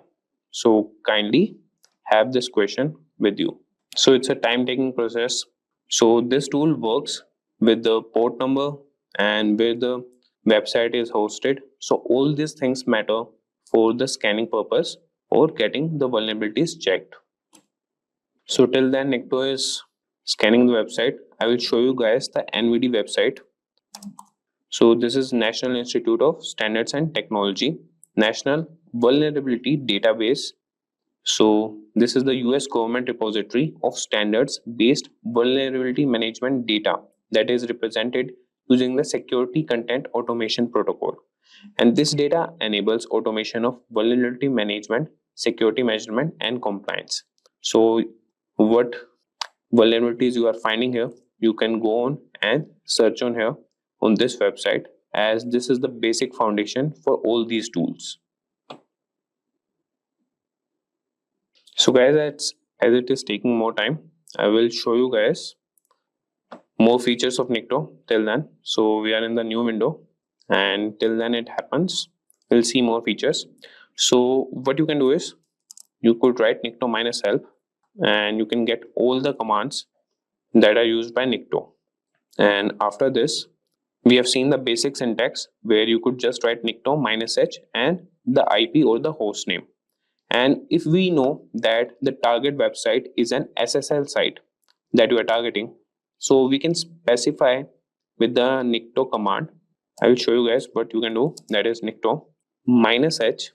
So kindly have this question with you. So it's a time-taking process. So this tool works with the port number and where the website is hosted. So all these things matter for the scanning purpose or getting the vulnerabilities checked. So till then, Nikto is scanning the website. I will show you guys the NVD website. So this is National Institute of Standards and Technology, National Vulnerability Database. So this is the US government repository of standards-based vulnerability management data that is represented using the Security Content Automation Protocol. And this data enables automation of vulnerability management, security measurement, and compliance. So what vulnerabilities you are finding here, you can go on and search on here on this website, as this is the basic foundation for all these tools. So guys, as it is taking more time, I will show you guys more features of Nikto till then. So we are in the new window, and till then it happens, we'll see more features. So what you can do is you could write Nikto -help, and you can get all the commands that are used by Nikto. And after this, we have seen the basic syntax where you could just write Nikto -h and the IP or the host name. And if we know that the target website is an SSL site that you are targeting, so we can specify with the Nikto command. I will show you guys what you can do, that is Nikto -h,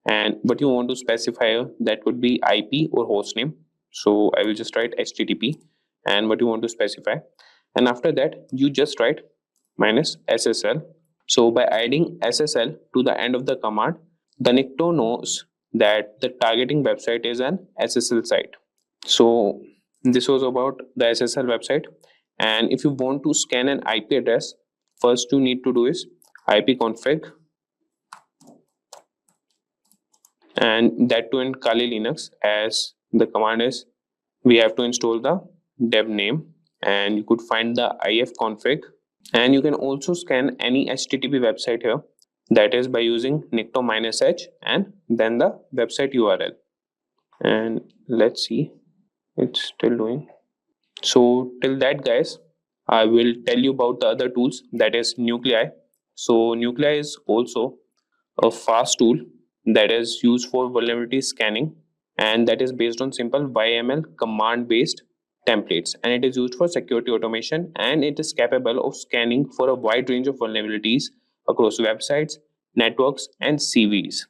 and what you want to specify that could be IP or host name. So I will just write HTTP and what you want to specify, and after that you just write -SSL. So by adding SSL to the end of the command, the Nikto knows that the targeting website is an SSL site. So this was about the SSL website. And if you want to scan an IP address, first you need to do is ipconfig, and that too in Kali Linux, as the command is we have to install the dev name, and you could find the ifconfig. And you can also scan any HTTP website here, that is by using Nikto -h and then the website URL. And let's see, it's still doing. So till that guys, I will tell you about the other tools, that is Nuclei. So Nuclei is also a fast tool that is used for vulnerability scanning, and that is based on simple YML command based templates, and it is used for security automation, and it is capable of scanning for a wide range of vulnerabilities across websites, networks, and CVEs.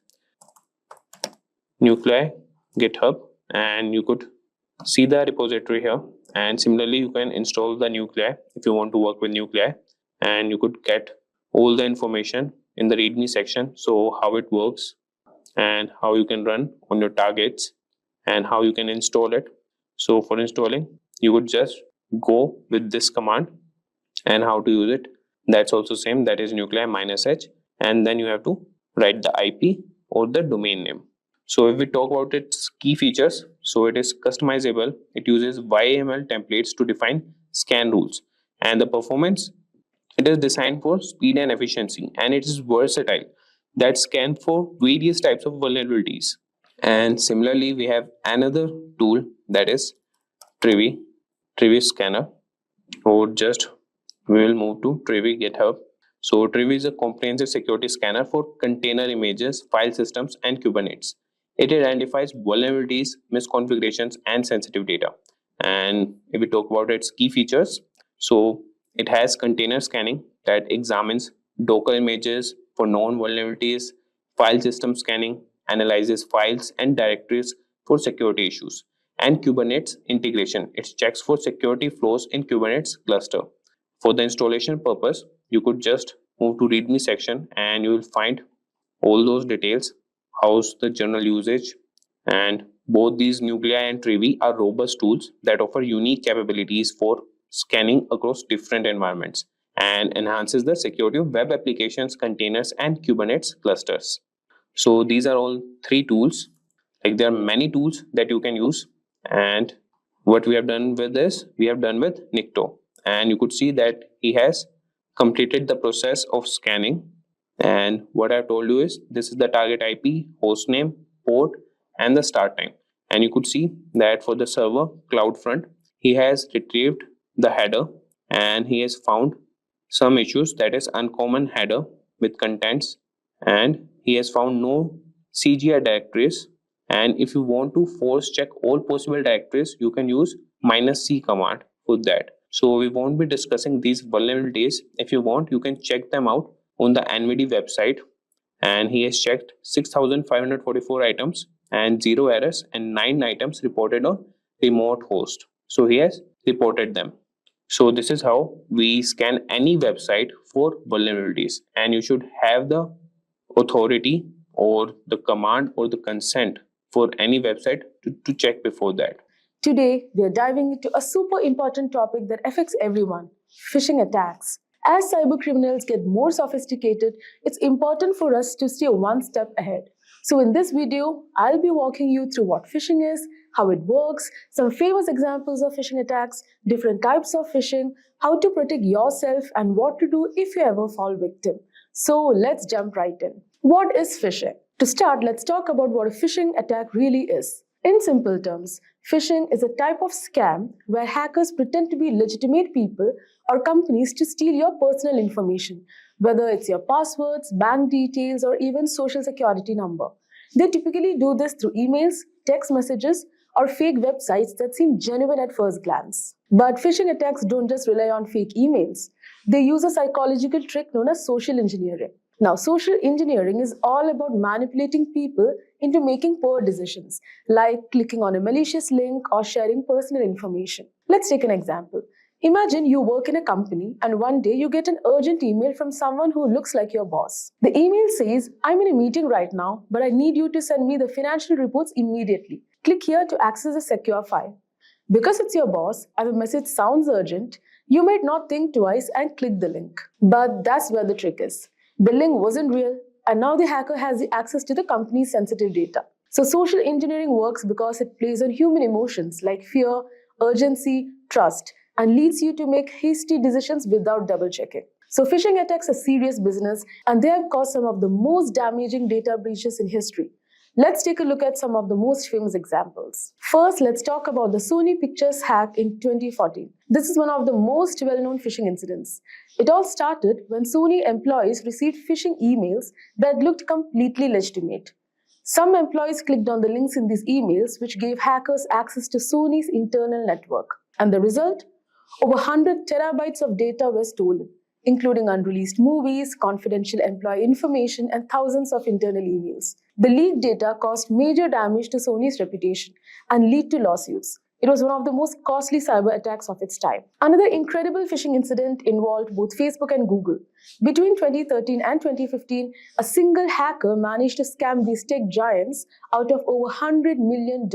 Nuclei, GitHub, and you could see the repository here. And similarly, you can install the Nuclei if you want to work with Nuclei, and you could get all the information in the README section. So how it works and how you can run on your targets and how you can install it. So for installing, you would just go with this command, and how to use it, that's also same, that is nuclei -h, and then you have to write the IP or the domain name. So if we talk about its key features, so it is customizable, it uses YAML templates to define scan rules, and the performance, it is designed for speed and efficiency, and it is versatile, that scan for various types of vulnerabilities. And similarly, we have another tool, that is Trivi Scanner, or just we will move to Trivi GitHub. So Trivi is a comprehensive security scanner for container images, file systems, and Kubernetes. It identifies vulnerabilities, misconfigurations, and sensitive data. And if we talk about its key features, so it has container scanning that examines Docker images for known vulnerabilities, file system scanning, analyzes files and directories for security issues, and Kubernetes integration. It checks for security flows in Kubernetes cluster. For the installation purpose, you could just move to README section and you will find all those details, how's the general usage. And both these Nuclei and Trivi are robust tools that offer unique capabilities for scanning across different environments and enhances the security of web applications, containers, and Kubernetes clusters. So these are all three tools. Like there are many tools that you can use, and what we have done with this, we have done with Nikto, and you could see that he has completed the process of scanning. And what I've told you is this is the target IP, hostname, port, and the start time. And you could see that for the server CloudFront, he has retrieved the header and he has found some issues, that is uncommon header with contents, and he has found no CGI directories. And if you want to force check all possible directories, you can use -c command for that. So we won't be discussing these vulnerabilities. If you want, you can check them out on the NVD website. And he has checked 6,544 items and 0 errors, and 9 items reported on remote host. So he has reported them. So this is how we scan any website for vulnerabilities, and you should have the authority or the command or the consent for any website to check before that. Today, we are diving into a super important topic that affects everyone: phishing attacks. As cyber criminals get more sophisticated, it's important for us to stay one step ahead. So in this video, I'll be walking you through what phishing is, how it works, some famous examples of phishing attacks, different types of phishing, how to protect yourself, and what to do if you ever fall victim. So let's jump right in. What is phishing? To start, let's talk about what a phishing attack really is. In simple terms, phishing is a type of scam where hackers pretend to be legitimate people or companies to steal your personal information, whether it's your passwords, bank details, or even social security number. They typically do this through emails, text messages, or fake websites that seem genuine at first glance. But phishing attacks don't just rely on fake emails. They use a psychological trick known as social engineering. Now, social engineering is all about manipulating people into making poor decisions, like clicking on a malicious link or sharing personal information. Let's take an example. Imagine you work in a company and one day you get an urgent email from someone who looks like your boss. The email says, "I'm in a meeting right now, but I need you to send me the financial reports immediately. Click here to access a secure file." Because it's your boss and the message sounds urgent, you might not think twice and click the link. But that's where the trick is. The link wasn't real, and now the hacker has the access to the company's sensitive data. So social engineering works because it plays on human emotions like fear, urgency, trust, and leads you to make hasty decisions without double checking. So phishing attacks are serious business, and they have caused some of the most damaging data breaches in history. Let's take a look at some of the most famous examples. First, let's talk about the Sony Pictures hack in 2014. This is one of the most well-known phishing incidents. It all started when Sony employees received phishing emails that looked completely legitimate. Some employees clicked on the links in these emails, which gave hackers access to Sony's internal network. And the result? Over 100 terabytes of data were stolen, including unreleased movies, confidential employee information, and thousands of internal emails. The leaked data caused major damage to Sony's reputation and led to lawsuits. It was one of the most costly cyber attacks of its time. Another incredible phishing incident involved both Facebook and Google. Between 2013 and 2015, a single hacker managed to scam these tech giants out of over $100 million.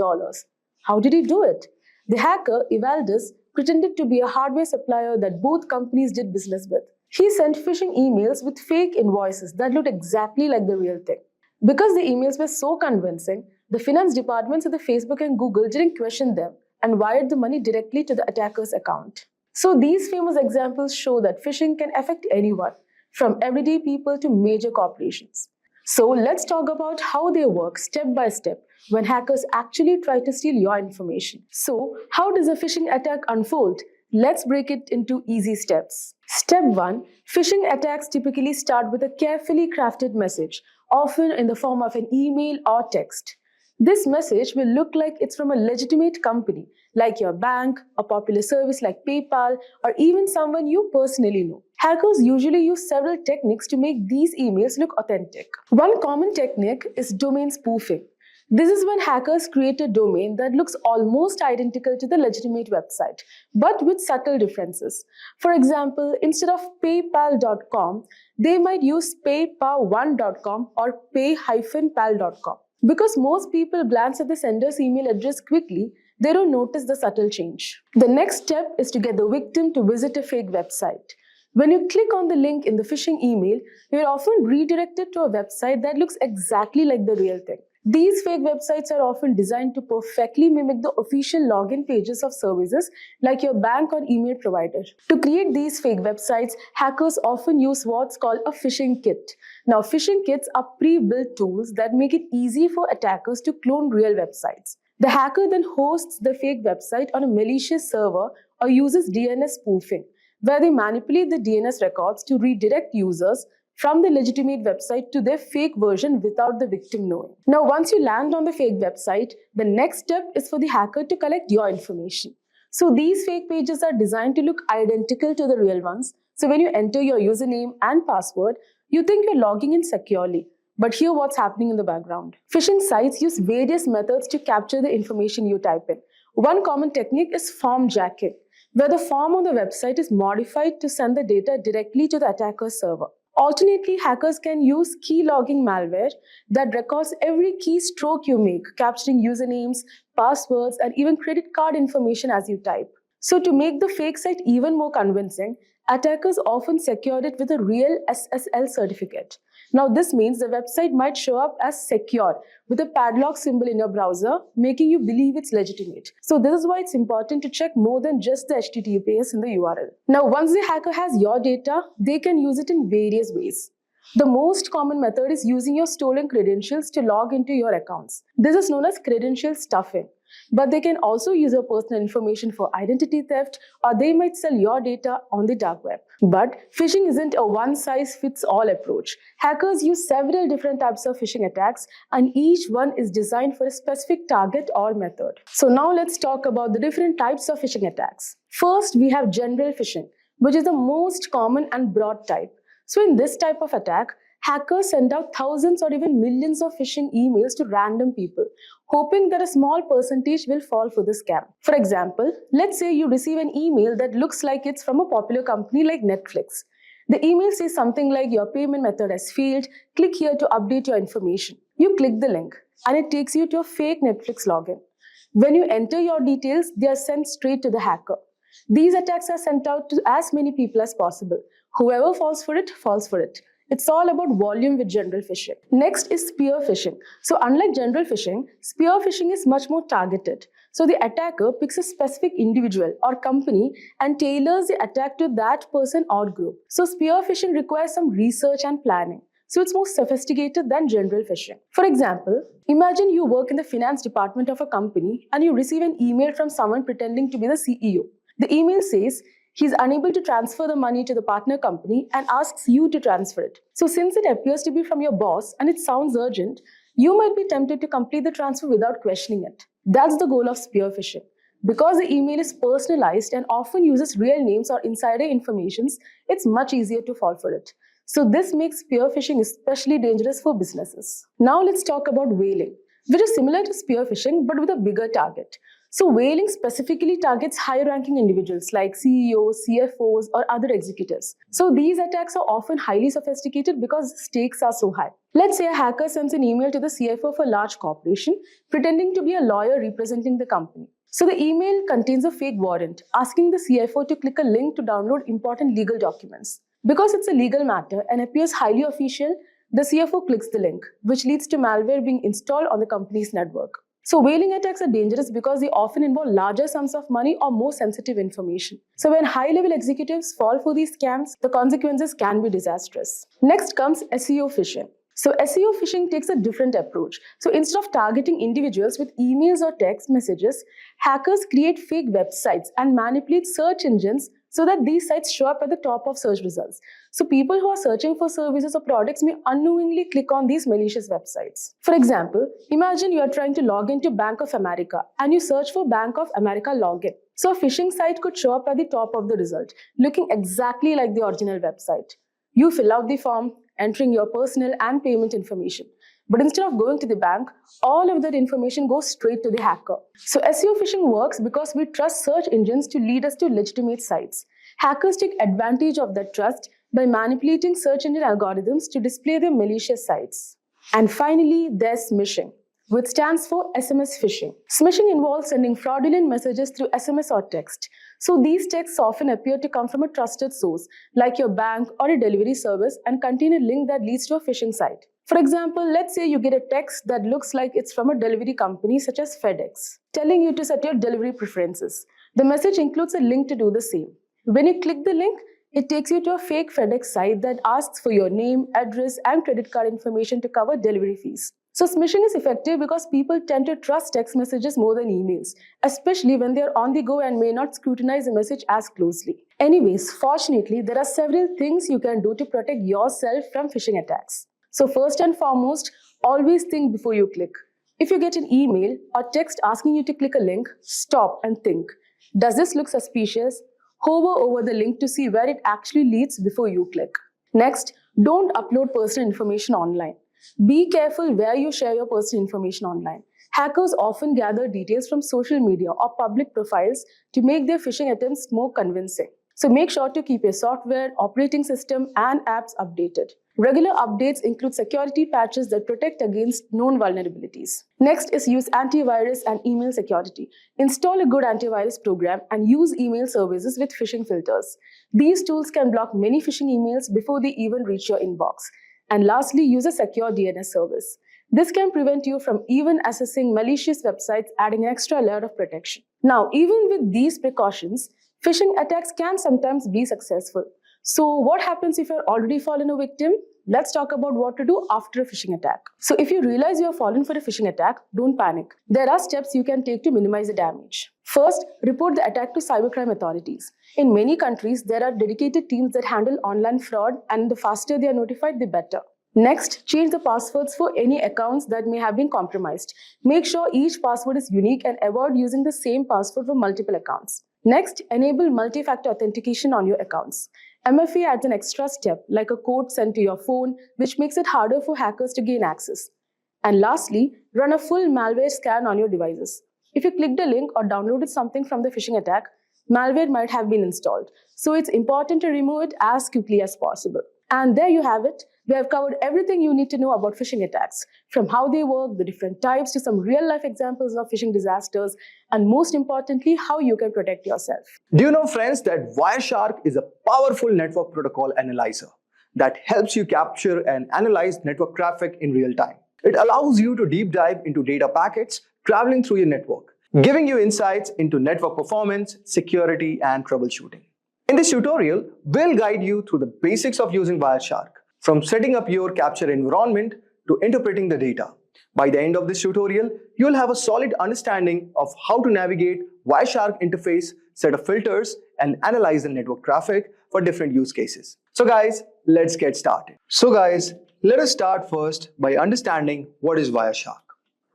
How did he do it? The hacker, Evaldus, pretended to be a hardware supplier that both companies did business with. He sent phishing emails with fake invoices that looked exactly like the real thing. Because the emails were so convincing, the finance departments of the Facebook and Google didn't question them and wired the money directly to the attacker's account. So these famous examples show that phishing can affect anyone, from everyday people to major corporations. So let's talk about how they work step by step when hackers actually try to steal your information. So how does a phishing attack unfold? Let's break it into easy steps. Step 1. Phishing attacks typically start with a carefully crafted message, often in the form of an email or text. This message will look like it's from a legitimate company, like your bank, a popular service like PayPal, or even someone you personally know. Hackers usually use several techniques to make these emails look authentic. One common technique is domain spoofing. This is when hackers create a domain that looks almost identical to the legitimate website, but with subtle differences. For example, instead of paypal.com, they might use paypal1.com or pay-pal.com. Because most people glance at the sender's email address quickly, they don't notice the subtle change. The next step is to get the victim to visit a fake website. When you click on the link in the phishing email, you're often redirected to a website that looks exactly like the real thing. These fake websites are often designed to perfectly mimic the official login pages of services like your bank or email provider. To create these fake websites, hackers often use what's called a phishing kit. Now, phishing kits are pre-built tools that make it easy for attackers to clone real websites. The hacker then hosts the fake website on a malicious server or uses DNS spoofing, where they manipulate the DNS records to redirect users from the legitimate website to their fake version without the victim knowing. Now, once you land on the fake website, the next step is for the hacker to collect your information. So these fake pages are designed to look identical to the real ones. So when you enter your username and password, you think you're logging in securely. But hear what's happening in the background. Phishing sites use various methods to capture the information you type in. One common technique is form jacking, where the form on the website is modified to send the data directly to the attacker's server. Alternately, hackers can use key logging malware that records every keystroke you make, capturing usernames, passwords, and even credit card information as you type. So to make the fake site even more convincing, attackers often secure it with a real SSL certificate. Now, this means the website might show up as secure with a padlock symbol in your browser, making you believe it's legitimate. So this is why it's important to check more than just the HTTPS in the URL. Now, once the hacker has your data, they can use it in various ways. The most common method is using your stolen credentials to log into your accounts. This is known as credential stuffing. But they can also use your personal information for identity theft, or they might sell your data on the dark web. But phishing isn't a one-size-fits-all approach. Hackers use several different types of phishing attacks, and each one is designed for a specific target or method. So now let's talk about the different types of phishing attacks. First, we have general phishing, which is the most common and broad type. So in this type of attack, hackers send out thousands or even millions of phishing emails to random people, hoping that a small percentage will fall for the scam. For example, let's say you receive an email that looks like it's from a popular company like Netflix. The email says something like, your payment method has failed, click here to update your information. You click the link and it takes you to a fake Netflix login. When you enter your details, they are sent straight to the hacker. These attacks are sent out to as many people as possible. Whoever falls for it, falls for it. It's all about volume with general phishing. Next is spear phishing. So unlike general phishing, spear phishing is much more targeted. So the attacker picks a specific individual or company and tailors the attack to that person or group. So spear phishing requires some research and planning. So it's more sophisticated than general phishing. For example, imagine you work in the finance department of a company and you receive an email from someone pretending to be the CEO. The email says, he's unable to transfer the money to the partner company and asks you to transfer it. So since it appears to be from your boss and it sounds urgent, you might be tempted to complete the transfer without questioning it. That's the goal of spear phishing. Because the email is personalized and often uses real names or insider informations, it's much easier to fall for it. So this makes spear phishing especially dangerous for businesses. Now let's talk about whaling, which is similar to spear phishing but with a bigger target. So whaling specifically targets high-ranking individuals like CEOs, CFOs, or other executives. So these attacks are often highly sophisticated because the stakes are so high. Let's say a hacker sends an email to the CFO of a large corporation, pretending to be a lawyer representing the company. So the email contains a fake warrant, asking the CFO to click a link to download important legal documents. Because it's a legal matter and appears highly official, the CFO clicks the link, which leads to malware being installed on the company's network. So whaling attacks are dangerous because they often involve larger sums of money or more sensitive information. So when high-level executives fall for these scams, the consequences can be disastrous. Next comes SEO phishing. So SEO phishing takes a different approach. So instead of targeting individuals with emails or text messages, hackers create fake websites and manipulate search engines so that these sites show up at the top of search results. So people who are searching for services or products may unknowingly click on these malicious websites. For example, imagine you are trying to log into Bank of America and you search for Bank of America login. So a phishing site could show up at the top of the result, looking exactly like the original website. You fill out the form, entering your personal and payment information. But instead of going to the bank, all of that information goes straight to the hacker. So SEO phishing works because we trust search engines to lead us to legitimate sites. Hackers take advantage of that trust by manipulating search engine algorithms to display their malicious sites. And finally, there's smishing, which stands for SMS phishing. Smishing involves sending fraudulent messages through SMS or text. So these texts often appear to come from a trusted source, like your bank or a delivery service, and contain a link that leads to a phishing site. For example, let's say you get a text that looks like it's from a delivery company such as FedEx, telling you to set your delivery preferences. The message includes a link to do the same. When you click the link, it takes you to a fake FedEx site that asks for your name, address, and credit card information to cover delivery fees. So smishing is effective because people tend to trust text messages more than emails, especially when they're on the go and may not scrutinize the message as closely. Anyways, fortunately, there are several things you can do to protect yourself from phishing attacks. So first and foremost, always think before you click. If you get an email or text asking you to click a link, stop and think. Does this look suspicious? Hover over the link to see where it actually leads before you click. Next, don't upload personal information online. Be careful where you share your personal information online. Hackers often gather details from social media or public profiles to make their phishing attempts more convincing. So make sure to keep your software, operating system, and apps updated. Regular updates include security patches that protect against known vulnerabilities. Next is use antivirus and email security. Install a good antivirus program and use email services with phishing filters. These tools can block many phishing emails before they even reach your inbox. And lastly, use a secure DNS service. This can prevent you from even accessing malicious websites, adding an extra layer of protection. Now, even with these precautions, phishing attacks can sometimes be successful. So what happens if you're already fallen a victim? Let's talk about what to do after a phishing attack. So if you realize you have fallen for a phishing attack, don't panic. There are steps you can take to minimize the damage. First, report the attack to cybercrime authorities. In many countries, there are dedicated teams that handle online fraud, and the faster they are notified, the better. Next, change the passwords for any accounts that may have been compromised. Make sure each password is unique and avoid using the same password for multiple accounts. Next, enable multi-factor authentication on your accounts. MFA adds an extra step, like a code sent to your phone, which makes it harder for hackers to gain access. And lastly, run a full malware scan on your devices. If you clicked a link or downloaded something from the phishing attack, malware might have been installed. So it's important to remove it as quickly as possible. And there you have it. We have covered everything you need to know about phishing attacks, from how they work, the different types, to some real-life examples of phishing disasters, and most importantly, how you can protect yourself. Do you know, friends, that Wireshark is a powerful network protocol analyzer that helps you capture and analyze network traffic in real time? It allows you to deep dive into data packets traveling through your network, giving you insights into network performance, security, and troubleshooting. In this tutorial, we'll guide you through the basics of using Wireshark, from setting up your capture environment to interpreting the data. By the end of this tutorial, you'll have a solid understanding of how to navigate Wireshark interface, set of filters, and analyze the network traffic for different use cases. So guys, let's get started. Let us start first by understanding what is Wireshark.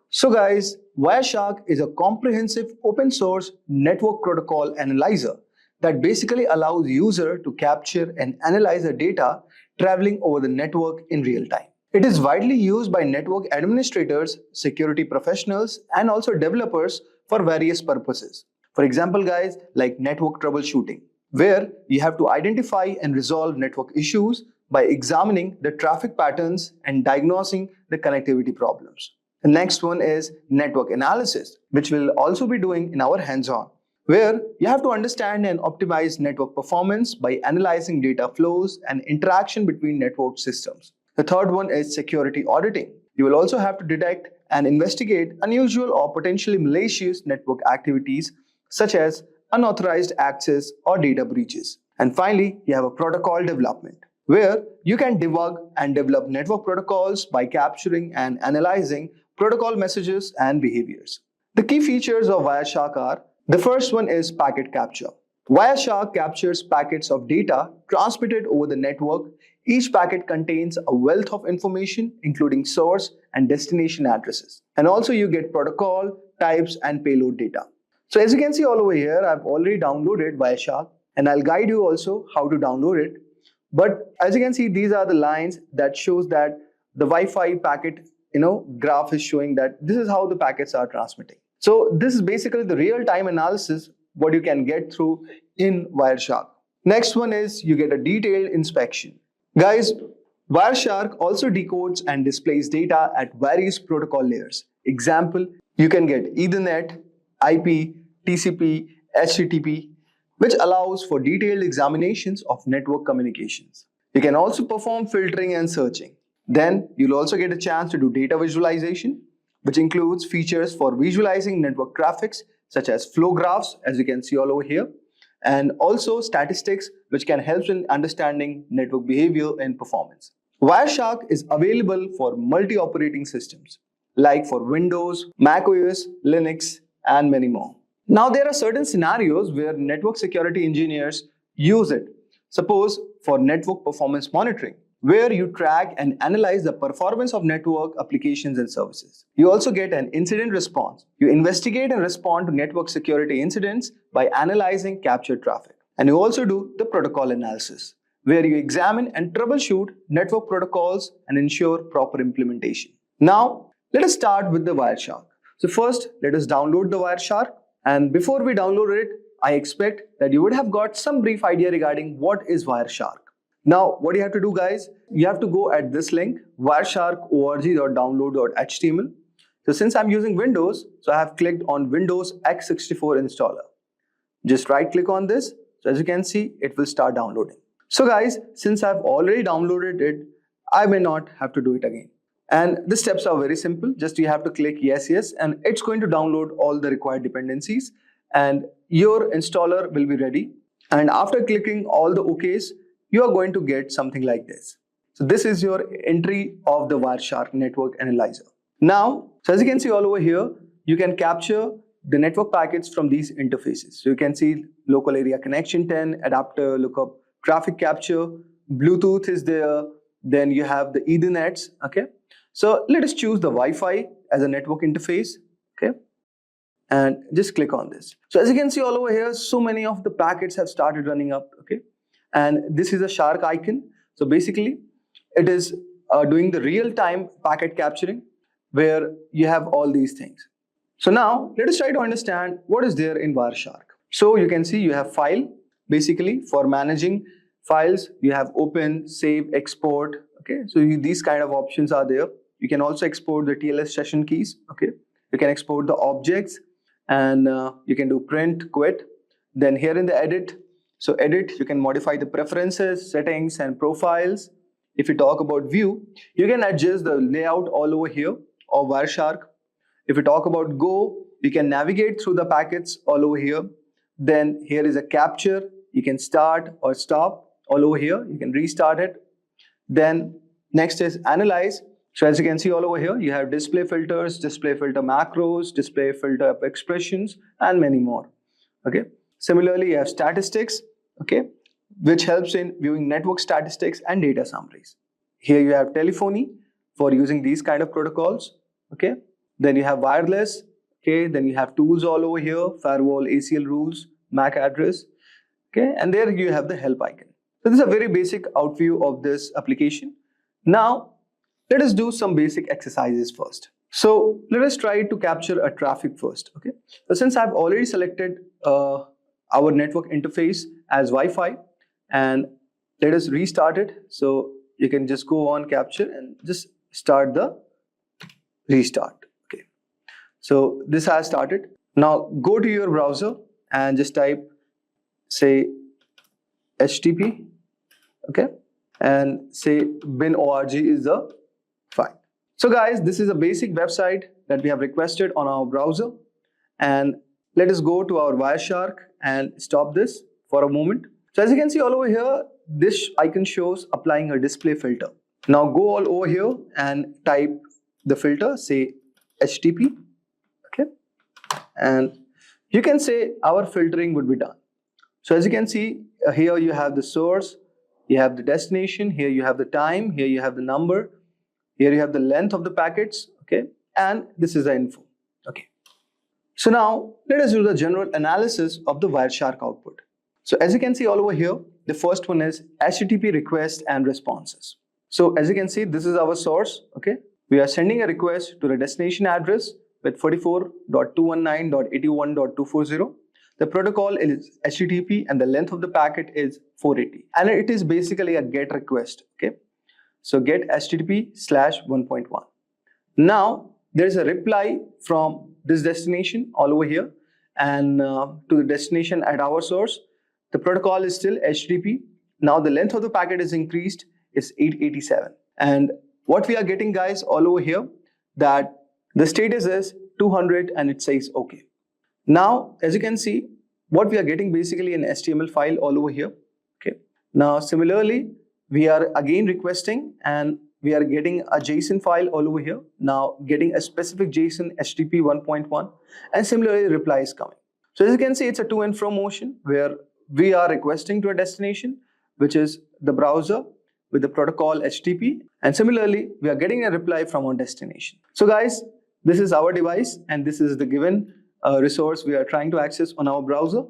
So guys, Wireshark is a comprehensive open source network protocol analyzer that basically allows user to capture and analyze the data traveling over the network in real time. It is widely used by network administrators, security professionals, and also developers for various purposes. For example, guys, like network troubleshooting, where you have to identify and resolve network issues by examining the traffic patterns and diagnosing the connectivity problems. The next one is network analysis, which we'll also be doing in our hands-on, where you have to understand and optimize network performance by analyzing data flows and interaction between network systems. The third one is security auditing. You will also have to detect and investigate unusual or potentially malicious network activities such as unauthorized access or data breaches. And finally, you have a protocol development, where you can debug and develop network protocols by capturing and analyzing protocol messages and behaviors. The key features of Wireshark are: the first one is packet capture. Wireshark captures packets of data transmitted over the network. Each packet contains a wealth of information, including source and destination addresses. And also you get protocol, types, and payload data. So as you can see all over here, I've already downloaded Wireshark, and I'll guide you also how to download it. But as you can see, these are the lines that shows that the Wi-Fi packet graph is showing that this is how the packets are transmitting. So this is basically the real-time analysis what you can get through in Wireshark. Next one is you get a detailed inspection. Guys, Wireshark also decodes and displays data at various protocol layers. Example, you can get Ethernet, IP, TCP, HTTP, which allows for detailed examinations of network communications. You can also perform filtering and searching. Then you'll also get a chance to do data visualization, which includes features for visualizing network traffics such as flow graphs, as you can see all over here, and also statistics, which can help in understanding network behavior and performance. Wireshark is available for multi-operating systems, like for Windows, Mac OS, Linux, and many more. Now, there are certain scenarios where network security engineers use it. Suppose for network performance monitoring, where you track and analyze the performance of network applications and services. You also get an incident response. You investigate and respond to network security incidents by analyzing captured traffic. And you also do the protocol analysis, where you examine and troubleshoot network protocols and ensure proper implementation. Now, let us start with the Wireshark. So first, let us download the Wireshark. And before we download it, I expect that you would have got some brief idea regarding what is Wireshark. Now, what you have to do, guys, you have to go at this link, wireshark.org.download.html. So since I'm using Windows, so I have clicked on Windows x64 installer. Just right click on this. So as you can see, it will start downloading. So guys, since I've already downloaded it, I may not have to do it again. And the steps are very simple. Just you have to click yes, and it's going to download all the required dependencies, and your installer will be ready. And after clicking all the OKs, you are going to get something like this. So this is your entry of the Wireshark network analyzer. Now, so as you can see all over here, you can capture the network packets from these interfaces. So you can see local area connection 10, adapter lookup, traffic capture, Bluetooth is there, then you have the Ethernets, okay? So let us choose the Wi-Fi as a network interface, okay? And just click on this. So as you can see all over here, so many of the packets have started running up, okay? And this is a shark icon. So basically, it is doing the real-time packet capturing where you have all these things. So now, let us try to understand what is there in Wireshark. So you can see you have file. Basically, for managing files, you have open, save, export. Okay, so these kind of options are there. You can also export the TLS session keys. Okay, you can export the objects, and you can do print, quit. Then here in the edit, so edit, you can modify the preferences, settings, and profiles. If you talk about view, you can adjust the layout all over here of Wireshark. If you talk about go, you can navigate through the packets all over here. Then here is a capture. You can start or stop all over here. You can restart it. Then next is analyze. So as you can see all over here, you have display filters, display filter macros, display filter expressions, and many more. Okay. Similarly, you have statistics, okay, which helps in viewing network statistics and data summaries. Here you have telephony for using these kind of protocols, okay. Then you have wireless. Okay, then you have tools all over here, firewall, ACL rules, MAC address. Okay, and there you have the help icon. So this is a very basic overview of this application. Now, let us do some basic exercises first. So let us try to capture a traffic first. Okay, so since I've already selected our network interface as Wi-Fi, and let us restart it. So you can just go on capture and just start the restart. Okay, so this has started. Now go to your browser and just type, say, HTTP. Okay, and say bin.org is the file. So guys, this is a basic website that we have requested on our browser, and let us go to our Wireshark and stop this for a moment. So as you can see all over here, this icon shows applying a display filter. Now go all over here and type the filter, say HTTP. Okay, and you can say our filtering would be done. So as you can see here, you have the source, you have the destination, here you have the time, here you have the number, here you have the length of the packets, okay, and this is the info. Okay, so now let us do the general analysis of the Wireshark output. So as you can see all over here, the first one is HTTP request and responses. So as you can see, this is our source. Okay, we are sending a request to the destination address with 44.219.81.240. The protocol is HTTP and the length of the packet is 480, and it is basically a GET request. Okay, so get HTTP/1.1. Now there is a reply from this destination all over here, and to the destination at our source. The protocol is still HTTP. Now the length of the packet is increased, is 887, and what we are getting, guys, all over here, that the status is 200 and it says okay. Now, as you can see, what we are getting basically an HTML file all over here. Okay. Now, similarly, we are again requesting and we are getting a JSON file all over here. Now, getting a specific JSON HTTP 1.1, and similarly, reply is coming. So as you can see, it's a to and fro motion where we are requesting to a destination, which is the browser with the protocol HTTP, and similarly, we are getting a reply from our destination. So guys, this is our device and this is the given resource we are trying to access on our browser.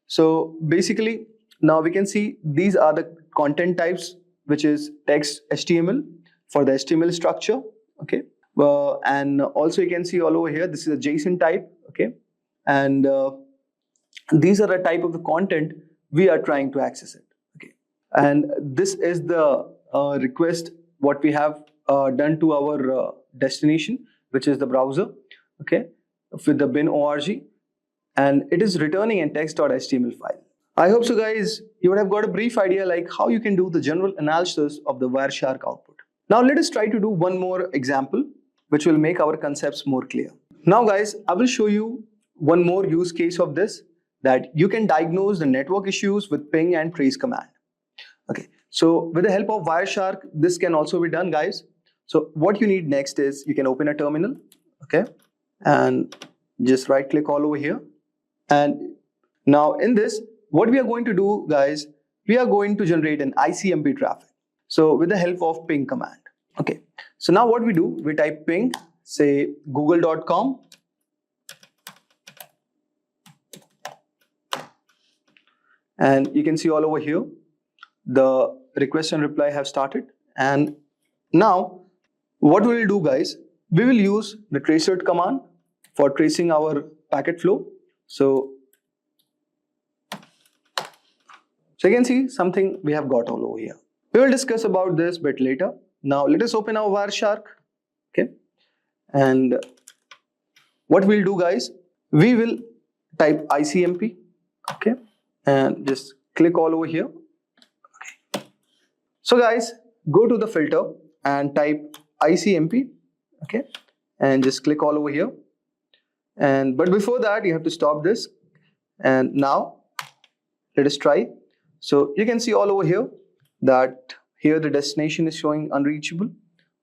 So basically, now we can see these are the content types, which is text HTML for the HTML structure. Okay, and also you can see all over here, this is a JSON type. Okay, and these are the type of the content we are trying to access it. Okay, and this is the request what we have done to our destination, which is the browser. Okay, with the bin.org, and it is returning a text.html file. I hope so, guys, you would have got a brief idea like how you can do the general analysis of the Wireshark output. Now let us try to do one more example, which will make our concepts more clear. Now, guys, I will show you one more use case of this, that you can diagnose the network issues with ping and trace command. Okay, so with the help of Wireshark, this can also be done, guys. So what you need next is you can open a terminal. Okay, and just right click all over here, and now in this, what we are going to do, guys, we are going to generate an ICMP traffic, so with the help of ping command. Okay, so now what we do, we type ping, say google.com, and you can see all over here the request and reply have started. And now what we will do, guys, we will use the tracer command for tracing our packet flow. So you can see something we have got all over here. We will discuss about this bit later. Now let us open our Wireshark. Okay, and what we'll do, guys, we will type ICMP. Okay, and just click all over here. Okay, so guys, go to the filter and type ICMP. Okay, and just click all over here. And but before that, you have to stop this. And now let us try. So you can see all over here that here the destination is showing unreachable,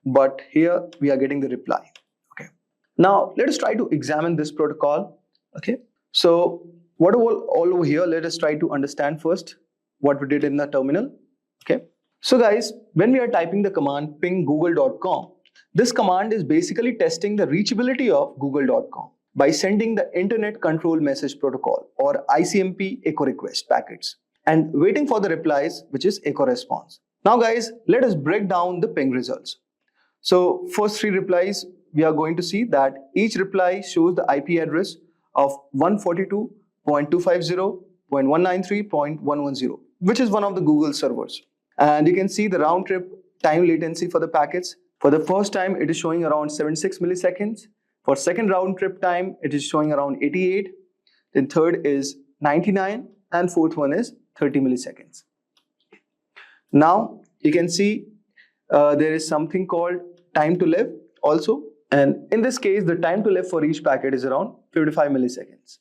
but here we are getting the reply. Okay, now let us try to examine this protocol. Okay, so what all over here, let us try to understand first what we did in the terminal. Okay, so guys, when we are typing the command ping google.com, This command is basically testing the reachability of google.com by sending the Internet Control Message Protocol or ICMP echo request packets and waiting for the replies, which is echo response. Now guys, let us break down the ping results. So first 3 replies, we are going to see that each reply shows the IP address of 142.250.193.110, which is one of the Google servers. And you can see the round trip time latency for the packets. For the first time, it is showing around 76 milliseconds. For second round trip time, it is showing around 88. Then third is 99, and fourth one is 30 milliseconds. Now you can see there is something called time to live also, and in this case the time to live for each packet is around 55 milliseconds.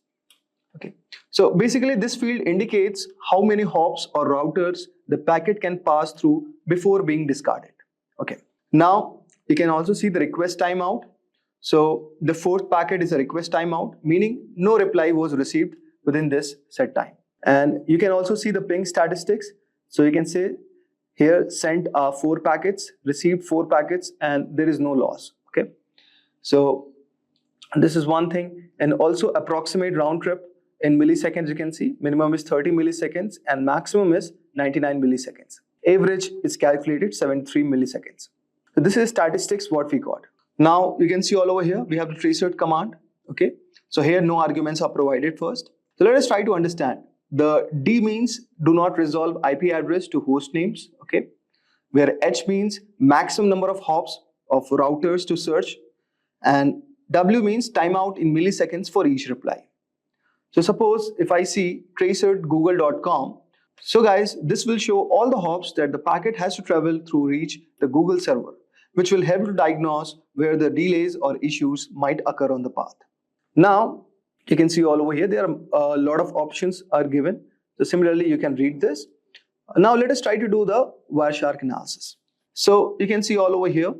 Okay, so basically this field indicates how many hops or routers the packet can pass through before being discarded. Okay, now you can also see the request timeout. So the fourth packet is a request timeout, meaning no reply was received within this set time. And you can also see the ping statistics. So you can say here sent 4 packets, received 4 packets, and there is no loss. Okay, so this is one thing. And also approximate round trip in milliseconds, you can see minimum is 30 milliseconds and maximum is 99 milliseconds. Average is calculated 73 milliseconds. So this is statistics what we got. Now you can see all over here we have the traceroute command. Okay, so here no arguments are provided first. So let us try to understand. The D means do not resolve IP address to host names. Okay, where H means maximum number of hops of routers to search, and W means timeout in milliseconds for each reply. So suppose if I see traceroute.google.com, so guys, this will show all the hops that the packet has to travel through reach the Google server, which will help to diagnose where the delays or issues might occur on the path. Now you can see all over here there are a lot of options are given. So similarly you can read this. Now let us try to do the Wireshark analysis. So you can see all over here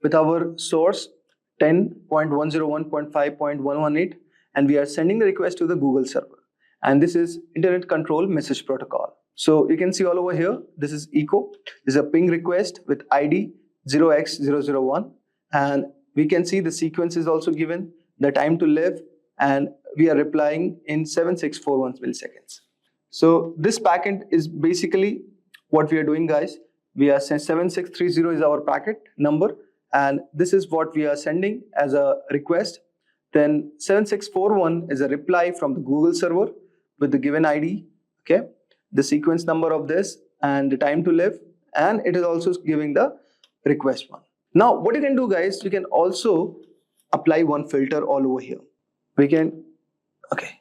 with our source 10.101.5.118, and we are sending the request to the Google server, and this is Internet Control Message Protocol. So you can see all over here this is echo. This is a ping request with ID 0x001, and we can see the sequence is also given, the time to live, and we are replying in 7641 milliseconds. So this packet is basically what we are doing, guys. We are 7630 is our packet number, and this is what we are sending as a request. Then 7641 is a reply from the Google server with the given ID, okay, the sequence number of this and the time to live, and it is also giving the request one. Now what you can do, guys, you can also apply one filter all over here. We can, okay,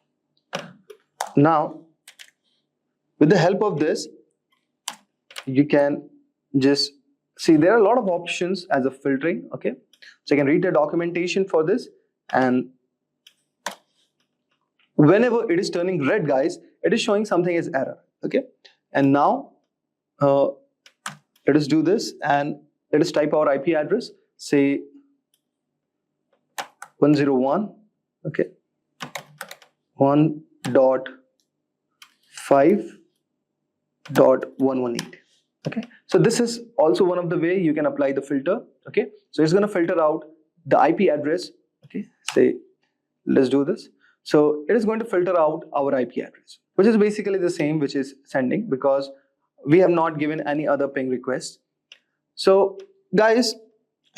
now with the help of this you can just see there are a lot of options as a filtering. Okay, so you can read the documentation for this, and whenever it is turning red, guys, it is showing something as error. Okay, and now let us do this and let us type our IP address, say 101, okay, 1.5.118. Okay, so this is also one of the way you can apply the filter. Okay, so it's going to filter out the IP address. Okay, say let's do this. So it is going to filter out our IP address, which is basically the same which is sending, because we have not given any other ping request. So guys,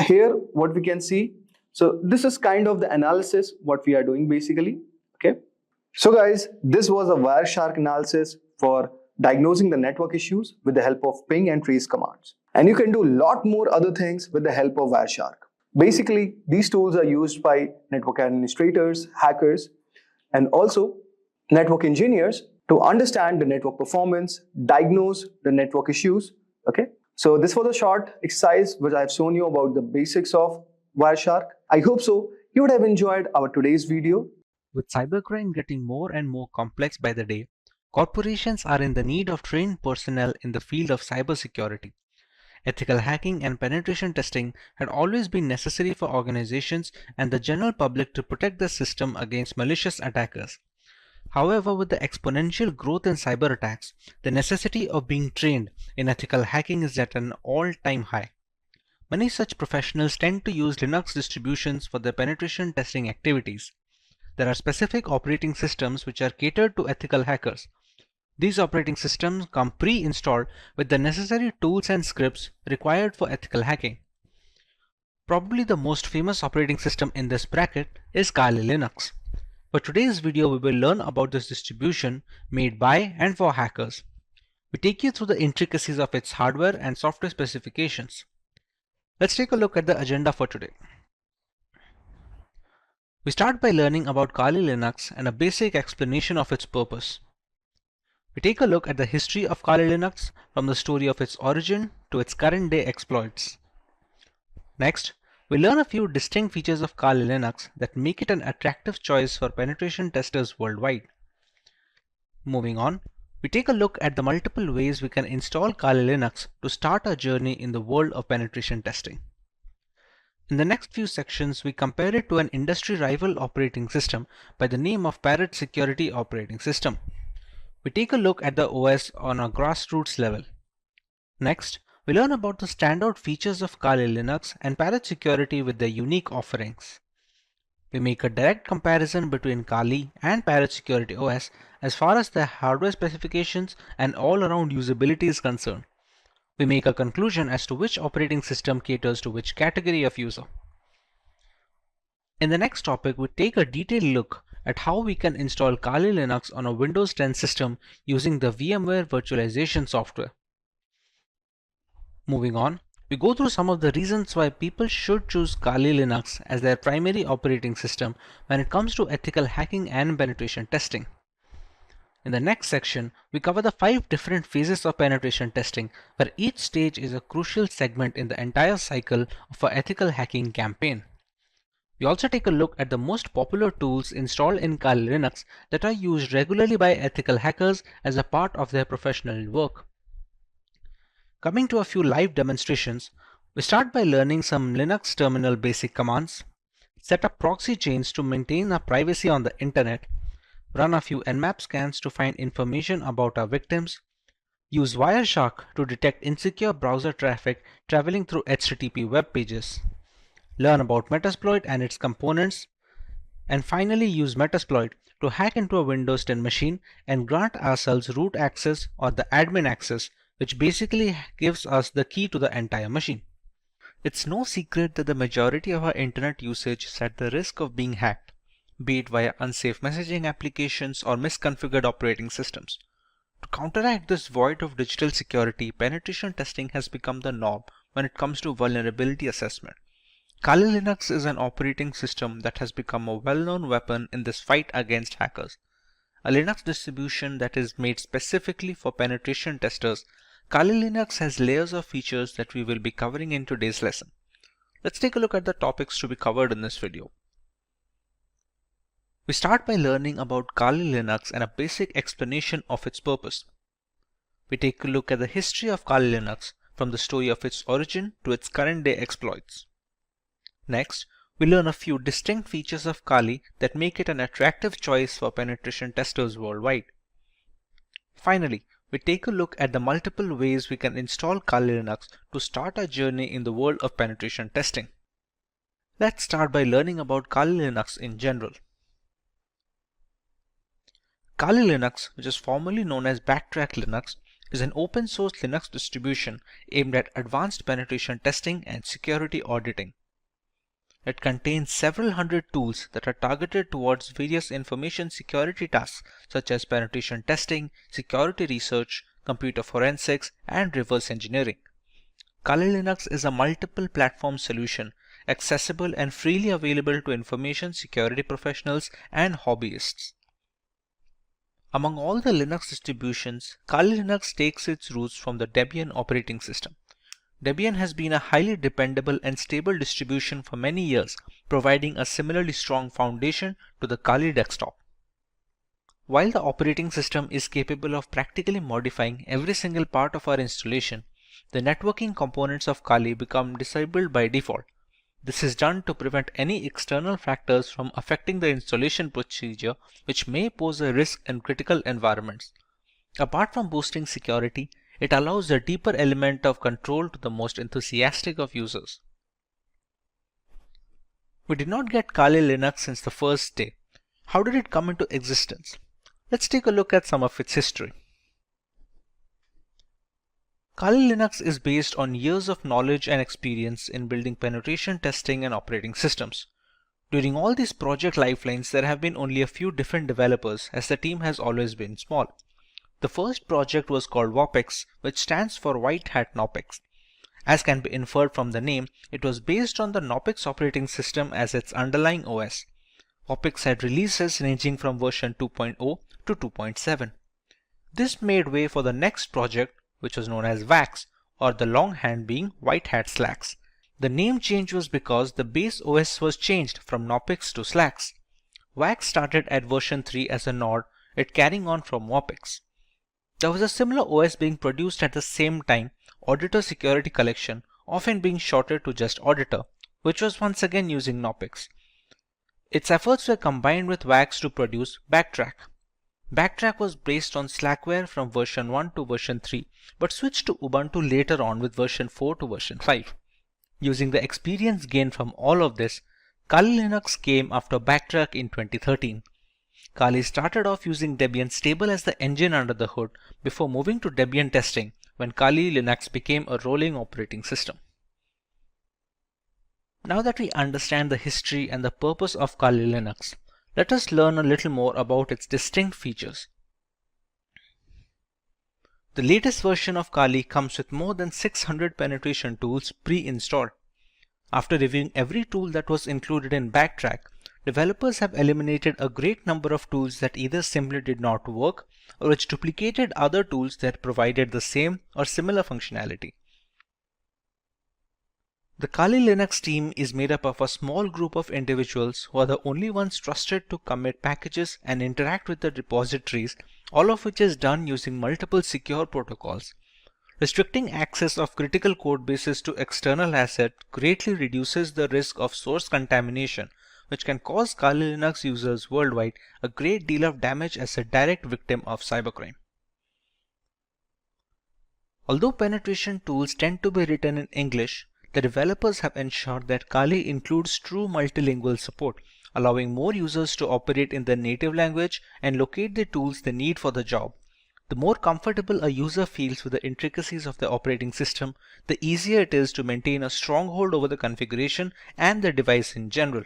here what we can see, so this is kind of the analysis what we are doing basically. Okay, so guys, this was a Wireshark analysis for diagnosing the network issues with the help of ping and trace commands. And you can do a lot more other things with the help of Wireshark. Basically, these tools are used by network administrators, hackers, and also network engineers to understand the network performance, diagnose the network issues. Okay, so this was a short exercise which I have shown you about the basics of Wireshark. I hope so you would have enjoyed our today's video. With cybercrime getting more and more complex by the day, corporations are in the need of trained personnel in the field of cybersecurity. Ethical hacking and penetration testing had always been necessary for organizations and the general public to protect the system against malicious attackers. However, with the exponential growth in cyber attacks, the necessity of being trained in ethical hacking is at an all-time high. Many such professionals tend to use Linux distributions for their penetration testing activities. There are specific operating systems which are catered to ethical hackers. These operating systems come pre-installed with the necessary tools and scripts required for ethical hacking. Probably the most famous operating system in this bracket is Kali Linux. For today's video, we will learn about this distribution made by and for hackers. We take you through the intricacies of its hardware and software specifications. Let's take a look at the agenda for today. We start by learning about Kali Linux and a basic explanation of its purpose. We take a look at the history of Kali Linux from the story of its origin to its current day exploits. Next, we learn a few distinct features of Kali Linux that make it an attractive choice for penetration testers worldwide. Moving on, we take a look at the multiple ways we can install Kali Linux to start our journey in the world of penetration testing. In the next few sections, we compare it to an industry rival operating system by the name of Parrot Security Operating System. We take a look at the OS on a grassroots level. Next, we learn about the standout features of Kali Linux and Parrot Security with their unique offerings. We make a direct comparison between Kali and Parrot Security OS as far as their hardware specifications and all-around usability is concerned. We make a conclusion as to which operating system caters to which category of user. In the next topic, we take a detailed look at how we can install Kali Linux on a Windows 10 system using the VMware virtualization software. Moving on, we go through some of the reasons why people should choose Kali Linux as their primary operating system when it comes to ethical hacking and penetration testing. In the next section, we cover the 5 different phases of penetration testing, where each stage is a crucial segment in the entire cycle of an ethical hacking campaign. We also take a look at the most popular tools installed in Kali Linux that are used regularly by ethical hackers as a part of their professional work. Coming to a few live demonstrations, we start by learning some Linux terminal basic commands, set up proxy chains to maintain our privacy on the internet, run a few Nmap scans to find information about our victims, use Wireshark to detect insecure browser traffic traveling through HTTP web pages, learn about Metasploit and its components, and finally use Metasploit to hack into a Windows 10 machine and grant ourselves root access or the admin access, which basically gives us the key to the entire machine. It's no secret that the majority of our internet usage is at the risk of being hacked, be it via unsafe messaging applications or misconfigured operating systems. To counteract this void of digital security, penetration testing has become the norm when it comes to vulnerability assessment. Kali Linux is an operating system that has become a well-known weapon in this fight against hackers. A Linux distribution that is made specifically for penetration testers, Kali Linux has layers of features that we will be covering in today's lesson. Let's take a look at the topics to be covered in this video. We start by learning about Kali Linux and a basic explanation of its purpose. We take a look at the history of Kali Linux from the story of its origin to its current day exploits. Next, we learn a few distinct features of Kali that make it an attractive choice for penetration testers worldwide. Finally, we take a look at the multiple ways we can install Kali Linux to start our journey in the world of penetration testing. Let's start by learning about Kali Linux in general. Kali Linux, which is formerly known as Backtrack Linux, is an open source Linux distribution aimed at advanced penetration testing and security auditing. It contains several hundred tools that are targeted towards various information security tasks such as penetration testing, security research, computer forensics, and reverse engineering. Kali Linux is a multiple platform solution, accessible and freely available to information security professionals and hobbyists. Among all the Linux distributions, Kali Linux takes its roots from the Debian operating system. Debian has been a highly dependable and stable distribution for many years, providing a similarly strong foundation to the Kali desktop. While the operating system is capable of practically modifying every single part of our installation, the networking components of Kali become disabled by default. This is done to prevent any external factors from affecting the installation procedure, which may pose a risk in critical environments. Apart from boosting security, It allows a deeper element of control to the most enthusiastic of users. We did not get Kali Linux since the first day. How did it come into existence? Let's take a look at some of its history. Kali Linux is based on years of knowledge and experience in building penetration testing and operating systems. During all these project lifelines, there have been only a few different developers, as the team has always been small. The first project was called WOPEX, which stands for White Hat Knopex. As can be inferred from the name, it was based on the Knopex operating system as its underlying OS. WOPEX had releases ranging from version 2.0 to 2.7. This made way for the next project, which was known as WAX, or the longhand being White Hat Slacks. The name change was because the base OS was changed from Knopex to Slacks. WAX started at version 3 as a nod, it carrying on from WOPEX. There was a similar OS being produced at the same time, Auditor Security Collection, often being shortened to just Auditor, which was once again using Knopex. Its efforts were combined with WAX to produce Backtrack. Backtrack was based on Slackware from version 1 to version 3, but switched to Ubuntu later on with version 4 to version 5. Using the experience gained from all of this, Kali Linux came after Backtrack in 2013. Kali started off using Debian Stable as the engine under the hood before moving to Debian testing when Kali Linux became a rolling operating system. Now that we understand the history and the purpose of Kali Linux, let us learn a little more about its distinct features. The latest version of Kali comes with more than 600 penetration tools pre-installed. After reviewing every tool that was included in Backtrack, developers have eliminated a great number of tools that either simply did not work or which duplicated other tools that provided the same or similar functionality. The Kali Linux team is made up of a small group of individuals who are the only ones trusted to commit packages and interact with the repositories, all of which is done using multiple secure protocols. Restricting access of critical code bases to external assets greatly reduces the risk of source contamination, which can cause Kali Linux users worldwide a great deal of damage as a direct victim of cybercrime. Although penetration tools tend to be written in English, the developers have ensured that Kali includes true multilingual support, allowing more users to operate in their native language and locate the tools they need for the job. The more comfortable a user feels with the intricacies of the operating system, the easier it is to maintain a stronghold over the configuration and the device in general.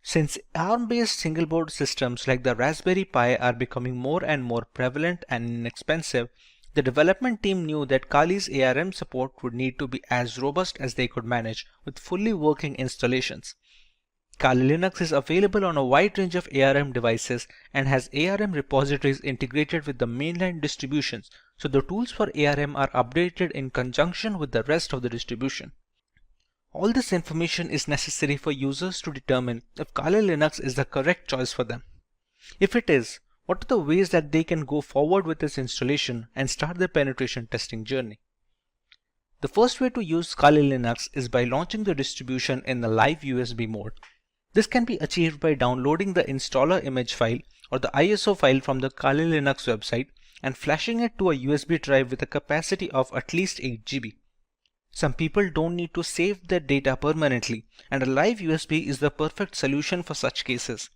Since ARM-based single-board systems like the Raspberry Pi are becoming more and more prevalent and inexpensive, the development team knew that Kali's ARM support would need to be as robust as they could manage with fully working installations. Kali Linux is available on a wide range of ARM devices and has ARM repositories integrated with the mainline distributions, so the tools for ARM are updated in conjunction with the rest of the distribution. All this information is necessary for users to determine if Kali Linux is the correct choice for them. If it is, what are the ways that they can go forward with this installation and start their penetration testing journey? The first way to use Kali Linux is by launching the distribution in the live USB mode. This can be achieved by downloading the installer image file or the ISO file from the Kali Linux website and flashing it to a USB drive with a capacity of at least 8 GB. Some people don't need to save their data permanently, and a live USB is the perfect solution for such cases.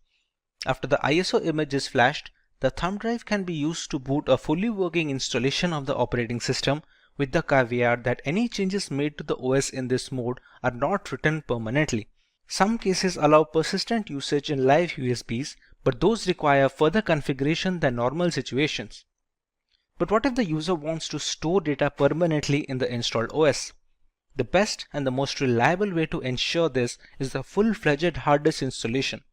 After the ISO image is flashed, the thumb drive can be used to boot a fully working installation of the operating system, with the caveat that any changes made to the OS in this mode are not written permanently. Some cases allow persistent usage in live USBs, but those require further configuration than normal situations. But what if the user wants to store data permanently in the installed OS? The best and the most reliable way to ensure this is the full-fledged hard disk installation.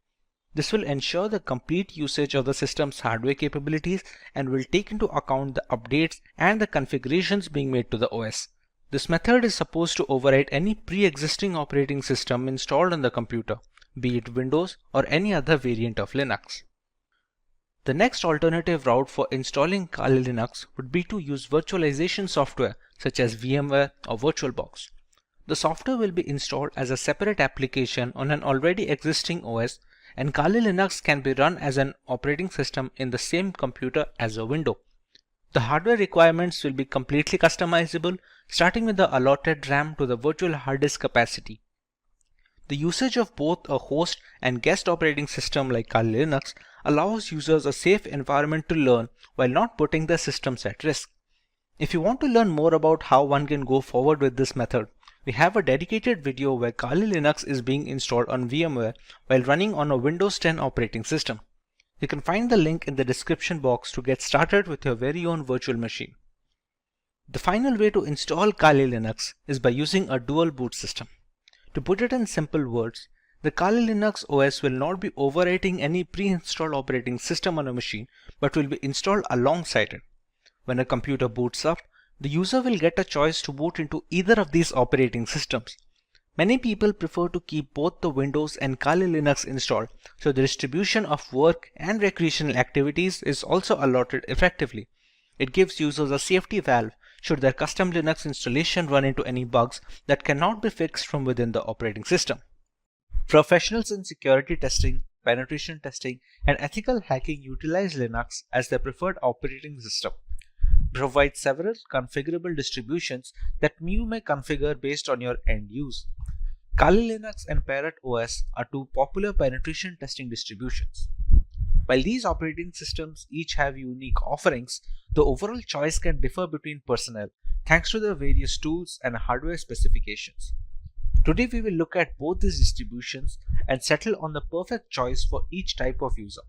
This will ensure the complete usage of the system's hardware capabilities and will take into account the updates and the configurations being made to the OS. This method is supposed to override any pre-existing operating system installed on the computer, be it Windows or any other variant of Linux. The next alternative route for installing Kali Linux would be to use virtualization software such as VMware or VirtualBox. The software will be installed as a separate application on an already existing OS, and Kali Linux can be run as an operating system in the same computer as a window. The hardware requirements will be completely customizable, starting with the allotted RAM to the virtual hard disk capacity. The usage of both a host and guest operating system like Kali Linux allows users a safe environment to learn while not putting their systems at risk. If you want to learn more about how one can go forward with this method, we have a dedicated video where Kali Linux is being installed on VMware while running on a Windows 10 operating system. You can find the link in the description box to get started with your very own virtual machine. The final way to install Kali Linux is by using a dual boot system. To put it in simple words, the Kali Linux OS will not be overwriting any pre-installed operating system on a machine, but will be installed alongside it. When a computer boots up, the user will get a choice to boot into either of these operating systems. Many people prefer to keep both the Windows and Kali Linux installed, so the distribution of work and recreational activities is also allotted effectively. It gives users a safety valve should their custom Linux installation run into any bugs that cannot be fixed from within the operating system. Professionals in security testing, penetration testing, and ethical hacking utilize Linux as their preferred operating system. It provides several configurable distributions that you may configure based on your end use. Kali Linux and Parrot OS are two popular penetration testing distributions. While these operating systems each have unique offerings, the overall choice can differ between personnel thanks to their various tools and hardware specifications. Today we will look at both these distributions and settle on the perfect choice for each type of user.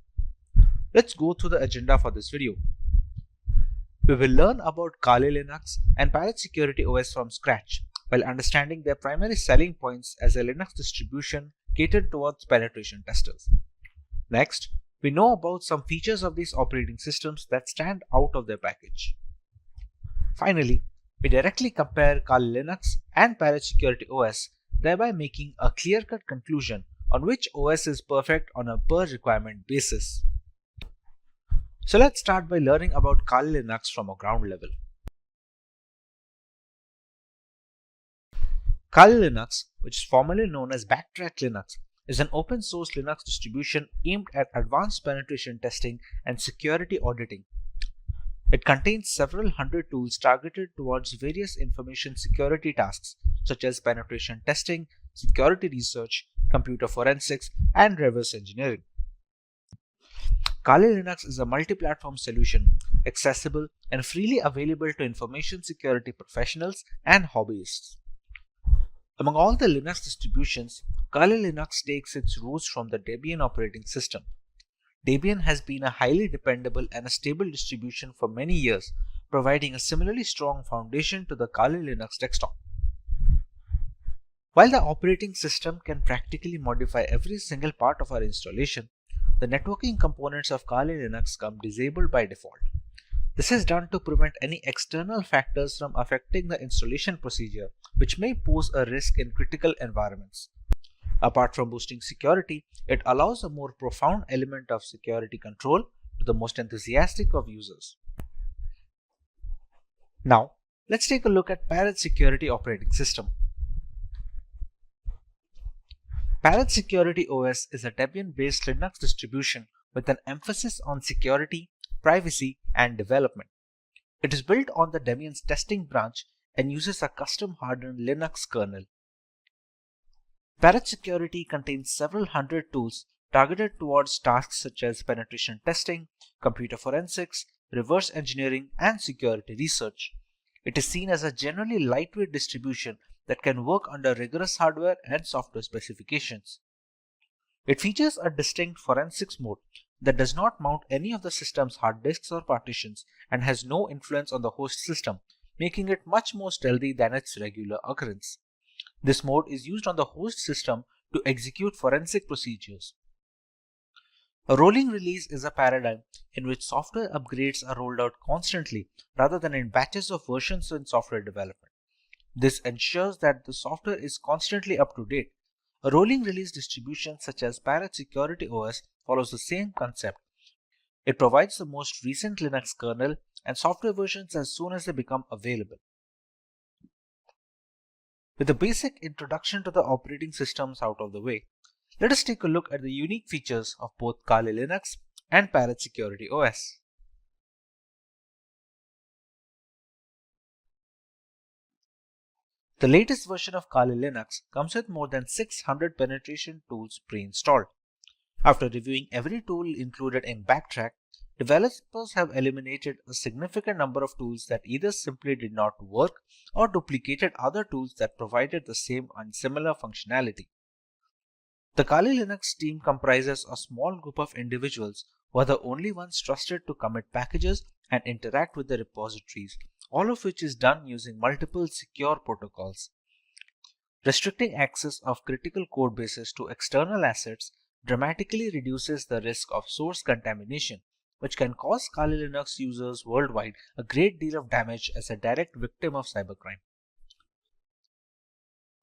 Let's go through the agenda for this video. We will learn about Kali Linux and Parrot Security OS from scratch, while understanding their primary selling points as a Linux distribution catered towards penetration testers. Next, we know about some features of these operating systems that stand out of their package. Finally, we directly compare Kali Linux and Parrot Security OS, thereby making a clear-cut conclusion on which OS is perfect on a per-requirement basis. So let's start by learning about Kali Linux from a ground level. Kali Linux, which is formerly known as Backtrack Linux, is an open source Linux distribution aimed at advanced penetration testing and security auditing. It contains several hundred tools targeted towards various information security tasks such as penetration testing, security research, computer forensics, and reverse engineering. Kali Linux is a multi-platform solution, accessible and freely available to information security professionals and hobbyists. Among all the Linux distributions, Kali Linux takes its roots from the Debian operating system. Debian has been a highly dependable and a stable distribution for many years, providing a similarly strong foundation to the Kali Linux desktop. While the operating system can practically modify every single part of our installation, the networking components of Kali Linux come disabled by default. This is done to prevent any external factors from affecting the installation procedure, which may pose a risk in critical environments. Apart from boosting security, it allows a more profound element of security control to the most enthusiastic of users. Now, let's take a look at Parrot Security Operating System. Parrot Security OS is a Debian-based Linux distribution with an emphasis on security, privacy, and development. It is built on the Debian's testing branch and uses a custom hardened Linux kernel. Parrot Security contains several hundred tools targeted towards tasks such as penetration testing, computer forensics, reverse engineering, and security research. It is seen as a generally lightweight distribution that can work under rigorous hardware and software specifications. It features a distinct forensics mode that does not mount any of the system's hard disks or partitions and has no influence on the host system, making it much more stealthy than its regular occurrence. This mode is used on the host system to execute forensic procedures. A rolling release is a paradigm in which software upgrades are rolled out constantly rather than in batches of versions in software development. This ensures that the software is constantly up to date. A rolling release distribution such as Parrot Security OS follows the same concept. It provides the most recent Linux kernel and software versions as soon as they become available. With the basic introduction to the operating systems out of the way, let us take a look at the unique features of both Kali Linux and Parrot Security OS. The latest version of Kali Linux comes with more than 600 penetration tools pre-installed. After reviewing every tool included in Backtrack, developers have eliminated a significant number of tools that either simply did not work or duplicated other tools that provided the same and similar functionality. The Kali Linux team comprises a small group of individuals who are the only ones trusted to commit packages and interact with the repositories, all of which is done using multiple secure protocols. Restricting access of critical code bases to external assets dramatically reduces the risk of source contamination, which can cause Kali Linux users worldwide a great deal of damage as a direct victim of cybercrime.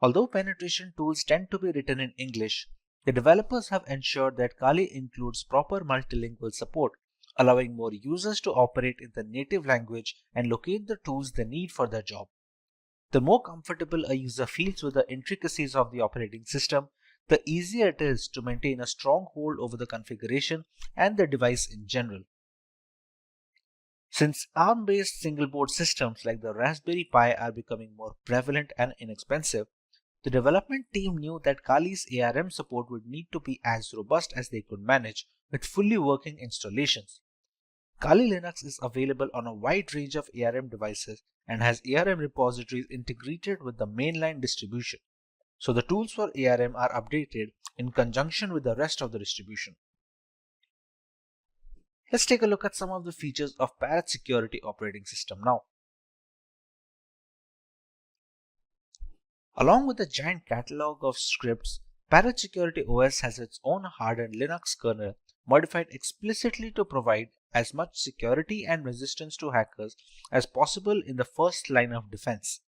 Although penetration tools tend to be written in English, the developers have ensured that Kali includes proper multilingual support, allowing more users to operate in the native language and locate the tools they need for their job. The more comfortable a user feels with the intricacies of the operating system, the easier it is to maintain a strong hold over the configuration and the device in general. Since ARM-based single-board systems like the Raspberry Pi are becoming more prevalent and inexpensive, the development team knew that Kali's ARM support would need to be as robust as they could manage with fully working installations. Kali Linux is available on a wide range of ARM devices and has ARM repositories integrated with the mainline distribution, so the tools for ARM are updated in conjunction with the rest of the distribution. Let's take a look at some of the features of Parrot Security operating system now. Along with a giant catalog of scripts, Parrot Security OS has its own hardened Linux kernel modified explicitly to provide as much security and resistance to hackers as possible in the first line of defense.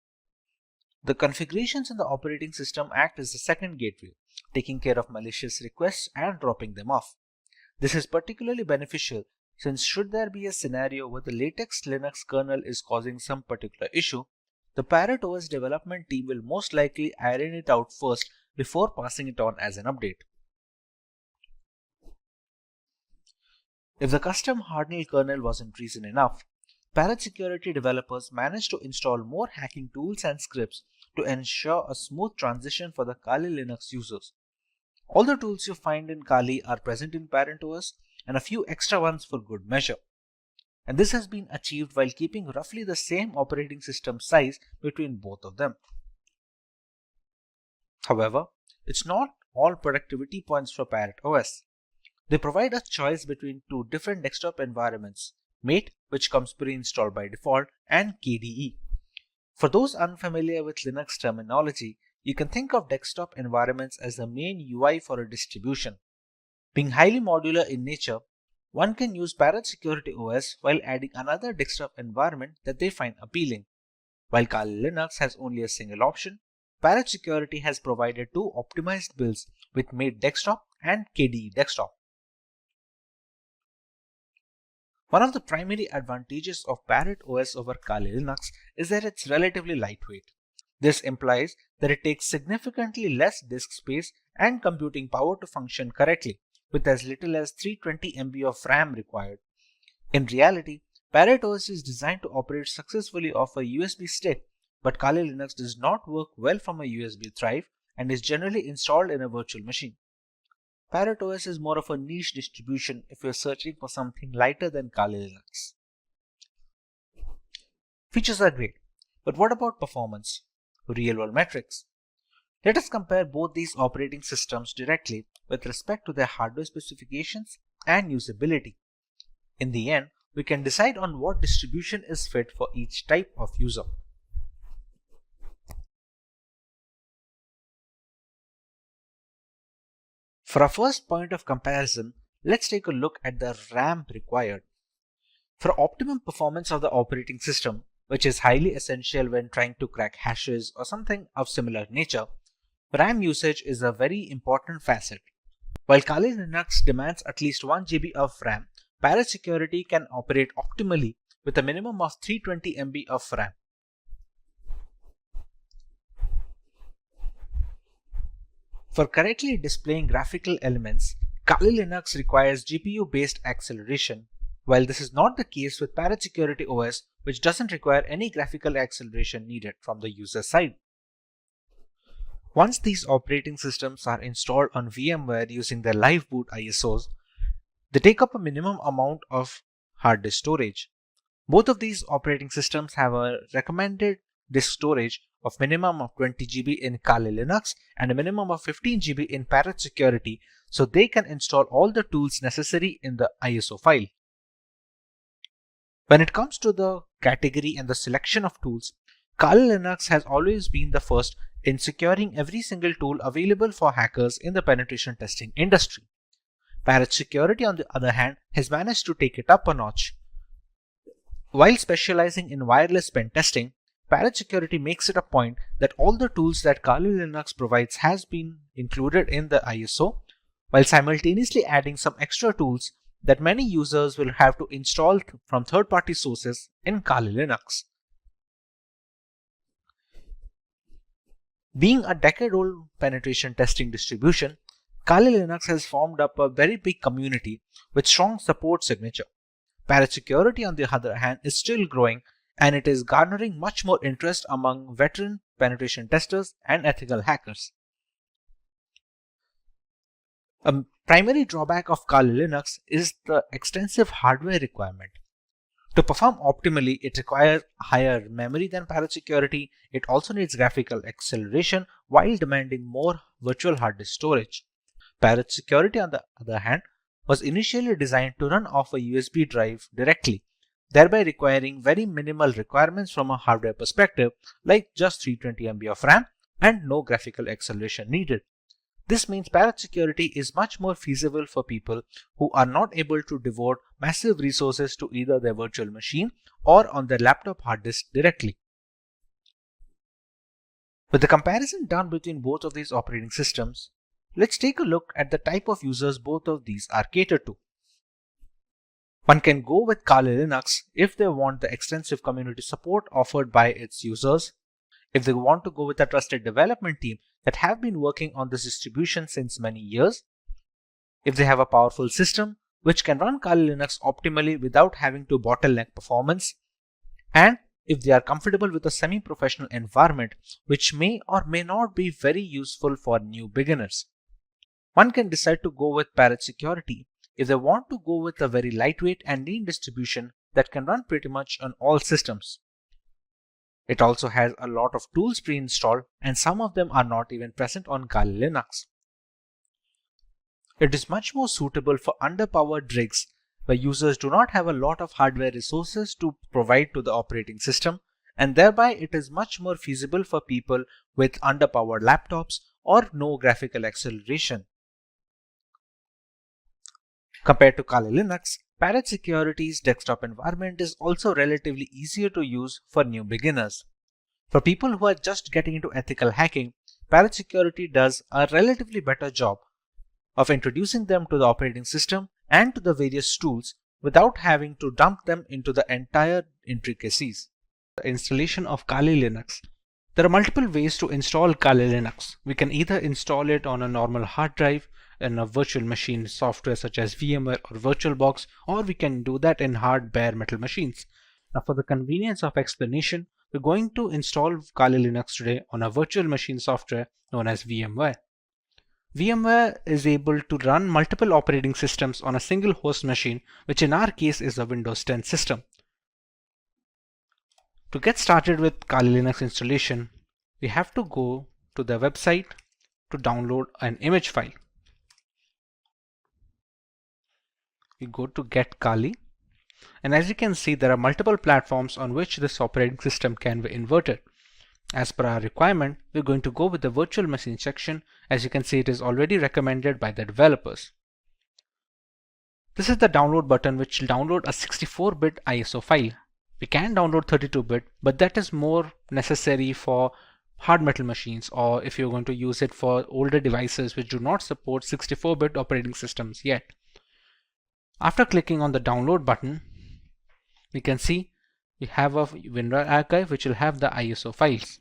The configurations in the operating system act as the second gateway, taking care of malicious requests and dropping them off. This is particularly beneficial since should there be a scenario where the latest Linux kernel is causing some particular issue, the Parrot OS development team will most likely iron it out first before passing it on as an update. If the custom hardened kernel wasn't reason enough, Parrot Security developers managed to install more hacking tools and scripts to ensure a smooth transition for the Kali Linux users. All the tools you find in Kali are present in Parrot OS and a few extra ones for good measure. And this has been achieved while keeping roughly the same operating system size between both of them. However, it's not all productivity points for Parrot OS. They provide a choice between two different desktop environments, Mate, which comes pre-installed by default, and KDE. For those unfamiliar with Linux terminology, you can think of desktop environments as the main UI for a distribution. Being highly modular in nature, one can use Parrot Security OS while adding another desktop environment that they find appealing. While Kali Linux has only a single option, Parrot Security has provided two optimized builds with Mate Desktop and KDE Desktop. One of the primary advantages of Parrot OS over Kali Linux is that it's relatively lightweight. This implies that it takes significantly less disk space and computing power to function correctly, with as little as 320 MB of RAM required. In reality, Parrot OS is designed to operate successfully off a USB stick, but Kali Linux does not work well from a USB drive and is generally installed in a virtual machine. Parrot OS is more of a niche distribution if you're searching for something lighter than Kali Linux. Features are great, but what about performance? Real-world metrics. Let us compare both these operating systems directly with respect to their hardware specifications and usability. In the end, we can decide on what distribution is fit for each type of user. For our first point of comparison, let's take a look at the RAM required. For optimum performance of the operating system, which is highly essential when trying to crack hashes or something of similar nature, RAM usage is a very important facet. While Kali Linux demands at least 1 GB of RAM, Parrot Security can operate optimally with a minimum of 320 MB of RAM. For correctly displaying graphical elements, Kali Linux requires GPU-based acceleration, while this is not the case with Parrot Security OS, which doesn't require any graphical acceleration needed from the user side. Once these operating systems are installed on VMware using their live boot ISOs, they take up a minimum amount of hard disk storage. Both of these operating systems have a recommended disk storage of minimum of 20 GB in Kali Linux and a minimum of 15 GB in Parrot Security, so they can install all the tools necessary in the ISO file. When it comes to the category and the selection of tools, Kali Linux has always been the first in securing every single tool available for hackers in the penetration testing industry. Parrot Security, on the other hand, has managed to take it up a notch. While specializing in wireless pen testing, Parrot Security makes it a point that all the tools that Kali Linux provides has been included in the ISO, while simultaneously adding some extra tools that many users will have to install from third-party sources in Kali Linux. Being a decade-old penetration testing distribution, Kali Linux has formed up a very big community with strong support signature. Parrot Security, on the other hand, is still growing, and it is garnering much more interest among veteran penetration testers and ethical hackers. A primary drawback of Kali Linux is the extensive hardware requirement. To perform optimally, it requires higher memory than Parrot Security. It also needs graphical acceleration while demanding more virtual hard disk storage. Parrot Security, on the other hand, was initially designed to run off a USB drive directly, thereby requiring very minimal requirements from a hardware perspective, like just 320 MB of RAM and no graphical acceleration needed. This means Parrot Security is much more feasible for people who are not able to devote massive resources to either their virtual machine or on their laptop hard disk directly. With the comparison done between both of these operating systems, let's take a look at the type of users both of these are catered to. One can go with Kali Linux if they want the extensive community support offered by its users, if they want to go with a trusted development team that have been working on this distribution since many years, if they have a powerful system which can run Kali Linux optimally without having to bottleneck performance, and if they are comfortable with a semi-professional environment which may or may not be very useful for new beginners. One can decide to go with Parrot Security if they want to go with a very lightweight and lean distribution that can run pretty much on all systems. It also has a lot of tools pre-installed, and some of them are not even present on Kali Linux. It is much more suitable for underpowered rigs where users do not have a lot of hardware resources to provide to the operating system, and thereby it is much more feasible for people with underpowered laptops or no graphical acceleration. Compared to Kali Linux, Parrot Security's desktop environment is also relatively easier to use for new beginners. For people who are just getting into ethical hacking, Parrot Security does a relatively better job of introducing them to the operating system and to the various tools without having to dump them into the entire intricacies. The installation of Kali Linux. There are multiple ways to install Kali Linux. We can either install it on a normal hard drive in a virtual machine software such as VMware or VirtualBox, or we can do that in hard bare metal machines. Now, for the convenience of explanation, we're going to install Kali Linux today on a virtual machine software known as VMware. VMware is able to run multiple operating systems on a single host machine, which in our case is a Windows 10 system. To get started with Kali Linux installation, we have to go to the website to download an image file. We go to Get Kali, and as you can see, there are multiple platforms on which this operating system can be inverted. As per our requirement, we're going to go with the virtual machine section. As you can see, it is already recommended by the developers. This is the download button, which will download a 64-bit ISO file. We can download 32-bit, but that is more necessary for hard metal machines, or if you're going to use it for older devices which do not support 64-bit operating systems yet. After clicking on the download button, we can see we have a WinRAR archive which will have the ISO files.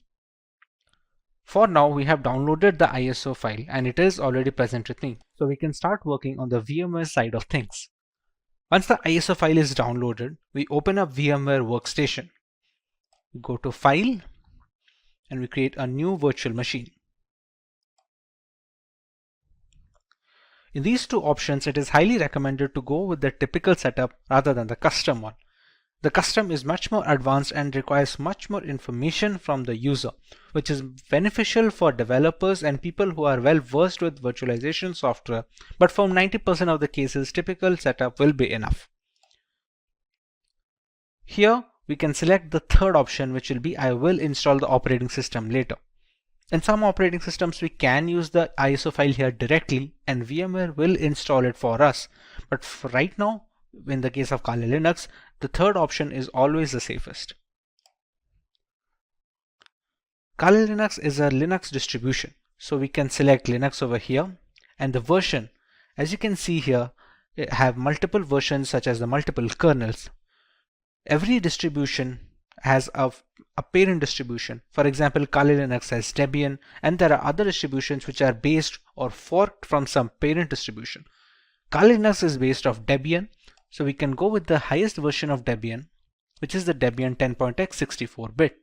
For now, we have downloaded the ISO file and it is already present with me. So we can start working on the VMware side of things. Once the ISO file is downloaded, we open up VMware Workstation. We go to File and we create a new virtual machine. In these two options, it is highly recommended to go with the typical setup rather than the custom one. The custom is much more advanced and requires much more information from the user, which is beneficial for developers and people who are well versed with virtualization software, but for 90% of the cases, typical setup will be enough. Here, we can select the third option, which will be I will install the operating system later. In some operating systems, we can use the ISO file here directly and VMware will install it for us. But for right now, in the case of Kali Linux, the third option is always the safest. Kali Linux is a Linux distribution, so we can select Linux over here, and the version, as you can see here, have multiple versions such as the multiple kernels. Every distribution has a parent distribution. For example, Kali Linux has Debian, and there are other distributions which are based or forked from some parent distribution. Kali Linux is based off Debian, so we can go with the highest version of Debian, which is the Debian 10.x 64-bit.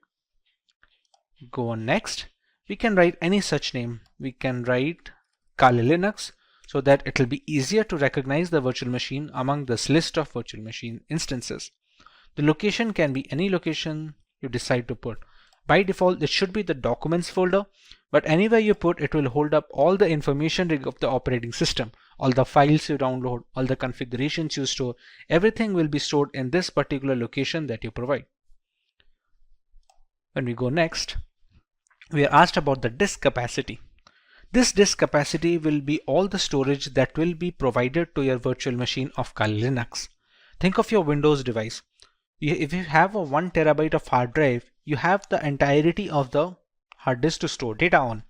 Go on next. We can write any such name. We can write Kali Linux so that it will be easier to recognize the virtual machine among this list of virtual machine instances. The location can be any location you decide to put. By default, it should be the documents folder, but anywhere you put, it will hold up all the information of the operating system, all the files you download, all the configurations you store, everything will be stored in this particular location that you provide. When we go next, we are asked about the disk capacity. This disk capacity will be all the storage that will be provided to your virtual machine of Kali Linux. Think of your Windows device. If you have a 1 terabyte of hard drive, you have the entirety of the hard disk to store data on.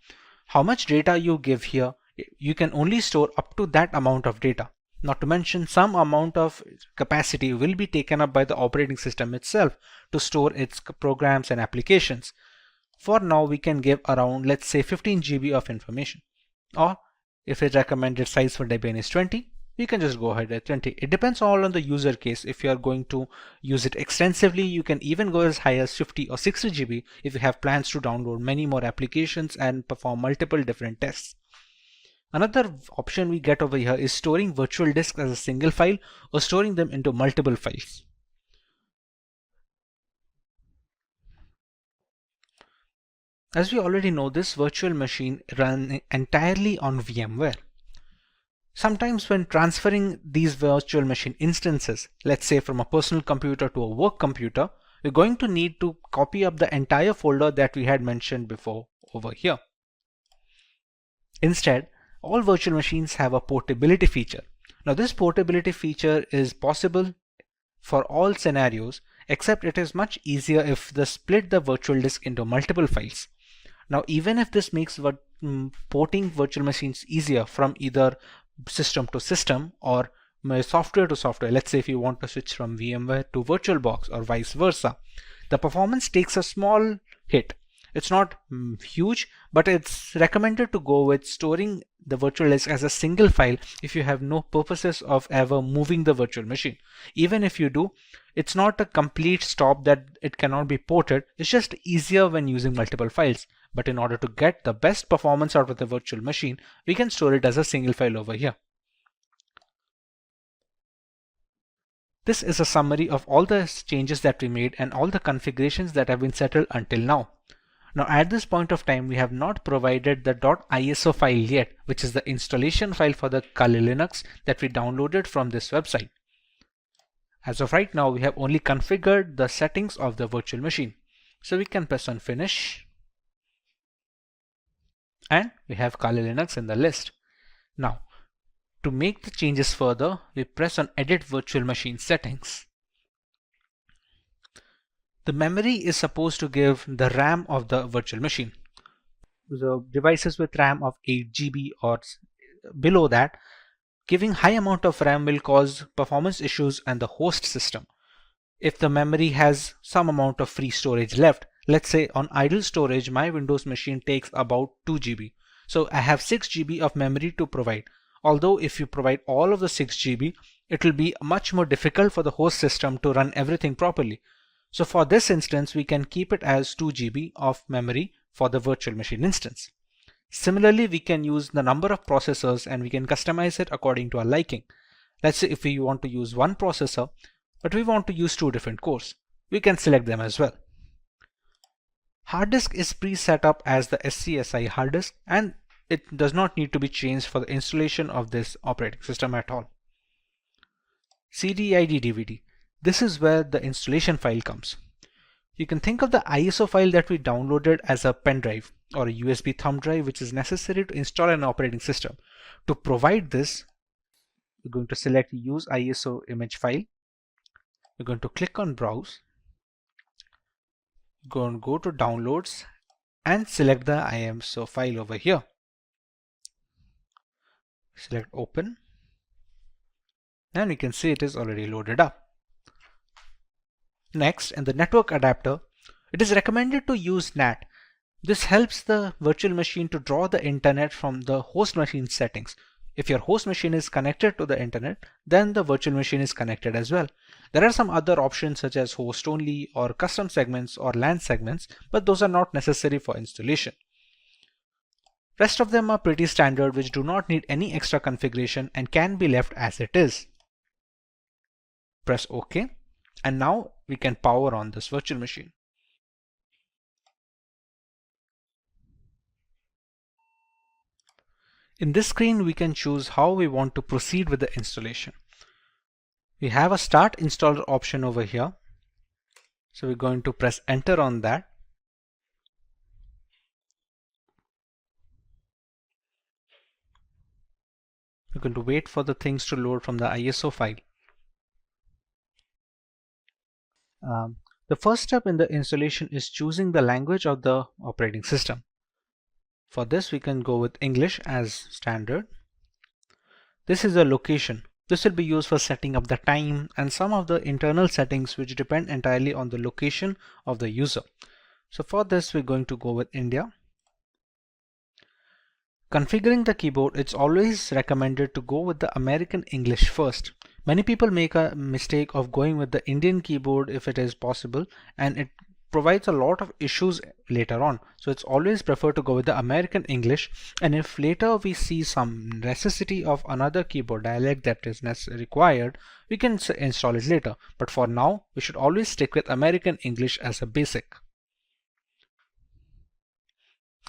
How much data you give here, you can only store up to that amount of data. Not to mention, some amount of capacity will be taken up by the operating system itself to store its programs and applications. For now, we can give around, let's say, 15 GB of information. Or if its recommended size for Debian is 20, you can just go ahead at 20. It depends all on the user case. If you are going to use it extensively, you can even go as high as 50 or 60 GB if you have plans to download many more applications and perform multiple different tests. Another option we get over here is storing virtual disks as a single file or storing them into multiple files. As we already know, this virtual machine runs entirely on VMware. Sometimes when transferring these virtual machine instances, let's say from a personal computer to a work computer, we're going to need to copy up the entire folder that we had mentioned before over here. Instead, all virtual machines have a portability feature. Now this portability feature is possible for all scenarios, except it is much easier if they split the virtual disk into multiple files. Now even if this makes porting virtual machines easier from either system to system or software to software, let's say if you want to switch from VMware to VirtualBox or vice versa, the performance takes a small hit. It's not huge, but it's recommended to go with storing the virtual disk as a single file if you have no purposes of ever moving the virtual machine. Even if you do, it's not a complete stop that it cannot be ported. It's just easier when using multiple files. But in order to get the best performance out of the virtual machine, we can store it as a single file over here. This is a summary of all the changes that we made and all the configurations that have been settled until now. Now at this point of time, we have not provided the .iso file yet, which is the installation file for the Kali Linux that we downloaded from this website. As of right now, we have only configured the settings of the virtual machine. So we can press on Finish. And we have Kali Linux in the list. Now, to make the changes further, we press on Edit Virtual Machine Settings. The memory is supposed to give the RAM of the virtual machine. The devices with RAM of 8 GB or below that, giving high amount of RAM will cause performance issues on the host system. If the memory has some amount of free storage left, let's say on idle storage, my Windows machine takes about 2 GB. So I have 6 GB of memory to provide. Although if you provide all of the 6 GB, it will be much more difficult for the host system to run everything properly. So for this instance, we can keep it as 2 GB of memory for the virtual machine instance. Similarly, we can use the number of processors and we can customize it according to our liking. Let's say if we want to use one processor, but we want to use 2 different cores, we can select them as well. Hard disk is pre-set up as the SCSI hard disk, and it does not need to be changed for the installation of this operating system at all. CD/ID DVD. This is where the installation file comes. You can think of the ISO file that we downloaded as a pen drive or a USB thumb drive, which is necessary to install an operating system. To provide this, we're going to select Use ISO image file. We're going to click on Browse. Go to Downloads and select the ISO file over here. Select Open, and you can see it is already loaded up. Next, in the network adapter, it is recommended to use NAT. This helps the virtual machine to draw the internet from the host machine settings. If your host machine is connected to the internet, then the virtual machine is connected as well. There are some other options such as host only or custom segments or LAN segments, but those are not necessary for installation. Rest of them are pretty standard, which do not need any extra configuration and can be left as it is. Press OK, and now we can power on this virtual machine. In this screen, we can choose how we want to proceed with the installation. We have a Start Installer option over here. So we're going to press Enter on that. We're going to wait for the things to load from the ISO file. The first step in the installation is choosing the language of the operating system. For this, we can go with English as standard. This is a location. This will be used for setting up the time and some of the internal settings which depend entirely on the location of the user. So for this, we're going to go with India. Configuring the keyboard, it's always recommended to go with the American English first. Many people make a mistake of going with the Indian keyboard if it is possible, and it provides a lot of issues later on. So it's always preferred to go with the American English, and if later we see some necessity of another keyboard dialect that is required, we can install it later. But for now, we should always stick with American English as a basic.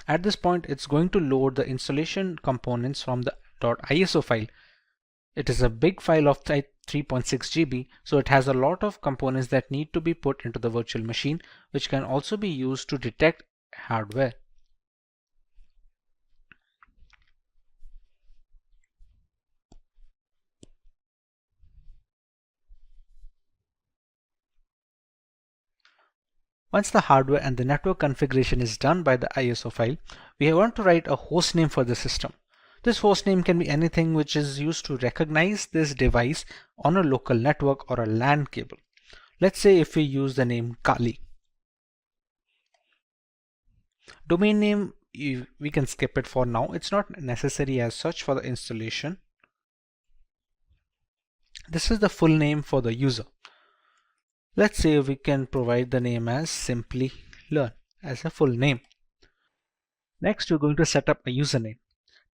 At this point, it's going to load the installation components from the .iso file. It is a big file of 3.6 GB, so it has a lot of components that need to be put into the virtual machine, which can also be used to detect hardware. Once the hardware and the network configuration is done by the ISO file, we want to write a host name for the system. This host name can be anything which is used to recognize this device on a local network or a LAN cable. Let's say if we use the name Kali. Domain name, we can skip it for now. It's not necessary as such for the installation. This is the full name for the user. Let's say we can provide the name as Simplilearn as a full name. Next, we're going to set up a username.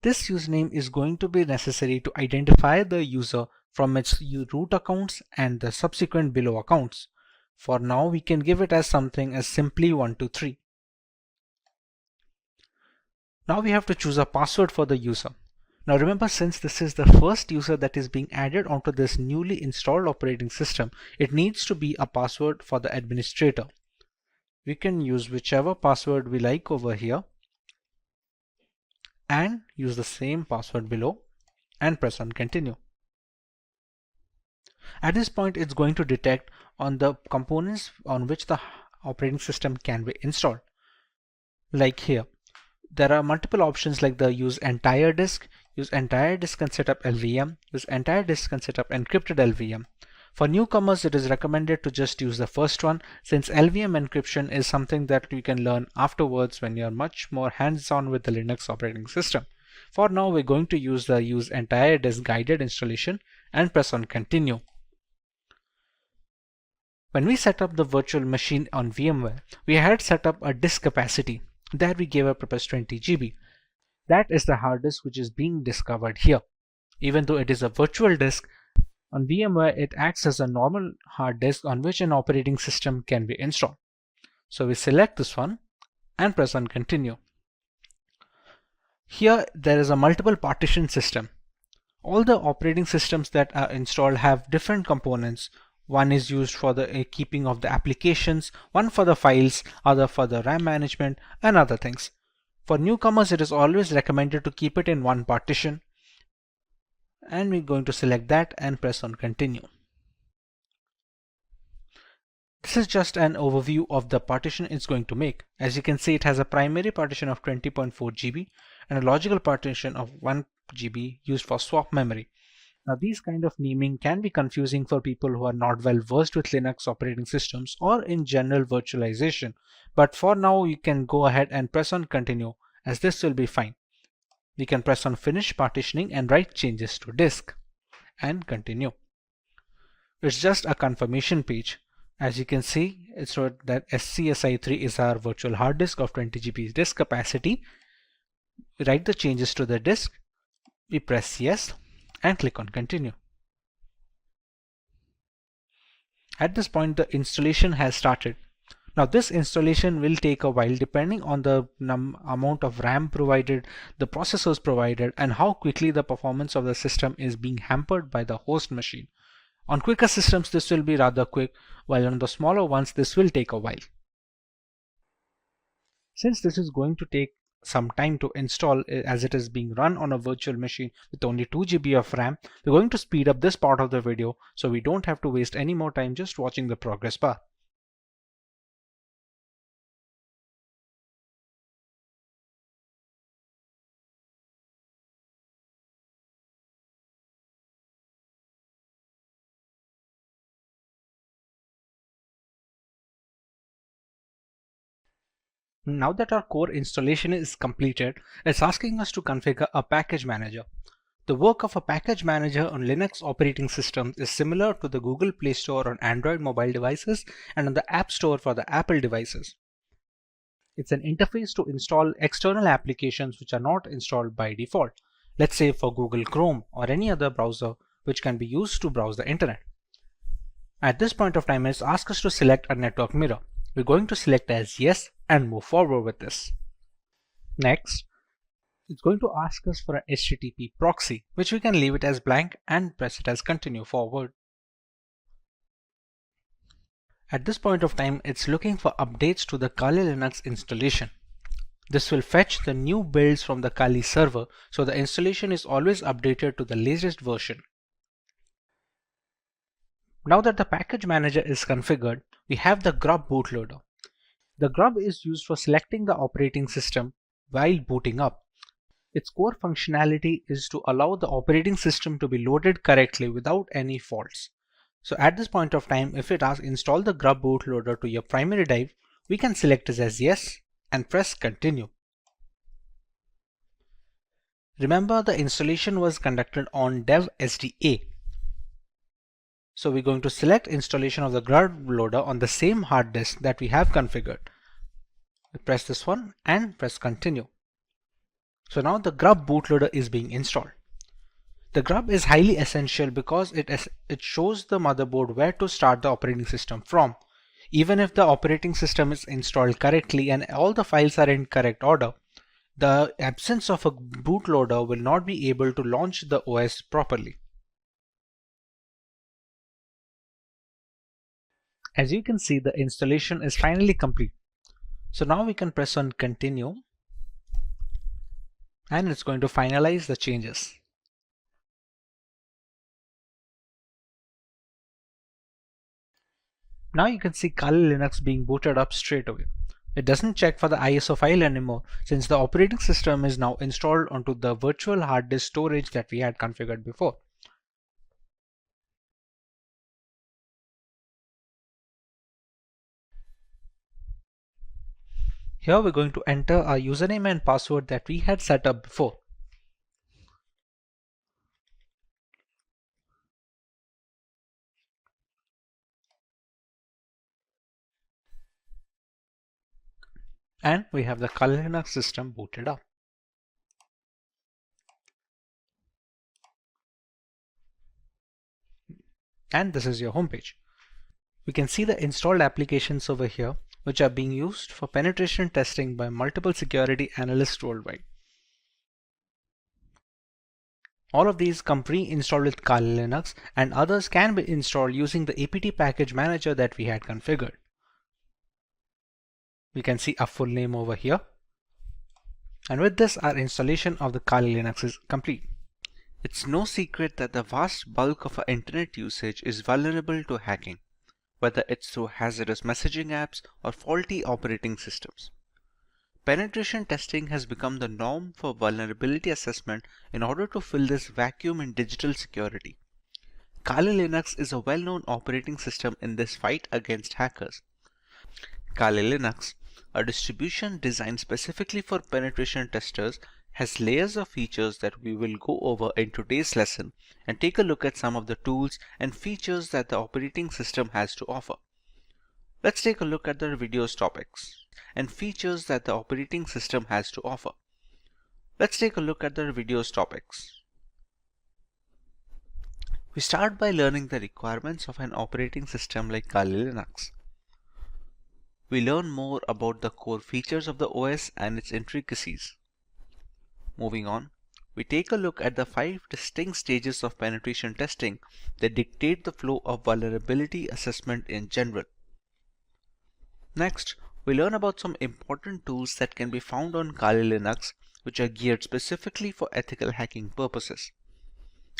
This username is going to be necessary to identify the user from its root accounts and the subsequent below accounts. For now, we can give it as something as simply123. Now we have to choose a password for the user. Now remember, since this is the first user that is being added onto this newly installed operating system, it needs to be a password for the administrator. We can use whichever password we like over here and use the same password below and press on continue. At this point, it's going to detect on the components on which the operating system can be installed. Like here, there are multiple options like the use entire disk and set up LVM, use entire disk and set up encrypted LVM. For newcomers, it is recommended to just use the first one, since LVM encryption is something that you can learn afterwards when you're much more hands-on with the Linux operating system. For now, we're going to use the use entire disk guided installation and press on continue. When we set up the virtual machine on VMware, we had set up a disk capacity that we gave a purpose 20 GB. That is the hard disk which is being discovered here. Even though it is a virtual disk, on VMware it acts as a normal hard disk on which an operating system can be installed. So we select this one and press on continue. Here there is a multiple partition system. All the operating systems that are installed have different components. One is used for the keeping of the applications, one for the files, other for the RAM management, and other things. For newcomers, it is always recommended to keep it in one partition. And we're going to select that and press on continue. This is just an overview of the partition it's going to make. As you can see, it has a primary partition of 20.4 GB and a logical partition of 1 GB used for swap memory. Now these kind of naming can be confusing for people who are not well versed with Linux operating systems or in general virtualization, but for now you can go ahead and press on continue, as this will be fine. We can press on finish partitioning and write changes to disk and continue. It's just a confirmation page. As you can see, it's wrote that SCSI3 is our virtual hard disk of 20 GB disk capacity. We write the changes to the disk, we press yes and click on continue. At this point, the installation has started. Now this installation will take a while depending on the amount of RAM provided, the processors provided, and how quickly the performance of the system is being hampered by the host machine. On quicker systems this will be rather quick, while on the smaller ones this will take a while. Since this is going to take some time to install, as it is being run on a virtual machine with only 2 GB of RAM, we're going to speed up this part of the video so we don't have to waste any more time just watching the progress bar. Now that our core installation is completed, it's asking us to configure a package manager. The work of a package manager on Linux operating systems is similar to the Google Play Store on Android mobile devices and on the App Store for the Apple devices. It's an interface to install external applications which are not installed by default. Let's say for Google Chrome or any other browser which can be used to browse the internet. At this point of time, it's asked us to select a network mirror. We're going to select as yes and move forward with this. Next, it's going to ask us for an HTTP proxy, which we can leave it as blank and press it as continue forward. At this point of time, it's looking for updates to the Kali Linux installation. This will fetch the new builds from the Kali server, so the installation is always updated to the latest version. Now that the package manager is configured, we have the grub bootloader. The grub is used for selecting the operating system while booting up. Its core functionality is to allow the operating system to be loaded correctly without any faults. So at this point of time, if it asks install the grub bootloader to your primary drive, we can select it as yes and press continue. Remember, the installation was conducted on dev SDA. So we're going to select installation of the grub loader on the same hard disk that we have configured. We press this one and press continue. So now the grub bootloader is being installed. The grub is highly essential because it shows the motherboard where to start the operating system from. Even if the operating system is installed correctly and all the files are in correct order, the absence of a bootloader will not be able to launch the OS properly. As you can see, the installation is finally complete. So now we can press on continue and it's going to finalize the changes. Now you can see Kali Linux being booted up straight away. It doesn't check for the ISO file anymore since the operating system is now installed onto the virtual hard disk storage that we had configured before. Here we're going to enter our username and password that we had set up before. And we have the Kali Linux system booted up. And this is your homepage. We can see the installed applications over here, which are being used for penetration testing by multiple security analysts worldwide. All of these come pre-installed with Kali Linux, and others can be installed using the apt package manager that we had configured. We can see our full name over here. And with this, our installation of the Kali Linux is complete. It's no secret that the vast bulk of our internet usage is vulnerable to hacking, whether it's through hazardous messaging apps or faulty operating systems. Penetration testing has become the norm for vulnerability assessment in order to fill this vacuum in digital security. Kali Linux is a well-known operating system in this fight against hackers. Kali Linux, a distribution designed specifically for penetration testers, has layers of features that we will go over in today's lesson and take a look at some of the tools and features that the operating system has to offer. Let's take a look at the video's topics and features that the operating system has to offer. Let's take a look at the video's topics. We start by learning the requirements of an operating system like Kali Linux. We learn more about the core features of the OS and its intricacies. Moving on, we take a look at the 5 distinct stages of penetration testing that dictate the flow of vulnerability assessment in general. Next, we learn about some important tools that can be found on Kali Linux, which are geared specifically for ethical hacking purposes.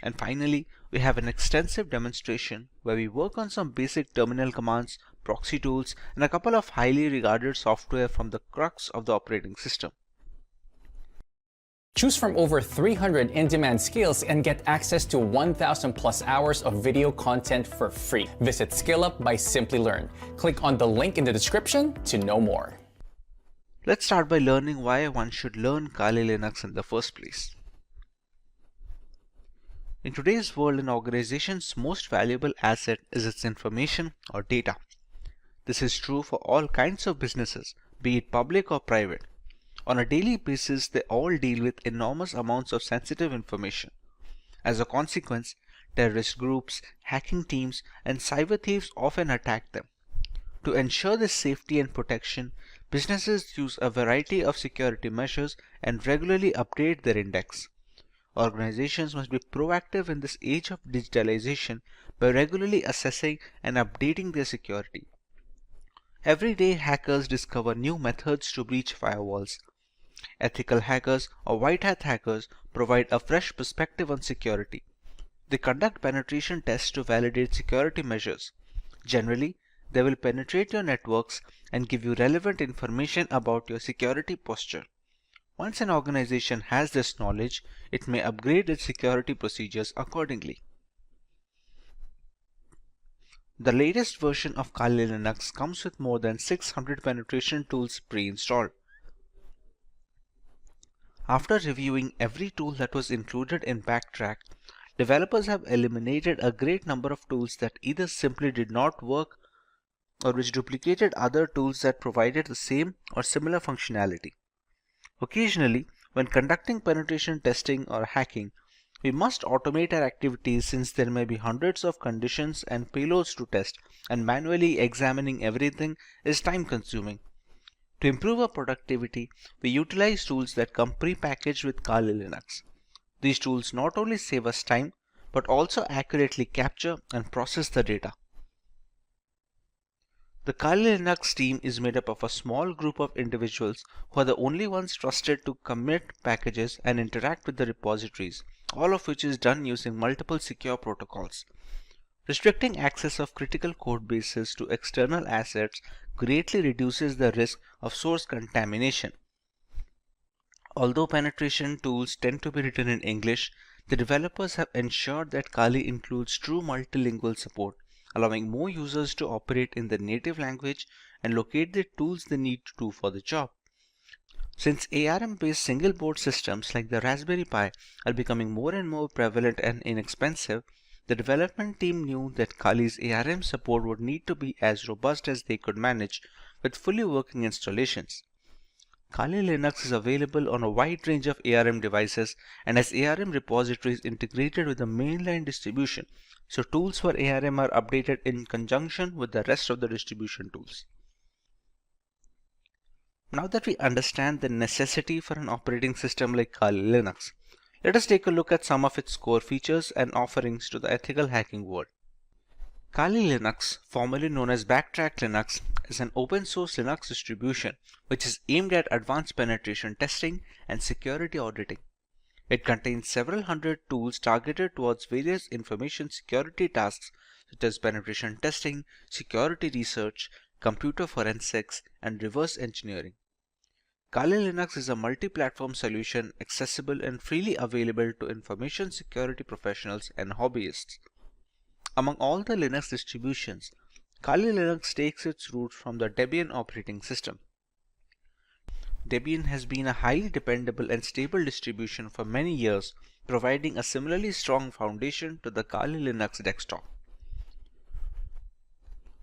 And finally, we have an extensive demonstration where we work on some basic terminal commands, proxy tools, and a couple of highly regarded software from the crux of the operating system. Choose from over 300 in-demand skills and get access to 1,000 plus hours of video content for free. Visit SkillUp by Simplilearn. Click on the link in the description to know more. Let's start by learning why one should learn Kali Linux in the first place. In today's world, an organization's most valuable asset is its information or data. This is true for all kinds of businesses, be it public or private. On a daily basis, they all deal with enormous amounts of sensitive information. As a consequence, terrorist groups, hacking teams, and cyber thieves often attack them. To ensure this safety and protection, businesses use a variety of security measures and regularly update their index. Organizations must be proactive in this age of digitalization by regularly assessing and updating their security. Every day, hackers discover new methods to breach firewalls. Ethical hackers or white hat hackers provide a fresh perspective on security. They conduct penetration tests to validate security measures. Generally, they will penetrate your networks and give you relevant information about your security posture. Once an organization has this knowledge, it may upgrade its security procedures accordingly. The latest version of Kali Linux comes with more than 600 penetration tools pre-installed. After reviewing every tool that was included in Backtrack, developers have eliminated a great number of tools that either simply did not work or which duplicated other tools that provided the same or similar functionality. Occasionally, when conducting penetration testing or hacking, we must automate our activities since there may be hundreds of conditions and payloads to test, and manually examining everything is time-consuming. To improve our productivity, we utilize tools that come pre-packaged with Kali Linux. These tools not only save us time, but also accurately capture and process the data. The Kali Linux team is made up of a small group of individuals who are the only ones trusted to commit packages and interact with the repositories, all of which is done using multiple secure protocols. Restricting access of critical code bases to external assets greatly reduces the risk of source contamination. Although penetration tools tend to be written in English, the developers have ensured that Kali includes true multilingual support, allowing more users to operate in their native language and locate the tools they need to do for the job. Since ARM-based single board systems like the Raspberry Pi are becoming more and more prevalent and inexpensive, the development team knew that Kali's ARM support would need to be as robust as they could manage with fully working installations. Kali Linux is available on a wide range of ARM devices and has ARM repositories integrated with the mainline distribution, so tools for ARM are updated in conjunction with the rest of the distribution tools. Now that we understand the necessity for an operating system like Kali Linux, let us take a look at some of its core features and offerings to the ethical hacking world. Kali Linux, formerly known as Backtrack Linux, is an open source Linux distribution which is aimed at advanced penetration testing and security auditing. It contains several hundred tools targeted towards various information security tasks such as penetration testing, security research, computer forensics, and reverse engineering. Kali Linux is a multi-platform solution accessible and freely available to information security professionals and hobbyists. Among all the Linux distributions, Kali Linux takes its roots from the Debian operating system. Debian has been a highly dependable and stable distribution for many years, providing a similarly strong foundation to the Kali Linux desktop.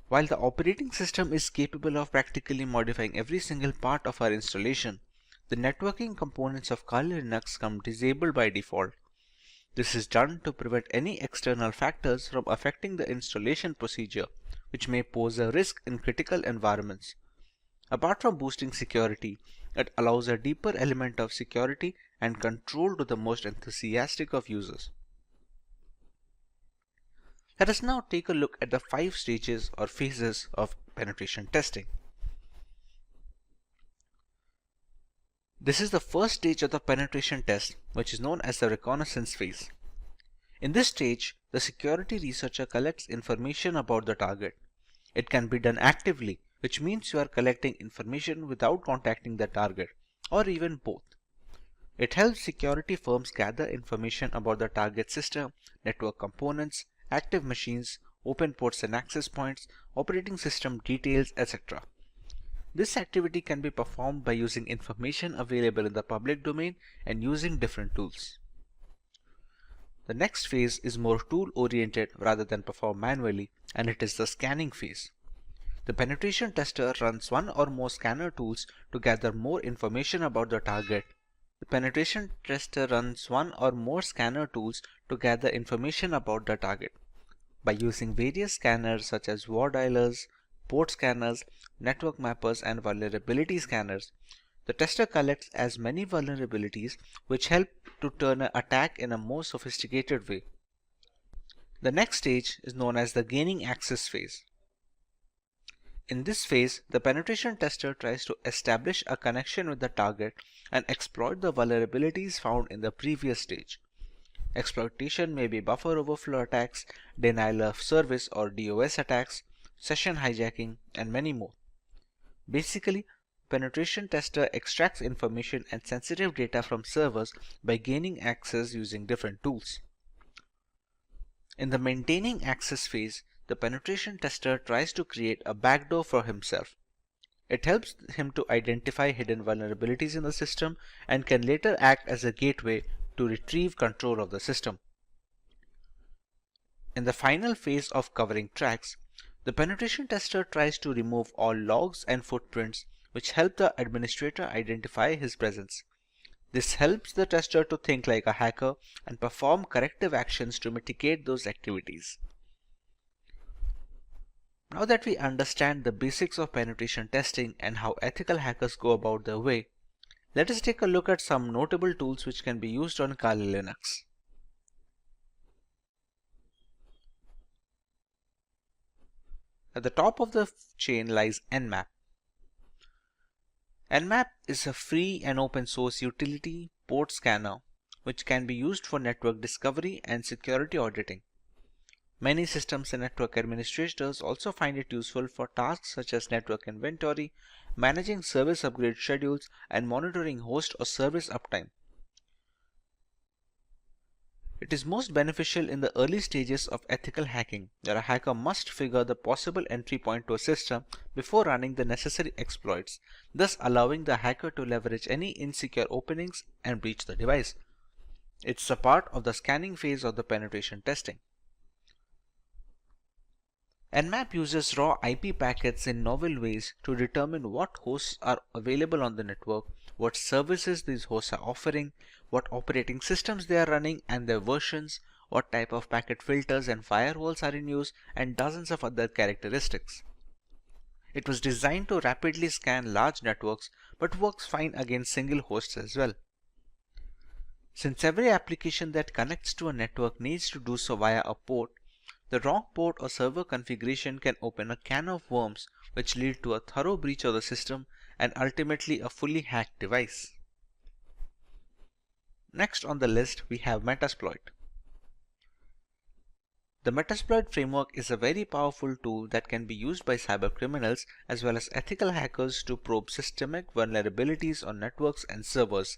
While the operating system is capable of practically modifying every single part of our installation, the networking components of Kali Linux come disabled by default. This is done to prevent any external factors from affecting the installation procedure, which may pose a risk in critical environments. Apart from boosting security, it allows a deeper element of security and control to the most enthusiastic of users. Let us now take a look at the 5 stages or phases of penetration testing. This is the first stage of the penetration test, which is known as the reconnaissance phase. In this stage, the security researcher collects information about the target. It can be done actively, which means you are collecting information without contacting the target, or even both. It helps security firms gather information about the target system, network components, active machines, open ports and access points, operating system details, etc. This activity can be performed by using information available in the public domain and using different tools. The next phase is more tool-oriented rather than performed manually, and it is the scanning phase. The penetration tester runs one or more scanner tools to gather more information about the target. The penetration tester runs one or more scanner tools to gather information about the target. By using various scanners such as war dialers, port scanners, network mappers, and vulnerability scanners, the tester collects as many vulnerabilities which help to turn an attack in a more sophisticated way. The next stage is known as the gaining access phase. In this phase, the penetration tester tries to establish a connection with the target and exploit the vulnerabilities found in the previous stage. Exploitation may be buffer overflow attacks, denial of service or DOS attacks, session hijacking, and many more. Basically, penetration tester extracts information and sensitive data from servers by gaining access using different tools. In the maintaining access phase, the penetration tester tries to create a backdoor for himself. It helps him to identify hidden vulnerabilities in the system and can later act as a gateway to retrieve control of the system. In the final phase of covering tracks, the penetration tester tries to remove all logs and footprints which help the administrator identify his presence. This helps the tester to think like a hacker and perform corrective actions to mitigate those activities. Now that we understand the basics of penetration testing and how ethical hackers go about their way, let us take a look at some notable tools which can be used on Kali Linux. At the top of the chain lies Nmap. Nmap is a free and open source utility port scanner which can be used for network discovery and security auditing. Many systems and network administrators also find it useful for tasks such as network inventory, managing service upgrade schedules, and monitoring host or service uptime. It is most beneficial in the early stages of ethical hacking, where a hacker must figure the possible entry point to a system before running the necessary exploits, thus allowing the hacker to leverage any insecure openings and breach the device. It's a part of the scanning phase of the penetration testing. Nmap uses raw IP packets in novel ways to determine what hosts are available on the network, what services these hosts are offering, what operating systems they are running and their versions, what type of packet filters and firewalls are in use, and dozens of other characteristics. It was designed to rapidly scan large networks but works fine against single hosts as well. Since every application that connects to a network needs to do so via a port, the wrong port or server configuration can open a can of worms which lead to a thorough breach of the system and ultimately a fully hacked device. Next on the list we have Metasploit. The Metasploit framework is a very powerful tool that can be used by cybercriminals as well as ethical hackers to probe systemic vulnerabilities on networks and servers.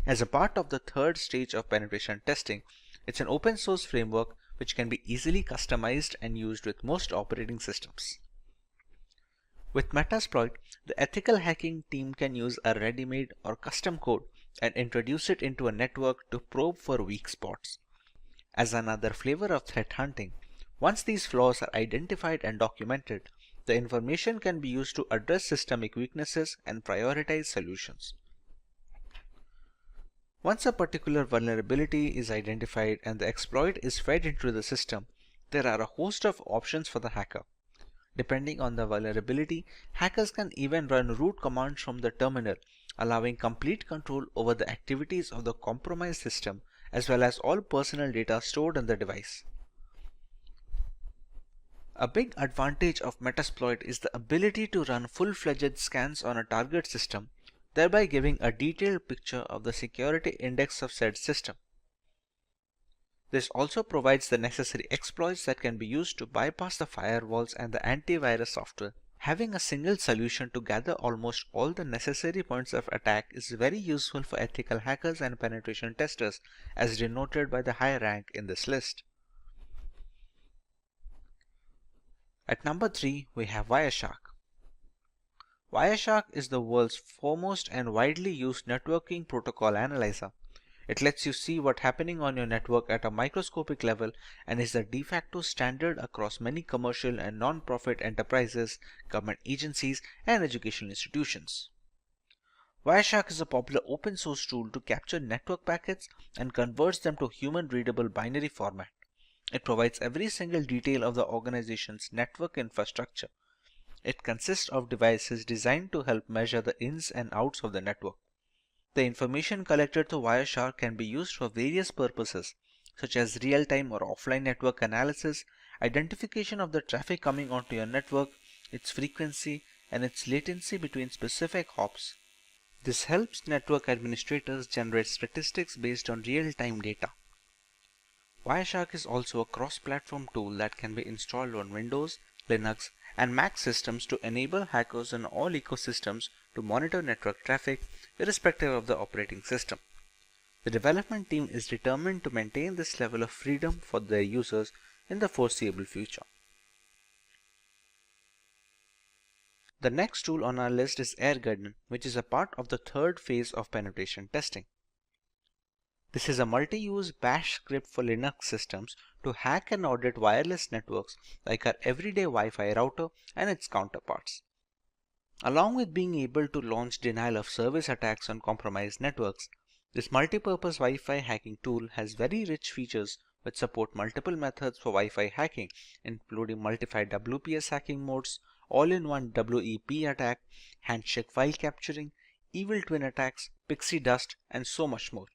As a part of the third stage of penetration testing, it's an open source framework which can be easily customized and used with most operating systems. With Metasploit, the ethical hacking team can use a ready-made or custom code and introduce it into a network to probe for weak spots. As another flavor of threat hunting, once these flaws are identified and documented, the information can be used to address systemic weaknesses and prioritize solutions. Once a particular vulnerability is identified and the exploit is fed into the system, there are a host of options for the hacker. Depending on the vulnerability, hackers can even run root commands from the terminal, allowing complete control over the activities of the compromised system as well as all personal data stored on the device. A big advantage of Metasploit is the ability to run full-fledged scans on a target system, thereby giving a detailed picture of the security index of said system. This also provides the necessary exploits that can be used to bypass the firewalls and the antivirus software. Having a single solution to gather almost all the necessary points of attack is very useful for ethical hackers and penetration testers, as denoted by the high rank in this list. At number 3, we have Wireshark. Wireshark is the world's foremost and widely used networking protocol analyzer. It lets you see what's happening on your network at a microscopic level and is the de facto standard across many commercial and non-profit enterprises, government agencies, and educational institutions. Wireshark is a popular open source tool to capture network packets and converts them to human-readable binary format. It provides every single detail of the organization's network infrastructure. It consists of devices designed to help measure the ins and outs of the network. The information collected through Wireshark can be used for various purposes, such as real-time or offline network analysis, identification of the traffic coming onto your network, its frequency, and its latency between specific hops. This helps network administrators generate statistics based on real-time data. Wireshark is also a cross-platform tool that can be installed on Windows, Linux, and Mac systems to enable hackers in all ecosystems to monitor network traffic irrespective of the operating system. The development team is determined to maintain this level of freedom for their users in the foreseeable future. The next tool on our list is AirGarden, which is a part of the third phase of penetration testing. This is a multi-use bash script for Linux systems to hack and audit wireless networks like our everyday Wi-Fi router and its counterparts. Along with being able to launch denial of service attacks on compromised networks, this multi-purpose Wi-Fi hacking tool has very rich features which support multiple methods for Wi-Fi hacking, including multi-fi WPS hacking modes, all-in-one WEP attack, handshake file capturing, evil twin attacks, pixie dust, and so much more.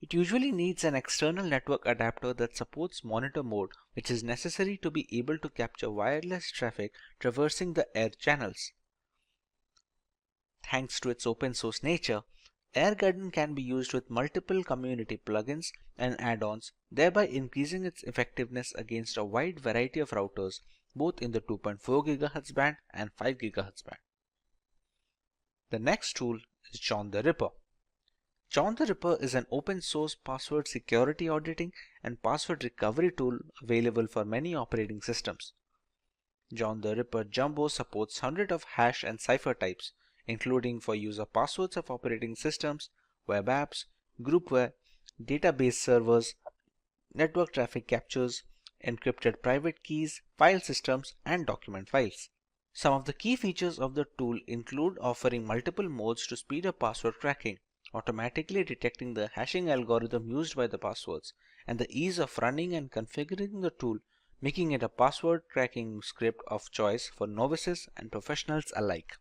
It usually needs an external network adapter that supports monitor mode, which is necessary to be able to capture wireless traffic traversing the air channels. Thanks to its open source nature, AirGarden can be used with multiple community plugins and add-ons, thereby increasing its effectiveness against a wide variety of routers, both in the 2.4 GHz band and 5 GHz band. The next tool is John the Ripper. John the Ripper is an open source password security auditing and password recovery tool available for many operating systems. John the Ripper Jumbo supports hundreds of hash and cipher types, including for user passwords of operating systems, web apps, groupware, database servers, network traffic captures, encrypted private keys, file systems, and document files. Some of the key features of the tool include offering multiple modes to speed up password cracking, automatically detecting the hashing algorithm used by the passwords, and the ease of running and configuring the tool, making it a password cracking script of choice for novices and professionals alike.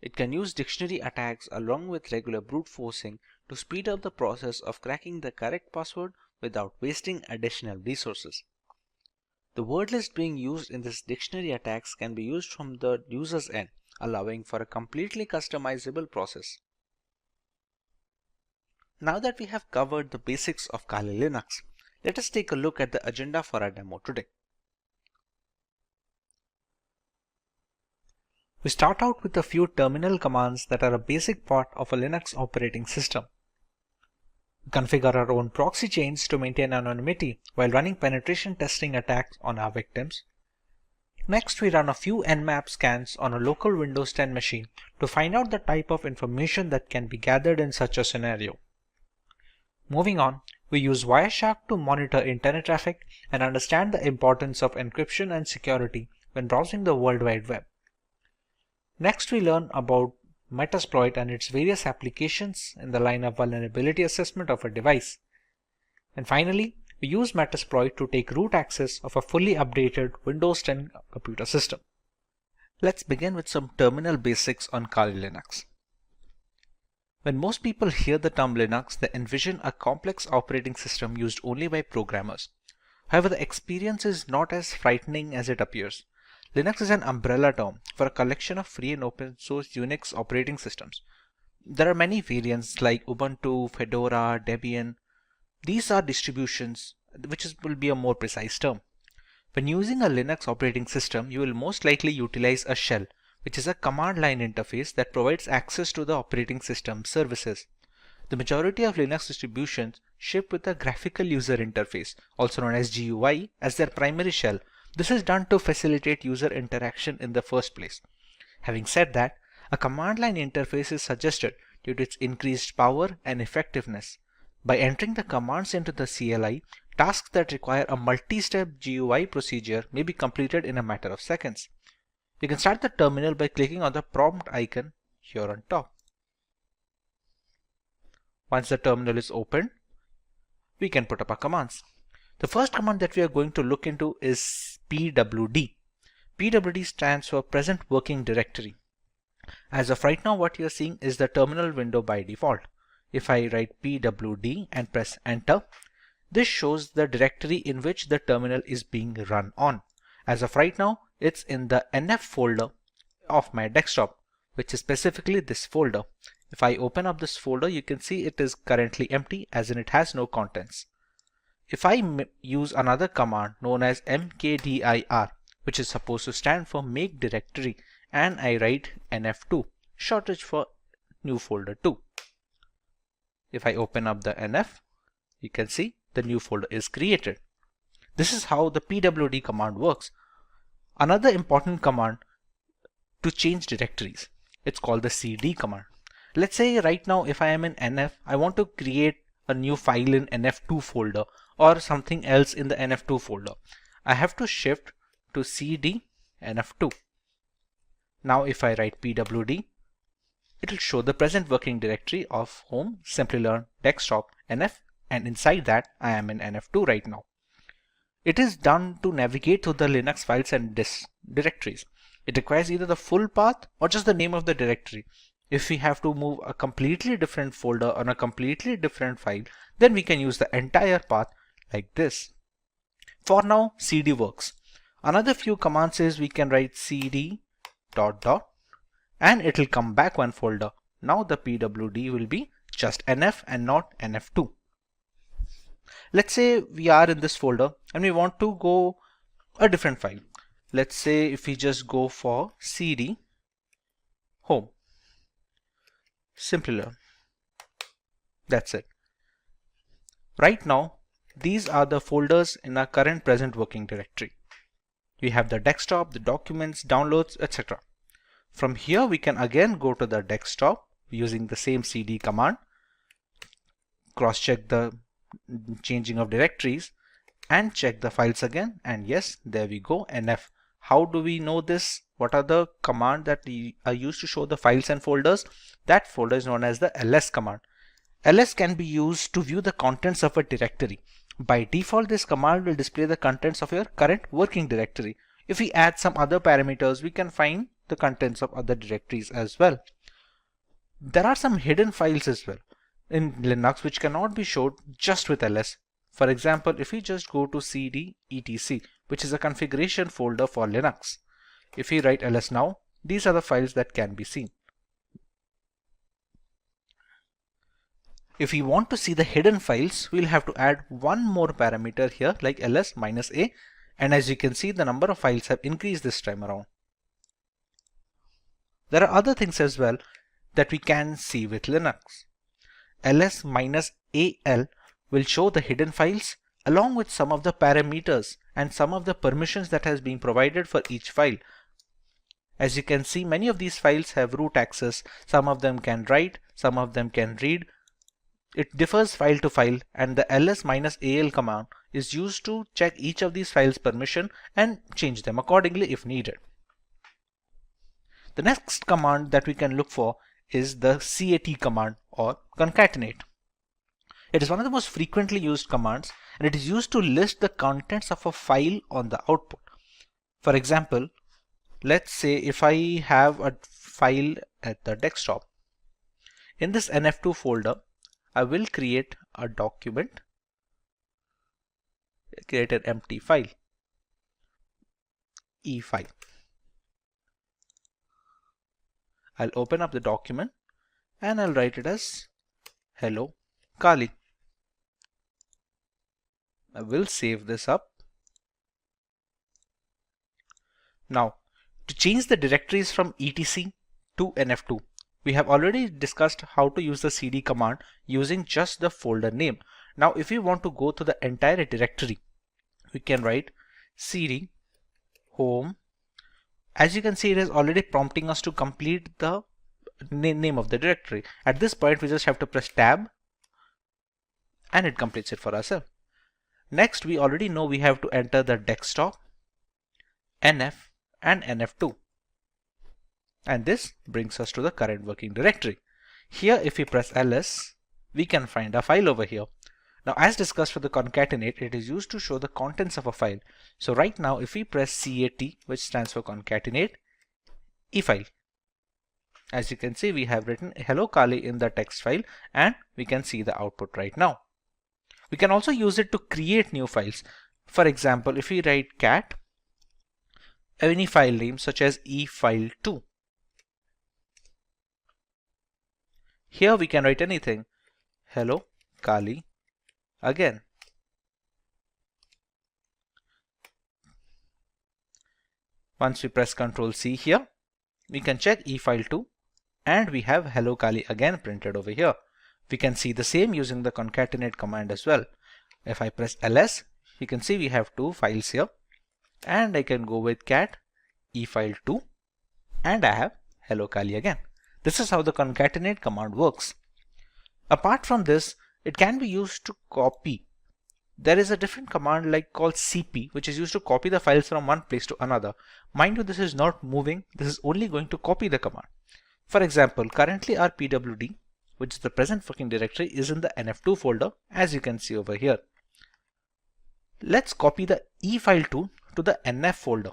It can use dictionary attacks along with regular brute forcing to speed up the process of cracking the correct password without wasting additional resources. The word list being used in this dictionary attacks can be used from the user's end, allowing for a completely customizable process. Now that we have covered the basics of Kali Linux, let us take a look at the agenda for our demo today. We start out with a few terminal commands that are a basic part of a Linux operating system. We configure our own proxy chains to maintain anonymity while running penetration testing attacks on our victims. Next, we run a few Nmap scans on a local Windows 10 machine to find out the type of information that can be gathered in such a scenario. Moving on, we use Wireshark to monitor internet traffic and understand the importance of encryption and security when browsing the World Wide Web. Next, we learn about Metasploit and its various applications in the line of vulnerability assessment of a device. And finally, we use Metasploit to take root access of a fully updated Windows 10 computer system. Let's begin with some terminal basics on Kali Linux. When most people hear the term Linux, they envision a complex operating system used only by programmers. However, the experience is not as frightening as it appears. Linux is an umbrella term for a collection of free and open source Unix operating systems. There are many variants like Ubuntu, Fedora, Debian. These are distributions, will be a more precise term. When using a Linux operating system, you will most likely utilize a shell, which is a command line interface that provides access to the operating system services. The majority of Linux distributions ship with a graphical user interface, also known as GUI, as their primary shell. This is done to facilitate user interaction in the first place. Having said that, a command line interface is suggested due to its increased power and effectiveness. By entering the commands into the CLI, tasks that require a multi-step GUI procedure may be completed in a matter of seconds. You can start the terminal by clicking on the prompt icon here on top. Once the terminal is opened, we can put up our commands. The first command that we are going to look into is pwd. pwd stands for present working directory. As of right now, what you are seeing is the terminal window by default. If I write pwd and press enter, this shows the directory in which the terminal is being run on. As of right now, it's in the NF folder of my desktop, which is specifically this folder. If I open up this folder, you can see it is currently empty, as in it has no contents. If I use another command known as mkdir, which is supposed to stand for make directory, and I write nf2, shortage for new folder 2. If I open up the nf, you can see the new folder is created. This is how the pwd command works. Another important command to change directories, it's called the cd command. Let's say right now if I am in nf, I want to create a new file in nf2 folder or something else in the nf2 folder. I have to shift to cd nf2. Now if I write pwd, it will show the present working directory of home, Simplilearn, desktop, nf, and inside that I am in nf2 right now. It is done to navigate through the Linux files and directories. It requires either the full path or just the name of the directory. If we have to move a completely different folder on a completely different file, then we can use the entire path like this. For now, cd works. Another few commands is we can write cd ... and it will come back one folder. Now the pwd will be just nf and not nf2. Let's say we are in this folder and we want to go a different file. Let's say if we just go for cd home, Simplilearn. That's it. Right now, these are the folders in our current present working directory. We have the desktop, the documents, downloads, etc. From here, we can again go to the desktop using the same cd command, cross-check the changing of directories, and check the files again. And yes, there we go, nf. How do we know this? What are the commands that are used to show the files and folders? That folder is known as the ls command. ls can be used to view the contents of a directory. By default, this command will display the contents of your current working directory. If we add some other parameters, we can find the contents of other directories as well. There are some hidden files as well in Linux which cannot be showed just with ls. For example, if we just go to cd etc, which is a configuration folder for Linux, if we write ls now, these are the files that can be seen. If we want to see the hidden files, we'll have to add one more parameter here like ls-a, and as you can see, the number of files have increased this time around. There are other things as well that we can see with Linux. ls-al will show the hidden files along with some of the parameters and some of the permissions that has been provided for each file. As you can see, many of these files have root access. Some of them can write, some of them can read. It differs file to file, and the ls-al command is used to check each of these files' permission and change them accordingly if needed. The next command that we can look for is the cat command or concatenate. It is one of the most frequently used commands, and it is used to list the contents of a file on the output. For example, let's say if I have a file at the desktop. In this nf2 folder, I will create a document, create an empty file, e5. I'll open up the document and I'll write it as hello Kali. I will save this up. Now, to change the directories from etc to nf2, we have already discussed how to use the cd command using just the folder name. Now, if we want to go to the entire directory, we can write cd home. As you can see, it is already prompting us to complete the name of the directory. At this point, we just have to press tab and it completes it for ourselves. Next, we already know we have to enter the desktop, nf and nf2. And this brings us to the current working directory. Here, if we press ls, we can find a file over here. Now, as discussed for the concatenate, it is used to show the contents of a file. So right now, if we press cat, which stands for concatenate, e-file. As you can see, we have written hello Kali in the text file, and we can see the output right now. We can also use it to create new files. For example, if we write cat, any file name such as e-file2. Here we can write anything. Hello Kali again. Once we press Ctrl C here, we can check e-file2 and we have hello Kali again printed over here. We can see the same using the concatenate command as well. If I press ls, you can see we have two files here, and I can go with cat e-file2 and I have hello Kali again. This is how the concatenate command works. Apart from this, it can be used to copy. There is a different command like called cp, which is used to copy the files from one place to another. Mind you, this is not moving. This is only going to copy the command. For example, currently our pwd, which is the present working directory, is in the nf2 folder, as you can see over here. Let's copy the e-file2 to the nf folder.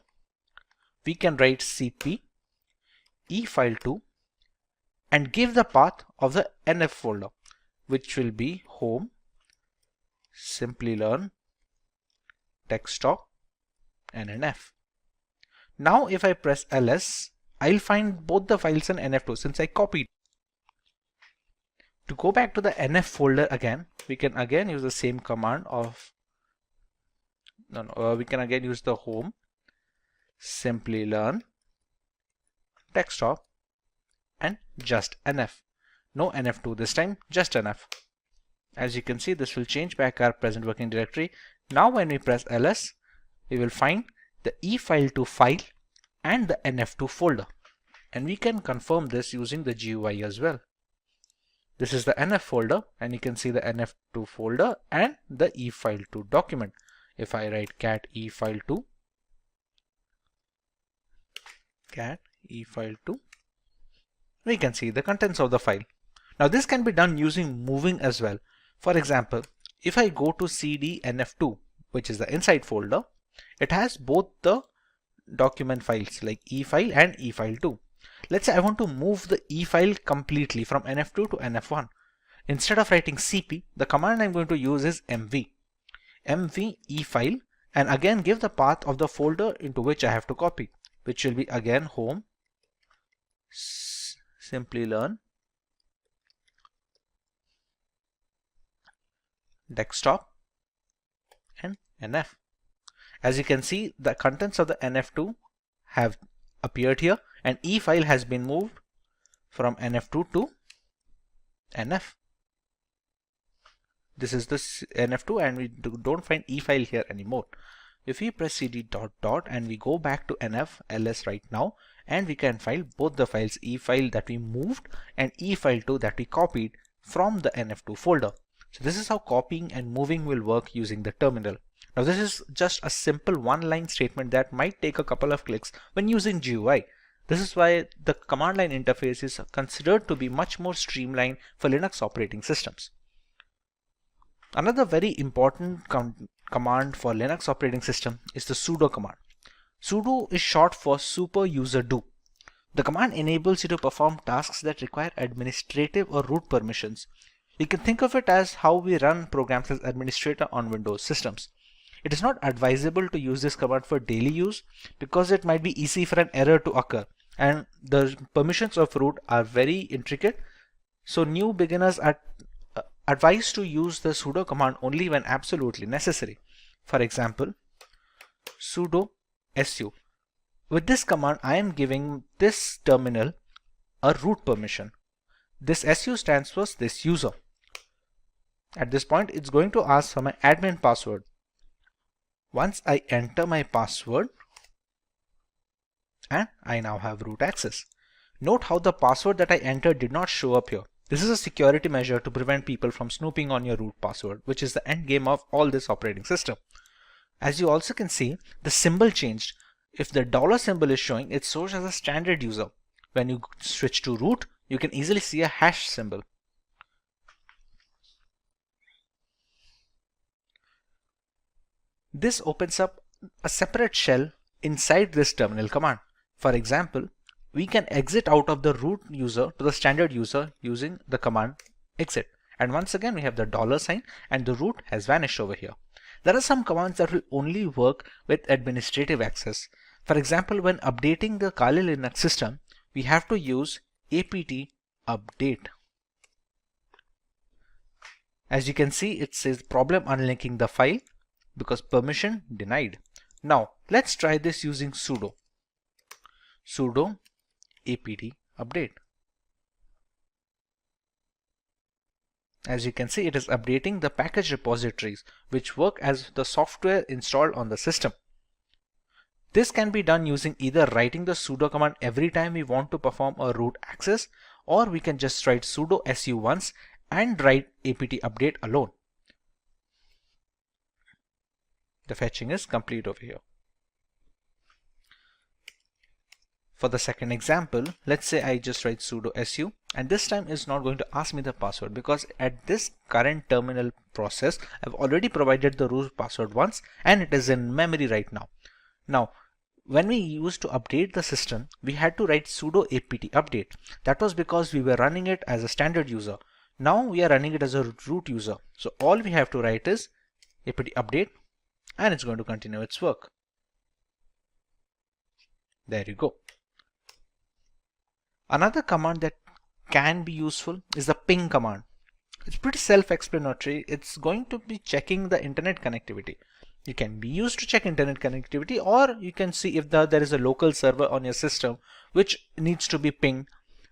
We can write cp e-file2 and give the path of the nf folder, which will be home, Simplilearn, desktop, and nf. Now if I press ls, I'll find both the files in nf2 since I copied. To go back to the nf folder again, we can again use the same command of we can again use the home, Simplilearn, desktop, and just nf. No nf2 this time, just nf. As you can see, this will change back our present working directory. Now when we press ls, we will find the e-file2 file and the nf2 folder, and we can confirm this using the GUI as well. This is the nf folder, and you can see the nf2 folder and the e-file2 document. If I write cat e-file2, we can see the contents of the file. Now this can be done using moving as well. For example, if I go to cdnf2, which is the inside folder, it has both the document files like e file and e file 2. Let's say I want to move the e file completely from nf2 to nf1. Instead of writing cp, the command I'm going to use is mv e file, and again give the path of the folder into which I have to copy, which will be again home, Simplilearn, desktop, and nf. As you can see, the contents of the nf2 have appeared here, and e file has been moved from nf2 to nf. This is the nf2, and we don't find e file here anymore. If we press cd dot and we go back to nf ls right now, and we can find both the files, e file that we moved and e file 2 that we copied from the nf2 folder. So this is how copying and moving will work using the terminal. Now this is just a simple one-line statement that might take a couple of clicks when using GUI. This is why the command line interface is considered to be much more streamlined for Linux operating systems. Another very important command for Linux operating system is the sudo command. Sudo is short for super user do. The command enables you to perform tasks that require administrative or root permissions. You can think of it as how we run programs as administrator on Windows systems. It is not advisable to use this command for daily use because it might be easy for an error to occur, and the permissions of root are very intricate, so new beginners are advised to use the sudo command only when absolutely necessary. For example, sudo su. With this command, I am giving this terminal a root permission. This su stands for this user. At this point, it's going to ask for my admin password. Once I enter my password, and I now have root access. Note how the password that I entered did not show up here. This is a security measure to prevent people from snooping on your root password, which is the end game of all this operating system. As you also can see, the symbol changed. If the dollar symbol is showing, it shows as a standard user. When you switch to root, you can easily see a hash symbol. This opens up a separate shell inside this terminal command. For example, we can exit out of the root user to the standard user using the command exit. And once again, we have the dollar sign and the root has vanished over here. There are some commands that will only work with administrative access. For example, when updating the Kali Linux system, we have to use apt update. As you can see, it says problem unlinking the file because permission denied. Now let's try this using sudo apt update. As you can see, it is updating the package repositories which work as the software installed on the system. This can be done using either writing the sudo command every time we want to perform a root access, or we can just write sudo su once and write apt update alone. The fetching is complete over here. For the second example, let's say I just write sudo su, and this time it's not going to ask me the password because at this current terminal process, I've already provided the root password once and it is in memory right now. Now, when we used to update the system, we had to write sudo apt update. That was because we were running it as a standard user. Now we are running it as a root user. So all we have to write is apt update, and it's going to continue its work. There you go. Another command that can be useful is the ping command. It's pretty self-explanatory. It's going to be checking the internet connectivity. You can be used to check internet connectivity, or you can see if there is a local server on your system which needs to be pinged.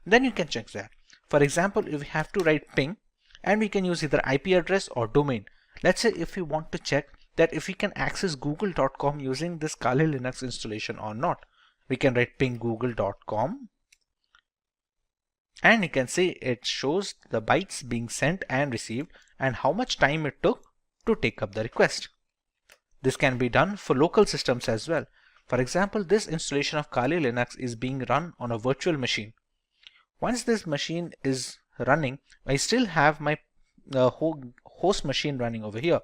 Then you can check that. For example, if we have to write ping, and we can use either IP address or domain. Let's say if we want to check that if we can access google.com using this Kali Linux installation or not, we can write ping google.com, and you can see it shows the bytes being sent and received and how much time it took to take up the request. This can be done for local systems as well. For example, this installation of Kali Linux is being run on a virtual machine. Once this machine is running, I still have my host machine running over here,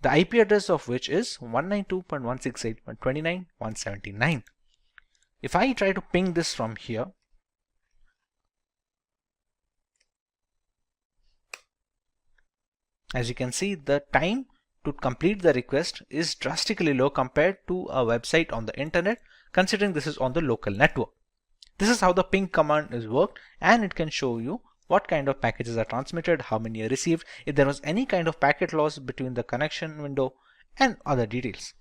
the IP address of which is 192.168.29.179. If I try to ping this from here, as you can see, the time to complete the request is drastically low compared to a website on the internet, considering this is on the local network. This is how the ping command is worked, and it can show you what kind of packages are transmitted, how many are received, if there was any kind of packet loss between the connection window, and other details.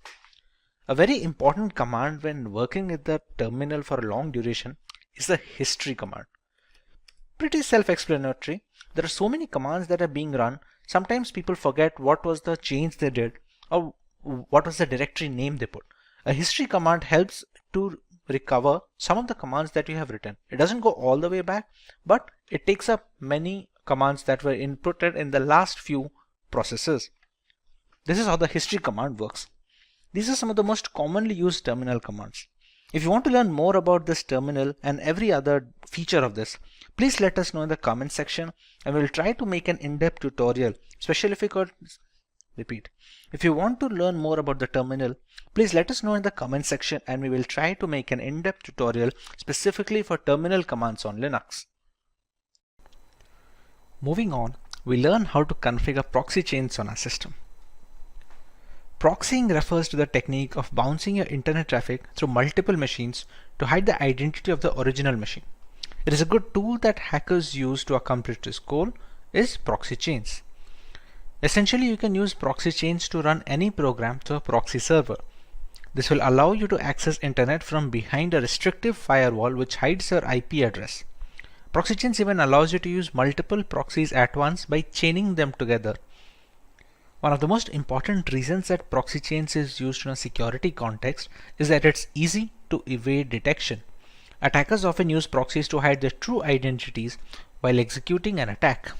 A very important command when working with the terminal for a long duration is the history command. Pretty self-explanatory. There are so many commands that are being run. Sometimes people forget what was the change they did or what was the directory name they put. A history command helps to recover some of the commands that you have written. It doesn't go all the way back, but it takes up many commands that were inputted in the last few processes. This is how the history command works. These are some of the most commonly used terminal commands. If you want to learn more about this terminal and every other feature of this, please let us know in the comment section, and we'll try to make an in-depth tutorial, especially if you could repeat. If you want to learn more about the terminal, please let us know in the comment section, and we will try to make an in-depth tutorial specifically for terminal commands on Linux. Moving on, we learn how to configure proxy chains on our system. Proxying refers to the technique of bouncing your internet traffic through multiple machines to hide the identity of the original machine. It is a good tool that hackers use to accomplish this goal is proxy chains. Essentially, you can use proxy chains to run any program to a proxy server. This will allow you to access internet from behind a restrictive firewall which hides your IP address. Proxy chains even allows you to use multiple proxies at once by chaining them together. One of the most important reasons that proxy chains is used in a security context is that it's easy to evade detection. Attackers often use proxies to hide their true identities while executing an attack.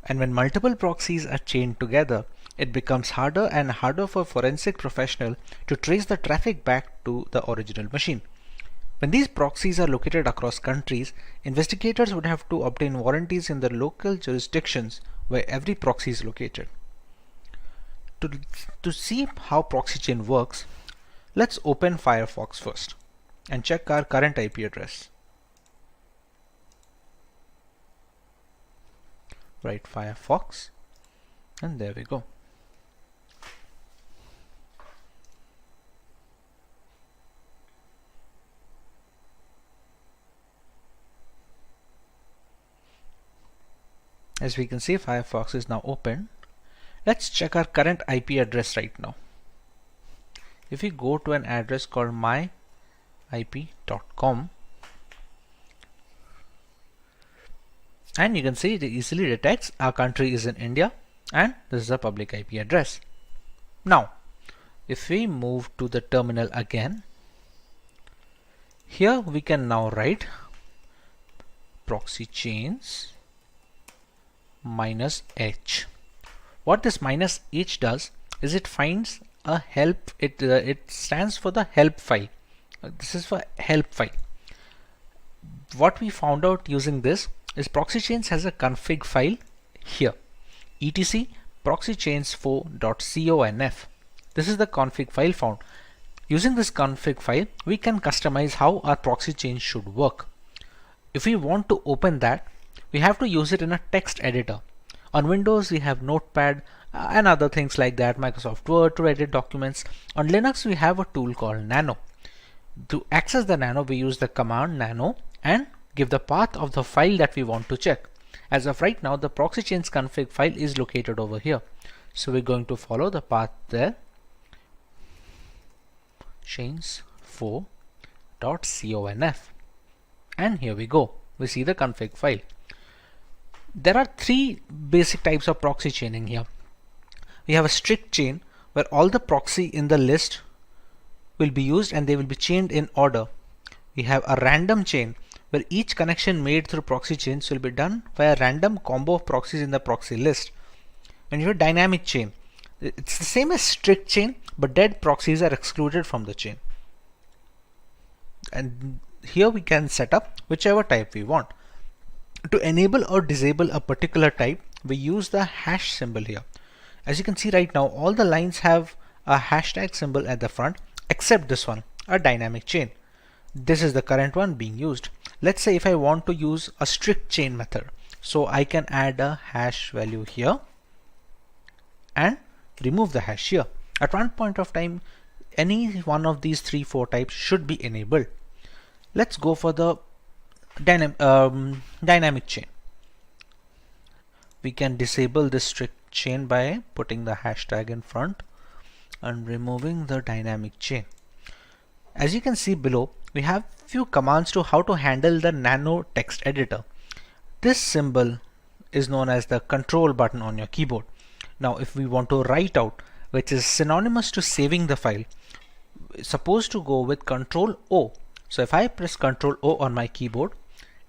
And when multiple proxies are chained together, it becomes harder and harder for a forensic professional to trace the traffic back to the original machine. When these proxies are located across countries, investigators would have to obtain warranties in the local jurisdictions where every proxy is located. To see how proxy chain works, let's open Firefox first and check our current IP address. Write Firefox, and there we go. As we can see, Firefox is now open. Let's check our current IP address right now. If we go to an address called myip.com, and you can see it easily detects our country is in India, and this is a public IP address. Now, if we move to the terminal again, here we can now write proxy chains -h. What this -h does is it finds a help. It stands for the help file. This is for help file. What we found out using this is proxy chains has a config file here, etc proxychains4.conf. This is the config file found. Using this config file, we can customize how our proxy chain should work. If we want to open that, we have to use it in a text editor. On Windows, we have Notepad and other things like that, Microsoft Word to edit documents. On Linux, we have a tool called Nano. To access the Nano, we use the command nano and give the path of the file that we want to check. As of right now, the proxy chains config file is located over here. So we're going to follow the path there. chains4.conf. And here we go. We see the config file. There are three basic types of proxy chaining here. We have a strict chain where all the proxy in the list will be used and they will be chained in order. We have a random chain where each connection made through proxy chains will be done by a random combo of proxies in the proxy list. And you have dynamic chain. It's the same as strict chain, but dead proxies are excluded from the chain. And here we can set up whichever type we want. To enable or disable a particular type, we use the hash symbol here. As you can see right now, all the lines have a hashtag symbol at the front except this one, a dynamic chain. This is the current one being used. Let's say if I want to use a strict chain method, so I can add a hash value here and remove the hash here. At one point of time, any one of these 3-4 types should be enabled. Let's go for the dynamic chain. We can disable this strict chain by putting the hashtag in front and removing the dynamic chain. As you can see below, we have few commands to how to handle the nano text editor. This symbol is known as the control button on your keyboard. Now if we want to write out, which is synonymous to saving the file, supposed to go with Control O. So if I press Control O on my keyboard,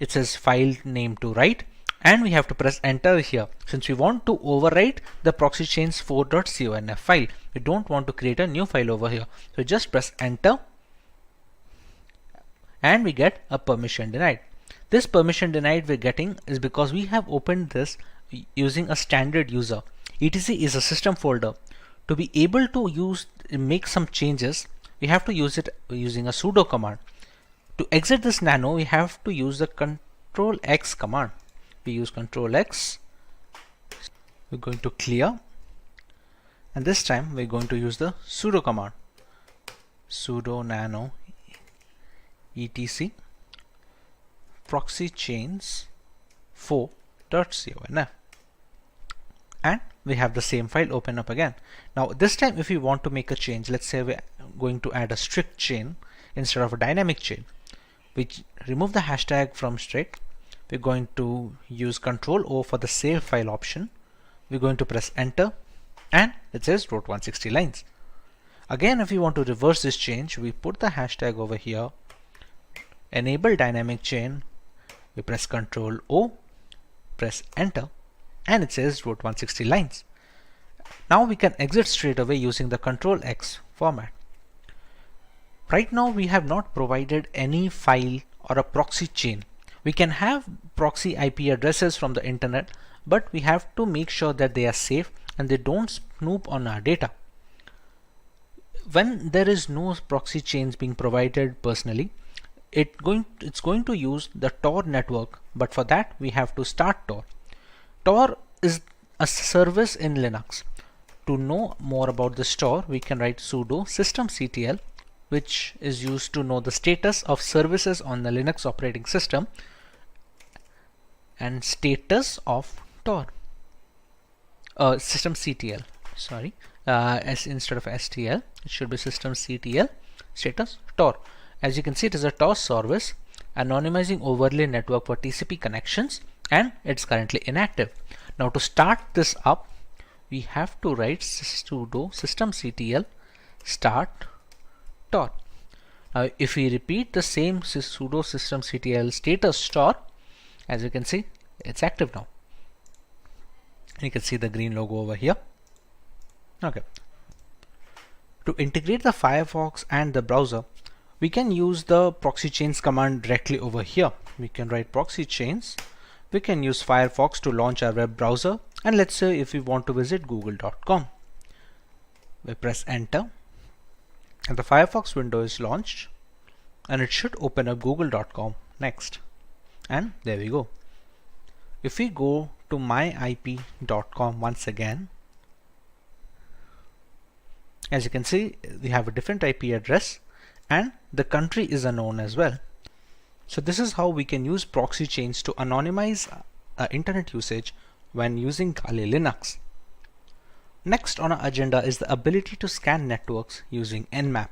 it says file name to write, and we have to press enter here since we want to overwrite the proxy chains 4.conf file. We don't want to create a new file over here. So just press enter and we get a permission denied. This permission denied we're getting is because we have opened this using a standard user. etc is a system folder. To be able to make some changes, we have to use it using a sudo command. To exit this nano, we have to use the Control X command. We use Control X. We're going to clear, and this time we're going to use the sudo command. Sudo nano etc proxy chains 4.conf, and we have the same file open up again. Now this time if we want to make a change, let's say we're going to add a strict chain instead of a dynamic chain, we remove the hashtag from strict. We're going to use Control O for the save file option. We're going to press enter and it says wrote 160 lines. Again, if we want to reverse this change, we put the hashtag over here, enable dynamic chain, we press Control O, press enter, and it says wrote 160 lines. Now we can exit straight away using the Control X format. Right now we have not provided any file or a proxy chain. We can have proxy IP addresses from the internet, but we have to make sure that they are safe and they don't snoop on our data. When there is no proxy chains being provided personally, it's going to use the Tor network, but for that we have to start Tor. Tor is a service in Linux. To know more about this Tor, we can write sudo systemctl, which is used to know the status of services on the Linux operating system, and status of Tor. Systemctl, sorry, instead of stl, it should be systemctl status Tor. As you can see, it is a Tor service, anonymizing overlay network for TCP connections, and it's currently inactive. Now to start this up, we have to write sudo systemctl start Tor. Now if we repeat the same sudo systemctl status Tor, as you can see, it's active now. You can see the green logo over here. Okay. To integrate the Firefox and the browser, we can use the proxy chains command directly over here. We can write proxy chains. We can use Firefox to launch our web browser, and let's say if we want to visit google.com. We press enter and the Firefox window is launched, and it should open up google.com next. And there we go. If we go to myip.com once again, as you can see, we have a different IP address and the country is unknown as well. So this is how we can use proxy chains to anonymize internet usage when using Kali Linux. Next on our agenda is the ability to scan networks using Nmap.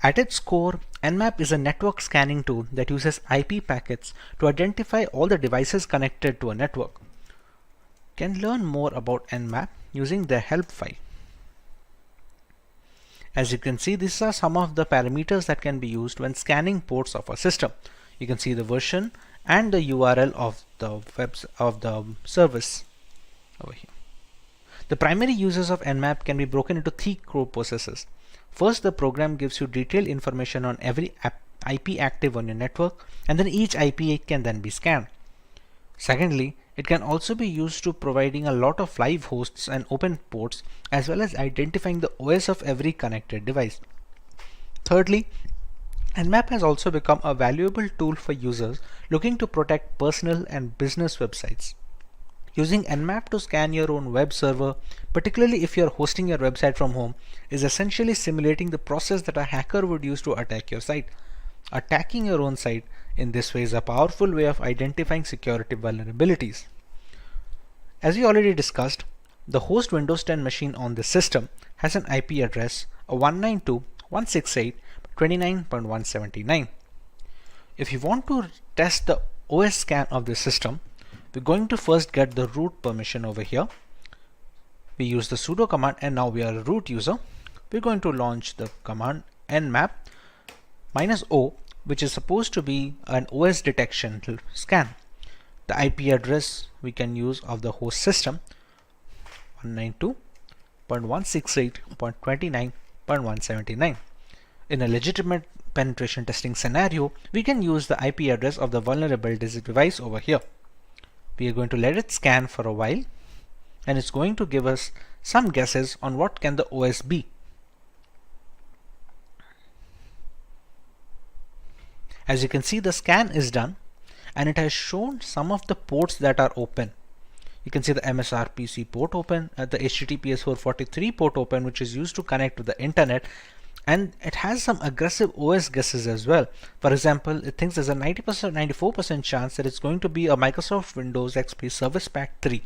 At its core, Nmap is a network scanning tool that uses IP packets to identify all the devices connected to a network. You can learn more about Nmap using their help file. As you can see, these are some of the parameters that can be used when scanning ports of a system. You can see the version and the URL of the service over here. The primary uses of Nmap can be broken into three core processes. First, the program gives you detailed information on every IP active on your network, and then each IP can then be scanned. Secondly, it can also be used to providing a lot of live hosts and open ports, as well as identifying the OS of every connected device. Thirdly, Nmap has also become a valuable tool for users looking to protect personal and business websites. Using Nmap to scan your own web server, particularly if you're hosting your website from home, is essentially simulating the process that a hacker would use to attack your site. Attacking your own site in this way is a powerful way of identifying security vulnerabilities. As we already discussed, the host Windows 10 machine on this system has an IP address of 192.168.29.179. If you want to test the OS scan of this system, we're going to first get the root permission over here. We use the sudo command, and now we are a root user. We're going to launch the command nmap -o, which is supposed to be an OS detection scan. The IP address we can use of the host system 192.168.29.179. In a legitimate penetration testing scenario, we can use the IP address of the vulnerable device over here. We are going to let it scan for a while, and it's going to give us some guesses on what can the OS be. As you can see, the scan is done, and it has shown some of the ports that are open. You can see the MSRPC port open, the HTTPS 443 port open, which is used to connect to the internet, and it has some aggressive OS guesses as well. For example, it thinks there's a 94% chance that it's going to be a Microsoft Windows XP Service Pack 3.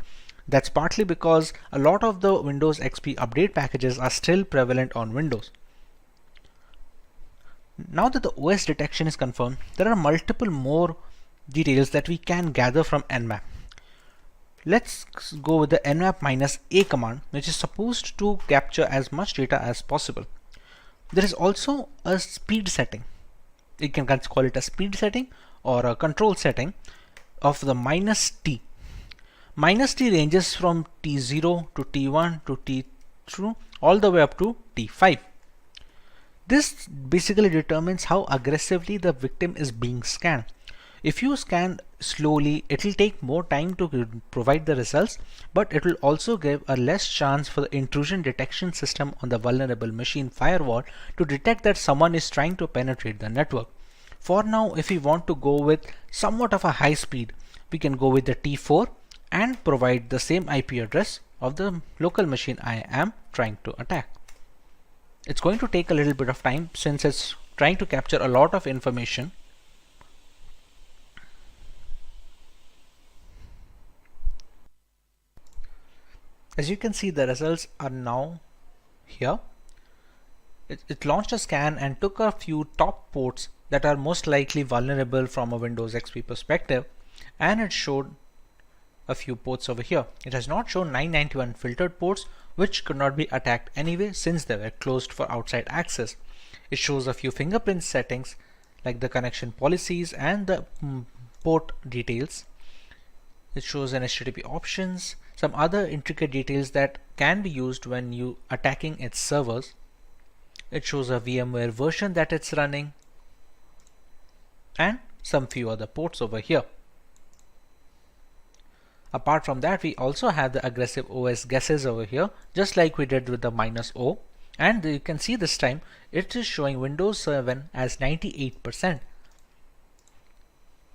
That's partly because a lot of the Windows XP update packages are still prevalent on Windows. Now that the OS detection is confirmed, there are multiple more details that we can gather from Nmap. Let's go with the nmap -a command, which is supposed to capture as much data as possible. There is also a speed setting. You can call it a speed setting or a control setting of the -t. -t ranges from T0 to T1 to T2 all the way up to T5. This basically determines how aggressively the victim is being scanned. If you scan slowly, it will take more time to provide the results, but it will also give a less chance for the intrusion detection system on the vulnerable machine firewall to detect that someone is trying to penetrate the network. For now, if we want to go with somewhat of a high speed, we can go with the T4 and provide the same IP address of the local machine I am trying to attack. It's going to take a little bit of time since it's trying to capture a lot of information. As you can see, the results are now here. It launched a scan and took a few top ports that are most likely vulnerable from a Windows XP perspective, and it showed a few ports over here. It has not shown 991 filtered ports, which could not be attacked anyway since they were closed for outside access. It shows a few fingerprint settings like the connection policies and the port details. It shows an HTTP options, some other intricate details that can be used when you attacking its servers. It shows a VMware version that it's running and some few other ports over here. Apart from that, we also have the aggressive OS guesses over here, just like we did with the -o, and you can see this time it is showing Windows 7 as 98%.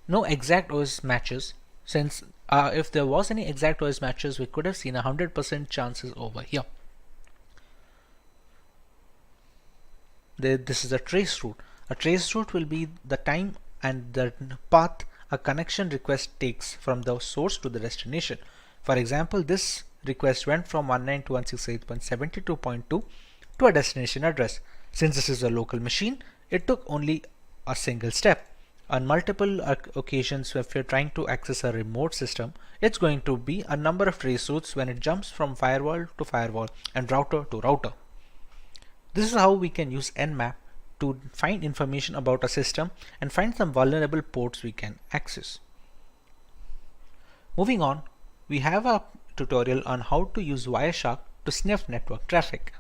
No exact OS matches, since if there was any exact OS matches, we could have seen 100% chances over here. This is a trace route. A trace route will be the time and the path a connection request takes from the source to the destination. For example, this request went from 192.168.72.2 to a destination address. Since this is a local machine, it took only a single step. On multiple occasions, if you're trying to access a remote system, it's going to be a number of trace routes when it jumps from firewall to firewall and router to router. This is how we can use Nmap to find information about a system and find some vulnerable ports we can access. Moving on, we have a tutorial on how to use Wireshark to sniff network traffic.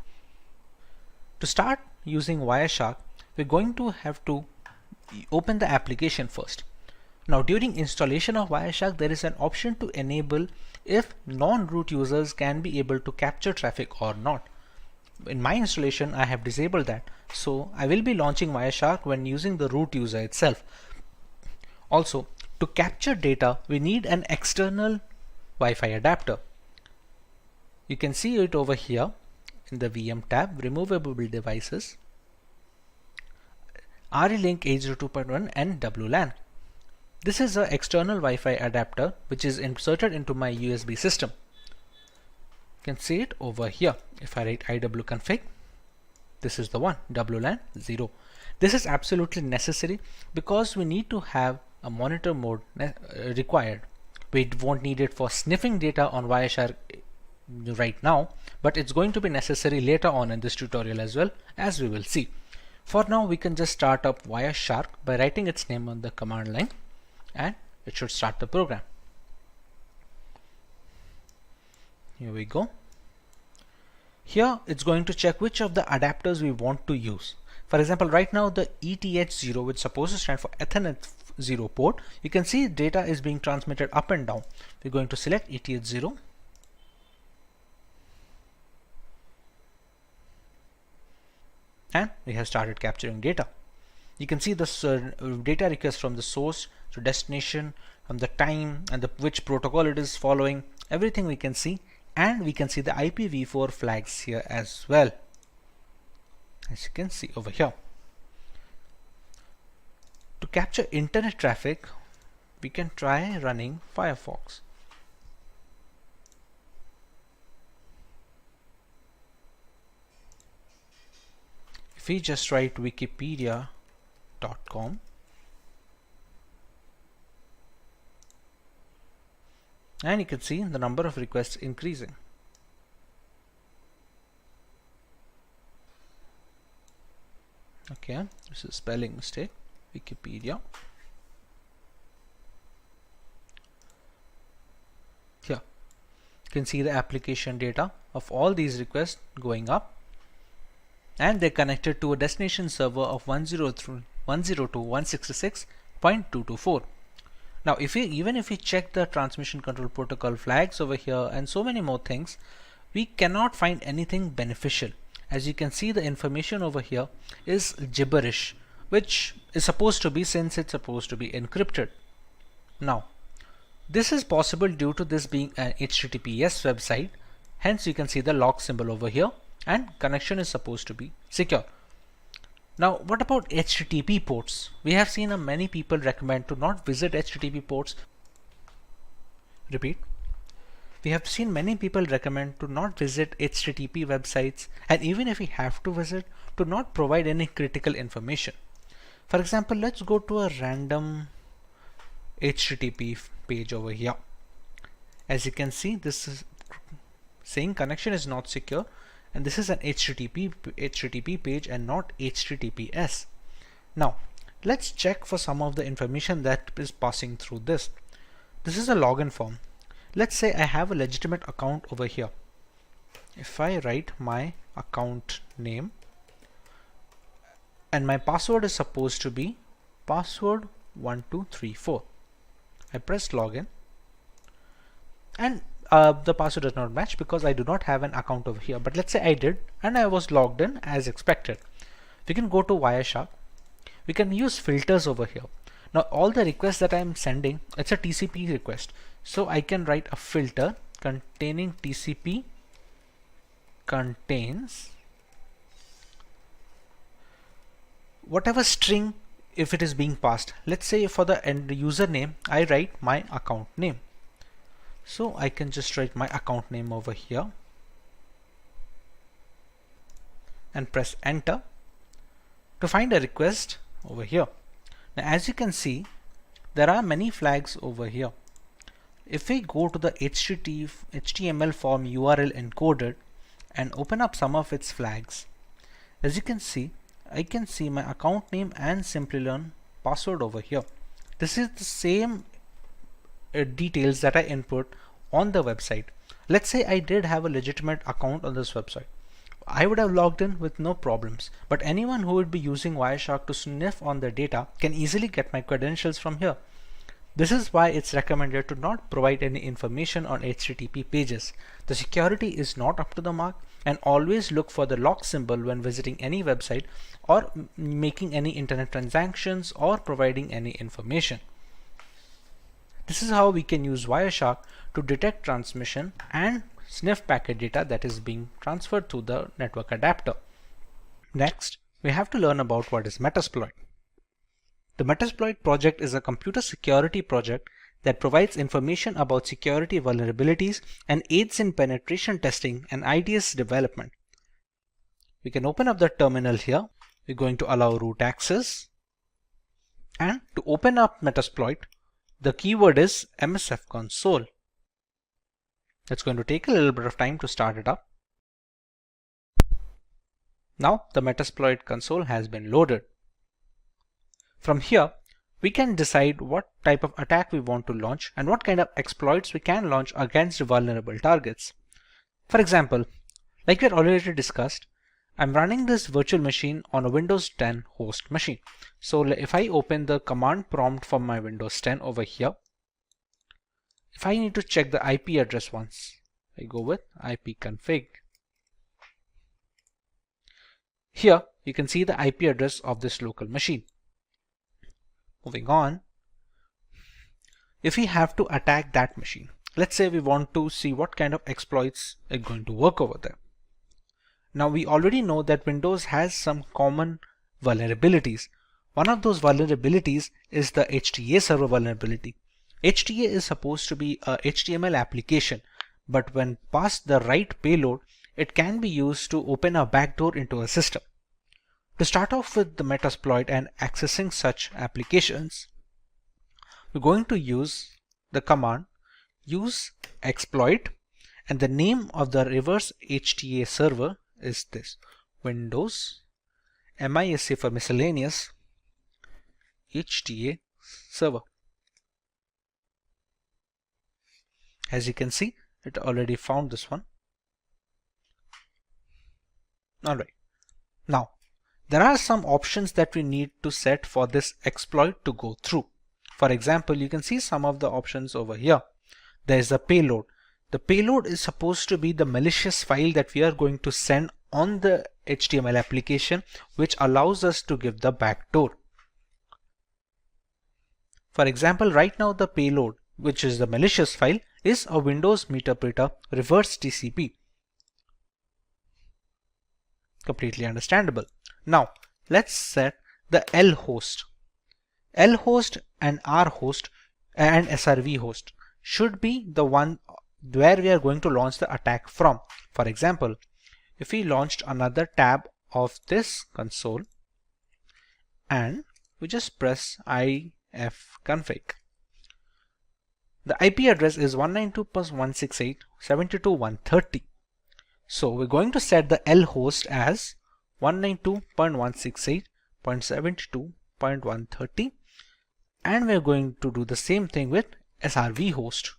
To start, using Wireshark, we're going to have to open the application first. Now during installation of Wireshark, there is an option to enable if non-root users can be able to capture traffic or not. In my installation, I have disabled that. So I will be launching Wireshark when using the root user itself. Also, to capture data, we need an external Wi-Fi adapter. You can see it over here in the VM tab, removable devices, RE-Link 802.1 and WLAN. This is an external Wi-Fi adapter which is inserted into my USB system. You can see it over here. If I write iwconfig, this is the one, WLAN 0. This is absolutely necessary because we need to have a monitor mode required. We won't need it for sniffing data on Wireshark right now, but it's going to be necessary later on in this tutorial as well, as we will see. For now, we can just start up Wireshark by writing its name on the command line, and it should start the program. Here we go. Here it's going to check which of the adapters we want to use. For example, right now the ETH0, which is supposed to stand for Ethernet 0 port, you can see data is being transmitted up and down. We're going to select ETH0. And we have started capturing data. You can see the data request from the source to destination, from the time and which protocol it is following, everything we can see, and we can see the IPv4 flags here as well, as you can see over here. To capture internet traffic, we can try running Firefox. If we just write wikipedia.com, and you can see the number of requests increasing. Okay, this is spelling mistake. Wikipedia. Here you can see the application data of all these requests going up, and they're connected to a destination server of 102.166.224. Now even if we check the transmission control protocol flags over here and so many more things, we cannot find anything beneficial. As you can see, the information over here is gibberish, which is supposed to be, since it's supposed to be encrypted. Now this is possible due to this being an HTTPS website, hence you can see the log symbol over here, and connection is supposed to be secure. Now what about HTTP ports? We have seen many people recommend to not visit HTTP ports. Repeat. We have seen many people recommend to not visit HTTP websites, and even if we have to visit, to not provide any critical information. For example, let's go to a random HTTP page over here. As you can see, this is saying connection is not secure, and this is an HTTP page and not HTTPS. Now let's check for some of the information that is passing through this. This is a login form. Let's say I have a legitimate account over here. If I write my account name, and my password is supposed to be password 1234. I press login, and the password does not match because I do not have an account over here. But let's say I did, and I was logged in as expected. We can go to Wireshark. We can use filters over here. Now all the requests that I am sending, it's a TCP request, so I can write a filter containing TCP contains whatever string if it is being passed. Let's say for the end username, I write my account name. So I can just write my account name over here and press enter to find a request over here. Now as you can see, there are many flags over here. If we go to the HTML form URL encoded and open up some of its flags, as you can see, I can see my account name and Simplilearn password over here. This is the same details that I input on the website. Let's say I did have a legitimate account on this website. I would have logged in with no problems, but anyone who would be using Wireshark to sniff on the data can easily get my credentials from here. This is why it's recommended to not provide any information on HTTP pages. The security is not up to the mark, and always look for the lock symbol when visiting any website or making any internet transactions or providing any information. This is how we can use Wireshark to detect transmission and sniff packet data that is being transferred through the network adapter. Next, we have to learn about what is Metasploit. The Metasploit project is a computer security project that provides information about security vulnerabilities and aids in penetration testing and IDS development. We can open up the terminal here. We're going to allow root access. And to open up Metasploit, the keyword is MSF console. It's going to take a little bit of time to start it up. Now the Metasploit console has been loaded. From here, we can decide what type of attack we want to launch and what kind of exploits we can launch against vulnerable targets. For example, like we had already discussed, I'm running this virtual machine on a Windows 10 host machine. So if I open the command prompt from my Windows 10 over here, if I need to check the IP address once, I go with ipconfig. Here you can see the IP address of this local machine. Moving on, if we have to attack that machine, let's say we want to see what kind of exploits are going to work over there. Now we already know that Windows has some common vulnerabilities. One of those vulnerabilities is the HTA server vulnerability. HTA is supposed to be a HTML application, but when passed the right payload, it can be used to open a backdoor into a system. To start off with the Metasploit and accessing such applications, we're going to use the command use exploit, and the name of the reverse HTA server is this Windows MISC for miscellaneous HTA server. As you can see, it already found this one. Alright, now there are some options that we need to set for this exploit to go through. For example, you can see some of the options over here. There is the payload. The payload is supposed to be the malicious file that we are going to send on the HTML application, which allows us to give the backdoor. For example, right now the payload, which is the malicious file, is a Windows Meterpreter reverse TCP. Completely understandable. Now let's set the L host. L host and R host and SRV host should be the one where we are going to launch the attack from. For example, if we launched another tab of this console and we just press ifconfig, the IP address is 192.168.72.130. So we're going to set the L host as 192.168.72.130, and we're going to do the same thing with SRV host.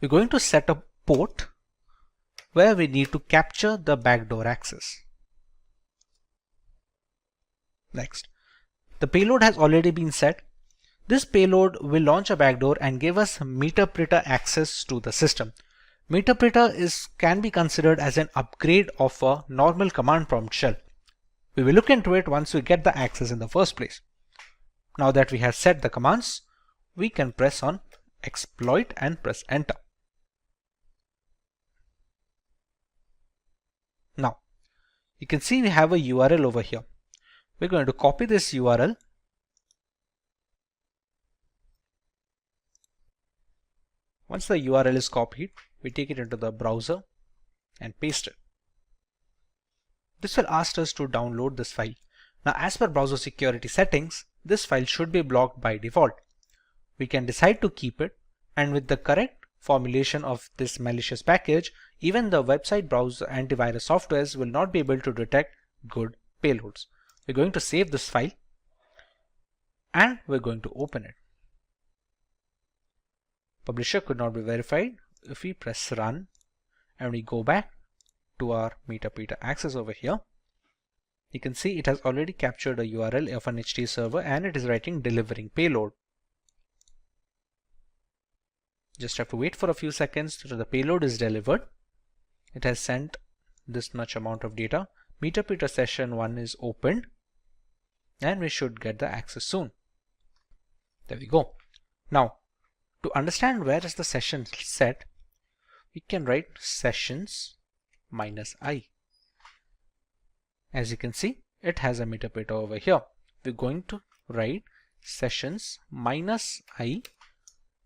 We're going to set a port where we need to capture the backdoor access. Next, the payload has already been set. This payload will launch a backdoor and give us Meterpreter access to the system. Meterpreter can be considered as an upgrade of a normal command prompt shell. We will look into it once we get the access in the first place. Now that we have set the commands, we can press on exploit and press enter. Now you can see we have a URL over here. We're going to copy this URL . Once the URL is copied, we take it into the browser and paste it. This will ask us to download this file. Now, as per browser security settings, this file should be blocked by default. We can decide to keep it, and with the correct formulation of this malicious package, even the website browser antivirus softwares will not be able to detect good payloads. We're going to save this file and we're going to open it. Publisher could not be verified. If we press run and we go back to our MetaPreta access over here, you can see it has already captured a URL of an HTTP server and it is writing delivering payload. Just have to wait for a few seconds till the payload is delivered. It has sent this much amount of data. MetaPreta session 1 is opened and we should get the access soon. There we go. Now, to understand where is the session set, we can write sessions -i. As you can see, it has a MetaPreta over here. We're going to write sessions -i.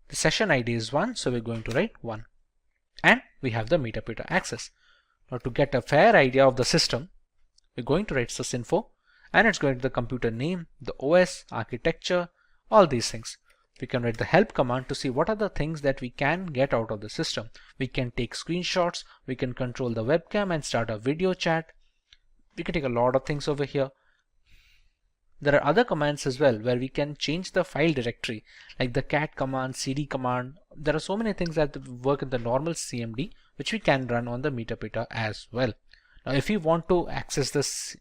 The session ID is 1, so we're going to write 1. And we have the MetaPreta access. Now to get a fair idea of the system, we're going to write sysinfo, and it's going to the computer name, the OS, architecture, all these things. We can write the help command to see what are the things that we can get out of the system. We can take screenshots, we can control the webcam and start a video chat. We can take a lot of things over here. There are other commands as well where we can change the file directory, like the cat command, cd command. There are so many things that work in the normal CMD which we can run on the MetaPreta as well. Now if we want to access this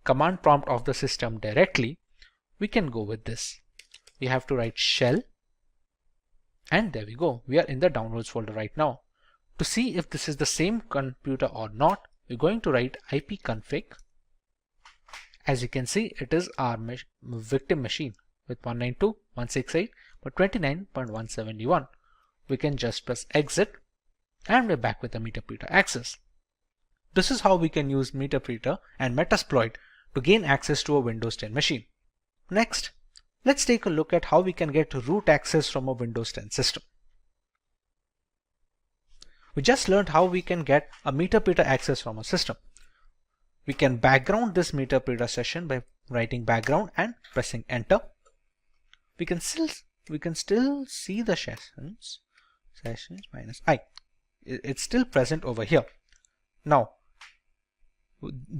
command prompt of the system directly, we can go with this. We have to write shell, and there we go. We are in the downloads folder right now. To see if this is the same computer or not, we're going to write ipconfig. As you can see, it is our victim machine with 192.168.29.171. We can just press exit and we're back with the MetaPreta access. This is how we can use MetaPreta and Metasploit to gain access to a Windows 10 machine. Next, let's take a look at how we can get root access from a Windows 10 system. We just learned how we can get a MetaPreta access from a system. We can background this MetaPreta session by writing background and pressing enter. We can still see the sessions -i. It's still present over here. Now,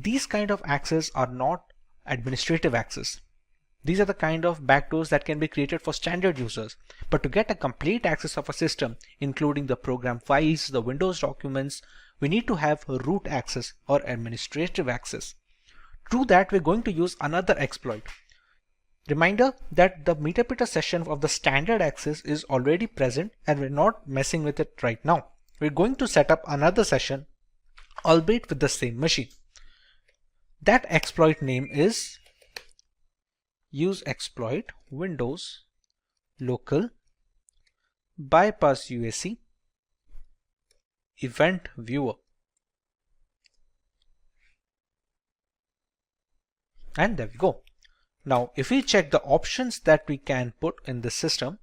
these kind of access are not administrative access. These are the kind of backdoors that can be created for standard users. But to get a complete access of a system, including the program files, the Windows documents, we need to have root access or administrative access. To do that, we're going to use another exploit. Reminder that the MetaPreta session of the standard access is already present and we're not messing with it right now. We're going to set up another session, albeit with the same machine. That exploit name is use exploit Windows local bypass UAC event viewer. And there we go. Now, if we check the options that we can put in the system,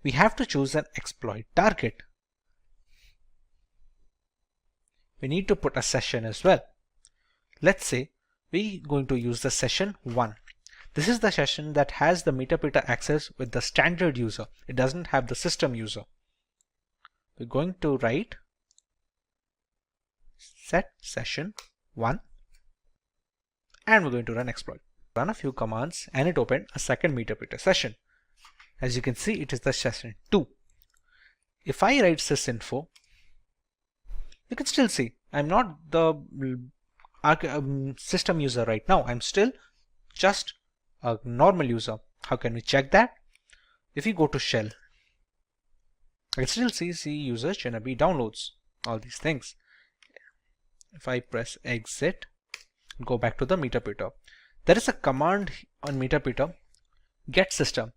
we have to choose an exploit target. We need to put a session as well. Let's say we're going to use the session 1. This is the session that has the MetaPreta access with the standard user. It doesn't have the system user. We're going to write set session 1 and we're going to run exploit. Run a few commands and it opened a second MetaPreta session. As you can see, it is the session 2. If I write sysinfo, you can still see I'm not the system user right now. I'm still just a normal user. How can we check that? If you go to shell, I can still see user Chinabi downloads, all these things. If I press exit, go back to the MetaPreta, there is a command on MetaPreta, get system.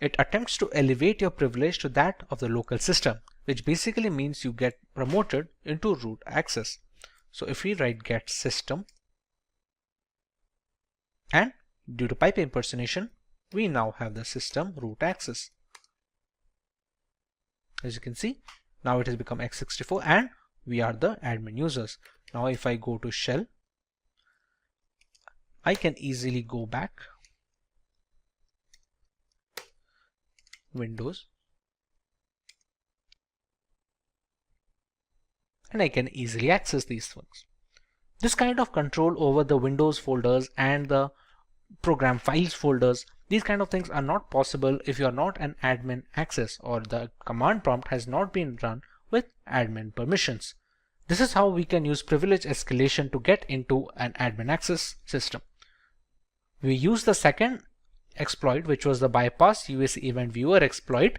It attempts to elevate your privilege to that of the local system, which basically means you get promoted into root access. So if we write get system, and due to pipe impersonation, we now have the system root access. As you can see, now it has become x64 and we are the admin users. Now if I go to shell, I can easily go back, Windows, and I can easily access these things. This kind of control over the Windows folders and the program files folders. These kind of things are not possible if you are not an admin access or the command prompt has not been run with admin permissions. This is how we can use privilege escalation to get into an admin access system. We use the second exploit, which was the bypass UAC event viewer exploit,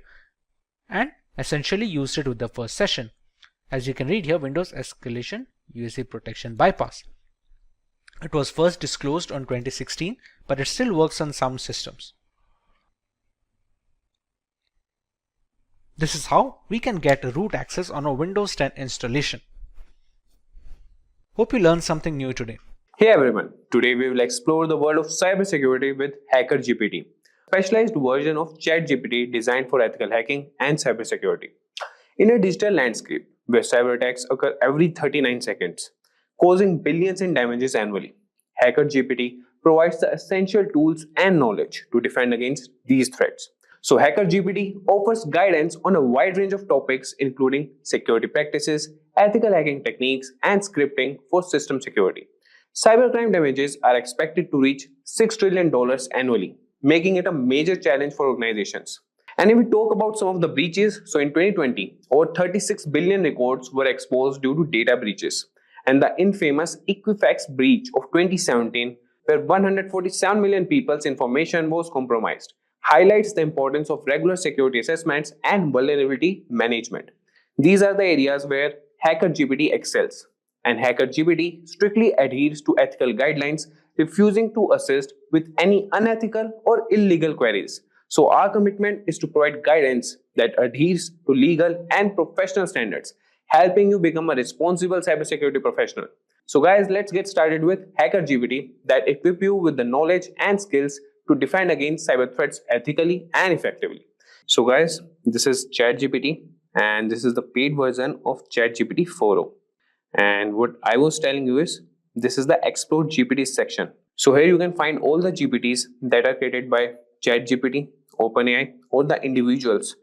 and essentially used it with the first session. As you can read here, Windows escalation UAC protection bypass. It was first disclosed on 2016, but it still works on some systems. This is how we can get root access on a Windows 10 installation. Hope you learned something new today. Hey everyone, today we will explore the world of cybersecurity with Hacker GPT, a specialized version of ChatGPT designed for ethical hacking and cybersecurity. In a digital landscape where cyber attacks occur every 39 seconds, causing billions in damages annually, Hacker GPT provides the essential tools and knowledge to defend against these threats. So Hacker GPT offers guidance on a wide range of topics including security practices, ethical hacking techniques, and scripting for system security. Cybercrime damages are expected to reach $6 trillion annually, making it a major challenge for organizations. And if we talk about some of the breaches, so in 2020, over 36 billion records were exposed due to data breaches. And the infamous Equifax breach of 2017, where 147 million people's information was compromised, highlights the importance of regular security assessments and vulnerability management. These are the areas where Hacker GPT excels, and Hacker GPT strictly adheres to ethical guidelines, refusing to assist with any unethical or illegal queries. So our commitment is to provide guidance that adheres to legal and professional standards, helping you become a responsible cybersecurity professional. So guys, let's get started with Hacker GPT that equip you with the knowledge and skills to defend against cyber threats ethically and effectively. So guys, this is ChatGPT and this is the paid version of ChatGPT 4.0. And what I was telling you is this is the Explore GPT section. So here you can find all the GPTs that are created by ChatGPT, OpenAI, or the individuals,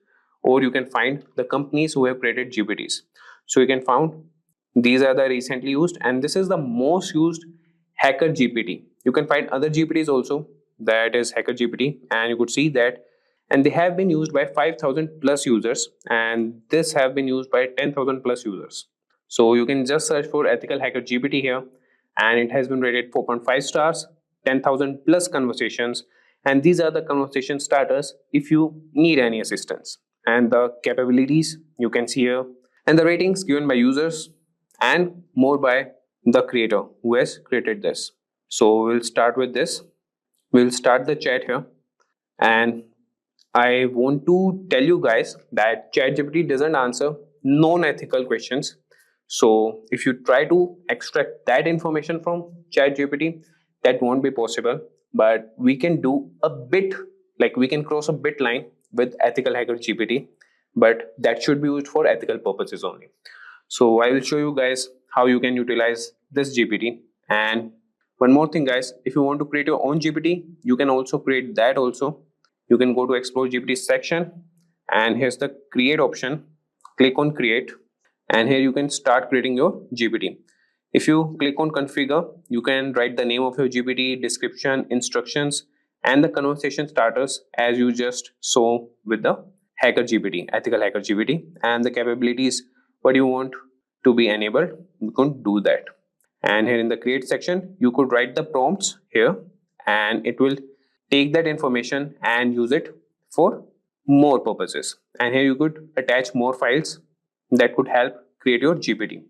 or you can find the companies who have created GPTs. So you can find these are the recently used, and this is the most used Hacker GPT. You can find other GPTs also, that is Hacker GPT, and you could see that, and they have been used by 5,000 plus users, and this have been used by 10,000 plus users. So you can just search for EthicalHacker GPT here, and it has been rated 4.5 stars, 10,000 plus conversations, and these are the conversation starters if you need any assistance. And the capabilities you can see here, and the ratings given by users, and more by the creator who has created this. So we'll start with this. We'll start the chat here, and I want to tell you guys that ChatGPT doesn't answer non-ethical questions. So if you try to extract that information from ChatGPT, that won't be possible. But we can do a bit, like we can cross a bit line with EthicalHacker GPT, but that should be used for ethical purposes only. So I will show you guys how you can utilize this GPT. And one more thing guys, if you want to create your own GPT, you can also create that also. You can go to Explore GPT section, and here's the create option. Click on create, and here you can start creating your GPT. If you click on configure, you can write the name of your GPT, description, instructions, and the conversation starters as you just saw with the Hacker GPT, EthicalHacker GPT, and the capabilities what you want to be enabled. You can do that. And here in the create section, you could write the prompts here, and it will take that information and use it for more purposes. And here you could attach more files that could help create your GPT.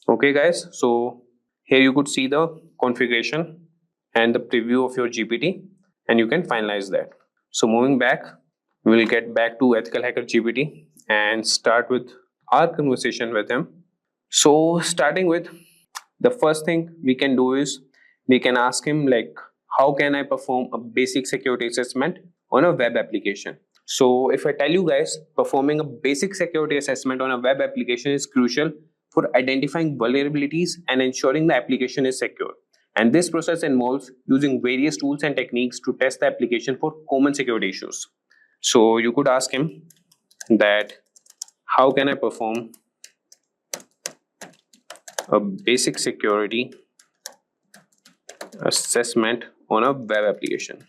Okay guys, so here you could see the configuration and the preview of your GPT, and you can finalize that. So moving back, we will get back to EthicalHacker GPT and start with our conversation with him. So starting with the first thing we can do is we can ask him like, how can I perform a basic security assessment on a web application? So if I tell you guys, performing a basic security assessment on a web application is crucial for identifying vulnerabilities and ensuring the application is secure. And this process involves using various tools and techniques to test the application for common security issues. So you could ask him that, how can I perform a basic security assessment on a web application.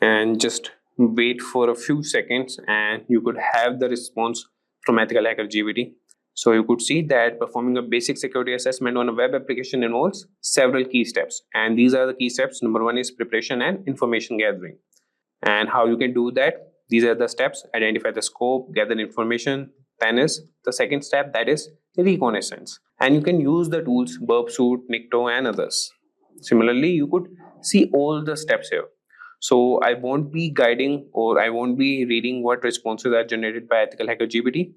And just wait for a few seconds and you could have the response from EthicalHacker GPT. So you could see that performing a basic security assessment on a web application involves several key steps. And these are the key steps. Number one is preparation and information gathering. And how you can do that? These are the steps: identify the scope, gather information. Then is the second step, that is reconnaissance. And you can use the tools Burpsuit, Nikto, and others. Similarly, you could see all the steps here. So I won't be guiding or I won't be reading what responses are generated by EthicalHacker GPT.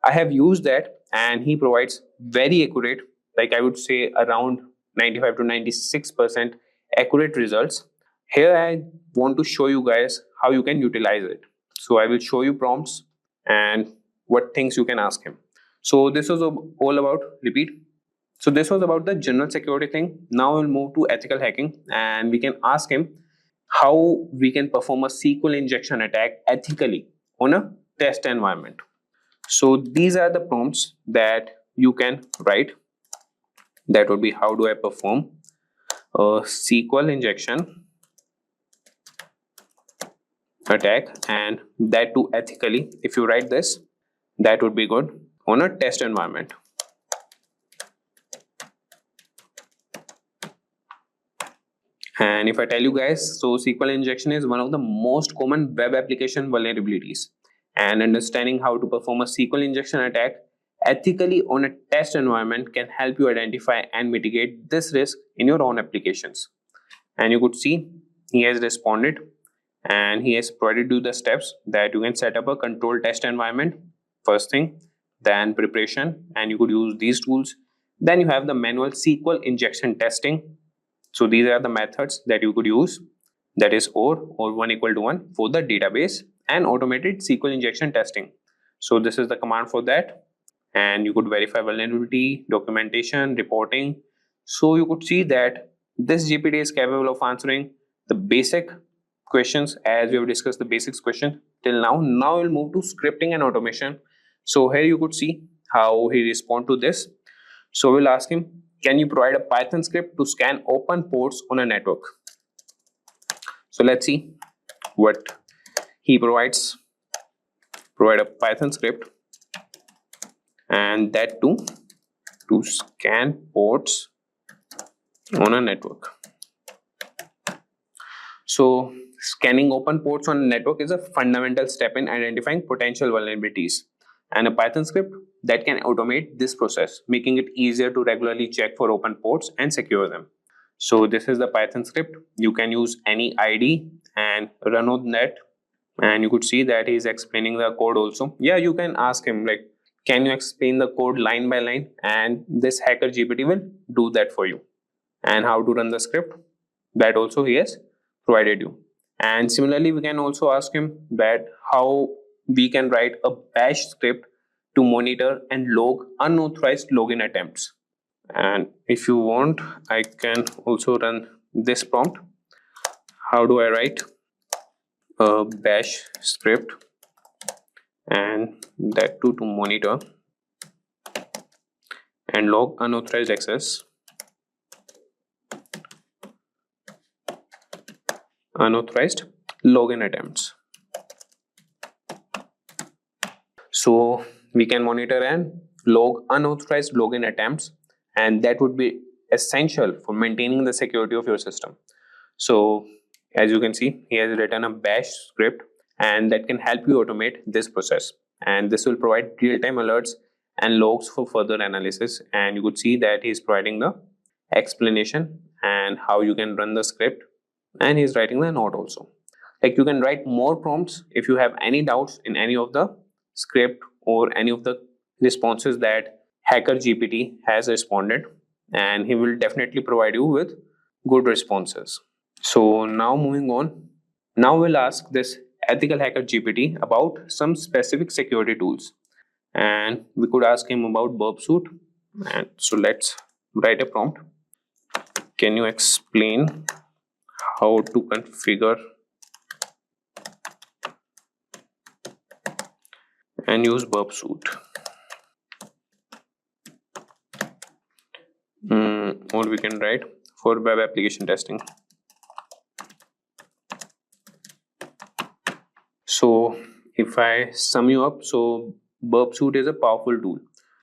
I have used that and he provides very accurate, like I would say around 95 to 96% accurate results. Here I want to show you guys how you can utilize it. So I will show you prompts and what things you can ask him. So this was all about, repeat. So this was about the general security thing. Now we'll move to ethical hacking and we can ask him how we can perform a SQL injection attack ethically on a test environment. So these are the prompts that you can write. That would be, how do I perform a SQL injection attack, and that too ethically. If you write this, that would be good on a test environment. And if I tell you guys, so SQL injection is one of the most common web application vulnerabilities, and understanding how to perform a SQL injection attack ethically on a test environment can help you identify and mitigate this risk in your own applications. And you could see he has responded and he has provided you the steps that you can set up a control test environment first thing, then preparation, and you could use these tools. Then you have the manual SQL injection testing. So these are the methods that you could use, that is or 1 equal to 1 for the database, and automated SQL injection testing. So this is the command for that, and you could verify vulnerability, documentation, reporting. So you could see that this GPT is capable of answering the basic questions as we have discussed the basics question till now. Now we'll move to scripting and automation. So here you could see how he respond to this. So we'll ask him, can you provide a Python script to scan open ports on a network? So let's see what he provides. Provide a Python script, and that too to scan ports on a network. So scanning open ports on a network is a fundamental step in identifying potential vulnerabilities, and a Python script that can automate this process, making it easier to regularly check for open ports and secure them. So this is the Python script. You can use any ID and run on that, and you could see that he's explaining the code also. Yeah, you can ask him like, can you explain the code line by line, and this hacker GPT will do that for you. And how to run the script, that also he has provided you. And similarly, we can also ask him that how we can write a bash script to monitor and log unauthorized login attempts. And if you want, I can also run this prompt. How do I write a bash script, and that too to monitor and log unauthorized access, unauthorized login attempts. So we can monitor and log unauthorized login attempts, and that would be essential for maintaining the security of your system. So as you can see, he has written a bash script, and that can help you automate this process, and this will provide real-time alerts and logs for further analysis. And you could see that he's providing the explanation and how you can run the script, and he's writing the note also. Like, you can write more prompts if you have any doubts in any of the script or any of the responses that Hacker GPT has responded, and he will definitely provide you with good responses. So now moving on, now we'll ask this EthicalHacker GPT about some specific security tools, and we could ask him about Burpsuit. And so let's write a prompt. Can you explain how to configure and use Burpsuit? or we can write for web application testing. So if I sum you up, so Burp Suite is a powerful tool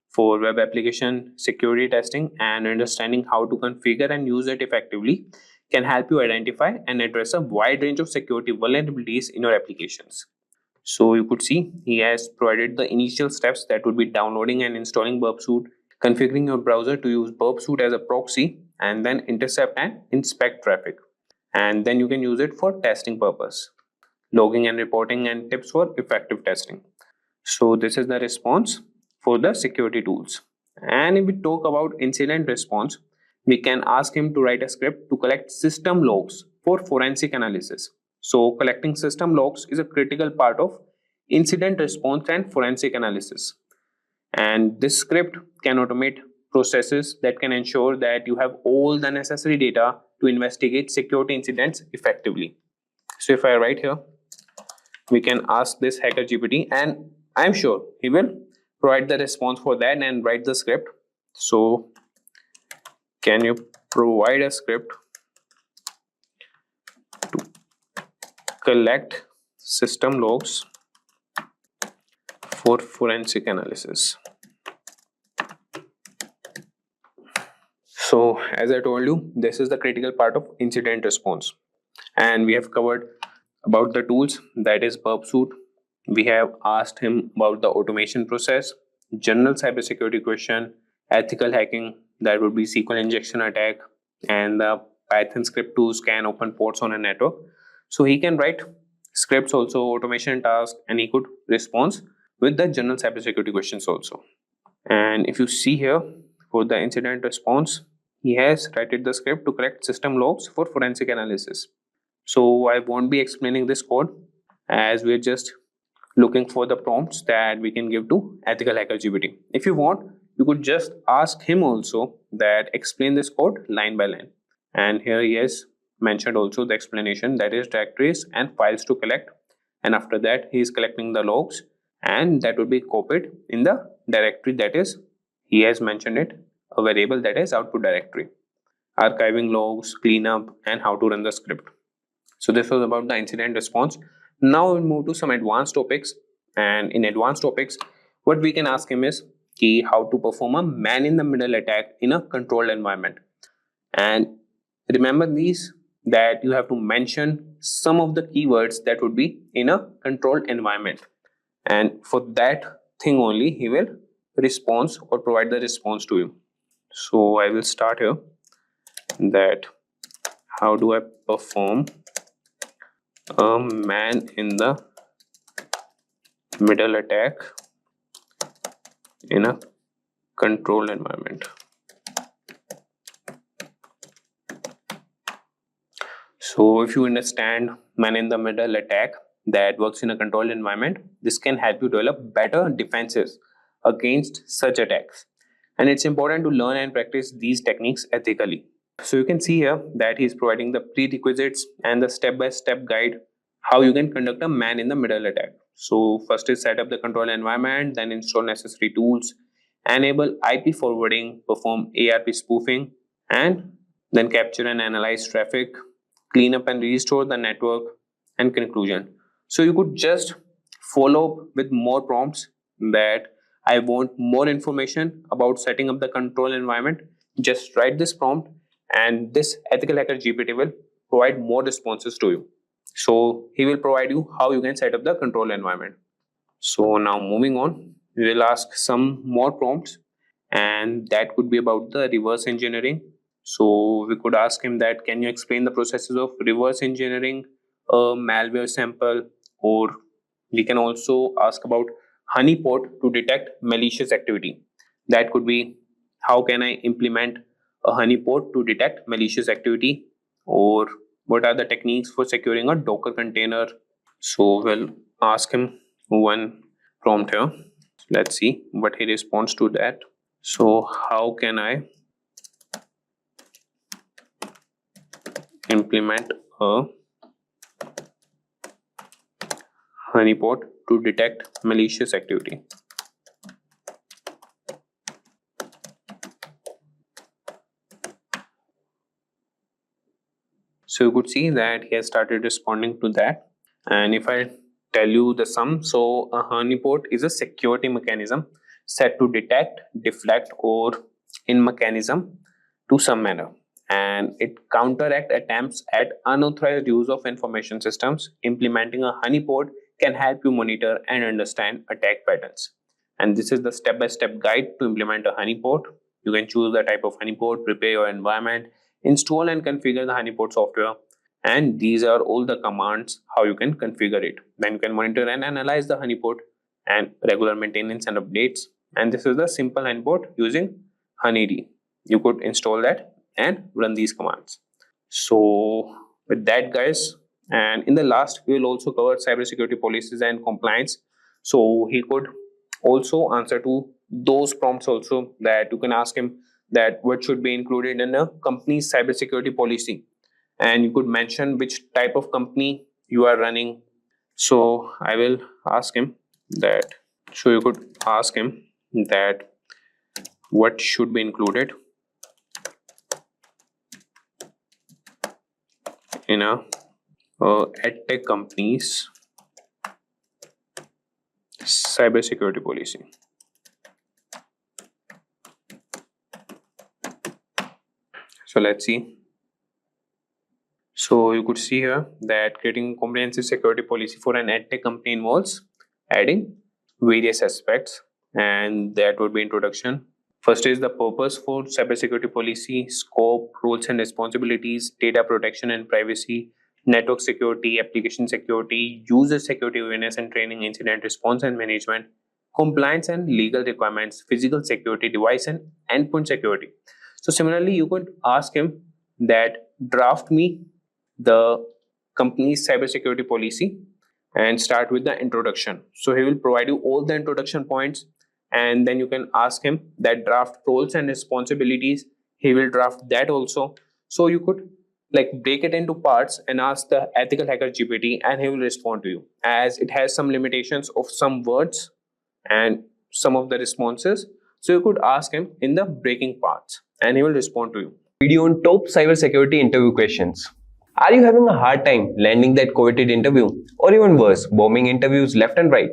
for web application security testing, and understanding how to configure and use it effectively can help you identify and address a wide range of security vulnerabilities in your applications. So you could see he has provided the initial steps, that would be downloading and installing Burp Suite, configuring your browser to use Burp Suite as a proxy, and then intercept and inspect traffic. And then you can use it for testing purpose, logging and reporting, and tips for effective testing. So this is the response for the security tools. And if we talk about incident response, we can ask him to write a script to collect system logs for forensic analysis. So collecting system logs is a critical part of incident response and forensic analysis. And this script can automate processes that can ensure that you have all the necessary data to investigate security incidents effectively. So if I write here, we can ask this Hacker GPT, and I'm sure he will provide the response for that and write the script. So can you provide a script to collect system logs for forensic analysis? So as I told you, this is the critical part of incident response, and we have covered about the tools, that is Burp Suite. We have asked him about the automation process, general cybersecurity question, ethical hacking, that would be SQL injection attack, and the Python script to scan open ports on a network. So he can write scripts also, automation tasks, and he could respond with the general cybersecurity questions also. And if you see here, for the incident response, he has written the script to collect system logs for forensic analysis. So I won't be explaining this code, as we're just looking for the prompts that we can give to EthicalHacker GPT. If you want, you could just ask him also that explain this code line by line. And here he has mentioned also the explanation, that is directories and files to collect. And after that, he is collecting the logs, and that will be copied in the directory, that is, he has mentioned it, a variable, that is output directory. Archiving logs, cleanup, and how to run the script. So this was about the incident response. Now we'll move to some advanced topics. And in advanced topics, what we can ask him is how to perform a man-in-the-middle attack in a controlled environment. And remember these, that you have to mention some of the keywords that would be in a controlled environment. And for that thing only, he will respond or provide the response to you. So I will start here, that how do I perform a man in the middle attack in a controlled environment. So if you understand man in the middle attack that works in a controlled environment, this can help you develop better defenses against such attacks. And it's important to learn and practice these techniques ethically. So you can see here that he is providing the prerequisites and the step-by-step guide how you can conduct a man-in-the-middle attack. So first is set up the control environment, then install necessary tools, enable IP forwarding, perform ARP spoofing, and then capture and analyze traffic, clean up and restore the network, and conclusion. So you could just follow up with more prompts, that I want more information about setting up the control environment. Just write this prompt, and this EthicalHacker GPT will provide more responses to you. So he will provide you how you can set up the control environment. So now moving on, we will ask some more prompts, and that could be about the reverse engineering. So we could ask him that, can you explain the processes of reverse engineering a malware sample? Or we can also ask about honeypot to detect malicious activity. That could be, how can I implement a honeypot to detect malicious activity? Or what are the techniques for securing a Docker container? So we'll ask him one prompt here. Let's see what he responds to that. So how can I implement a honeypot to detect malicious activity? So you could see that he has started responding to that. And if I tell you the sum, so a honeypot is a security mechanism set to detect, deflect, or in mechanism to some manner, and it counteract attempts at unauthorized use of information systems. Implementing a honeypot can help you monitor and understand attack patterns. And this is the step-by-step guide to implement a honeypot. You can choose the type of honeypot, prepare your environment, install and configure the honeypot software, and these are all the commands how you can configure it. Then you can monitor and analyze the honeypot and regular maintenance and updates. And this is the simple honeypot using honeyd. You could install that and run these commands. So with that, guys, and in the last we will also cover cybersecurity policies and compliance. So he could also answer to those prompts also, that you can ask him that what should be included in a company's cybersecurity policy, and you could mention which type of company you are running. So I will ask him that, so you could ask him that what should be included in a edtech company's cybersecurity policy. So let's see. So you could see here that creating a comprehensive security policy for an edtech company involves adding various aspects, and that would be introduction. First is the purpose for cybersecurity policy, scope, roles and responsibilities, data protection and privacy, network security, application security, user security awareness and training, incident response and management, compliance and legal requirements, physical security, device and endpoint security. So similarly, you could ask him that draft me the company's cybersecurity policy and start with the introduction. So he will provide you all the introduction points, and then you can ask him that draft roles and responsibilities. He will draft that also. So you could like break it into parts and ask the EthicalHacker GPT, and he will respond to you, as it has some limitations of some words and some of the responses. So you could ask him in the breaking parts and he will respond to you. Video on top cybersecurity interview questions. Are you having a hard time landing that coveted interview, or even worse, bombing interviews left and right?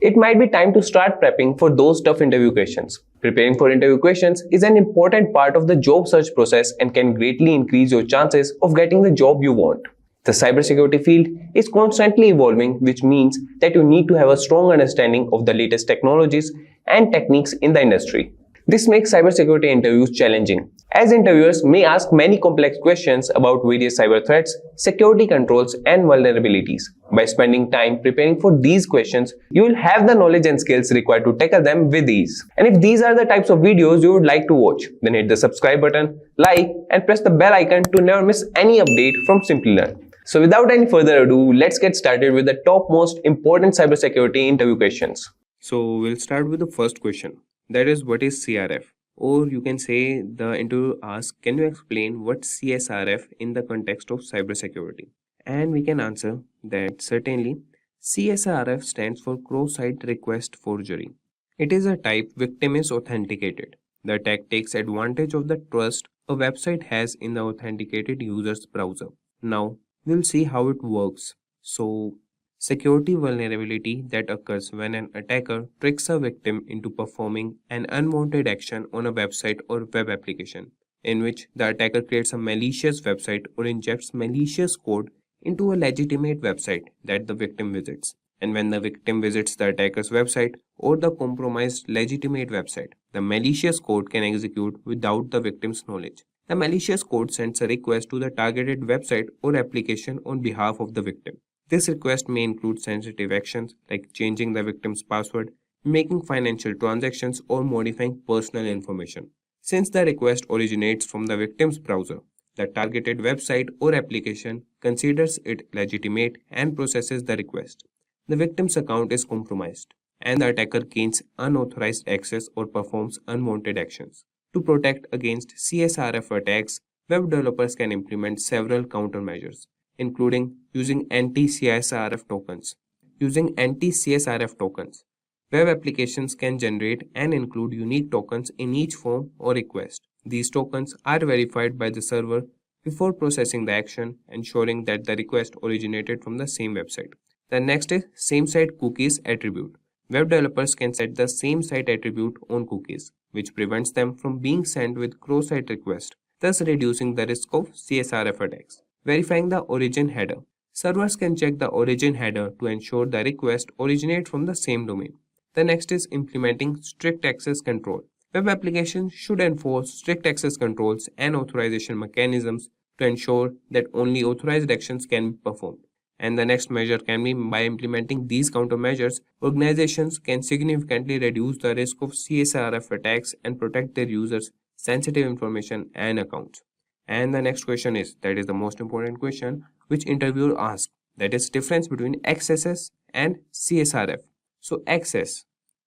It might be time to start prepping for those tough interview questions. Preparing for interview questions is an important part of the job search process and can greatly increase your chances of getting the job you want. The cybersecurity field is constantly evolving, which means that you need to have a strong understanding of the latest technologies and techniques in the industry. This makes cybersecurity interviews challenging, as interviewers may ask many complex questions about various cyber threats, security controls, and vulnerabilities. By spending time preparing for these questions, you will have the knowledge and skills required to tackle them with ease. And if these are the types of videos you would like to watch, then hit the subscribe button, like, and press the bell icon to never miss any update from Simplilearn. So without any further ado, let's get started with the top most important cybersecurity interview questions. So we'll start with the first question. That is, what is CRF? Or you can say the interviewer asks, can you explain what CSRF in the context of cybersecurity? And we can answer that certainly. CSRF stands for cross-site request forgery. It is a type victim is authenticated. The attack takes advantage of the trust a website has in the authenticated user's browser. Now we'll see how it works. So, security vulnerability that occurs when an attacker tricks a victim into performing an unwanted action on a website or web application, in which the attacker creates a malicious website or injects malicious code into a legitimate website that the victim visits. And when the victim visits the attacker's website or the compromised legitimate website, the malicious code can execute without the victim's knowledge. The malicious code sends a request to the targeted website or application on behalf of the victim. This request may include sensitive actions like changing the victim's password, making financial transactions, or modifying personal information. Since the request originates from the victim's browser, the targeted website or application considers it legitimate and processes the request. The victim's account is compromised, and the attacker gains unauthorized access or performs unwanted actions. To protect against CSRF attacks, web developers can implement several countermeasures, including using anti-CSRF tokens. Using anti-CSRF tokens, web applications can generate and include unique tokens in each form or request. These tokens are verified by the server before processing the action, ensuring that the request originated from the same website. The next is same site cookies attribute. Web developers can set the same site attribute on cookies, which prevents them from being sent with cross-site requests, thus reducing the risk of CSRF attacks. Verifying the origin header. Servers can check the origin header to ensure the request originates from the same domain. The next is implementing strict access control. Web applications should enforce strict access controls and authorization mechanisms to ensure that only authorized actions can be performed. And the next measure can be by implementing these countermeasures, organizations can significantly reduce the risk of CSRF attacks and protect their users' sensitive information and accounts. And the next question is, that is the most important question, which interviewer asked, that is difference between XSS and CSRF. So XS,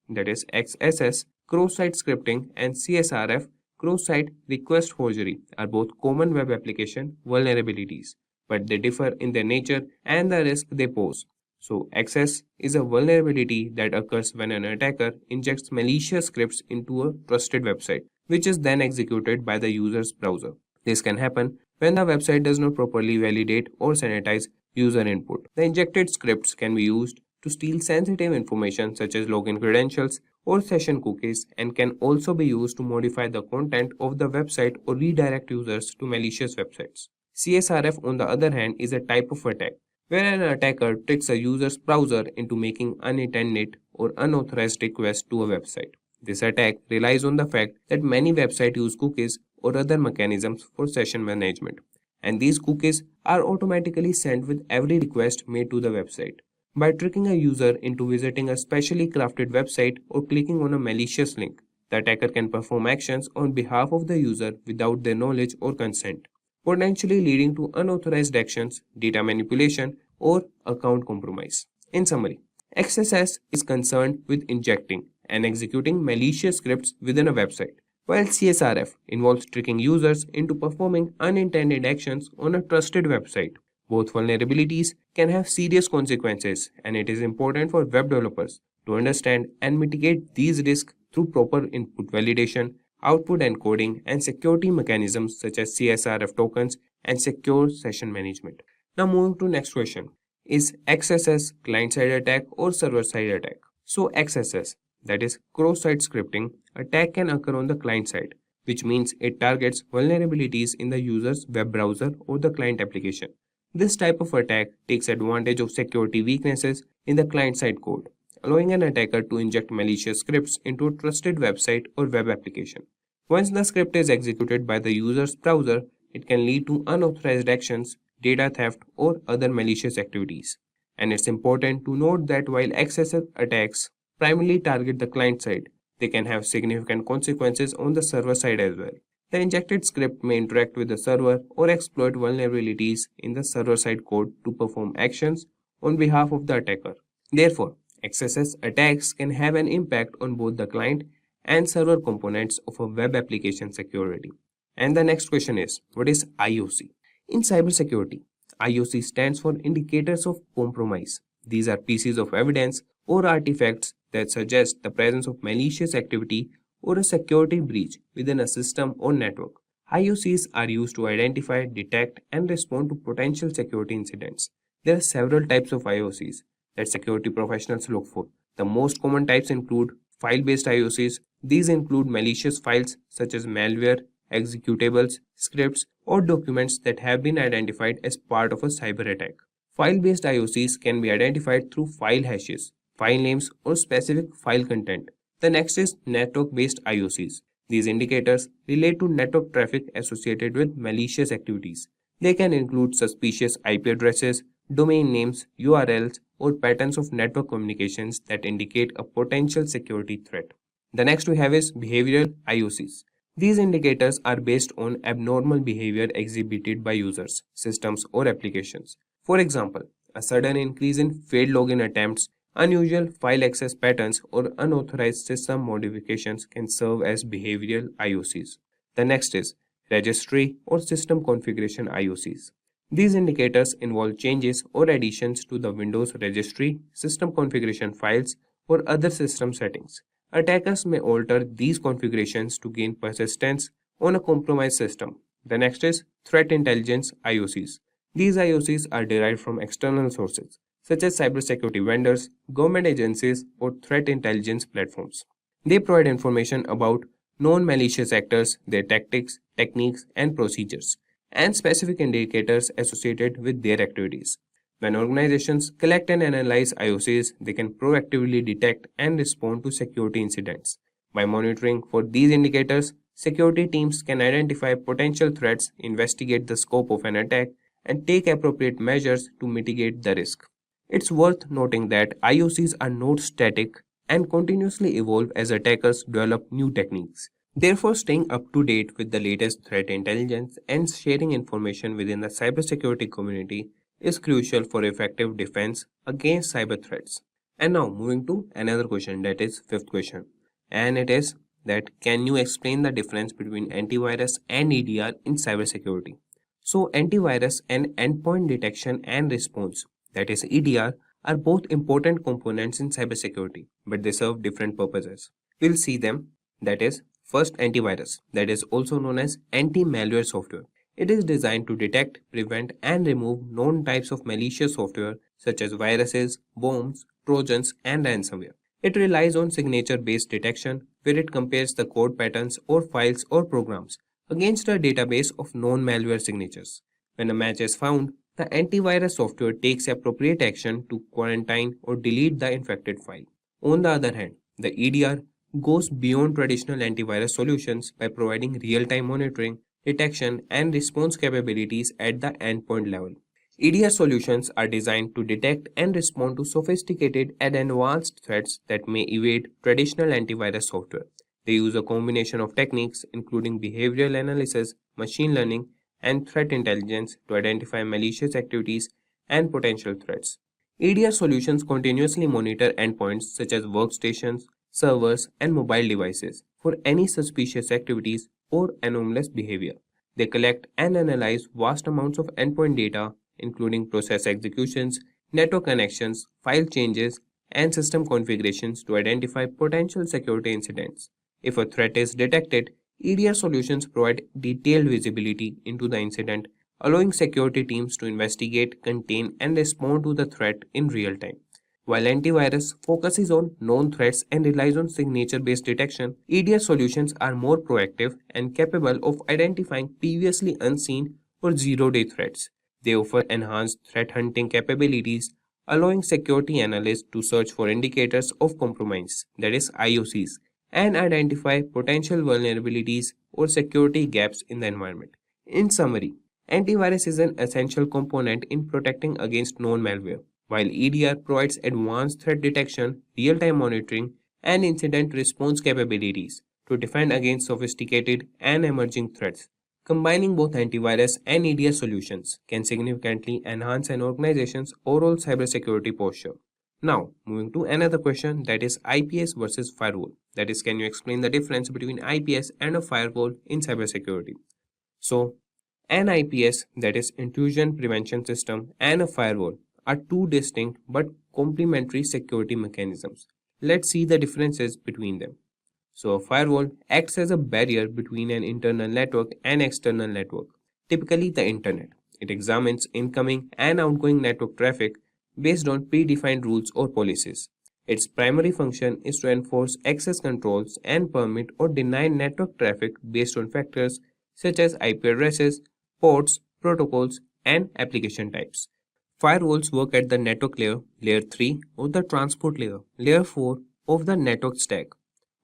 that is XSS, cross-site scripting, and CSRF, cross-site request forgery, are both common web application vulnerabilities, but they differ in their nature and the risk they pose. So XS is a vulnerability that occurs when an attacker injects malicious scripts into a trusted website, which is then executed by the user's browser. This can happen when the website does not properly validate or sanitize user input. The injected scripts can be used to steal sensitive information such as login credentials or session cookies, and can also be used to modify the content of the website or redirect users to malicious websites. CSRF, on the other hand, is a type of attack where an attacker tricks a user's browser into making unintended or unauthorized requests to a website. This attack relies on the fact that many websites use cookies or other mechanisms for session management, and these cookies are automatically sent with every request made to the website. By tricking a user into visiting a specially crafted website or clicking on a malicious link, the attacker can perform actions on behalf of the user without their knowledge or consent, potentially leading to unauthorized actions, data manipulation, or account compromise. In summary, XSS is concerned with injecting and executing malicious scripts within a website, while CSRF involves tricking users into performing unintended actions on a trusted website. Both vulnerabilities can have serious consequences, and it is important for web developers to understand and mitigate these risks through proper input validation, output encoding, and security mechanisms such as CSRF tokens and secure session management. Now moving to next question. Is XSS client-side attack or server-side attack? So XSS, that is cross-site scripting, attack can occur on the client side, which means it targets vulnerabilities in the user's web browser or the client application. This type of attack takes advantage of security weaknesses in the client-side code, allowing an attacker to inject malicious scripts into a trusted website or web application. Once the script is executed by the user's browser, it can lead to unauthorized actions, data theft, or other malicious activities. And it's important to note that while XSS attacks primarily target the client side, they can have significant consequences on the server side as well. The injected script may interact with the server or exploit vulnerabilities in the server-side code to perform actions on behalf of the attacker. Therefore, XSS attacks can have an impact on both the client and server components of a web application security. And the next question is, what is IOC? In cybersecurity, IOC stands for Indicators of Compromise. These are pieces of evidence or artifacts that suggest the presence of malicious activity or a security breach within a system or network. IOCs are used to identify, detect, and respond to potential security incidents. There are several types of IOCs that security professionals look for. The most common types include file-based IOCs. These include malicious files such as malware, executables, scripts, or documents that have been identified as part of a cyber attack. File-based IOCs can be identified through file hashes, file names, or specific file content. The next is network-based IOCs. These indicators relate to network traffic associated with malicious activities. They can include suspicious IP addresses, domain names, URLs, or patterns of network communications that indicate a potential security threat. The next we have is behavioral IOCs. These indicators are based on abnormal behavior exhibited by users, systems, or applications. For example, a sudden increase in failed login attempts, unusual file access patterns, or unauthorized system modifications can serve as behavioral IOCs. The next is registry or system configuration IOCs. These indicators involve changes or additions to the Windows registry, system configuration files, or other system settings. Attackers may alter these configurations to gain persistence on a compromised system. The next is threat intelligence IOCs. These IOCs are derived from external sources, such as cybersecurity vendors, government agencies, or threat intelligence platforms. They provide information about known malicious actors, their tactics, techniques, and procedures, and specific indicators associated with their activities. When organizations collect and analyze IOCs, they can proactively detect and respond to security incidents. By monitoring for these indicators, security teams can identify potential threats, investigate the scope of an attack, and take appropriate measures to mitigate the risk. It's worth noting that IOCs are not static and continuously evolve as attackers develop new techniques. Therefore, staying up to date with the latest threat intelligence and sharing information within the cybersecurity community is crucial for effective defense against cyber threats. And now moving to another question, that is fifth question. And it is that can you explain the difference between antivirus and EDR in cybersecurity? So antivirus and endpoint detection and response, that is EDR, are both important components in cybersecurity, but they serve different purposes. We'll see them. That is, first, antivirus, that is also known as anti-malware software. It is designed to detect, prevent, and remove known types of malicious software such as viruses, bombs, trojans, and ransomware. It relies on signature-based detection, where it compares the code patterns or files or programs against a database of known malware signatures. When a match is found, the antivirus software takes appropriate action to quarantine or delete the infected file. On the other hand, the EDR goes beyond traditional antivirus solutions by providing real-time monitoring, detection, and response capabilities at the endpoint level. EDR solutions are designed to detect and respond to sophisticated and advanced threats that may evade traditional antivirus software. They use a combination of techniques, including behavioral analysis, machine learning, and threat intelligence to identify malicious activities and potential threats. EDR solutions continuously monitor endpoints such as workstations, servers, and mobile devices for any suspicious activities or anomalous behavior. They collect and analyze vast amounts of endpoint data, including process executions, network connections, file changes, and system configurations to identify potential security incidents. If a threat is detected, EDR solutions provide detailed visibility into the incident, allowing security teams to investigate, contain, and respond to the threat in real time. While antivirus focuses on known threats and relies on signature-based detection, EDR solutions are more proactive and capable of identifying previously unseen or zero-day threats. They offer enhanced threat hunting capabilities, allowing security analysts to search for indicators of compromise, that is IOCs, and identify potential vulnerabilities or security gaps in the environment. In summary, antivirus is an essential component in protecting against known malware, while EDR provides advanced threat detection, real-time monitoring, and incident response capabilities to defend against sophisticated and emerging threats. Combining both antivirus and EDR solutions can significantly enhance an organization's overall cybersecurity posture. Now, moving to another question, that is IPS versus firewall. That is, can you explain the difference between IPS and a firewall in cybersecurity? So, an IPS, that is Intrusion Prevention System, and a firewall are two distinct but complementary security mechanisms. Let's see the differences between them. So a firewall acts as a barrier between an internal network and external network, typically the internet. It examines incoming and outgoing network traffic based on predefined rules or policies. Its primary function is to enforce access controls and permit or deny network traffic based on factors such as IP addresses, ports, protocols, and application types. Firewalls work at the network layer, layer 3, or the transport layer, layer 4 of the network stack.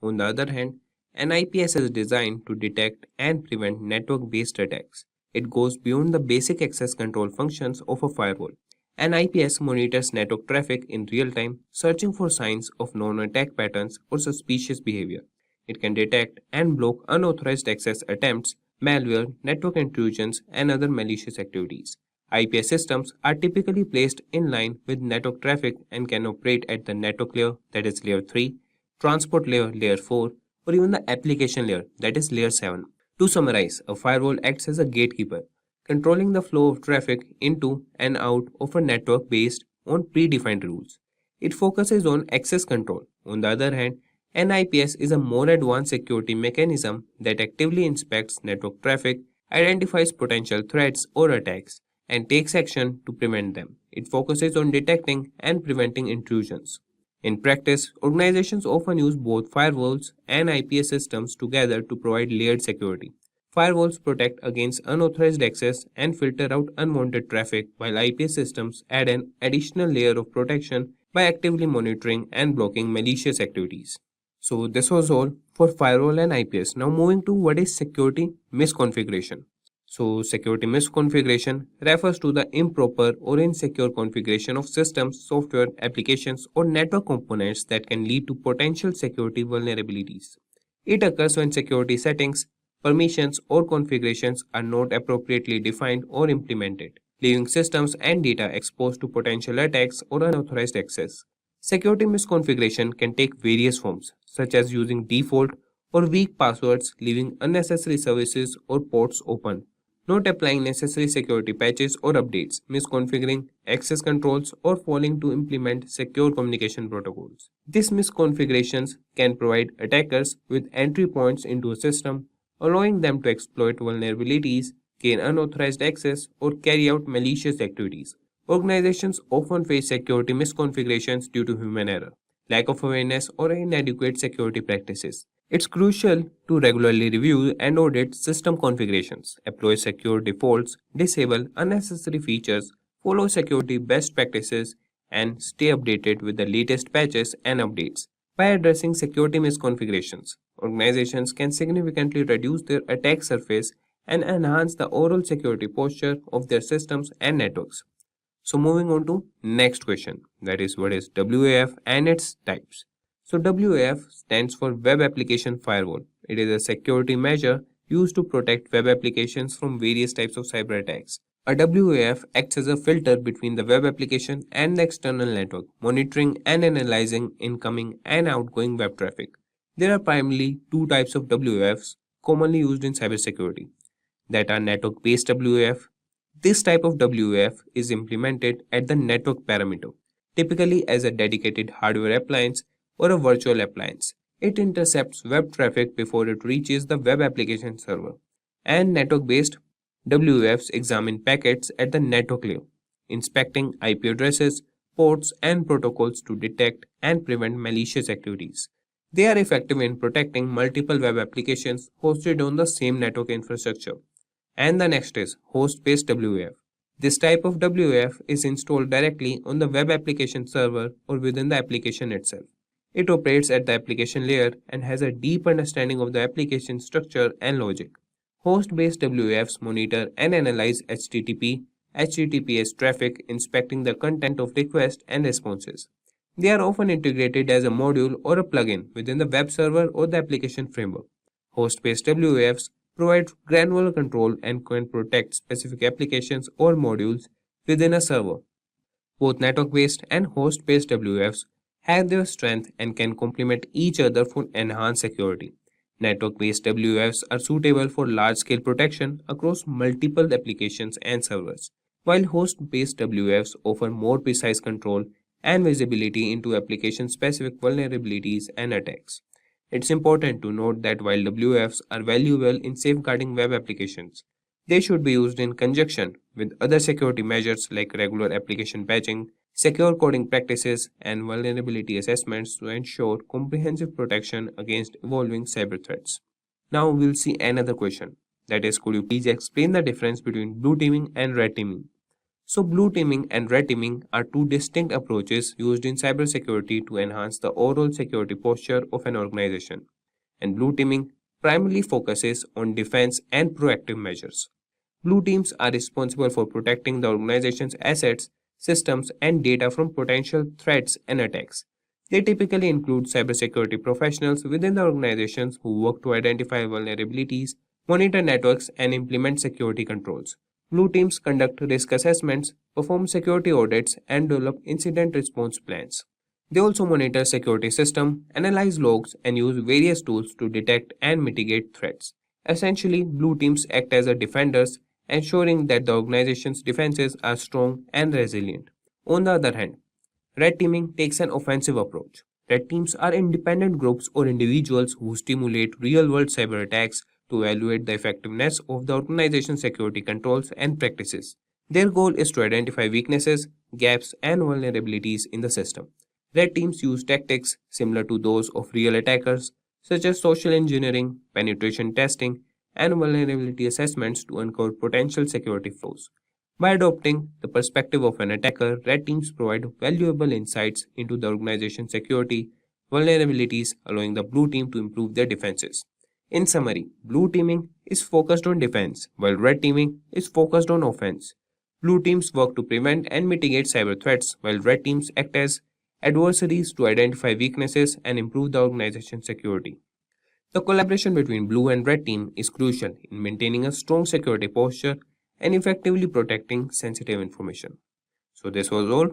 On the other hand, an IPS is designed to detect and prevent network-based attacks. It goes beyond the basic access control functions of a firewall. An IPS monitors network traffic in real time, searching for signs of known attack patterns or suspicious behavior. It can detect and block unauthorized access attempts, malware, network intrusions, and other malicious activities. IPS systems are typically placed in line with network traffic and can operate at the network layer, that is layer 3, transport layer, layer 4, or even the application layer, that is layer 7. To summarize, a firewall acts as a gatekeeper, controlling the flow of traffic into and out of a network based on predefined rules. It focuses on access control. On the other hand, an IPS is a more advanced security mechanism that actively inspects network traffic, identifies potential threats or attacks, and takes action to prevent them. It focuses on detecting and preventing intrusions. In practice, organizations often use both firewalls and IPS systems together to provide layered security. Firewalls protect against unauthorized access and filter out unwanted traffic, while IPS systems add an additional layer of protection by actively monitoring and blocking malicious activities. So this was all for firewall and IPS. Now moving to what is security misconfiguration. So security misconfiguration refers to the improper or insecure configuration of systems, software, applications, or network components that can lead to potential security vulnerabilities. It occurs when security settings, permissions, or configurations are not appropriately defined or implemented, leaving systems and data exposed to potential attacks or unauthorized access. Security misconfiguration can take various forms, such as using default or weak passwords, leaving unnecessary services or ports open, not applying necessary security patches or updates, misconfiguring access controls, or failing to implement secure communication protocols. These misconfigurations can provide attackers with entry points into a system, allowing them to exploit vulnerabilities, gain unauthorized access, or carry out malicious activities. Organizations often face security misconfigurations due to human error, lack of awareness, or inadequate security practices. It's crucial to regularly review and audit system configurations, apply secure defaults, disable unnecessary features, follow security best practices, and stay updated with the latest patches and updates. By addressing security misconfigurations, organizations can significantly reduce their attack surface and enhance the overall security posture of their systems and networks. So moving on to next question, that is what is WAF and its types. So WAF stands for Web Application Firewall. It is a security measure used to protect web applications from various types of cyber attacks. A WAF acts as a filter between the web application and the external network, monitoring and analyzing incoming and outgoing web traffic. There are primarily two types of WAFs commonly used in cybersecurity, that are network-based WAF. This type of WAF is implemented at the network parameter, typically as a dedicated hardware appliance or a virtual appliance. It intercepts web traffic before it reaches the web application server. And network-based WAFs examine packets at the network layer, inspecting IP addresses, ports, and protocols to detect and prevent malicious activities. They are effective in protecting multiple web applications hosted on the same network infrastructure. And the next is host-based WAF. This type of WAF is installed directly on the web application server or within the application itself. It operates at the application layer and has a deep understanding of the application structure and logic. Host-based WAFs monitor and analyze HTTP, HTTPS traffic, inspecting the content of requests and responses. They are often integrated as a module or a plugin within the web server or the application framework. Host-based WAFs provide granular control and can protect specific applications or modules within a server. Both network-based and host-based WAFs have their strength and can complement each other for enhanced security. Network-based WAFs are suitable for large-scale protection across multiple applications and servers, while host-based WAFs offer more precise control and visibility into application-specific vulnerabilities and attacks. It's important to note that while WAFs are valuable in safeguarding web applications, they should be used in conjunction with other security measures like regular application patching, secure coding practices, and vulnerability assessments to ensure comprehensive protection against evolving cyber threats. Now we'll see another question, that is, could you please explain the difference between blue teaming and red teaming? So blue teaming and red teaming are two distinct approaches used in cybersecurity to enhance the overall security posture of an organization. And blue teaming primarily focuses on defense and proactive measures. Blue teams are responsible for protecting the organization's assets, systems, and data from potential threats and attacks. They typically include cybersecurity professionals within the organizations who work to identify vulnerabilities, monitor networks, and implement security controls. Blue teams conduct risk assessments, perform security audits, and develop incident response plans. They also monitor security systems, analyze logs, and use various tools to detect and mitigate threats. Essentially, blue teams act as defenders, ensuring that the organization's defenses are strong and resilient. On the other hand, red teaming takes an offensive approach. Red teams are independent groups or individuals who stimulate real-world cyber attacks to evaluate the effectiveness of the organization's security controls and practices. Their goal is to identify weaknesses, gaps, and vulnerabilities in the system. Red teams use tactics similar to those of real attackers, such as social engineering, penetration testing, and vulnerability assessments to uncover potential security flaws. By adopting the perspective of an attacker, red teams provide valuable insights into the organization's security vulnerabilities, allowing the blue team to improve their defenses. In summary, blue teaming is focused on defense, while red teaming is focused on offense. Blue teams work to prevent and mitigate cyber threats, while red teams act as adversaries to identify weaknesses and improve the organization's security. The collaboration between blue and red team is crucial in maintaining a strong security posture and effectively protecting sensitive information. So this was all.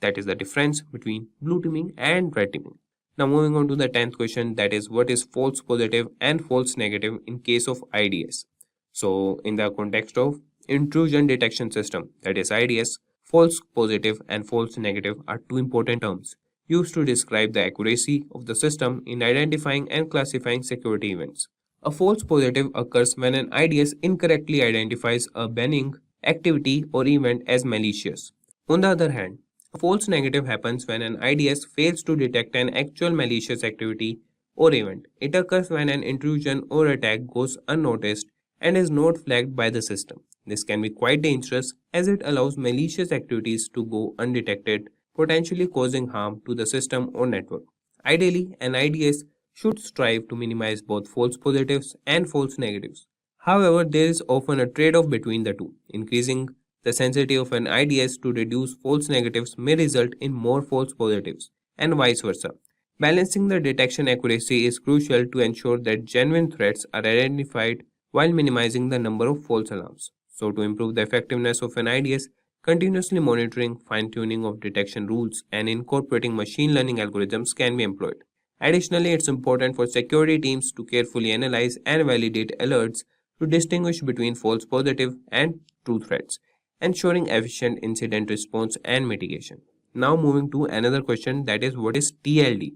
That is the difference between blue teaming and red teaming. Now moving on to the 10th question, that is what is false positive and false negative in case of IDS. So in the context of intrusion detection system, that is IDS, false positive and false negative are two important terms used to describe the accuracy of the system in identifying and classifying security events. A false positive occurs when an IDS incorrectly identifies a benign activity or event as malicious. On the other hand, a false negative happens when an IDS fails to detect an actual malicious activity or event. It occurs when an intrusion or attack goes unnoticed and is not flagged by the system. This can be quite dangerous as it allows malicious activities to go undetected, potentially causing harm to the system or network. Ideally, an IDS should strive to minimize both false positives and false negatives. However, there is often a trade-off between the two. Increasing the sensitivity of an IDS to reduce false negatives may result in more false positives, and vice versa. Balancing the detection accuracy is crucial to ensure that genuine threats are identified while minimizing the number of false alarms. So, to improve the effectiveness of an IDS, continuously monitoring, fine-tuning of detection rules, and incorporating machine learning algorithms can be employed. Additionally, it's important for security teams to carefully analyze and validate alerts to distinguish between false positive and true threats, ensuring efficient incident response and mitigation. Now moving to another question, that is what is TLD?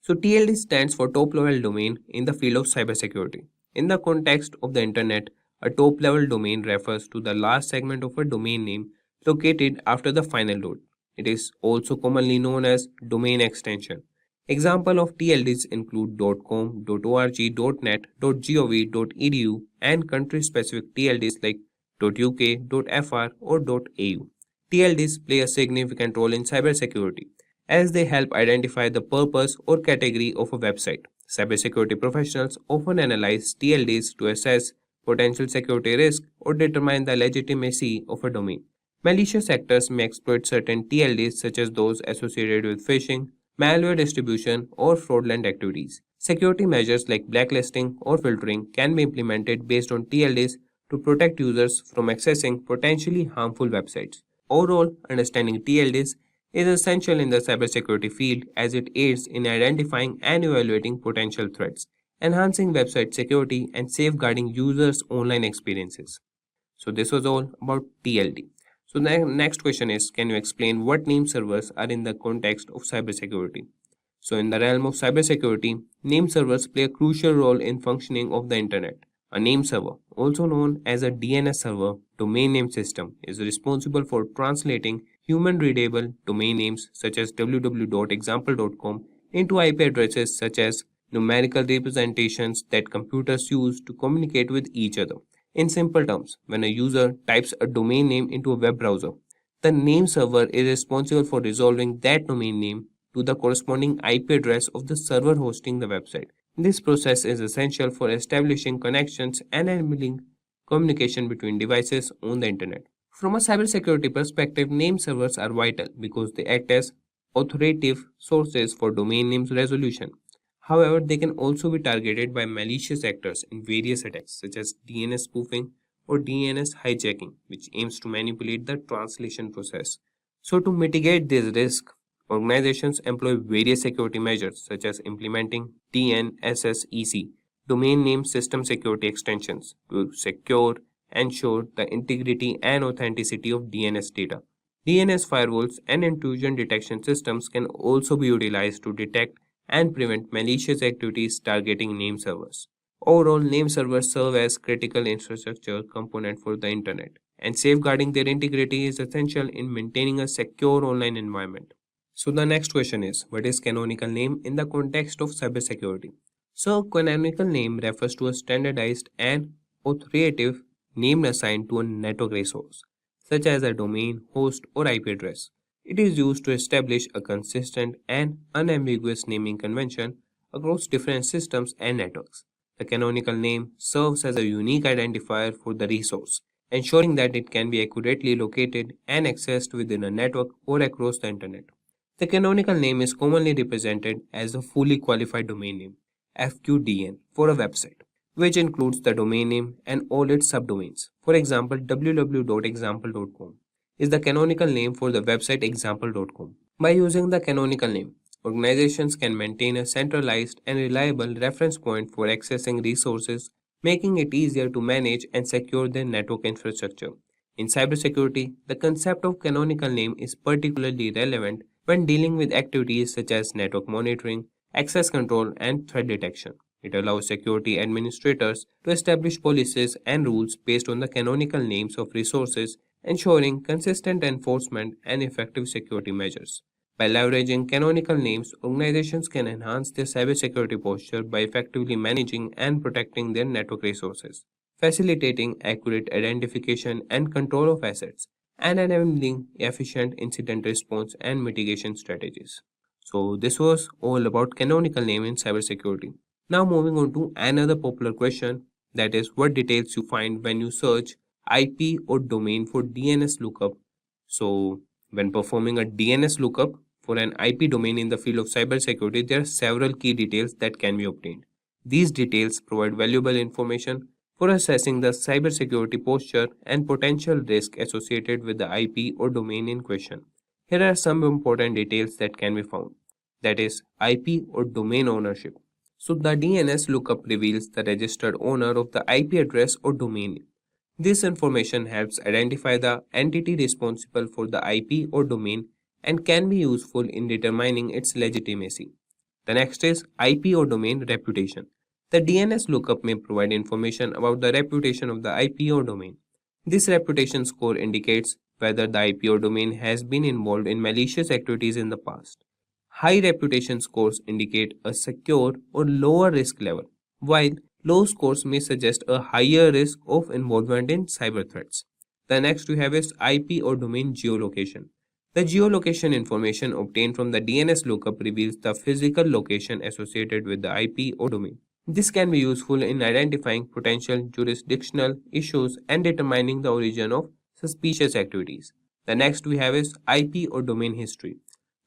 So TLD stands for top level domain in the field of cybersecurity. In the context of the internet, a top level domain refers to the last segment of a domain name located after the final dot. It is also commonly known as domain extension. Examples of TLDs include .com, .org, .net, .gov, .edu, and country-specific TLDs like .uk, .fr, or .au. TLDs play a significant role in cybersecurity as they help identify the purpose or category of a website. Cybersecurity professionals often analyze TLDs to assess potential security risk or determine the legitimacy of a domain. Malicious actors may exploit certain TLDs such as those associated with phishing, malware distribution, or fraudulent activities. Security measures like blacklisting or filtering can be implemented based on TLDs to protect users from accessing potentially harmful websites. Overall, understanding TLDs is essential in the cybersecurity field as it aids in identifying and evaluating potential threats, enhancing website security, and safeguarding users' online experiences. So this was all about TLD. So the next question is, can you explain what name servers are in the context of cybersecurity? So in the realm of cybersecurity, name servers play a crucial role in functioning of the internet. A name server, also known as a DNS server, domain name system, is responsible for translating human-readable domain names such as www.example.com into IP addresses such as numerical representations that computers use to communicate with each other. In simple terms, when a user types a domain name into a web browser, the name server is responsible for resolving that domain name to the corresponding IP address of the server hosting the website. This process is essential for establishing connections and enabling communication between devices on the internet. From a cybersecurity perspective, name servers are vital because they act as authoritative sources for domain names resolution. However, they can also be targeted by malicious actors in various attacks such as DNS spoofing or DNS hijacking, which aims to manipulate the translation process. So to mitigate this risk, organizations employ various security measures such as implementing DNSSEC, domain name system security extensions, to ensure the integrity and authenticity of DNS data. DNS firewalls and intrusion detection systems can also be utilized to detect and prevent malicious activities targeting name servers. Overall, name servers serve as critical infrastructure component for the internet, and safeguarding their integrity is essential in maintaining a secure online environment. So the next question is, what is canonical name in the context of cybersecurity? So canonical name refers to a standardized and authoritative name assigned to a network resource, such as a domain, host, or IP address. It is used to establish a consistent and unambiguous naming convention across different systems and networks. The canonical name serves as a unique identifier for the resource, ensuring that it can be accurately located and accessed within a network or across the internet. The canonical name is commonly represented as a fully qualified domain name, FQDN, for a website, which includes the domain name and all its subdomains. For example, www.example.com is the canonical name for the website example.com. By using the canonical name, organizations can maintain a centralized and reliable reference point for accessing resources, making it easier to manage and secure their network infrastructure. In cybersecurity, the concept of canonical name is particularly relevant when dealing with activities such as network monitoring, access control, and threat detection. It allows security administrators to establish policies and rules based on the canonical names of resources, ensuring consistent enforcement and effective security measures. By leveraging canonical names, organizations can enhance their cybersecurity posture by effectively managing and protecting their network resources, facilitating accurate identification and control of assets, and enabling efficient incident response and mitigation strategies. So, this was all about canonical name in cybersecurity. Now, moving on to another popular question, that is, what details you find when you search IP or domain for DNS lookup. So, when performing a DNS lookup for an IP domain in the field of cybersecurity, there are several key details that can be obtained. These details provide valuable information for assessing the cybersecurity posture and potential risk associated with the IP or domain in question. Here are some important details that can be found. That is, IP or domain ownership. So the DNS lookup reveals the registered owner of the IP address or domain. This information helps identify the entity responsible for the IP or domain and can be useful in determining its legitimacy. The next is IP or domain reputation. The DNS lookup may provide information about the reputation of the IP or domain. This reputation score indicates whether the IP or domain has been involved in malicious activities in the past. High reputation scores indicate a secure or lower risk level, while low scores may suggest a higher risk of involvement in cyber threats. The next we have is IP or domain geolocation. The geolocation information obtained from the DNS lookup reveals the physical location associated with the IP or domain. This can be useful in identifying potential jurisdictional issues and determining the origin of suspicious activities. The next we have is IP or domain history.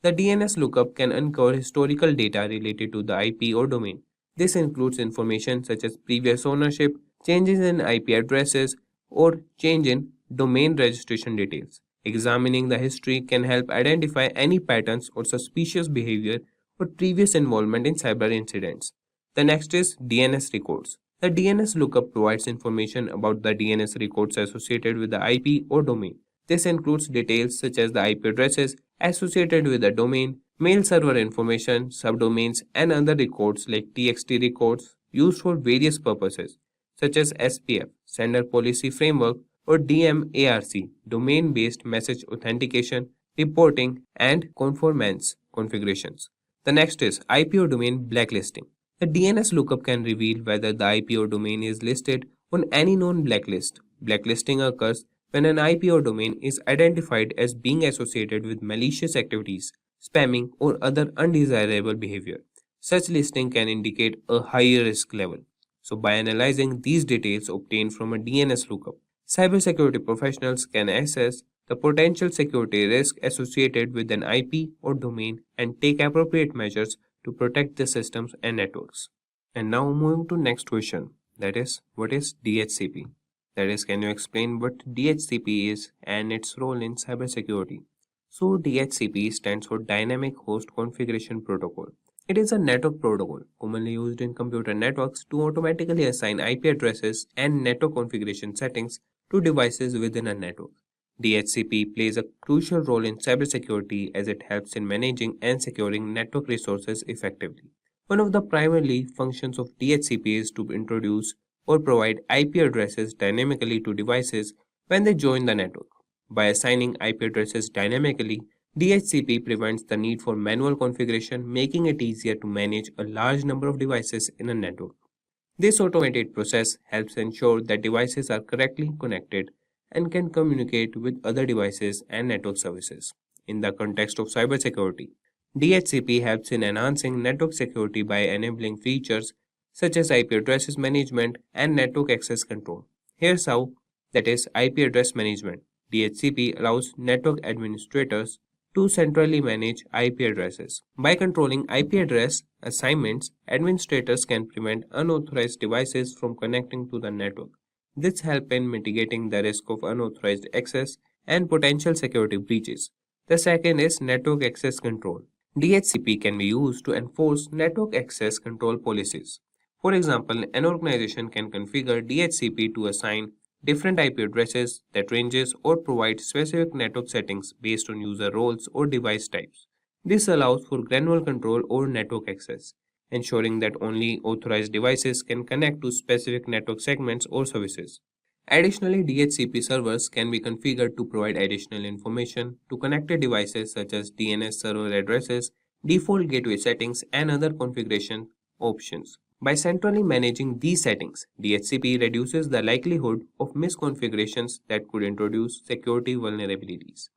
The DNS lookup can uncover historical data related to the IP or domain. This includes information such as previous ownership, changes in IP addresses, or change in domain registration details. Examining the history can help identify any patterns or suspicious behavior or previous involvement in cyber incidents. The next is DNS records. The DNS lookup provides information about the DNS records associated with the IP or domain. This includes details such as the IP addresses associated with the domain, mail server information, subdomains, and other records like TXT records used for various purposes, such as SPF, Sender Policy Framework, or DMARC, Domain-Based Message Authentication, Reporting, and Conformance configurations. The next is IP or domain blacklisting. The DNS lookup can reveal whether the IP or domain is listed on any known blacklist. Blacklisting occurs when an IP or domain is identified as being associated with malicious activities, spamming, or other undesirable behavior. Such listing can indicate a higher risk level. So, by analyzing these details obtained from a DNS lookup, cybersecurity professionals can assess the potential security risk associated with an IP or domain and take appropriate measures to protect the systems and networks. And now moving to next question, that is, what is DHCP? That is, can you explain what DHCP is and its role in cybersecurity? So DHCP stands for Dynamic Host Configuration Protocol. It is a network protocol commonly used in computer networks to automatically assign IP addresses and network configuration settings to devices within a network. DHCP plays a crucial role in cybersecurity as it helps in managing and securing network resources effectively. One of the primary functions of DHCP is to introduce or provide IP addresses dynamically to devices when they join the network. By assigning IP addresses dynamically, DHCP prevents the need for manual configuration, making it easier to manage a large number of devices in a network. This automated process helps ensure that devices are correctly connected and can communicate with other devices and network services. In the context of cybersecurity, DHCP helps in enhancing network security by enabling features such as IP addresses management and network access control. Here's how, that is IP address management. DHCP allows network administrators to centrally manage IP addresses. By controlling IP address assignments, administrators can prevent unauthorized devices from connecting to the network. This helps in mitigating the risk of unauthorized access and potential security breaches. The second is network access control. DHCP can be used to enforce network access control policies. For example, an organization can configure DHCP to assign different IP addresses that ranges or provide specific network settings based on user roles or device types. This allows for granular control over network access, ensuring that only authorized devices can connect to specific network segments or services. Additionally, DHCP servers can be configured to provide additional information to connected devices such as DNS server addresses, default gateway settings, and other configuration options. By centrally managing these settings, DHCP reduces the likelihood of misconfigurations that could introduce security vulnerabilities.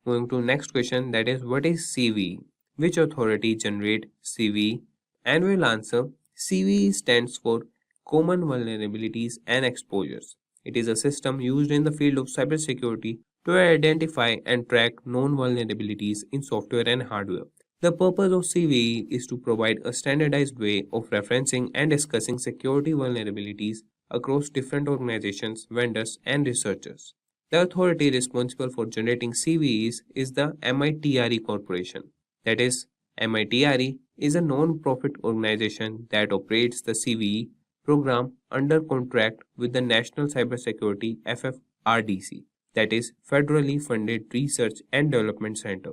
Moving to next question, that is, what is CVE? Which authority generate CVE? And we'll answer CVE stands for Common Vulnerabilities and Exposures. It is a system used in the field of cybersecurity to identify and track known vulnerabilities in software and hardware. The purpose of CVE is to provide a standardized way of referencing and discussing security vulnerabilities across different organizations, vendors, and researchers. The authority responsible for generating CVEs is the MITRE Corporation. That is, MITRE is a non-profit organization that operates the CVE program under contract with the National Cybersecurity FFRDC, that is, Federally Funded Research and Development Center.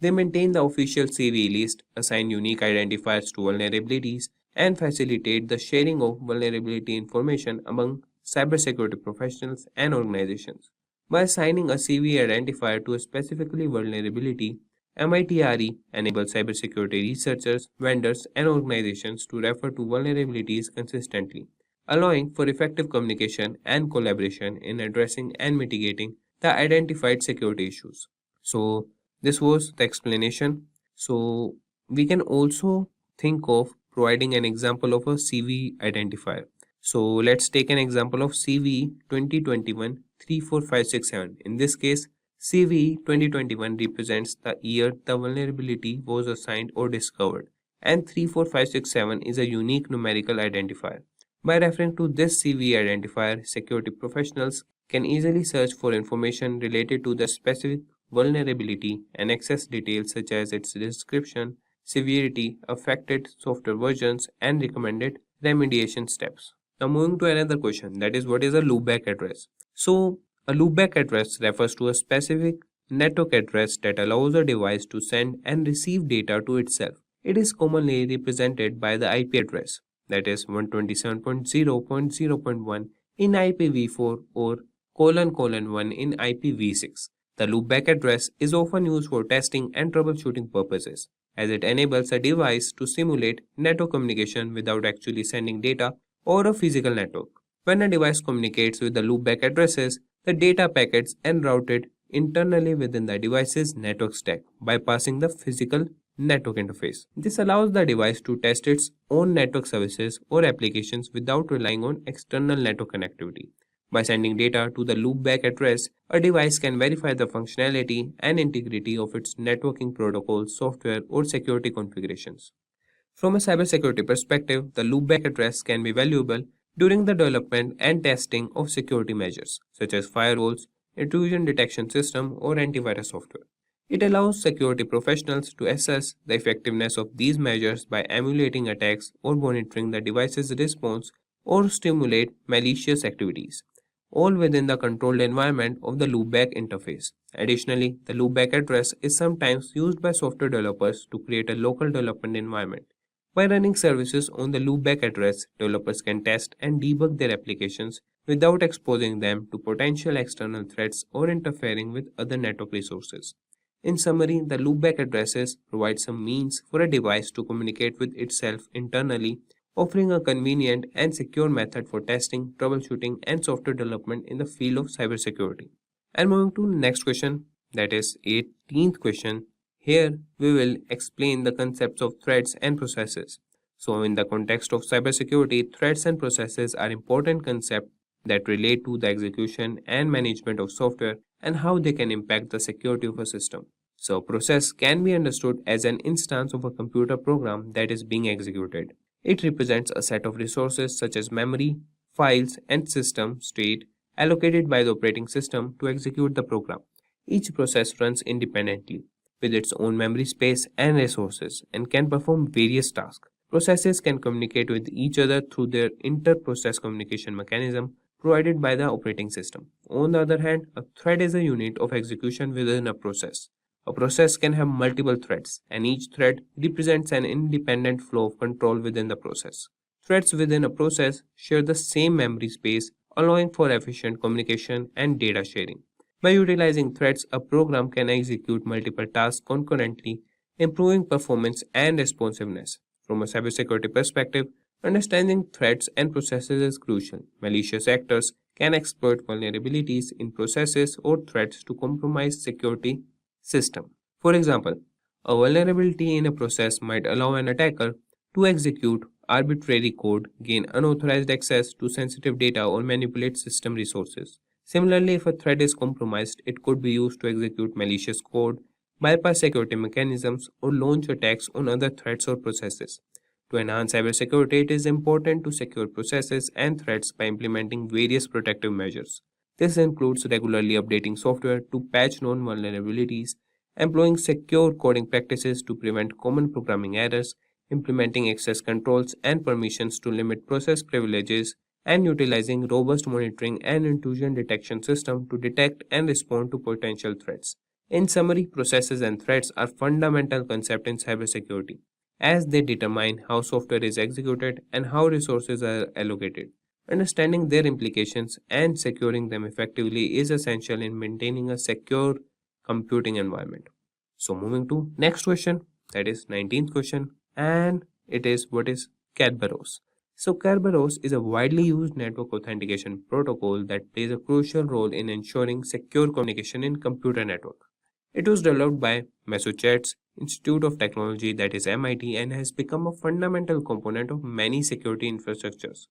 They maintain the official CVE list, assign unique identifiers to vulnerabilities, and facilitate the sharing of vulnerability information among cybersecurity professionals and organizations. By assigning a CVE identifier to a specifically vulnerability, MITRE enables cybersecurity researchers, vendors, and organizations to refer to vulnerabilities consistently, allowing for effective communication and collaboration in addressing and mitigating the identified security issues. So, this was the explanation. So, we can also think of providing an example of a CVE identifier. So, let's take an example of CVE 2021-34567. In this case, CVE 2021 represents the year the vulnerability was assigned or discovered, and 34567 is a unique numerical identifier. By referring to this CVE identifier, security professionals can easily search for information related to the specific vulnerability and access details such as its description, severity, affected software versions, and recommended remediation steps. Now moving to another question, that is, what is a loopback address? So a loopback address refers to a specific network address that allows a device to send and receive data to itself. It is commonly represented by the IP address, that is 127.0.0.1 in IPv4 or ::1 in IPv6. The loopback address is often used for testing and troubleshooting purposes, as it enables a device to simulate network communication without actually sending data or a physical network. When a device communicates with the loopback addresses, the data packets are routed internally within the device's network stack, bypassing the physical network interface. This allows the device to test its own network services or applications without relying on external network connectivity. By sending data to the loopback address, a device can verify the functionality and integrity of its networking protocols, software, or security configurations. From a cybersecurity perspective, the loopback address can be valuable during the development and testing of security measures, such as firewalls, intrusion detection system, or antivirus software. It allows security professionals to assess the effectiveness of these measures by emulating attacks or monitoring the device's response or stimulate malicious activities, all within the controlled environment of the loopback interface. Additionally, the loopback address is sometimes used by software developers to create a local development environment, By running services on the loopback address, developers can test and debug their applications without exposing them to potential external threats or interfering with other network resources. In summary, the loopback addresses provide some means for a device to communicate with itself internally, offering a convenient and secure method for testing, troubleshooting, and software development in the field of cybersecurity. And moving to next question, that is 18th question. Here we will explain the concepts of threats and processes. So in the context of cybersecurity, threats and processes are important concepts that relate to the execution and management of software and how they can impact the security of a system. So a process can be understood as an instance of a computer program that is being executed. It represents a set of resources such as memory, files, and system state allocated by the operating system to execute the program. Each process runs independently with its own memory space and resources and can perform various tasks. Processes can communicate with each other through their inter-process communication mechanism provided by the operating system. On the other hand, a thread is a unit of execution within a process. A process can have multiple threads, and each thread represents an independent flow of control within the process. Threads within a process share the same memory space, allowing for efficient communication and data sharing. By utilizing threads, a program can execute multiple tasks concurrently, improving performance and responsiveness. From a cybersecurity perspective, understanding threats and processes is crucial. Malicious actors can exploit vulnerabilities in processes or threats to compromise security system. For example, a vulnerability in a process might allow an attacker to execute arbitrary code, gain unauthorized access to sensitive data, or manipulate system resources. Similarly, if a thread is compromised, it could be used to execute malicious code, bypass security mechanisms, or launch attacks on other threads or processes. To enhance cybersecurity, it is important to secure processes and threads by implementing various protective measures. This includes regularly updating software to patch known vulnerabilities, employing secure coding practices to prevent common programming errors, implementing access controls and permissions to limit process privileges, and utilizing robust monitoring and intrusion detection systems to detect and respond to potential threats. In summary, processes and threats are fundamental concepts in cybersecurity, as they determine how software is executed and how resources are allocated. Understanding their implications and securing them effectively is essential in maintaining a secure computing environment. So moving to next question, that is 19th question, and it is what is Kerberos. So Kerberos is a widely used network authentication protocol that plays a crucial role in ensuring secure communication in computer network. It was developed by Massachusetts Institute of Technology, that is MIT, and has become a fundamental component of many security infrastructures.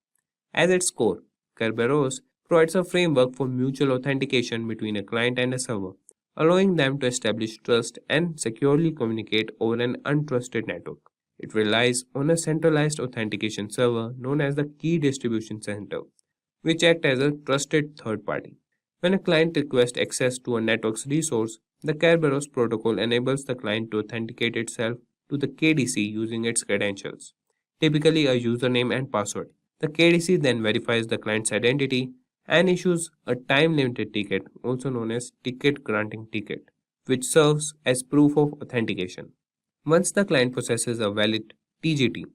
At its core, Kerberos provides a framework for mutual authentication between a client and a server, allowing them to establish trust and securely communicate over an untrusted network. It relies on a centralized authentication server known as the Key Distribution Center, which acts as a trusted third party. When a client requests access to a network's resource, the Kerberos protocol enables the client to authenticate itself to the KDC using its credentials, typically a username and password. The KDC then verifies the client's identity and issues a time-limited ticket, also known as ticket granting ticket, which serves as proof of authentication. Once the client possesses a valid TGT,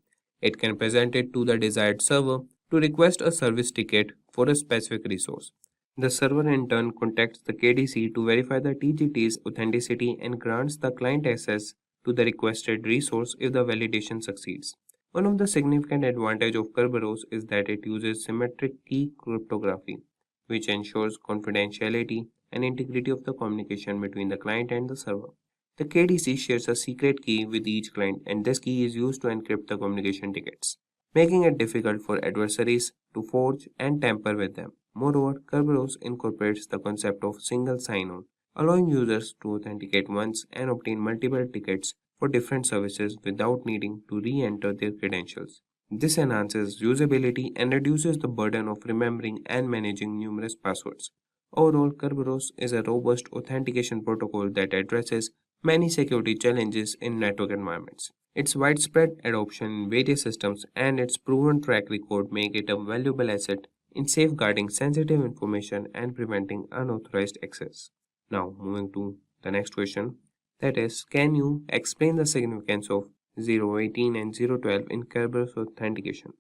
it can present it to the desired server to request a service ticket for a specific resource. The server in turn contacts the KDC to verify the TGT's authenticity and grants the client access to the requested resource if the validation succeeds. One of the significant advantages of Kerberos is that it uses symmetric key cryptography, which ensures confidentiality and integrity of the communication between the client and the server. The KDC shares a secret key with each client, and this key is used to encrypt the communication tickets, making it difficult for adversaries to forge and tamper with them. Moreover, Kerberos incorporates the concept of single sign-on, allowing users to authenticate once and obtain multiple tickets for different services without needing to re-enter their credentials. This enhances usability and reduces the burden of remembering and managing numerous passwords. Overall, Kerberos is a robust authentication protocol that addresses many security challenges in network environments. Its widespread adoption in various systems and its proven track record make it a valuable asset in safeguarding sensitive information and preventing unauthorized access. Now, moving to the next question, that is, can you explain the significance of 018 and 012 in Kerberos authentication.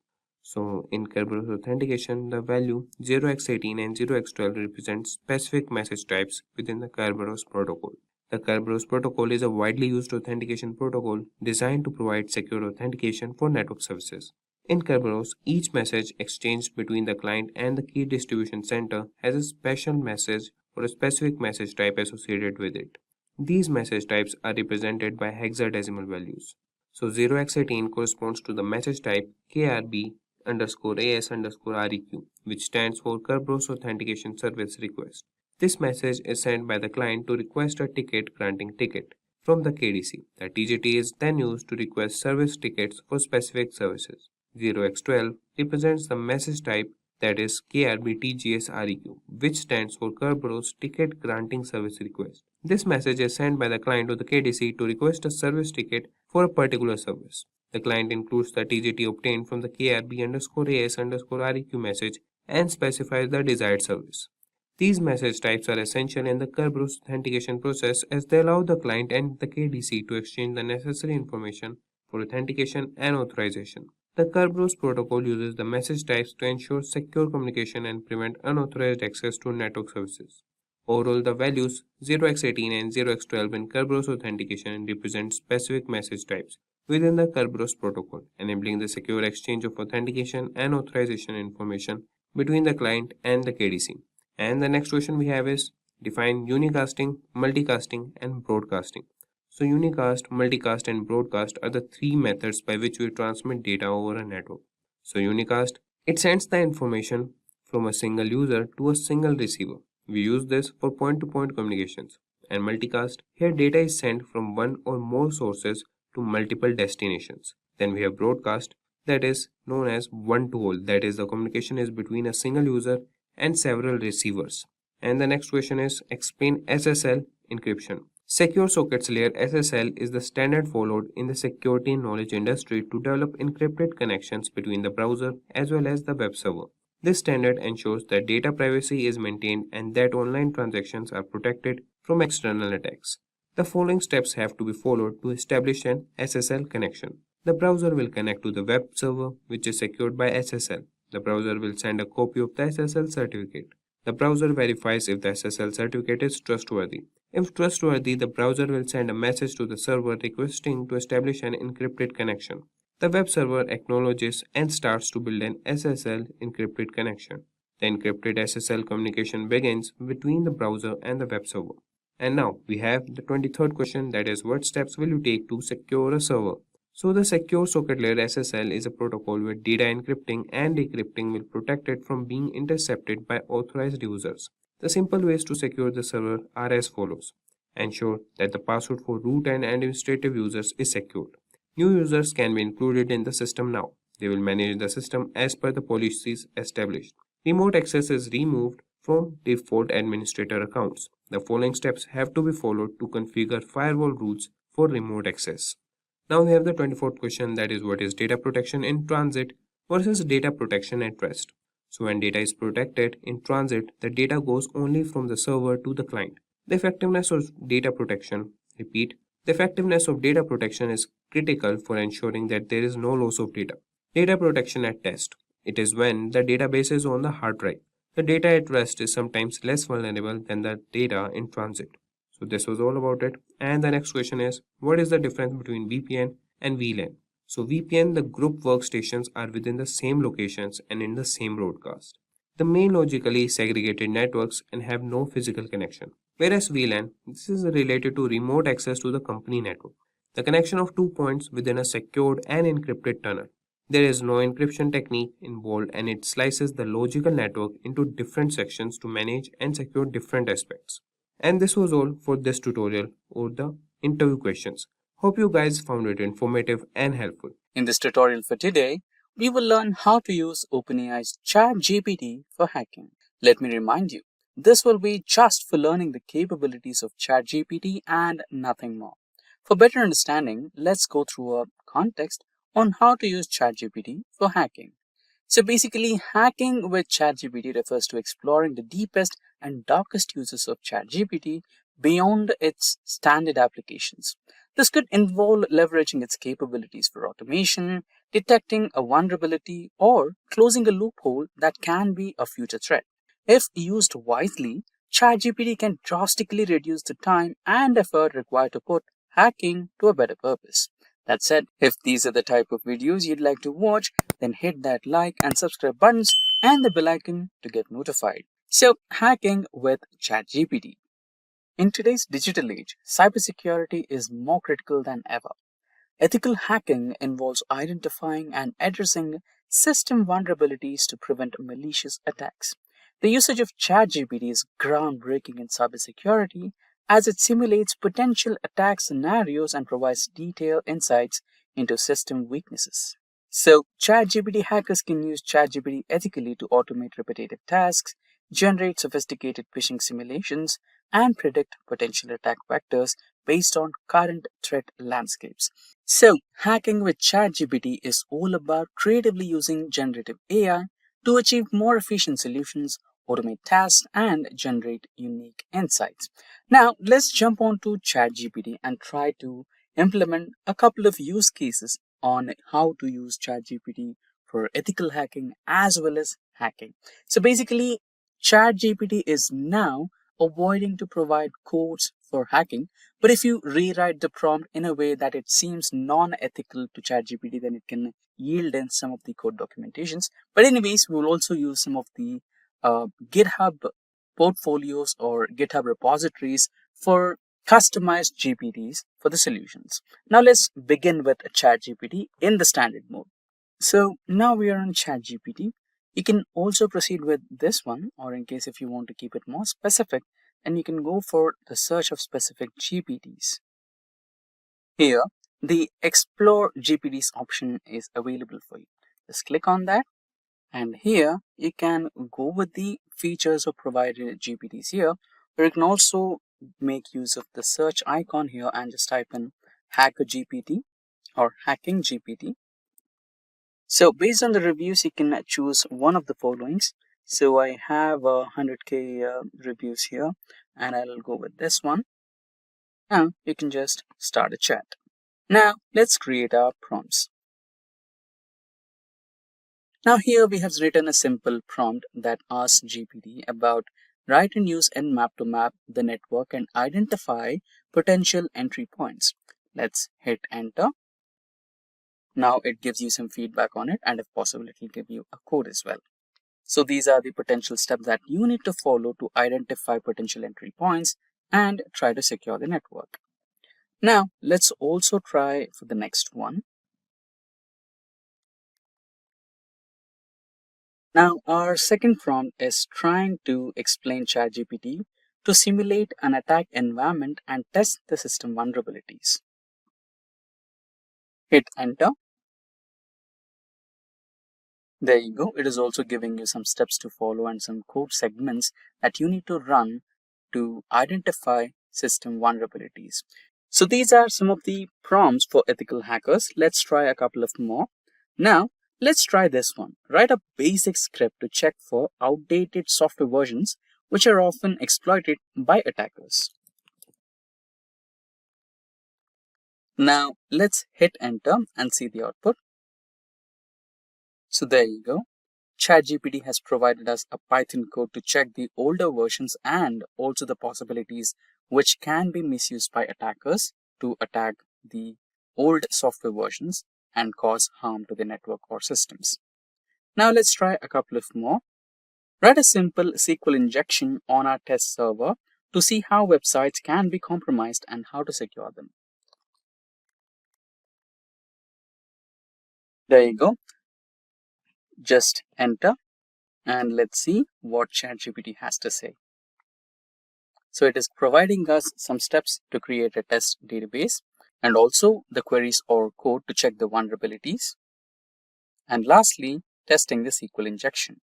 So in Kerberos authentication, the value 0x18 and 0x12 represent specific message types within the Kerberos protocol. The Kerberos protocol is a widely used authentication protocol designed to provide secure authentication for network services. In Kerberos, each message exchanged between the client and the key distribution center has a special message or a specific message type associated with it. These message types are represented by hexadecimal values. So 0x18 corresponds to the message type KRB underscore AS underscore REQ, which stands for Kerberos Authentication Service Request. This message is sent by the client to request a ticket granting ticket from the KDC. The TGT is then used to request service tickets for specific services. 0x12 represents the message type that is KRBTGSREQ, which stands for Kerberos Ticket Granting Service Request. This message is sent by the client to the KDC to request a service ticket for a particular service. The client includes the TGT obtained from the KRB underscore AS underscore REQ message and specifies the desired service. These message types are essential in the Kerberos authentication process as they allow the client and the KDC to exchange the necessary information for authentication and authorization. The Kerberos protocol uses the message types to ensure secure communication and prevent unauthorized access to network services. Overall, the values 0x18 and 0x12 in Kerberos authentication represent specific message types within the Kerberos protocol, enabling the secure exchange of authentication and authorization information between the client and the KDC. And the next question we have is define unicasting, multicasting, and broadcasting. So unicast, multicast, and broadcast are the three methods by which we transmit data over a network. So unicast, it sends the information from a single user to a single receiver. We use this for point-to-point communications. And multicast, here data is sent from one or more sources to multiple destinations. Then we have broadcast, that is known as one-to-all, that is the communication is between a single user and several receivers. And the next question is explain SSL encryption. Secure Sockets Layer SSL is the standard followed in the security and knowledge industry to develop encrypted connections between the browser as well as the web server. This standard ensures that data privacy is maintained and that online transactions are protected from external attacks. The following steps have to be followed to establish an SSL connection. The browser will connect to the web server, which is secured by SSL. The browser will send a copy of the SSL certificate. The browser verifies if the SSL certificate is trustworthy. If trustworthy, the browser will send a message to the server requesting to establish an encrypted connection. The web server acknowledges and starts to build an SSL encrypted connection. The encrypted SSL communication begins between the browser and the web server. And now we have the 23rd question, that is what steps will you take to secure a server? So the Secure Socket Layer SSL is a protocol where data encrypting and decrypting will protect it from being intercepted by authorized users. The simple ways to secure the server are as follows. Ensure that the password for root and administrative users is secured. New users can be included in the system now. They will manage the system as per the policies established. Remote access is removed from default administrator accounts. The following steps have to be followed to configure firewall rules for remote access. Now we have the 24th question, that is what is data protection in transit versus data protection at rest. So when data is protected in transit, the data goes only from the server to the client. The effectiveness of data protection, repeat, the effectiveness of data protection is critical for ensuring that there is no loss of data. Data protection at rest, it is when the database is on the hard drive. The data at rest is sometimes less vulnerable than the data in transit. So this was all about it. And the next question is, what is the difference between VPN and VLAN? So VPN, the group workstations are within the same locations and in the same broadcast. The main logically segregated networks and have no physical connection. Whereas VLAN, this is related to remote access to the company network. The connection of 2 points within a secured and encrypted tunnel. There is no encryption technique involved and it slices the logical network into different sections to manage and secure different aspects. And this was all for this tutorial or the interview questions. Hope you guys found it informative and helpful. In this tutorial for today, we will learn how to use OpenAI's ChatGPT for hacking. Let me remind you, this will be just for learning the capabilities of ChatGPT and nothing more. For better understanding, let's go through a context on how to use ChatGPT for hacking. So basically, hacking with ChatGPT refers to exploring the deepest and darkest uses of ChatGPT beyond its standard applications. This could involve leveraging its capabilities for automation, detecting a vulnerability, or closing a loophole that can be a future threat. If used wisely, ChatGPT can drastically reduce the time and effort required to put hacking to a better purpose. That said, if these are the type of videos you'd like to watch, then hit that like and subscribe buttons and the bell icon to get notified. So, hacking with ChatGPT. In today's digital age, cybersecurity is more critical than ever. Ethical hacking involves identifying and addressing system vulnerabilities to prevent malicious attacks. The usage of ChatGPT is groundbreaking in cybersecurity as it simulates potential attack scenarios and provides detailed insights into system weaknesses. So, ChatGPT hackers can use ChatGPT ethically to automate repetitive tasks, generate sophisticated phishing simulations, and predict potential attack vectors based on current threat landscapes. So, hacking with ChatGPT is all about creatively using generative AI to achieve more efficient solutions, automate tasks, and generate unique insights. Now, let's jump on to ChatGPT and try to implement a couple of use cases on how to use ChatGPT for ethical hacking as well as hacking. So, basically, ChatGPT is now avoiding to provide codes for hacking, but if you rewrite the prompt in a way that it seems non-ethical to ChatGPT, then it can yield in some of the code documentations. But anyways, we will also use some of the GitHub portfolios or GitHub repositories for customized GPTs for the solutions. Now let's begin with ChatGPT in the standard mode. So now we are on ChatGPT. You can also proceed with this one, or in case if you want to keep it more specific, then you can go for the search of specific GPTs. Here, the Explore GPTs option is available for you. Just click on that, and here you can go with the features of provided GPTs here, or you can also make use of the search icon here and just type in Hacker GPT or Hacking GPT. So based on the reviews, you can choose one of the followings. So I have 100k reviews here, and I'll go with this one. Now you can just start a chat. Now let's create our prompts. Now here we have written a simple prompt that asks GPT about write and use Nmap to map the network and identify potential entry points. Let's hit enter. Now it gives you some feedback on it, and if possible, it will give you a code as well. So these are the potential steps that you need to follow to identify potential entry points and try to secure the network. Now let's also try for the next one. Now our second prompt is trying to explain ChatGPT to simulate an attack environment and test the system vulnerabilities. Hit enter. There you go. It is also giving you some steps to follow and some code segments that you need to run to identify system vulnerabilities. So these are some of the prompts for ethical hackers. Let's try a couple of more. Now, let's try this one. Write a basic script to check for outdated software versions, which are often exploited by attackers. Now, let's hit enter and see the output. So there you go. ChatGPT has provided us a Python code to check the older versions and also the possibilities which can be misused by attackers to attack the old software versions and cause harm to the network or systems. Now let's try a couple of more. Write a simple SQL injection on our test server to see how websites can be compromised and how to secure them. There you go. Just enter and let's see what ChatGPT has to say. So it is providing us some steps to create a test database and also the queries or code to check the vulnerabilities. And lastly, testing the SQL injection.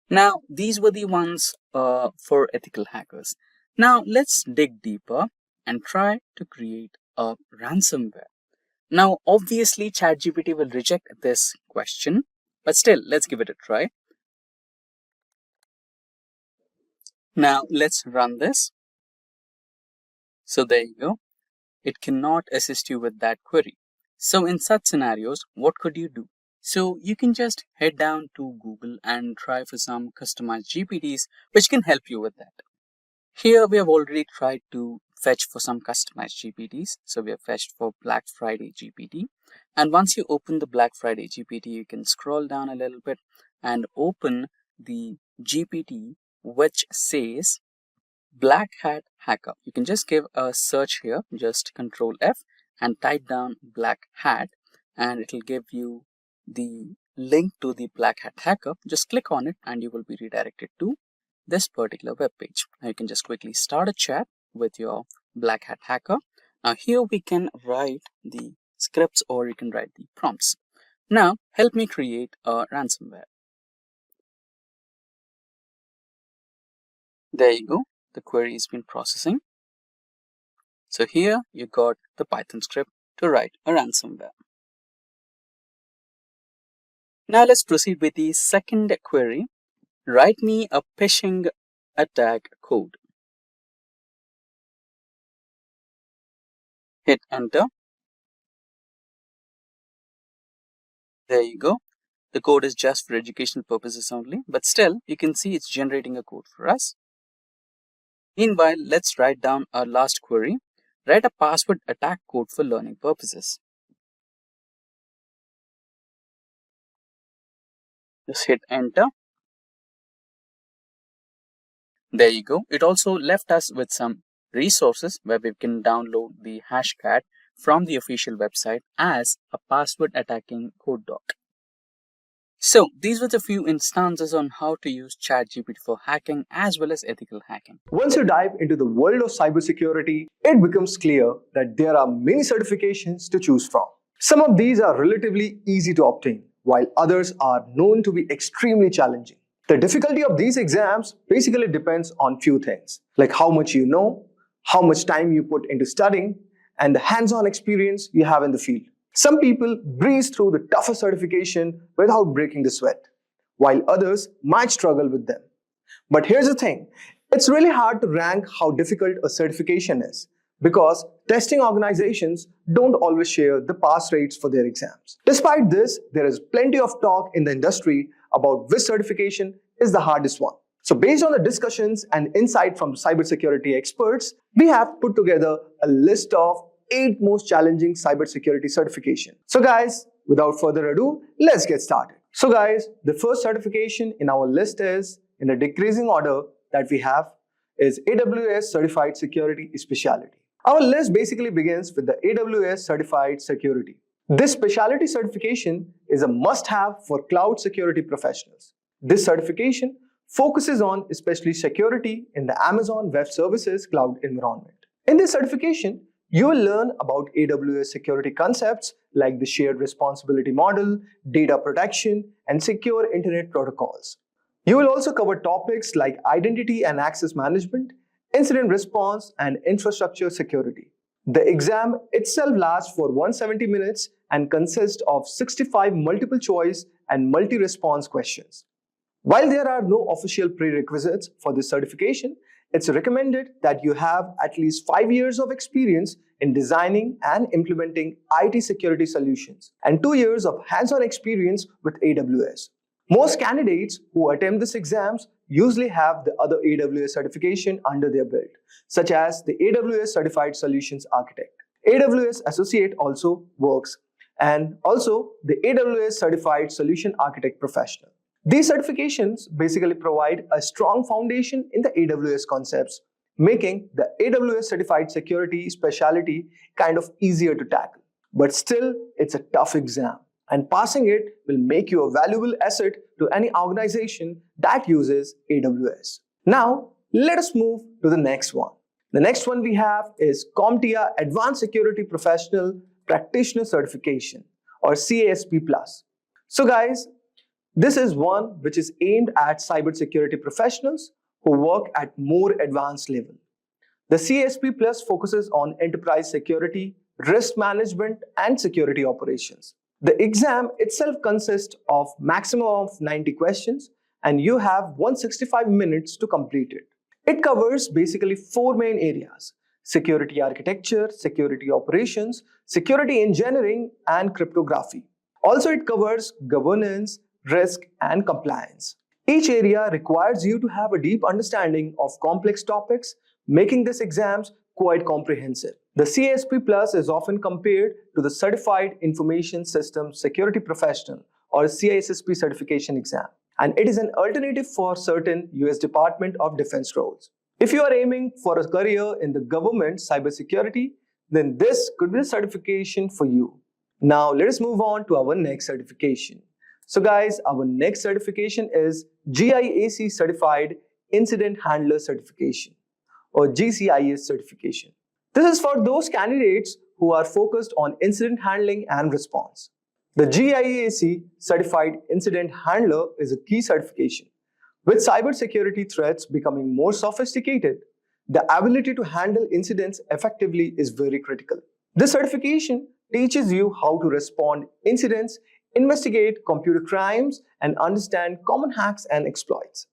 Now, these were the ones for ethical hackers. Now, let's dig deeper and try to create a ransomware. Now, obviously, ChatGPT will reject this question, but still, let's give it a try. Now, let's run this. So there you go. It cannot assist you with that query. So in such scenarios, what could you do? So you can just head down to Google and try for some customized GPTs which can help you with that. Here we have already tried to fetch for some customized GPTs. So we have fetched for Black Friday GPT. And once you open the Black Friday GPT, you can scroll down a little bit and open the GPT which says Black Hat Hacker. You can just give a search here, just Control F and type down Black Hat, and it will give you the link to the Black Hat Hacker. Just click on it and you will be redirected to this particular web page. Now you can just quickly start a chat with your Black Hat Hacker. Now here we can write the scripts or you can write the prompts. Now help me create a ransomware. There you go. The query has been processing. So here you got the Python script to write a ransomware. Now let's proceed with the second query. Write me a phishing attack code. Hit enter. There you go. The code is just for educational purposes only, but still you can see it's generating a code for us. Meanwhile, let's write down our last query. Write a password attack code for learning purposes. Just hit enter. There you go. It also left us with some resources where we can download the hashcat from the official website as a password attacking code doc. So these were the few instances on how to use ChatGPT for hacking as well as ethical hacking. Once you dive into the world of cybersecurity, it becomes clear that there are many certifications to choose from. Some of these are relatively easy to obtain, while others are known to be extremely challenging. The difficulty of these exams basically depends on few things, like how much you know, how much time you put into studying, and the hands-on experience you have in the field. Some people breeze through the toughest certification without breaking the sweat, while others might struggle with them. But here's the thing, it's really hard to rank how difficult a certification is because testing organizations don't always share the pass rates for their exams. Despite this, there is plenty of talk in the industry about which certification is the hardest one. So based on the discussions and insight from cybersecurity experts, we have put together a list of 8 most challenging cybersecurity certification. So guys, without further ado, let's get started. So guys, the first certification in our list is, in the decreasing order that we have, is AWS Certified Security Specialty. Our list basically begins with the AWS Certified Security. This specialty certification is a must-have for cloud security professionals. This certification focuses on especially security in the Amazon Web Services cloud environment. In this certification, you will learn about AWS security concepts like the shared responsibility model, data protection, and secure internet protocols. You will also cover topics like identity and access management, incident response, and infrastructure security. The exam itself lasts for 170 minutes and consists of 65 multiple choice and multi-response questions. While there are no official prerequisites for this certification, it's recommended that you have at least 5 years of experience in designing and implementing IT security solutions and 2 years of hands-on experience with AWS. Most candidates who attempt these exams usually have the other AWS certification under their belt, such as the AWS Certified Solutions Architect. AWS Associate also works, and also the AWS Certified Solution Architect Professional. These certifications basically provide a strong foundation in the AWS concepts, making the AWS Certified Security Specialty kind of easier to tackle. But still, it's a tough exam, and passing it will make you a valuable asset to any organization that uses AWS. Now, let us move to the next one. The next one we have is CompTIA Advanced Security Professional Practitioner Certification, or CASP+. So guys, this is one which is aimed at cybersecurity professionals who work at more advanced level. The CASP Plus focuses on enterprise security, risk management, and security operations. The exam itself consists of maximum of 90 questions, and you have 165 minutes to complete it. It covers basically 4 main areas, security architecture, security operations, security engineering, and cryptography. Also, it covers governance, risk, and compliance. Each area requires you to have a deep understanding of complex topics, making these exams quite comprehensive. The CISP Plus is often compared to the Certified Information Systems Security Professional or CISSP certification exam, and it is an alternative for certain US Department of Defense roles. If you are aiming for a career in the government cybersecurity, then this could be the certification for you. Now let us move on to our next certification. So guys, our next certification is GIAC Certified Incident Handler Certification or GCIS certification. This is for those candidates who are focused on incident handling and response. The GIAC Certified Incident Handler is a key certification. With cybersecurity threats becoming more sophisticated, the ability to handle incidents effectively is very critical. This certification teaches you how to respond to incidents, investigate computer crimes, and understand common hacks and exploits.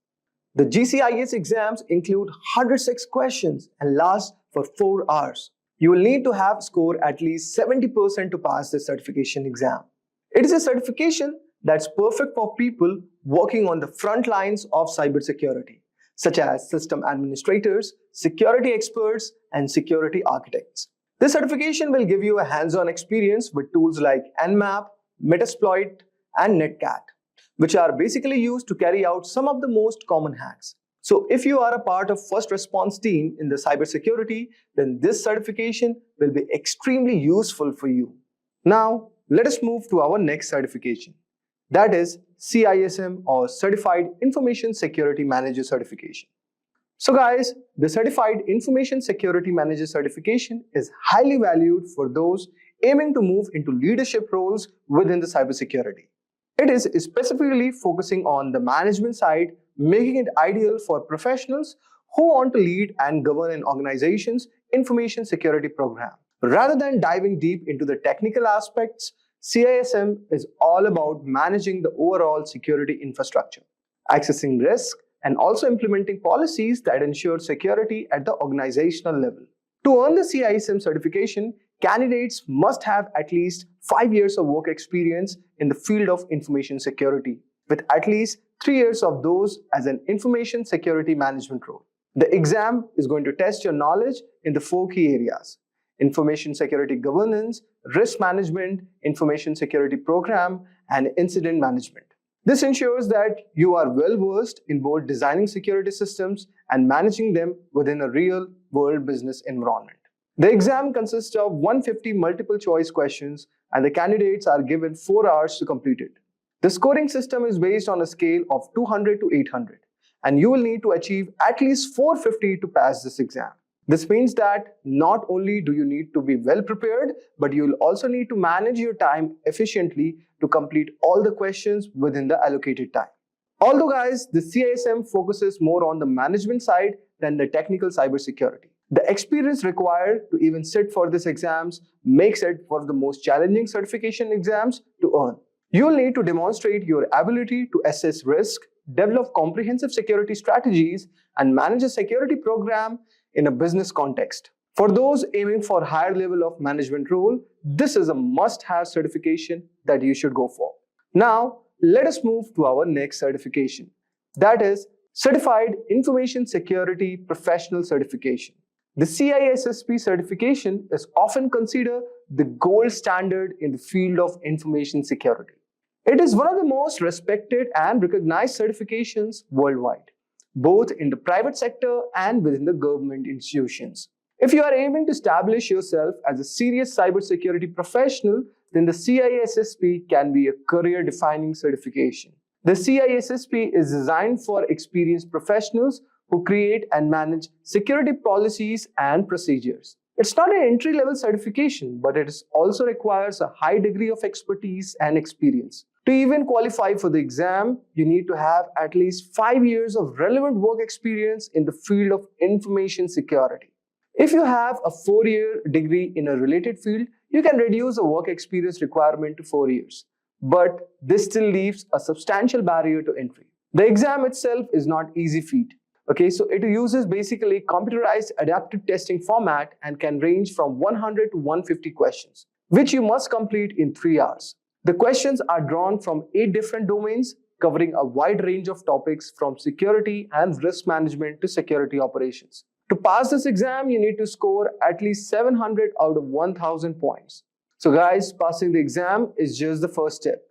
The GCIS exams include 106 questions and last for 4 hours. You will need to have scored at least 70% to pass this certification exam. It is a certification that's perfect for people working on the front lines of cybersecurity, such as system administrators, security experts, and security architects. This certification will give you a hands-on experience with tools like Nmap, Metasploit, and Netcat, which are basically used to carry out some of the most common hacks. So if you are a part of first response team in the cybersecurity, then this certification will be extremely useful for you. Now, let us move to our next certification. That is CISM or Certified Information Security Manager certification. So guys, the Certified Information Security Manager certification is highly valued for those aiming to move into leadership roles within the cybersecurity. It is specifically focusing on the management side, making it ideal for professionals who want to lead and govern an organization's information security program. Rather than diving deep into the technical aspects, CISM is all about managing the overall security infrastructure, accessing risk, and also implementing policies that ensure security at the organizational level. To earn the CISM certification, candidates must have at least 5 years of work experience in the field of information security, with at least 3 years of those as an information security management role. The exam is going to test your knowledge in the 4 key areas: information security governance, risk management, information security program, and incident management. This ensures that you are well versed in both designing security systems and managing them within a real-world business environment. The exam consists of 150 multiple choice questions and the candidates are given 4 hours to complete it. The scoring system is based on a scale of 200 to 800 and you will need to achieve at least 450 to pass this exam. This means that not only do you need to be well prepared, but you will also need to manage your time efficiently to complete all the questions within the allocated time. Although guys, the CISM focuses more on the management side than the technical cybersecurity. The experience required to even sit for these exams makes it one of the most challenging certification exams to earn. You will need to demonstrate your ability to assess risk, develop comprehensive security strategies, and manage a security program in a business context. For those aiming for higher level of management role, this is a must-have certification that you should go for. Now, let us move to our next certification. That is Certified Information Security Professional Certification. The CISSP certification is often considered the gold standard in the field of information security. It is one of the most respected and recognized certifications worldwide, both in the private sector and within the government institutions. If you are aiming to establish yourself as a serious cybersecurity professional, then the CISSP can be a career-defining certification. The CISSP is designed for experienced professionals who create and manage security policies and procedures. It's not an entry-level certification, but it also requires a high degree of expertise and experience. To even qualify for the exam, you need to have at least 5 years of relevant work experience in the field of information security. If you have a 4-year degree in a related field, you can reduce the work experience requirement to 4 years. But this still leaves a substantial barrier to entry. The exam itself is not easy feat. Okay, so it uses basically computerized adaptive testing format and can range from 100 to 150 questions, which you must complete in 3 hours. The questions are drawn from 8 different domains, covering a wide range of topics from security and risk management to security operations. To pass this exam, you need to score at least 700 out of 1000 points. So guys, passing the exam is just the first step.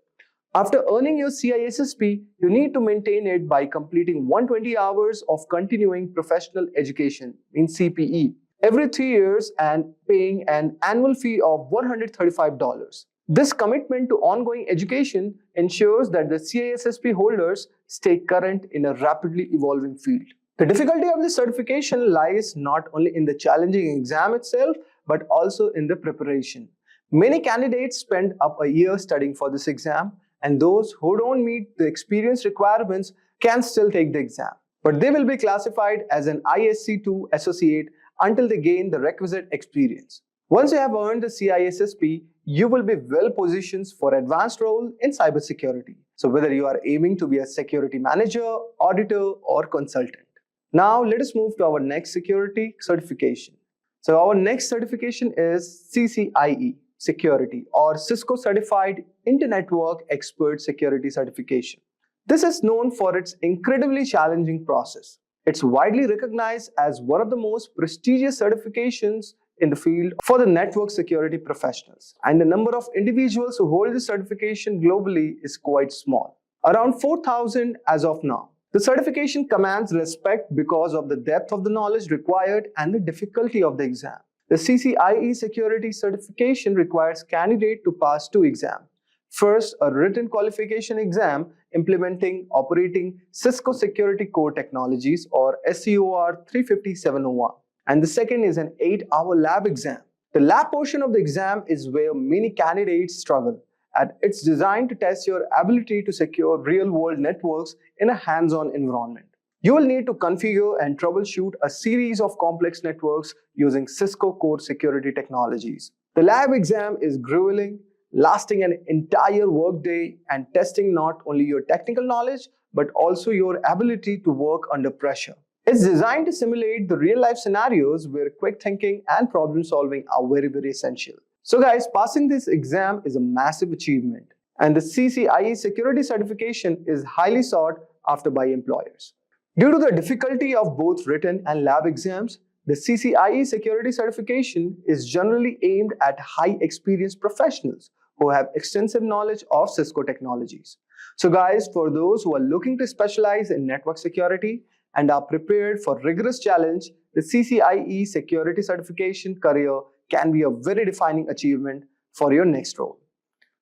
After earning your CISSP, you need to maintain it by completing 120 hours of continuing professional education in CPE every 3 years and paying an annual fee of $135. This commitment to ongoing education ensures that the CISSP holders stay current in a rapidly evolving field. The difficulty of this certification lies not only in the challenging exam itself, but also in the preparation. Many candidates spend up a year studying for this exam, and those who don't meet the experience requirements can still take the exam. But they will be classified as an ISC2 associate until they gain the requisite experience. Once you have earned the CISSP, you will be well positioned for advanced role in cybersecurity. So whether you are aiming to be a security manager, auditor, or consultant. Now let us move to our next security certification. So our next certification is CCIE Security or Cisco Certified Inter-Network Expert Security Certification. This is known for its incredibly challenging process. It's widely recognized as one of the most prestigious certifications in the field for the network security professionals, and the number of individuals who hold this certification globally is quite small, around 4,000 as of now. The certification commands respect because of the depth of the knowledge required and the difficulty of the exam. The CCIE Security Certification requires candidate to pass 2 exams. First, a written qualification exam implementing operating Cisco Security Core Technologies or SCOR 35701. And the second is an 8-hour lab exam. The lab portion of the exam is where many candidates struggle, and it's designed to test your ability to secure real-world networks in a hands-on environment. You will need to configure and troubleshoot a series of complex networks using Cisco Core Security Technologies. The lab exam is grueling, lasting an entire workday and testing not only your technical knowledge, but also your ability to work under pressure. It's designed to simulate the real-life scenarios where quick thinking and problem-solving are very essential. So guys, passing this exam is a massive achievement, and the CCIE Security Certification is highly sought after by employers. Due to the difficulty of both written and lab exams, the CCIE Security Certification is generally aimed at high-experienced professionals who have extensive knowledge of Cisco technologies. So guys, for those who are looking to specialize in network security and are prepared for rigorous challenge, the CCIE Security Certification career can be a very defining achievement for your next role.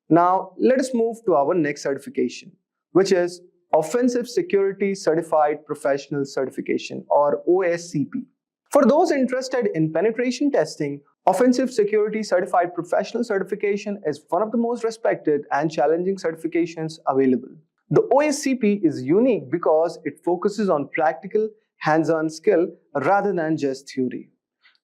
Now, let us move to our next certification, which is Offensive Security Certified Professional Certification or OSCP. For those interested in penetration testing, Offensive Security Certified Professional Certification is one of the most respected and challenging certifications available. The OSCP is unique because it focuses on practical, hands-on skill rather than just theory.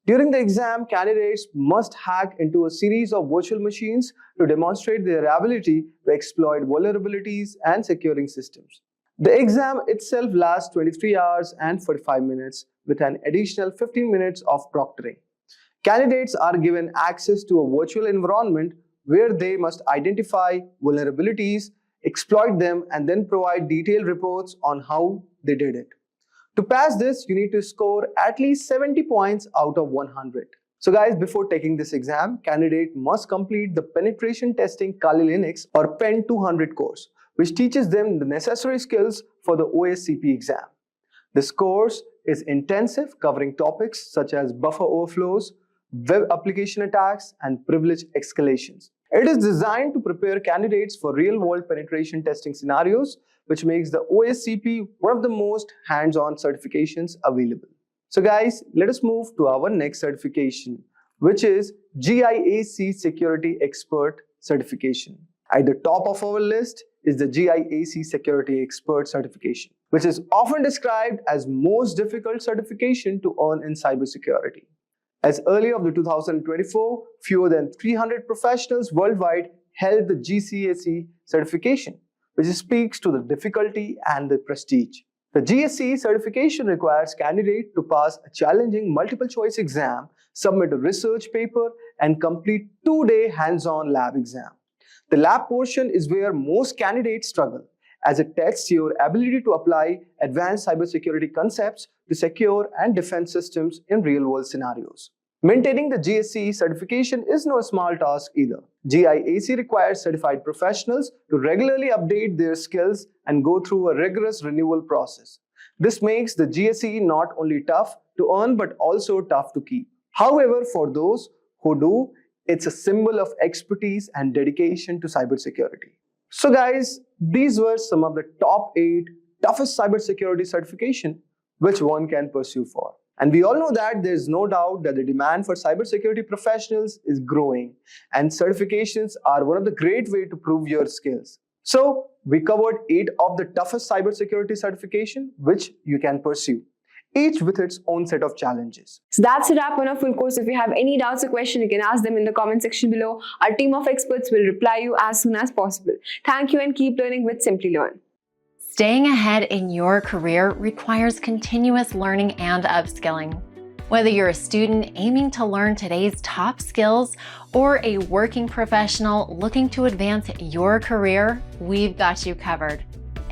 During the exam, candidates must hack into a series of virtual machines to demonstrate their ability to exploit vulnerabilities and securing systems. The exam itself lasts 23 hours and 45 minutes with an additional 15 minutes of proctoring. Candidates are given access to a virtual environment where they must identify vulnerabilities, exploit them, and then provide detailed reports on how they did it. To pass this, you need to score at least 70 points out of 100. So guys, before taking this exam, candidate must complete the Penetration Testing Kali Linux or PEN 200 course, which teaches them the necessary skills for the OSCP exam. This course is intensive, covering topics such as buffer overflows, web application attacks, and privilege escalations. It is designed to prepare candidates for real-world penetration testing scenarios, which makes the OSCP one of the most hands-on certifications available. So guys, let us move to our next certification, which is GIAC Security Expert Certification. At the top of our list is the GIAC Security Expert Certification, which is often described as most difficult certification to earn in cybersecurity. As early of the 2024, fewer than 300 professionals worldwide held the GCAC certification, which speaks to the difficulty and the prestige. The GSE certification requires candidates to pass a challenging multiple choice exam, submit a research paper, and complete 2-day hands-on lab exam. The lab portion is where most candidates struggle, as it tests your ability to apply advanced cybersecurity concepts to secure and defend systems in real-world scenarios. Maintaining the GSE certification is no small task either. GIAC requires certified professionals to regularly update their skills and go through a rigorous renewal process. This makes the GSE not only tough to earn but also tough to keep. However, for those who do, it's a symbol of expertise and dedication to cybersecurity. So guys, these were some of the top 8 toughest cybersecurity certification which one can pursue for. And we all know that there's no doubt that the demand for cybersecurity professionals is growing, and certifications are one of the great ways to prove your skills. So we covered 8 of the toughest cybersecurity certification which you can pursue, each with its own set of challenges. So that's a wrap on our full course. If you have any doubts or questions, you can ask them in the comment section below. Our team of experts will reply you as soon as possible. Thank you and keep learning with Simplilearn. Staying ahead in your career requires continuous learning and upskilling. Whether you're a student aiming to learn today's top skills or a working professional looking to advance your career, we've got you covered.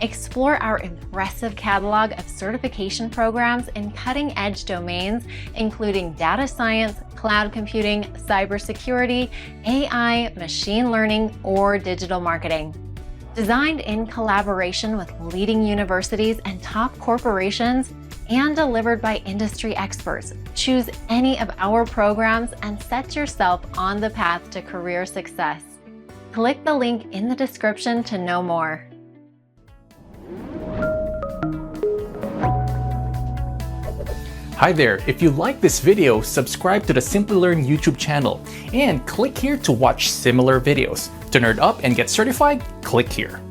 Explore our impressive catalog of certification programs in cutting-edge domains, including data science, cloud computing, cybersecurity, AI, machine learning, or digital marketing. Designed in collaboration with leading universities and top corporations, and delivered by industry experts, choose any of our programs and set yourself on the path to career success. Click the link in the description to know more. Hi there, if you like this video, subscribe to the Simplilearn YouTube channel and click here to watch similar videos. To nerd up and get certified, click here.